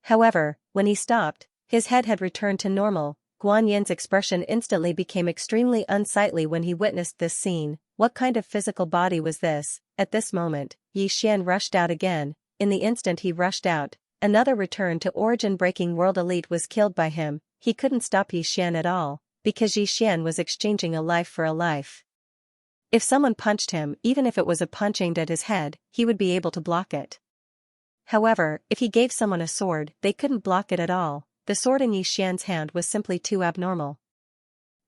However, when he stopped, his head had returned to normal. Guan Yin's expression instantly became extremely unsightly when he witnessed this scene. What kind of physical body was this? At this moment, Xian rushed out again. In the instant he rushed out, another return to origin-breaking world elite was killed by him. He couldn't stop Xian at all, because Xian was exchanging a life for a life. If someone punched him, even if it was a punch aimed at his head, he would be able to block it. However, if he gave someone a sword, they couldn't block it at all. The sword in Xian's hand was simply too abnormal.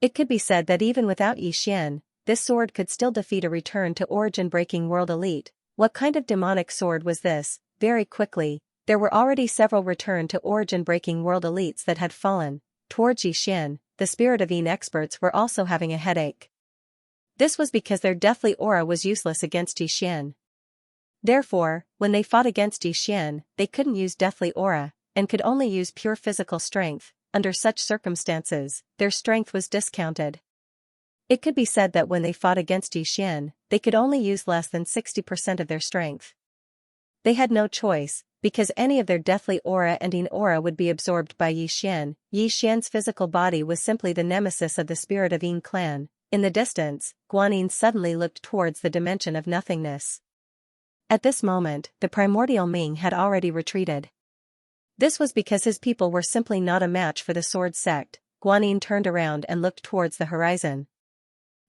It could be said that even without Xian, this sword could still defeat a return to origin-breaking world elite. What kind of demonic sword was this? Very quickly, there were already several return to origin-breaking world elites that had fallen. Towards Xian, the Spirit of Yin experts were also having a headache. This was because their deathly aura was useless against Xian. Therefore, when they fought against Xian, they couldn't use deathly aura, and could only use pure physical strength. Under such circumstances, their strength was discounted. It could be said that when they fought against Xian, they could only use less than 60% of their strength. They had no choice, because any of their deathly aura and Yin aura would be absorbed by Xian. Xian's physical body was simply the nemesis of the Spirit of Yin clan. In the distance, Guan Yin suddenly looked towards the dimension of nothingness. At this moment, the primordial Ming had already retreated. This was because his people were simply not a match for the sword sect. Guan Yin turned around and looked towards the horizon.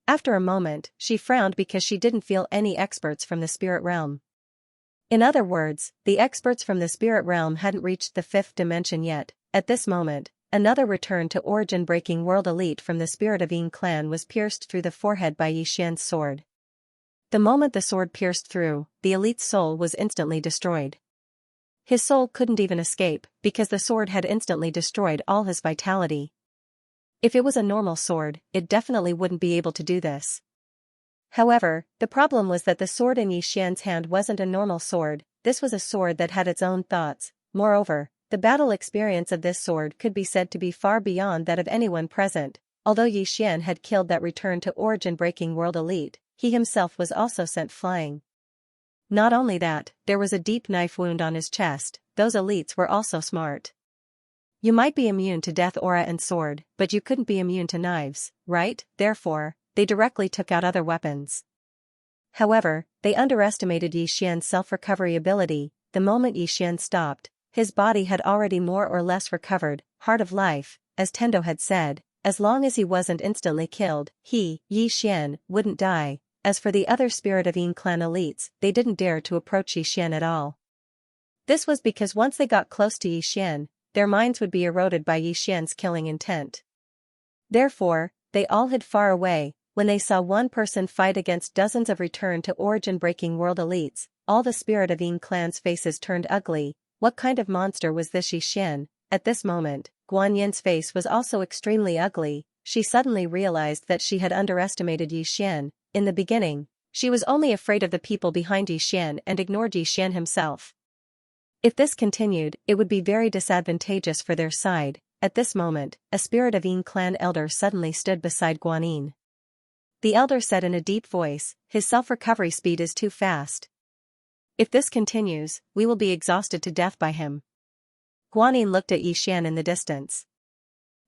After a moment, she frowned because she didn't feel any experts from the spirit realm. In other words, the experts from the spirit realm hadn't reached the 5th dimension yet. At this moment, another return to origin-breaking world elite from the Spirit of Yin clan was pierced through the forehead by Xian's sword. The moment the sword pierced through, the elite's soul was instantly destroyed. His soul couldn't even escape, because the sword had instantly destroyed all his vitality. If it was a normal sword, it definitely wouldn't be able to do this. However, the problem was that the sword in Xian's hand wasn't a normal sword. This was a sword that had its own thoughts. Moreover, the battle experience of this sword could be said to be far beyond that of anyone present. Although Yi Xian had killed that return to origin-breaking world elite, he himself was also sent flying. Not only that, there was a deep knife wound on his chest. Those elites were also smart. You might be immune to death aura and sword, but you couldn't be immune to knives, right? Therefore, they directly took out other weapons. However, they underestimated Yi Xian's self-recovery ability. The moment Yi Xian stopped, his body had already more or less recovered. Heart of life, as Tendo had said, as long as he wasn't instantly killed, Yi Xian, wouldn't die. As for the other Spirit of Yin clan elites, they didn't dare to approach Yi Xian at all. This was because once they got close to Yi Xian, their minds would be eroded by Yi Xian's killing intent. Therefore, they all hid far away. When they saw one person fight against dozens of return to origin-breaking world elites, all the Spirit of Yin clan's faces turned ugly. What kind of monster was this Yi Xian? At this moment, Guan Yin's face was also extremely ugly. She suddenly realized that she had underestimated Yi Xian. In the beginning, she was only afraid of the people behind Yi Xian and ignored Yi Xian himself. If this continued, it would be very disadvantageous for their side. At this moment, a Spirit of Yin clan elder suddenly stood beside Guan Yin. The elder said in a deep voice, "His self-recovery speed is too fast. If this continues, we will be exhausted to death by him." Guan Yin looked at Yi Xian in the distance.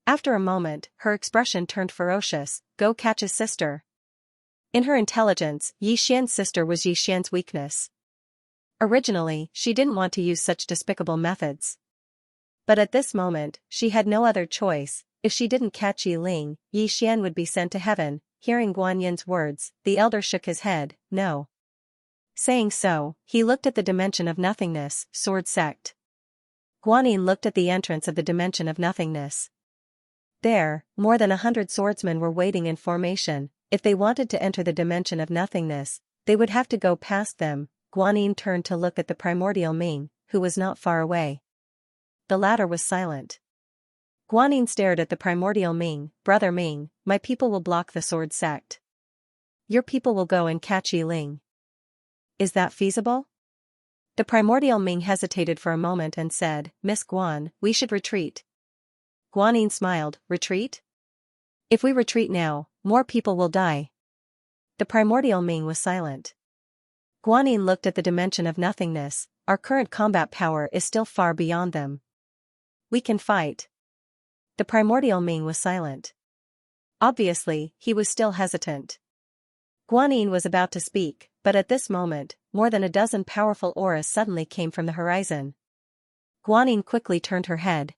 After a moment, her expression turned ferocious. "Go catch his sister." In her intelligence, Yi Xian's sister was Yi Xian's weakness. Originally, she didn't want to use such despicable methods. But at this moment, she had no other choice. If she didn't catch Yi Ling, Yi Xian would be sent to heaven. Hearing Guan Yin's words, the elder shook his head. No. Saying so, he looked at the dimension of nothingness, sword sect. Guan Yin looked at the entrance of the dimension of nothingness. There, more than 100 swordsmen were waiting in formation. If they wanted to enter the dimension of nothingness, they would have to go past them. Guan Yin turned to look at the primordial Ming, who was not far away. The latter was silent. Guan Yin stared at the primordial Ming. "Brother Ming, my people will block the sword sect. Your people will go and catch Yi Ling. Is that feasible?" The primordial Ming hesitated for a moment and said, "Miss Guan, we should retreat." Guan Yin smiled. "Retreat? If we retreat now, more people will die." The primordial Ming was silent. Guan Yin looked at the dimension of nothingness. "Our current combat power is still far beyond them. We can fight." The primordial Ming was silent. Obviously, he was still hesitant. Guan Yin was about to speak, but at this moment, more than a dozen powerful auras suddenly came from the horizon. Guan Yin quickly turned her head.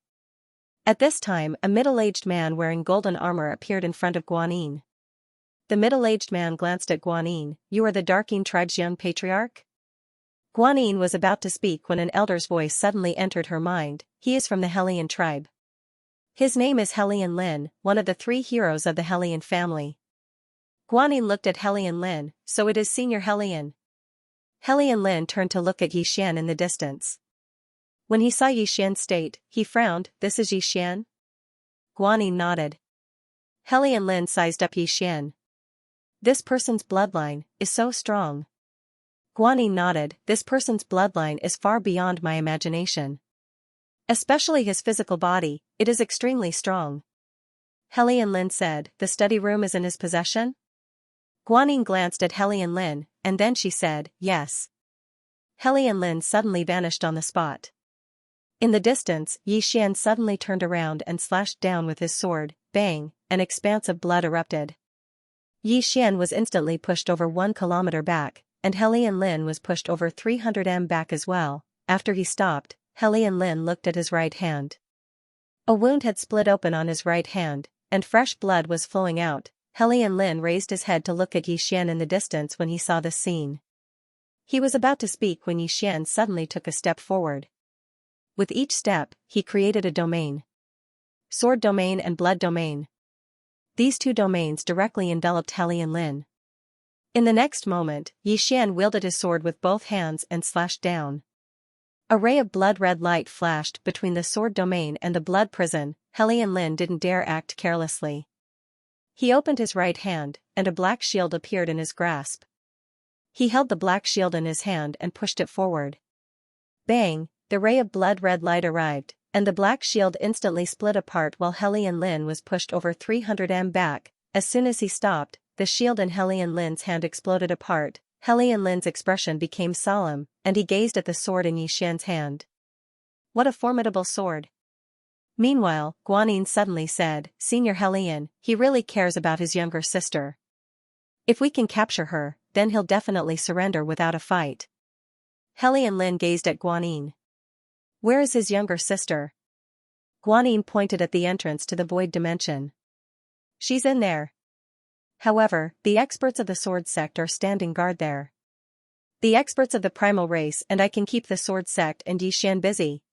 At this time, a middle-aged man wearing golden armor appeared in front of Guan Yin. The middle-aged man glanced at Guan Yin. "You are the Darking tribe's young patriarch?" Guan Yin was about to speak when an elder's voice suddenly entered her mind. "He is from the Hellion tribe. His name is Hellion Lin, one of the 3 heroes of the Hellion family." Guan Yin looked at Hellion Lin. "So it is Senior Hellion." Hellion Lin turned to look at Yi Xian in the distance. When he saw Yi Xian's state, he frowned. "This is Yi Xian?" Guan Yin nodded. Hellion Lin sized up Yi Xian. "This person's bloodline is so strong." Guan Yin nodded. "This person's bloodline is far beyond my imagination. Especially his physical body, it is extremely strong." Hellion Lin said, "The study room is in his possession?" Guan Yin glanced at Hellion Lin, and then she said, "Yes." Hellion Lin suddenly vanished on the spot. In the distance, Yi Xian suddenly turned around and slashed down with his sword. Bang, an expanse of blood erupted. Yi Xian was instantly pushed over 1 kilometer back, and Hellion Lin was pushed over 300 m back as well. After he stopped, Hellion Lin looked at his right hand. A wound had split open on his right hand, and fresh blood was flowing out. Hellion Lin raised his head to look at Yi Xian in the distance when he saw this scene. He was about to speak when Yi Xian suddenly took a step forward. With each step, he created a domain. Sword domain and blood domain. These 2 domains directly enveloped Hellion Lin. In the next moment, Yi Xian wielded his sword with both hands and slashed down. A ray of blood-red light flashed between the sword domain and the blood prison. Hellion Lin didn't dare act carelessly. He opened his right hand, and a black shield appeared in his grasp. He held the black shield in his hand and pushed it forward. Bang, the ray of blood-red light arrived. and the black shield instantly split apart while Helian Lin was pushed over 300 m back. As soon as he stopped, the shield in Helian Lin's hand exploded apart. Helian Lin's expression became solemn, and he gazed at the sword in Yixian's hand. What a formidable sword! Meanwhile, Guanyin suddenly said, Senior Helian, he really cares about his younger sister. If we can capture her, then he'll definitely surrender without a fight. Helian Lin gazed at Guanyin. Where is his younger sister? Guanyin pointed at the entrance to the void dimension. She's in there. However, the experts of the sword sect are standing guard there. The experts of the primal race and I can keep the sword sect and Yixian busy.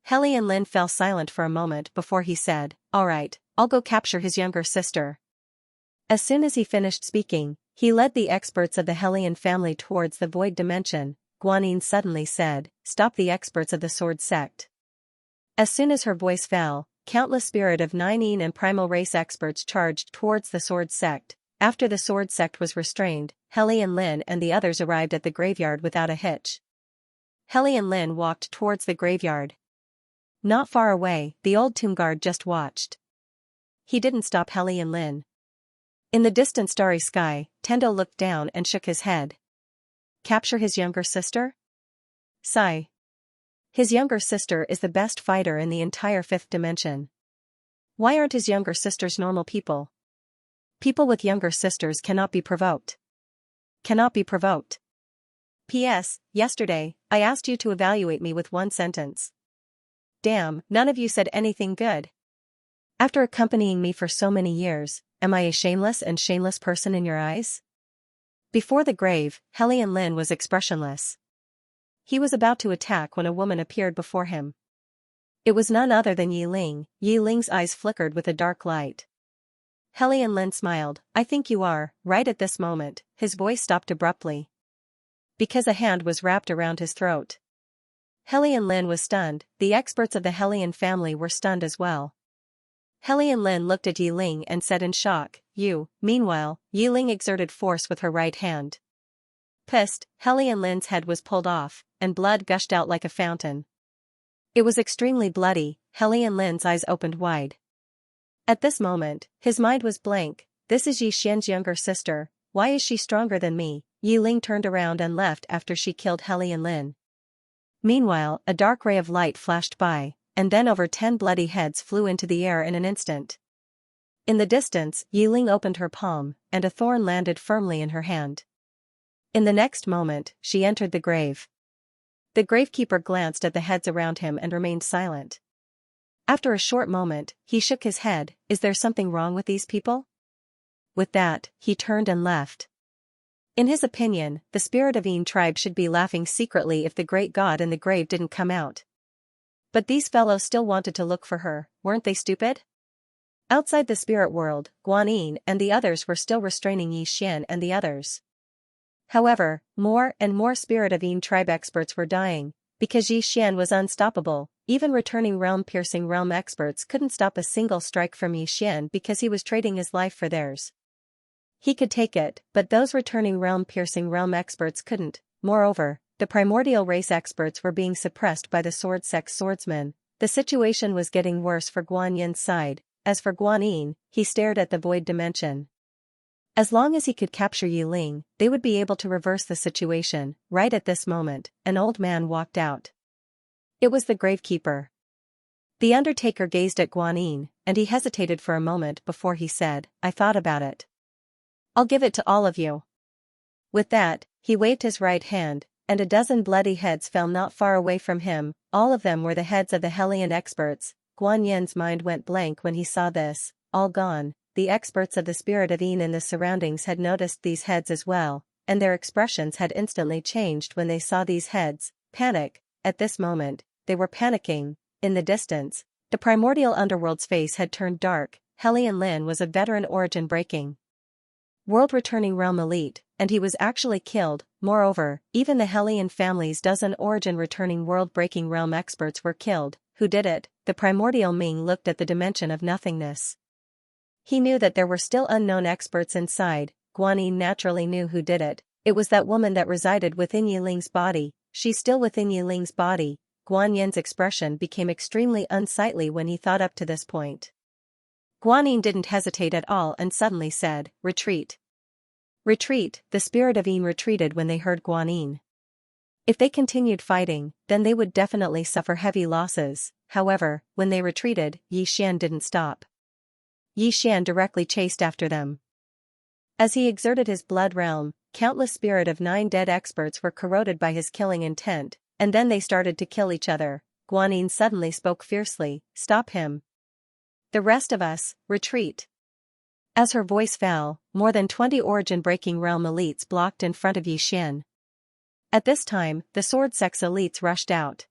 Helian Lin fell silent for a moment before he said, Alright, I'll go capture his younger sister. As soon as he finished speaking, he led the experts of the Helian family towards the void dimension. Guanyin suddenly said, Stop the experts of the sword sect. As soon as her voice fell, countless spirit of 9 and primal race experts charged towards the sword sect. After the sword sect was restrained, Helian Lin and the others arrived at the graveyard without a hitch. Helian Lin walked towards the graveyard. Not far away, the old tomb guard just watched. He didn't stop Helian Lin. In the distant starry sky, Tendo looked down and shook his head. Capture his younger sister? Sigh. His younger sister is the best fighter in the entire fifth dimension. Why aren't his younger sisters normal people? People with younger sisters cannot be provoked. Cannot be provoked. P.S. Yesterday, I asked you to evaluate me with one sentence. Damn, none of you said anything good. After accompanying me for so many years, am I a shameless and shameless person in your eyes? Before the grave, Helian Lin was expressionless. He was about to attack when a woman appeared before him. It was none other than Yi Ling. Yi Ling's eyes flickered with a dark light. Helian Lin smiled. I think you are, right at this moment, his voice stopped abruptly. Because a hand was wrapped around his throat. Helian Lin was stunned, the experts of the Helian family were stunned as well. Helian Lin looked at Yi Ling and said in shock, You. Meanwhile, Yi Ling exerted force with her right hand. Pissed, Helian Lin's head was pulled off, and blood gushed out like a fountain. It was extremely bloody. Helian Lin's eyes opened wide. At this moment, his mind was blank. This is Yixian's younger sister. Why is she stronger than me? Yi Ling turned around and left after she killed Helian Lin. Meanwhile, a dark ray of light flashed by, and then over 10 bloody heads flew into the air in an instant. In the distance, Yi Ling opened her palm, and a thorn landed firmly in her hand. In the next moment, she entered the grave. The gravekeeper glanced at the heads around him and remained silent. After a short moment, he shook his head. Is there something wrong with these people? With that, he turned and left. In his opinion, the spirit of Yin tribe should be laughing secretly if the great god in the grave didn't come out. But these fellows still wanted to look for her, weren't they stupid? Outside the spirit world, Guanyin and the others were still restraining Yixian and the others. However, more and more spirit of Yin tribe experts were dying, because Yixian was unstoppable. Even returning realm-piercing realm experts couldn't stop a single strike from Yixian because he was trading his life for theirs. He could take it, but those returning realm-piercing realm experts couldn't. Moreover, the primordial race experts were being suppressed by the sword sect swordsman. The situation was getting worse for Guanyin's side. As for Guanyin, he stared at the void dimension. As long as he could capture Yi Ling, they would be able to reverse the situation. Right at this moment, an old man walked out. It was the gravekeeper. The undertaker gazed at Guanyin, and he hesitated for a moment before he said, I thought about it. I'll give it to all of you. With that, he waved his right hand, and a dozen bloody heads fell not far away from him. All of them were the heads of the Helian experts. Guanyin's mind went blank when he saw this. All gone. The experts of the spirit of Yin in the surroundings had noticed these heads as well, and their expressions had instantly changed when they saw these heads. Panic. At this moment, they were panicking. In the distance, the primordial underworld's face had turned dark. Helian Lin was of veteran origin breaking world returning realm elite, and he was actually killed. Moreover, even the Helian family's dozen origin returning world breaking realm experts were killed. Who did it? The primordial Ming looked at the dimension of nothingness. He knew that there were still unknown experts inside. Guanyin naturally knew who did it. It was that woman that resided within Yi Ling's body. She's still within Yi Ling's body. Guan Yin's expression became extremely unsightly when he thought up to this point. Guan Yin didn't hesitate at all and suddenly said, "Retreat. Retreat." The spirit of Yin retreated when they heard Guan Yin. If they continued fighting, then they would definitely suffer heavy losses. However, when they retreated, Xian didn't stop. Xian directly chased after them. As he exerted his blood realm, countless spirit of 9 dead experts were corroded by his killing intent, and then they started to kill each other. Guan Yin suddenly spoke fiercely, "Stop him. The rest of us, retreat." As her voice fell, more than 20 origin-breaking realm elites blocked in front of Xian. At this time, the sword sex elites rushed out.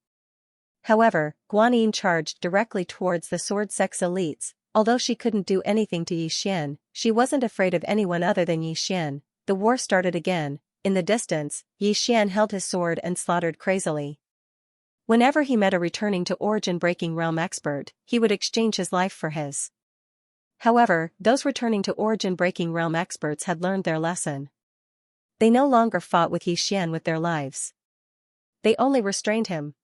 However, Guan Yin charged directly towards the sword sex elites. Although she couldn't do anything to Xian, she wasn't afraid of anyone other than Xian. The war started again. In the distance, Xian held his sword and slaughtered crazily. Whenever he met a returning to origin-breaking realm expert, he would exchange his life for his. However, those returning to origin-breaking realm experts had learned their lesson. They no longer fought with Xian with their lives. They only restrained him.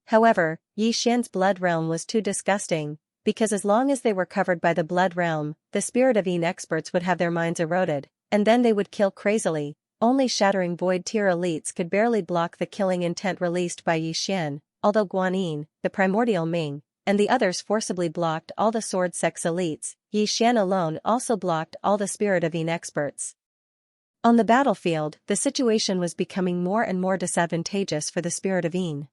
However, Xian's blood realm was too disgusting, because as long as they were covered by the blood realm, the spirit of Yin experts would have their minds eroded, and then they would kill crazily. Only shattering void tier elites could barely block the killing intent released by Xian, although Guan Yin, the primordial Ming, and the others forcibly blocked all the sword sex elites. Xian alone also blocked all the spirit of Yin experts. On the battlefield, the situation was becoming more and more disadvantageous for the spirit of Yin.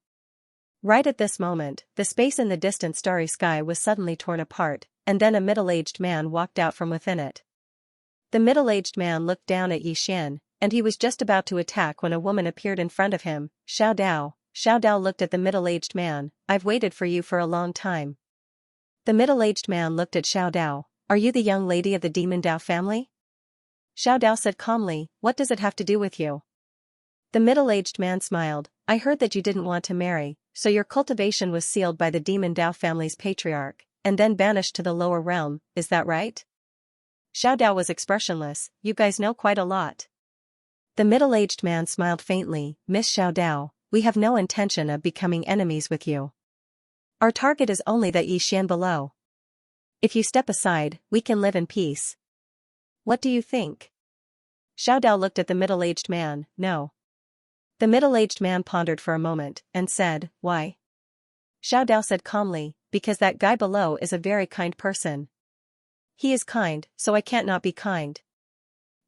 Right at this moment, the space in the distant starry sky was suddenly torn apart, and then a middle-aged man walked out from within it. The middle-aged man looked down at Xian, and he was just about to attack when a woman appeared in front of him. "Xiao Dao." Xiao Dao looked at the middle-aged man. "I've waited for you for a long time." The middle-aged man looked at Xiao Dao. "Are you the young lady of the Demon Dao family?" Xiao Dao said calmly, "What does it have to do with you?" The middle-aged man smiled. "I heard that you didn't want to marry, so your cultivation was sealed by the Demon Dao family's patriarch, and then banished to the lower realm, is that right?" Xiao Dao was expressionless. "You guys know quite a lot." The middle-aged man smiled faintly. "Miss Xiao Dao, we have no intention of becoming enemies with you. Our target is only that Xian below. If you step aside, we can live in peace. What do you think?" Xiao Dao looked at the middle-aged man. "No." The middle-aged man pondered for a moment, and said, "Why?" Xiao Dao said calmly, "Because that guy below is a very kind person. He is kind, so I can't not be kind."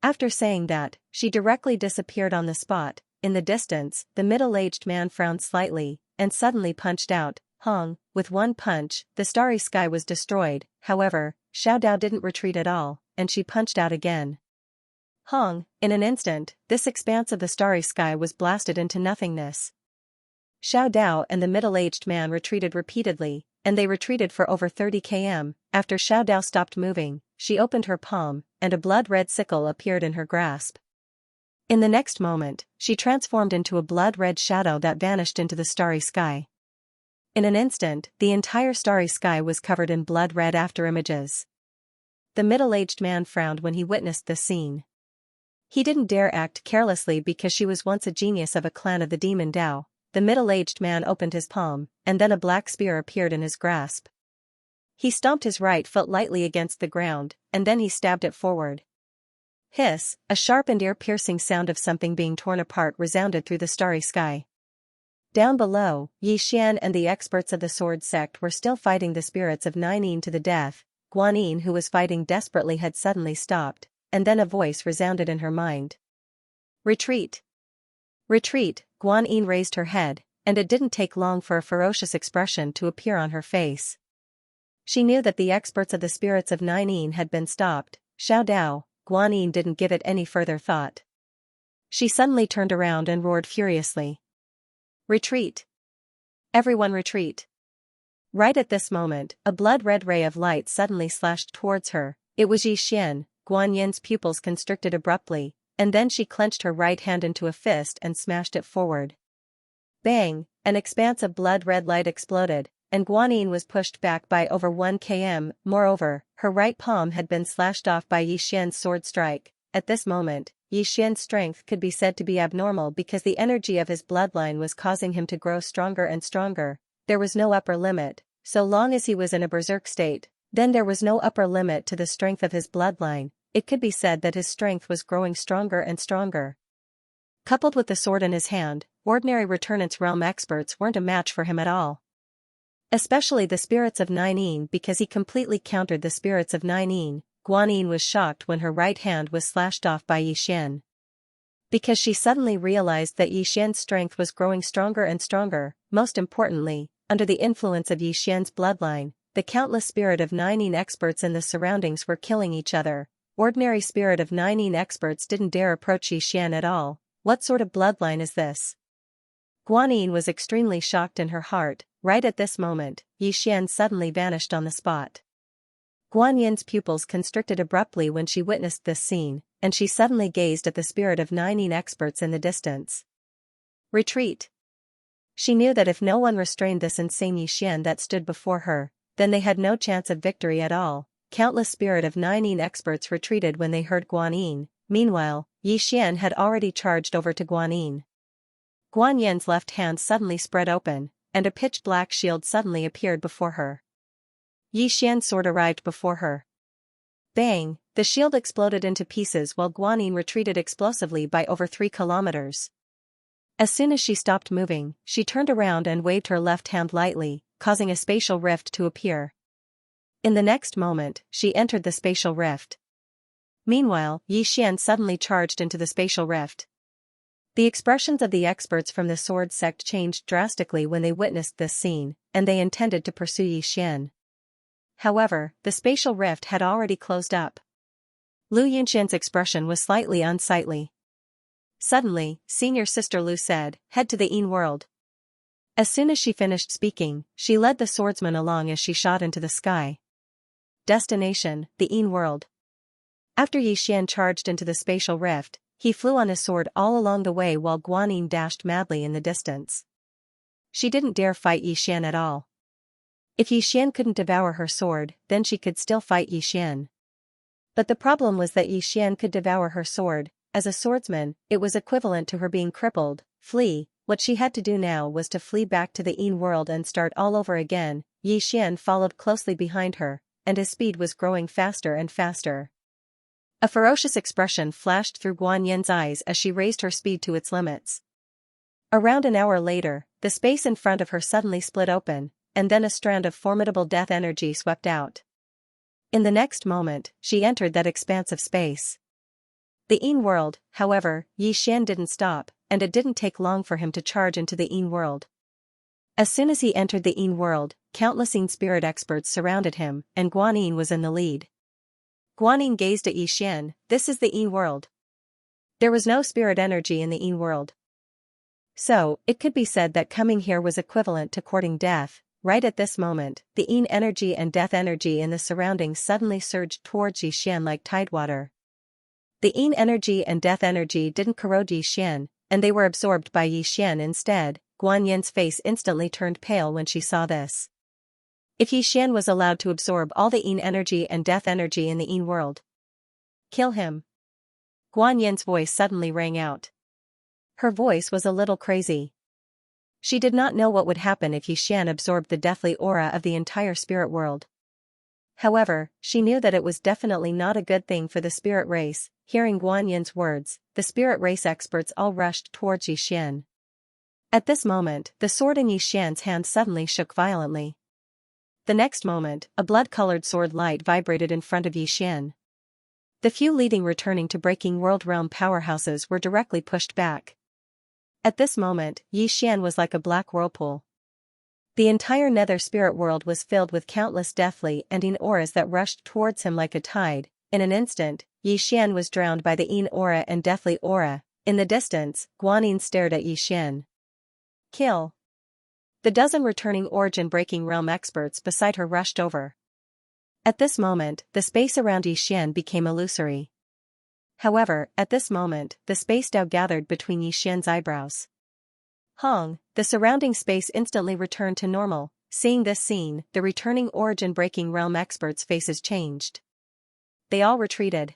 After saying that, she directly disappeared on the spot. In the distance, the middle-aged man frowned slightly, and suddenly punched out. Hong, with one punch, the starry sky was destroyed. However, Xiao Dao didn't retreat at all, and she punched out again. Hong, in an instant, this expanse of the starry sky was blasted into nothingness. Xiao Dao and the middle-aged man retreated repeatedly, and they retreated for over 30 km. After Xiao Dao stopped moving, she opened her palm, and a blood-red sickle appeared in her grasp. In the next moment, she transformed into a blood-red shadow that vanished into the starry sky. In an instant, the entire starry sky was covered in blood-red afterimages. The middle-aged man frowned when he witnessed this scene. He didn't dare act carelessly because she was once a genius of a clan of the Demon Dao. The middle-aged man opened his palm, and then a black spear appeared in his grasp. He stomped his right foot lightly against the ground, and then he stabbed it forward. Hiss, a sharp and ear-piercing sound of something being torn apart resounded through the starry sky. Down below, Xian and the experts of the sword sect were still fighting the spirits of Nine to the death. Guan Yin, who was fighting desperately, had suddenly stopped, and then a voice resounded in her mind. "Retreat! Retreat!" Guan Yin raised her head, and it didn't take long for a ferocious expression to appear on her face. She knew that the experts of the spirits of Nine had been stopped. Xiao Dao, Guan Yin didn't give it any further thought. She suddenly turned around and roared furiously. "Retreat! Everyone retreat!" Right at this moment, a blood-red ray of light suddenly slashed towards her. It was Xian. Guan Yin's pupils constricted abruptly, and then she clenched her right hand into a fist and smashed it forward. Bang! An expanse of blood-red light exploded, and Guan Yin was pushed back by over 1 km. Moreover, her right palm had been slashed off by Xian's sword strike. At this moment, Xian's strength could be said to be abnormal because the energy of his bloodline was causing him to grow stronger and stronger. There was no upper limit, so long as he was in a berserk state, then there was no upper limit to the strength of his bloodline. It could be said that his strength was growing stronger and stronger. Coupled with the sword in his hand, ordinary Returnance Realm experts weren't a match for him at all. Especially the spirits of Nine, because he completely countered the spirits of Nine. Guanyin was shocked when her right hand was slashed off by Xian. Because she suddenly realized that Xian's strength was growing stronger and stronger. Most importantly, under the influence of Xian's bloodline, the countless spirit of Nine experts in the surroundings were killing each other. Ordinary spirit of Nine experts didn't dare approach Xian at all. What sort of bloodline is this? Guanyin was extremely shocked in her heart. Right at this moment, Xian suddenly vanished on the spot. Guanyin's pupils constricted abruptly when she witnessed this scene, and she suddenly gazed at the spirit of Nine experts in the distance. Retreat. She knew that if no one restrained this insane Xian that stood before her, then they had no chance of victory at all. Countless spirit of Nine experts retreated when they heard Guanyin. Meanwhile, Xian had already charged over to Guanyin. Guanyin's left hand suddenly spread open, and a pitch-black shield suddenly appeared before her. Xian's sword arrived before her. Bang! The shield exploded into pieces while Guanyin retreated explosively by over 3 kilometers. As soon as she stopped moving, she turned around and waved her left hand lightly, causing a spatial rift to appear. In the next moment, she entered the spatial rift. Meanwhile, Xian suddenly charged into the spatial rift. The expressions of the experts from the sword sect changed drastically when they witnessed this scene, and they intended to pursue Xian. However, the spatial rift had already closed up. Lu Yunxian's expression was slightly unsightly. Suddenly, senior sister Lu said, "Head to the Yin world." As soon as she finished speaking, she led the swordsman along as she shot into the sky. Destination, the Yin world. After Xian charged into the spatial rift, he flew on his sword all along the way while Guanyin dashed madly in the distance. She didn't dare fight Xian at all. If Xian couldn't devour her sword, then she could still fight Xian. But the problem was that Xian could devour her sword. As a swordsman, it was equivalent to her being crippled. Flee. What she had to do now was to flee back to the Yin world and start all over again. Xian followed closely behind her, and his speed was growing faster and faster. A ferocious expression flashed through Guanyin's eyes as she raised her speed to its limits. Around an hour later, the space in front of her suddenly split open, and then a strand of formidable death energy swept out. In the next moment, she entered that expanse of space. The Yin world, however, Xian didn't stop, and it didn't take long for him to charge into the Yin world. As soon as he entered the Yin world, countless Yin spirit experts surrounded him, and Guanyin was in the lead. Guanyin gazed at Xian. This is the Yin world. There was no spirit energy in the Yin world. So, it could be said that coming here was equivalent to courting death. Right at this moment, the Yin energy and death energy in the surroundings suddenly surged towards Xian like tidewater. The Yin energy and death energy didn't corrode Xian, and they were absorbed by Xian instead. Guanyin's face instantly turned pale when she saw this. If Xian was allowed to absorb all the Yin energy and death energy in the Yin world, kill him. Guanyin's voice suddenly rang out. Her voice was a little crazy. She did not know what would happen if Xian absorbed the deathly aura of the entire spirit world. However, she knew that it was definitely not a good thing for the spirit race. Hearing Guanyin's words, the spirit race experts all rushed towards Xian. At this moment, the sword in Xian's hand suddenly shook violently. The next moment, a blood-colored sword light vibrated in front of Xian. The few leading returning to breaking world realm powerhouses were directly pushed back. At this moment, Xian was like a black whirlpool. The entire nether spirit world was filled with countless deathly and Yin auras that rushed towards him like a tide. In an instant, Xian was drowned by the Yin aura and deathly aura. In the distance, Guanyin stared at Xian. Kill. The dozen returning origin-breaking realm experts beside her rushed over. At this moment, the space around Xian became illusory. However, at this moment, the space now gathered between Xian's eyebrows. Hong, the surrounding space instantly returned to normal. Seeing this scene, the returning origin-breaking realm experts' faces changed. They all retreated.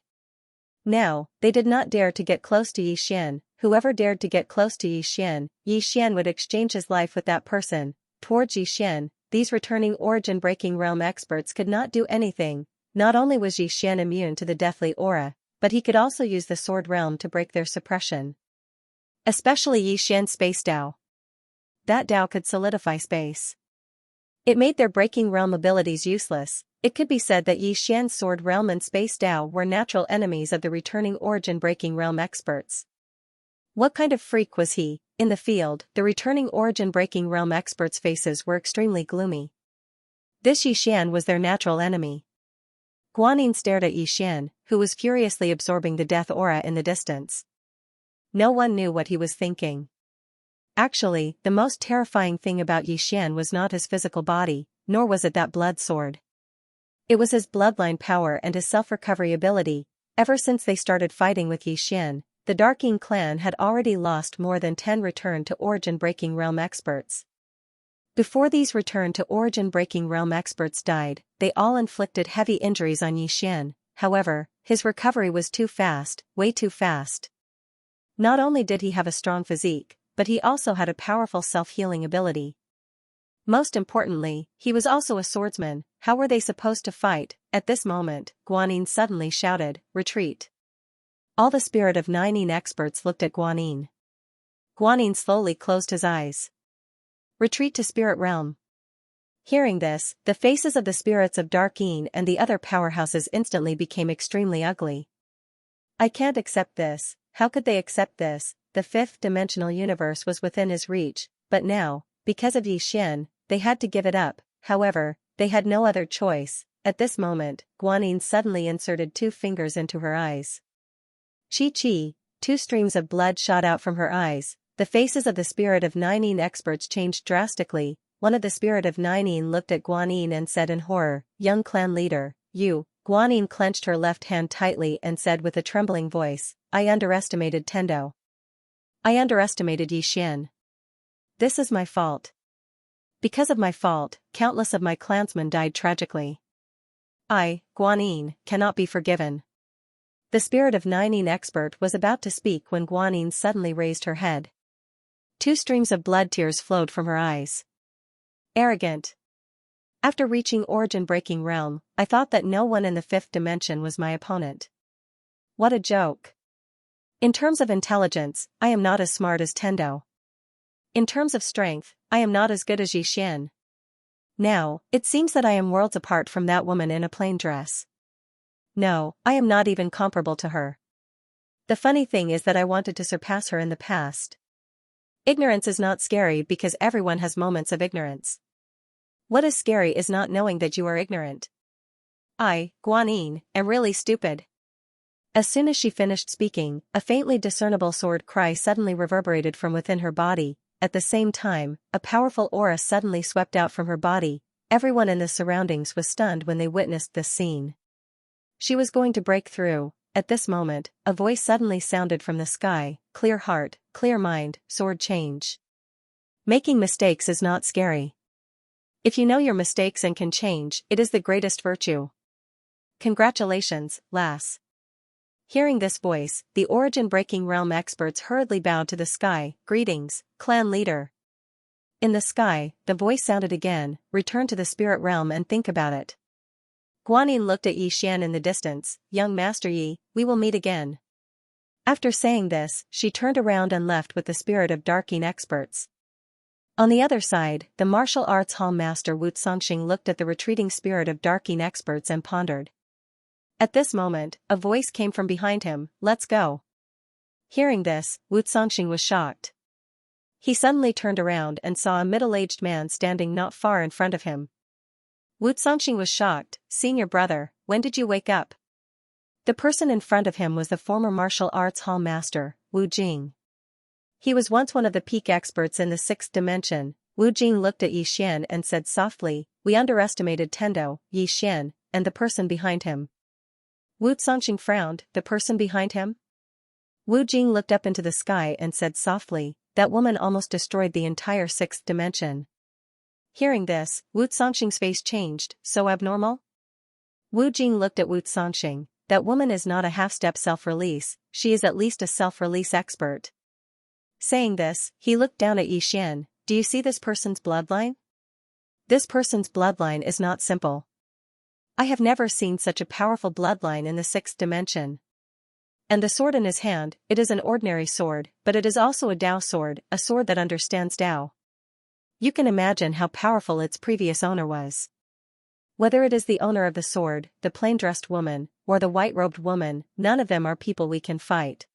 Now, they did not dare to get close to Yixian. Whoever dared to get close to Yixian would exchange his life with that person. Towards Yixian, these returning origin-breaking realm experts could not do anything. Not only was Yixian immune to the deathly aura, but he could also use the sword realm to break their suppression. Especially Yixian's space Dao. That Dao could solidify space. It made their breaking realm abilities useless. It could be said that Yixian's sword realm and space Dao were natural enemies of the returning origin-breaking realm experts. What kind of freak was he? In the field, the returning origin-breaking realm experts' faces were extremely gloomy. This Yixian was their natural enemy. Guanyin stared at Yixian, who was furiously absorbing the death aura in the distance. No one knew what he was thinking. Actually, the most terrifying thing about Yixian was not his physical body, nor was it that blood sword. It was his bloodline power and his self-recovery ability. Ever since they started fighting with Yixian, the Darking clan had already lost more than 10 return to origin-breaking realm experts. Before these return to origin-breaking realm experts died, they all inflicted heavy injuries on Yixian. However, his recovery was too fast, way too fast. Not only did he have a strong physique, but he also had a powerful self-healing ability. Most importantly, he was also a swordsman. How were they supposed to fight? At this moment, Guanyin suddenly shouted, "Retreat!" All the spirit of Nining experts looked at Guanyin. Guanyin slowly closed his eyes. Retreat to spirit realm. Hearing this, the faces of the spirits of Darkin and the other powerhouses instantly became extremely ugly. I can't accept this. How could they accept this? The fifth-dimensional universe was within his reach, but now, because of Yixian, they had to give it up. However, they had no other choice. At this moment, Guanyin suddenly inserted 2 fingers into her eyes. Chi-chi, 2 streams of blood shot out from her eyes. The faces of the spirit of Nining experts changed drastically. One of the spirit of Nining looked at Guanyin and said in horror, "Young clan leader, you." Guanyin clenched her left hand tightly and said with a trembling voice, "I underestimated Tendo. I underestimated Yixian. This is my fault. Because of my fault, countless of my clansmen died tragically. I, Guanyin, cannot be forgiven." The spirit of Nining expert was about to speak when Guanyin suddenly raised her head. 2 streams of blood tears flowed from her eyes. Arrogant. After reaching origin-breaking realm, I thought that no one in the 5th dimension was my opponent. What a joke. In terms of intelligence, I am not as smart as Tendo. In terms of strength, I am not as good as Yixian. Now, it seems that I am worlds apart from that woman in a plain dress. No, I am not even comparable to her. The funny thing is that I wanted to surpass her in the past. Ignorance is not scary because everyone has moments of ignorance. What is scary is not knowing that you are ignorant. I, Guanyin, am really stupid. As soon as she finished speaking, a faintly discernible sword cry suddenly reverberated from within her body. At the same time, a powerful aura suddenly swept out from her body. Everyone in the surroundings was stunned when they witnessed this scene. She was going to break through. At this moment, a voice suddenly sounded from the sky, "Clear heart, clear mind, sword change." Making mistakes is not scary. If you know your mistakes and can change, it is the greatest virtue. Congratulations, lass. Hearing this voice, the origin-breaking realm experts hurriedly bowed to the sky. Greetings, clan leader. In the sky, the voice sounded again, "Return to the spirit realm and think about it." Guanyin looked at Yixian in the distance. "Young Master Yi, we will meet again." After saying this, she turned around and left with the spirit of Darking experts. On the other side, the martial arts hall master Wu Songxing looked at the retreating spirit of Darking experts and pondered. At this moment, a voice came from behind him, "Let's go." Hearing this, Wu Songxing was shocked. He suddenly turned around and saw a middle-aged man standing not far in front of him. Wu Songxing was shocked. "Senior brother, when did you wake up?" The person in front of him was the former martial arts hall master, Wu Jing. He was once one of the peak experts in the 6th dimension. Wu Jing looked at Yixian and said softly, "We underestimated Tendo, Yixian, and the person behind him." Wu Songxing frowned. "The person behind him?" Wu Jing looked up into the sky and said softly, "That woman almost destroyed the entire 6th dimension." Hearing this, Wu Songxing's face changed. "So abnormal?" Wu Jing looked at Wu Songxing. that woman is not a half-step self-release, she is at least a self-release expert. Saying this, he looked down at Xian. Do you see this person's bloodline? This person's bloodline is not simple. I have never seen such a powerful bloodline in the sixth dimension. And the sword in his hand, it is an ordinary sword, but it is also a Dao sword, a sword that understands Dao. You can imagine how powerful its previous owner was. Whether it is the owner of the sword, the plain-dressed woman, or the white-robed woman, none of them are people we can fight.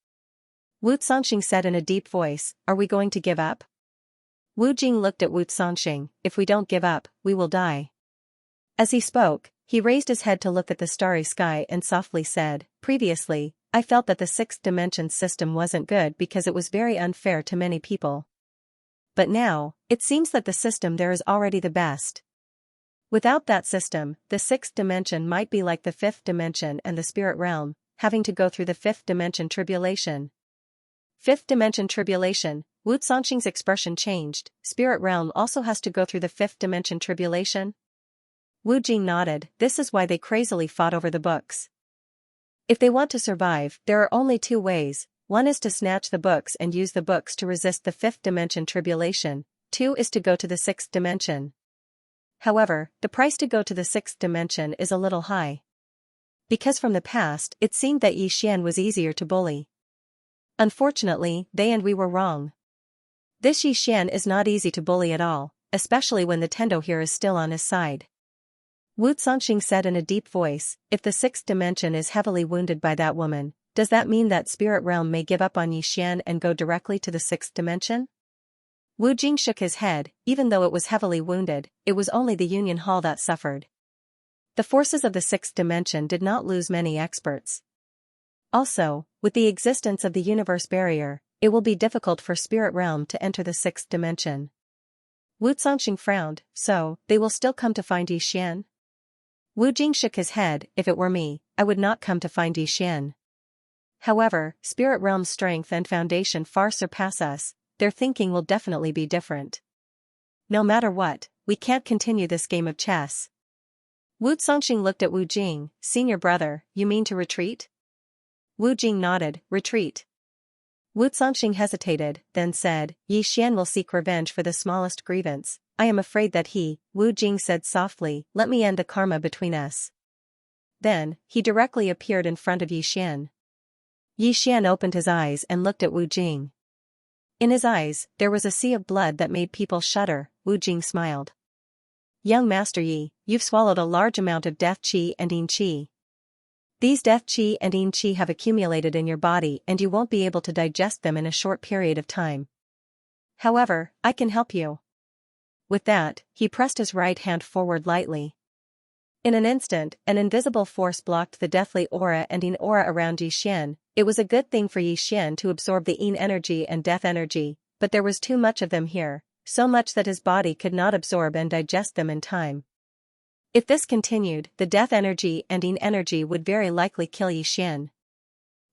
Wu Sanxing said in a deep voice, are we going to give up? Wu Jing looked at Wu Sanxing, if we don't give up, we will die. As he spoke, he raised his head to look at the starry sky and softly said, previously, I felt that the sixth dimension system wasn't good because it was very unfair to many people. But now, it seems that the system there is already the best. Without that system, the sixth dimension might be like the fifth dimension and the spirit realm, having to go through the fifth dimension tribulation. Fifth dimension tribulation, Wu Sanxing's expression changed, spirit realm also has to go through the fifth dimension tribulation? Wu Jing nodded, this is why they crazily fought over the books. If they want to survive, there are only two ways, one is to snatch the books and use the books to resist the fifth dimension tribulation, two is to go to the sixth dimension. However, the price to go to the sixth dimension is a little high. Because from the past, it seemed that Xian was easier to bully. Unfortunately, they and we were wrong. This Xian is not easy to bully at all, especially when the Tendo here is still on his side. Wu Sanxing said in a deep voice, if the sixth dimension is heavily wounded by that woman, does that mean that spirit realm may give up on Xian and go directly to the sixth dimension? Wu Jing shook his head, even though it was heavily wounded, it was only the Union Hall that suffered. The forces of the sixth dimension did not lose many experts. Also, with the existence of the universe barrier, it will be difficult for spirit realm to enter the sixth dimension. Wu Sanxing frowned, so, they will still come to find Xian? Wu Jing shook his head, if it were me, I would not come to find Xian. However, spirit realm's strength and foundation far surpass us, their thinking will definitely be different. No matter what, we can't continue this game of chess. Wu Sanxing looked at Wu Jing, senior brother, you mean to retreat? Wu Jing nodded, retreat. Wu Sanxing hesitated, then said, Xian will seek revenge for the smallest grievance, I am afraid that he, Wu Jing said softly, let me end the karma between us. Then, he directly appeared in front of Xian. Xian opened his eyes and looked at Wu Jing. In his eyes, there was a sea of blood that made people shudder. Wu Jing smiled. Young Master Yi, you've swallowed a large amount of death qi and yin qi. These death qi and yin qi have accumulated in your body and you won't be able to digest them in a short period of time. However, I can help you. With that, he pressed his right hand forward lightly. In an instant, an invisible force blocked the deathly aura and yin aura around Xian. It was a good thing for Xian to absorb the yin energy and death energy, but there was too much of them here, so much that his body could not absorb and digest them in time. If this continued, the death energy and yin energy would very likely kill Xian.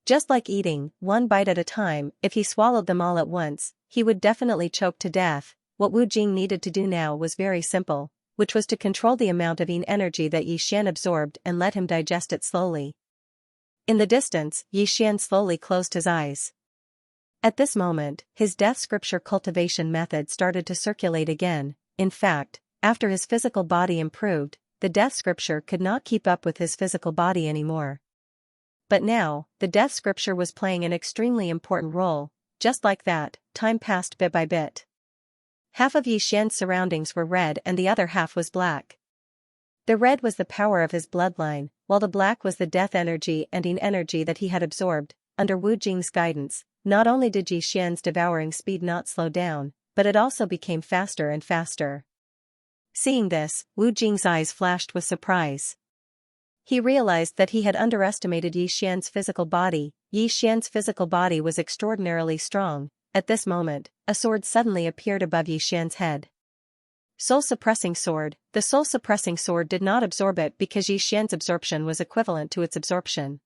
Just like eating, one bite at a time, if he swallowed them all at once, he would definitely choke to death. What Wu Jing needed to do now was very simple, which was to control the amount of yin energy that Xian absorbed and let him digest it slowly. In the distance, Xian slowly closed his eyes. At this moment, his death scripture cultivation method started to circulate again. In fact, after his physical body improved, the death scripture could not keep up with his physical body anymore. But now, the death scripture was playing an extremely important role. Just like that, time passed bit by bit. Half of Xian's surroundings were red and the other half was black. The red was the power of his bloodline, while the black was the death energy and yin energy that he had absorbed. Under Wu Jing's guidance, not only did Xian's devouring speed not slow down, but it also became faster and faster. Seeing this, Wu Jing's eyes flashed with surprise. He realized that he had underestimated Xian's physical body. Xian's physical body was extraordinarily strong. At this moment, a sword suddenly appeared above Xian's head. Soul-suppressing sword. The soul-suppressing sword did not absorb it because Xian's absorption was equivalent to its absorption.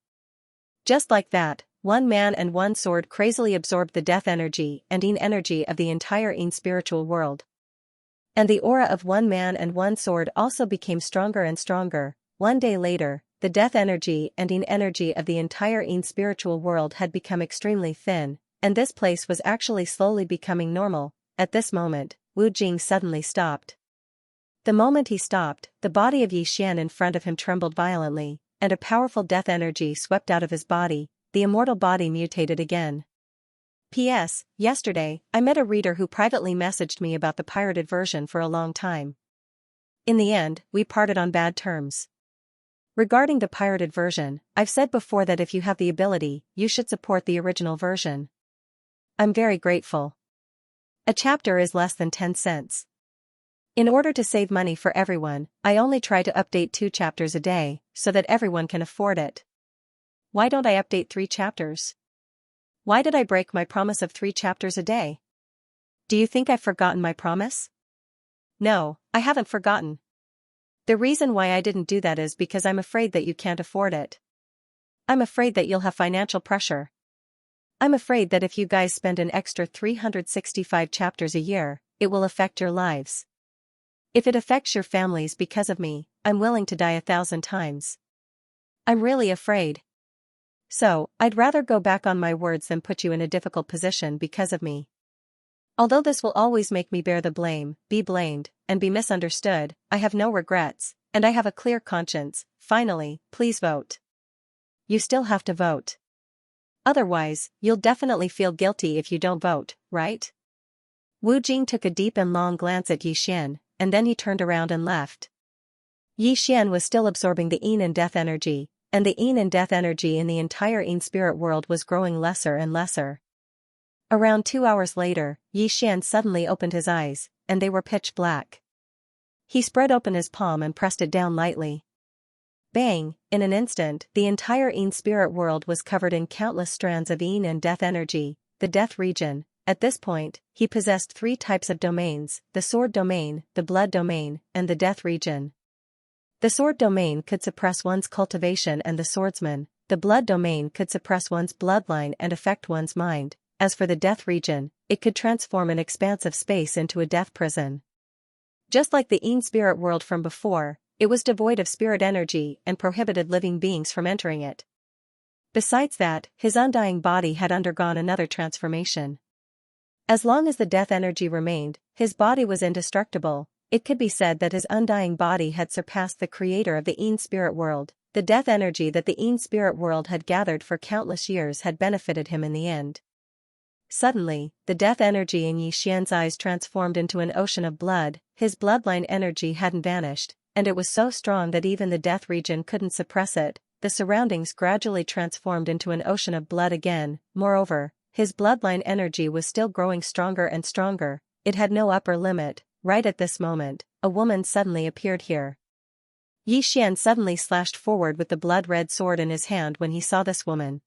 Just like that, one man and one sword crazily absorbed the death energy and yin energy of the entire yin spiritual world. And the aura of one man and one sword also became stronger and stronger. One day later, the death energy and yin energy of the entire yin spiritual world had become extremely thin, and this place was actually slowly becoming normal. At this moment, Wu Jing suddenly stopped. The moment he stopped, the body of Xian in front of him trembled violently, and a powerful death energy swept out of his body. The immortal body mutated again. P.S. Yesterday, I met a reader who privately messaged me about the pirated version for a long time. In the end, we parted on bad terms. Regarding the pirated version, I've said before that if you have the ability, you should support the original version. I'm very grateful. A chapter is less than 10 cents. In order to save money for everyone, I only try to update 2 chapters a day, so that everyone can afford it. Why don't I update 3 chapters? Why did I break my promise of 3 chapters a day? Do you think I've forgotten my promise? No, I haven't forgotten. The reason why I didn't do that is because I'm afraid that you can't afford it. I'm afraid that you'll have financial pressure. I'm afraid that if you guys spend an extra 365 chapters a year, it will affect your lives. If it affects your families because of me, I'm willing to die 1,000 times. I'm really afraid. So, I'd rather go back on my words than put you in a difficult position because of me. Although this will always make me bear the blame, be blamed, and be misunderstood, I have no regrets, and I have a clear conscience. Finally, please vote. You still have to vote. Otherwise, you'll definitely feel guilty if you don't vote, right? Wu Jing took a deep and long glance at Xian, and then he turned around and left. Xian was still absorbing the yin and death energy, and the yin and death energy in the entire yin spirit world was growing lesser and lesser. Around 2 hours later, Xian suddenly opened his eyes, and they were pitch black. He spread open his palm and pressed it down lightly. Bang! In an instant, the entire yin spirit world was covered in countless strands of yin and death energy, the death region. At this point, he possessed 3 types of domains: the sword domain, the blood domain, and the death region. The sword domain could suppress one's cultivation and the swordsman. The blood domain could suppress one's bloodline and affect one's mind. As for the death region, it could transform an expansive space into a death prison. Just like the yin spirit world from before, it was devoid of spirit energy and prohibited living beings from entering it. Besides that, his undying body had undergone another transformation. As long as the death energy remained, his body was indestructible. It could be said that his undying body had surpassed the creator of the yin spirit world. The death energy that the yin spirit world had gathered for countless years had benefited him in the end. Suddenly, the death energy in Xian's eyes transformed into an ocean of blood. His bloodline energy hadn't vanished, and it was so strong that even the death region couldn't suppress it. The surroundings gradually transformed into an ocean of blood again. Moreover, his bloodline energy was still growing stronger and stronger. It had no upper limit. Right at this moment, a woman suddenly appeared here. Xian suddenly slashed forward with the blood-red sword in his hand when he saw this woman.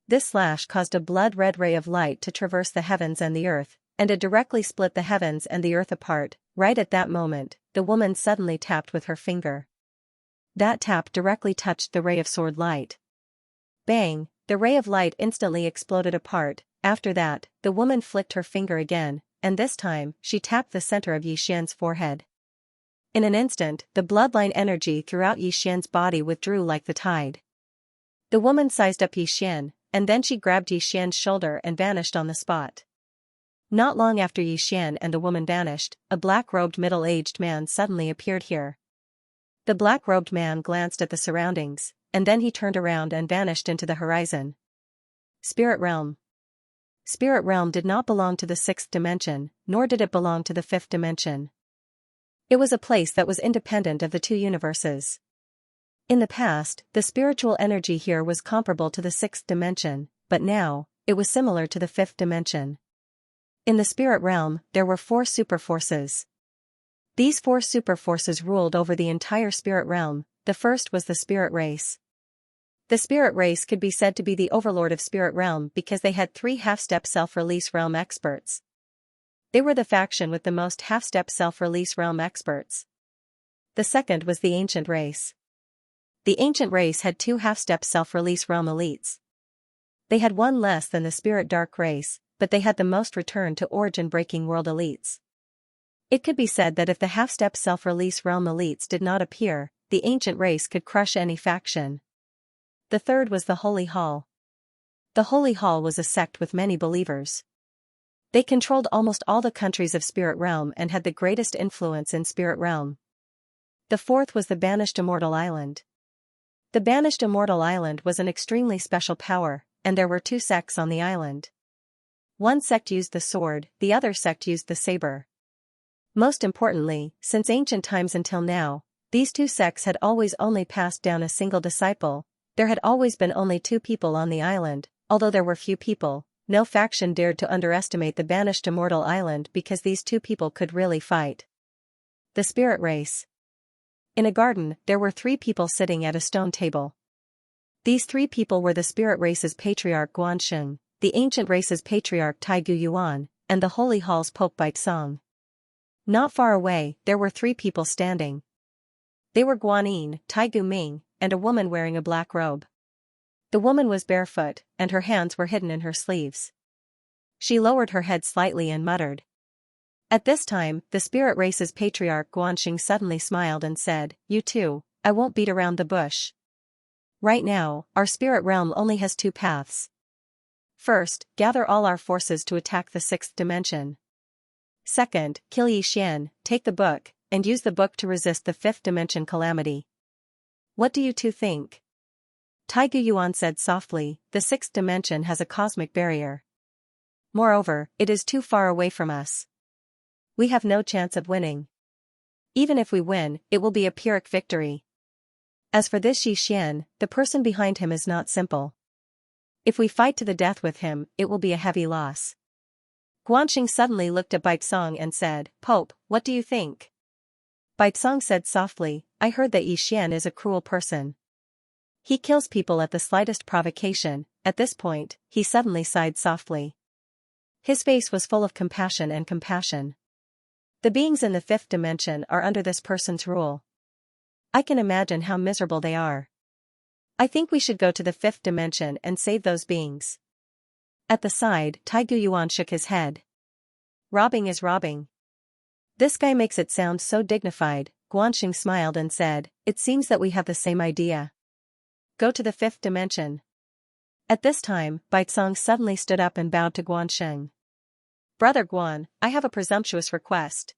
This slash caused a blood-red ray of light to traverse the heavens and the earth, and it directly split the heavens and the earth apart. Right at that moment, the woman suddenly tapped with her finger. That tap directly touched the ray of sword light. Bang! The ray of light instantly exploded apart. After that, the woman flicked her finger again, and this time, she tapped the center of Xian's forehead. In an instant, the bloodline energy throughout Xian's body withdrew like the tide. The woman sized up Xian, and then she grabbed Xian's shoulder and vanished on the spot. Not long after Xian and the woman vanished, a black-robed middle-aged man suddenly appeared here. The black-robed man glanced at the surroundings, and then he turned around and vanished into the horizon. Spirit Realm. Spirit Realm did not belong to the 6th dimension, nor did it belong to the 5th dimension. It was a place that was independent of the 2 universes. In the past, the spiritual energy here was comparable to the 6th dimension, but now, it was similar to the 5th dimension. In the spirit realm, there were 4 superforces. These 4 superforces ruled over the entire spirit realm. The first was the spirit race. The spirit race could be said to be the overlord of spirit realm because they had 3 half-step self-release realm experts. They were the faction with the most half-step self-release realm experts. The second was the ancient race. The ancient race had 2 half-step self-release realm elites. They had 1 less than the spirit dark race, but they had the most return to origin-breaking world elites. It could be said that if the half-step self-release realm elites did not appear, the ancient race could crush any faction. The third was the Holy Hall. The Holy Hall was a sect with many believers. They controlled almost all the countries of Spirit Realm and had the greatest influence in Spirit Realm. The fourth was the Banished Immortal Island. The Banished Immortal Island was an extremely special power, and there were two sects on the island. One sect used the sword, the other sect used the saber. Most importantly, since ancient times until now, these two sects had always only passed down a single disciple. There had always been only two people on the island. Although there were few people, no faction dared to underestimate the Banished Immortal Island because these two people could really fight. The Spirit Race. In a garden, there were 3 people sitting at a stone table. These 3 people were the Spirit Race's Patriarch Guanxing, the Ancient Race's Patriarch Taigu Yuan, and the Holy Hall's Pope Baizong. Not far away, there were 3 people standing. They were Guanyin, Taigu Ming, and a woman wearing a black robe. The woman was barefoot, and her hands were hidden in her sleeves. She lowered her head slightly and muttered. At this time, the Spirit Race's Patriarch Guanxing suddenly smiled and said, "You too, I won't beat around the bush. Right now, our spirit realm only has 2 paths. First, gather all our forces to attack the 6th dimension. Second, kill Xian, take the book, and use the book to resist the 5th dimension calamity. What do you two think?" Taigu Yuan said softly, "The 6th dimension has a cosmic barrier. Moreover, it is too far away from us. We have no chance of winning. Even if we win, it will be a Pyrrhic victory. As for this Xian, the person behind him is not simple. If we fight to the death with him, it will be a heavy loss." Guanxing suddenly looked at Baizong and said, "Pope, what do you think?" Baizong said softly, "I heard that Xian is a cruel person. He kills people at the slightest provocation." At this point, he suddenly sighed softly. His face was full of compassion and compassion. The beings in the 5th dimension are under this person's rule. I can imagine how miserable they are. I think we should go to the 5th dimension and save those beings. At the side, Taigu Yuan shook his head. Robbing is robbing. This guy makes it sound so dignified. Guanxing smiled and said, "It seems that we have the same idea. Go to the 5th dimension." At this time, Baizong suddenly stood up and bowed to Guanxing. "Brother Guan, I have a presumptuous request."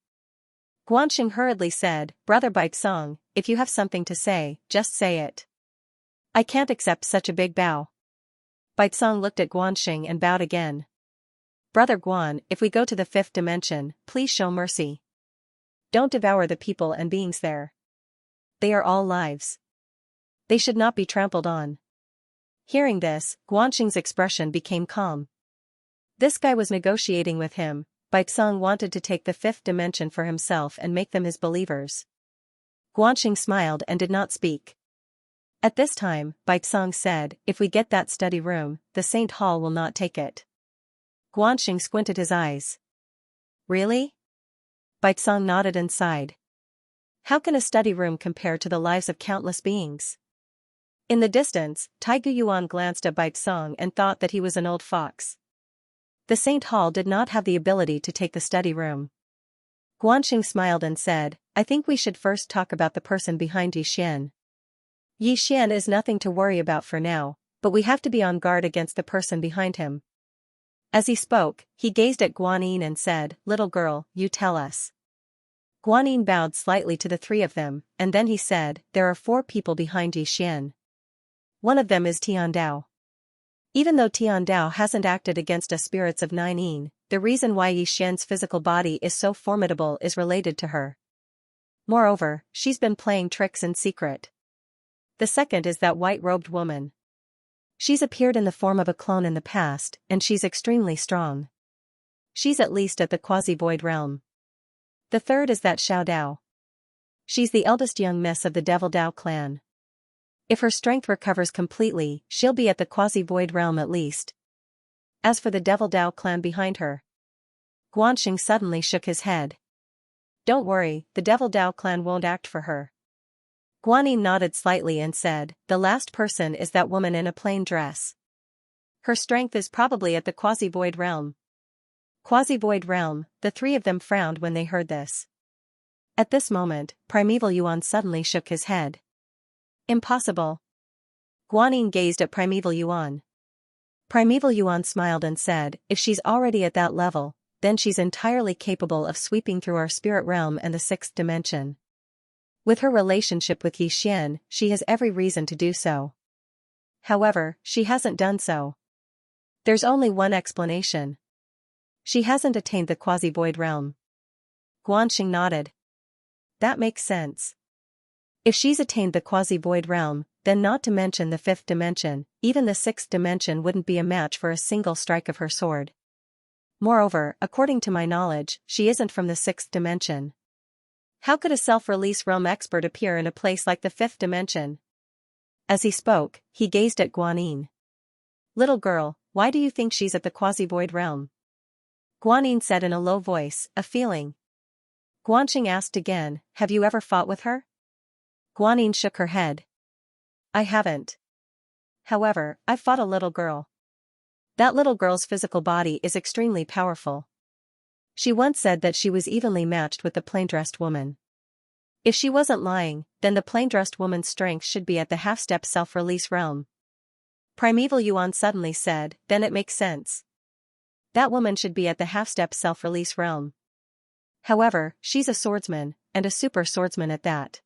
Guanxing hurriedly said, "Brother Baizong, if you have something to say, just say it. I can't accept such a big bow." Baizong looked at Guanxing and bowed again. "Brother Guan, if we go to the 5th dimension, please show mercy. Don't devour the people and beings there. They are all lives. They should not be trampled on." Hearing this, Guanxing's expression became calm. This guy was negotiating with him. Baizong wanted to take the 5th dimension for himself and make them his believers. Guanxing smiled and did not speak. At this time, Baizong said, "If we get that study room, the Saint Hall will not take it." Guanxing squinted his eyes. "Really?" Baizong nodded and sighed. How can a study room compare to the lives of countless beings? In the distance, Taigu Yuan glanced at Baizong and thought that he was an old fox. The Saint Hall did not have the ability to take the study room. Guanxing smiled and said, "I think we should first talk about the person behind Xian. Xian is nothing to worry about for now, but we have to be on guard against the person behind him." As he spoke, he gazed at Guanyin and said, "Little girl, you tell us." Guanyin bowed slightly to the 3 of them, and then he said, "There are 4 people behind Xian. One of them is Tiandao. Even though Tiandao hasn't acted against us spirits of 9 the reason why Xian's physical body is so formidable is related to her. Moreover, she's been playing tricks in secret. The second is that white-robed woman. She's appeared in the form of a clone in the past, and she's extremely strong. She's at least at the quasi-void realm. The third is that Xiao Dao. She's the eldest young miss of the Devil Dao clan. If her strength recovers completely, she'll be at the quasi-void realm at least. As for the Devil Dao clan behind her..." Guanxing suddenly shook his head. "Don't worry, the Devil Dao clan won't act for her." Guanyin nodded slightly and said, "The last person is that woman in a plain dress. Her strength is probably at the quasi-void realm." Quasi-void realm, the 3 of them frowned when they heard this. At this moment, Primeval Yuan suddenly shook his head. Impossible. Guanyin gazed at Primeval Yuan. Primeval Yuan smiled and said, if she's already at that level, then she's entirely capable of sweeping through our spirit realm and the sixth dimension. With her relationship with Xian, she has every reason to do so. However, she hasn't done so. There's only one explanation. She hasn't attained the quasi-void realm. Guanxing nodded. That makes sense. If she's attained the quasi-void realm, then not to mention the fifth dimension, even the sixth dimension wouldn't be a match for a single strike of her sword. Moreover, according to my knowledge, she isn't from the sixth dimension. How could a self-release realm expert appear in a place like the fifth dimension? As he spoke, he gazed at Guanyin. Little girl, why do you think she's at the quasi-void realm? Guanyin said in a low voice, a feeling. Guanxing asked again, have you ever fought with her? Guanyin shook her head. I haven't. However, I fought a little girl. That little girl's physical body is extremely powerful. She once said that she was evenly matched with the plain-dressed woman. If she wasn't lying, then the plain-dressed woman's strength should be at the half-step self-release realm. Primeval Yuan suddenly said, then it makes sense. That woman should be at the half-step self-release realm. However, she's a swordsman, and a super swordsman at that.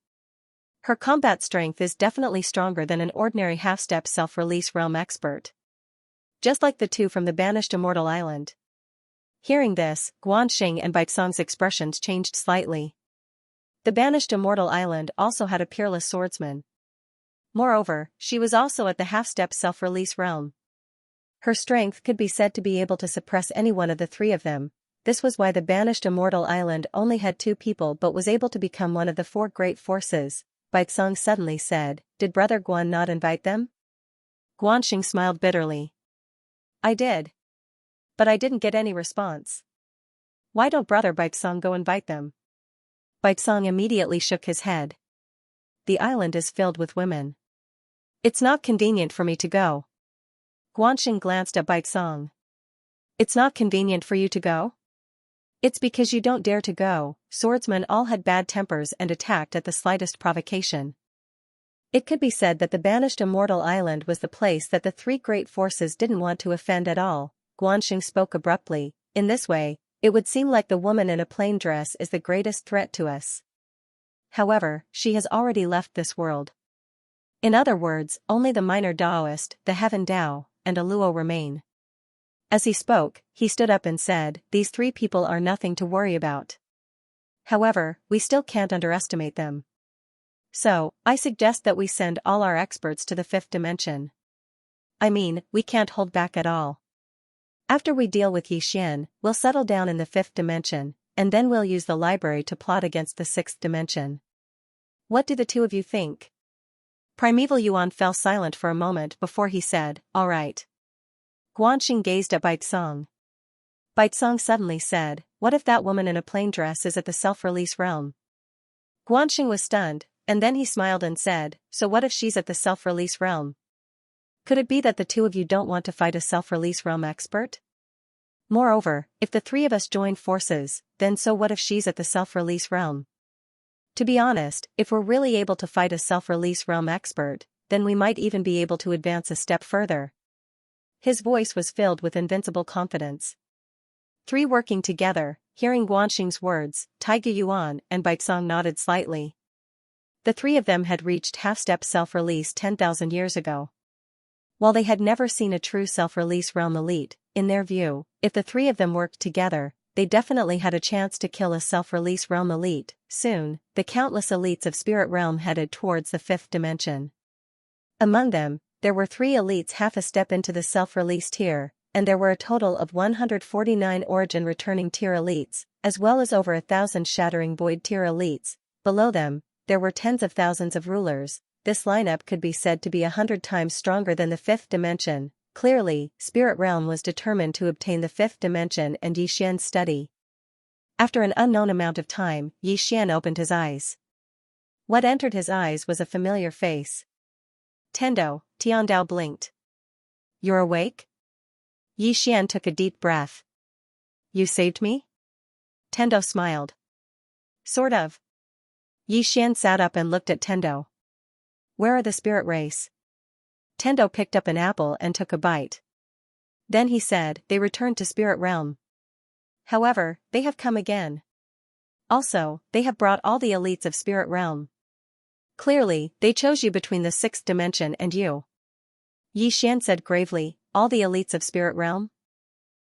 Her combat strength is definitely stronger than an ordinary half-step self-release realm expert. Just like the two from the banished immortal island. Hearing this, Guanxing and Baizong's expressions changed slightly. The banished immortal island also had a peerless swordsman. Moreover, she was also at the half-step self-release realm. Her strength could be said to be able to suppress any one of the three of them. This was why the banished immortal island only had 2 people but was able to become one of the 4 great forces. Baizong suddenly said, did Brother Guan not invite them? Guanxing smiled bitterly. I did. But I didn't get any response. Why don't Brother Baizong go invite them? Baizong immediately shook his head. The island is filled with women. It's not convenient for me to go. Guanxing glanced at Baizong. It's not convenient for you to go? It's because you don't dare to go. Swordsmen all had bad tempers and attacked at the slightest provocation. It could be said that the banished immortal island was the place that the 3 great forces didn't want to offend at all. Guanxing spoke abruptly. In this way, it would seem like the woman in a plain dress is the greatest threat to us. However, she has already left this world. In other words, only the minor Taoist, the Heaven Tao, and a Luo remain. As he spoke, he stood up and said, these 3 people are nothing to worry about. However, we still can't underestimate them. So, I suggest that we send all our experts to the 5th dimension. I mean, we can't hold back at all. After we deal with Xian, we'll settle down in the 5th dimension, and then we'll use the library to plot against the 6th dimension. What do the 2 of you think? Primeval Yuan fell silent for a moment before he said, all right. Guanxing gazed at Baizong. Baizong suddenly said, what if that woman in a plain dress is at the self-release realm? Guanxing was stunned, and then he smiled and said, so what if she's at the self-release realm? Could it be that the 2 of you don't want to fight a self-release realm expert? Moreover, if the 3 of us join forces, then so what if she's at the self-release realm? To be honest, if we're really able to fight a self-release realm expert, then we might even be able to advance a step further. His voice was filled with invincible confidence. 3 working together, hearing Guanxing's words, Taiga Yuan and Baizong nodded slightly. The 3 of them had reached half-step self-release 10,000 years ago. While they had never seen a true self-release realm elite, in their view, if the 3 of them worked together, they definitely had a chance to kill a self-release realm elite. Soon, the countless elites of spirit realm headed towards the 5th dimension. Among them, there were 3 elites half a step into the self-release tier, and there were a total of 149 origin returning tier elites, as well as over 1,000 shattering void tier elites. Below them, there were tens of thousands of rulers. This lineup could be said to be 100 times stronger than the 5th dimension. Clearly, Spirit Realm was determined to obtain the 5th dimension and Yixian's study. After an unknown amount of time, Yixian opened his eyes. What entered his eyes was a familiar face. Tendo, Tiandao blinked. You're awake? Yixian took a deep breath. You saved me? Tendo smiled. Sort of. Yixian sat up and looked at Tendo. Where are the spirit race? Tendo picked up an apple and took a bite. Then he said, they returned to spirit realm. However, they have come again. Also, they have brought all the elites of spirit realm. Clearly, they chose you between the sixth dimension and you. Xian said gravely, all the elites of spirit realm?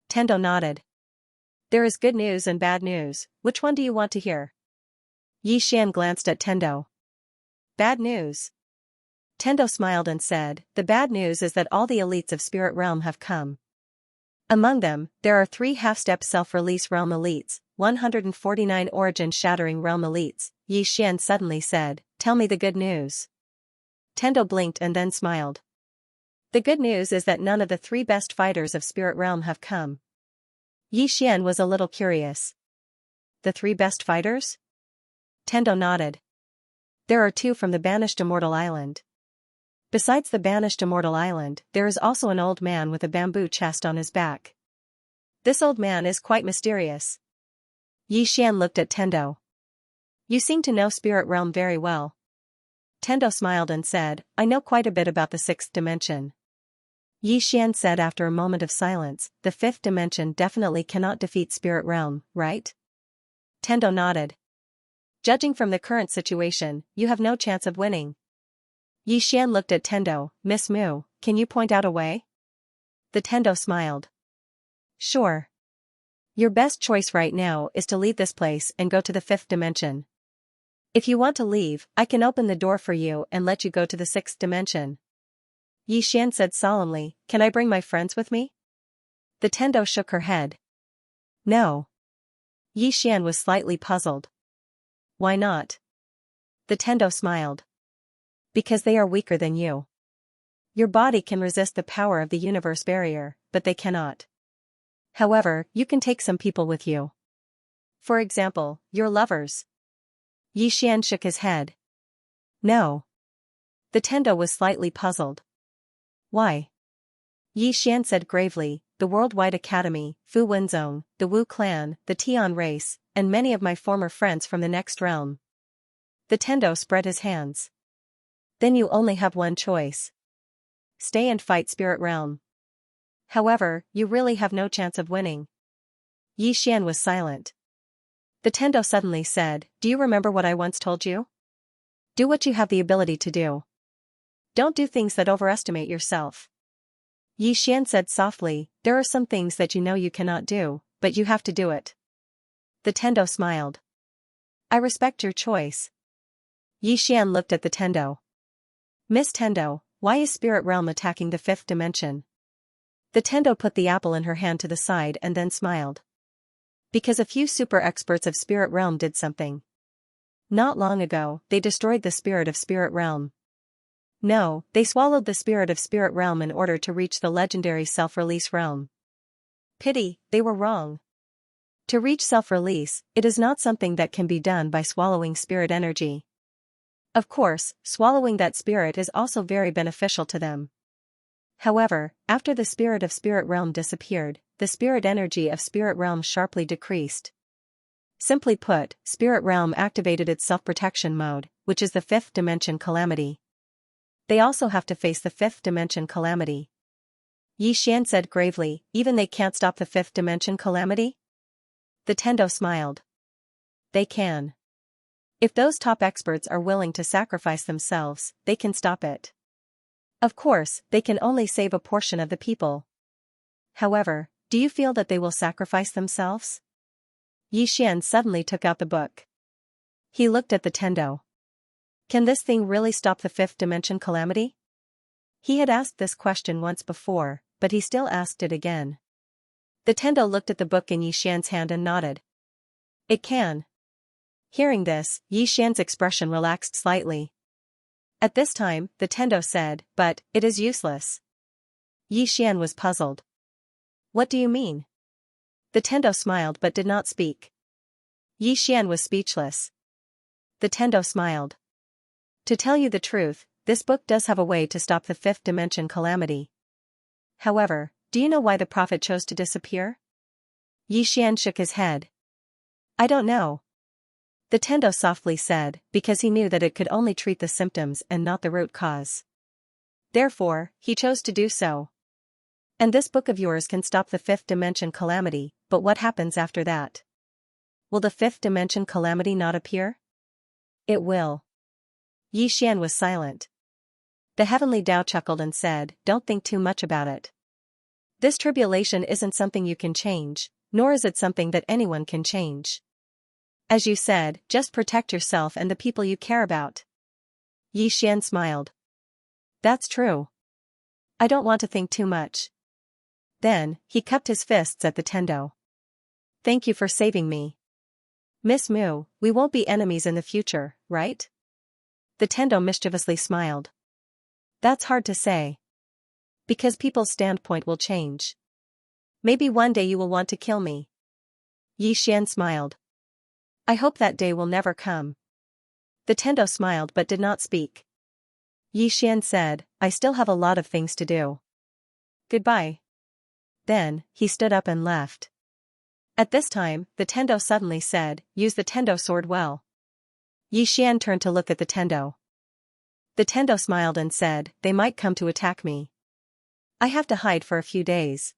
Tendo nodded. There is good news and bad news, which one do you want to hear? Xian glanced at Tendo. Bad news. Tendo smiled and said, the bad news is that all the elites of spirit realm have come. Among them, there are 3 half-step self-release realm elites, 149 origin-shattering realm elites. Xian suddenly said, tell me the good news. Tendo blinked and then smiled. The good news is that none of the 3 best fighters of spirit realm have come. Xian was a little curious. The 3 best fighters? Tendo nodded. There are 2 from the banished immortal island. Besides the banished immortal island, there is also an old man with a bamboo chest on his back. This old man is quite mysterious. Xian looked at Tendo. You seem to know spirit realm very well. Tendo smiled and said, I know quite a bit about the 6th dimension. Xian said after a moment of silence, the 5th dimension definitely cannot defeat spirit realm, right? Tendo nodded. Judging from the current situation, you have no chance of winning. Xian looked at Tendo, Miss Mu, can you point out a way? The Tendo smiled. Sure. Your best choice right now is to leave this place and go to the 5th dimension. If you want to leave, I can open the door for you and let you go to the 6th dimension. Xian said solemnly, can I bring my friends with me? The Tendo shook her head. No. Xian was slightly puzzled. Why not? The Tendo smiled. Because they are weaker than you. Your body can resist the power of the universe barrier, but they cannot. However, you can take some people with you. For example, your lovers. Xian shook his head. No. The Tendo was slightly puzzled. Why? Xian said gravely, the Worldwide Academy, Fu Wenzong, the Wu clan, the Tian race, and many of my former friends from the next realm. The Tendo spread his hands. Then you only have one choice. Stay and fight spirit realm. However, you really have no chance of winning. Xian was silent. The Tendo suddenly said, do you remember what I once told you? Do what you have the ability to do. Don't do things that overestimate yourself. Xian said softly, there are some things that you know you cannot do, but you have to do it. The Tendo smiled. I respect your choice. Xian looked at the Tendo. Miss Tendo, why is spirit realm attacking the 5th dimension? The Tendo put the apple in her hand to the side and then smiled. Because a few super experts of spirit realm did something. Not long ago, they destroyed the spirit of spirit realm. No, they swallowed the spirit of spirit realm in order to reach the legendary self-release realm. Pity, they were wrong. To reach self-release, it is not something that can be done by swallowing spirit energy. Of course, swallowing that spirit is also very beneficial to them. However, after the spirit of spirit realm disappeared, the spirit energy of spirit realm sharply decreased. Simply put, spirit realm activated its self-protection mode, which is the 5th dimension calamity. They also have to face the 5th dimension calamity. Xian said gravely, even they can't stop the 5th dimension calamity? The Tendo smiled. They can. If those top experts are willing to sacrifice themselves, they can stop it. Of course, they can only save a portion of the people. However, do you feel that they will sacrifice themselves? Xian suddenly took out the book. He looked at the Tendo. Can this thing really stop the 5th dimension calamity? He had asked this question once before, but he still asked it again. The Tendo looked at the book in Xian's hand and nodded. It can. Hearing this, Xian's expression relaxed slightly. At this time, the Tendo said, but, it is useless. Xian was puzzled. What do you mean? The Tendo smiled but did not speak. Xian was speechless. The Tendo smiled. To tell you the truth, this book does have a way to stop the 5th dimension calamity. However, do you know why the prophet chose to disappear? Xian shook his head. I don't know. The Tendo softly said, because he knew that it could only treat the symptoms and not the root cause. Therefore, he chose to do so. And this book of yours can stop the fifth dimension calamity, but what happens after that? Will the fifth dimension calamity not appear? It will. Xian was silent. The heavenly Tao chuckled and said, don't think too much about it. This tribulation isn't something you can change, nor is it something that anyone can change. As you said, just protect yourself and the people you care about. Xian smiled. That's true. I don't want to think too much. Then, he cupped his fists at the Tendo. Thank you for saving me. Miss Mu, we won't be enemies in the future, right? The Tendo mischievously smiled. That's hard to say. Because people's standpoint will change. Maybe one day you will want to kill me. Xian smiled. I hope that day will never come. The Tendo smiled but did not speak. Xian said, I still have a lot of things to do. Goodbye. Then, he stood up and left. At this time, the Tendo suddenly said, use the Tendo sword well. Xian turned to look at the Tendo. The Tendo smiled and said, they might come to attack me. I have to hide for a few days.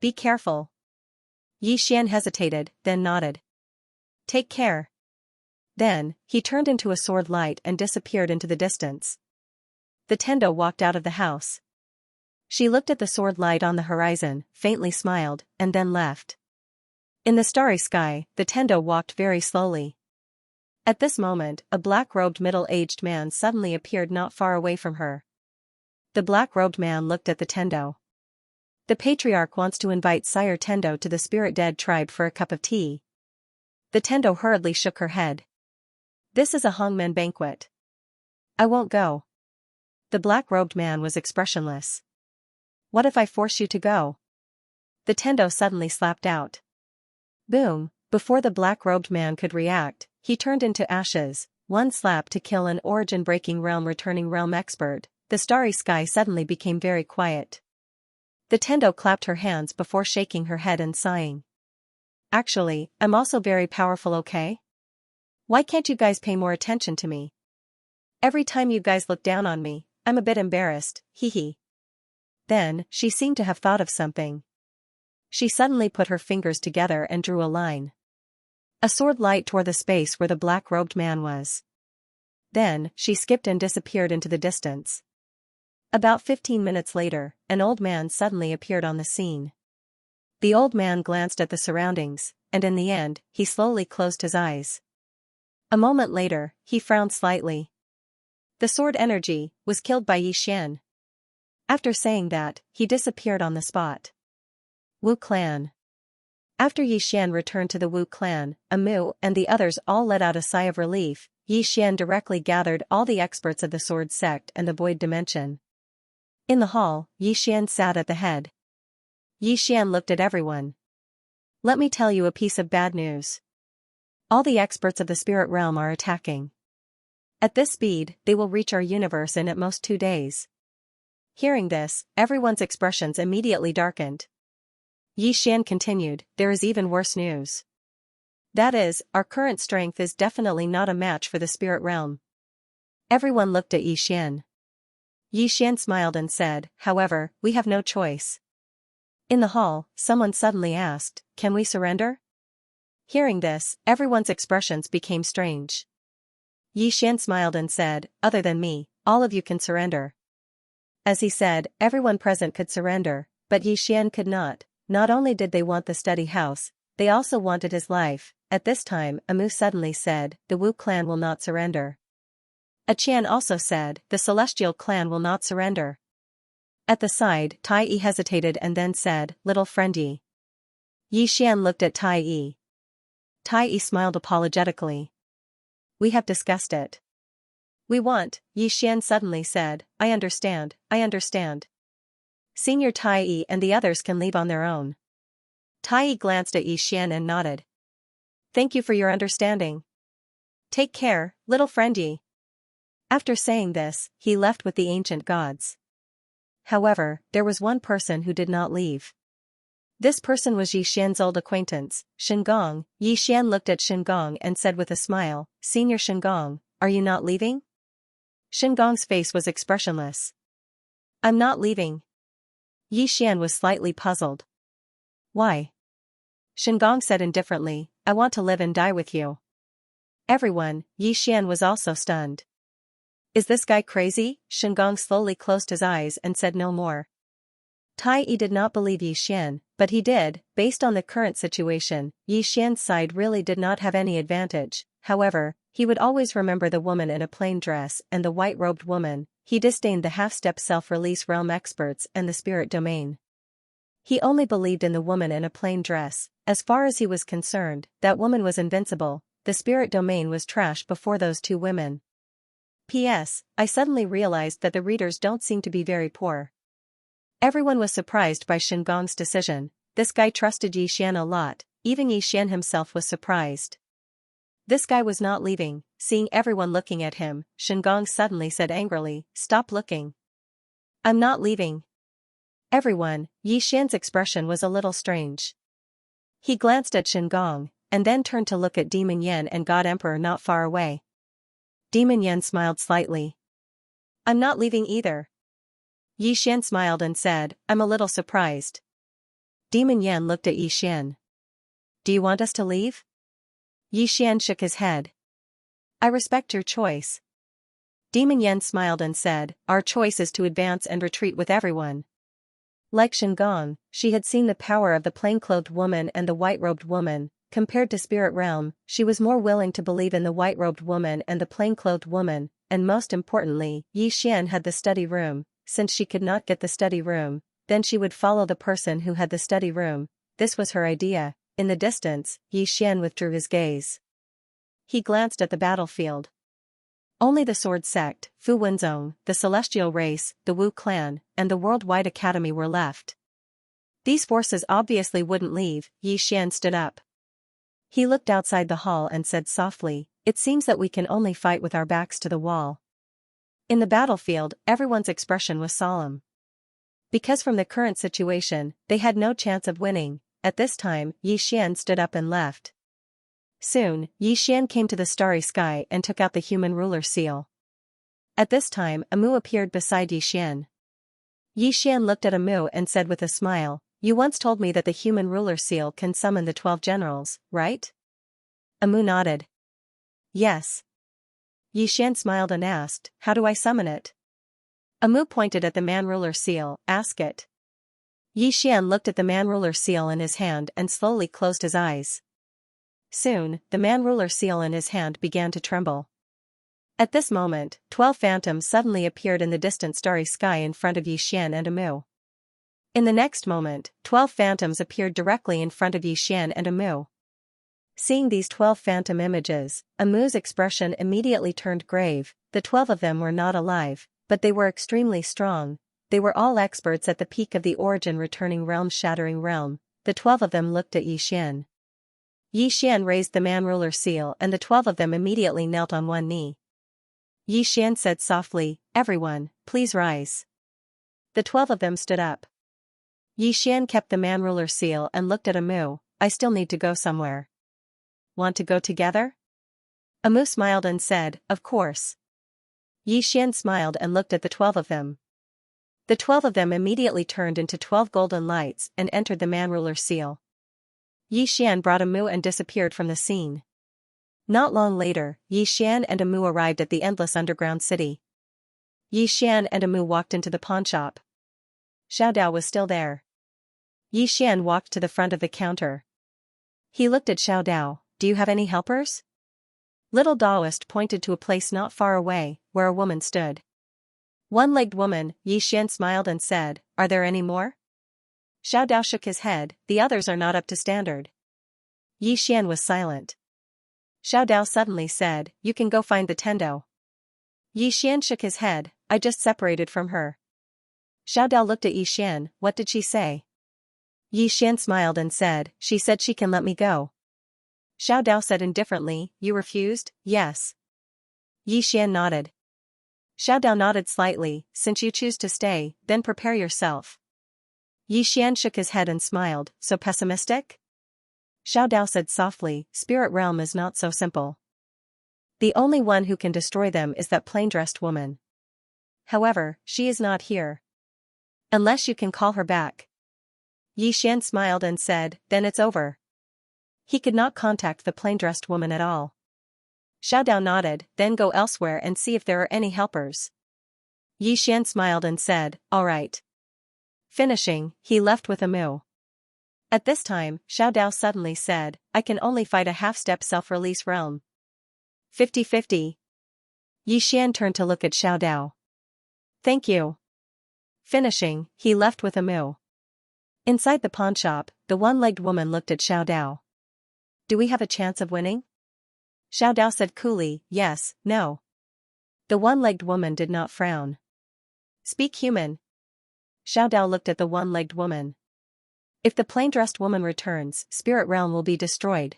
Be careful. Xian hesitated, then nodded. Take care. Then, he turned into a sword light and disappeared into the distance. The Tendo walked out of the house. She looked at the sword light on the horizon, faintly smiled, and then left. In the starry sky, the Tendo walked very slowly. At this moment, a black-robed middle-aged man suddenly appeared not far away from her. The black-robed man looked at the Tendo. The patriarch wants to invite Sire Tendo to the Spirit Dead tribe for a cup of tea. The Tendo hurriedly shook her head. This is a Hongmen banquet. I won't go. The black-robed man was expressionless. What if I force you to go? The Tendo suddenly slapped out. Boom, before the black-robed man could react, he turned into ashes, one slap to kill an origin-breaking realm-returning realm expert. The starry sky suddenly became very quiet. The Tendo clapped her hands before shaking her head and sighing. Actually, I'm also very powerful, okay? Why can't you guys pay more attention to me? Every time you guys look down on me, I'm a bit embarrassed, hee. Then, she seemed to have thought of something. She suddenly put her fingers together and drew a line. A sword light tore the space where the black-robed man was. Then, she skipped and disappeared into the distance. About 15 minutes later, an old man suddenly appeared on the scene. The old man glanced at the surroundings, and in the end, he slowly closed his eyes. A moment later, he frowned slightly. The sword energy was killed by Xian. After saying that, he disappeared on the spot. Wu clan. After Xian returned to the Wu clan, Amu and the others all let out a sigh of relief. Xian directly gathered all the experts of the sword sect and the void dimension. In the hall, Xian sat at the head. Xian looked at everyone. Let me tell you a piece of bad news. All the experts of the spirit realm are attacking. At this speed, they will reach our universe in at most 2 days. Hearing this, everyone's expressions immediately darkened. Xian continued, there is even worse news. That is, our current strength is definitely not a match for the spirit realm. Everyone looked at Xian. Xian smiled and said, however, we have no choice. In the hall, someone suddenly asked, can we surrender? Hearing this, everyone's expressions became strange. Xian smiled and said, other than me, all of you can surrender. As he said, everyone present could surrender, but Xian could not. Not only did they want the study house, they also wanted his life. At this time, Amu suddenly said, the Wu clan will not surrender. A Qian also said, the Celestial clan will not surrender. At the side, Tai Yi hesitated and then said, little friend Yi. Xian looked at Tai Yi. Tai Yi smiled apologetically. We have discussed it. We want, Xian suddenly said, I understand. Senior Tai Yi and the others can leave on their own. Tai Yi glanced at Xian and nodded. Thank you for your understanding. Take care, little friend Yi. After saying this, he left with the ancient gods. However, there was one person who did not leave. This person was Yi Xian's old acquaintance, Shengong. Yi Xian looked at Shengong and said with a smile, "Senior Shengong, are you not leaving?" Shengong's face was expressionless. "I'm not leaving." Yi Xian was slightly puzzled. "Why?" Shengong said indifferently, "I want to live and die with you." Everyone, Yi Xian was also stunned. "Is this guy crazy?" Shengong slowly closed his eyes and said no more. Tai Yi did not believe Yi Xian, but he did. Based on the current situation, Yi Xian's side really did not have any advantage. However, he would always remember the woman in a plain dress and the white-robed woman. He disdained the half-step self-release realm experts and the spirit domain. He only believed in the woman in a plain dress. As far as he was concerned, that woman was invincible. The spirit domain was trash before those two women. P.S. I suddenly realized that the readers don't seem to be very poor. Everyone was surprised by Shengong's decision. This guy trusted Yi Xian a lot. Even Yi Xian himself was surprised. This guy was not leaving. Seeing everyone looking at him, Shengong suddenly said angrily, "Stop looking. I'm not leaving." Everyone, Yi Xian's expression was a little strange. He glanced at Shengong, and then turned to look at Demon Yan and God Emperor not far away. Demon Yan smiled slightly. "I'm not leaving either." Yi Xian smiled and said, "I'm a little surprised." Demon Yan looked at Yi Xian. "Do you want us to leave?" Yi Xian shook his head. "I respect your choice." Demon Yan smiled and said, "Our choice is to advance and retreat with everyone." Like Shengong, she had seen the power of the plain-clothed woman and the white-robed woman. Compared to spirit realm, she was more willing to believe in the white-robed woman and the plain-clothed woman, and most importantly, Yi Xian had the study room. Since she could not get the study room, then she would follow the person who had the study room. This was her idea. In the distance, Yi Xian withdrew his gaze. He glanced at the battlefield. Only the Sword Sect, Fu Wenzong, the Celestial Race, the Wu Clan, and the Worldwide Academy were left. These forces obviously wouldn't leave. Yi Xian stood up. He looked outside the hall and said softly, "It seems that we can only fight with our backs to the wall." In the battlefield, everyone's expression was solemn. Because from the current situation, they had no chance of winning. At this time, Yi Xian stood up and left. Soon, Yi Xian came to the starry sky and took out the human ruler seal. At this time, Amu appeared beside Yi Xian. Yi Xian looked at Amu and said with a smile, "You once told me that the human ruler seal can summon the 12 generals, right?" Amu nodded. "Yes." Yi Xian smiled and asked, "How do I summon it?" Amu pointed at the man-ruler seal, "Ask it." Yi Xian looked at the man-ruler seal in his hand and slowly closed his eyes. Soon, the man-ruler seal in his hand began to tremble. At this moment, 12 phantoms suddenly appeared in the distant starry sky in front of Yi Xian and Amu. In the next moment, 12 phantoms appeared directly in front of Yi Xian and Amu. Seeing these 12 phantom images, Amu's expression immediately turned grave. The 12 of them were not alive, but they were extremely strong. They were all experts at the peak of the origin returning realm-shattering realm. The 12 of them looked at Yi Xian. Yi Xian raised the man-ruler seal and the 12 of them immediately knelt on one knee. Yi Xian said softly, "Everyone, please rise." The 12 of them stood up. Yi Xian kept the man-ruler seal and looked at Amu. "I still need to go somewhere. Want to go together?" Amu smiled and said, "Of course." Yi Xian smiled and looked at the 12 of them. The 12 of them immediately turned into 12 golden lights and entered the man-ruler seal. Yi Xian brought Amu and disappeared from the scene. Not long later, Yi Xian and Amu arrived at the endless underground city. Yi Xian and Amu walked into the pawnshop. Xiao Dao was still there. Yi Xian walked to the front of the counter. He looked at Xiao Dao. "Do you have any helpers?" Little Daoist pointed to a place not far away, where a woman stood. "One-legged woman," Yi Xian smiled and said, "Are there any more?" Xiao Dao shook his head, "The others are not up to standard." Yi Xian was silent. Xiao Dao suddenly said, "You can go find the Tendo." Yi Xian shook his head, "I just separated from her." Xiao Dao looked at Yi Xian, "What did she say?" Yi Xian smiled and said, "She said she can let me go." Xiao Dao said indifferently, "You refused?" "Yes." Yi Xian nodded. Xiao Dao nodded slightly, "Since you choose to stay, then prepare yourself." Yi Xian shook his head and smiled, so pessimistic? Xiao Dao said softly, spirit realm is not so simple. The only one who can destroy them is that plain-dressed woman. However, she is not here. Unless you can call her back. Yi Xian smiled and said, then it's over. He could not contact the plain-dressed woman at all. Xiao Dao nodded, then go elsewhere and see if there are any helpers. Yi Xian smiled and said, all right. Finishing, he left with a moo. At this time, Xiao Dao suddenly said, I can only fight a half-step self-release realm. 50-50. Yi Xian turned to look at Xiao Dao. Thank you. Finishing, he left with a moo. Inside the pawnshop, the one-legged woman looked at Xiao Dao. Do we have a chance of winning? Xiao Dao said coolly, yes, no. The one-legged woman did not frown. Speak human. Xiao Dao looked at the one-legged woman. If the plain-dressed woman returns, spirit realm will be destroyed.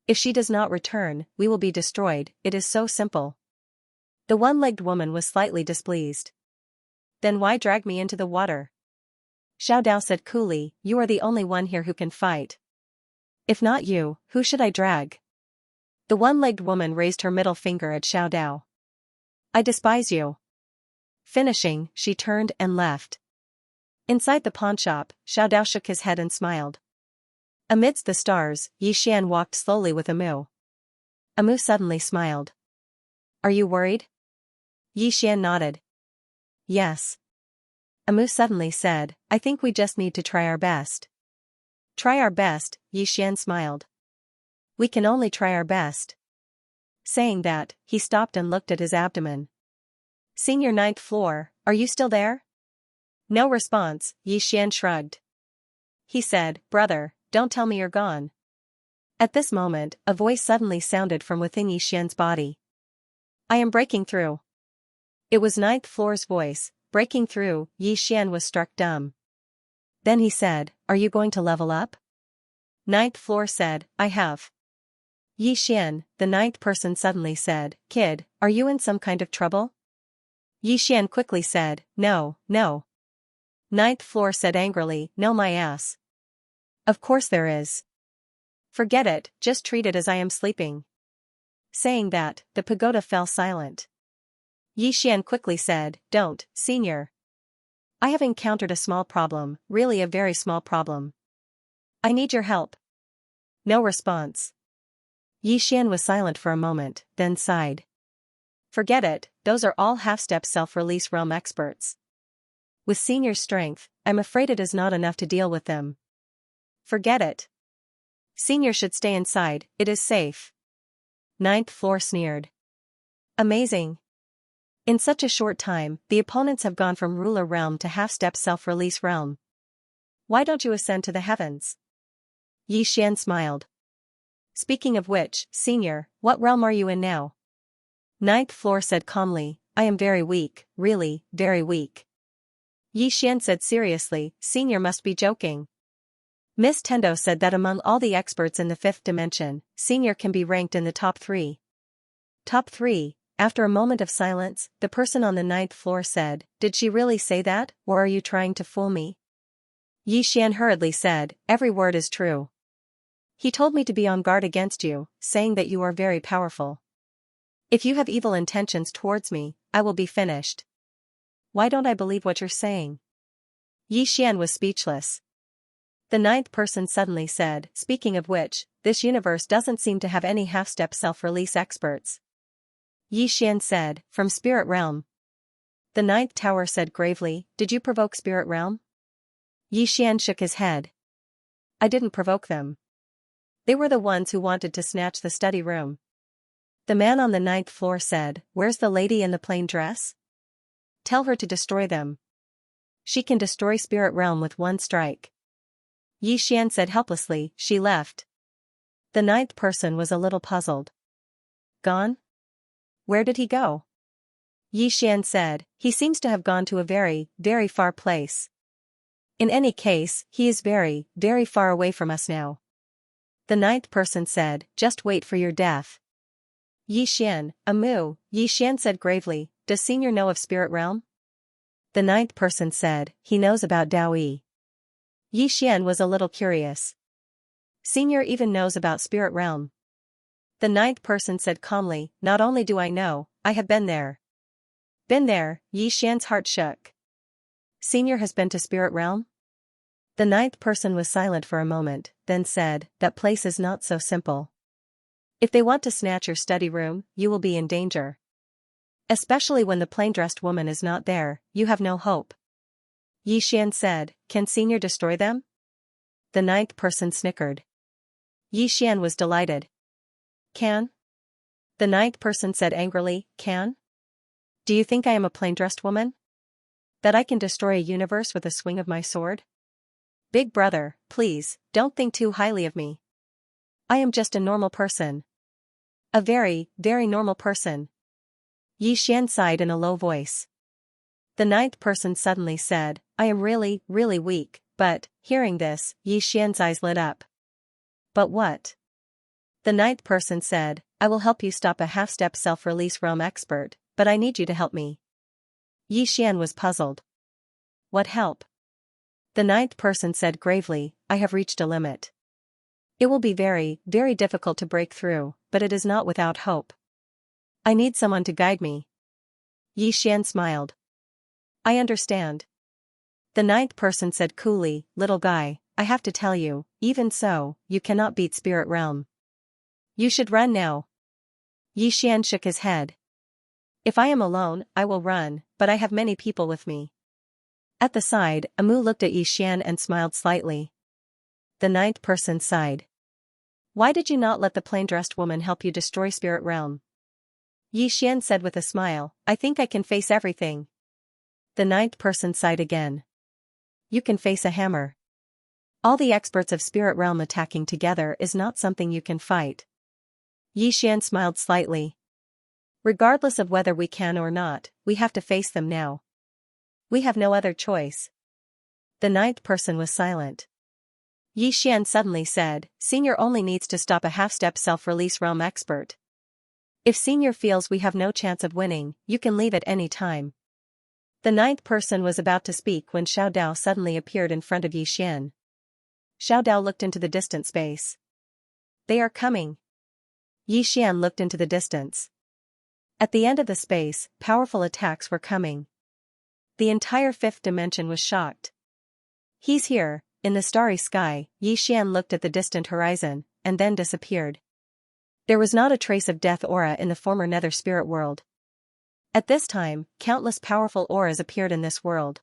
If she does not return, we will be destroyed, it is so simple. The one-legged woman was slightly displeased. Then why drag me into the water? Xiao Dao said coolly, you are the only one here who can fight. If not you, who should I drag? The one-legged woman raised her middle finger at Xiao Dao. I despise you. Finishing, she turned and left. Inside the pawnshop, Xiao Dao shook his head and smiled. Amidst the stars, Yi Xian walked slowly with Amu. Amu suddenly smiled. Are you worried? Yi Xian nodded. Yes. Amu suddenly said, I think we just need to try our best. Try our best, Yi Xian smiled. We can only try our best. Saying that, he stopped and looked at his abdomen. Senior ninth floor, are you still there? No response, Yi Xian shrugged. He said, brother, don't tell me you're gone. At this moment, a voice suddenly sounded from within Yi Xian's body. I am breaking through. It was ninth floor's voice, breaking through. Yi Xian was struck dumb. Then he said, are you going to level up? Ninth floor said, I have. Yi Xian, the ninth person suddenly said, kid, are you in some kind of trouble? Yi Xian quickly said, no, no. Ninth floor said angrily, no my ass. Of course there is. Forget it, just treat it as I am sleeping. Saying that, the pagoda fell silent. Yi Xian quickly said, don't, senior. I have encountered a small problem, really a very small problem. I need your help. No response. Yi Xian was silent for a moment, then sighed. Forget it, those are all half-step self-release realm experts. With senior strength, I'm afraid it is not enough to deal with them. Forget it. Senior should stay inside, it is safe. Ninth floor sneered. Amazing. In such a short time, the opponents have gone from ruler realm to half-step self-release realm. Why don't you ascend to the heavens? Yi Xian smiled. Speaking of which, senior, what realm are you in now? Ninth floor said calmly, I am very weak, really, very weak. Yi Xian said seriously, senior must be joking. Miss Tendo said that among all the experts in the fifth dimension, senior can be ranked in the top 3. Top 3, after a moment of silence, the person on the ninth floor said, did she really say that, or are you trying to fool me? Yi Xian hurriedly said, every word is true. He told me to be on guard against you, saying that you are very powerful. If you have evil intentions towards me, I will be finished. Why don't I believe what you're saying? Yi Xian was speechless. The ninth person suddenly said, speaking of which, this universe doesn't seem to have any half-step self-release experts. Yi Xian said, from spirit realm. The ninth tower said gravely, did you provoke spirit realm? Yi Xian shook his head. I didn't provoke them. They were the ones who wanted to snatch the study room. The man on the ninth floor said, where's the lady in the plain dress? Tell her to destroy them. She can destroy spirit realm with one strike. Yi Xian said helplessly, she left. The ninth person was a little puzzled. Gone? Where did he go? Yi Xian said, he seems to have gone to a very, very far place. In any case, he is very, very far away from us now. The ninth person said, just wait for your death. Yi Xian, Amu, Yi Xian said gravely, does senior know of spirit realm? The ninth person said, he knows about Dao Yi. Yi Xian was a little curious. Senior even knows about spirit realm. The ninth person said calmly, not only do I know, I have been there. Been there, Yi Xian's heart shook. Senior has been to spirit realm? The ninth person was silent for a moment, then said, that place is not so simple. If they want to snatch your study room, you will be in danger. Especially when the plain-dressed woman is not there, you have no hope. Yi Xian said, can Senior destroy them? The ninth person snickered. Yi Xian was delighted. Can? The ninth person said angrily, can? Do you think I am a plain-dressed woman? That I can destroy a universe with a swing of my sword? Big brother, please, don't think too highly of me. I am just a normal person. A very, very normal person. Yi Xian sighed in a low voice. The ninth person suddenly said, I am really, really weak, but, hearing this, Yi Xian's eyes lit up. But what? The ninth person said, I will help you stop a half-step self-release realm expert, but I need you to help me. Yi Xian was puzzled. What help? The ninth person said gravely, I have reached a limit. It will be very, very difficult to break through, but it is not without hope. I need someone to guide me. Yi Xian smiled. I understand. The ninth person said coolly, little guy, I have to tell you, even so, you cannot beat spirit realm. You should run now. Yi Xian shook his head. If I am alone, I will run, but I have many people with me. At the side, Amu looked at Yi Xian and smiled slightly. The ninth person sighed. Why did you not let the plain-dressed woman help you destroy spirit realm? Yi Xian said with a smile, I think I can face everything. The ninth person sighed again. You can face a hammer. All the experts of spirit realm attacking together is not something you can fight. Yi Xian smiled slightly. Regardless of whether we can or not, we have to face them now. We have no other choice. The ninth person was silent. Yi Xian suddenly said, Senior only needs to stop a half-step self-release realm expert. If Senior feels we have no chance of winning, you can leave at any time. The ninth person was about to speak when Xiao Dao suddenly appeared in front of Yi Xian. Xiao Dao looked into the distant space. They are coming. Yi Xian looked into the distance. At the end of the space, powerful attacks were coming. The entire fifth dimension was shocked. He's here, in the starry sky. Yi Xian looked at the distant horizon, and then disappeared. There was not a trace of death aura in the former nether spirit world. At this time, countless powerful auras appeared in this world.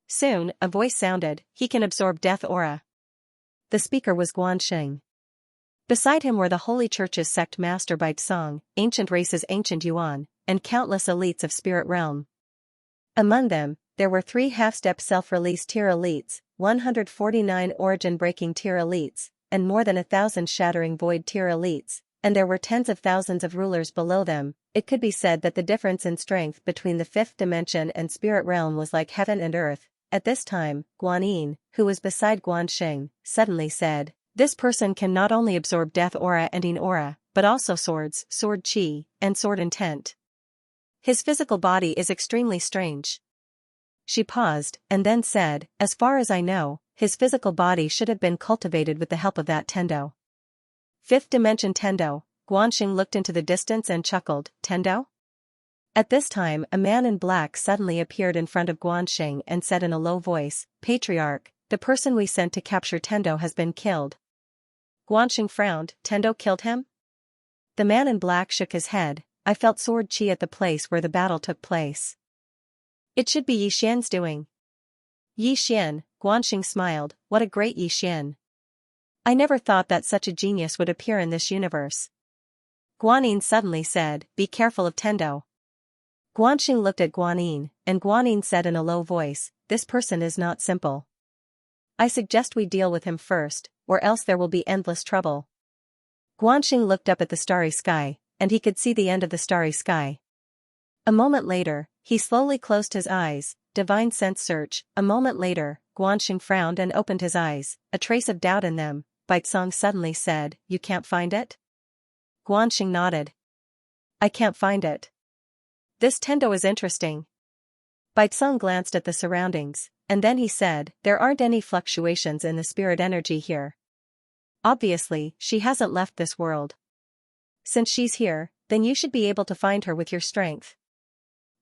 Soon, a voice sounded, he can absorb death aura. The speaker was Guanxing. Beside him were the Holy Church's sect master Baizong, ancient races ancient Yuan, and countless elites of spirit realm. Among them, there were 3 half-step self-release tier elites, 149 origin-breaking tier elites, and more than 1,000 shattering void tier elites, and there were tens of thousands of rulers below them. It could be said that the difference in strength between the fifth dimension and spirit realm was like heaven and earth. At this time, Guanyin, who was beside Guanxing, suddenly said, this person can not only absorb death aura and in aura, but also swords, sword chi, and sword intent. His physical body is extremely strange. She paused, and then said, as far as I know, his physical body should have been cultivated with the help of that Tendo. Fifth dimension Tendo. Guanxing looked into the distance and chuckled, Tendo? At this time a man in black suddenly appeared in front of Guanxing and said in a low voice, Patriarch, the person we sent to capture Tendo has been killed. Guanxing frowned, Tendo killed him? The man in black shook his head, I felt sword chi at the place where the battle took place. It should be Yi Xian's doing. Yi Xian, Guanxing smiled, what a great Yi Xian. I never thought that such a genius would appear in this universe. Guanyin suddenly said, be careful of Tendo. Guanxing looked at Guanyin, and Guanyin said in a low voice, this person is not simple. I suggest we deal with him first, or else there will be endless trouble. Guanxing looked up at the starry sky, and he could see the end of the starry sky. A moment later, he slowly closed his eyes, divine sense search. A moment later, Guanxing frowned and opened his eyes, a trace of doubt in them. Baizong suddenly said, you can't find it? Guanxing nodded. I can't find it. This Tendo is interesting. Baizong glanced at the surroundings, and then he said, there aren't any fluctuations in the spirit energy here. Obviously, she hasn't left this world. Since she's here, then you should be able to find her with your strength.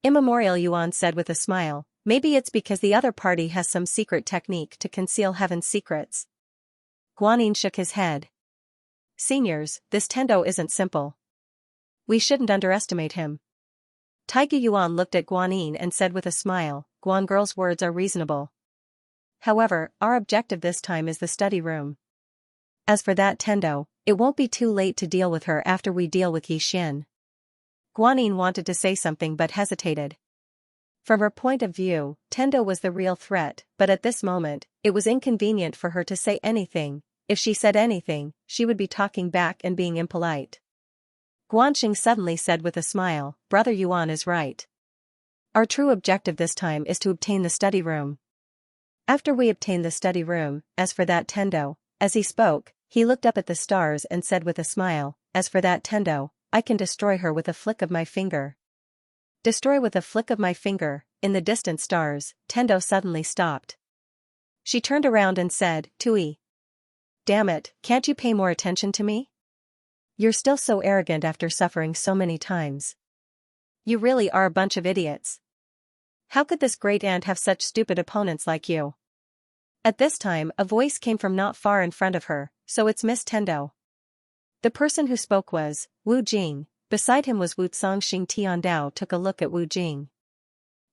Immemorial Yuan said with a smile, maybe it's because the other party has some secret technique to conceal heaven's secrets. Guanyin shook his head. Seniors, this Tendo isn't simple. We shouldn't underestimate him. Taiga Yuan looked at Guanyin and said with a smile, Guan girl's words are reasonable. However, our objective this time is the study room. As for that Tendo, it won't be too late to deal with her after we deal with Yixian. Guanyin wanted to say something but hesitated. From her point of view, Tendo was the real threat, but at this moment, it was inconvenient for her to say anything. If she said anything, she would be talking back and being impolite. Guanxing suddenly said with a smile, Brother Yuan is right. Our true objective this time is to obtain the study room. After we obtain the study room, as for that Tendo, as he spoke, he looked up at the stars and said with a smile, as for that Tendo, I can destroy her with a flick of my finger. Destroy with a flick of my finger. In the distant stars, Tendo suddenly stopped. She turned around and said, Tui. Damn it, can't you pay more attention to me? You're still so arrogant after suffering so many times. You really are a bunch of idiots. How could this great ant have such stupid opponents like you? At this time, a voice came from not far in front of her, so it's Miss Tendo. The person who spoke was Wu Jing. Beside him was Wu Zongxing. Tiandao took a look at Wu Jing.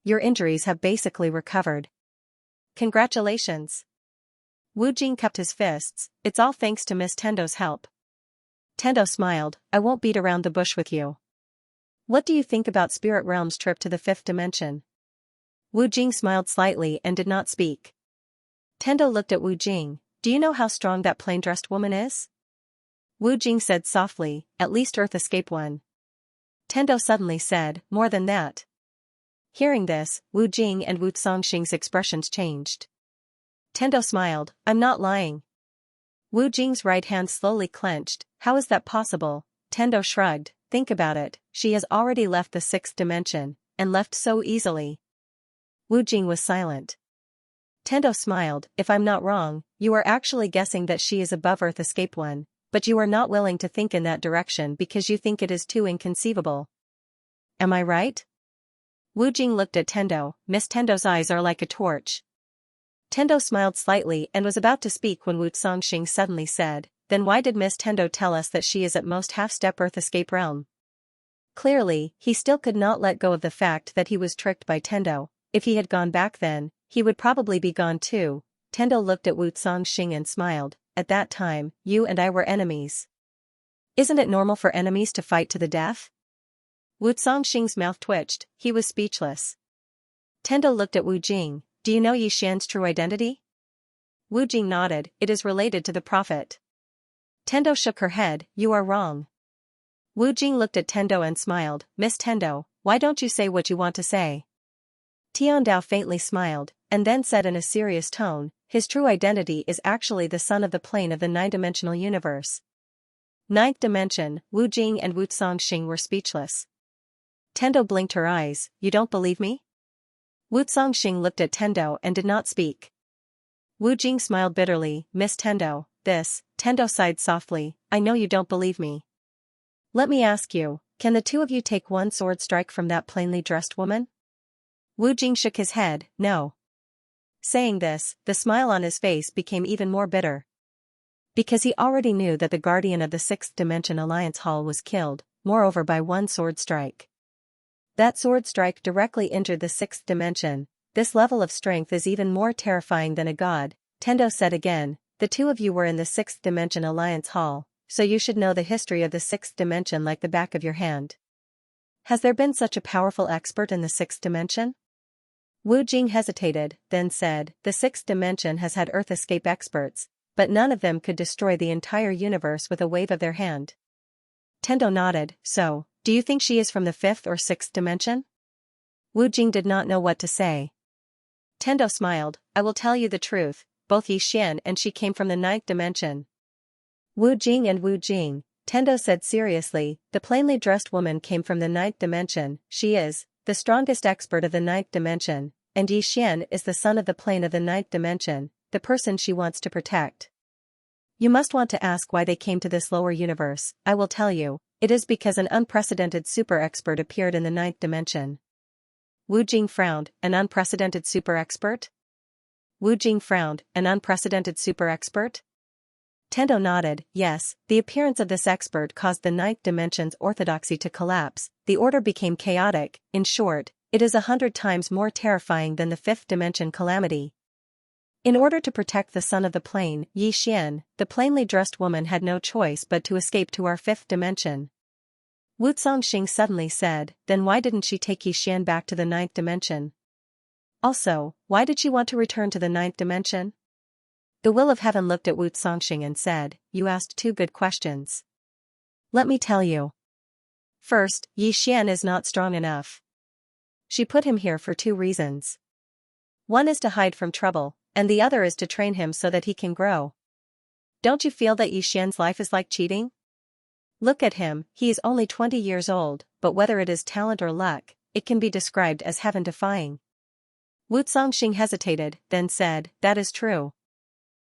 Your injuries have basically recovered. Congratulations. Wu Jing cupped his fists, it's all thanks to Miss Tendo's help. Tendo smiled, I won't beat around the bush with you. What do you think about Spirit Realm's trip to the 5th dimension? Wu Jing smiled slightly and did not speak. Tendo looked at Wu Jing, do you know how strong that plain-dressed woman is? Wu Jing said softly, at least Earth Escape one. Tendo suddenly said, more than that. Hearing this, Wu Jing and Wu Zongxing's expressions changed. Tendo smiled, I'm not lying. Wu Jing's right hand slowly clenched, how is that possible? Tendo shrugged, think about it, she has already left the 6th dimension, and left so easily. Wu Jing was silent. Tendo smiled, if I'm not wrong, you are actually guessing that she is above Earth Escape one, but you are not willing to think in that direction because you think it is too inconceivable. Am I right? Wu Jing looked at Tendo, Miss Tendo's eyes are like a torch. Tendo smiled slightly and was about to speak when Wu Zongxing suddenly said, then why did Miss Tendo tell us that she is at most half-step Earth Escape realm? Clearly, he still could not let go of the fact that he was tricked by Tendo. If he had gone back then, he would probably be gone too. Tendo looked at Wu Zongxing and smiled, at that time, you and I were enemies. Isn't it normal for enemies to fight to the death? Wu Zongxing's mouth twitched, he was speechless. Tendo looked at Wu Jing, do you know Yixian's true identity? Wu Jing nodded, it is related to the prophet. Tendo shook her head, you are wrong. Wu Jing looked at Tendo and smiled, Miss Tendo, why don't you say what you want to say? Tiandao faintly smiled, and then said in a serious tone, his true identity is actually the son of the plane of the 9-dimensional universe. 9th dimension, Wu Jing and Wu Zongxing were speechless. Tendo blinked her eyes, you don't believe me? Wu Zongxing looked at Tendo and did not speak. Wu Jing smiled bitterly, Miss Tendo, Tendo sighed softly, I know you don't believe me. Let me ask you, can the two of you take one sword strike from that plainly dressed woman? Wu Jing shook his head, no. Saying this, the smile on his face became even more bitter. Because he already knew that the guardian of the 6th dimension Alliance Hall was killed, moreover by one sword strike. That sword strike directly entered the 6th dimension, this level of strength is even more terrifying than a god, Tendo said again, the two of you were in the 6th dimension Alliance Hall, so you should know the history of the 6th dimension like the back of your hand. Has there been such a powerful expert in the 6th dimension? Wu Jing hesitated, then said, the 6th dimension has had Earth Escape experts, but none of them could destroy the entire universe with a wave of their hand. Tendo nodded, so, do you think she is from the 5th or 6th dimension? Wu Jing did not know what to say. Tendo smiled, I will tell you the truth, both Yixian and she came from the 9th dimension. Wu Jing and Wu Jing, Tendo said seriously, the plainly dressed woman came from the 9th dimension, she is the strongest expert of the 9th dimension, and Yi Xian is the son of the plane of the ninth dimension, the person she wants to protect. You must want to ask why they came to this lower universe. I will tell you, it is because an unprecedented super expert appeared in the ninth dimension. Wu Jing frowned. An unprecedented super expert? Wu Jing frowned. An unprecedented super expert? Tendo nodded. Yes, the appearance of this expert caused the ninth dimension's orthodoxy to collapse. The order became chaotic. In short, it is 100 times more terrifying than the fifth dimension calamity. In order to protect the son of the plane, Yi Xian, the plainly dressed woman had no choice but to escape to our fifth dimension. Wu Zongxing suddenly said, then why didn't she take Yi Xian back to the ninth dimension? Also, why did she want to return to the ninth dimension? The Will of Heaven looked at Wu Zongxing and said, you asked two good questions. Let me tell you. First, Yi Xian is not strong enough. She put him here for two reasons. One is to hide from trouble, and the other is to train him so that he can grow. Don't you feel that Yi Xian's life is like cheating? Look at him, he is only 20 years old, but whether it is talent or luck, it can be described as heaven-defying. Wu Zongxing hesitated, then said, that is true.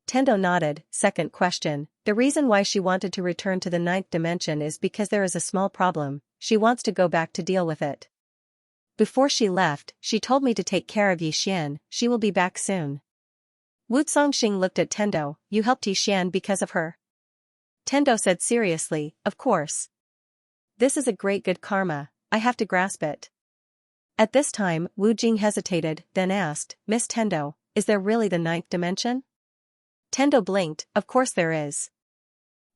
Tendo nodded. Second question, the reason why she wanted to return to the ninth dimension is because there is a small problem, she wants to go back to deal with it. Before she left, she told me to take care of Yi Xian, she will be back soon. Wu Zongxing looked at Tendo, you helped Yi Xian because of her? Tendo said seriously, of course. This is a great good karma, I have to grasp it. At this time, Wu Jing hesitated, then asked, Miss Tendo, is there really the ninth dimension? Tendo blinked, of course there is.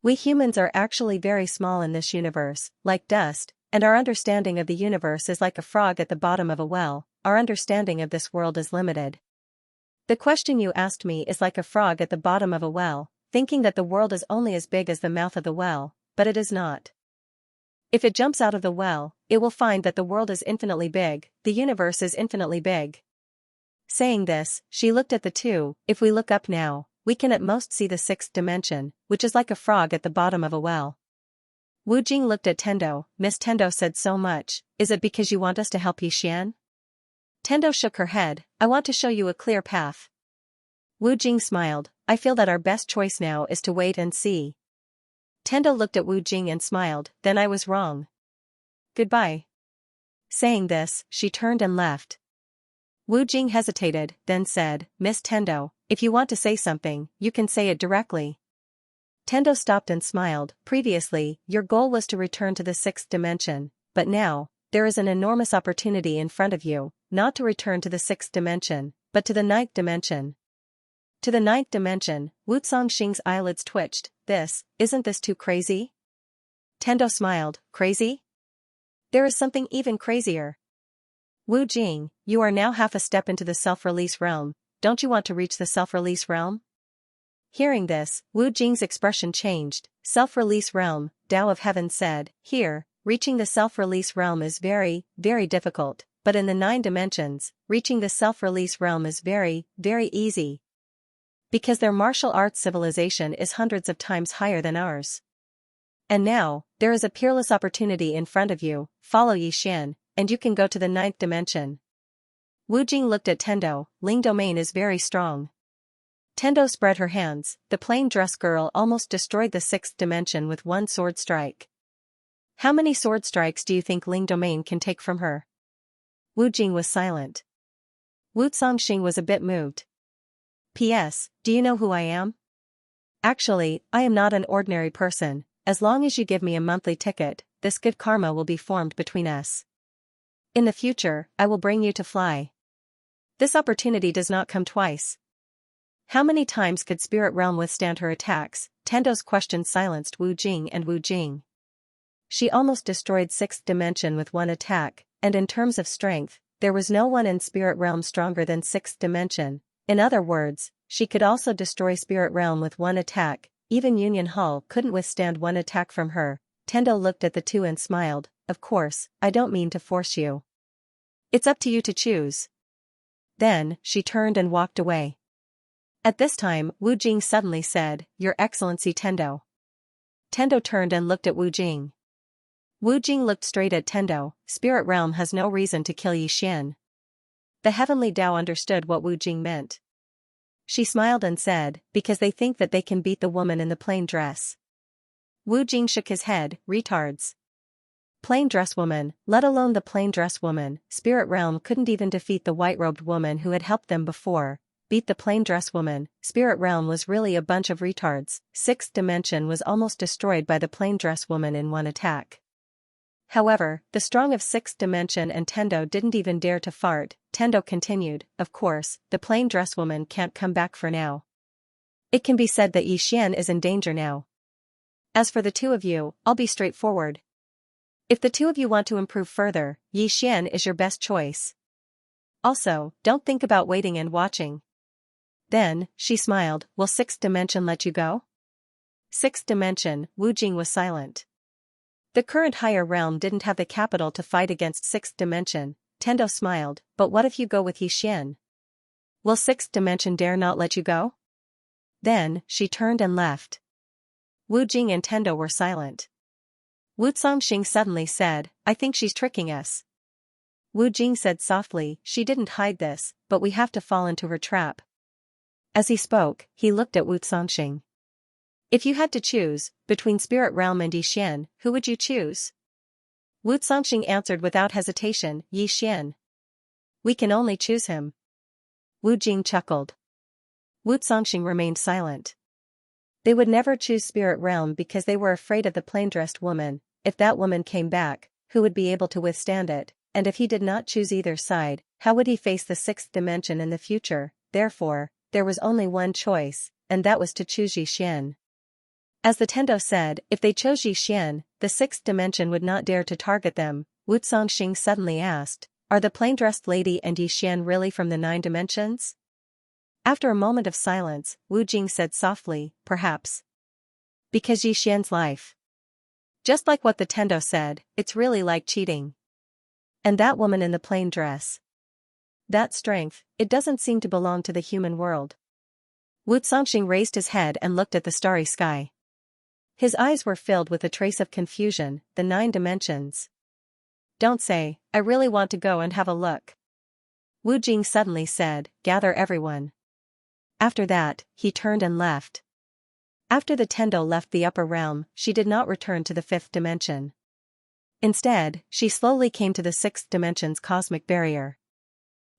We humans are actually very small in this universe, like dust, and our understanding of the universe is like a frog at the bottom of a well, our understanding of this world is limited. The question you asked me is like a frog at the bottom of a well, thinking that the world is only as big as the mouth of the well, but it is not. If it jumps out of the well, it will find that the world is infinitely big, the universe is infinitely big. Saying this, she looked at the two, if we look up now, we can at most see the sixth dimension, which is like a frog at the bottom of a well. Wu Jing looked at Tendo, Miss Tendo said so much, is it because you want us to help Yi Xian? Tendo shook her head, I want to show you a clear path. Wu Jing smiled, I feel that our best choice now is to wait and see. Tendo looked at Wu Jing and smiled, then I was wrong. Goodbye. Saying this, she turned and left. Wu Jing hesitated, then said, Miss Tendo, if you want to say something, you can say it directly. Tendo stopped and smiled, previously, your goal was to return to the sixth dimension, but now, there is an enormous opportunity in front of you, not to return to the sixth dimension, but to the ninth dimension. To the ninth dimension, Wu Zongxing's eyelids twitched, isn't this too crazy? Tendo smiled, crazy? There is something even crazier. Wu Jing, you are now half a step into the self-release realm, don't you want to reach the self-release realm? Hearing this, Wu Jing's expression changed, self-release realm, Tao of Heaven said, here, reaching the self-release realm is very, very difficult, but in the 9 dimensions, reaching the self-release realm is very, very easy. Because their martial arts civilization is hundreds of times higher than ours. And now, there is a peerless opportunity in front of you, follow Yi Xian, and you can go to the 9th dimension. Wu Jing looked at Tendo, Ling domain is very strong. Tendo spread her hands, the plain dress girl almost destroyed the 6th dimension with one sword strike. How many sword strikes do you think Ling domain can take from her? Wu Jing was silent. Wu Zongxing was a bit moved. P.S. Do you know who I am? Actually, I am not an ordinary person, as long as you give me a monthly ticket, this good karma will be formed between us. In the future, I will bring you to fly. This opportunity does not come twice. How many times could Spirit Realm withstand her attacks? Tendo's question silenced Wu Jing and Wu Jing. She almost destroyed 6th dimension with one attack, and in terms of strength, there was no one in Spirit Realm stronger than 6th dimension. In other words, she could also destroy Spirit Realm with one attack, even Union Hall couldn't withstand one attack from her. Tendo looked at the two and smiled, of course, I don't mean to force you. It's up to you to choose. Then, she turned and walked away. At this time, Wu Jing suddenly said, Your Excellency Tendo. Tendo turned and looked at Wu Jing. Wu Jing looked straight at Tendo, Spirit Realm has no reason to kill Yi Xian. The heavenly Tao understood what Wu Jing meant. She smiled and said, because they think that they can beat the woman in the plain dress. Wu Jing shook his head, retards. Plain dress woman, let alone the plain dress woman, spirit realm couldn't even defeat the white-robed woman who had helped them before. Beat the plain dress woman, spirit realm was really a bunch of retards. Sixth dimension was almost destroyed by the plain dress woman in one attack. However, the strong of sixth dimension and Tendo didn't even dare to fart. Tendo continued, of course, the plain dress woman can't come back for now. It can be said that Xian is in danger now. As for the two of you, I'll be straightforward. If the two of you want to improve further, Xian is your best choice. Also, don't think about waiting and watching. Then, she smiled, will sixth dimension let you go? Sixth dimension, Wu Jing was silent. The current higher realm didn't have the capital to fight against sixth dimension. Tendo smiled, but what if you go with Xian? Will sixth dimension dare not let you go? Then, she turned and left. Wu Jing and Tendo were silent. Wu Zongxing suddenly said, I think she's tricking us. Wu Jing said softly, she didn't hide this, but we have to fall into her trap. As he spoke, he looked at Wu Zongxing. If you had to choose, between Spirit Realm and Xian, who would you choose? Wu Zongxing answered without hesitation, Xian. We can only choose him. Wu Jing chuckled. Wu Zongxing remained silent. They would never choose Spirit Realm because they were afraid of the plain-dressed woman. If that woman came back, who would be able to withstand it? And if he did not choose either side, how would he face the sixth dimension in the future? Therefore, there was only one choice, and that was to choose Xian. As the Tendo said, if they chose Xian, the sixth dimension would not dare to target them. Wu Zongxing suddenly asked, are the plain-dressed lady and Xian really from the 9 dimensions? After a moment of silence, Wu Jing said softly, perhaps. Because Xian's life. Just like what the Tendo said, it's really like cheating. And that woman in the plain dress. That strength, it doesn't seem to belong to the human world. Wu Zongxing raised his head and looked at the starry sky. His eyes were filled with a trace of confusion, the 9 dimensions. Don't say, I really want to go and have a look. Wu Jing suddenly said, gather everyone. After that, he turned and left. After the Tendo left the upper realm, she did not return to the 5th dimension. Instead, she slowly came to the 6th dimension's cosmic barrier.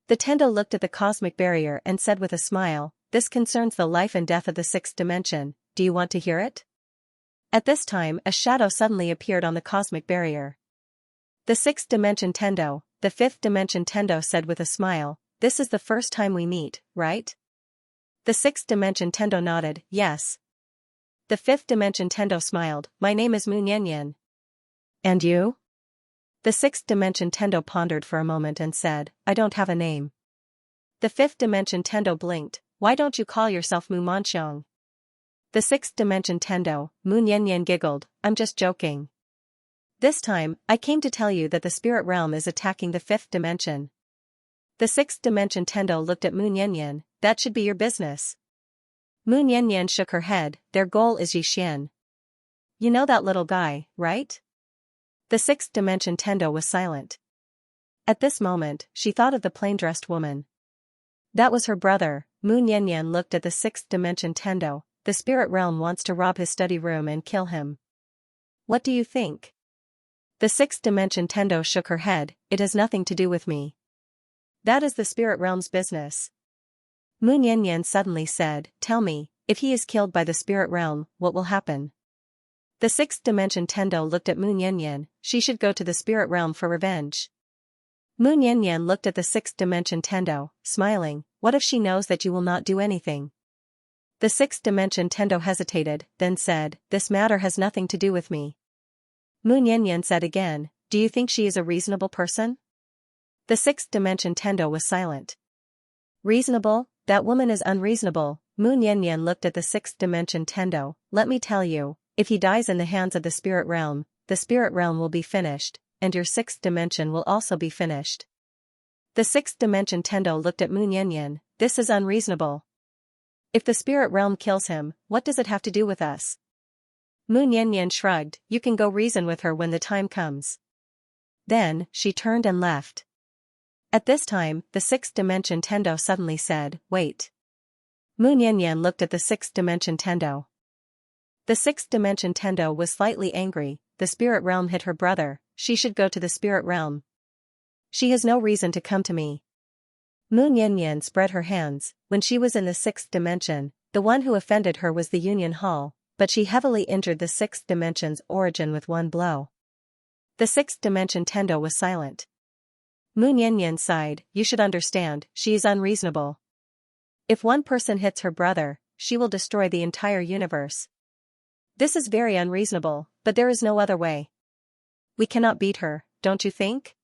The Tendo looked at the cosmic barrier and said with a smile, this concerns the life and death of the 6th dimension, do you want to hear it? At this time a shadow suddenly appeared on the cosmic barrier. The 6th dimension Tendo, the 5th dimension Tendo said with a smile, this is the first time we meet, right? The 6th dimension Tendo nodded, yes. The 5th dimension Tendo smiled, my name is Mu Nianyan. And you? The 6th dimension Tendo pondered for a moment and said, I don't have a name. The 5th dimension Tendo blinked, why don't you call yourself Mu Manxiong? The 6th dimension Tendo, Mu Nianyan giggled, I'm just joking. This time, I came to tell you that the spirit realm is attacking the 5th dimension. The 6th dimension Tendo looked at Mu Nianyan, that should be your business. Mu Nianyan shook her head, their goal is Xian. You know that little guy, right? The 6th dimension Tendo was silent. At this moment, she thought of the plain-dressed woman. That was her brother. Mu Nianyan looked at the 6th dimension Tendo, the spirit realm wants to rob his study room and kill him. What do you think? The 6th dimension Tendo shook her head, it has nothing to do with me. That is the spirit realm's business. Mu Nianyan suddenly said, tell me, if he is killed by the spirit realm, what will happen? The 6th dimension Tendo looked at Mu Nianyan, she should go to the spirit realm for revenge. Mu Nianyan looked at the 6th dimension Tendo, smiling, what if she knows that you will not do anything? The 6th dimension Tendo hesitated, then said, this matter has nothing to do with me. Mu Nianyan said again, do you think she is a reasonable person? The 6th dimension Tendo was silent. Reasonable? That woman is unreasonable. Mu Nianyan looked at the 6th dimension Tendo, let me tell you, if he dies in the hands of the spirit realm will be finished, and your 6th dimension will also be finished. The 6th dimension Tendo looked at Mu Nianyan, this is unreasonable. If the spirit realm kills him, what does it have to do with us? Mu Nianyan shrugged, you can go reason with her when the time comes. Then, she turned and left. At this time, the sixth dimension Tendo suddenly said, wait. Moon Yanyan looked at the sixth dimension Tendo. The sixth dimension Tendo was slightly angry. The spirit realm hit her brother, she should go to the spirit realm. She has no reason to come to me. Moon Yanyan spread her hands. When she was in the sixth dimension, the one who offended her was the Union Hall, but she heavily injured the sixth dimension's origin with one blow. The sixth dimension Tendo was silent. Moon Yanyan sighed, you should understand, she is unreasonable. If one person hits her brother, she will destroy the entire universe. This is very unreasonable, but there is no other way. We cannot beat her, don't you think?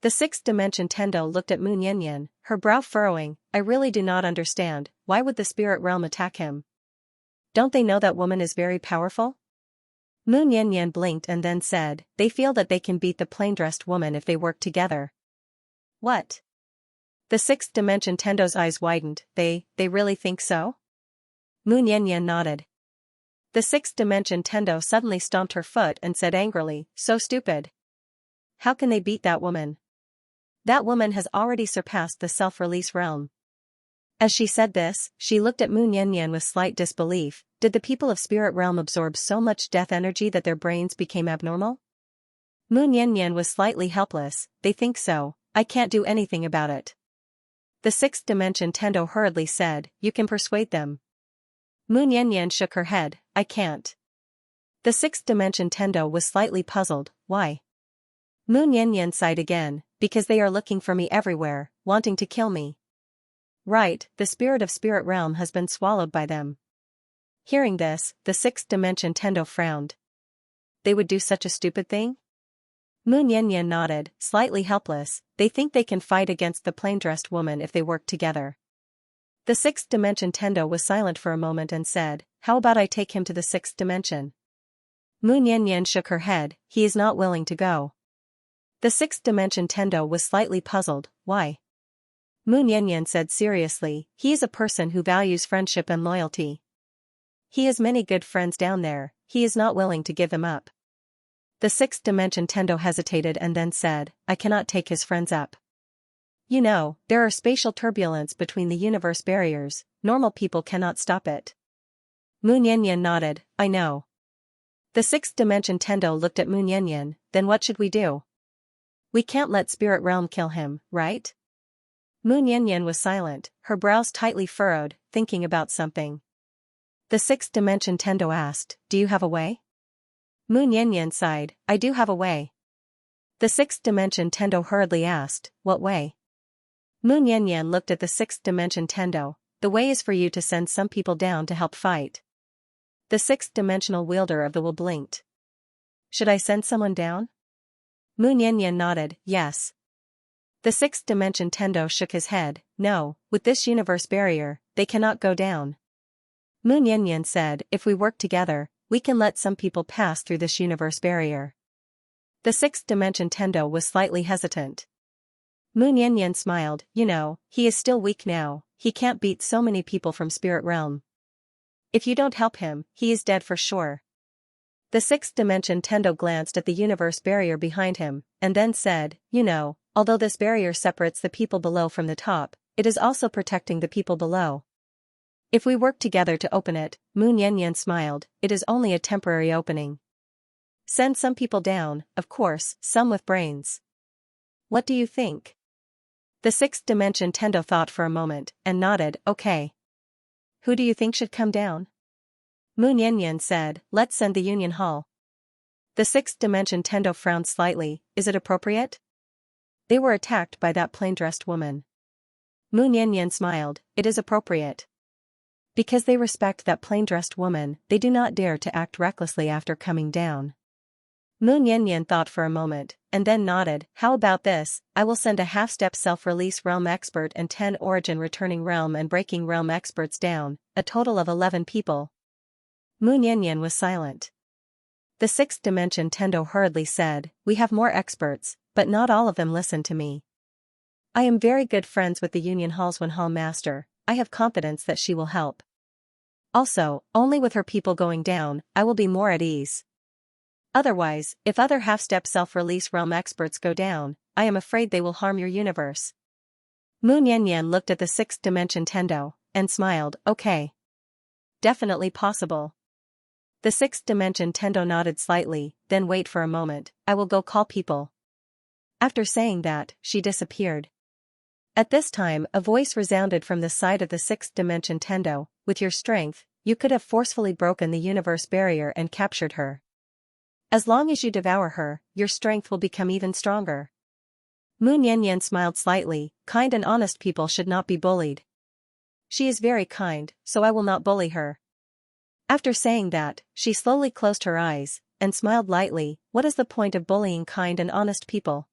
The sixth dimension Tendo looked at Moon Yanyan, her brow furrowing, I really do not understand, why would the spirit realm attack him? Don't they know that woman is very powerful? Moon Yanyan blinked and then said, they feel that they can beat the plain-dressed woman if they work together. What? The sixth dimension Tendo's eyes widened, they really think so? Moon Yanyan nodded. The sixth dimension Tendo suddenly stomped her foot and said angrily, so stupid. How can they beat that woman? That woman has already surpassed the self-release realm. As she said this, she looked at Moon Yanyan with slight disbelief. Did the people of spirit realm absorb so much death energy that their brains became abnormal? Moon Yanyan was slightly helpless, they think so, I can't do anything about it. The sixth dimension Tendo hurriedly said, you can persuade them. Moon Yanyan shook her head, I can't. The sixth dimension Tendo was slightly puzzled, why? Moon Yanyan sighed again, because they are looking for me everywhere, wanting to kill me. Right, the spirit of spirit realm has been swallowed by them. Hearing this, the sixth dimension Tendo frowned. They would do such a stupid thing? Moon Yanyan nodded, slightly helpless, they think they can fight against the plain-dressed woman if they work together. The sixth dimension Tendo was silent for a moment and said, how about I take him to the sixth dimension? Moon Yanyan shook her head, he is not willing to go. The sixth dimension Tendo was slightly puzzled, why? Moon Yanyan said seriously, he is a person who values friendship and loyalty. He has many good friends down there, he is not willing to give them up. The sixth dimension Tendo hesitated and then said, I cannot take his friends up. You know, there are spatial turbulence between the universe barriers, normal people cannot stop it. Moon Yanyan nodded, I know. The sixth dimension Tendo looked at Moon Yanyan, then what should we do? We can't let spirit realm kill him, right? Moon Yanyan was silent, her brows tightly furrowed, thinking about something. The sixth dimension Tendo asked, do you have a way? Moon Yanyan sighed, I do have a way. The sixth dimension Tendo hurriedly asked, what way? Moon Yanyan looked at the sixth dimension Tendo, the way is for you to send some people down to help fight. The sixth dimensional wielder of the will blinked. Should I send someone down? Moon Yanyan nodded, yes. The sixth dimension Tendo shook his head, no, with this universe barrier, they cannot go down. Moon Yanyan said, if we work together, we can let some people pass through this universe barrier. The sixth dimension Tendo was slightly hesitant. Moon Yanyan smiled, you know, he is still weak now, he can't beat so many people from spirit realm. If you don't help him, he is dead for sure. The sixth dimension Tendo glanced at the universe barrier behind him, and then said, you know, although this barrier separates the people below from the top, it is also protecting the people below. If we work together to open it, Moon Yanyan smiled, it is only a temporary opening. Send some people down, of course, some with brains. What do you think? The sixth dimension Tendo thought for a moment, and nodded, okay. Who do you think should come down? Moon Yanyan said, let's send the Union Hall. The sixth dimension Tendo frowned slightly, is it appropriate? They were attacked by that plain-dressed woman. Moon Yanyan smiled, it is appropriate. Because they respect that plain-dressed woman, they do not dare to act recklessly after coming down. Moon Yanyan thought for a moment, and then nodded, how about this, I will send a half-step self-release realm expert and 10 origin returning realm and breaking realm experts down, a total of 11 people. Moon Yanyan was silent. The sixth dimension Tendo hurriedly said, we have more experts, but not all of them listen to me. I am very good friends with the Union Hall's One Hall Master, I have confidence that she will help. Also, only with her people going down, I will be more at ease. Otherwise, if other half-step self-release realm experts go down, I am afraid they will harm your universe. Mu Niannian looked at the sixth dimension Tendo, and smiled. Okay. Definitely possible. The sixth dimension Tendo nodded slightly, then wait for a moment, I will go call people. After saying that, she disappeared. At this time, a voice resounded from the side of the sixth dimension Tendo, with your strength, you could have forcefully broken the universe barrier and captured her. As long as you devour her, your strength will become even stronger. Mu Niannian smiled slightly, kind and honest people should not be bullied. She is very kind, so I will not bully her. After saying that, she slowly closed her eyes, and smiled lightly. What is the point of bullying kind and honest people?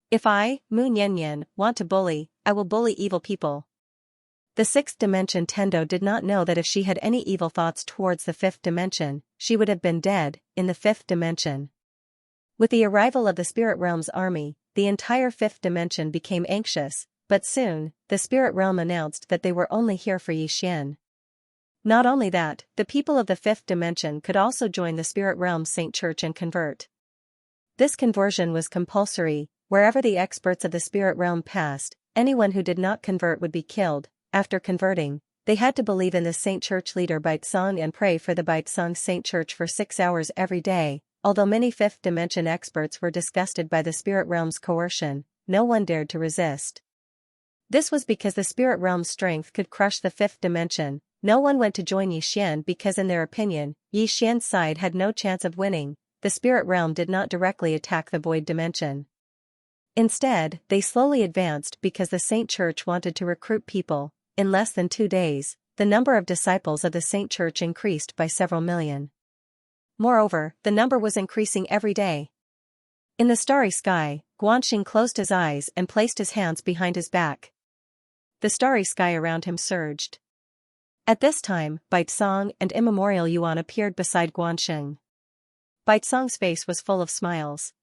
If I, Mu Niannian, want to bully, I will bully evil people. The sixth dimension Tendo did not know that if she had any evil thoughts towards the fifth dimension, she would have been dead, in the fifth dimension. With the arrival of the spirit realm's army, the entire fifth dimension became anxious, but soon, the spirit realm announced that they were only here for Xian. Not only that, the people of the fifth dimension could also join the spirit realm's Saint Church and convert. This conversion was compulsory, wherever the experts of the spirit realm passed, anyone who did not convert would be killed. After converting, they had to believe in the Saint Church leader Baizong and pray for the Baizong Saint Church for 6 hours every day. Although many fifth dimension experts were disgusted by the spirit realm's coercion, no one dared to resist. This was because the spirit realm's strength could crush the fifth dimension. No one went to join Xian because in their opinion, Xian's side had no chance of winning. The spirit realm did not directly attack the void dimension. Instead, they slowly advanced because the Saint Church wanted to recruit people. In less than 2 days, the number of disciples of the Saint Church increased by several million. Moreover, the number was increasing every day. In the starry sky, Guanxing closed his eyes and placed his hands behind his back. The starry sky around him surged. At this time, Baizong and Immemorial Yuan appeared beside Guanxing. Baizong's face was full of smiles.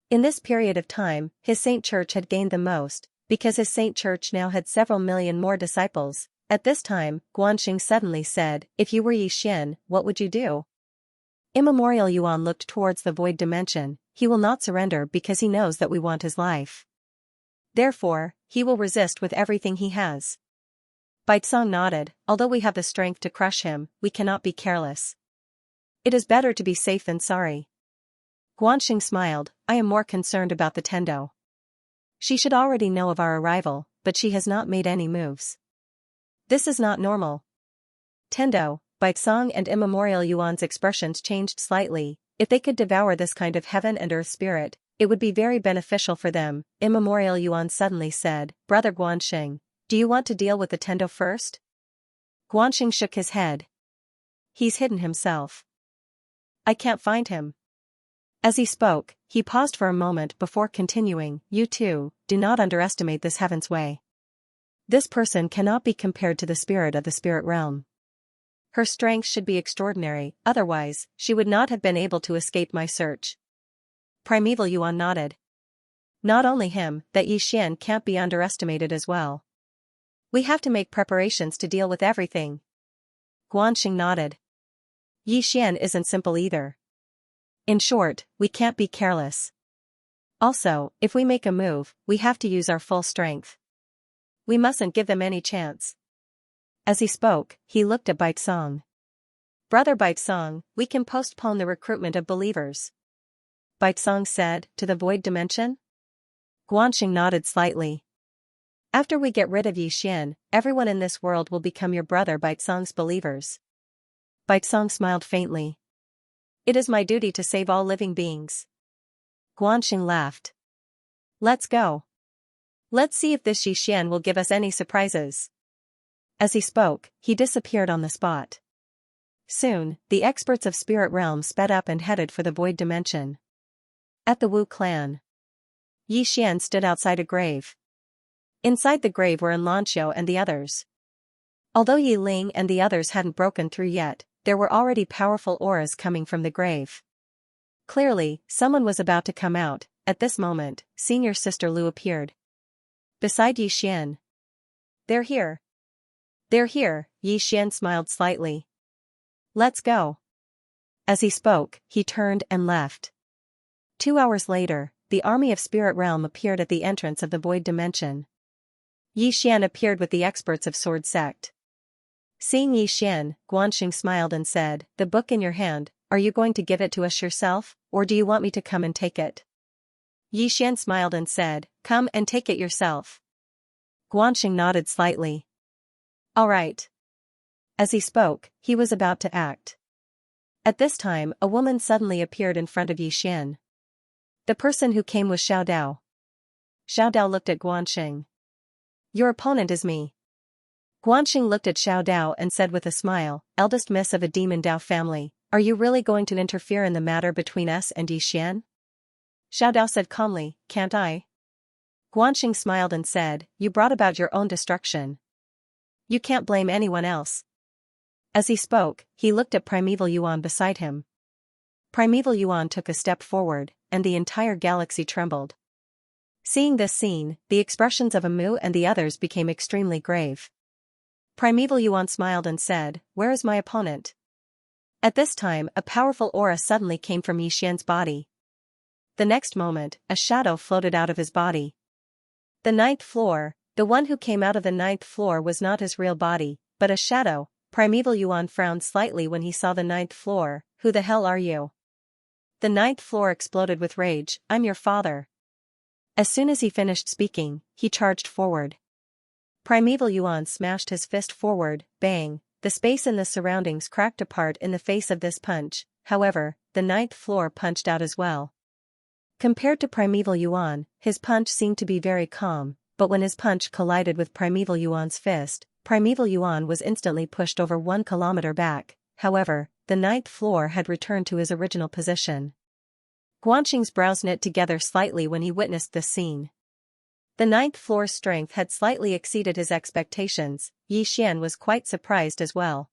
In this period of time, his Saint Church had gained the most, because his Saint Church now had several million more disciples. At this time, Guanxing suddenly said, if you were Xian, what would you do? Immemorial Yuan looked towards the void dimension. He will not surrender because he knows that we want his life. Therefore, he will resist with everything he has. Baizong nodded, although we have the strength to crush him, we cannot be careless. It is better to be safe than sorry. Guanxing smiled, I am more concerned about the Tendo. She should already know of our arrival, but she has not made any moves. This is not normal. Tendo, Baizong and Immemorial Yuan's expressions changed slightly. If they could devour this kind of heaven and earth spirit, it would be very beneficial for them. Immemorial Yuan suddenly said, Brother Guanxing, do you want to deal with the Tendo first? Guanxing shook his head. He's hidden himself. I can't find him. As he spoke, he paused for a moment before continuing, you too, do not underestimate this heaven's way. This person cannot be compared to the spirit of the spirit realm. Her strength should be extraordinary, otherwise, she would not have been able to escape my search. Primeval Yuan nodded. Not only him, that Xian can't be underestimated as well. We have to make preparations to deal with everything. Guanxing nodded. Xian isn't simple either. In short, we can't be careless. Also, if we make a move, we have to use our full strength. We mustn't give them any chance. As he spoke, he looked at Baizong. Brother Baizong, we can postpone the recruitment of believers. Baizong said, to the void dimension? Guanxing nodded slightly. After we get rid of Xian, everyone in this world will become your brother Baizong's believers. Baizong smiled faintly. It is my duty to save all living beings. Guanxing laughed. Let's go. Let's see if this Xian will give us any surprises. As he spoke, he disappeared on the spot. Soon, the experts of Spirit Realm sped up and headed for the void dimension. At the Wu clan, Xian stood outside a grave. Inside the grave were Xianxia and the others. Although Yi Ling and the others hadn't broken through yet, there were already powerful auras coming from the grave. Clearly, someone was about to come out. At this moment, senior sister Lu appeared. Beside Xian. They're here. They're here, Xian smiled slightly. Let's go. As he spoke, he turned and left. 2 hours later, the army of Spirit Realm appeared at the entrance of the Void Dimension. Xian appeared with the experts of Sword Sect. Seeing Xian, Guanxing smiled and said, "The book in your hand, are you going to give it to us yourself, or do you want me to come and take it?" Xian smiled and said, "Come and take it yourself." Guanxing nodded slightly. "All right." As he spoke, he was about to act. At this time, a woman suddenly appeared in front of Xian. The person who came was Xiao Dao. Xiao Dao looked at Guanxing. "Your opponent is me." Guanxing looked at Xiao Dao and said with a smile, "Eldest miss of a demon Dao family, are you really going to interfere in the matter between us and Xian?" Xiao Dao said calmly, "Can't I?" Guanxing smiled and said, "You brought about your own destruction. You can't blame anyone else." As he spoke, he looked at Primeval Yuan beside him. Primeval Yuan took a step forward, and the entire galaxy trembled. Seeing this scene, the expressions of Amu and the others became extremely grave. Primeval Yuan smiled and said, "Where is my opponent?" At this time, a powerful aura suddenly came from Xian's body. The next moment, a shadow floated out of his body. The ninth floor, the one who came out of the ninth floor was not his real body, but a shadow. Primeval Yuan frowned slightly when he saw the ninth floor. "Who the hell are you?" The ninth floor exploded with rage. "I'm your father." As soon as he finished speaking, he charged forward. Primeval Yuan smashed his fist forward, bang, the space in the surroundings cracked apart in the face of this punch. However, the ninth floor punched out as well. Compared to Primeval Yuan, his punch seemed to be very calm, but when his punch collided with Primeval Yuan's fist, Primeval Yuan was instantly pushed over 1 kilometer back. However, the ninth floor had returned to his original position. Guanxing's brows knit together slightly when he witnessed this scene. The ninth floor's strength had slightly exceeded his expectations. Xian was quite surprised as well.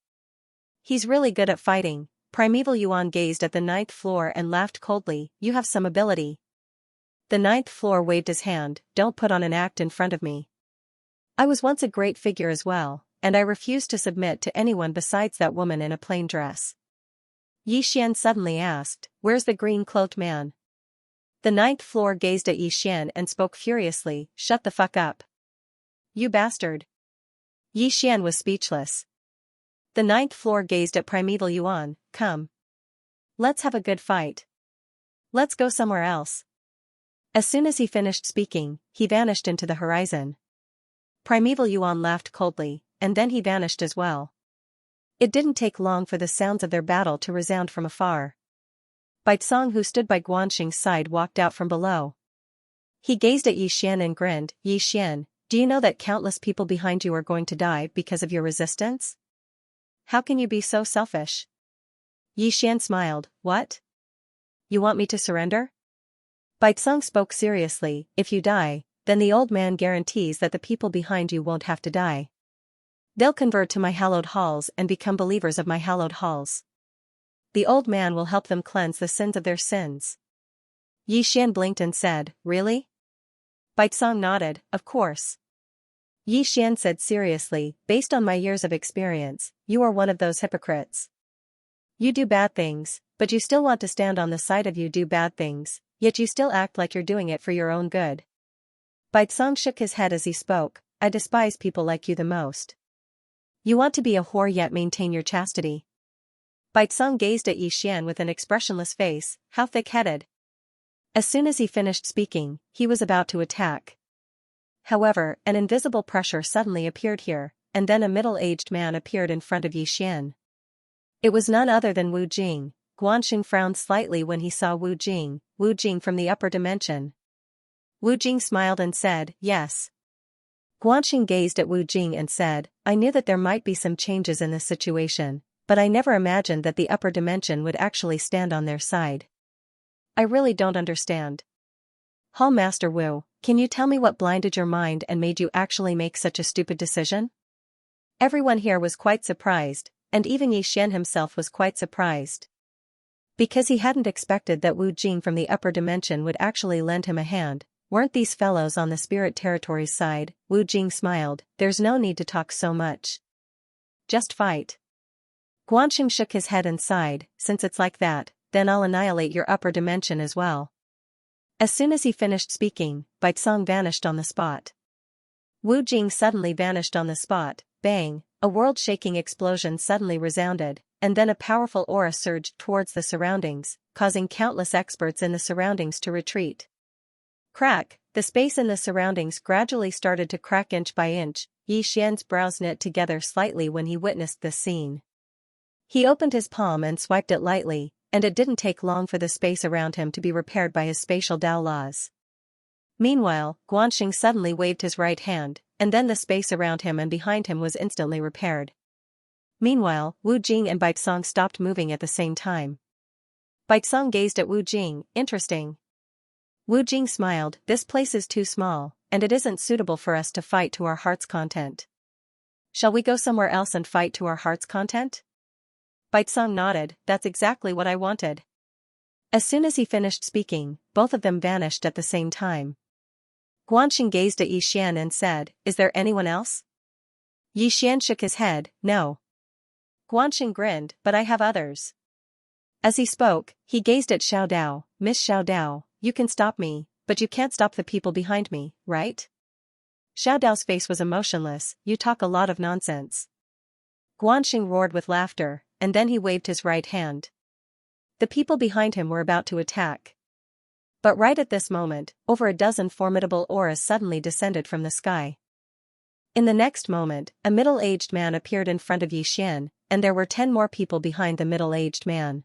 "He's really good at fighting." Primeval Yuan gazed at the ninth floor and laughed coldly. "You have some ability." The ninth floor waved his hand. "Don't put on an act in front of me. I was once a great figure as well, and I refuse to submit to anyone besides that woman in a plain dress." Xian suddenly asked, "Where's the green-cloaked man?" The ninth floor gazed at Xian and spoke furiously, "Shut the fuck up. You bastard." Xian was speechless. The ninth floor gazed at Primeval Yuan. "Come. Let's have a good fight. Let's go somewhere else." As soon as he finished speaking, he vanished into the horizon. Primeval Yuan laughed coldly, and then he vanished as well. It didn't take long for the sounds of their battle to resound from afar. Baitsong, who stood by Guanxing's side, walked out from below. He gazed at Xian and grinned. "Xian, do you know that countless people behind you are going to die because of your resistance? How can you be so selfish?" Xian smiled. "What? You want me to surrender?" Baitsong spoke seriously. "If you die, then the old man guarantees that the people behind you won't have to die. They'll convert to my hallowed halls and become believers of my hallowed halls. The old man will help them cleanse the sins of their sins." Xian blinked and said, "Really?" Baitsong nodded, "Of course." Xian said seriously, "Based on my years of experience, you are one of those hypocrites. You do bad things, but you still want to stand on the side of you do bad things, yet you still act like you're doing it for your own good." Baitsong shook his head as he spoke. "I despise people like you the most. You want to be a whore yet maintain your chastity." Baitsong gazed at Xian with an expressionless face. "How thick-headed." As soon as he finished speaking, he was about to attack. However, an invisible pressure suddenly appeared here, and then a middle-aged man appeared in front of Xian. It was none other than Wu Jing. Guanxing frowned slightly when he saw Wu Jing from the upper dimension. Wu Jing smiled and said, "Yes." Guanxing gazed at Wu Jing and said, "I knew that there might be some changes in this situation, but I never imagined that the upper dimension would actually stand on their side. I really don't understand. Hall Master Wu, can you tell me what blinded your mind and made you actually make such a stupid decision?" Everyone here was quite surprised, and even Xian himself was quite surprised. Because he hadn't expected that Wu Jing from the upper dimension would actually lend him a hand. "Weren't these fellows on the spirit territory's side?" Wu Jing smiled. "There's no need to talk so much. Just fight." Guanxing shook his head and sighed, since it's like that, then I'll annihilate your upper dimension as well. As soon as he finished speaking, Baizong vanished on the spot. Wu Jing suddenly vanished on the spot, bang, a world-shaking explosion suddenly resounded, and then a powerful aura surged towards the surroundings, causing countless experts in the surroundings to retreat. Crack, the space in the surroundings gradually started to crack inch by inch. Yi Xian's brows knit together slightly when he witnessed this scene. He opened his palm and swiped it lightly, and it didn't take long for the space around him to be repaired by his spatial Dao laws. Meanwhile, Guanxing suddenly waved his right hand, and then the space around him and behind him was instantly repaired. Meanwhile, Wu Jing and Baizong stopped moving at the same time. Baizong gazed at Wu Jing, interesting. Wu Jing smiled, this place is too small, and it isn't suitable for us to fight to our heart's content. Shall we go somewhere else and fight to our heart's content? Baizong nodded, that's exactly what I wanted. As soon as he finished speaking, both of them vanished at the same time. Guanxing gazed at Yi Xian and said, is there anyone else? Yi Xian shook his head, no. Guanxing grinned, but I have others. As he spoke, he gazed at Xiao Dao, Miss Xiao Dao, you can stop me, but you can't stop the people behind me, right? Xiao Dao's face was emotionless, you talk a lot of nonsense. Guanxing roared with laughter, and then he waved his right hand. The people behind him were about to attack. But right at this moment, over a dozen formidable auras suddenly descended from the sky. In the next moment, a middle-aged man appeared in front of Yi Xian, and there were 10 more people behind the middle-aged man.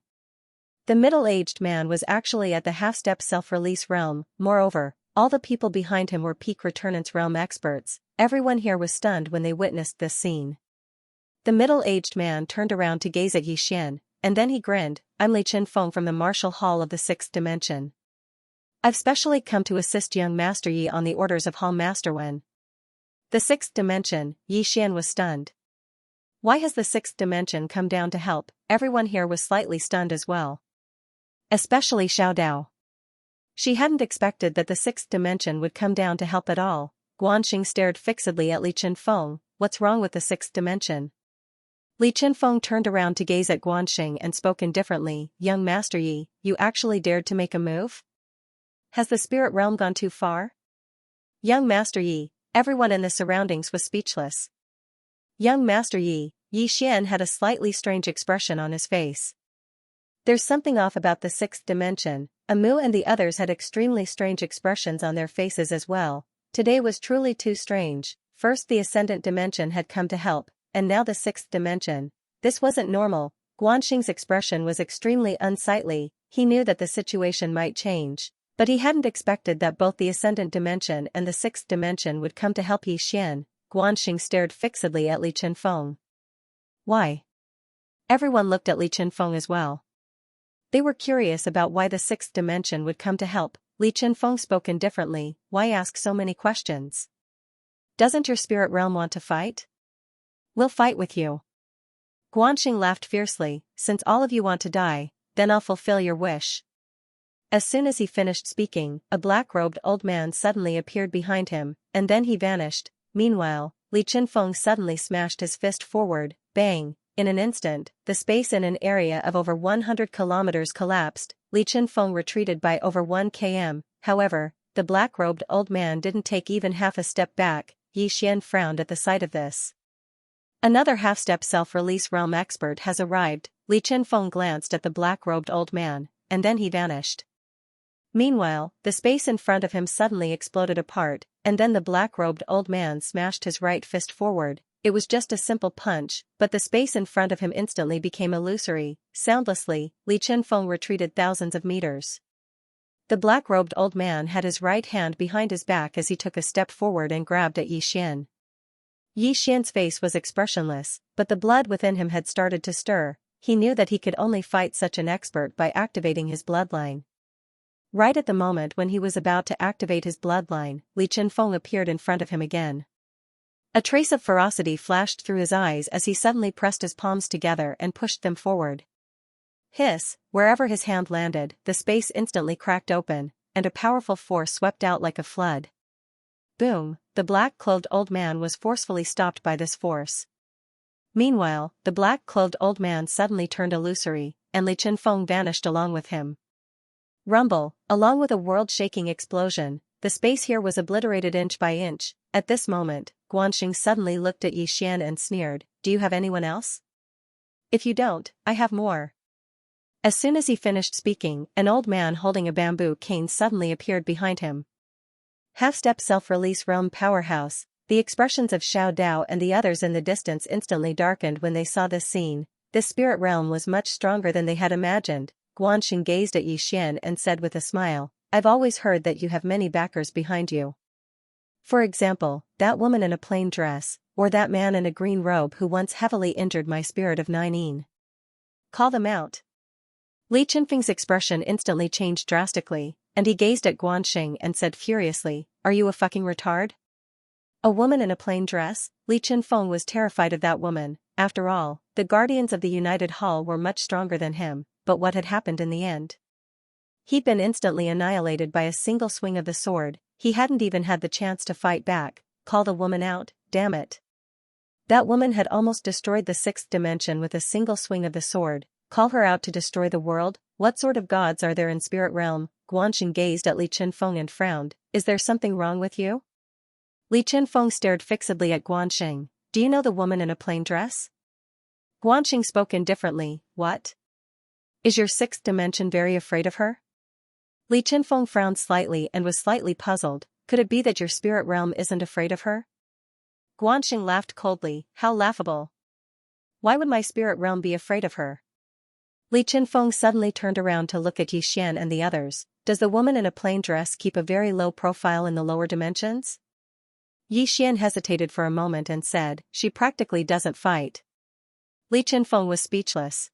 The middle-aged man was actually at the half-step self-release realm. Moreover, all the people behind him were peak returnance realm experts. Everyone here was stunned when they witnessed this scene. The middle-aged man turned around to gaze at Yi Xian, and then he grinned, I'm Li Qinfeng from the Martial Hall of the 6th Dimension. I've specially come to assist young Master Yi on the orders of Hall Master Wen. The 6th Dimension, Yi Xian was stunned. Why has the 6th Dimension come down to help? Everyone here was slightly stunned as well. Especially Xiao Dao. She hadn't expected that the 6th Dimension would come down to help at all. Guanxing stared fixedly at Li Qinfeng, what's wrong with the 6th Dimension? Li Qinfeng turned around to gaze at Guanxing and spoke indifferently, young Master Yi, you actually dared to make a move? Has the spirit realm gone too far? Young Master Yi, everyone in the surroundings was speechless. Young Master Yi, Yi Xian had a slightly strange expression on his face. There's something off about the 6th Dimension. Amu and the others had extremely strange expressions on their faces as well. Today was truly too strange. First the Ascendant Dimension had come to help, and now the 6th Dimension. This wasn't normal. Guanxing's expression was extremely unsightly. He knew that the situation might change, but he hadn't expected that both the Ascendant Dimension and the 6th Dimension would come to help Yi Xian. Guanxing stared fixedly at Li Qinfeng. Why? Everyone looked at Li Qinfeng as well. They were curious about why the 6th Dimension would come to help. Li Qinfeng spoke indifferently, why ask so many questions? Doesn't your spirit realm want to fight? We'll fight with you. Guanxing laughed fiercely, since all of you want to die, then I'll fulfill your wish. As soon as he finished speaking, a black-robed old man suddenly appeared behind him, and then he vanished. Meanwhile, Li Qinfeng suddenly smashed his fist forward, bang. In an instant, the space in an area of over 100 kilometers collapsed. Li Qinfeng retreated by over 1 km. However, the black-robed old man didn't take even half a step back. Yi Xian frowned at the sight of this. Another half-step self-release realm expert has arrived. Li Qinfeng glanced at the black-robed old man, and then he vanished. Meanwhile, the space in front of him suddenly exploded apart, and then the black-robed old man smashed his right fist forward. It was just a simple punch, but the space in front of him instantly became illusory. Soundlessly, Li Qinfeng retreated thousands of meters. The black-robed old man had his right hand behind his back as he took a step forward and grabbed at Yi Xian. Yi Xian's face was expressionless, but the blood within him had started to stir. He knew that he could only fight such an expert by activating his bloodline. Right at the moment when he was about to activate his bloodline, Li Qinfeng appeared in front of him again. A trace of ferocity flashed through his eyes as he suddenly pressed his palms together and pushed them forward. Hiss, wherever his hand landed, the space instantly cracked open, and a powerful force swept out like a flood. Boom, the black-clothed old man was forcefully stopped by this force. Meanwhile, the black-clothed old man suddenly turned illusory, and Li Chenfeng vanished along with him. Rumble, along with a world-shaking explosion, the space here was obliterated inch by inch. At this moment, Guanxing suddenly looked at Yixian and sneered, "Do you have anyone else? If you don't, I have more." As soon as he finished speaking, an old man holding a bamboo cane suddenly appeared behind him. Half-step self-release realm powerhouse. The expressions of Xiao Dao and the others in the distance instantly darkened when they saw this scene. This spirit realm was much stronger than they had imagined. Guanxing gazed at Yixian and said with a smile, "I've always heard that you have many backers behind you. For example, that woman in a plain dress, or that man in a green robe who once heavily injured my spirit of 9. Call them out." Li Chenfeng's expression instantly changed drastically, and he gazed at Guanxing and said furiously, "Are you a fucking retard? A woman in a plain dress?" Li Chenfeng was terrified of that woman. After all, the guardians of the United Hall were much stronger than him, but what had happened in the end? He'd been instantly annihilated by a single swing of the sword. He hadn't even had the chance to fight back. Call the woman out, damn it. That woman had almost destroyed the sixth dimension with a single swing of the sword. Call her out to destroy the world? What sort of gods are there in spirit realm? Guanxing gazed at Li Chenfeng and frowned. Is there something wrong with you? Li Chenfeng stared fixedly at Guanxing. Do you know the woman in a plain dress? Guanxing spoke indifferently. What? Is your sixth dimension very afraid of her? Li Chenfeng frowned slightly and was slightly puzzled. Could it be that your spirit realm isn't afraid of her? Guanxing laughed coldly. How laughable. Why would my spirit realm be afraid of her? Li Chenfeng suddenly turned around to look at Yixian and the others. Does the woman in a plain dress keep a very low profile in the lower dimensions? Yixian hesitated for a moment and said, "She practically doesn't fight." Li Chenfeng was speechless.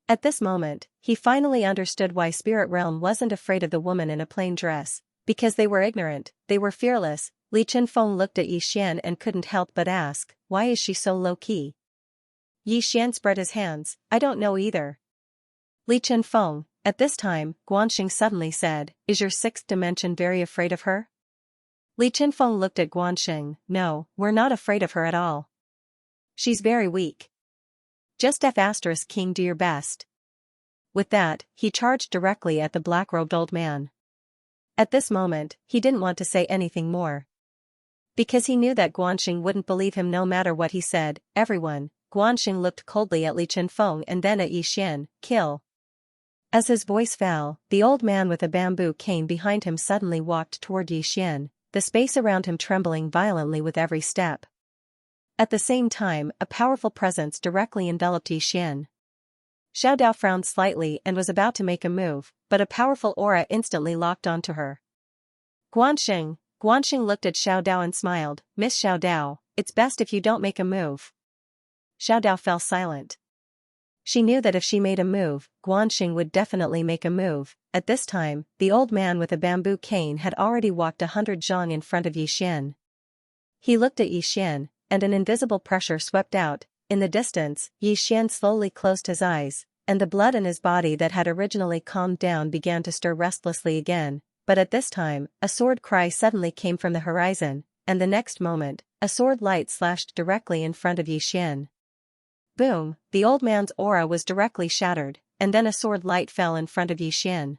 At this moment, he finally understood why Spirit Realm wasn't afraid of the woman in a plain dress. Because they were ignorant, they were fearless. Li Chenfeng looked at Yixian and couldn't help but ask, why is she so low-key? Yixian spread his hands, I don't know either. Li Chenfeng, at this time, Guanxing suddenly said, is your sixth dimension very afraid of her? Li Chenfeng looked at Guanxing, no, we're not afraid of her at all. She's very weak. Just F***king do your best. With that, he charged directly at the black-robed old man. At this moment, he didn't want to say anything more. Because he knew that Guanxing wouldn't believe him no matter what he said. Everyone, Guanxing looked coldly at Li Chenfeng and then at Yixian, kill. As his voice fell, the old man with a bamboo cane behind him suddenly walked toward Yixian, the space around him trembling violently with every step. At the same time, a powerful presence directly enveloped Yixian. Xiao Dao frowned slightly and was about to make a move, but a powerful aura instantly locked onto her. Guanxing looked at Xiao Dao and smiled, Miss Xiao Dao, it's best if you don't make a move. Xiao Dao fell silent. She knew that if she made a move, Guanxing would definitely make a move. At this time, the old man with a bamboo cane had already walked 100 zhang in front of Yixian. He looked at Yixian, and an invisible pressure swept out. In the distance, Yixian slowly closed his eyes, and the blood in his body that had originally calmed down began to stir restlessly again. But at this time, a sword cry suddenly came from the horizon, and the next moment, a sword light slashed directly in front of Yixian. Boom, the old man's aura was directly shattered, and then a sword light fell in front of Yixian.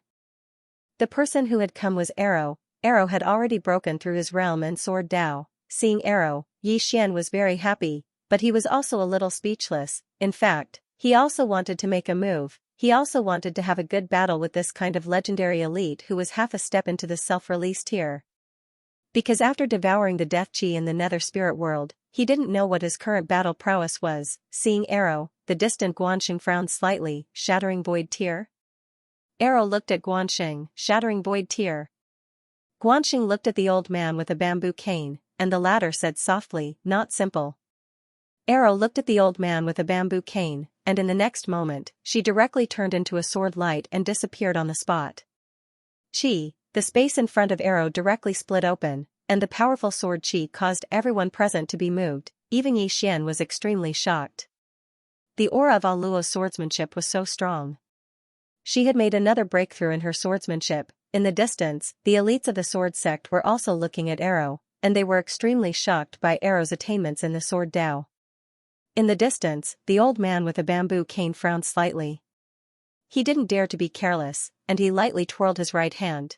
The person who had come was Arrow. Arrow had already broken through his realm and sword Dao. Seeing Arrow, Yixian was very happy, but he was also a little speechless. In fact, he also wanted to make a move. He also wanted to have a good battle with this kind of legendary elite who was half a step into the self-release tier. Because after devouring the death chi in the nether spirit world, he didn't know what his current battle prowess was. Seeing Arrow, the distant Guanxing frowned slightly, shattering void tier. Arrow looked at Guanxing, shattering void tier. Guanxing looked at the old man with a bamboo cane, and the latter said softly, not simple. Arrow looked at the old man with a bamboo cane, and in the next moment, she directly turned into a sword light and disappeared on the spot. Chi, the space in front of Arrow directly split open, and the powerful sword chi caused everyone present to be moved. Even Yixian was extremely shocked. The aura of Aluo's swordsmanship was so strong. She had made another breakthrough in her swordsmanship. In the distance, the elites of the sword sect were also looking at Arrow, and they were extremely shocked by Arrow's attainments in the sword Dao. In the distance, the old man with a bamboo cane frowned slightly. He didn't dare to be careless, and he lightly twirled his right hand.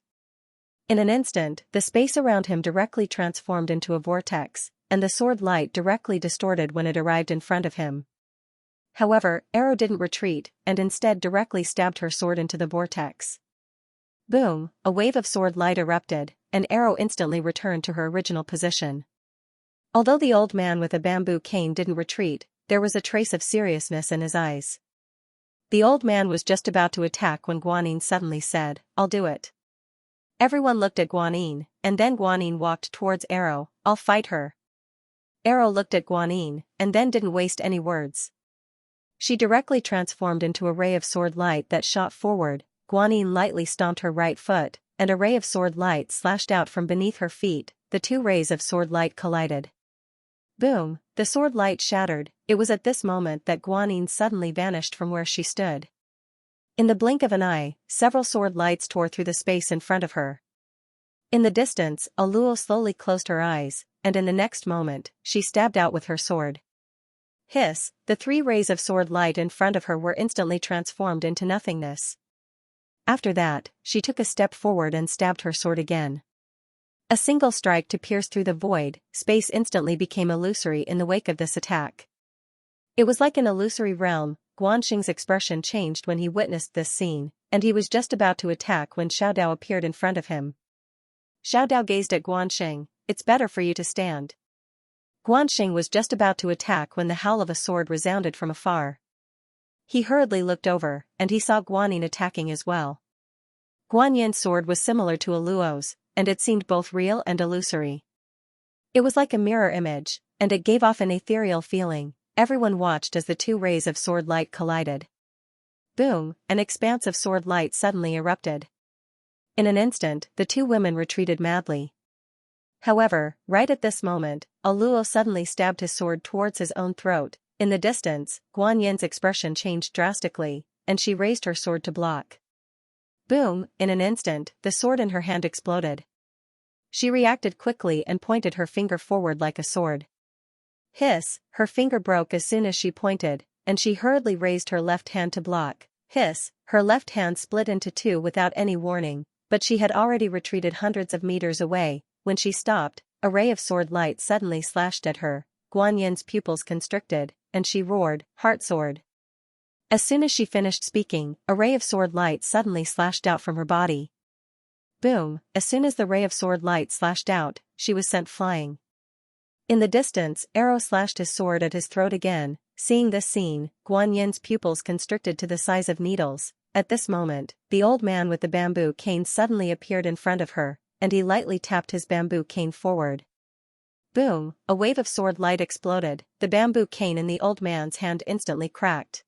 In an instant, the space around him directly transformed into a vortex, and the sword light directly distorted when it arrived in front of him. However, Arrow didn't retreat, and instead directly stabbed her sword into the vortex. Boom, a wave of sword light erupted, and Arrow instantly returned to her original position. Although the old man with a bamboo cane didn't retreat, there was a trace of seriousness in his eyes. The old man was just about to attack when Guanyin suddenly said, "I'll do it." Everyone looked at Guanyin, and then Guanyin walked towards Arrow. "I'll fight her." Arrow looked at Guanyin, and then didn't waste any words. She directly transformed into a ray of sword light that shot forward. Guanyin lightly stomped her right foot, and a ray of sword light slashed out from beneath her feet. The two rays of sword light collided. Boom, the sword light shattered. It was at this moment that Guanyin suddenly vanished from where she stood. In the blink of an eye, several sword lights tore through the space in front of her. In the distance, Aluo slowly closed her eyes, and in the next moment, she stabbed out with her sword. Hiss, the three rays of sword light in front of her were instantly transformed into nothingness. After that, she took a step forward and stabbed her sword again. A single strike to pierce through the void, space instantly became illusory in the wake of this attack. It was like an illusory realm. Guanxing's expression changed when he witnessed this scene, and he was just about to attack when Xiao Dao appeared in front of him. Xiao Dao gazed at Guanxing. "It's better for you to stand." Guanxing was just about to attack when the howl of a sword resounded from afar. He hurriedly looked over, and he saw Guanyin attacking as well. Guanyin's sword was similar to Aluo's, and it seemed both real and illusory. It was like a mirror image, and it gave off an ethereal feeling. Everyone watched as the two rays of sword light collided. Boom, an expanse of sword light suddenly erupted. In an instant, the two women retreated madly. However, right at this moment, Aluo suddenly stabbed his sword towards his own throat. In the distance, Guanyin's expression changed drastically, and she raised her sword to block. Boom, in an instant, the sword in her hand exploded. She reacted quickly and pointed her finger forward like a sword. Hiss, her finger broke as soon as she pointed, and she hurriedly raised her left hand to block. Hiss, her left hand split into two without any warning, but she had already retreated hundreds of meters away. When she stopped, a ray of sword light suddenly slashed at her. Guanyin's pupils constricted, and she roared, "Heart sword." As soon as she finished speaking, a ray of sword light suddenly slashed out from her body. Boom, as soon as the ray of sword light slashed out, she was sent flying. In the distance, Arrow slashed his sword at his throat again. Seeing this scene, Guanyin's pupils constricted to the size of needles. At this moment, the old man with the bamboo cane suddenly appeared in front of her, and he lightly tapped his bamboo cane forward. Boom, a wave of sword light exploded. The bamboo cane in the old man's hand instantly cracked.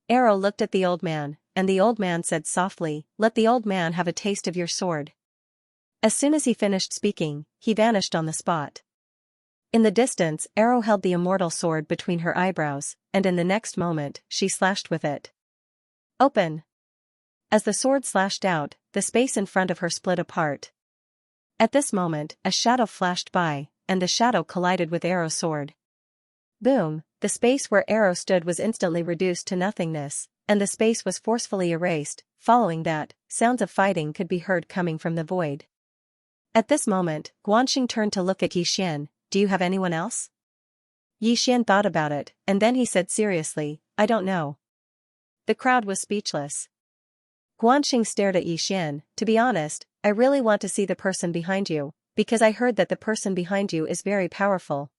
Arrow looked at the old man, and the old man said softly, "Let the old man have a taste of your sword." As soon as he finished speaking, he vanished on the spot. In the distance, Arrow held the immortal sword between her eyebrows, and in the next moment, she slashed with it. Open! As the sword slashed out, the space in front of her split apart. At this moment, a shadow flashed by, and the shadow collided with Arrow's sword. Boom, the space where Arrow stood was instantly reduced to nothingness, and the space was forcefully erased. Following that, sounds of fighting could be heard coming from the void. At this moment, Guanxing turned to look at Yixian. "Do you have anyone else?" Yixian thought about it, and then he said seriously, "I don't know." The crowd was speechless. Guanxing stared at Yixian. "To be honest, I really want to see the person behind you, because I heard that the person behind you is very powerful."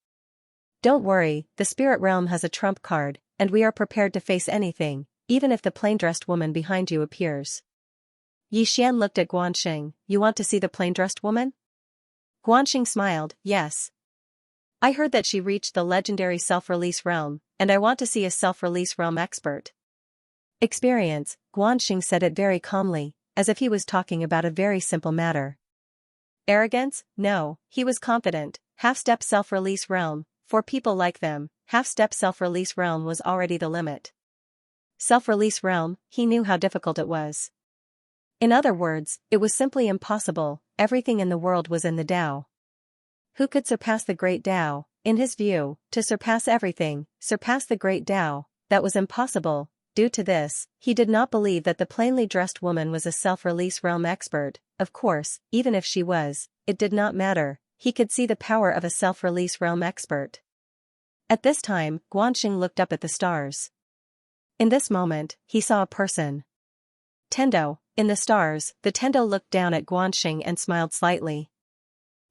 "Don't worry, the spirit realm has a trump card, and we are prepared to face anything, even if the plain-dressed woman behind you appears." Yixian looked at Guanxing. "You want to see the plain-dressed woman?" Guanxing smiled, "Yes. I heard that she reached the legendary self-release realm, and I want to see a self-release realm expert." Experience, Guanxing said it very calmly, as if he was talking about a very simple matter. Arrogance? No, he was confident. Half-step self-release realm, for people like them, half-step self-release realm was already the limit. Self-release realm, he knew how difficult it was. In other words, it was simply impossible. Everything in the world was in the Tao. Who could surpass the great Tao? in his view, to surpass everything, surpass the great Tao, that was impossible. Due to this, he did not believe that the plainly dressed woman was a self-release realm expert. Of course, even if she was, it did not matter, he could see the power of a self-release realm expert. At this time, Guanxing looked up at the stars. In this moment, he saw a person. Tendo, in the stars, the Tendo looked down at Guanxing and smiled slightly.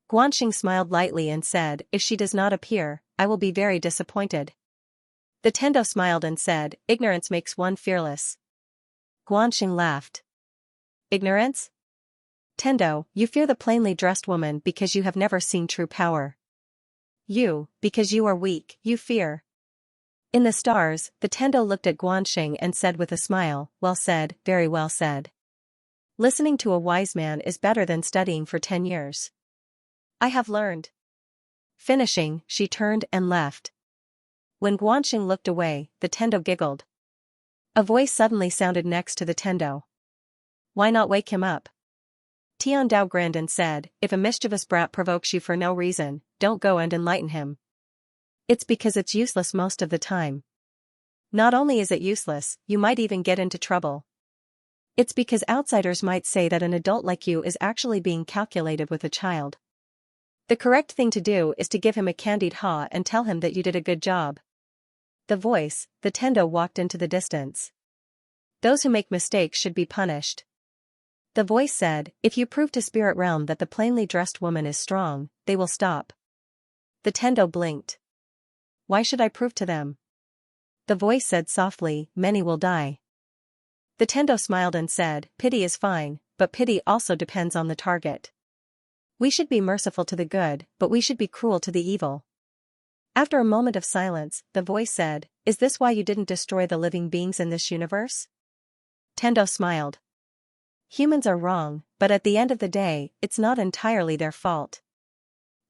Guanxing smiled lightly and said, "If she does not appear, I will be very disappointed." The Tendo smiled and said, "Ignorance makes one fearless." Guanxing laughed. "Ignorance? Tendo, you fear the plainly dressed woman because you have never seen true power. You, because you are weak, you fear." In the stars, the Tendo looked at Guanxing and said with a smile, "Well said, very well said. Listening to a wise man is better than studying for 10 years. I have learned." Finishing, she turned and left. When Guanxing looked away, the Tendo giggled. A voice suddenly sounded next to the Tendo. "Why not wake him up?" Tiandao grinned and said, "If a mischievous brat provokes you for no reason, don't go and enlighten him. It's because it's useless most of the time. Not only is it useless, you might even get into trouble. It's because outsiders might say that an adult like you is actually being calculated with a child. The correct thing to do is to give him a candied ha and tell him that you did a good job." The voice, the Tendo walked into the distance. "Those who make mistakes should be punished." The voice said, "If you prove to spirit realm that the plainly dressed woman is strong, they will stop." The Tendo blinked. "Why should I prove to them?" The voice said softly, "Many will die." The Tendo smiled and said, "Pity is fine, but pity also depends on the target. We should be merciful to the good, but we should be cruel to the evil." After a moment of silence, the voice said, "Is this why you didn't destroy the living beings in this universe?" Tendo smiled. "Humans are wrong, but at the end of the day, it's not entirely their fault.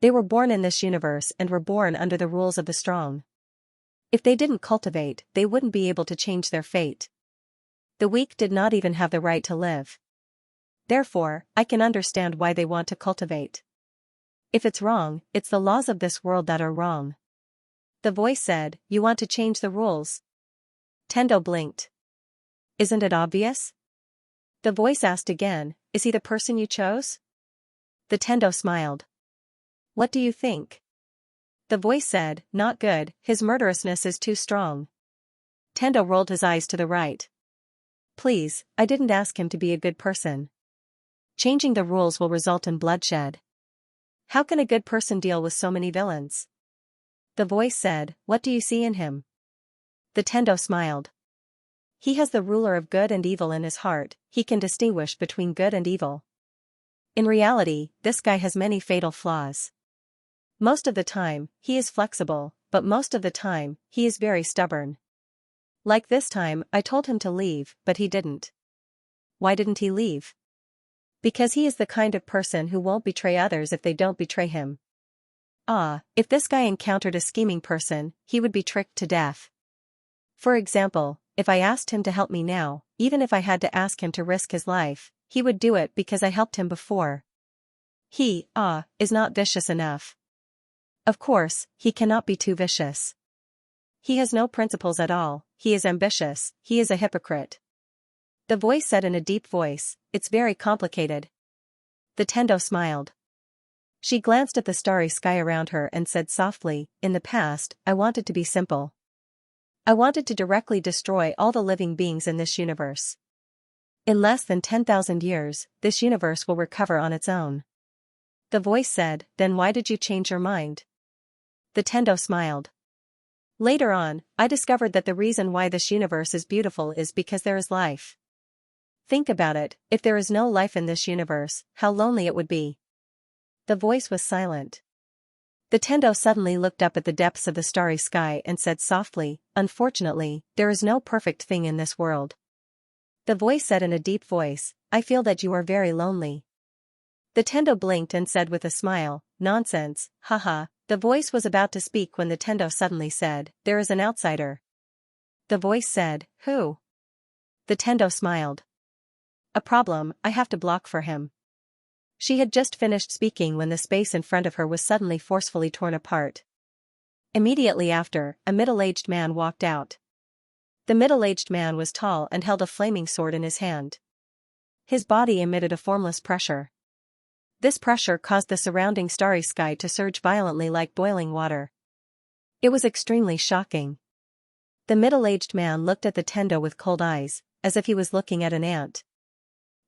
They were born in this universe and were born under the rules of the strong. If they didn't cultivate, they wouldn't be able to change their fate. The weak did not even have the right to live. Therefore, I can understand why they want to cultivate. If it's wrong, it's the laws of this world that are wrong." The voice said, "You want to change the rules?" Tendo blinked. "Isn't it obvious?" The voice asked again, "Is he the person you chose?" The Tendo smiled. "What do you think?" The voice said, "Not good, his murderousness is too strong." Tendo rolled his eyes to the right. "Please, I didn't ask him to be a good person. Changing the rules will result in bloodshed. How can a good person deal with so many villains?" The voice said, "What do you see in him?" The Tendo smiled. "He has the ruler of good and evil in his heart, he can distinguish between good and evil. In reality, this guy has many fatal flaws. Most of the time, he is flexible, but most of the time, he is very stubborn. Like this time, I told him to leave, but he didn't." "Why didn't he leave?" "Because he is the kind of person who won't betray others if they don't betray him. If this guy encountered a scheming person, he would be tricked to death. For example, if I asked him to help me now, even if I had to ask him to risk his life, he would do it because I helped him before. He, is not vicious enough. Of course, he cannot be too vicious. He has no principles at all, he is ambitious, he is a hypocrite." The voice said in a deep voice, "It's very complicated." The Tendo smiled. She glanced at the starry sky around her and said softly, "In the past, I wanted to be simple. I wanted to directly destroy all the living beings in this universe. In less than 10,000 years, this universe will recover on its own." The voice said, "Then why did you change your mind?" The Tendo smiled. "Later on, I discovered that the reason why this universe is beautiful is because there is life. Think about it, if there is no life in this universe, how lonely it would be." The voice was silent. The Tendo suddenly looked up at the depths of the starry sky and said softly, "Unfortunately, there is no perfect thing in this world." The voice said in a deep voice, "I feel that you are very lonely." The Tendo blinked and said with a smile, "Nonsense, haha." The voice was about to speak when the Tendo suddenly said, "There is an outsider." The voice said, "Who?" The Tendo smiled. "A problem, I have to block for him." She had just finished speaking when the space in front of her was suddenly forcefully torn apart. Immediately after, a middle-aged man walked out. The middle-aged man was tall and held a flaming sword in his hand. His body emitted a formless pressure. This pressure caused the surrounding starry sky to surge violently like boiling water. It was extremely shocking. The middle-aged man looked at the Tendo with cold eyes, as if he was looking at an ant.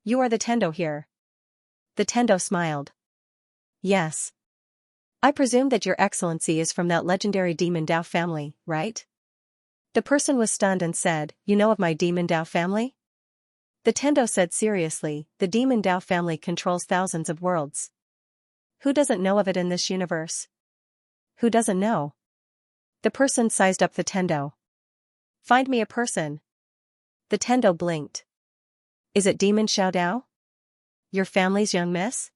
"You are the Tendo here?" The Tendo smiled. "Yes. I presume that your excellency is from that legendary demon Dao family, right?" The person was stunned and said, "You know of my demon Dao family?" The Tendo said seriously, "The demon Dao family controls thousands of worlds. Who doesn't know of it in this universe? Who doesn't know?" The person sized up the Tendo. "Find me a person." The Tendo blinked. "Is it Demon Xiao Dao? Your family's young miss?"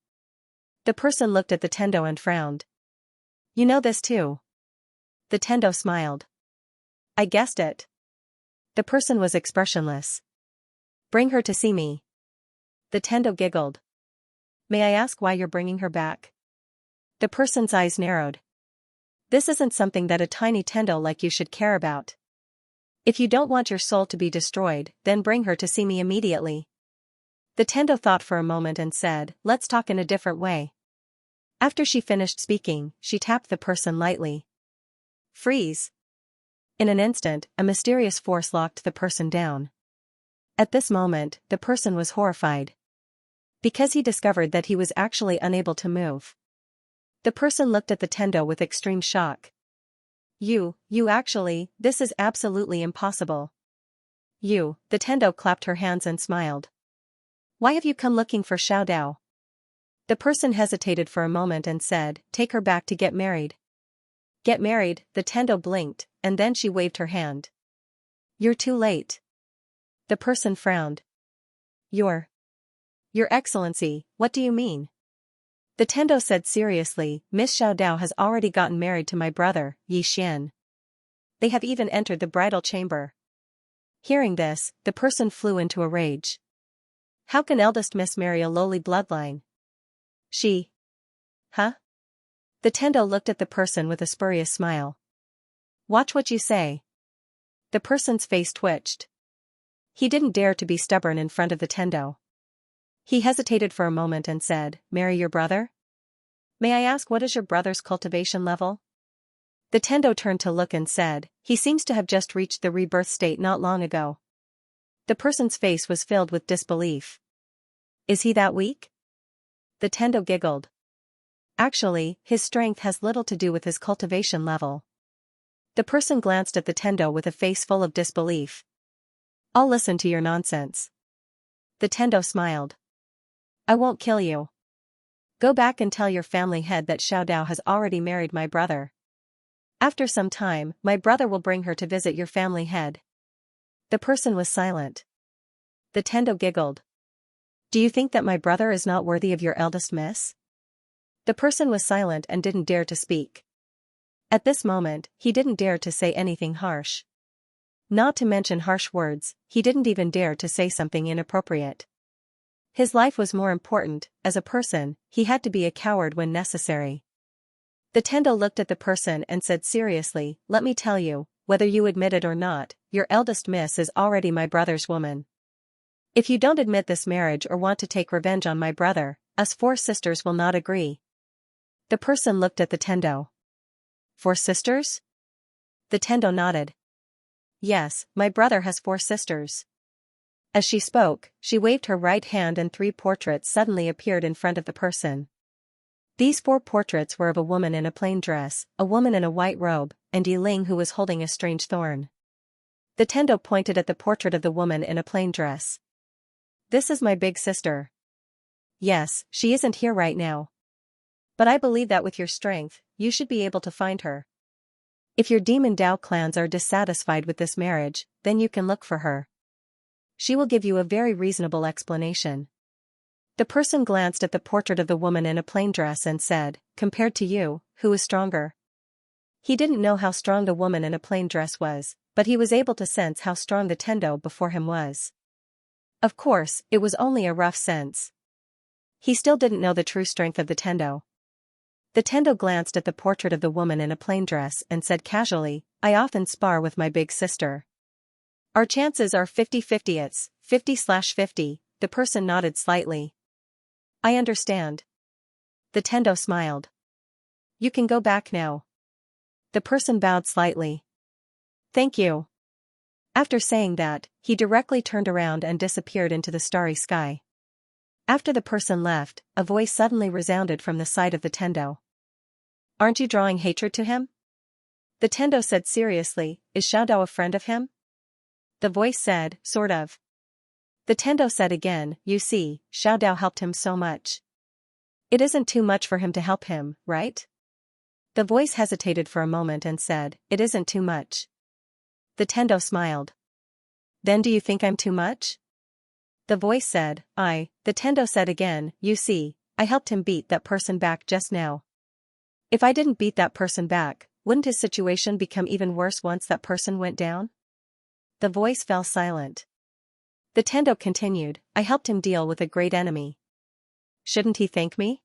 The person looked at the Tendo and frowned. "You know this too?" The Tendo smiled. "I guessed it." The person was expressionless. "Bring her to see me." The Tendo giggled. "May I ask why you're bringing her back?" The person's eyes narrowed. "This isn't something that a tiny Tendo like you should care about. If you don't want your soul to be destroyed, then bring her to see me immediately." The Tendo thought for a moment and said, "Let's talk in a different way." After she finished speaking, she tapped the person lightly. "Freeze." In an instant, a mysterious force locked the person down. At this moment, the person was horrified. Because he discovered that he was actually unable to move. The person looked at the Tendo with extreme shock. You actually, this is absolutely impossible." The Tendo clapped her hands and smiled. "Why have you come looking for Xiao Dao?" The person hesitated for a moment and said, "Take her back to get married." "Get married?" The Tendo blinked, and then she waved her hand. "You're too late." The person frowned. Your Excellency, what do you mean?" The Tendo said seriously, "Miss Xiao Dao has already gotten married to my brother, Xian. They have even entered the bridal chamber." Hearing this, the person flew into a rage. "How can eldest miss marry a lowly bloodline? Huh?" The Tendo looked at the person with a spurious smile. "Watch what you say." The person's face twitched. He didn't dare to be stubborn in front of the Tendo. He hesitated for a moment and said, "Marry your brother? May I ask what is your brother's cultivation level?" The Tendo turned to look and said, "He seems to have just reached the rebirth state not long ago." The person's face was filled with disbelief. "Is he that weak?" The Tendo giggled. "Actually, his strength has little to do with his cultivation level." The person glanced at the Tendo with a face full of disbelief. "I'll listen to your nonsense." The Tendo smiled. "I won't kill you. Go back and tell your family head that Xiao Dao has already married my brother. After some time, my brother will bring her to visit your family head." The person was silent. The Tendo giggled. "Do you think that my brother is not worthy of your eldest miss?" The person was silent and didn't dare to speak. At this moment, he didn't dare to say anything harsh. Not to mention harsh words, he didn't even dare to say something inappropriate. His life was more important. As a person, he had to be a coward when necessary. The Tendo looked at the person and said seriously, "Let me tell you, whether you admit it or not, your eldest miss is already my brother's woman. If you don't admit this marriage or want to take revenge on my brother, us 4 sisters will not agree." The person looked at the Tendo. "4 sisters?" The Tendo nodded. "Yes, my brother has 4 sisters." As she spoke, she waved her right hand and 3 portraits suddenly appeared in front of the person. These 4 portraits were of a woman in a plain dress, a woman in a white robe, and Yiling who was holding a strange thorn. The Tendo pointed at the portrait of the woman in a plain dress. "This is my big sister. Yes, she isn't here right now. But I believe that with your strength, you should be able to find her. If your demon Dao clans are dissatisfied with this marriage, then you can look for her. She will give you a very reasonable explanation." The person glanced at the portrait of the woman in a plain dress and said, "Compared to you, who is stronger?" He didn't know how strong the woman in a plain dress was, but he was able to sense how strong the Tendo before him was. Of course, it was only a rough sense. He still didn't know the true strength of the Tendo. The Tendo glanced at the portrait of the woman in a plain dress and said casually, I often spar with my big sister. Our chances are 50-50. It's 50/50, the person nodded slightly. I understand. The Tendo smiled. You can go back now. The person bowed slightly. Thank you. After saying that, he directly turned around and disappeared into the starry sky. After the person left, a voice suddenly resounded from the side of the Tendo. Aren't you drawing hatred to him? The Tendo said seriously, is Xiaodao a friend of him? The voice said, sort of. The Tendo said again, you see, Xiaodao helped him so much. It isn't too much for him to help him, right? The voice hesitated for a moment and said, it isn't too much. The Tendo smiled. Then do you think I'm too much? The voice said, the Tendo said again, you see, I helped him beat that person back just now. If I didn't beat that person back, wouldn't his situation become even worse once that person went down? The voice fell silent. The Tendo continued, I helped him deal with a great enemy. Shouldn't he thank me?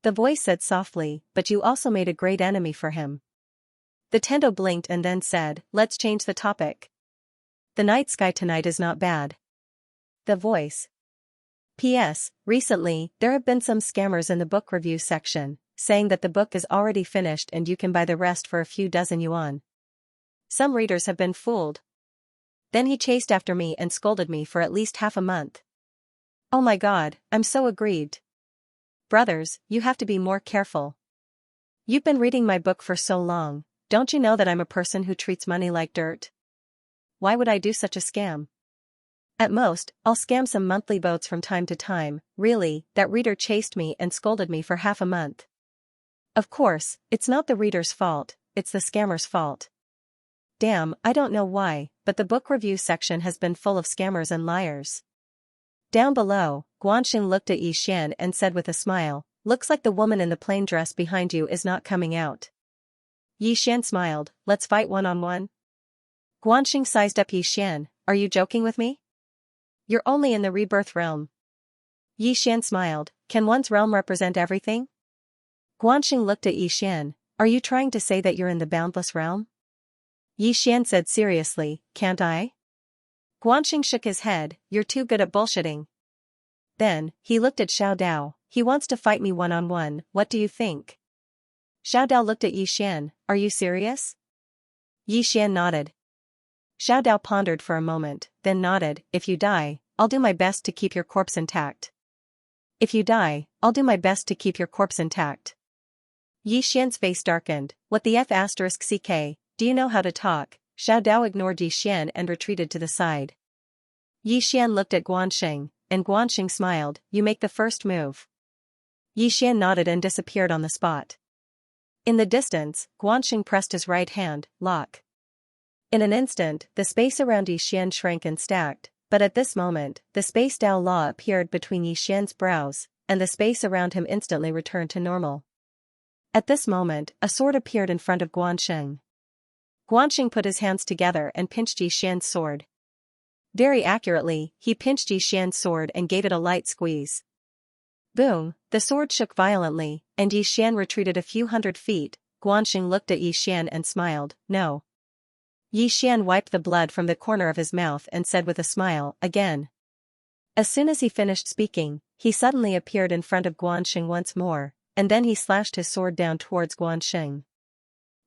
The voice said softly, but you also made a great enemy for him. The Tendo blinked and then said, let's change the topic. The night sky tonight is not bad. The voice. P.S. Recently, there have been some scammers in the book review section, saying that the book is already finished and you can buy the rest for a few dozen yuan. Some readers have been fooled. Then he chased after me and scolded me for at least half a month. Oh my God, I'm so aggrieved. Brothers, you have to be more careful. You've been reading my book for so long, don't you know that I'm a person who treats money like dirt? Why would I do such a scam? At most, I'll scam some monthly boats from time to time. Really, that reader chased me and scolded me for half a month. Of course, it's not the reader's fault, it's the scammer's fault. Damn, I don't know why, but the book review section has been full of scammers and liars. Down below, Guanxing looked at Yixian and said with a smile, looks like the woman in the plain dress behind you is not coming out. Yixian smiled, let's fight one-on-one. Guanxing sized up Yixian, are you joking with me? You're only in the rebirth realm. Yixian smiled, can one's realm represent everything? Guanxing looked at Yixian, are you trying to say that you're in the boundless realm? Yixian said seriously, can't I? Guanxing shook his head, you're too good at bullshitting. Then, he looked at Xiaodao, he wants to fight me one-on-one, what do you think? Xiaodao looked at Yixian, are you serious? Yixian nodded. Xiaodao pondered for a moment, then nodded, if you die, I'll do my best to keep your corpse intact. If you die, I'll do my best to keep your corpse intact. Yixian's face darkened, what the F***ck, do you know how to talk? Xiaodao ignored Yixian and retreated to the side. Yixian looked at Guanxing, and Guanxing smiled, you make the first move. Yixian nodded and disappeared on the spot. In the distance, Guanxing pressed his right hand, lock. In an instant, the space around Yixian shrank and stacked, but at this moment, the space Dao Law appeared between Yixian's brows, and the space around him instantly returned to normal. At this moment, a sword appeared in front of Guanxing. Guanxing put his hands together and pinched Yixian's sword. Very accurately, he pinched Yixian's sword and gave it a light squeeze. Boom, the sword shook violently, and Yixian retreated a few hundred feet. Guanxing looked at Yixian and smiled, no. Yixian wiped the blood from the corner of his mouth and said with a smile, again. As soon as he finished speaking, he suddenly appeared in front of Guanxing once more, and then he slashed his sword down towards Guanxing.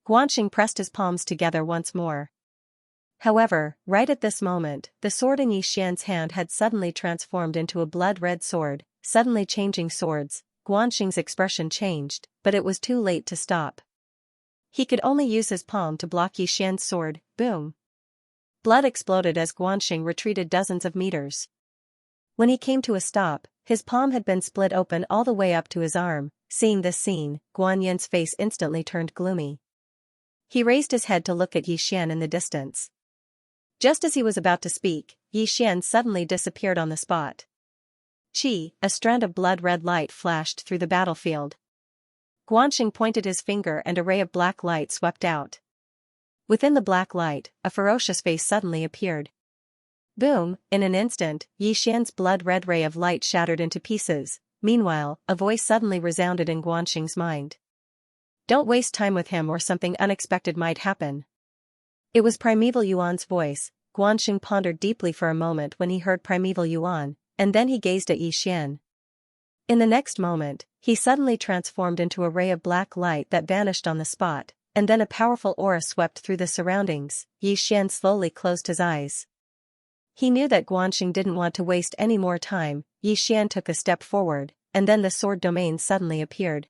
Guanxing pressed his palms together once more. However, right at this moment, the sword in Yixian's hand had suddenly transformed into a blood-red sword, suddenly changing swords. Guanxing's expression changed, but it was too late to stop. He could only use his palm to block Yixian's sword, boom. Blood exploded as Guanxing retreated dozens of meters. When he came to a stop, his palm had been split open all the way up to his arm. Seeing this scene, Guanyin's face instantly turned gloomy. He raised his head to look at Yixian in the distance. Just as he was about to speak, Yixian suddenly disappeared on the spot. Chi, a strand of blood-red light flashed through the battlefield. Guanxing pointed his finger and a ray of black light swept out. Within the black light, a ferocious face suddenly appeared. Boom, in an instant, Yixian's blood-red ray of light shattered into pieces. Meanwhile, a voice suddenly resounded in Guanxing's mind. Don't waste time with him or something unexpected might happen. It was Primeval Yuan's voice. Guanxing pondered deeply for a moment when he heard Primeval Yuan, and then he gazed at Yixian. In the next moment, he suddenly transformed into a ray of black light that vanished on the spot, and then a powerful aura swept through the surroundings. Yixian slowly closed his eyes. He knew that Guanxing didn't want to waste any more time. Yixian took a step forward, and then the sword domain suddenly appeared.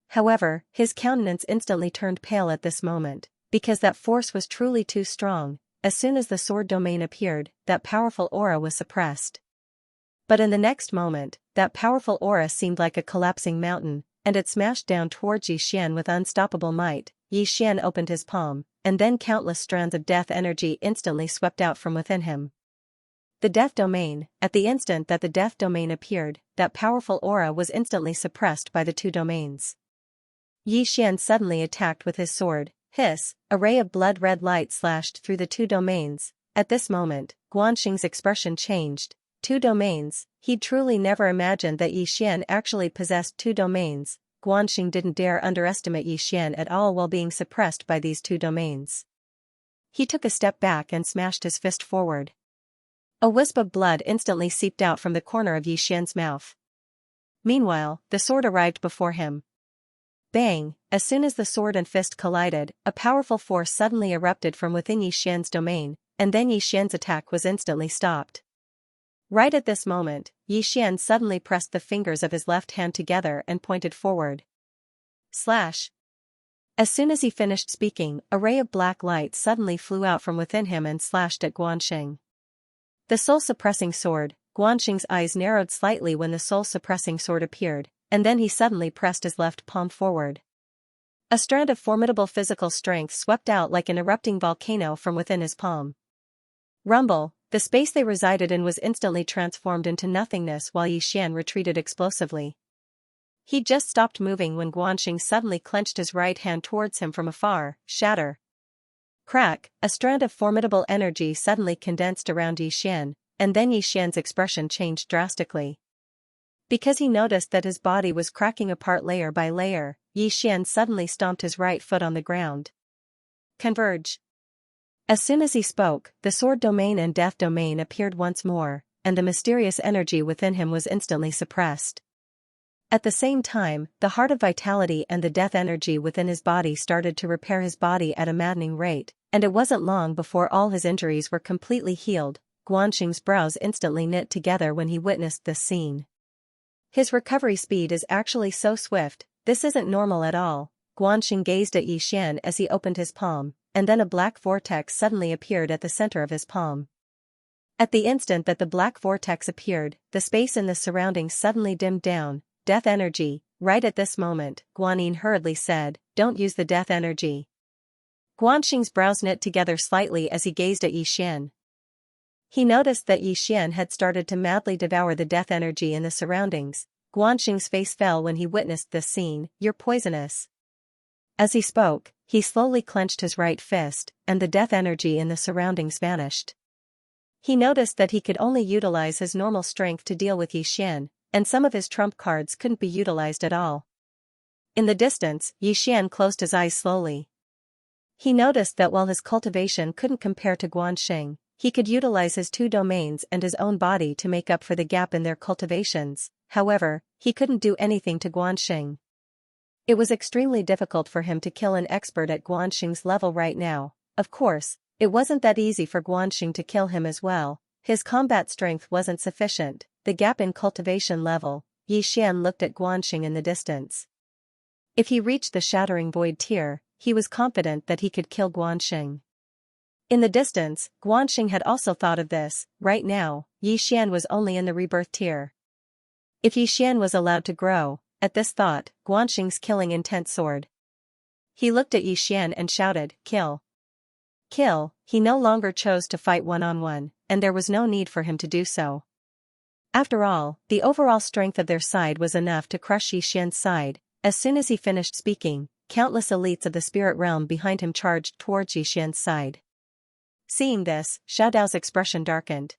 However, his countenance instantly turned pale at this moment, because that force was truly too strong. As soon as the sword domain appeared, that powerful aura was suppressed. But in the next moment, that powerful aura seemed like a collapsing mountain, and it smashed down towards Yixian with unstoppable might. Yixian opened his palm, and then countless strands of death energy instantly swept out from within him. The death domain. At the instant that the death domain appeared, that powerful aura was instantly suppressed by the two domains. Yixian suddenly attacked with his sword. Hiss, a ray of blood-red light slashed through the two domains. At this moment, Guanxing's expression changed. Two domains. He'd truly never imagined that Yixian actually possessed two domains. Guanxing didn't dare underestimate Yixian at all while being suppressed by these two domains. He took a step back and smashed his fist forward. A wisp of blood instantly seeped out from the corner of Yixian's mouth. Meanwhile, the sword arrived before him. Bang! As soon as the sword and fist collided, a powerful force suddenly erupted from within Yixian's domain, and then Yixian's attack was instantly stopped. Right at this moment, Yixian suddenly pressed the fingers of his left hand together and pointed forward. Slash! As soon as he finished speaking, a ray of black light suddenly flew out from within him and slashed at Guanxing. The soul-suppressing sword. Guanxing's eyes narrowed slightly when the soul-suppressing sword appeared, and then he suddenly pressed his left palm forward. A strand of formidable physical strength swept out like an erupting volcano from within his palm. Rumble, the space they resided in was instantly transformed into nothingness while Yixian retreated explosively. He'd just stopped moving when Guanxing suddenly clenched his right hand towards him from afar. Shatter. Crack, a strand of formidable energy suddenly condensed around Yixian, and then Yixian's expression changed drastically. Because he noticed that his body was cracking apart layer by layer, Yixian suddenly stomped his right foot on the ground. Converge. As soon as he spoke, the sword domain and death domain appeared once more, and the mysterious energy within him was instantly suppressed. At the same time, the heart of vitality and the death energy within his body started to repair his body at a maddening rate, and it wasn't long before all his injuries were completely healed. Guanxing's brows instantly knit together when he witnessed this scene. His recovery speed is actually so swift. This isn't normal at all. Guanxing gazed at Yixian as he opened his palm, and then a black vortex suddenly appeared at the center of his palm. At the instant that the black vortex appeared, the space in the surroundings suddenly dimmed down. Death energy. Right at this moment, Guanyin hurriedly said, "Don't use the death energy." Guanxing's brows knit together slightly as he gazed at Yixian. He noticed that Yixian had started to madly devour the death energy in the surroundings. Guanxing's face fell when he witnessed this scene. "You're poisonous." As he spoke, he slowly clenched his right fist, and the death energy in the surroundings vanished. He noticed that he could only utilize his normal strength to deal with Yixian, and some of his trump cards couldn't be utilized at all. In the distance, Yixian closed his eyes slowly. He noticed that while his cultivation couldn't compare to Guanxing, he could utilize his two domains and his own body to make up for the gap in their cultivations. However, he couldn't do anything to Guanxing. It was extremely difficult for him to kill an expert at Guanxing's level right now. Of course, it wasn't that easy for Guanxing to kill him as well. His combat strength wasn't sufficient. The gap in cultivation level. Yixian looked at Guanxing in the distance. If he reached the shattering void tier, he was confident that he could kill Guanxing. In the distance, Guanxing had also thought of this. Right now, Yixian was only in the rebirth tier. If Yixian was allowed to grow, at this thought, Guanxing's killing intent soared. He looked at Yixian and shouted, "Kill! Kill!" He no longer chose to fight one-on-one, and there was no need for him to do so. After all, the overall strength of their side was enough to crush Yixian's side. As soon as he finished speaking, countless elites of the spirit realm behind him charged towards Yixian's side. Seeing this, Xiaodao's expression darkened.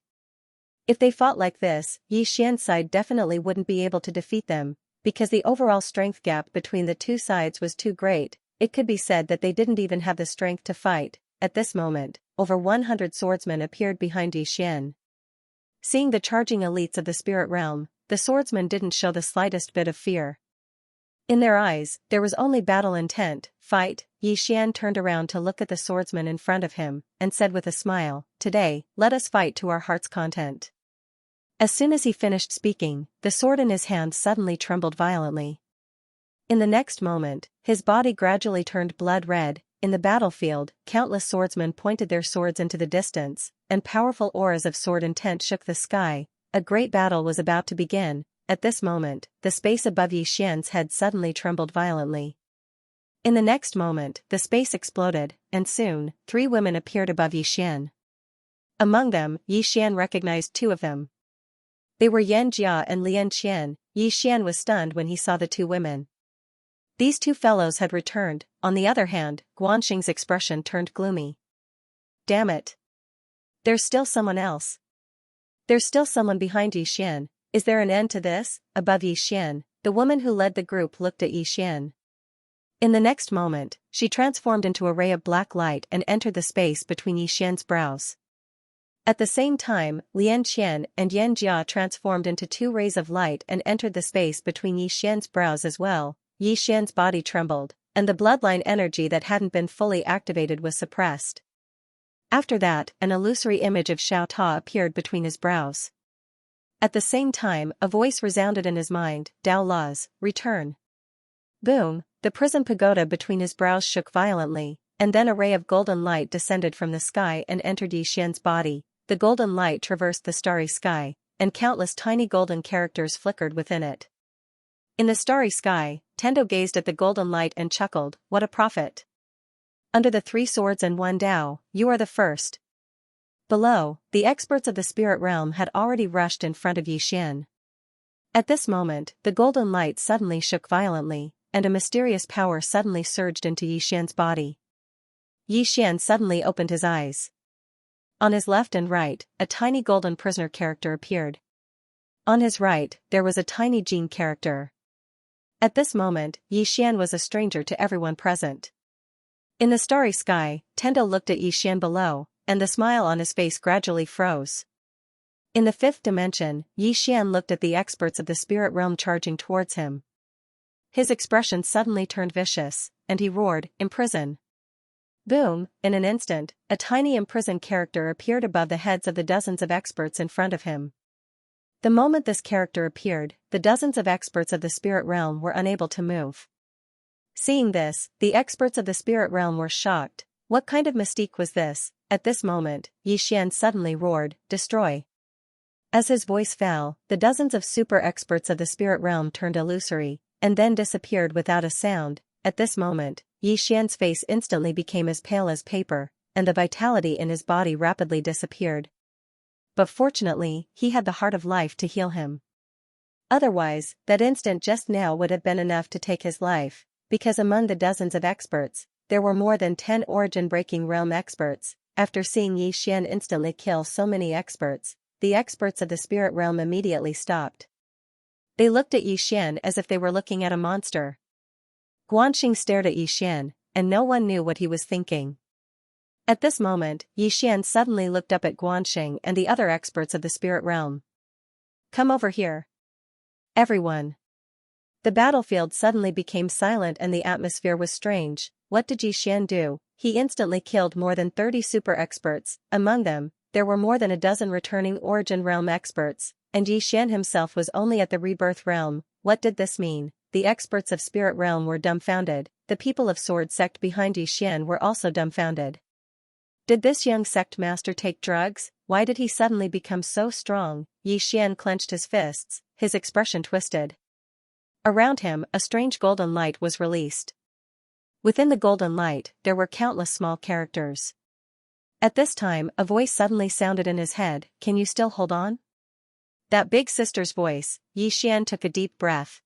If they fought like this, Yixian's side definitely wouldn't be able to defeat them, because the overall strength gap between the two sides was too great. It could be said that they didn't even have the strength to fight. At this moment, over 100 swordsmen appeared behind Xian. Seeing the charging elites of the spirit realm, the swordsmen didn't show the slightest bit of fear. In their eyes, there was only battle intent, fight. Xian turned around to look at the swordsman in front of him, and said with a smile, "Today, let us fight to our heart's content." As soon as he finished speaking, the sword in his hand suddenly trembled violently. In the next moment, his body gradually turned blood red. In the battlefield, countless swordsmen pointed their swords into the distance, and powerful auras of sword intent shook the sky. A great battle was about to begin. At this moment, the space above Xian's head suddenly trembled violently. In the next moment, the space exploded, and soon, 3 women appeared above Xian. Among them, Xian recognized 2 of them. They were Xianxia and Xianxian. Xian was stunned when he saw the 2 women. These 2 fellows had returned. On the other hand, Guanxing's expression turned gloomy. "Damn it. There's still someone else. There's still someone behind Xian. Is there an end to this?" Above Xian, the woman who led the group looked at Xian. In the next moment, she transformed into a ray of black light and entered the space between Xian's brows. At the same time, Lianqian and Yanjia transformed into 2 rays of light and entered the space between Xian's brows as well. Xian's body trembled, and the bloodline energy that hadn't been fully activated was suppressed. After that, an illusory image of Xiao Ta appeared between his brows. At the same time, a voice resounded in his mind, "Dao Laws, return." Boom, the prison pagoda between his brows shook violently, and then a ray of golden light descended from the sky and entered Xian's body. The golden light traversed the starry sky, and countless tiny golden characters flickered within it. In the starry sky, Tendo gazed at the golden light and chuckled, "What a prophet! Under the 3 swords and 1 Dao, you are the first." Below, the experts of the spirit realm had already rushed in front of Xian. At this moment, the golden light suddenly shook violently, and a mysterious power suddenly surged into Xian's body. Xian suddenly opened his eyes. On his left and right, a tiny golden prisoner character appeared. On his right, there was a tiny Jin character. At this moment, Xian was a stranger to everyone present. In the starry sky, Tendo looked at Xian below, and the smile on his face gradually froze. In the 5th dimension, Xian looked at the experts of the spirit realm charging towards him. His expression suddenly turned vicious, and he roared, "Imprison!" Boom, in an instant, a tiny imprisoned character appeared above the heads of the dozens of experts in front of him. The moment this character appeared, the dozens of experts of the spirit realm were unable to move. Seeing this, the experts of the spirit realm were shocked. What kind of mystique was this? At this moment, Xian suddenly roared, "Destroy!" As his voice fell, the dozens of super experts of the spirit realm turned illusory, and then disappeared without a sound. At this moment, Xian's face instantly became as pale as paper, and the vitality in his body rapidly disappeared. But fortunately, he had the heart of life to heal him. Otherwise, that instant just now would have been enough to take his life, because among the dozens of experts, there were more than 10 origin-breaking realm experts. After seeing Xian instantly kill so many experts, the experts of the spirit realm immediately stopped. They looked at Xian as if they were looking at a monster. Guanxing stared at Xian, and no one knew what he was thinking. At this moment, Xian suddenly looked up at Guanxing and the other experts of the spirit realm. "Come over here. Everyone." The battlefield suddenly became silent and the atmosphere was strange. What did Xian do? He instantly killed more than 30 super experts. Among them, there were more than a dozen returning origin realm experts, and Xian himself was only at the rebirth realm. What did this mean? The experts of spirit realm were dumbfounded. The people of sword sect behind Xian were also dumbfounded. Did this young sect master take drugs? Why did he suddenly become so strong? Xian clenched his fists, his expression twisted. Around him, a strange golden light was released. Within the golden light, there were countless small characters. At this time, a voice suddenly sounded in his head, "Can you still hold on?" That big sister's voice. Xian took a deep breath.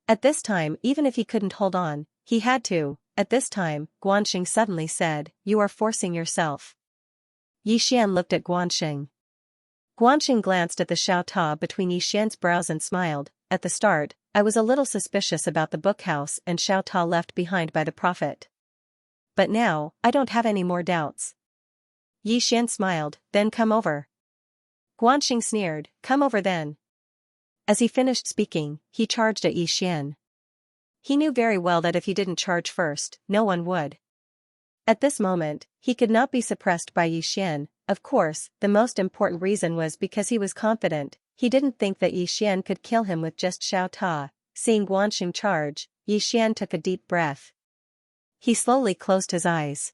At this time, even if he couldn't hold on, he had to. At this time, Guanxing suddenly said, "You are forcing yourself." Xian looked at Guanxing. Guanxing glanced at the Xiao Ta between Xian's brows and smiled. At the start, I was a little suspicious about the bookhouse and Xiao Ta left behind by the prophet. But now, I don't have any more doubts. Yi Xian smiled, then come over. Guanxing sneered, come over then. As he finished speaking, he charged at Yi Xian. He knew very well that if he didn't charge first, no one would. At this moment, he could not be suppressed by Yi Xian. Of course, the most important reason was because he was confident. He didn't think that Yi Xian could kill him with just Xiao Ta. Seeing Guanxing charge, Yi Xian took a deep breath. He slowly closed his eyes.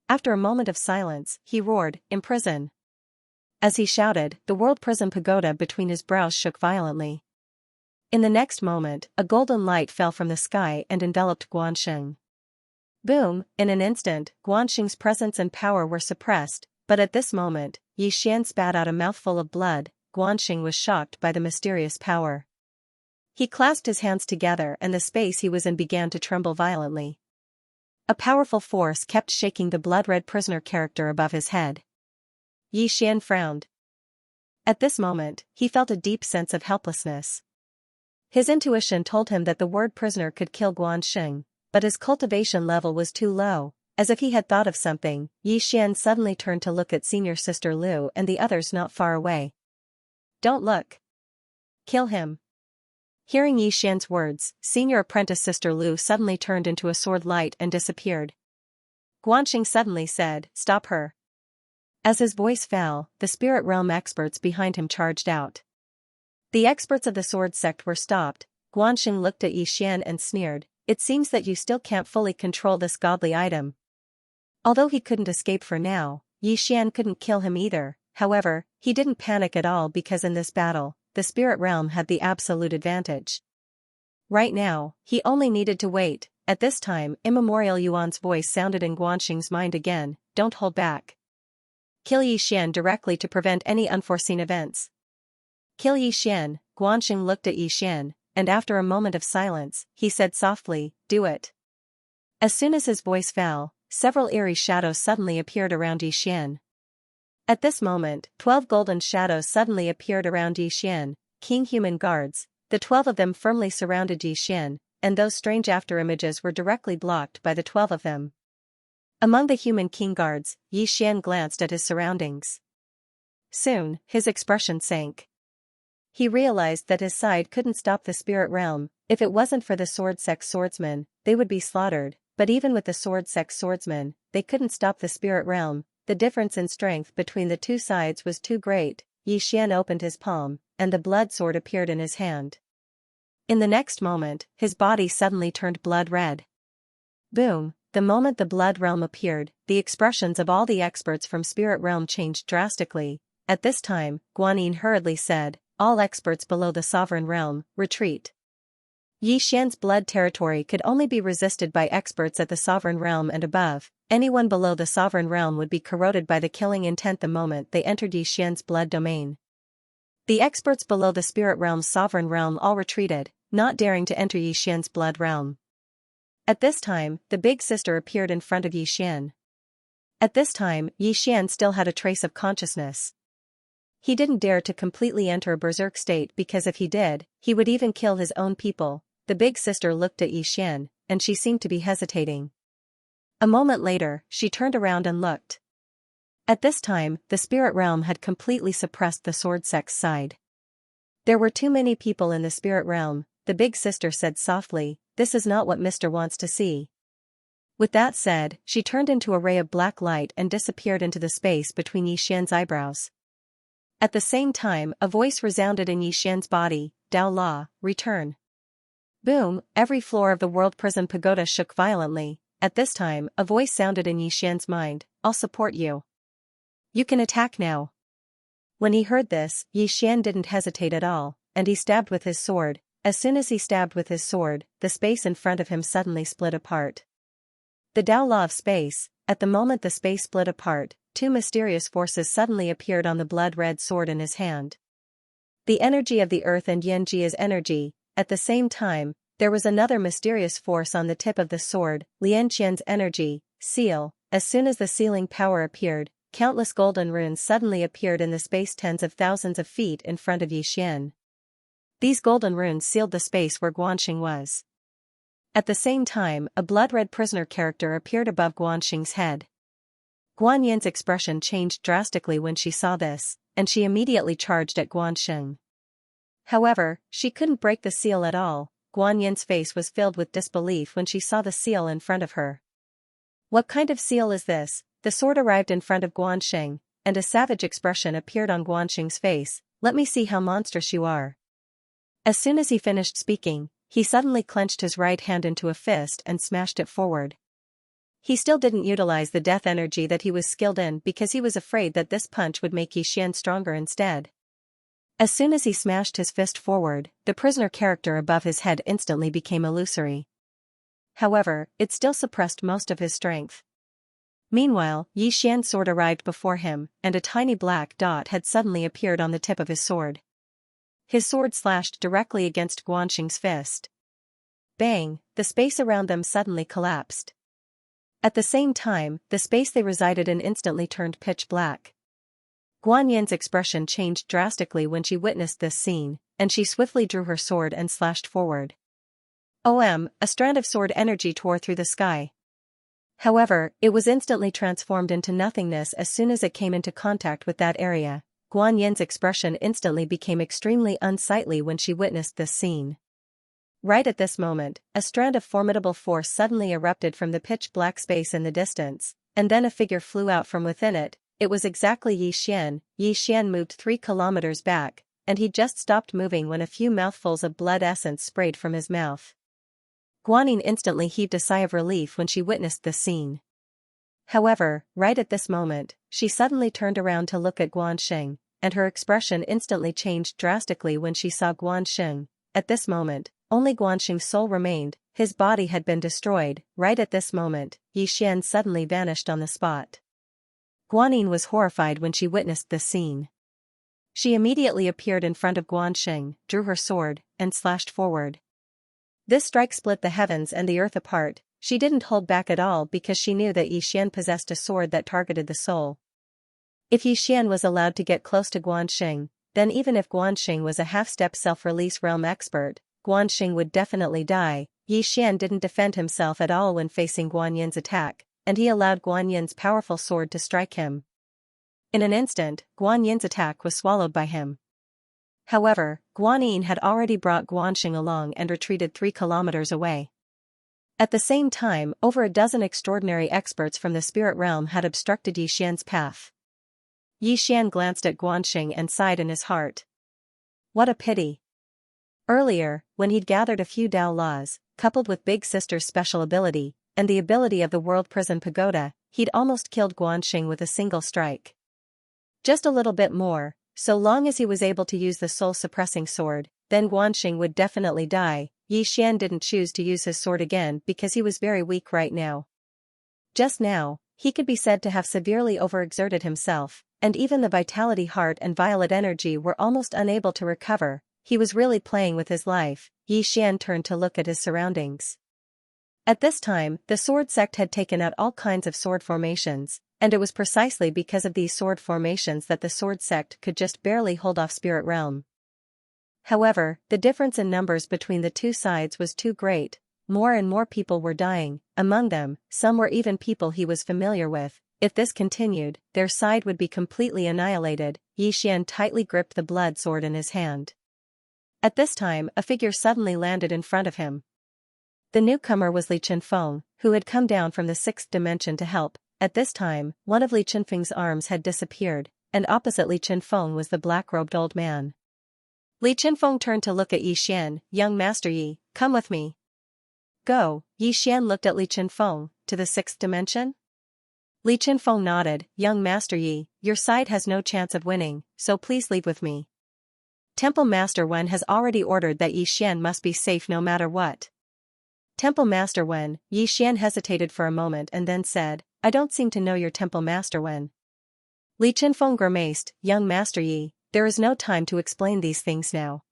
After a moment of silence, he roared, imprison. As he shouted, the world prison pagoda between his brows shook violently. In the next moment, a golden light fell from the sky and enveloped Guanxing. Boom, in an instant, Guanxing's presence and power were suppressed, but at this moment, Yi Xian spat out a mouthful of blood. Guanxing was shocked by the mysterious power. He clasped his hands together and the space he was in began to tremble violently. A powerful force kept shaking the blood-red prisoner character above his head. Yi Xian frowned. At this moment, he felt a deep sense of helplessness. His intuition told him that the word prisoner could kill Guanxing, but his cultivation level was too low. As if he had thought of something, Yi Xian suddenly turned to look at senior sister Lu and the others not far away. Don't look. Kill him. Hearing Yi Xian's words, senior apprentice sister Lu suddenly turned into a sword light and disappeared. Guanxing suddenly said, stop her. As his voice fell, the spirit realm experts behind him charged out. The experts of the sword sect were stopped. Guanxing looked at Yi Xian and sneered, it seems that you still can't fully control this godly item. Although he couldn't escape for now, Yi Xian couldn't kill him either. However, he didn't panic at all because in this battle, the spirit realm had the absolute advantage. Right now, he only needed to wait. At this time, Immemorial Yuan's voice sounded in Guanxing's mind again, don't hold back. Kill Yi Xian directly to prevent any unforeseen events. Kill Yi Xian. Guanxing looked at Yi Xian, and after a moment of silence, he said softly, do it. As soon as his voice fell, several eerie shadows suddenly appeared around Yi Xian. At this moment, 12 golden shadows suddenly appeared around Yi Xian, king human guards. The 12 of them firmly surrounded Yi Xian, and those strange afterimages were directly blocked by the 12 of them. Among the human king guards, Yi Xian glanced at his surroundings. Soon, his expression sank. He realized that his side couldn't stop the spirit realm. If it wasn't for the sword sect swordsmen, they would be slaughtered, but even with the sword sect swordsmen, they couldn't stop the spirit realm. The difference in strength between the two sides was too great. Yi Xian opened his palm, and the blood sword appeared in his hand. In the next moment, his body suddenly turned blood red. Boom! The moment the blood realm appeared, the expressions of all the experts from spirit realm changed drastically. At this time, Guanyin hurriedly said, all experts below the sovereign realm, retreat. Yi Xian's blood territory could only be resisted by experts at the sovereign realm and above. Anyone below the sovereign realm would be corroded by the killing intent the moment they entered Yi Xian's blood domain. The experts below the spirit realm's sovereign realm all retreated, not daring to enter Yi Xian's blood realm. At this time, the big sister appeared in front of Yi Xian. At this time, Yi Xian still had a trace of consciousness. He didn't dare to completely enter a berserk state because if he did, he would even kill his own people. The big sister looked at Yi Xian, and she seemed to be hesitating. A moment later, she turned around and looked. At this time, the spirit realm had completely suppressed the sword sect's side. There were too many people in the spirit realm. The big sister said softly, this is not what Mr. wants to see. With that said, she turned into a ray of black light and disappeared into the space between Yi Xian's eyebrows. At the same time, a voice resounded in Yi Xian's body, Dao La, return. Boom, every floor of the world prison pagoda shook violently. At this time, a voice sounded in Yi Xian's mind, I'll support you. You can attack now. When he heard this, Yi Xian didn't hesitate at all, and he stabbed with his sword. As soon as he stabbed with his sword, the space in front of him suddenly split apart. The Dao Law of space. At the moment the space split apart, two mysterious forces suddenly appeared on the blood-red sword in his hand. The energy of the earth and Yanjia's energy. At the same time, there was another mysterious force on the tip of the sword, Lianqian's energy, seal. As soon as the sealing power appeared, countless golden runes suddenly appeared in the space tens of thousands of feet in front of Yi Xian. These golden runes sealed the space where Guanxing was. At the same time, a blood-red prisoner character appeared above Guanxing's head. Guan Yin's expression changed drastically when she saw this, and she immediately charged at Guanxing. However, she couldn't break the seal at all. Guan Yin's face was filled with disbelief when she saw the seal in front of her. What kind of seal is this? The sword arrived in front of Guanxing, and a savage expression appeared on Guanxing's face. Let me see how monstrous you are. As soon as he finished speaking, he suddenly clenched his right hand into a fist and smashed it forward. He still didn't utilize the death energy that he was skilled in because he was afraid that this punch would make Xian stronger instead. As soon as he smashed his fist forward, the prisoner character above his head instantly became illusory. However, it still suppressed most of his strength. Meanwhile, Xian's sword arrived before him, and a tiny black dot had suddenly appeared on the tip of his sword. His sword slashed directly against Guanxing's fist. Bang! The space around them suddenly collapsed. At the same time, the space they resided in instantly turned pitch black. Guan Yin's expression changed drastically when she witnessed this scene, and she swiftly drew her sword and slashed forward. A strand of sword energy tore through the sky. However, it was instantly transformed into nothingness as soon as it came into contact with that area. Guan Yin's expression instantly became extremely unsightly when she witnessed this scene. Right at this moment, a strand of formidable force suddenly erupted from the pitch-black space in the distance, and then a figure flew out from within it. It was exactly Yi Xian. Yi Xian moved 3 kilometers back, and he just stopped moving when a few mouthfuls of blood essence sprayed from his mouth. Guanyin instantly heaved a sigh of relief when she witnessed this scene. However, right at this moment, she suddenly turned around to look at Guanxing, and her expression instantly changed drastically when she saw Guanxing. At this moment, only Guanxing's soul remained. His body had been destroyed. Right at this moment, Yi Xian suddenly vanished on the spot. Guanyin was horrified when she witnessed this scene. She immediately appeared in front of Guanxing, drew her sword, and slashed forward. This strike split the heavens and the earth apart. She didn't hold back at all because she knew that Yi Xian possessed a sword that targeted the soul. If Yi Xian was allowed to get close to Guanxing, then even if Guanxing was a half-step self-release realm expert, Guanxing would definitely die. Yi Xian didn't defend himself at all when facing Guan Yin's attack, and he allowed Guan Yin's powerful sword to strike him. In an instant, Guan Yin's attack was swallowed by him. However, Guan Yin had already brought Guanxing along and retreated 3 kilometers away. At the same time, over a dozen extraordinary experts from the spirit realm had obstructed Yi Xian's path. Yi Xian glanced at Guanxing and sighed in his heart. What a pity. Earlier, when he'd gathered a few Dao laws, coupled with Big Sister's special ability, and the ability of the World Prison Pagoda, he'd almost killed Guanxing with a single strike. Just a little bit more, so long as he was able to use the soul-suppressing sword, then Guanxing would definitely die. Yi Xian didn't choose to use his sword again because he was very weak right now. Just now, he could be said to have severely overexerted himself, and even the Vitality Heart and Violet Energy were almost unable to recover. He was really playing with his life. Yi Xian turned to look at his surroundings. At this time, the sword sect had taken out all kinds of sword formations, and it was precisely because of these sword formations that the sword sect could just barely hold off Spirit Realm. However, the difference in numbers between the two sides was too great. More and more people were dying. Among them, some were even people he was familiar with. If this continued, their side would be completely annihilated. Yi Xian tightly gripped the blood sword in his hand. At this time, a figure suddenly landed in front of him. The newcomer was Li Chenfeng, who had come down from the 6th dimension to help. At this time, one of Li Chenfeng's arms had disappeared, and opposite Li Chenfeng was the black-robed old man. Li Chenfeng turned to look at Yi Xian. Young Master Yi, come with me. Go. Yi Xian looked at Li Chenfeng. To the 6th dimension? Li Chenfeng nodded. Young Master Yi, your side has no chance of winning, so please leave with me. Temple Master Wen has already ordered that Yi Xian must be safe no matter what. Temple Master Wen. Yi Xian hesitated for a moment and then said, I don't seem to know your Temple Master Wen. Li Chenfeng grimaced. Young Master Yi, there is no time to explain these things now.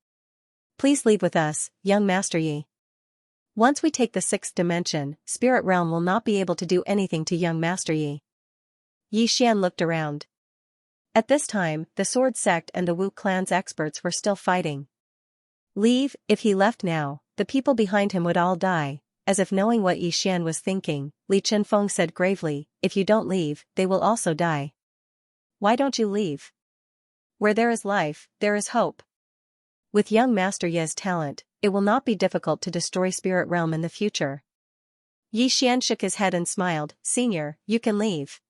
Please leave with us, young Master Yi. Once we take the 6th dimension, Spirit Realm will not be able to do anything to young Master Yi. Yi Xian looked around. At this time, the Sword Sect and the Wu clan's experts were still fighting. Leave. If he left now, the people behind him would all die. As if knowing what Xian was thinking, Li Chenfeng said gravely, if you don't leave, they will also die. Why don't you leave? Where there is life, there is hope. With young Master Ye's talent, it will not be difficult to destroy Spirit Realm in the future. Xian shook his head and smiled, Senior, you can leave.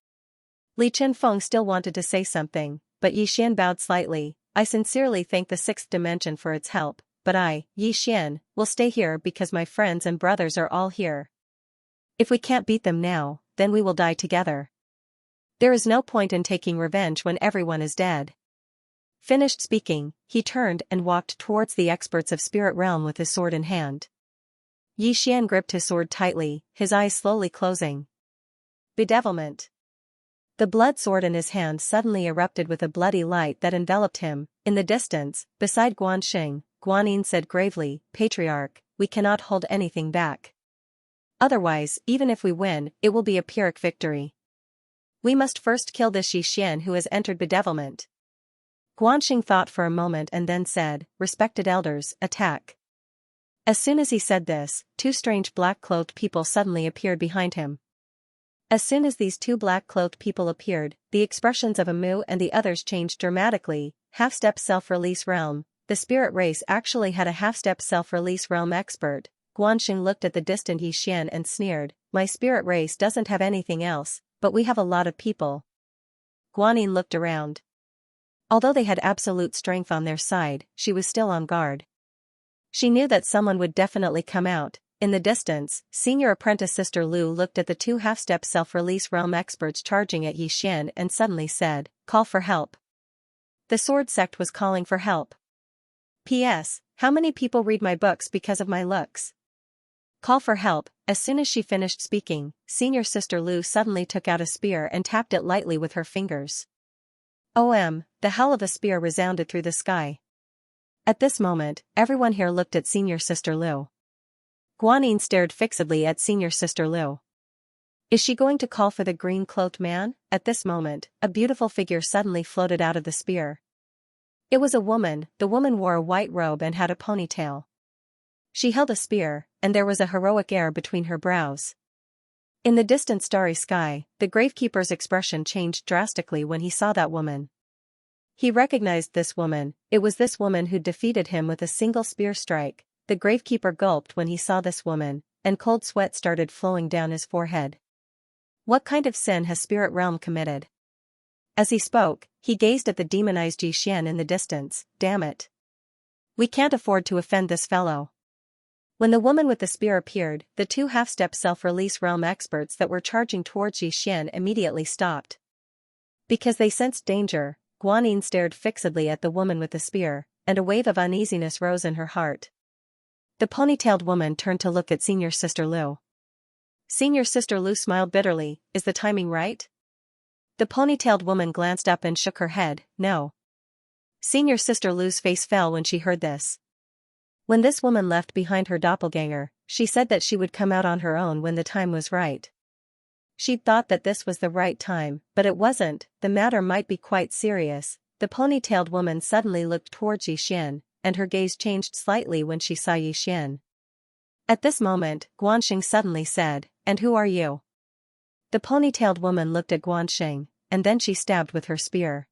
Li Chenfeng still wanted to say something, but Xian bowed slightly. I sincerely thank the sixth dimension for its help, but I, Xian, will stay here because my friends and brothers are all here. If we can't beat them now, then we will die together. There is no point in taking revenge when everyone is dead. Finished speaking, he turned and walked towards the experts of Spirit Realm with his sword in hand. Xian gripped his sword tightly, his eyes slowly closing. Bedevilment. The blood sword in his hand suddenly erupted with a bloody light that enveloped him. In the distance, beside Guanxing, Guanyin said gravely, Patriarch, we cannot hold anything back. Otherwise, even if we win, it will be a Pyrrhic victory. We must first kill this Xian who has entered bedevilment. Guanxing thought for a moment and then said, Respected elders, attack. As soon as he said this, two strange black-clothed people suddenly appeared behind him. As soon as these two black-clothed people appeared, the expressions of Amu and the others changed dramatically. Half-step self-release realm. The spirit race actually had a half-step self-release realm expert. Guanxing looked at the distant Xian and sneered, My spirit race doesn't have anything else, but we have a lot of people. Guanyin looked around. Although they had absolute strength on their side, she was still on guard. She knew that someone would definitely come out. In the distance, senior apprentice Sister Lu looked at the two half-step self-release realm experts charging at Xian and suddenly said, Call for help. The sword sect was calling for help. P.S. How many people read my books because of my looks? Call for help. As soon as she finished speaking, senior Sister Lu suddenly took out a spear and tapped it lightly with her fingers. The howl of a spear resounded through the sky. At this moment, everyone here looked at senior Sister Lu. Guanyin stared fixedly at senior Sister Lu. Is she going to call for the green-cloaked man? At this moment, a beautiful figure suddenly floated out of the spear. It was a woman. The woman wore a white robe and had a ponytail. She held a spear, and there was a heroic air between her brows. In the distant starry sky, the gravekeeper's expression changed drastically when he saw that woman. He recognized this woman. It was this woman who defeated him with a single spear strike. The gravekeeper gulped when he saw this woman, and cold sweat started flowing down his forehead. What kind of sin has Spirit Realm committed? As he spoke, he gazed at the demonized Xian in the distance. Damn it. We can't afford to offend this fellow. When the woman with the spear appeared, the two half-step self-release realm experts that were charging towards Xian immediately stopped. Because they sensed danger, Guanyin stared fixedly at the woman with the spear, and a wave of uneasiness rose in her heart. The ponytailed woman turned to look at senior Sister Lu. Senior Sister Lu smiled bitterly, Is the timing right? The ponytailed woman glanced up and shook her head, No. Senior Sister Lu's face fell when she heard this. When this woman left behind her doppelganger, she said that she would come out on her own when the time was right. She'd thought that this was the right time, but it wasn't. The matter might be quite serious. The ponytailed woman suddenly looked towards Xian, and her gaze changed slightly when she saw Xian. At this moment, Guanxing suddenly said, And who are you? The ponytailed woman looked at Guanxing, and then she stabbed with her spear.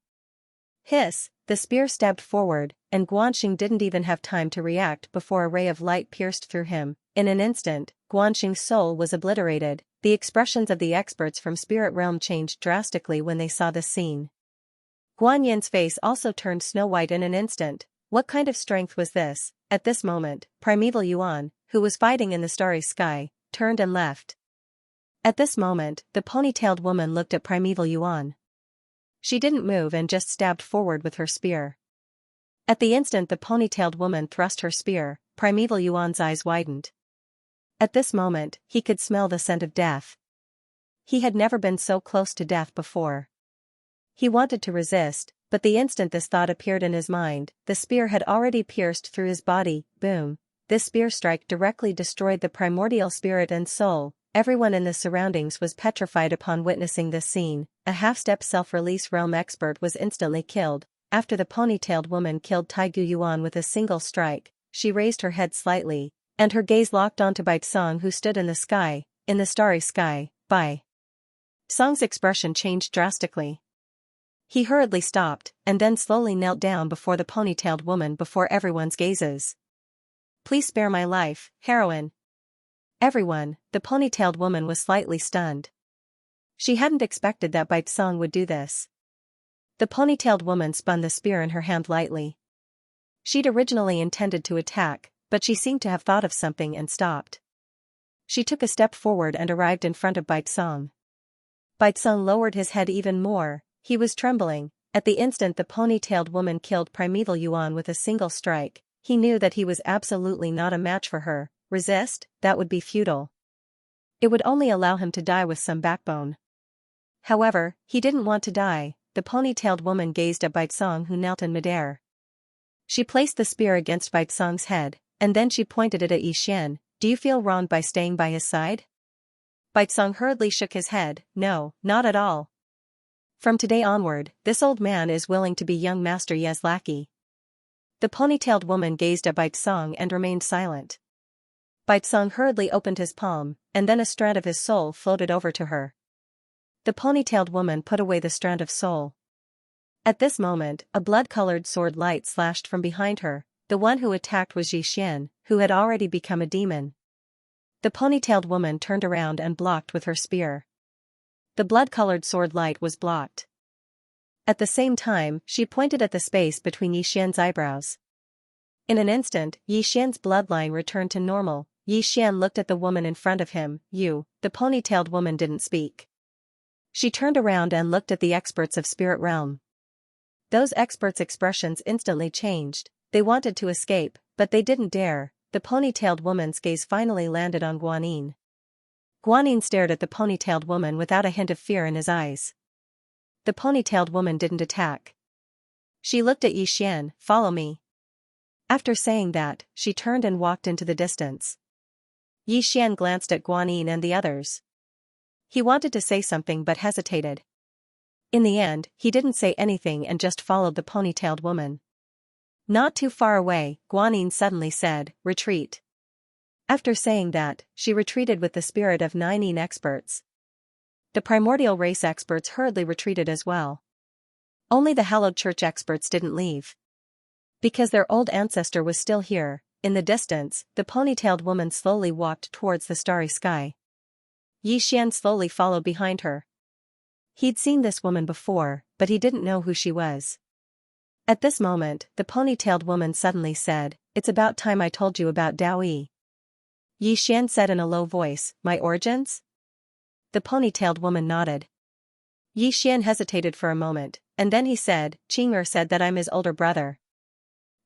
Hiss! The spear stabbed forward, and Guanxing didn't even have time to react before a ray of light pierced through him. In an instant, Guanxing's soul was obliterated. The expressions of the experts from Spirit Realm changed drastically when they saw this scene. Guanyin's face also turned snow-white in an instant. What kind of strength was this? At this moment, Primeval Yuan, who was fighting in the starry sky, turned and left. At this moment, the ponytailed woman looked at Primeval Yuan. She didn't move and just stabbed forward with her spear. At the instant the ponytailed woman thrust her spear, Primeval Yuan's eyes widened. At this moment, he could smell the scent of death. He had never been so close to death before. He wanted to resist, but the instant this thought appeared in his mind, the spear had already pierced through his body. Boom! This spear strike directly destroyed the primordial spirit and soul. Everyone in the surroundings was petrified upon witnessing this scene. A half-step self-release realm expert was instantly killed. After the ponytailed woman killed Taigu Yuan with a single strike, she raised her head slightly, and her gaze locked onto Bai Song, who stood in the starry sky. Bai Song's expression changed drastically. He hurriedly stopped, and then slowly knelt down before the ponytailed woman before everyone's gazes. "Please spare my life, heroine." Everyone, the ponytailed woman was slightly stunned. She hadn't expected that Bai Song would do this. The ponytailed woman spun the spear in her hand lightly. She'd originally intended to attack, but she seemed to have thought of something and stopped. She took a step forward and arrived in front of Bai Song. Bai Song lowered his head even more. He was trembling. At the instant the ponytailed woman killed Primeval Yuan with a single strike, he knew that he was absolutely not a match for her. Resist? That would be futile. It would only allow him to die with some backbone. However, he didn't want to die. The ponytailed woman gazed at Bai Song, who knelt in midair. She placed the spear against Bai Song's head, and then she pointed it at Xian. "Do you feel wronged by staying by his side?" Bai Song hurriedly shook his head. "No, not at all. From today onward, this old man is willing to be young Master Ye's lackey." The ponytailed woman gazed at Bai Song and remained silent. Bai Song hurriedly opened his palm, and then a strand of his soul floated over to her. The ponytailed woman put away the strand of soul. At this moment, a blood-colored sword light slashed from behind her. The one who attacked was Xian, who had already become a demon. The ponytailed woman turned around and blocked with her spear. The blood-colored sword light was blocked. At the same time, she pointed at the space between Xian's eyebrows. In an instant, Xian's bloodline returned to normal. Xian looked at the woman in front of him. The ponytailed woman didn't speak. She turned around and looked at the experts of Spirit Realm. Those experts' expressions instantly changed. They wanted to escape, but they didn't dare. The ponytailed woman's gaze finally landed on Guanyin. Guanyin stared at the ponytailed woman without a hint of fear in his eyes. The ponytailed woman didn't attack. She looked at Xian. "Follow me." After saying that, she turned and walked into the distance. Xian glanced at Guanyin and the others. He wanted to say something but hesitated. In the end, he didn't say anything and just followed the ponytailed woman. Not too far away, Guanyin suddenly said, "Retreat." After saying that, she retreated with the spirit of 9 experts. The primordial race experts hurriedly retreated as well. Only the hallowed church experts didn't leave. Because their old ancestor was still here. In the distance, the ponytailed woman slowly walked towards the starry sky. Xian slowly followed behind her. He'd seen this woman before, but he didn't know who she was. At this moment, the ponytailed woman suddenly said, "It's about time I told you about Daoyi." Xian said in a low voice, "My origins?" The ponytailed woman nodded. Xian hesitated for a moment, and then he said, "Qing'er said that I'm his older brother.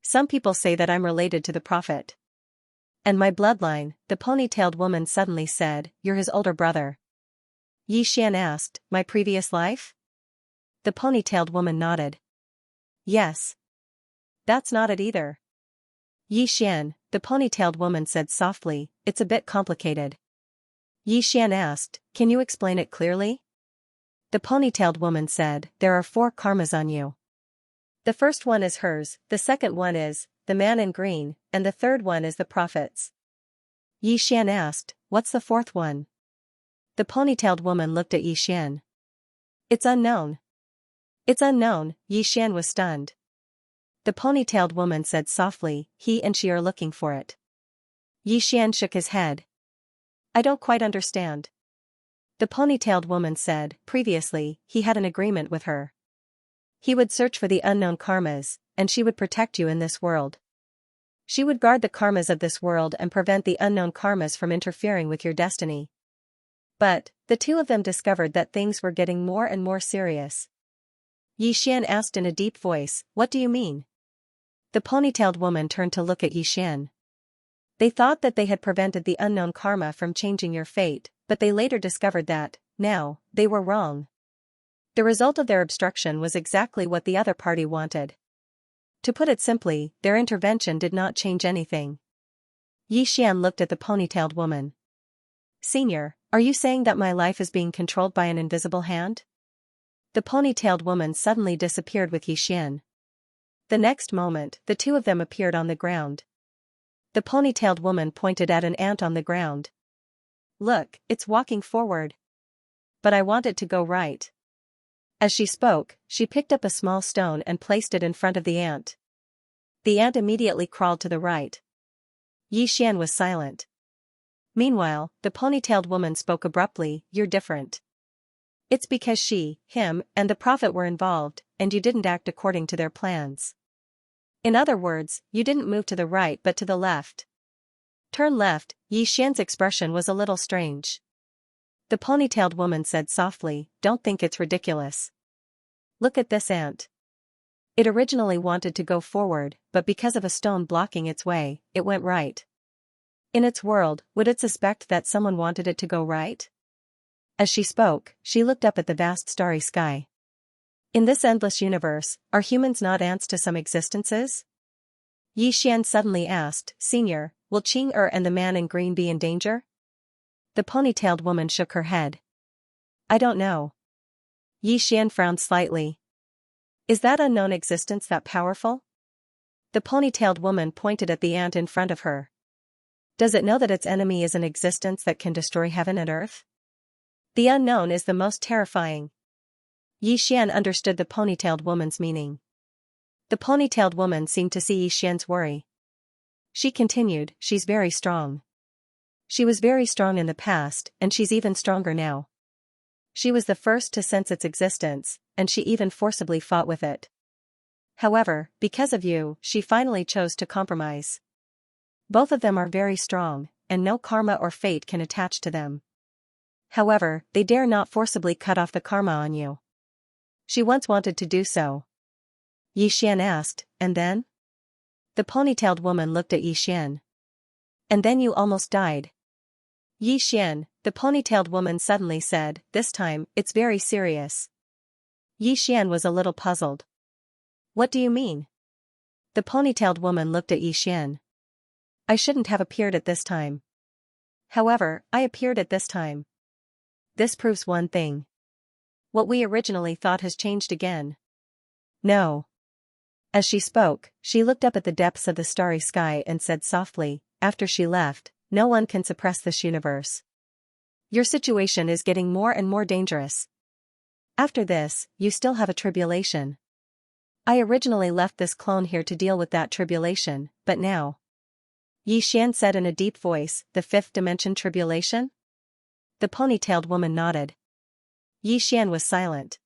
Some people say that I'm related to the prophet. And my bloodline," the ponytailed woman suddenly said, "You're his older brother." Xian asked, "My previous life?" The ponytailed woman nodded. "Yes. That's not it either." Xian, the ponytailed woman said softly, "It's a bit complicated." Xian asked, "Can you explain it clearly?" The ponytailed woman said, "There are 4 karmas on you. The first one is hers, the second one is the man in green, and the third one is the prophet's." Xian asked, "What's the 4th one?" The ponytailed woman looked at Xian. "It's unknown." "It's unknown," Xian was stunned. The ponytailed woman said softly, "He and she are looking for it." Xian shook his head. "I don't quite understand." The ponytailed woman said, "Previously, he had an agreement with her. He would search for the unknown karmas, and she would protect you in this world. She would guard the karmas of this world and prevent the unknown karmas from interfering with your destiny. But, the two of them discovered that things were getting more and more serious." Xian asked in a deep voice, "What do you mean?" The ponytailed woman turned to look at Xian. "They thought that they had prevented the unknown karma from changing your fate, but they later discovered that, now, they were wrong. The result of their obstruction was exactly what the other party wanted. To put it simply, their intervention did not change anything." Xian looked at the ponytailed woman. "Senior, are you saying that my life is being controlled by an invisible hand?" The ponytailed woman suddenly disappeared with Xian. The next moment, the two of them appeared on the ground. The ponytailed woman pointed at an ant on the ground. Look, it's walking forward. But I want it to go right. As she spoke, she picked up a small stone and placed it in front of the ant. The ant immediately crawled to the right. Xian was silent. Meanwhile, the ponytailed woman spoke abruptly, "You're different. It's because she, him, and the prophet were involved, and you didn't act according to their plans. In other words, you didn't move to the right but to the left." Turn left. Xian's expression was a little strange. The ponytailed woman said softly, "Don't think it's ridiculous. Look at this ant. It originally wanted to go forward, but because of a stone blocking its way, it went right. In its world, would it suspect that someone wanted it to go right?" As she spoke, she looked up at the vast starry sky. In this endless universe, are humans not ants to some existences? Xian suddenly asked, "Senior, will Qing and the man in green be in danger?" The ponytailed woman shook her head. "I don't know." Xian frowned slightly. "Is that unknown existence that powerful?" The ponytailed woman pointed at the ant in front of her. "Does it know that its enemy is an existence that can destroy heaven and earth? The unknown is the most terrifying." Xian understood the ponytailed woman's meaning. The ponytailed woman seemed to see Xian's worry. She continued, "She's very strong. She was very strong in the past, and she's even stronger now. She was the first to sense its existence, and she even forcibly fought with it. However, because of you, she finally chose to compromise. Both of them are very strong, and no karma or fate can attach to them. However, they dare not forcibly cut off the karma on you. She once wanted to do so." Xian asked, "And then?" The ponytailed woman looked at Xian. "And then you almost died." "Xian," the ponytailed woman suddenly said, "this time, it's very serious." Xian was a little puzzled. "What do you mean?" The ponytailed woman looked at Xian. "I shouldn't have appeared at this time. However, I appeared at this time. This proves one thing. What we originally thought has changed again. No." As she spoke, she looked up at the depths of the starry sky and said softly, "After she left, no one can suppress this universe. Your situation is getting more and more dangerous. After this, you still have a tribulation. I originally left this clone here to deal with that tribulation, but now." Xian said in a deep voice, "The fifth dimension tribulation?" The ponytailed woman nodded. Xian was silent.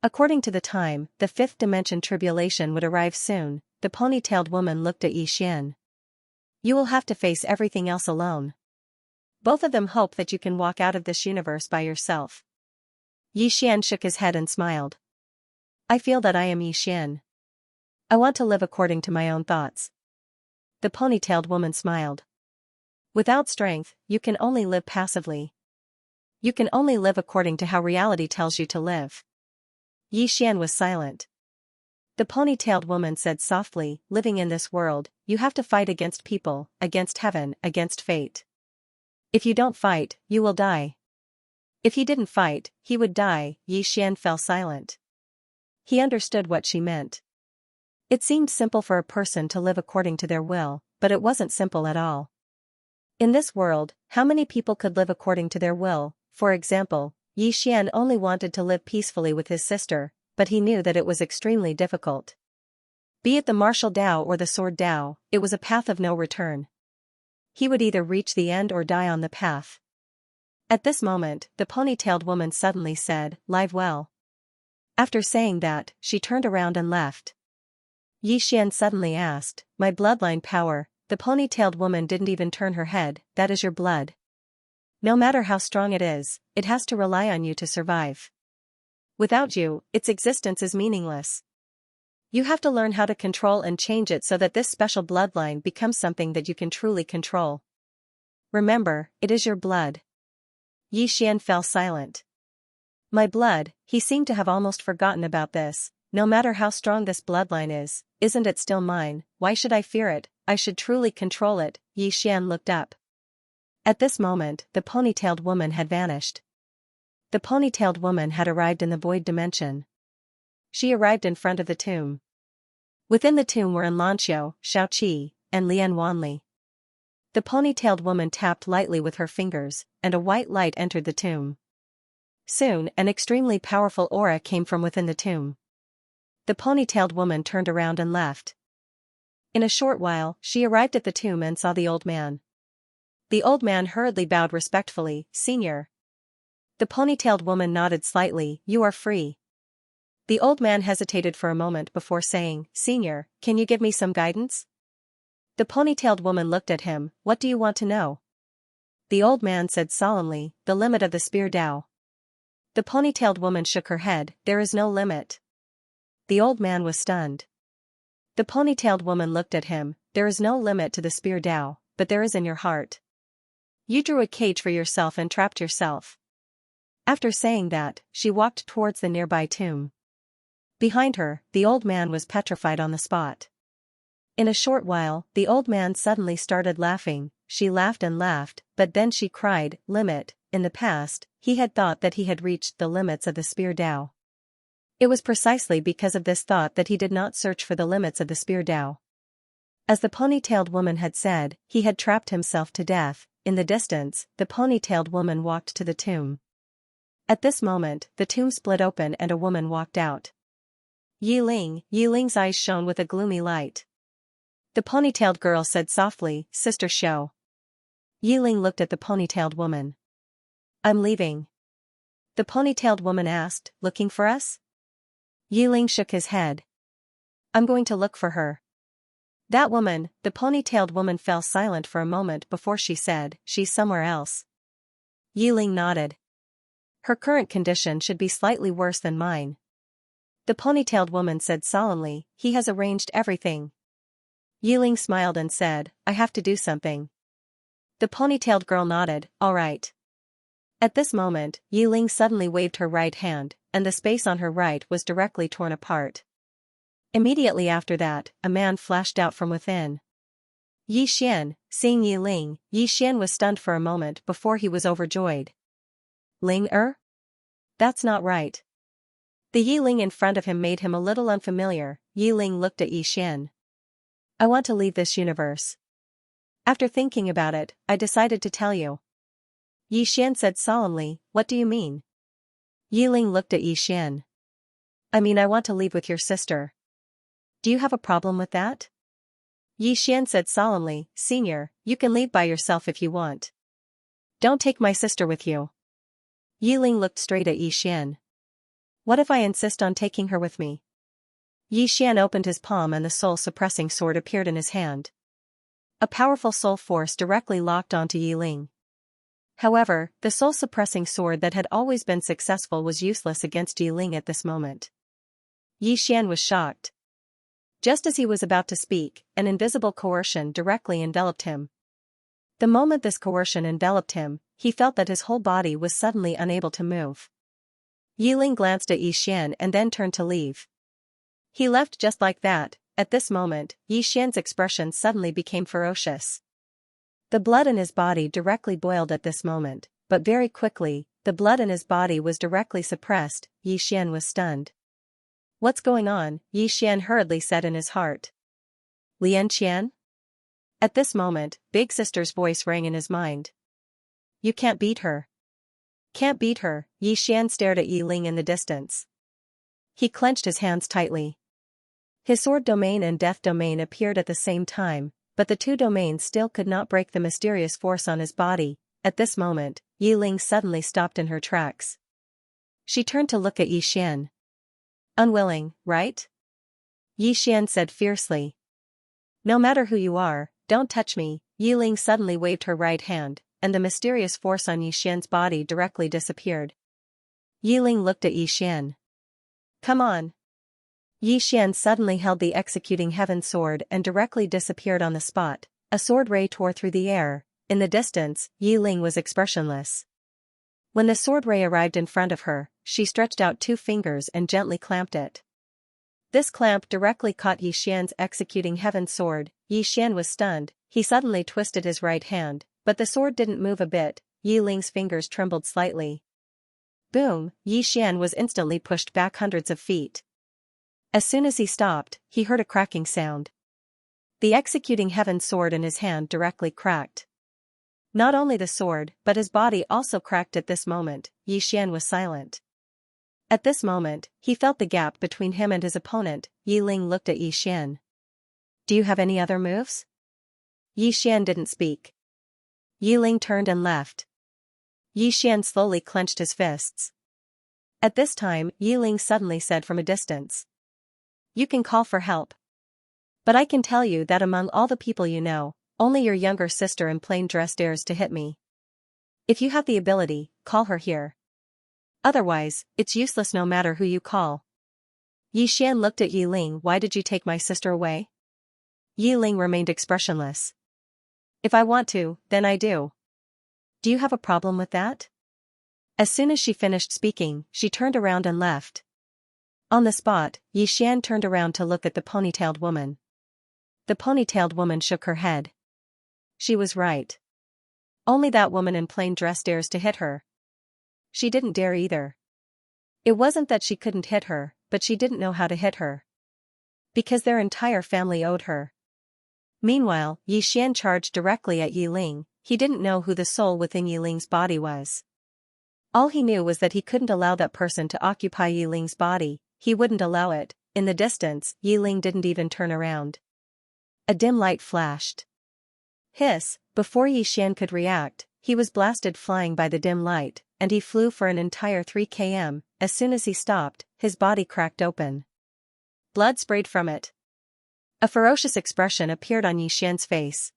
According to the time, the fifth dimension tribulation would arrive soon. The ponytailed woman looked at Xian. "You will have to face everything else alone. Both of them hope that you can walk out of this universe by yourself." Xian shook his head and smiled. "I feel that I am Xian. I want to live according to my own thoughts." The ponytailed woman smiled. "Without strength, you can only live passively. You can only live according to how reality tells you to live." Xian was silent. The ponytailed woman said softly, "Living in this world, you have to fight against people, against heaven, against fate. If you don't fight, you will die." If he didn't fight, he would die. Xian fell silent. He understood what she meant. It seemed simple for a person to live according to their will, but it wasn't simple at all. In this world, how many people could live according to their will? For example, Xian only wanted to live peacefully with his sister, but he knew that it was extremely difficult. Be it the martial Tao or the sword Tao, it was a path of no return. He would either reach the end or die on the path. At this moment, the ponytailed woman suddenly said, "Live well." After saying that, she turned around and left. Xian suddenly asked, "My bloodline power?" The ponytailed woman didn't even turn her head. "That is your blood. No matter how strong it has to rely on you to survive. Without you, its existence is meaningless. You have to learn how to control and change it so that this special bloodline becomes something that you can truly control. Remember, it is your blood." Xian fell silent. "My blood," he seemed to have almost forgotten about this. "No matter how strong this bloodline is, isn't it still mine? Why should I fear it? I should truly control it." Xian looked up. At this moment, the ponytailed woman had vanished. The ponytailed woman had arrived in the void dimension. She arrived in front of the tomb. Within the tomb were Xianxia, Shaoqi, and Lian Wanli. The ponytailed woman tapped lightly with her fingers, and a white light entered the tomb. Soon, an extremely powerful aura came from within the tomb. The ponytailed woman turned around and left. In a short while, she arrived at the tomb and saw the old man. The old man hurriedly bowed respectfully, "Senior." The ponytailed woman nodded slightly, "You are free." The old man hesitated for a moment before saying, "Senior, can you give me some guidance?" The ponytailed woman looked at him, "What do you want to know?" The old man said solemnly, "The limit of the spear Tao." The ponytailed woman shook her head, "There is no limit." The old man was stunned. The ponytailed woman looked at him, "There is no limit to the spear Tao, but there is in your heart. You drew a cage for yourself and trapped yourself." After saying that, she walked towards the nearby tomb. Behind her, the old man was petrified on the spot. In a short while, the old man suddenly started laughing. She laughed and laughed, but then she cried, "Limit." In the past, he had thought that he had reached the limits of the spear Tao. It was precisely because of this thought that he did not search for the limits of the spear Tao. As the ponytailed woman had said, he had trapped himself to death. In the distance, the ponytailed woman walked to the tomb. At this moment, the tomb split open and a woman walked out. Yi Ling's eyes shone with a gloomy light. The ponytailed girl said softly, "Sister Shou." Yi Ling looked at the ponytailed woman. "I'm leaving." The ponytailed woman asked, "Looking for us?" Yi Ling shook his head. "I'm going to look for her." "That woman," the ponytailed woman fell silent for a moment before she said, "She's somewhere else." Yi Ling nodded. "Her current condition should be slightly worse than mine." The ponytailed woman said solemnly, "He has arranged everything." Yi Ling smiled and said, "I have to do something." The ponytailed girl nodded, "All right." At this moment, Yi Ling suddenly waved her right hand, and the space on her right was directly torn apart. Immediately after that, a man flashed out from within. Yi Xian, seeing Yi Ling, Yi Xian was stunned for a moment before he was overjoyed. "Ling-er? That's not right." The Yi Ling in front of him made him a little unfamiliar. Yi Ling looked at Yi Xian. "I want to leave this universe. After thinking about it, I decided to tell you." Yi Xian said solemnly, "What do you mean?" Yi Ling looked at Yi Xian. "I mean I want to leave with your sister." "Do you have a problem with that?" Yi Xian said solemnly, "Senior, you can leave by yourself if you want. Don't take my sister with you." Yi Ling looked straight at Yi Xian. "What if I insist on taking her with me?" Yi Xian opened his palm and the soul-suppressing sword appeared in his hand. A powerful soul force directly locked onto Yi Ling. However, the soul-suppressing sword that had always been successful was useless against Yi Ling at this moment. Yi Xian was shocked. Just as he was about to speak, an invisible coercion directly enveloped him. The moment this coercion enveloped him, he felt that his whole body was suddenly unable to move. Yi Ling glanced at Yi Xian and then turned to leave. He left just like that. At this moment, Yi Xian's expression suddenly became ferocious. The blood in his body directly boiled at this moment, but very quickly, the blood in his body was directly suppressed. Yi Xian was stunned. "What's going on?" Yi Xian hurriedly said in his heart. "Lian Qian?" At this moment, Big Sister's voice rang in his mind. "You can't beat her." "Can't beat her?" Yi Xian stared at Yi Ling in the distance. He clenched his hands tightly. His sword domain and death domain appeared at the same time, but the two domains still could not break the mysterious force on his body. At this moment, Yi Ling suddenly stopped in her tracks. She turned to look at Yi Xian. "Unwilling, right?" Yi Xian said fiercely. "No matter who you are, don't touch me." Yi Ling suddenly waved her right hand, and the mysterious force on Yi Xian's body directly disappeared. Yi Ling looked at Yi Xian. "Come on." Yi Xian suddenly held the executing heaven sword and directly disappeared on the spot. A sword ray tore through the air. In the distance, Yi Ling was expressionless. When the sword ray arrived in front of her, she stretched out two fingers and gently clamped it. This clamp directly caught Yi Xian's executing heaven sword. Yi Xian was stunned. He suddenly twisted his right hand, but the sword didn't move a bit. Yi Ling's fingers trembled slightly. Boom! Yi Xian was instantly pushed back hundreds of feet. As soon as he stopped, he heard a cracking sound. The executing heaven sword in his hand directly cracked. Not only the sword, but his body also cracked at this moment. Xian was silent. At this moment, he felt the gap between him and his opponent. Ling looked at Xian. Do you have any other moves? Xian didn't speak. Ling turned and left. Xian slowly clenched his fists. At this time, Ling suddenly said from a distance. You can call for help. But I can tell you that among all the people you know, only your younger sister in plain dress dares to hit me. If you have the ability, call her here. Otherwise, it's useless no matter who you call. Xian looked at Ling. Why did you take my sister away? Ling remained expressionless. If I want to, then I do. Do you have a problem with that? As soon as she finished speaking, she turned around and left. On the spot, Xian turned around to look at the ponytailed woman. The ponytailed woman shook her head. She was right. Only that woman in plain dress dares to hit her. She didn't dare either. It wasn't that she couldn't hit her, but she didn't know how to hit her. Because their entire family owed her. Meanwhile, Xian charged directly at Ling. He didn't know who the soul within Ling's body was. All he knew was that he couldn't allow that person to occupy Ling's body. He wouldn't allow it. In the distance, Ling didn't even turn around. A dim light flashed. Hiss! Before Xian could react, he was blasted flying by the dim light, and he flew for an entire 3 km. As soon as he stopped, his body cracked open. Blood sprayed from it. A ferocious expression appeared on Xian's face.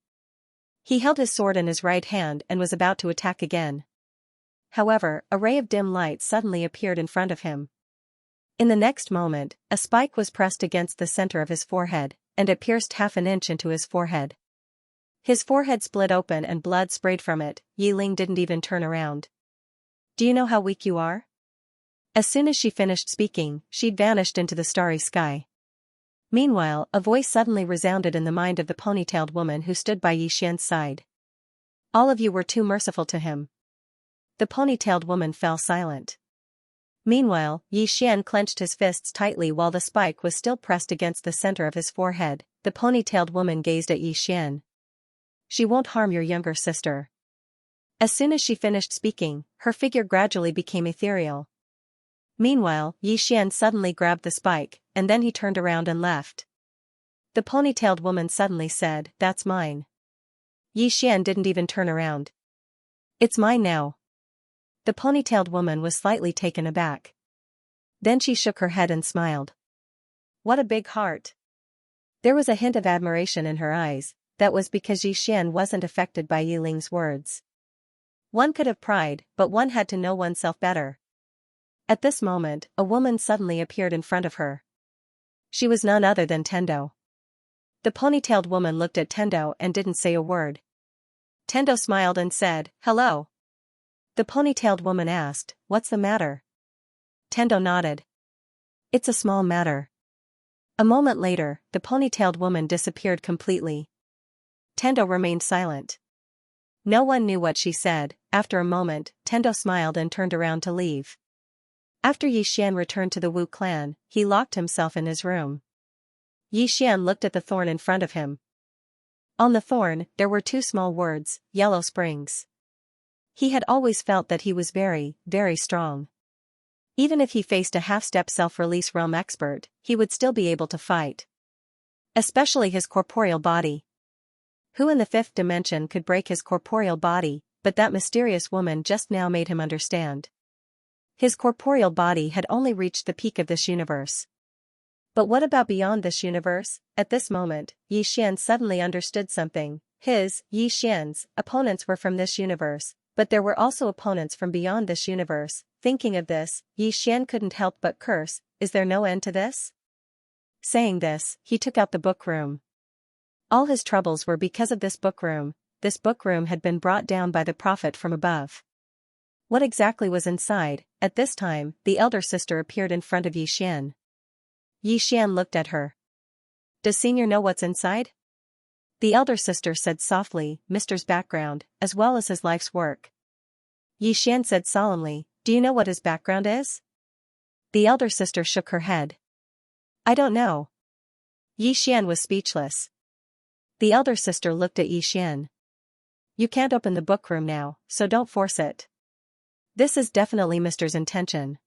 He held his sword in his right hand and was about to attack again. However, a ray of dim light suddenly appeared in front of him. In the next moment, a spike was pressed against the center of his forehead, and it pierced half an inch into his forehead. His forehead split open and blood sprayed from it. Ling didn't even turn around. Do you know how weak you are? As soon as she finished speaking, she'd vanished into the starry sky. Meanwhile, a voice suddenly resounded in the mind of the ponytailed woman who stood by Xian's side. All of you were too merciful to him. The ponytailed woman fell silent. Meanwhile, Xian clenched his fists tightly while the spike was still pressed against the center of his forehead. The ponytailed woman gazed at Xian. She won't harm your younger sister. As soon as she finished speaking, her figure gradually became ethereal. Meanwhile, Xian suddenly grabbed the spike, and then he turned around and left. The ponytailed woman suddenly said, "That's mine." Xian didn't even turn around. "It's mine now." The ponytailed woman was slightly taken aback. Then she shook her head and smiled. What a big heart. There was a hint of admiration in her eyes. That was because Xian wasn't affected by Ling's words. One could have pride, but one had to know oneself better. At this moment, a woman suddenly appeared in front of her. She was none other than Tendo. The ponytailed woman looked at Tendo and didn't say a word. Tendo smiled and said, "Hello." The ponytailed woman asked, "What's the matter?" Tendo nodded. "It's a small matter." A moment later, the ponytailed woman disappeared completely. Tendo remained silent. No one knew what she said. After a moment, Tendo smiled and turned around to leave. After Xian returned to the Wu clan, he locked himself in his room. Xian looked at the thorn in front of him. On the thorn, there were 2 small words, Yellow Springs. He had always felt that he was very, very strong. Even if he faced a half-step self-release realm expert, he would still be able to fight. Especially his corporeal body. Who in the 5th dimension could break his corporeal body? But that mysterious woman just now made him understand. His corporeal body had only reached the peak of this universe. But what about beyond this universe? At this moment, Xian suddenly understood something. Xian's opponents were from this universe, but there were also opponents from beyond this universe. Thinking of this, Xian couldn't help but curse, "Is there no end to this?" Saying this, he took out the book room. All his troubles were because of this book room. This book room had been brought down by the prophet from above. What exactly was inside? At this time, the elder sister appeared in front of Xian. Xian looked at her. "Does Senior know what's inside?" The elder sister said softly, "Mister's background, as well as his life's work." Xian said solemnly, "Do you know what his background is?" The elder sister shook her head. "I don't know." Xian was speechless. The elder sister looked at Xian. You can't open the book room now, so don't force it. This is definitely Mr's intention.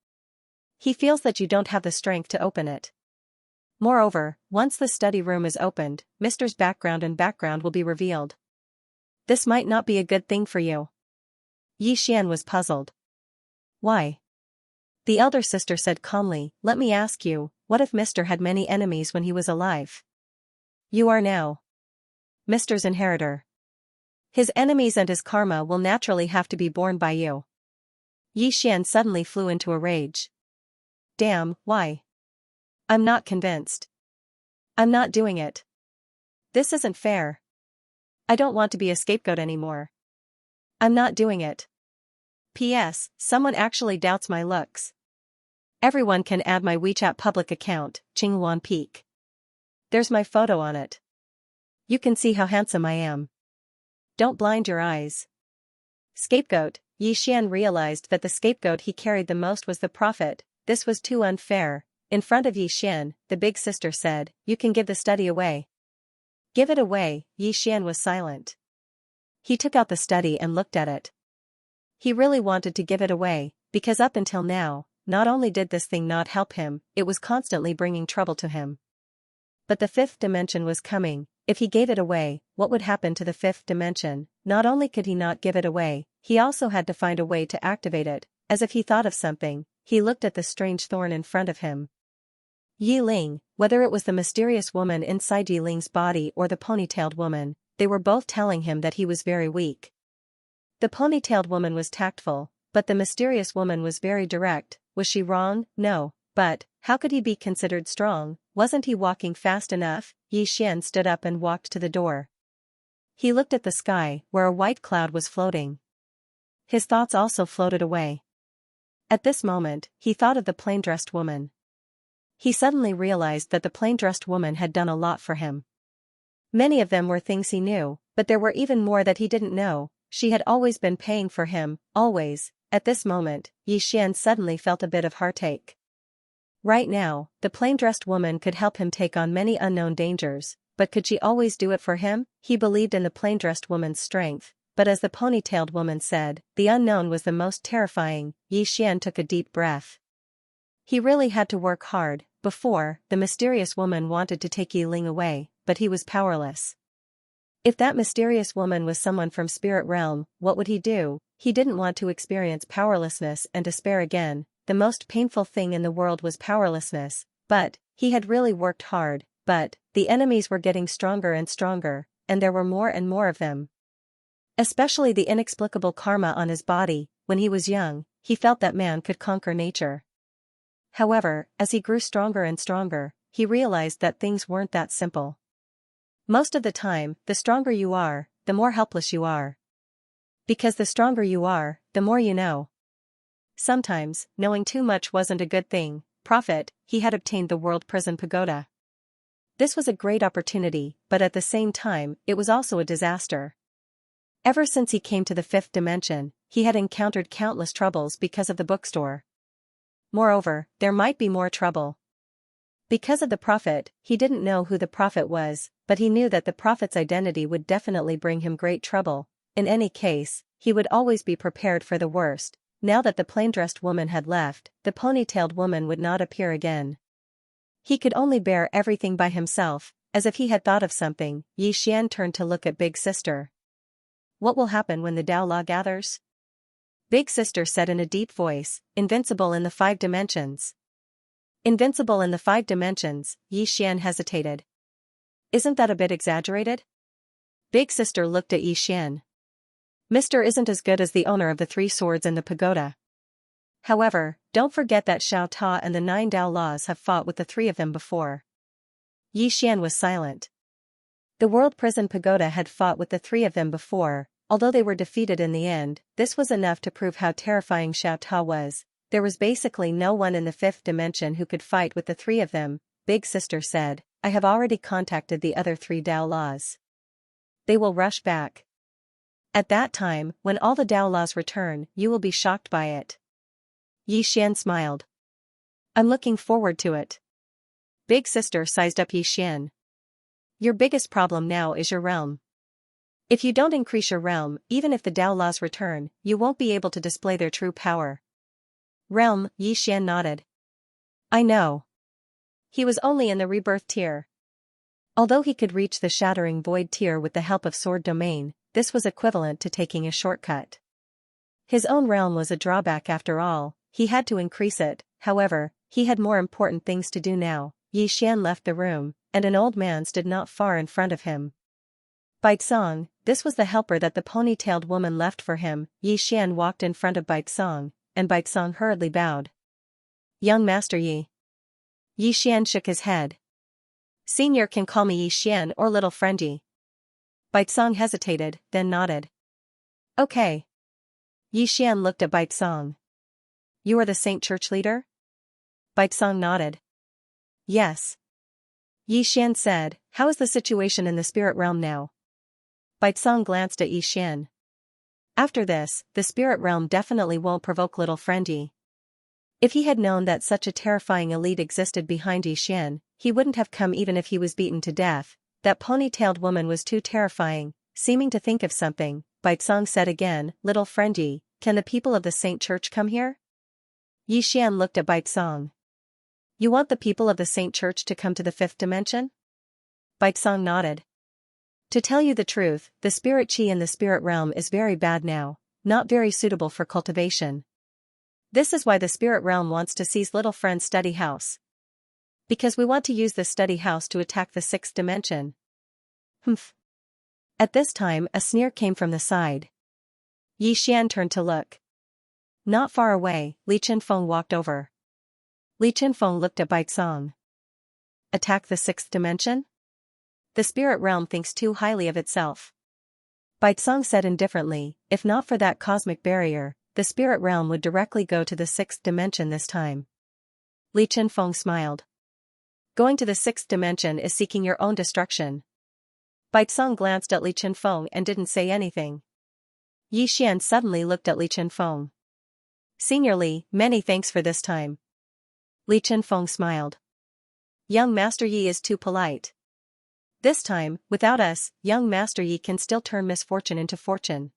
He feels that you don't have the strength to open it. Moreover, once the study room is opened, Mr's background will be revealed. This might not be a good thing for you. Xian was puzzled. Why? The elder sister said calmly, let me ask you, what if Mr. had many enemies when he was alive? You are now Mr's inheritor. His enemies and his karma will naturally have to be borne by you. Xian suddenly flew into a rage. Damn, why? I'm not convinced. I'm not doing it. This isn't fair. I don't want to be a scapegoat anymore. I'm not doing it. P.S. Someone actually doubts my looks. Everyone can add my WeChat public account, Qinghuan Peak. There's my photo on it. You can see how handsome I am. Don't blind your eyes. Scapegoat. Xian realized that the scapegoat he carried the most was the prophet. This was too unfair. In front of Xian, the big sister said, you can give the study away. Give it away. Xian was silent. He took out the study and looked at it. He really wanted to give it away, because up until now, not only did this thing not help him, it was constantly bringing trouble to him. But the fifth dimension was coming. If he gave it away, what would happen to the fifth dimension? Not only could he not give it away, he also had to find a way to activate it. As if he thought of something, he looked at the strange thorn in front of him. Yi Ling, whether it was the mysterious woman inside Yi Ling's body or the ponytailed woman, they were both telling him that he was very weak. The ponytailed woman was tactful, but the mysterious woman was very direct. Was she wrong? No, but how could he be considered strong? Wasn't he walking fast enough? Xian stood up and walked to the door. He looked at the sky, where a white cloud was floating. His thoughts also floated away. At this moment, he thought of the plain-dressed woman. He suddenly realized that the plain-dressed woman had done a lot for him. Many of them were things he knew, but there were even more that he didn't know. She had always been paying for him, always. At this moment, Xian suddenly felt a bit of heartache. Right now, the plain-dressed woman could help him take on many unknown dangers, but could she always do it for him? He believed in the plain-dressed woman's strength, but as the ponytailed woman said, the unknown was the most terrifying. Xian took a deep breath. He really had to work hard. Before, the mysterious woman wanted to take Yi Ling away, but he was powerless. If that mysterious woman was someone from spirit realm, what would he do? He didn't want to experience powerlessness and despair again. The most painful thing in the world was powerlessness, but he had really worked hard. But the enemies were getting stronger and stronger, and there were more and more of them. Especially the inexplicable karma on his body. When he was young, he felt that man could conquer nature. However, as he grew stronger and stronger, he realized that things weren't that simple. Most of the time, the stronger you are, the more helpless you are. Because the stronger you are, the more you know. Sometimes, knowing too much wasn't a good thing. Prophet, he had obtained the World Prison Pagoda. This was a great opportunity, but at the same time, it was also a disaster. Ever since he came to the fifth dimension, he had encountered countless troubles because of the bookstore. Moreover, there might be more trouble. Because of the prophet, he didn't know who the prophet was, but he knew that the prophet's identity would definitely bring him great trouble. In any case, he would always be prepared for the worst. Now that the plain-dressed woman had left, the ponytailed woman would not appear again. He could only bear everything by himself. As if he had thought of something, Xian turned to look at Big Sister. What will happen when the Dao Law gathers? Big Sister said in a deep voice, invincible in the 5 dimensions. Invincible in the 5 dimensions, Xian hesitated. Isn't that a bit exaggerated? Big Sister looked at Xian. Mr. isn't as good as the owner of the 3 swords in the pagoda. However, don't forget that Xiao Ta and the 9 Dao Laws have fought with the 3 of them before. Xian was silent. The World Prison Pagoda had fought with the 3 of them before. Although they were defeated in the end, this was enough to prove how terrifying Xiao Ta was. There was basically no one in the 5th dimension who could fight with the 3 of them. Big Sister said, I have already contacted the other 3 Dao Laws. They will rush back. At that time, when all the Dao Laws return, you will be shocked by it. Xian smiled. I'm looking forward to it. Big Sister sized up Xian. Your biggest problem now is your realm. If you don't increase your realm, even if the Tao laws return, you won't be able to display their true power. Realm, Yixian nodded. I know. He was only in the rebirth tier. Although he could reach the shattering void tier with the help of sword domain, this was equivalent to taking a shortcut. His own realm was a drawback after all, he had to increase it. However, he had more important things to do now. Yixian left the room, and an old man stood not far in front of him. Baizong, this was the helper that the ponytailed woman left for him. Yixian walked in front of Baizong, and Baizong hurriedly bowed. Young Master Yi. Yixian shook his head. Senior can call me Yixian or little friend Yi. Baizong hesitated, then nodded. Okay. Yixian looked at Baizong. You are the Saint Church leader? Baizong nodded. Yes. Yixian said, how is the situation in the spirit realm now? Baizong glanced at Yixian. After this, the spirit realm definitely won't provoke little friend Yi. If he had known that such a terrifying elite existed behind Yixian, he wouldn't have come even if he was beaten to death. That ponytailed woman was too terrifying. Seeming to think of something, Baizong said again, little friend Yi, can the people of the Saint Church come here? Yixian looked at Baizong. You want the people of the Saint Church to come to the fifth dimension? Baizong nodded. To tell you the truth, the spirit chi in the spirit realm is very bad now, not very suitable for cultivation. This is why the spirit realm wants to seize little friend's study house. Because we want to use this study house to attack the sixth dimension. Humph. At this time a sneer came from the side. Yixian turned to look. Not far away, Li Chenfeng walked over. Li Chenfeng looked at Baizong. Attack the sixth dimension? The spirit realm thinks too highly of itself. Baizong said indifferently, if not for that cosmic barrier, the spirit realm would directly go to the sixth dimension this time. Li Chenfeng smiled. Going to the sixth dimension is seeking your own destruction. Baizong glanced at Li Chenfeng and didn't say anything. Yixian suddenly looked at Li Chenfeng. Senior Li, many thanks for this time. Li Chenfeng smiled. Young Master Yi is too polite. This time, without us, young Master Yi can still turn misfortune into fortune.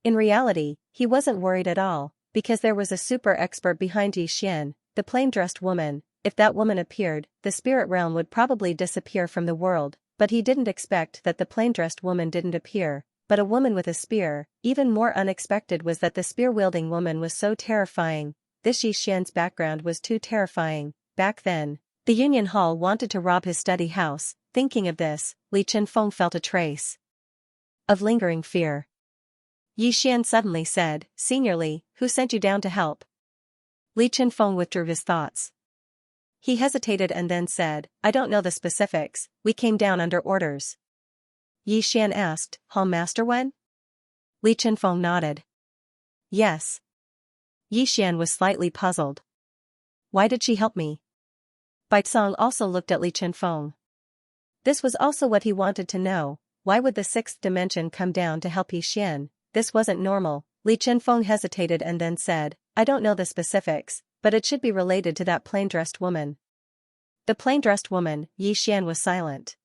In reality, he wasn't worried at all, because there was a super expert behind Yixian, the plain-dressed woman. If that woman appeared, the spirit realm would probably disappear from the world, but he didn't expect that the plain-dressed woman didn't appear, but a woman with a spear. Even more unexpected was that the spear-wielding woman was so terrifying. This Yixian's background was too terrifying. Back then, the Union Hall wanted to rob his study house. Thinking of this, Li Chenfeng felt a trace of lingering fear. Yixian suddenly said, Senior Li, who sent you down to help? Li Chenfeng withdrew his thoughts. He hesitated and then said, I don't know the specifics, we came down under orders. Yixian asked, Hall Master Wen? Li Chenfeng nodded. Yes. Yixian was slightly puzzled. Why did she help me? Baizong also looked at Li Chenfeng. This was also what he wanted to know. Why would the sixth dimension come down to help Yixian? This wasn't normal. Li Chenfeng hesitated and then said, I don't know the specifics, but it should be related to that plain-dressed woman. The plain-dressed woman, Yixian was silent.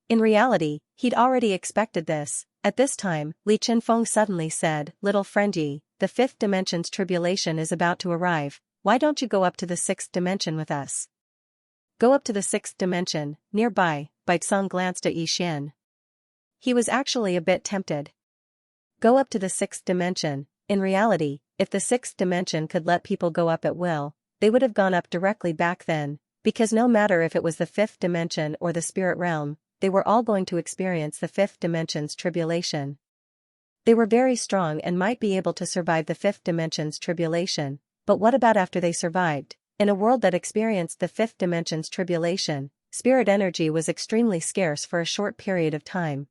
In reality, he'd already expected this. At this time, Li Chenfeng suddenly said, Little friend Yi, the fifth dimension's tribulation is about to arrive. Why don't you go up to the sixth dimension with us? Go up to the sixth dimension, nearby. Baizong glanced at Yixian. He was actually a bit tempted. Go up to the sixth dimension. In reality, if the sixth dimension could let people go up at will, they would have gone up directly back then, because no matter if it was the fifth dimension or the spirit realm, they were all going to experience the fifth dimension's tribulation. They were very strong and might be able to survive the fifth dimension's tribulation, but what about after they survived? In a world that experienced the fifth dimension's tribulation, spirit energy was extremely scarce for a short period of time.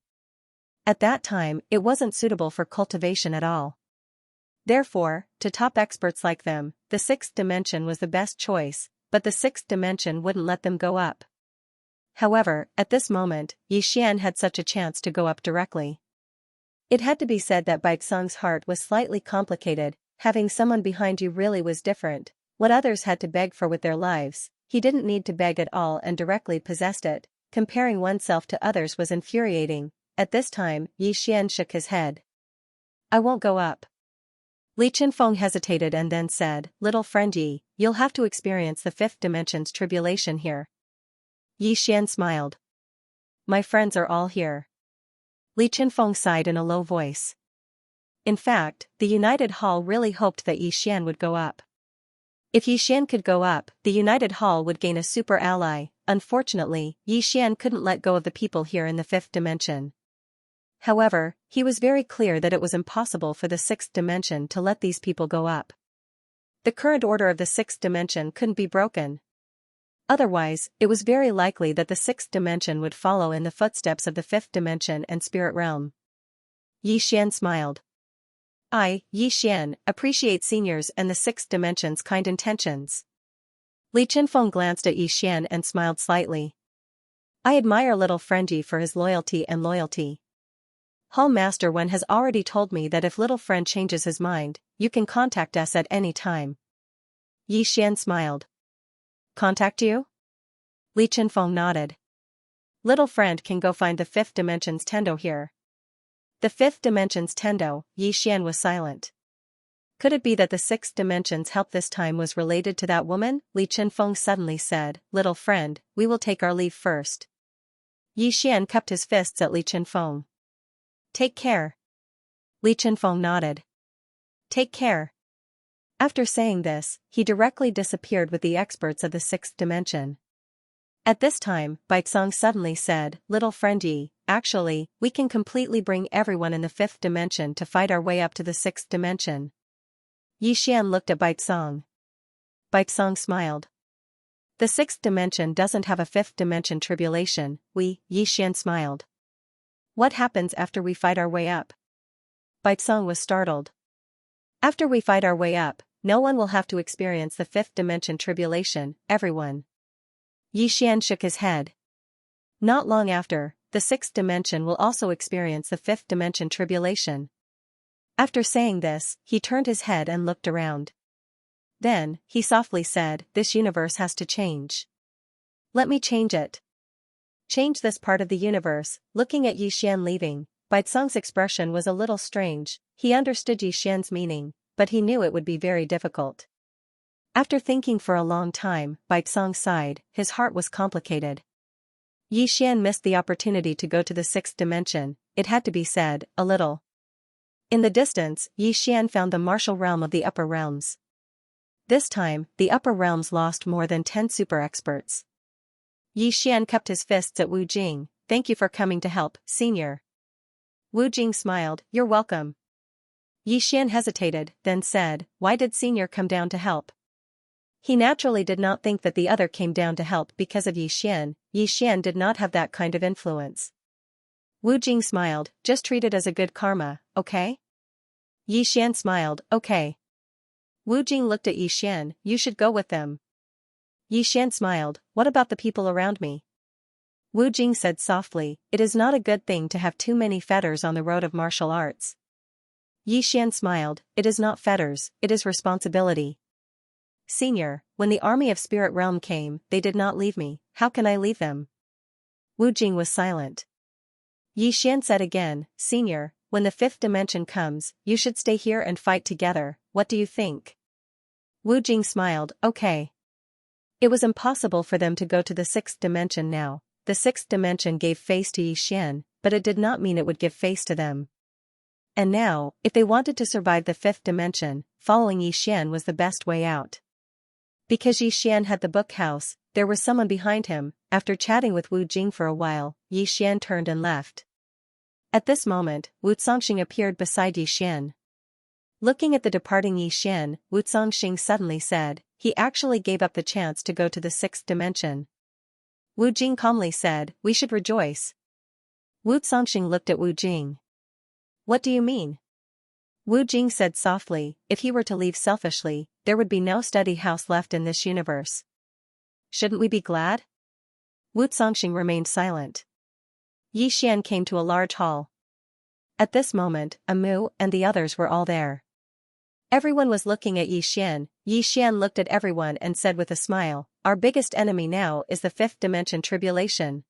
At that time, it wasn't suitable for cultivation at all. Therefore, to top experts like them, the sixth dimension was the best choice, but the sixth dimension wouldn't let them go up. However, at this moment, Yixian had such a chance to go up directly. It had to be said that Baizong's heart was slightly complicated. Having someone behind you really was different. What others had to beg for with their lives, he didn't need to beg at all and directly possessed it. comparing oneself to others was infuriating. At this time, Yi Xian shook his head. I won't go up. Li Qinfeng hesitated and then said, Little friend Yi, you'll have to experience the fifth dimension's tribulation here. Yi Xian smiled. My friends are all here. Li Qinfeng sighed in a low voice. In fact, the United Hall really hoped that Yi Xian would go up. If Yi Xian could go up, the United Hall would gain a super ally. Unfortunately, Yi Xian couldn't let go of the people here in the fifth dimension. However, he was very clear that it was impossible for the sixth dimension to let these people go up. The current order of the sixth dimension couldn't be broken. Otherwise, it was very likely that the sixth dimension would follow in the footsteps of the fifth dimension and spirit realm. Yi Xian smiled. I, Yi Xian, appreciate seniors and the sixth dimension's kind intentions. Li Qinfeng glanced at Yi Xian and smiled slightly. I admire little friend Yi for his loyalty and loyalty. Hall Master Wen has already told me that if little friend changes his mind, you can contact us at any time. Yi Xian smiled. Contact you? Li Qinfeng nodded. Little friend can go find the fifth dimension's Tendo here. The fifth dimension's Tendo. Yi Xian was silent. Could it be that the sixth dimension's help this time was related to that woman? Li Qinfeng suddenly said, Little friend, we will take our leave first. Yi Xian cupped his fists at Li Qinfeng. Take care. Li Qinfeng nodded. Take care. After saying this, he directly disappeared with the experts of the sixth dimension. At this time, Baizong suddenly said, Little friend Yi, actually, we can completely bring everyone in the fifth dimension to fight our way up to the sixth dimension. Yi Xian looked at Baizong. Baizong smiled. The sixth dimension doesn't have a fifth dimension tribulation. Yi Xian smiled. What happens after we fight our way up? Baizong was startled. After we fight our way up, no one will have to experience the fifth dimension tribulation, everyone. Yi Xian shook his head. Not long after, the sixth dimension will also experience the fifth dimension tribulation. After saying this, he turned his head and looked around. Then, he softly said, This universe has to change. Let me change it. Change this part of the universe. Looking at Yi Xian leaving, Baizong's expression was a little strange. He understood Yi Xian's meaning, but he knew it would be very difficult. After thinking for a long time, Baizong sighed. His heart was complicated. Yi Xian missed the opportunity to go to the sixth dimension, it had to be said, a little. In the distance, Yi Xian found the martial realm of the upper realms. This time, the upper realms lost more than 10 super experts. Yi Xian cupped his fists at Wu Jing. Thank you for coming to help, senior. Wu Jing smiled, You're welcome. Yi Xian hesitated, then said, Why did senior come down to help? He naturally did not think that the other came down to help because of Yi Xian. Yi Xian did not have that kind of influence. Wu Jing smiled, Just treat it as a good karma, okay? Yi Xian smiled, Okay. Wu Jing looked at Yi Xian, You should go with them. Yi Xian smiled, What about the people around me? Wu Jing said softly, It is not a good thing to have too many fetters on the road of martial arts. Yi Xian smiled, It is not fetters, it is responsibility. Senior, when the army of spirit realm came, they did not leave me, how can I leave them? Wu Jing was silent. Yi Xian said again, Senior, when the fifth dimension comes, you should stay here and fight together, what do you think? Wu Jing smiled, Okay. It was impossible for them to go to the sixth dimension now. The sixth dimension gave face to Yi Xian, but it did not mean it would give face to them. And now, if they wanted to survive the fifth dimension, following Yi Xian was the best way out. Because Yi Xian had the book house, there was someone behind him. After chatting with Wu Jing for a while, Yi Xian turned and left. At this moment, Wu Zongxing appeared beside Yi Xian. Looking at the departing Yi Xian, Wu Zongxing suddenly said, He actually gave up the chance to go to the sixth dimension. Wu Jing calmly said, We should rejoice. Wu Zongxing looked at Wu Jing. What do you mean? Wu Jing said softly, If he were to leave selfishly, there would be no study house left in this universe. Shouldn't we be glad? Wu Zongxing remained silent. Yi Xian came to a large hall. At this moment, Amu and the others were all there. Everyone was looking at Yi Xian. Yi Xian looked at everyone and said with a smile, Our biggest enemy now is the fifth dimension tribulation.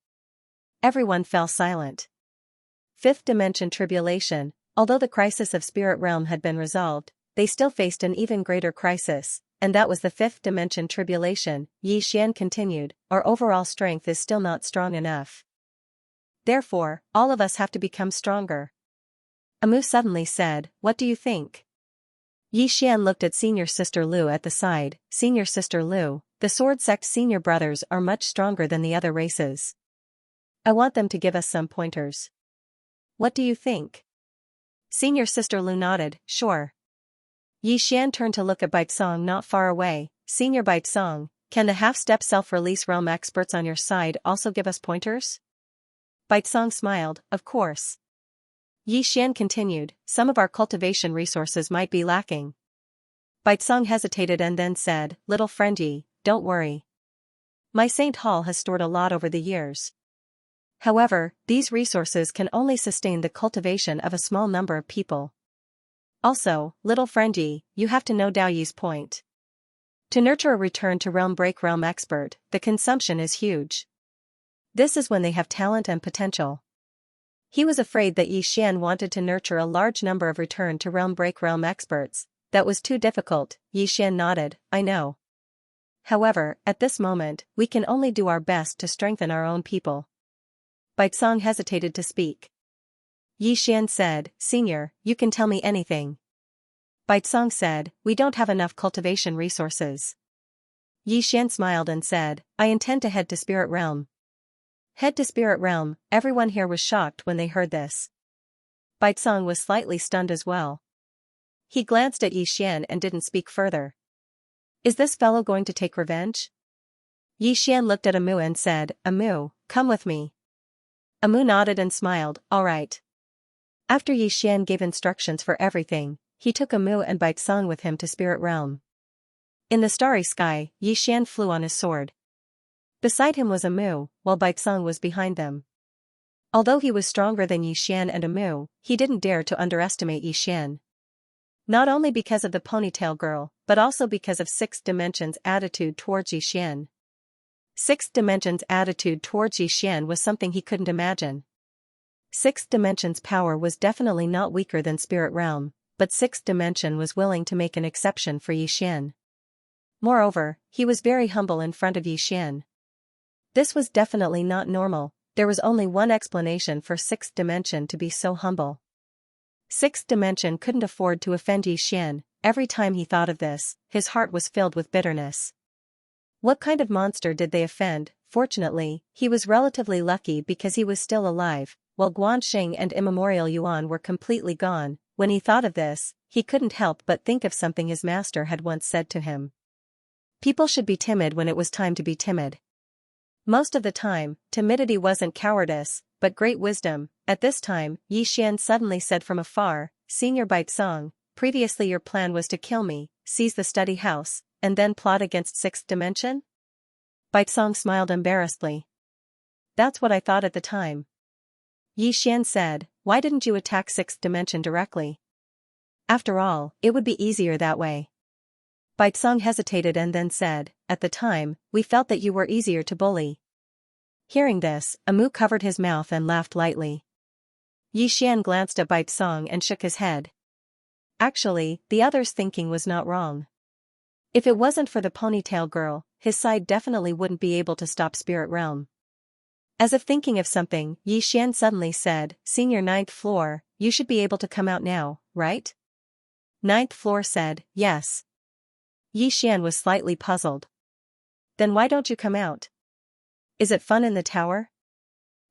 Everyone fell silent. Fifth dimension tribulation. Although the crisis of spirit realm had been resolved, they still faced an even greater crisis, and that was the fifth dimension tribulation. Xian continued, our overall strength is still not strong enough. Therefore, all of us have to become stronger. Amu suddenly said, what do you think? Xian looked at senior sister Lu at the side. Senior sister Lu, the sword sect senior brothers are much stronger than the other races. I want them to give us some pointers. What do you think? Senior sister Lu nodded, sure. Xian turned to look at Baitsong not far away. Senior Baitsong, can the half-step self-release realm experts on your side also give us pointers? Baitsong smiled, of course. Xian continued, some of our cultivation resources might be lacking. Baitsong hesitated and then said, little friend Yi, don't worry. My Saint Hall has stored a lot over the years. However, these resources can only sustain the cultivation of a small number of people. Also, little friend Yi, you have to know Dao Yi's point. To nurture a return to realm break realm expert, the consumption is huge. This is when they have talent and potential. He was afraid that Xian wanted to nurture a large number of return to realm break realm experts. That was too difficult. Xian nodded, I know. However, at this moment, we can only do our best to strengthen our own people. Baitsong hesitated to speak. Xian said, Senior, you can tell me anything. Baitsong said, we don't have enough cultivation resources. Xian smiled and said, I intend to head to Spirit Realm. Head to Spirit Realm. Everyone here was shocked when they heard this. Baitsong was slightly stunned as well. He glanced at Xian and didn't speak further. Is this fellow going to take revenge? Xian looked at Amu and said, Amu, come with me. Amu nodded and smiled, all right. After Xian gave instructions for everything, he took Amu and Baitsong with him to Spirit Realm. In the starry sky, Xian flew on his sword. Beside him was Amu, while Baitsong was behind them. Although he was stronger than Xian and Amu, he didn't dare to underestimate Xian. Not only because of the ponytail girl, but also because of Sixth Dimension's attitude towards Xian. Sixth Dimension's attitude towards Xian was something he couldn't imagine. Sixth Dimension's power was definitely not weaker than Spirit Realm, but Sixth Dimension was willing to make an exception for Xian. Moreover, he was very humble in front of Xian. This was definitely not normal. There was only one explanation for Sixth Dimension to be so humble. Sixth Dimension couldn't afford to offend Xian. Every time he thought of this, his heart was filled with bitterness. What kind of monster did they offend? Fortunately, he was relatively lucky because he was still alive, while Guanxing and Immemorial Yuan were completely gone. When he thought of this, he couldn't help but think of something his master had once said to him. People should be timid when it was time to be timid. Most of the time, timidity wasn't cowardice, but great wisdom. At this time, Xian suddenly said from afar, Senior Baitsong, previously your plan was to kill me, seize the study house, and then plot against Sixth Dimension? Baitsong smiled embarrassedly. That's what I thought at the time. Xian said, why didn't you attack Sixth Dimension directly? After all, it would be easier that way. Baitsong hesitated and then said, at the time, we felt that you were easier to bully. Hearing this, Amu covered his mouth and laughed lightly. Xian glanced at Baitsong and shook his head. Actually, the other's thinking was not wrong. If it wasn't for the ponytail girl, his side definitely wouldn't be able to stop Spirit Realm. As if thinking of something, Xian suddenly said, Senior Ninth Floor, you should be able to come out now, right? Ninth Floor said, yes. Xian was slightly puzzled. Then why don't you come out? Is it fun in the tower?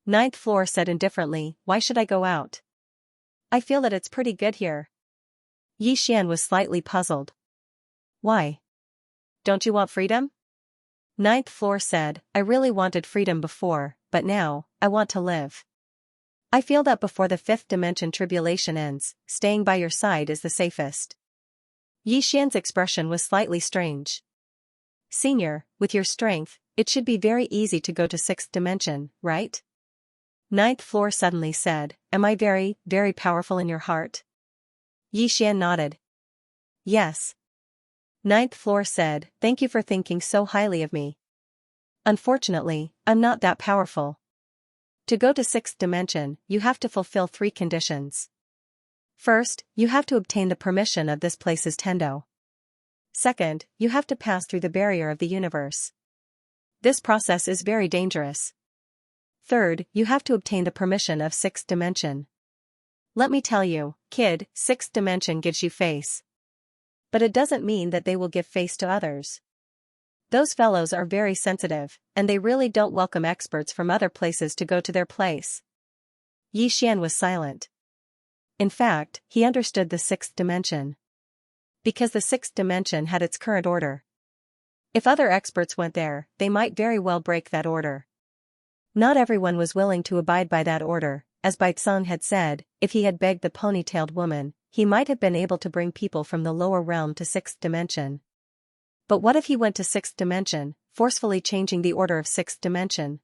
Ninth Floor said indifferently, why should I go out? I feel that it's pretty good here. Xian was slightly puzzled. Why? Don't you want freedom? Ninth Floor said, I really wanted freedom before, but now, I want to live. I feel that before the Fifth Dimension tribulation ends, staying by your side is the safest. Xian's expression was slightly strange. Senior, with your strength, it should be very easy to go to Sixth Dimension, right? Ninth Floor suddenly said, am I very, very powerful in your heart? Xian nodded. Yes. Ninth Floor said, thank you for thinking so highly of me. Unfortunately, I'm not that powerful. To go to sixth dimension, you have to fulfill 3 conditions. First, you have to obtain the permission of this place's Tendo. Second, you have to pass through the barrier of the universe. This process is very dangerous. Third, you have to obtain the permission of sixth dimension. Let me tell you, kid, sixth dimension gives you face. But it doesn't mean that they will give face to others. Those fellows are very sensitive, and they really don't welcome experts from other places to go to their place. Xian was silent. In fact, he understood the sixth dimension. Because the sixth dimension had its current order. If other experts went there, they might very well break that order. Not everyone was willing to abide by that order. As Baitsang had said, if he had begged the ponytailed woman, he might have been able to bring people from the lower realm to sixth dimension. But what if he went to sixth dimension, forcefully changing the order of sixth dimension?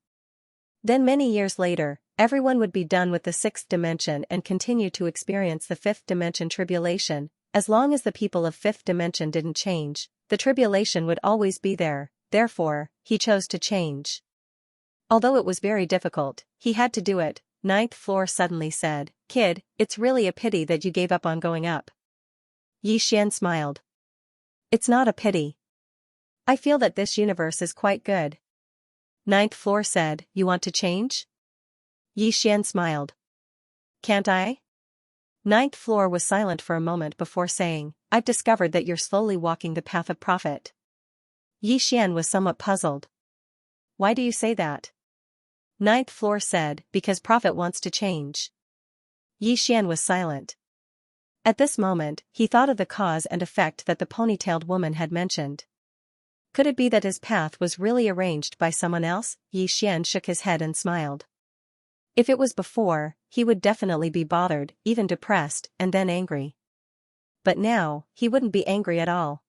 Then many years later, everyone would be done with the sixth dimension and continue to experience the fifth dimension tribulation. As long as the people of fifth dimension didn't change, the tribulation would always be there. Therefore, he chose to change. Although it was very difficult, he had to do it. Ninth floor suddenly said, "Kid, it's really a pity that you gave up on going up." Xian smiled. "It's not a pity. I feel that this universe is quite good." Ninth floor said, "You want to change?" Xian smiled. "Can't I?" Ninth floor was silent for a moment before saying, "I've discovered that you're slowly walking the path of profit." Xian was somewhat puzzled. "Why do you say that?" Ninth floor said, "Because Prophet wants to change." Xian was silent. At this moment, he thought of the cause and effect that the ponytailed woman had mentioned. Could it be that his path was really arranged by someone else? Xian shook his head and smiled. If it was before, he would definitely be bothered, even depressed, and then angry. But now, he wouldn't be angry at all.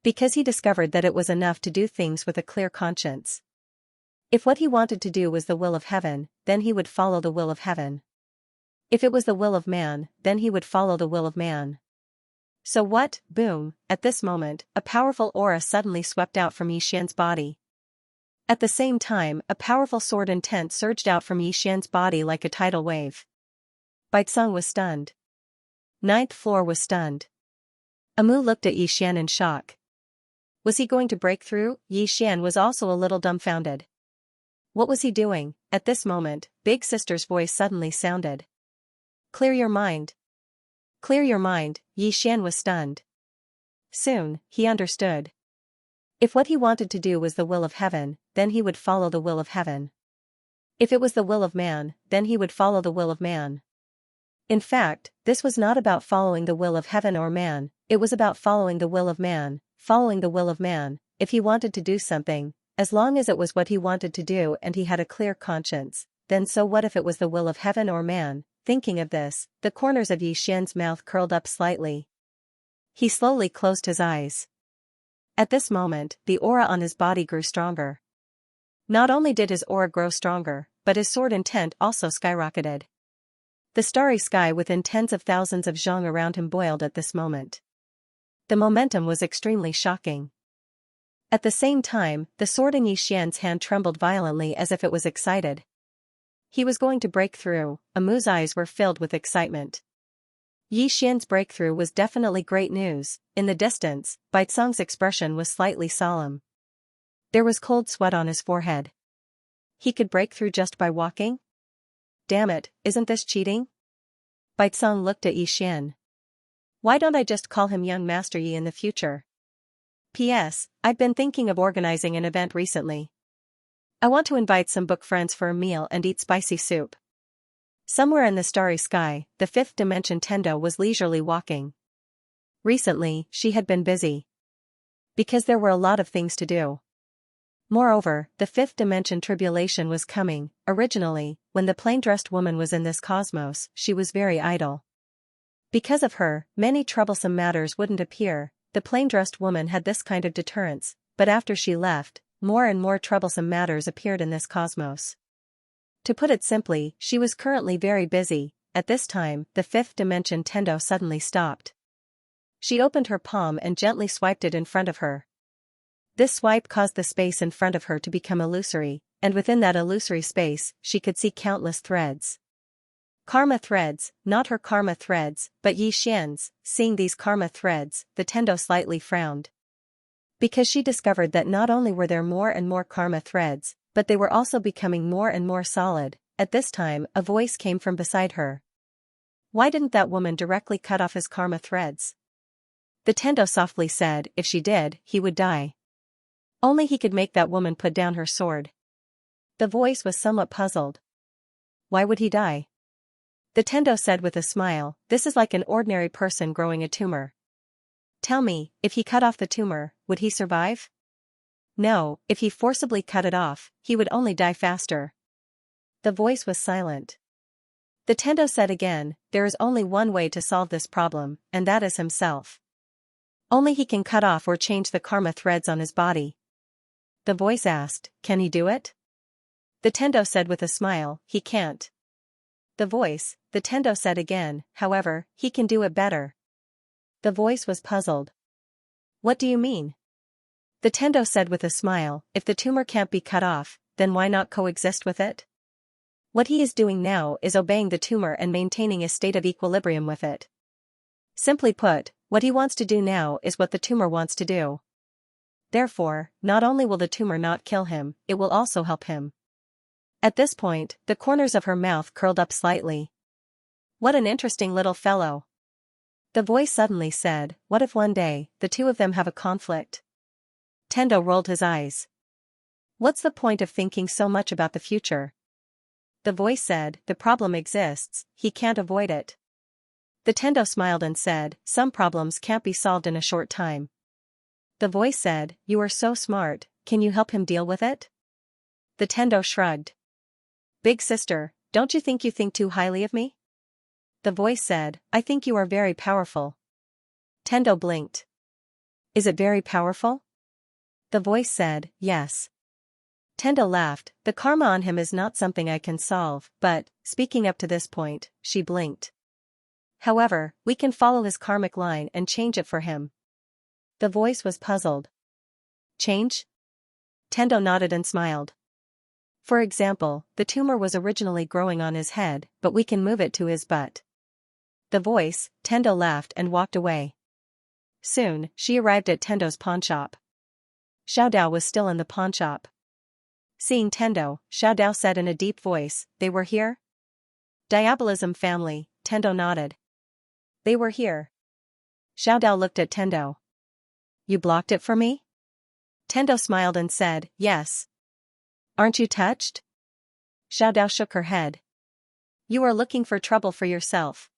Because he discovered that it was enough to do things with a clear conscience. If what he wanted to do was the will of heaven, then he would follow the will of heaven. If it was the will of man, then he would follow the will of man. So what? Boom! At this moment, a powerful aura suddenly swept out from Xian's body. At the same time, a powerful sword intent surged out from Xian's body like a tidal wave. Baitsang was stunned. Ninth floor was stunned. Amu looked at Xian in shock. Was he going to break through? Xian was also a little dumbfounded. What was he doing? At this moment, Big Sister's voice suddenly sounded. "Clear your mind. Clear your mind." Xian was stunned. Soon, he understood. If what he wanted to do was the will of heaven, then he would follow the will of heaven. If it was the will of man, then he would follow the will of man. In fact, this was not about following the will of heaven or man, it was about following the will of man, following the will of man. If he wanted to do something, as long as it was what he wanted to do and he had a clear conscience, then so what if it was the will of heaven or man? Thinking of this, the corners of Xian's mouth curled up slightly. He slowly closed his eyes. At this moment, the aura on his body grew stronger. Not only did his aura grow stronger, but his sword intent also skyrocketed. The starry sky within tens of thousands of zhang around him boiled at this moment. The momentum was extremely shocking. At the same time, the sword in Xian's hand trembled violently as if it was excited. He was going to break through. Amu's eyes were filled with excitement. Xian's breakthrough was definitely great news. In the distance, Baitsang's expression was slightly solemn. There was cold sweat on his forehead. He could break through just by walking? Damn it, isn't this cheating? Baitsang looked at Xian. Why don't I just call him Young Master Yi in the future? P.S. I've been thinking of organizing an event recently. I want to invite some book friends for a meal and eat spicy soup. Somewhere in the starry sky, the fifth dimension Tendo was leisurely walking. Recently, she had been busy. Because there were a lot of things to do. Moreover, the fifth dimension tribulation was coming. Originally, when the plain-dressed woman was in this cosmos, she was very idle. Because of her, many troublesome matters wouldn't appear. The plain-dressed woman had this kind of deterrence, but after she left, more and more troublesome matters appeared in this cosmos. To put it simply, she was currently very busy. At this time, the fifth dimension Tendo suddenly stopped. She opened her palm and gently swiped it in front of her. This swipe caused the space in front of her to become illusory, and within that illusory space, she could see countless threads. Karma threads, not her karma threads, but Xianxia's. Seeing these karma threads, the Tendo slightly frowned. Because she discovered that not only were there more and more karma threads, but they were also becoming more and more solid. At this time, a voice came from beside her. Why didn't that woman directly cut off his karma threads? The Tendo softly said, if she did, he would die. Only he could make that woman put down her sword. The voice was somewhat puzzled. Why would he die? The Tendo said with a smile, this is like an ordinary person growing a tumor. Tell me, if he cut off the tumor, would he survive? No, if he forcibly cut it off, he would only die faster. The voice was silent. The Tendo said again, there is only one way to solve this problem, and that is himself. Only he can cut off or change the karma threads on his body. The voice asked, can he do it? The Tendo said with a smile, he can't. The Tendo said again, however, he can do it better. The voice was puzzled. What do you mean? The Tendo said with a smile, if the tumor can't be cut off, then why not coexist with it? What he is doing now is obeying the tumor and maintaining a state of equilibrium with it. Simply put, what he wants to do now is what the tumor wants to do. Therefore, not only will the tumor not kill him, it will also help him. At this point, the corners of her mouth curled up slightly. What an interesting little fellow. The voice suddenly said, what if one day, the two of them have a conflict? Tendo rolled his eyes. What's the point of thinking so much about the future? The voice said, the problem exists, he can't avoid it. The Tendo smiled and said, some problems can't be solved in a short time. The voice said, you are so smart, can you help him deal with it? The Tendo shrugged. Big sister, don't you think too highly of me? The voice said, I think you are very powerful. Tendo blinked. Is it very powerful? The voice said, yes. Tendo laughed, the karma on him is not something I can solve, but, speaking up to this point, she blinked. However, we can follow his karmic line and change it for him. The voice was puzzled. Change? Tendo nodded and smiled. For example, the tumor was originally growing on his head, but we can move it to his butt. The voice, Tendo laughed and walked away. Soon, she arrived at Tendo's pawnshop. Xiaodao was still in the pawnshop. Seeing Tendo, Xiaodao said in a deep voice, they were here? Diabolism family, Tendo nodded. They were here. Xiaodao looked at Tendo. You blocked it for me? Tendo smiled and said, yes. Aren't you touched? Xiaodao shook her head. You are looking for trouble for yourself.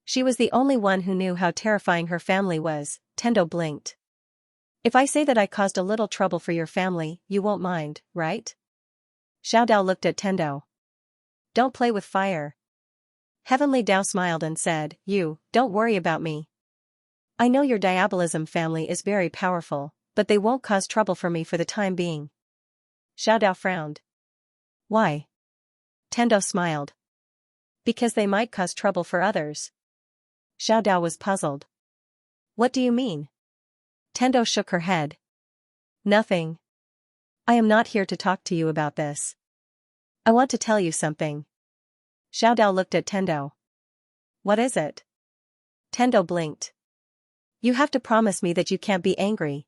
She was the only one who knew how terrifying her family was. Tendo blinked. If I say that I caused a little trouble for your family, you won't mind, right? Xiaodao looked at Tendo. Don't play with fire. Heavenly Dao smiled and said, don't worry about me. I know your diabolism family is very powerful, but they won't cause trouble for me for the time being. Xiaodao frowned. Why? Tendo smiled. Because they might cause trouble for others. Xiaodao was puzzled. What do you mean? Tendo shook her head. Nothing. I am not here to talk to you about this. I want to tell you something. Xiaodao looked at Tendo. What is it? Tendo blinked. You have to promise me that you can't be angry.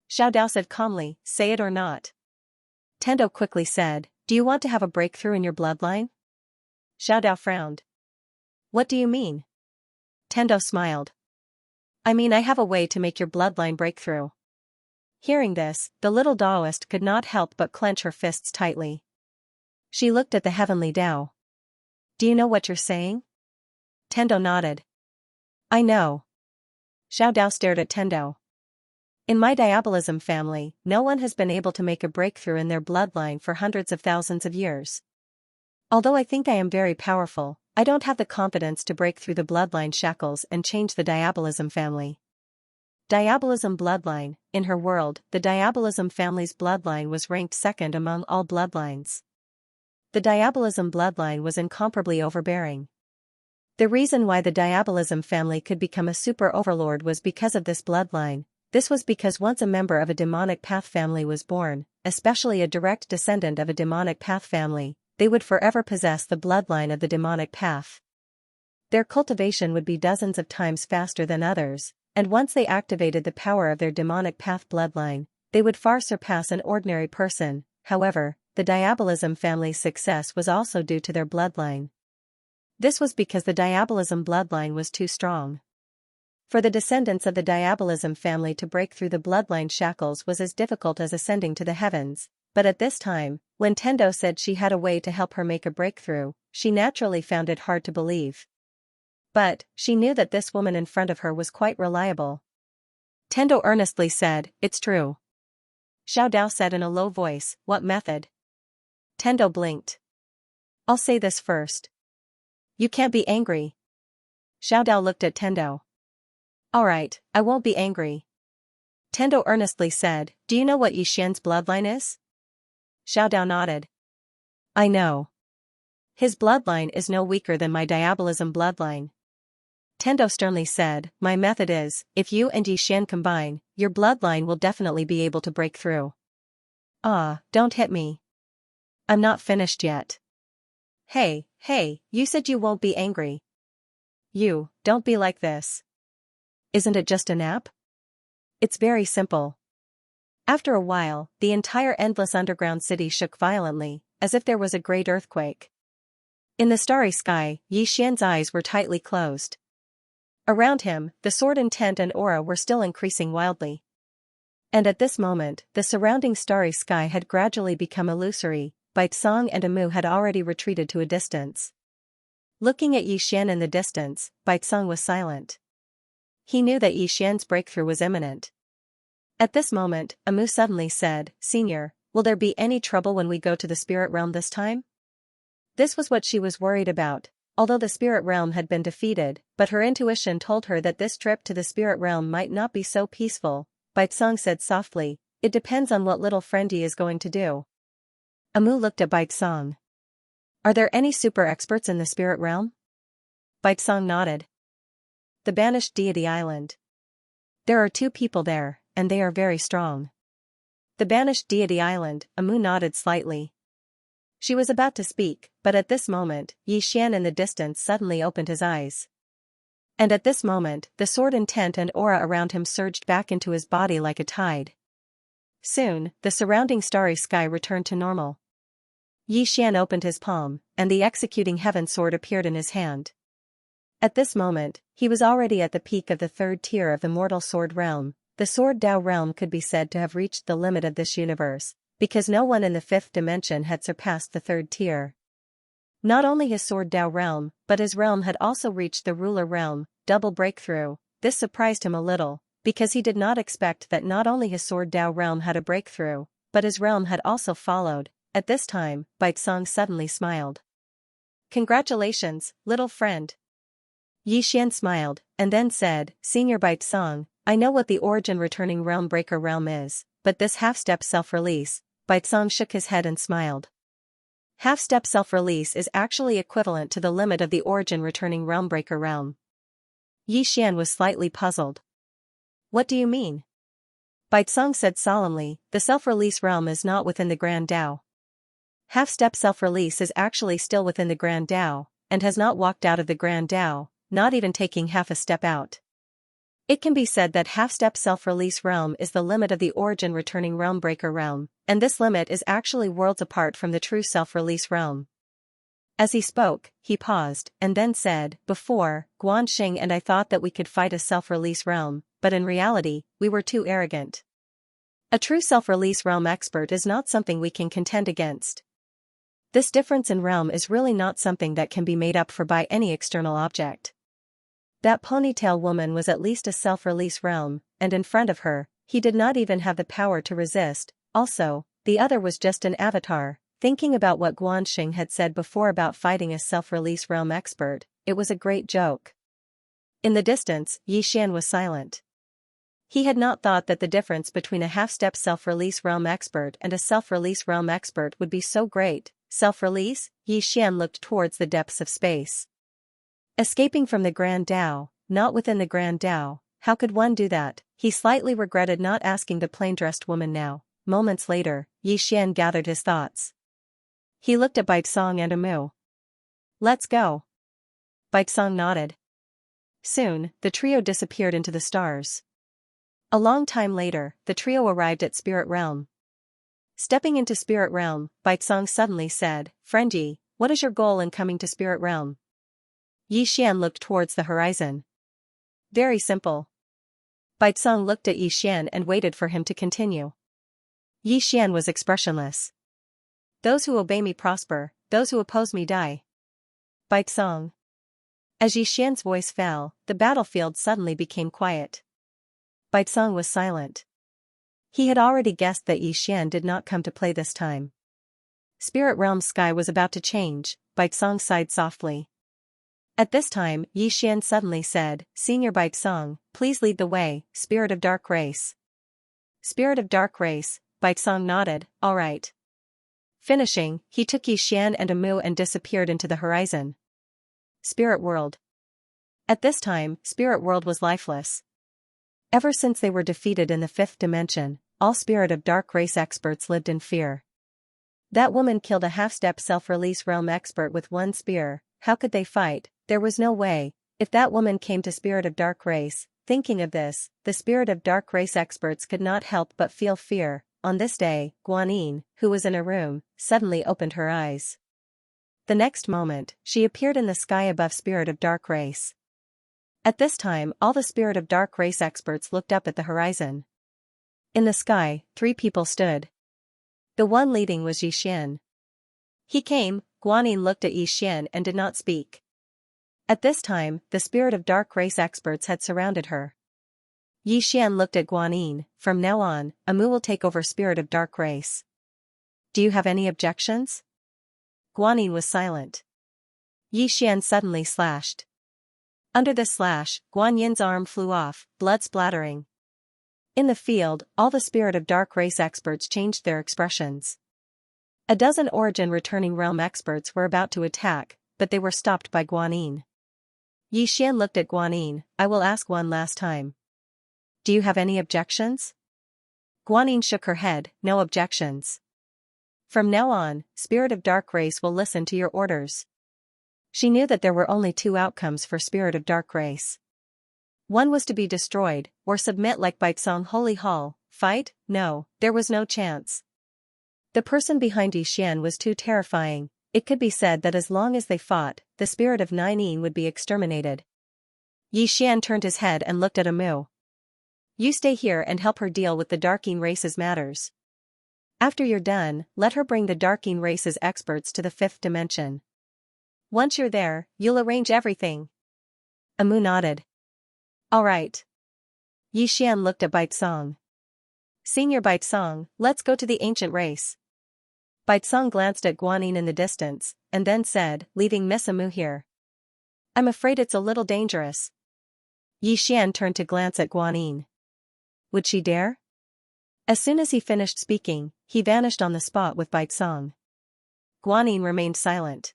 Xiaodao said calmly, say it or not. Tendo quickly said, do you want to have a breakthrough in your bloodline? Xiaodao frowned. What do you mean? Tendo smiled. I mean I have a way to make your bloodline breakthrough. Hearing this, the little Taoist could not help but clench her fists tightly. She looked at the heavenly Tao. Do you know what you're saying? Tendo nodded. I know. Xiaodao stared at Tendo. In my diabolism family, no one has been able to make a breakthrough in their bloodline for hundreds of thousands of years. Although I think I am very powerful, I don't have the confidence to break through the bloodline shackles and change the diabolism family. Diabolism bloodline, in her world, the diabolism family's bloodline was ranked second among all bloodlines. The diabolism bloodline was incomparably overbearing. The reason why the diabolism family could become a super overlord was because of this bloodline. This was because once a member of a demonic path family was born, especially a direct descendant of a demonic path family, they would forever possess the bloodline of the demonic path. Their cultivation would be dozens of times faster than others, and once they activated the power of their demonic path bloodline, they would far surpass an ordinary person. However, the Diabolism family's success was also due to their bloodline. This was because the Diabolism bloodline was too strong. For the descendants of the Diabolism family to break through the bloodline shackles was as difficult as ascending to the heavens, but at this time, when Tendo said she had a way to help her make a breakthrough, she naturally found it hard to believe. But, she knew that this woman in front of her was quite reliable. Tendo earnestly said, "It's true." Xiao Dao said in a low voice, "What method?" Tendo blinked. "I'll say this first. You can't be angry." Xiao Dao looked at Tendo. "Alright, I won't be angry." Tendo earnestly said, "Do you know what Yixian's bloodline is?" Xiao Dao nodded. "I know. His bloodline is no weaker than my Diabolism bloodline." Tendo sternly said, "My method is, if you and Yixian combine, your bloodline will definitely be able to break through." "Ah, don't hit me. I'm not finished yet." Hey, you said you won't be angry." Don't be like this. Isn't it just a nap?" "It's very simple." After a while, the entire endless underground city shook violently, as if there was a great earthquake. In the starry sky, Yixian's eyes were tightly closed. Around him, the sword intent and aura were still increasing wildly. And at this moment, the surrounding starry sky had gradually become illusory. Baizong and Amu had already retreated to a distance. Looking at Yixian in the distance, Baizong was silent. He knew that Yixian's breakthrough was imminent. At this moment, Amu suddenly said, "Senior, will there be any trouble when we go to the spirit realm this time?" This was what she was worried about. Although the spirit realm had been defeated, but her intuition told her that this trip to the spirit realm might not be so peaceful. Baizong said softly, "It depends on what little friendy is going to do." Amu looked at Baizong. "Are there any super experts in the spirit realm?" Baizong nodded. "The banished deity island. There are 2 people there, and they are very strong." "The banished deity island," Amu nodded slightly. She was about to speak, but at this moment, Yixian in the distance suddenly opened his eyes. And at this moment, the sword intent and aura around him surged back into his body like a tide. Soon, the surrounding starry sky returned to normal. Yixian opened his palm, and the executing heaven sword appeared in his hand. At this moment, he was already at the peak of the 3rd tier of the mortal sword realm. The sword Dao realm could be said to have reached the limit of this universe, because no one in the 5th dimension had surpassed the 3rd tier. Not only his sword Dao realm, but his realm had also reached the ruler realm, double breakthrough. This surprised him a little, because he did not expect that not only his sword Dao realm had a breakthrough, but his realm had also followed. At this time, Baizong suddenly smiled. "Congratulations, little friend." Yixian smiled, and then said, "Senior Baizong, I know what the origin returning realm breaker realm is, but this half-step self-release." Baizong shook his head and smiled. Half-step self-release is actually equivalent to the limit of the origin returning realm breaker realm. Yixian was slightly puzzled. "What do you mean?" Baizong said solemnly, "The self-release realm is not within the Grand Dao. Half-step self-release is actually still within the Grand Dao, and has not walked out of the Grand Dao, not even taking half a step out. It can be said that half-step self-release realm is the limit of the origin returning realm breaker realm, and this limit is actually worlds apart from the true self-release realm." As he spoke, he paused, and then said, "Before, Guanxing and I thought that we could fight a self-release realm, but in reality, we were too arrogant. A true self-release realm expert is not something we can contend against. This difference in realm is really not something that can be made up for by any external object." That ponytail woman was at least a self-release realm, and in front of her, he did not even have the power to resist. Also, the other was just an avatar. Thinking about what Guanxing had said before about fighting a self-release realm expert, it was a great joke. In the distance, Yixian was silent. He had not thought that the difference between a half-step self-release realm expert and a self-release realm expert would be so great. Self-release? Yixian looked towards the depths of space. Escaping from the Grand Dao, not within the Grand Dao, how could one do that? he slightly regretted not asking the plain-dressed woman now. Moments later, Xian gathered his thoughts. He looked at Baizong and Amu. Let's go. Baizong nodded. Soon, the trio disappeared into the stars. A long time later, the trio arrived at Spirit Realm. Stepping into Spirit Realm, Baizong suddenly said, "Friend Yi, what is your goal in coming to Spirit Realm?" Xian looked towards the horizon. Very simple. Baizong looked at Xian and waited for him to continue. Xian was expressionless. Those who obey me prosper, those who oppose me die. Baizong. As Xian's voice fell, the battlefield suddenly became quiet. Baizong was silent. He had already guessed that Xian did not come to play this time. Spirit Realm's sky was about to change. Baizong sighed softly. At this time, Xian suddenly said, "Senior Baizong, please lead the way, Spirit of Dark Race." Spirit of Dark Race, Baizong nodded, "All right." Finishing, he took Xian and Amu and disappeared into the horizon. Spirit World. At this time, Spirit World was lifeless. Ever since they were defeated in the fifth dimension, all Spirit of Dark Race experts lived in fear. That woman killed a half-step self-release realm expert with one spear. How could they fight? There was no way. If that woman came to Spirit of Dark Race, thinking of this, the Spirit of Dark Race experts could not help but feel fear. On this day, Guanyin, who was in a room, suddenly opened her eyes. The next moment, she appeared in the sky above Spirit of Dark Race. At this time, all the Spirit of Dark Race experts looked up at the horizon. In the sky, 3 people stood. The one leading was Xian. He came. Guanyin looked at Xian and did not speak. At this time, the Spirit of Dark Race experts had surrounded her. Xian looked at Guanyin. From now on, Amu will take over Spirit of Dark Race. Do you have any objections? Guanyin was silent. Xian suddenly slashed. Under the slash, Guanyin's arm flew off, blood splattering. In the field, all the Spirit of Dark Race experts changed their expressions. A dozen Origin returning realm experts were about to attack, but they were stopped by Guanyin. Xian looked at Guanyin. "I will ask one last time. Do you have any objections?" Guanyin shook her head, "No objections. From now on, Spirit of Dark Race will listen to your orders." She knew that there were only 2 outcomes for Spirit of Dark Race. One was to be destroyed, or submit like Baizong Holy Hall. Fight? No, there was no chance. The person behind Xian was too terrifying. It could be said that as long as they fought, the Spirit of Ninein would be exterminated. Xian turned his head and looked at Amu. "You stay here and help her deal with the Darking Race's matters. After you're done, let her bring the Darking Race's experts to the 5th dimension. Once you're there, you'll arrange everything." Amu nodded. "All right." Xian looked at Baizong. "Senior Baizong, let's go to the ancient race." Baizong glanced at Guanyin in the distance, and then said, "Leaving Miss Amu here? I'm afraid it's a little dangerous." Xian turned to glance at Guanyin. Would she dare? As soon as he finished speaking, he vanished on the spot with Baizong. Guanyin remained silent.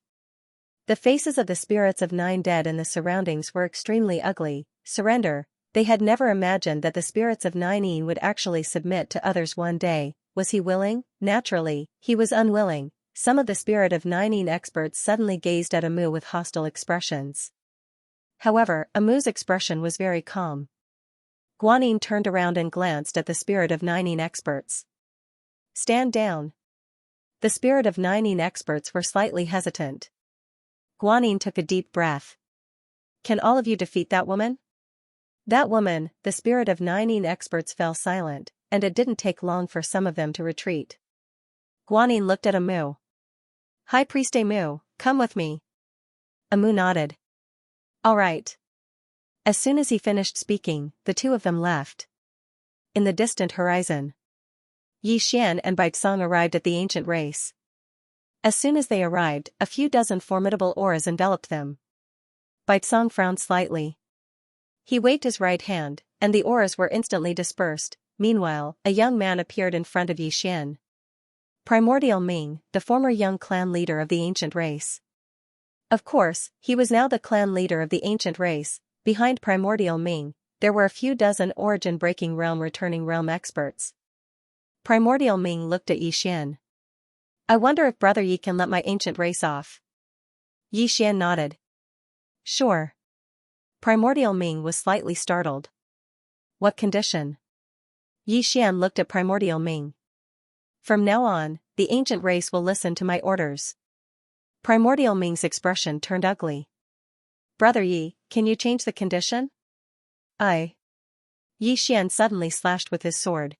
The faces of the spirits of 9 dead in the surroundings were extremely ugly. Surrender. They had never imagined that the spirits of Ninein would actually submit to others one day. Was he willing? Naturally, he was unwilling. Some of the Spirit of Ninein experts suddenly gazed at Amu with hostile expressions. However, Amu's expression was very calm. Guanyin turned around and glanced at the Spirit of Ninein experts. "Stand down." The Spirit of Ninein experts were slightly hesitant. Guanyin took a deep breath. "Can all of you defeat that woman?" That woman, the Spirit of Ninein experts fell silent, and it didn't take long for some of them to retreat. Guanyin looked at Amu. "High Priest Amu, come with me." Amu nodded. "All right." As soon as he finished speaking, the 2 of them left. In the distant horizon, Xian and Baizong arrived at the ancient race. As soon as they arrived, a few dozen formidable auras enveloped them. Baizong frowned slightly. He waved his right hand, and the auras were instantly dispersed. Meanwhile, a young man appeared in front of Xian. Primordial Ming, the former young clan leader of the ancient race. Of course, he was now the clan leader of the ancient race. Behind Primordial Ming, there were a few dozen origin-breaking realm-returning realm experts. Primordial Ming looked at Xian. I wonder if Brother Yi can let my ancient race off. Xian nodded. Sure. Primordial Ming was slightly startled. What condition? Xian looked at Primordial Ming. From now on, the ancient race will listen to my orders. Primordial Ming's expression turned ugly. Brother Yi, can you change the condition? Xian suddenly slashed with his sword.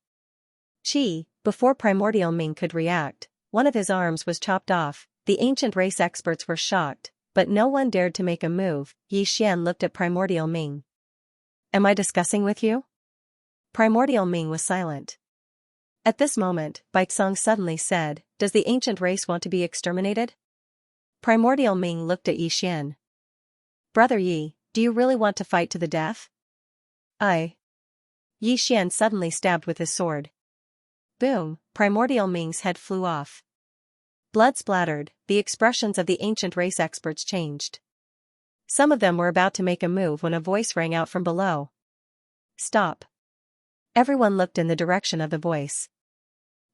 Before Primordial Ming could react, one of his arms was chopped off. The ancient race experts were shocked, but no one dared to make a move. Xian looked at Primordial Ming. Am I discussing with you? Primordial Ming was silent. At this moment, Baizong suddenly said, Does the ancient race want to be exterminated? Primordial Ming looked at Xian. Brother Yi, do you really want to fight to the death? Xian suddenly stabbed with his sword. Boom, Primordial Ming's head flew off. Blood splattered, the expressions of the ancient race experts changed. Some of them were about to make a move when a voice rang out from below. Stop. Everyone looked in the direction of the voice.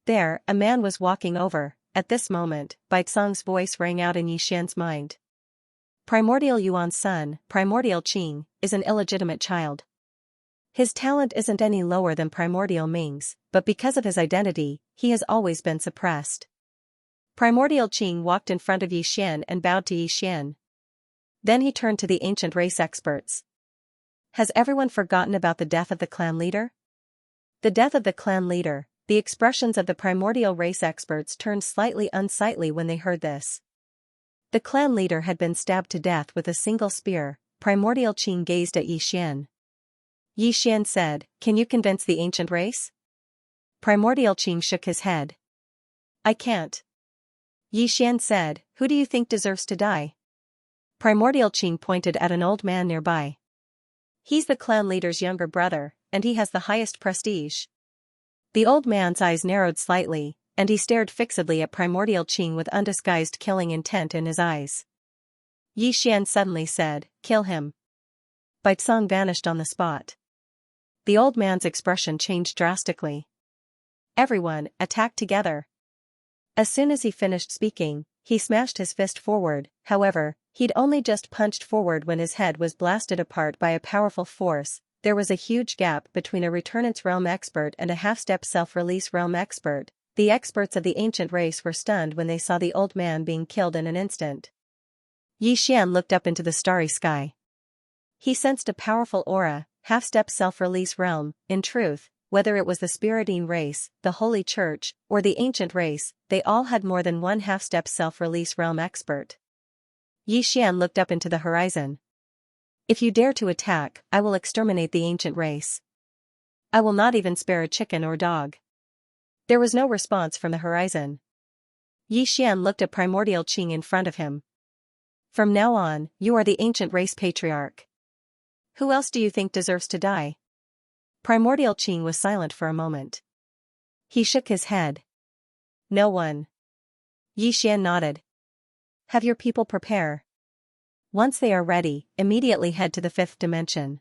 There, a man was walking over. At this moment, Baizong's voice rang out in Xian's mind. Primordial Yuan's son, Primordial Qing, is an illegitimate child. His talent isn't any lower than Primordial Ming's, but because of his identity, he has always been suppressed. Primordial Qing walked in front of Xian and bowed to Xian. Then he turned to the ancient race experts. Has everyone forgotten about the death of the clan leader? The death of the clan leader. The expressions of the primordial race experts turned slightly unsightly when they heard this. The clan leader had been stabbed to death with a single spear. Primordial Qing gazed at Xian. Xian said, Can you convince the ancient race? Primordial Qing shook his head. I can't. Xian said, Who do you think deserves to die? Primordial Qing pointed at an old man nearby. He's the clan leader's younger brother, and he has the highest prestige. The old man's eyes narrowed slightly, and he stared fixedly at Primordial Qing with undisguised killing intent in his eyes. Xian suddenly said, Kill him. Baizong vanished on the spot. The old man's expression changed drastically. Everyone, attack together. As soon as he finished speaking, he smashed his fist forward. However, he'd only just punched forward when his head was blasted apart by a powerful force. There was a huge gap between a Returnance Realm expert and a half-step self-release realm expert. The experts of the ancient race were stunned when they saw the old man being killed in an instant. Xian looked up into the starry sky. He sensed a powerful aura, half-step self-release realm. In truth, whether it was the Spiritine race, the Holy Church, or the ancient race, they all had more than one half-step self-release realm expert. Xian looked up into the horizon. If you dare to attack, I will exterminate the ancient race. I will not even spare a chicken or dog. There was no response from the horizon. Xian looked at Primordial Qing in front of him. From now on, you are the ancient race patriarch. Who else do you think deserves to die? Primordial Qing was silent for a moment. He shook his head. No one. Xian nodded. Have your people prepare. Once they are ready, immediately head to the fifth dimension.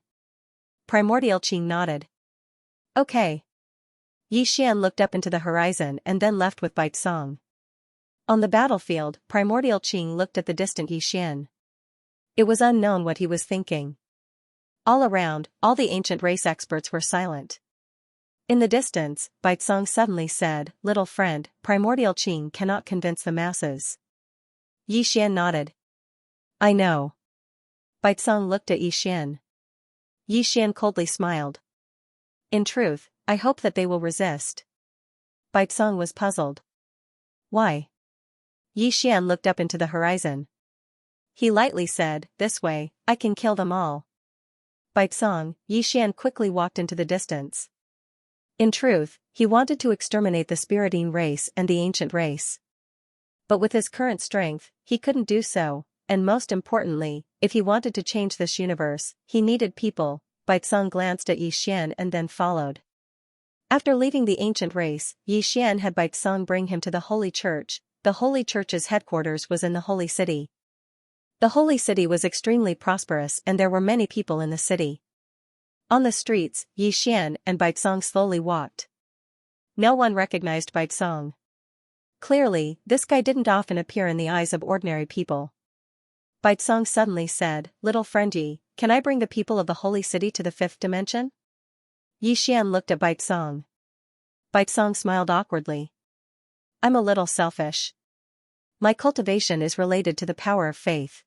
Primordial Qing nodded. Okay. Xian looked up into the horizon and then left with Baizong. On the battlefield, Primordial Qing looked at the distant Xian. It was unknown what he was thinking. All around, all the ancient race experts were silent. In the distance, Baizong suddenly said, Little friend, Primordial Qing cannot convince the masses. Xian nodded. I know. Baizong looked at Xian. Xian coldly smiled. In truth, I hope that they will resist. Baizong was puzzled. Why? Xian looked up into the horizon. He lightly said, This way, I can kill them all. Baizong, Xian quickly walked into the distance. In truth, he wanted to exterminate the Spiritine race and the ancient race. But with his current strength, he couldn't do so. And most importantly, if he wanted to change this universe, he needed people. Baizong glanced at Xian and then followed. After leaving the ancient race, Xian had Baizong bring him to the Holy Church. The Holy Church's headquarters was in the Holy City. The Holy City was extremely prosperous and there were many people in the city. On the streets, Xian and Baizong slowly walked. No one recognized Baizong. Clearly, this guy didn't often appear in the eyes of ordinary people. Baizong suddenly said, "Little friend Yi, can I bring the people of the holy city to the fifth dimension?" Xian looked at Baizong. Baizong smiled awkwardly. "I'm a little selfish. My cultivation is related to the power of faith.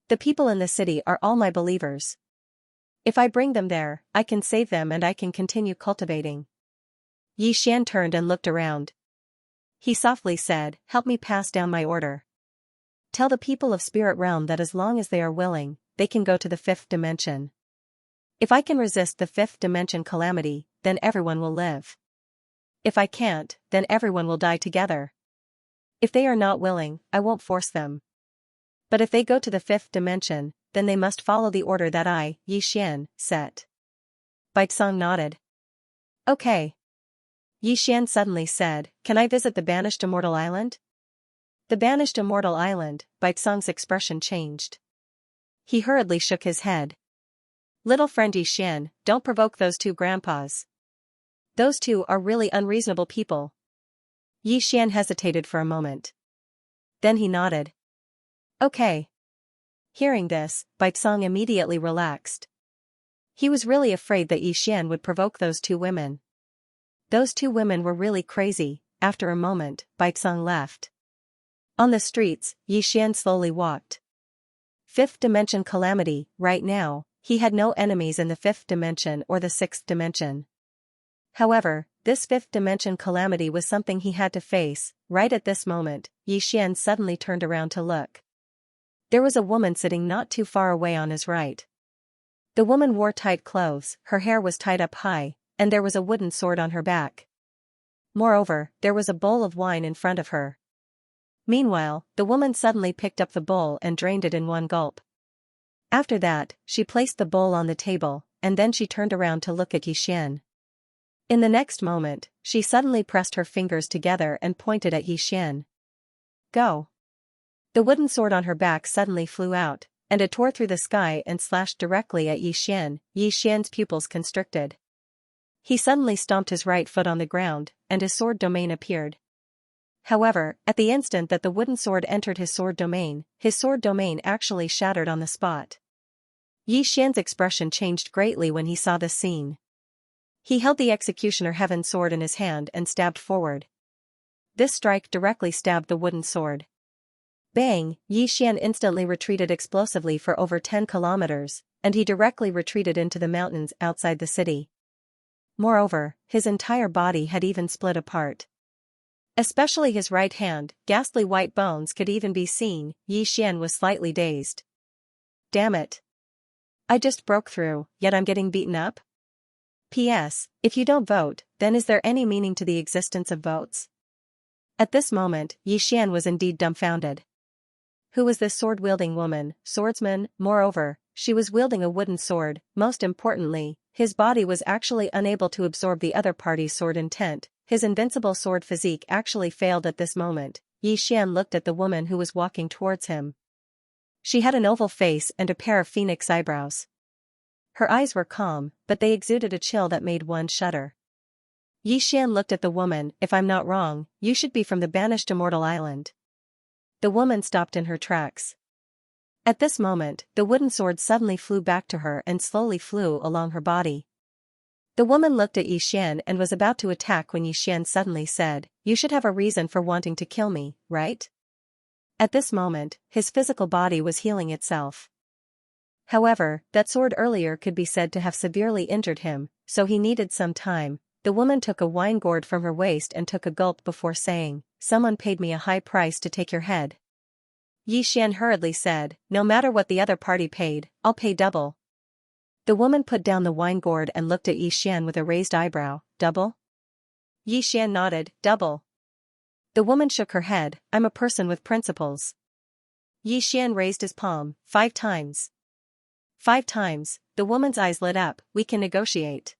The people in the city are all my believers. If I bring them there, I can save them and I can continue cultivating." Xian turned and looked around. He softly said, "Help me pass down my order. Tell the people of Spirit Realm that as long as they are willing, they can go to the fifth dimension. If I can resist the fifth dimension calamity, then everyone will live. If I can't, then everyone will die together. If they are not willing, I won't force them. But if they go to the fifth dimension, then they must follow the order that I, Xian, set." Baizong nodded. "Okay." Xian suddenly said, "Can I visit the Banished Immortal Island?" The Banished Immortal Island, Baizong's expression changed. He hurriedly shook his head. "Little friend Xian, don't provoke those two grandpas. Those two are really unreasonable people." Xian hesitated for a moment. Then he nodded. "Okay." Hearing this, Baizong immediately relaxed. He was really afraid that Xian would provoke those two women. Those two women were really crazy. After a moment, Baizong left. On the streets, Xian slowly walked. Fifth dimension calamity. Right now, he had no enemies in the fifth dimension or the sixth dimension. However, this fifth dimension calamity was something he had to face. Right at this moment, Xian suddenly turned around to look. There was a woman sitting not too far away on his right. The woman wore tight clothes, her hair was tied up high, and there was a wooden sword on her back. Moreover, there was a bowl of wine in front of her. Meanwhile, the woman suddenly picked up the bowl and drained it in one gulp. After that, she placed the bowl on the table, and then she turned around to look at Xian. In the next moment, she suddenly pressed her fingers together and pointed at Xian. "Go." The wooden sword on her back suddenly flew out, and it tore through the sky and slashed directly at Xian. Xian's pupils constricted. He suddenly stomped his right foot on the ground, and his sword domain appeared. However, at the instant that the wooden sword entered his sword domain actually shattered on the spot. Xian's expression changed greatly when he saw this scene. He held the Executioner Heaven sword in his hand and stabbed forward. This strike directly stabbed the wooden sword. Bang! Xian instantly retreated explosively for over 10 kilometers, and he directly retreated into the mountains outside the city. Moreover, his entire body had even split apart. Especially his right hand, ghastly white bones could even be seen. Xian was slightly dazed. Damn it. I just broke through, yet I'm getting beaten up? P.S. If you don't vote, then is there any meaning to the existence of votes? At this moment, Xian was indeed dumbfounded. Who was this sword-wielding woman, swordsman? Moreover, she was wielding a wooden sword. Most importantly, his body was actually unable to absorb the other party's sword intent. His invincible sword physique actually failed at this moment. Xian looked at the woman who was walking towards him. She had an oval face and a pair of phoenix eyebrows. Her eyes were calm, but they exuded a chill that made one shudder. Xian looked at the woman. "If I'm not wrong, you should be from the Banished Immortal Island." The woman stopped in her tracks. At this moment, the wooden sword suddenly flew back to her and slowly flew along her body. The woman looked at Xian and was about to attack when Xian suddenly said, "You should have a reason for wanting to kill me, right?" At this moment, his physical body was healing itself. However, that sword earlier could be said to have severely injured him, so he needed some time. The woman took a wine gourd from her waist and took a gulp before saying, "Someone paid me a high price to take your head." Xian hurriedly said, "No matter what the other party paid, I'll pay double." The woman put down the wine gourd and looked at Xian with a raised eyebrow. "Double?" Xian nodded. "Double." The woman shook her head. "I'm a person with principles." Xian raised his palm. 5 times. 5 times. The woman's eyes lit up. "We can negotiate."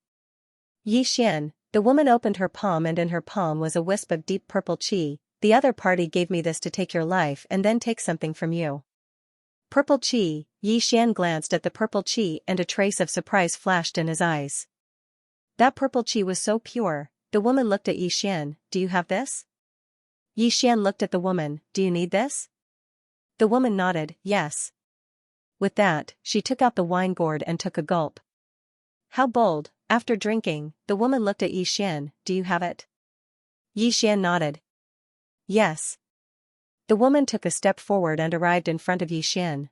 Xian. The woman opened her palm and in her palm was a wisp of deep purple qi. "The other party gave me this to take your life and then take something from you." Purple qi. Yi Xian glanced at the purple qi and a trace of surprise flashed in his eyes. That purple qi was so pure. The woman looked at Yi Xian. Do you have this? Yi Xian looked at the woman. Do you need this? The woman nodded, yes. With that, she took out the wine gourd and took a gulp. How bold. After drinking, the woman looked at Yi Xian. Do you have it? Yi Xian nodded. Yes. The woman took a step forward and arrived in front of Yi Xian.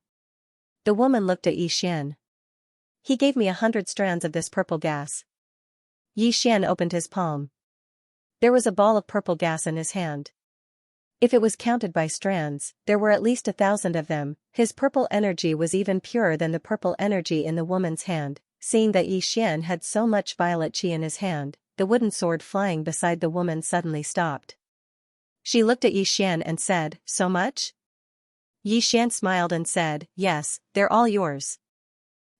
The woman looked at Yi Xian. He gave me 100 strands of this purple gas. Yi Xian opened his palm. There was a ball of purple gas in his hand. If it was counted by strands, there were at least 1,000 of them. His purple energy was even purer than the purple energy in the woman's hand. Seeing that Yi Xian had so much violet qi in his hand, the wooden sword flying beside the woman suddenly stopped. She looked at Yi Xian and said, so much? Yi Xian smiled and said, yes, they're all yours.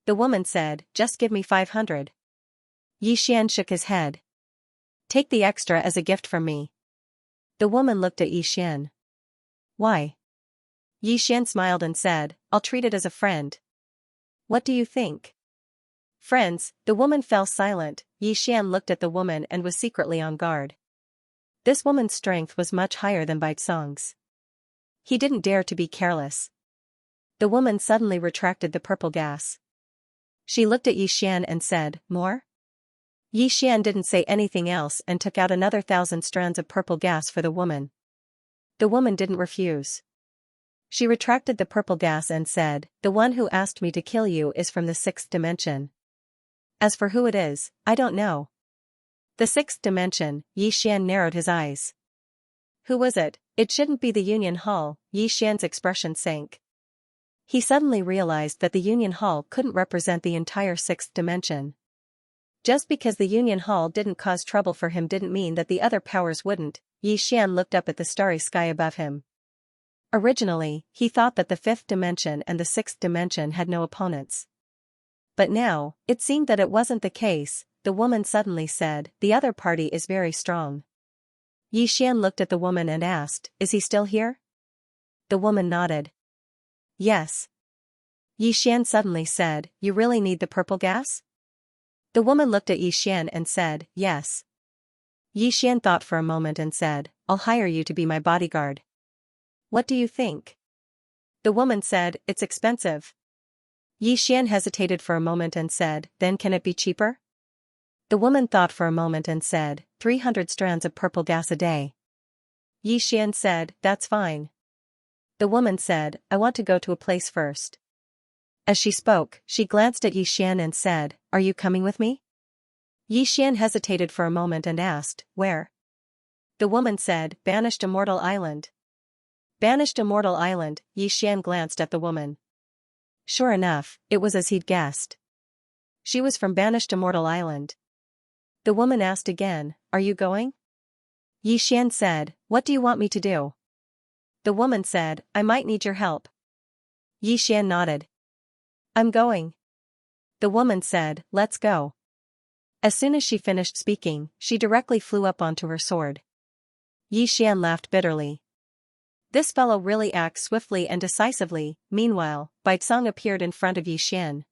The woman said, just give me 500. Yi Xian shook his head. Take the extra as a gift from me. The woman looked at Yi Xian. Why? Yi Xian smiled and said, I'll treat it as a friend. What do you think? Friends. The woman fell silent. Yi Xian looked at the woman and was secretly on guard. This woman's strength was much higher than Baizong's. He didn't dare to be careless. The woman suddenly retracted the purple gas. She looked at Yi Xian and said, more? Yi Xian didn't say anything else and took out another 1,000 strands of purple gas for the woman. The woman didn't refuse. She retracted the purple gas and said, the one who asked me to kill you is from the 6th dimension. As for who it is, I don't know. The 6th dimension. Yi Xian narrowed his eyes. Who was it? It shouldn't be the Union Hall. Yi Xian's expression sank. He suddenly realized that the Union Hall couldn't represent the entire 6th dimension. Just because the Union Hall didn't cause trouble for him didn't mean that the other powers wouldn't. Yi Xian looked up at the starry sky above him. Originally, he thought that the 5th dimension and the 6th dimension had no opponents. But now, it seemed that it wasn't the case. The woman suddenly said, the other party is very strong. Yi Xian looked at the woman and asked, is he still here? The woman nodded. Yes. Yi Xian suddenly said, you really need the purple gas? The woman looked at Yi Xian and said, yes. Yi Xian thought for a moment and said, I'll hire you to be my bodyguard. What do you think? The woman said, it's expensive. Yi Xian hesitated for a moment and said, then can it be cheaper? The woman thought for a moment and said, 300 strands of purple gas a day. Yi Xian said, that's fine. The woman said, I want to go to a place first. As she spoke, she glanced at Yi Xian and said, are you coming with me? Yi Xian hesitated for a moment and asked, where? The woman said, Banished Immortal Island. Banished Immortal Island. Yi Xian glanced at the woman. Sure enough, it was as he'd guessed. She was from Banished Immortal Island. The woman asked again, are you going? Yi Xian said, what do you want me to do? The woman said, I might need your help. Yi Xian nodded. I'm going. The woman said, let's go. As soon as she finished speaking, she directly flew up onto her sword. Yi Xian laughed bitterly. This fellow really acts swiftly and decisively. Meanwhile, Baizong appeared in front of Yi Xian.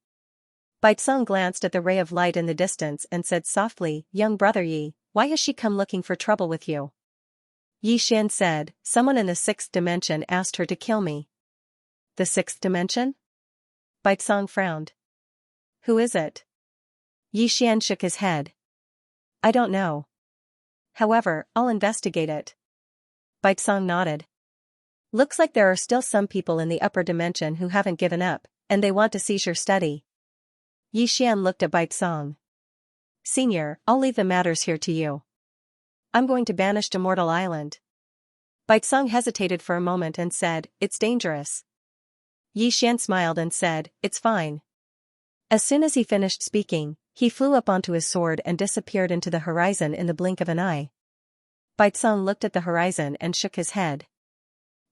Baizong glanced at the ray of light in the distance and said softly, young brother Yi, why has she come looking for trouble with you? Yi Xian said, someone in the 6th dimension asked her to kill me. The 6th dimension? Baizong frowned. Who is it? Yi Xian shook his head. I don't know. However, I'll investigate it. Baizong nodded. Looks like there are still some people in the upper dimension who haven't given up, and they want to seize your study. Yi Xian looked at Baizong. Senior, I'll leave the matters here to you. I'm going to Banished Immortal Island. Baizong hesitated for a moment and said, it's dangerous. Yi Xian smiled and said, it's fine. As soon as he finished speaking, he flew up onto his sword and disappeared into the horizon in the blink of an eye. Baizong looked at the horizon and shook his head.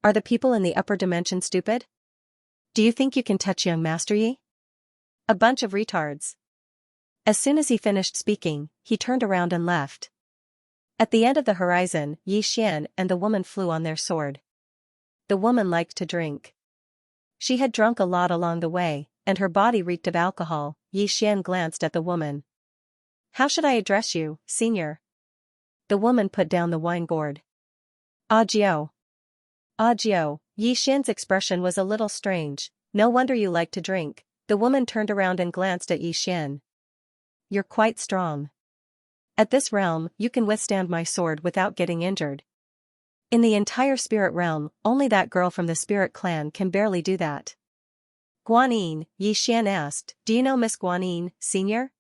Are the people in the upper dimension stupid? Do you think you can touch young Master Yi? A bunch of retards. As soon as he finished speaking, he turned around and left. At the end of the horizon, Yi Xian and the woman flew on their sword. The woman liked to drink. She had drunk a lot along the way, and her body reeked of alcohol. Xian glanced at the woman. "How should I address you, senior?" The woman put down the wine gourd. "Audiobook." "Audiobook." Xian's expression was a little strange. "No wonder you like to drink." The woman turned around and glanced at Xian. "You're quite strong. At this realm, you can withstand my sword without getting injured. In the entire spirit realm, only that girl from the spirit clan can barely do that." "Guanyin?" Xian asked. "Do you know Miss Guanyin, senior?"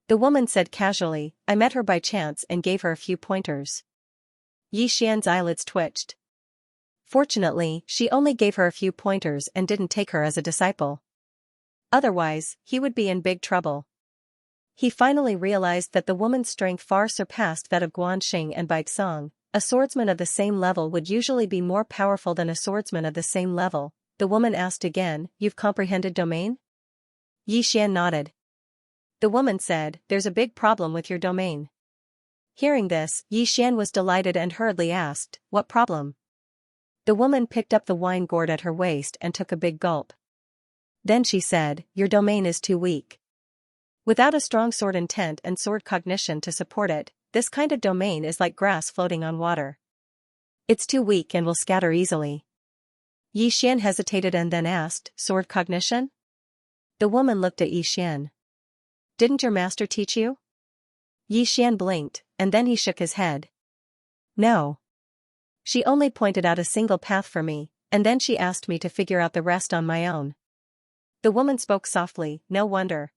The woman said casually, "I met her by chance and gave her a few pointers." Xian's eyelids twitched. Fortunately, she only gave her a few pointers and didn't take her as a disciple. Otherwise, he would be in big trouble. He finally realized that the woman's strength far surpassed that of Guanxing and Baixong. A swordsman of the same level would usually be more powerful than a swordsman of the same level. The woman asked again, "You've comprehended domain?" Xian nodded. The woman said, "There's a big problem with your domain." Hearing this, Xian was delighted and hurriedly asked, "What problem?" The woman picked up the wine gourd at her waist and took a big gulp. Then she said, "Your domain is too weak. Without a strong sword intent and sword cognition to support it, this kind of domain is like grass floating on water. It's too weak and will scatter easily." Xian hesitated and then asked, "Sword cognition?" The woman looked at Xian. "Didn't your master teach you?" Xian blinked, and then he shook his head. "No. She only pointed out a single path for me, and then she asked me to figure out the rest on my own." The woman spoke softly, "No wonder."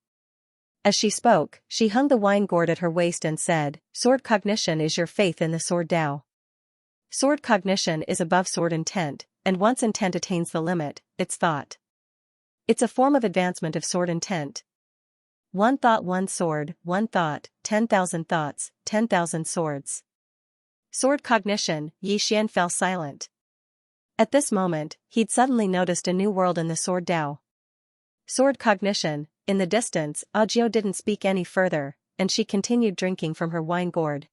As she spoke, she hung the wine gourd at her waist and said, "Sword cognition is your faith in the sword Tao. Sword cognition is above sword intent, and once intent attains the limit, it's thought. It's a form of advancement of sword intent. One thought, one sword, one thought, 10,000 thoughts, 10,000 swords." Sword cognition. Xian fell silent. At this moment, he'd suddenly noticed a new world in the sword Tao. Sword cognition. In the distance, Audiobook didn't speak any further, and she continued drinking from her wine gourd.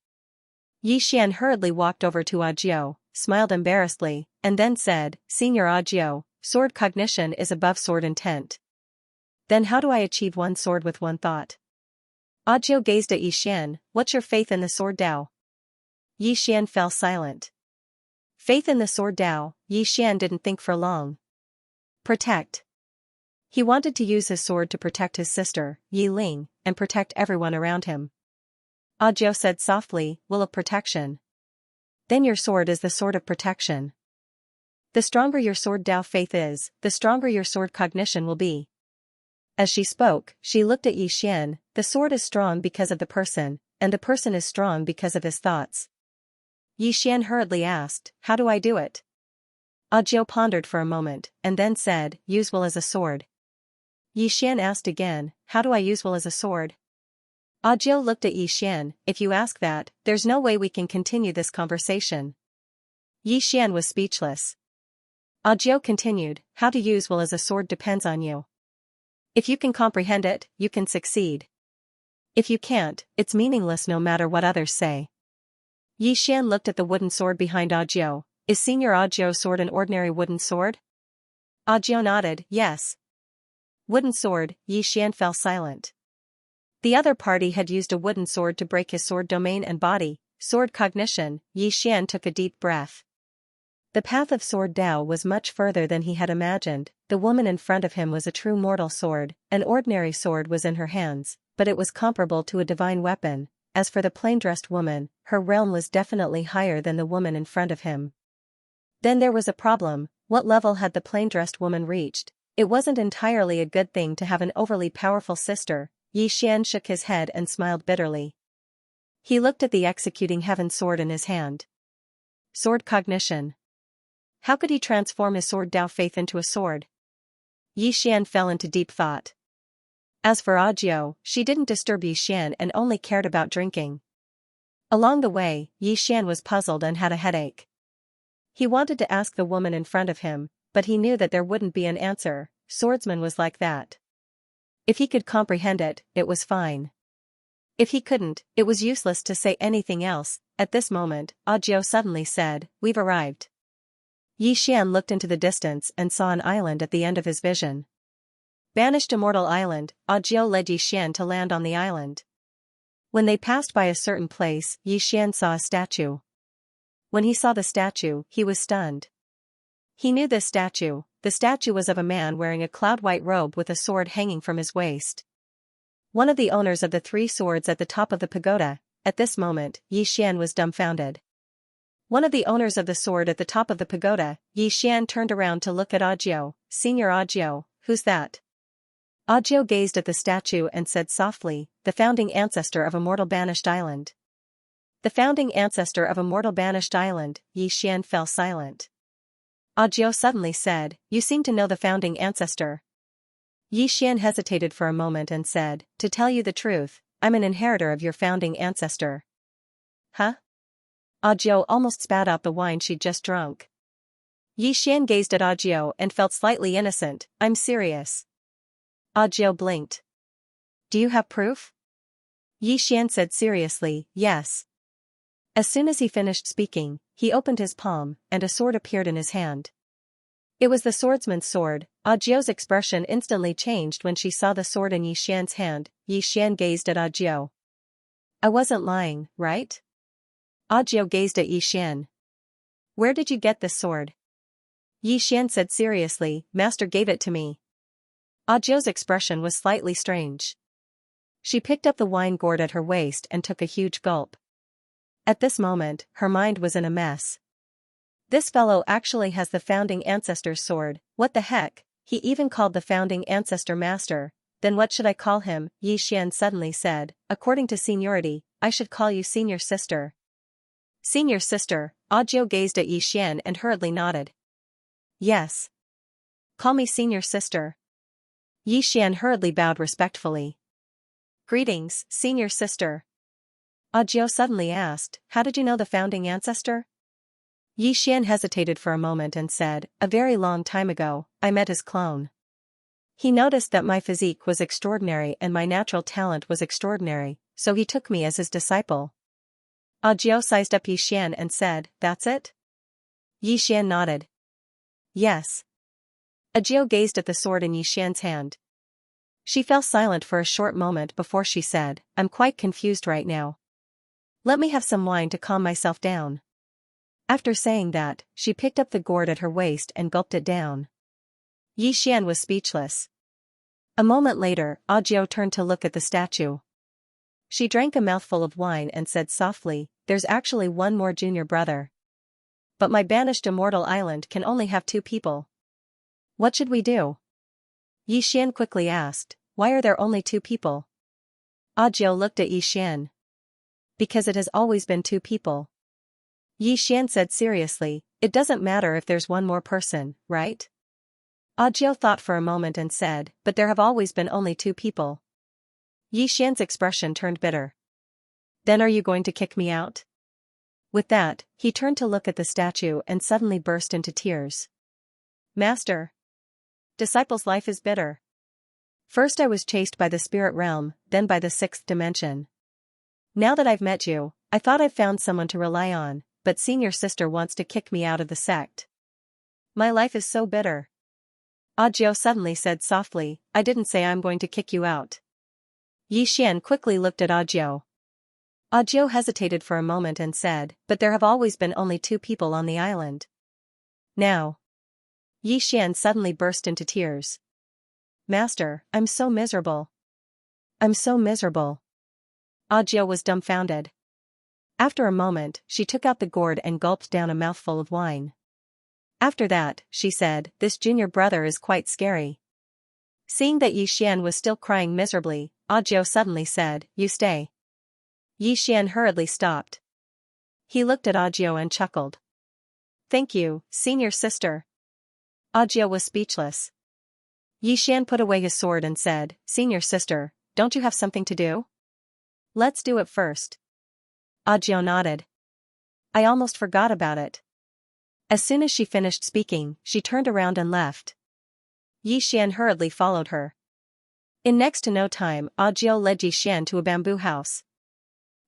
Xian hurriedly walked over to Audiobook, smiled embarrassedly, and then said, "Senior Audiobook, sword cognition is above sword intent. Then how do I achieve one sword with one thought?" Audiobook gazed at Xian. "What's your faith in the sword Tao?" Xian fell silent. Faith in the sword Tao. Xian didn't think for long. Protect. He wanted to use his sword to protect his sister, Yi Ling, and protect everyone around him. Audiobook said softly, "Will of protection. Then your sword is the sword of protection. The stronger your sword Tao faith is, the stronger your sword cognition will be." As she spoke, she looked at Xian. "The sword is strong because of the person, and the person is strong because of his thoughts." Xian hurriedly asked, "How do I do it?" Audiobook pondered for a moment, and then said, "Use will as a sword." Xian asked again, "How do I use will as a sword?" Audiobook looked at Xian. "If you ask that, there's no way we can continue this conversation." Xian was speechless. Audiobook continued, "How to use will as a sword depends on you. If you can comprehend it, you can succeed. If you can't, it's meaningless no matter what others say." Xian looked at the wooden sword behind Audiobook. "Is Senior Audiobook's sword an ordinary wooden sword?" Audiobook nodded, "Yes." Wooden sword. Xian fell silent. The other party had used a wooden sword to break his sword domain and body. Sword cognition. Xian took a deep breath. The path of sword Tao was much further than he had imagined. The woman in front of him was a true mortal sword. An ordinary sword was in her hands, but it was comparable to a divine weapon. As for the plain-dressed woman, her realm was definitely higher than the woman in front of him. Then there was a problem. What level had the plain-dressed woman reached? It wasn't entirely a good thing to have an overly powerful sister. Xian shook his head and smiled bitterly. He looked at the executing heaven sword in his hand. Sword cognition. How could he transform his sword Tao faith into a sword? Xian fell into deep thought. As for Audiobook, she didn't disturb Xian and only cared about drinking. Along the way, Xian was puzzled and had a headache. He wanted to ask the woman in front of him, but he knew that there wouldn't be an answer. Swordsman was like that. If he could comprehend it, it was fine. If he couldn't, it was useless to say anything else. At this moment, Audiobook suddenly said, "We've arrived." Yi Xian looked into the distance and saw an island at the end of his vision. Banished Immortal Island, Audiobook led Yi Xian to land on the island. When they passed by a certain place, Yi Xian saw a statue. When he saw the statue, he was stunned. He knew this statue. The statue was of a man wearing a cloud-white robe with a sword hanging from his waist. One of the owners of the 3 swords at the top of the pagoda. At this moment, Yi Xian was dumbfounded. One of the owners of the sword at the top of the pagoda. Yi Xian turned around to look at Audiobook. Senior Audiobook, who's that? Audiobook gazed at the statue and said softly, the founding ancestor of Immortal Banished Island. The founding ancestor of Immortal Banished Island. Yi Xian fell silent. Audiobook suddenly said, you seem to know the founding ancestor. Yi Xian hesitated for a moment and said, to tell you the truth, I'm an inheritor of your founding ancestor. Huh? Audiobook almost spat out the wine she'd just drunk. Yi Xian gazed at Audiobook and felt slightly innocent. I'm serious. Audiobook blinked. Do you have proof? Yi Xian said seriously, yes. As soon as he finished speaking, he opened his palm, and a sword appeared in his hand. It was the swordsman's sword. Audiobook's expression instantly changed when she saw the sword in Yi Xian's hand. Yi Xian gazed at Audiobook. I wasn't lying, right? Audiobook gazed at Yi Xian. Where did you get this sword? Yi Xian said seriously, Master gave it to me. Audiobook's expression was slightly strange. She picked up the wine gourd at her waist and took a huge gulp. At this moment, her mind was in a mess. This fellow actually has the founding ancestor's sword. What the heck? He even called the founding ancestor master. Then what should I call him? Yi Xian suddenly said, according to seniority, I should call you senior sister. Senior sister. Audiobook gazed at Yi Xian and hurriedly nodded. Yes. Call me senior sister. Yi Xian hurriedly bowed respectfully. Greetings, senior sister. Audiobook suddenly asked, how did you know the founding ancestor? Yi Xian hesitated for a moment and said, a very long time ago, I met his clone. He noticed that my physique was extraordinary and my natural talent was extraordinary, so he took me as his disciple. Audiobook sized up Yi Xian and said, that's it? Yi Xian nodded. Yes. Audiobook gazed at the sword in Yi Xian's hand. She fell silent for a short moment before she said, I'm quite confused right now. Let me have some wine to calm myself down. After saying that, she picked up the gourd at her waist and gulped it down. Yi Xian was speechless. A moment later, Audiobook turned to look at the statue. She drank a mouthful of wine and said softly, there's actually one more junior brother. But my banished Immortal Island can only have 2 people. What should we do? Yi Xian quickly asked, why are there only 2 people? Audiobook looked at Yi Xian. Because it has always been 2 people. Yi Xian said seriously, it doesn't matter if there's one more person, right? Audiobook thought for a moment and said, but there have always been only 2 people. Yi Xian's expression turned bitter. Then are you going to kick me out? With that, he turned to look at the statue and suddenly burst into tears. Master. Disciple's life is bitter. First I was chased by the spirit realm, then by the 6th dimension. Now that I've met you, I thought I've found someone to rely on, but senior sister wants to kick me out of the sect. My life is so bitter. Audiobook suddenly said softly, I didn't say I'm going to kick you out. Yi Xian quickly looked at Audiobook. Audiobook hesitated for a moment and said, but there have always been only 2 people on the island. Now. Yi Xian suddenly burst into tears. Master, I'm so miserable. I'm so miserable. Audiobook was dumbfounded. After a moment, she took out the gourd and gulped down a mouthful of wine. After that, she said, this junior brother is quite scary. Seeing that Yi Xian was still crying miserably, Audiobook suddenly said, you stay. Yi Xian hurriedly stopped. He looked at Audiobook and chuckled. Thank you, senior sister. Audiobook was speechless. Yi Xian put away his sword and said, senior sister, don't you have something to do? Let's do it first. Audiobook nodded. I almost forgot about it. As soon as she finished speaking, she turned around and left. Yi Xian hurriedly followed her. In next to no time, Audiobook led Yi Xian to a bamboo house.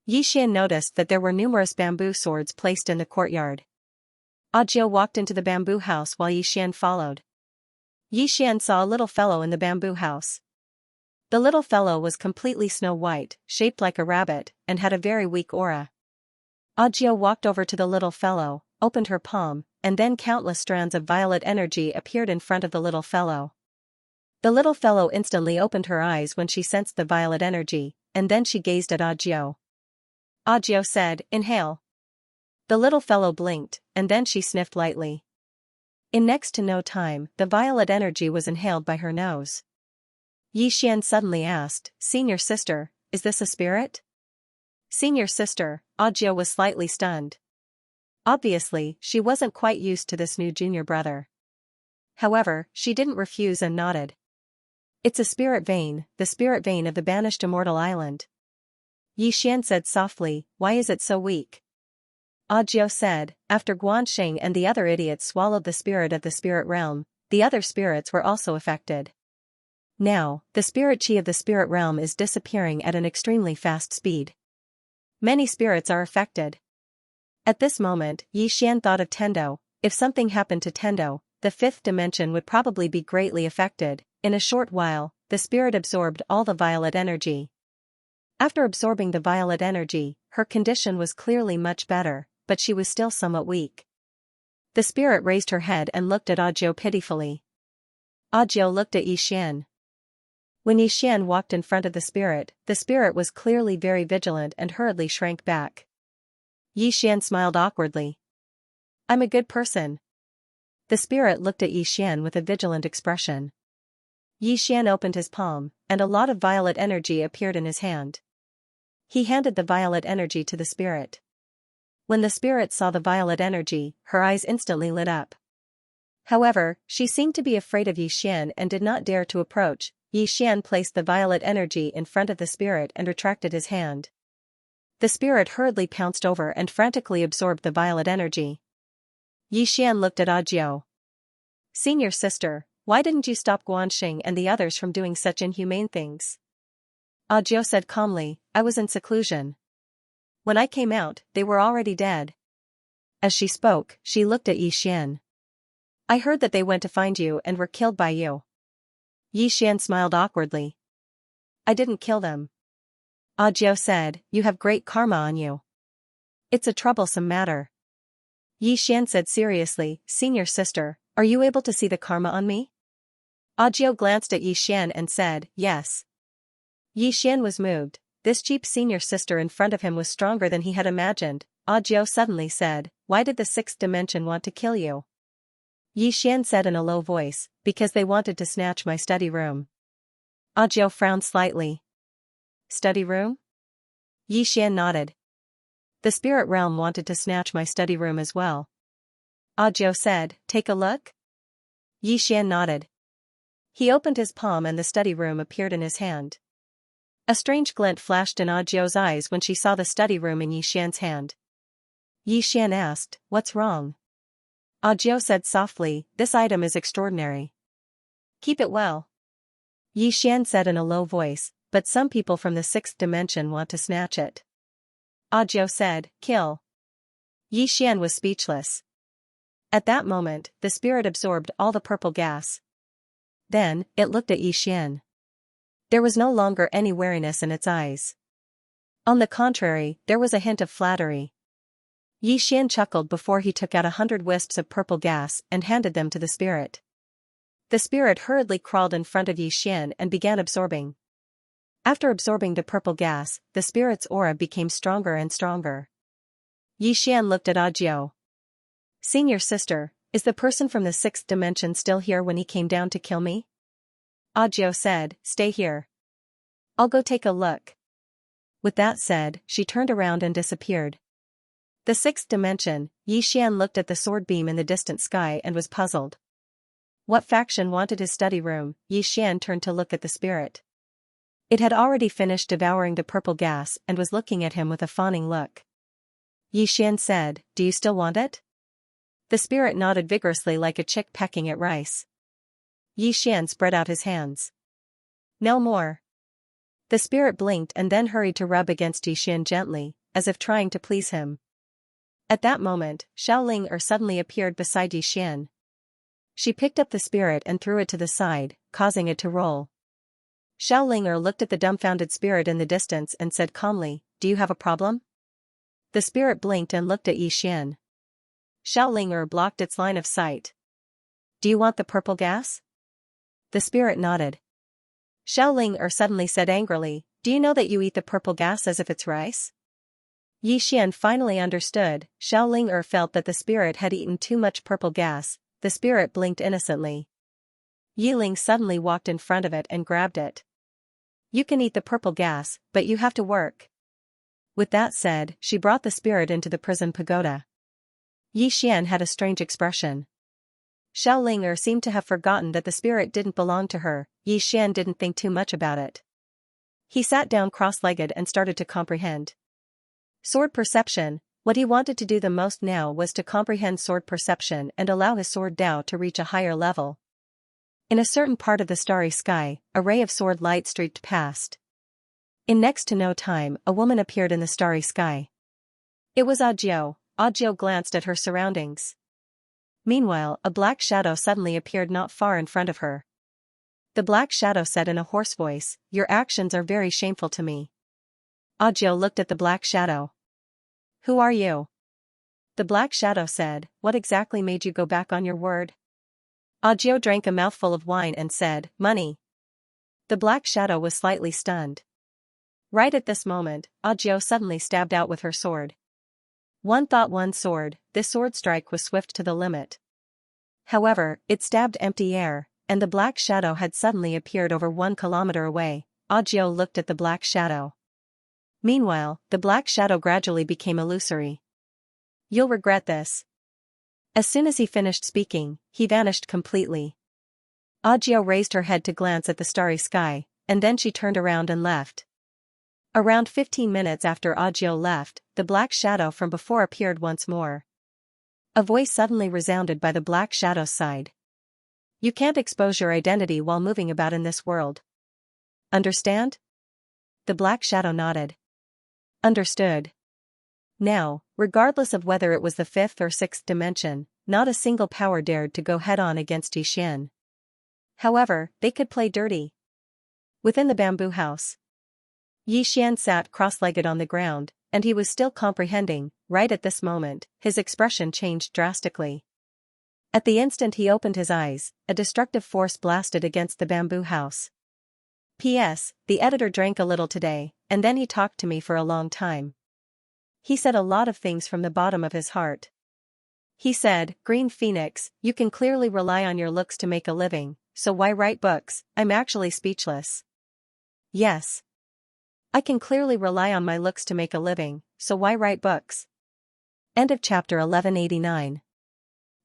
Yi Xian noticed that there were numerous bamboo swords placed in the courtyard. Audiobook walked into the bamboo house while Yixian followed. Yixian saw a little fellow in the bamboo house. The little fellow was completely snow white, shaped like a rabbit, and had a very weak aura. Audiobook walked over to the little fellow, opened her palm, and then countless strands of violet energy appeared in front of the little fellow. The little fellow instantly opened her eyes when she sensed the violet energy, and then she gazed at Audiobook. Audiobook said, "Inhale." The little fellow blinked, and then she sniffed lightly. In next to no time, the violet energy was inhaled by her nose. Yixian suddenly asked, "Senior sister, is this a spirit?" Senior sister, Audiobook was slightly stunned. Obviously, she wasn't quite used to this new junior brother. However, she didn't refuse and nodded. "It's a spirit vein, the spirit vein of the banished immortal island." Yixian said softly, "Why is it so weak?" Audiobook said, "After Guanxing and the other idiots swallowed the spirit of the spirit realm, the other spirits were also affected. Now, the spirit chi of the spirit realm is disappearing at an extremely fast speed. Many spirits are affected." At this moment, Yixian thought of Tendo. If something happened to Tendo, the fifth dimension would probably be greatly affected. In a short while, the spirit absorbed all the violet energy. After absorbing the violet energy, her condition was clearly much better, but she was still somewhat weak. The spirit raised her head and looked at Audiobook pitifully. Audiobook looked at Yixian. When Yixian walked in front of the spirit was clearly very vigilant and hurriedly shrank back. Yixian smiled awkwardly. "I'm a good person." The spirit looked at Yixian with a vigilant expression. Yixian opened his palm, and a lot of violet energy appeared in his hand. He handed the violet energy to the spirit. When the spirit saw the violet energy, her eyes instantly lit up. However, she seemed to be afraid of Yixian and did not dare to approach. Yixian placed the violet energy in front of the spirit and retracted his hand. The spirit hurriedly pounced over and frantically absorbed the violet energy. Yixian looked at Audiobook. "Senior sister, why didn't you stop Guanxing and the others from doing such inhumane things?" Audiobook said calmly, "I was in seclusion. When I came out, they were already dead." As she spoke, she looked at Yixian. "I heard that they went to find you and were killed by you." Yixian smiled awkwardly. "I didn't kill them." Audiobook said, "You have great karma on you. It's a troublesome matter." Yixian said seriously, "Senior sister, are you able to see the karma on me?" Audiobook glanced at Yixian and said, "Yes." Yixian was moved. This cheap senior sister in front of him was stronger than he had imagined. Audiobook suddenly said, "Why did the sixth dimension want to kill you?" Yixian said in a low voice, "Because they wanted to snatch my study room." Audiobook frowned slightly. "Study room?" Yixian nodded. "The spirit realm wanted to snatch my study room as well." Audiobook said, "Take a look?" Yixian nodded. He opened his palm and the study room appeared in his hand. A strange glint flashed in Audiobook's eyes when she saw the study room in Yixian's hand. Yixian asked, "What's wrong?" Audiobook said softly, "This item is extraordinary. Keep it well." Yixian said in a low voice, "But some people from the sixth dimension want to snatch it." Audiobook said, "Kill." Yixian was speechless. At that moment, the spirit absorbed all the purple gas. Then, it looked at Yixian. There was no longer any wariness in its eyes. On the contrary, there was a hint of flattery. Yixian chuckled before he took out 100 wisps of purple gas and handed them to the spirit. The spirit hurriedly crawled in front of Yixian and began absorbing. After absorbing the purple gas, the spirit's aura became stronger and stronger. Yixian looked at Audiobook. "Senior sister, is the person from the sixth dimension still here when he came down to kill me?" Audiobook said, "Stay here. I'll go take a look." With that said, she turned around and disappeared. The sixth dimension, Yixian looked at the sword beam in the distant sky and was puzzled. What faction wanted his study room? Yixian turned to look at the spirit. It had already finished devouring the purple gas and was looking at him with a fawning look. Yixian said, "Do you still want it?" The spirit nodded vigorously like a chick pecking at rice. Yixian spread out his hands. "No more." The spirit blinked and then hurried to rub against Yixian gently, as if trying to please him. At that moment, Xiaoling suddenly appeared beside Yixian. She picked up the spirit and threw it to the side, causing it to roll. Xiaoling looked at the dumbfounded spirit in the distance and said calmly, "Do you have a problem?" The spirit blinked and looked at Yixian. Xiaoling blocked its line of sight. "Do you want the purple gas?" The spirit nodded. Xiaoling suddenly said angrily, "Do you know that you eat the purple gas as if it's rice?" Yixian finally understood. Xiaoling felt that the spirit had eaten too much purple gas. The spirit blinked innocently. Yiling suddenly walked in front of it and grabbed it. "You can eat the purple gas, but you have to work." With that said, she brought the spirit into the prison pagoda. Yixian had a strange expression. Xiaoling seemed to have forgotten that the spirit didn't belong to her. Yixian didn't think too much about it. He sat down cross-legged and started to comprehend. Sword perception. What he wanted to do the most now was to comprehend sword perception and allow his sword Dao to reach a higher level. In a certain part of the starry sky, a ray of sword light streaked past. In next to no time, a woman appeared in the starry sky. It was Audiobook. Audiobook glanced at her surroundings. Meanwhile, a black shadow suddenly appeared not far in front of her. The black shadow said in a hoarse voice, "Your actions are very shameful to me." Audiobook looked at the black shadow. "Who are you?" The black shadow said, "What exactly made you go back on your word?" Audiobook drank a mouthful of wine and said, "Money." The black shadow was slightly stunned. Right at this moment, Audiobook suddenly stabbed out with her sword. One thought, one sword. This sword strike was swift to the limit. However, it stabbed empty air, and the black shadow had suddenly appeared over 1 kilometer away. Audiobook looked at the black shadow. Meanwhile, the black shadow gradually became illusory. "You'll regret this." As soon as he finished speaking, he vanished completely. Audiobook raised her head to glance at the starry sky, and then she turned around and left. Around 15 minutes after Audiobook left, the black shadow from before appeared once more. A voice suddenly resounded by the black shadow's side. "You can't expose your identity while moving about in this world. Understand?" The black shadow nodded. "Understood." Now, regardless of whether it was the 5th or 6th dimension, not a single power dared to go head-on against Yixian. However, they could play dirty. Within the bamboo house, Yixian sat cross-legged on the ground, and he was still comprehending. Right at this moment, his expression changed drastically. At the instant he opened his eyes, a destructive force blasted against the bamboo house. P.S. The editor drank a little today, and then he talked to me for a long time. He said a lot of things from the bottom of his heart. He said, "Green Phoenix, you can clearly rely on your looks to make a living, so why write books?" I'm actually speechless. Yes. I can clearly rely on my looks to make a living, so why write books? End of chapter 1189.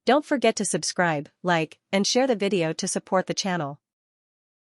Don't forget to subscribe, like, and share the video to support the channel.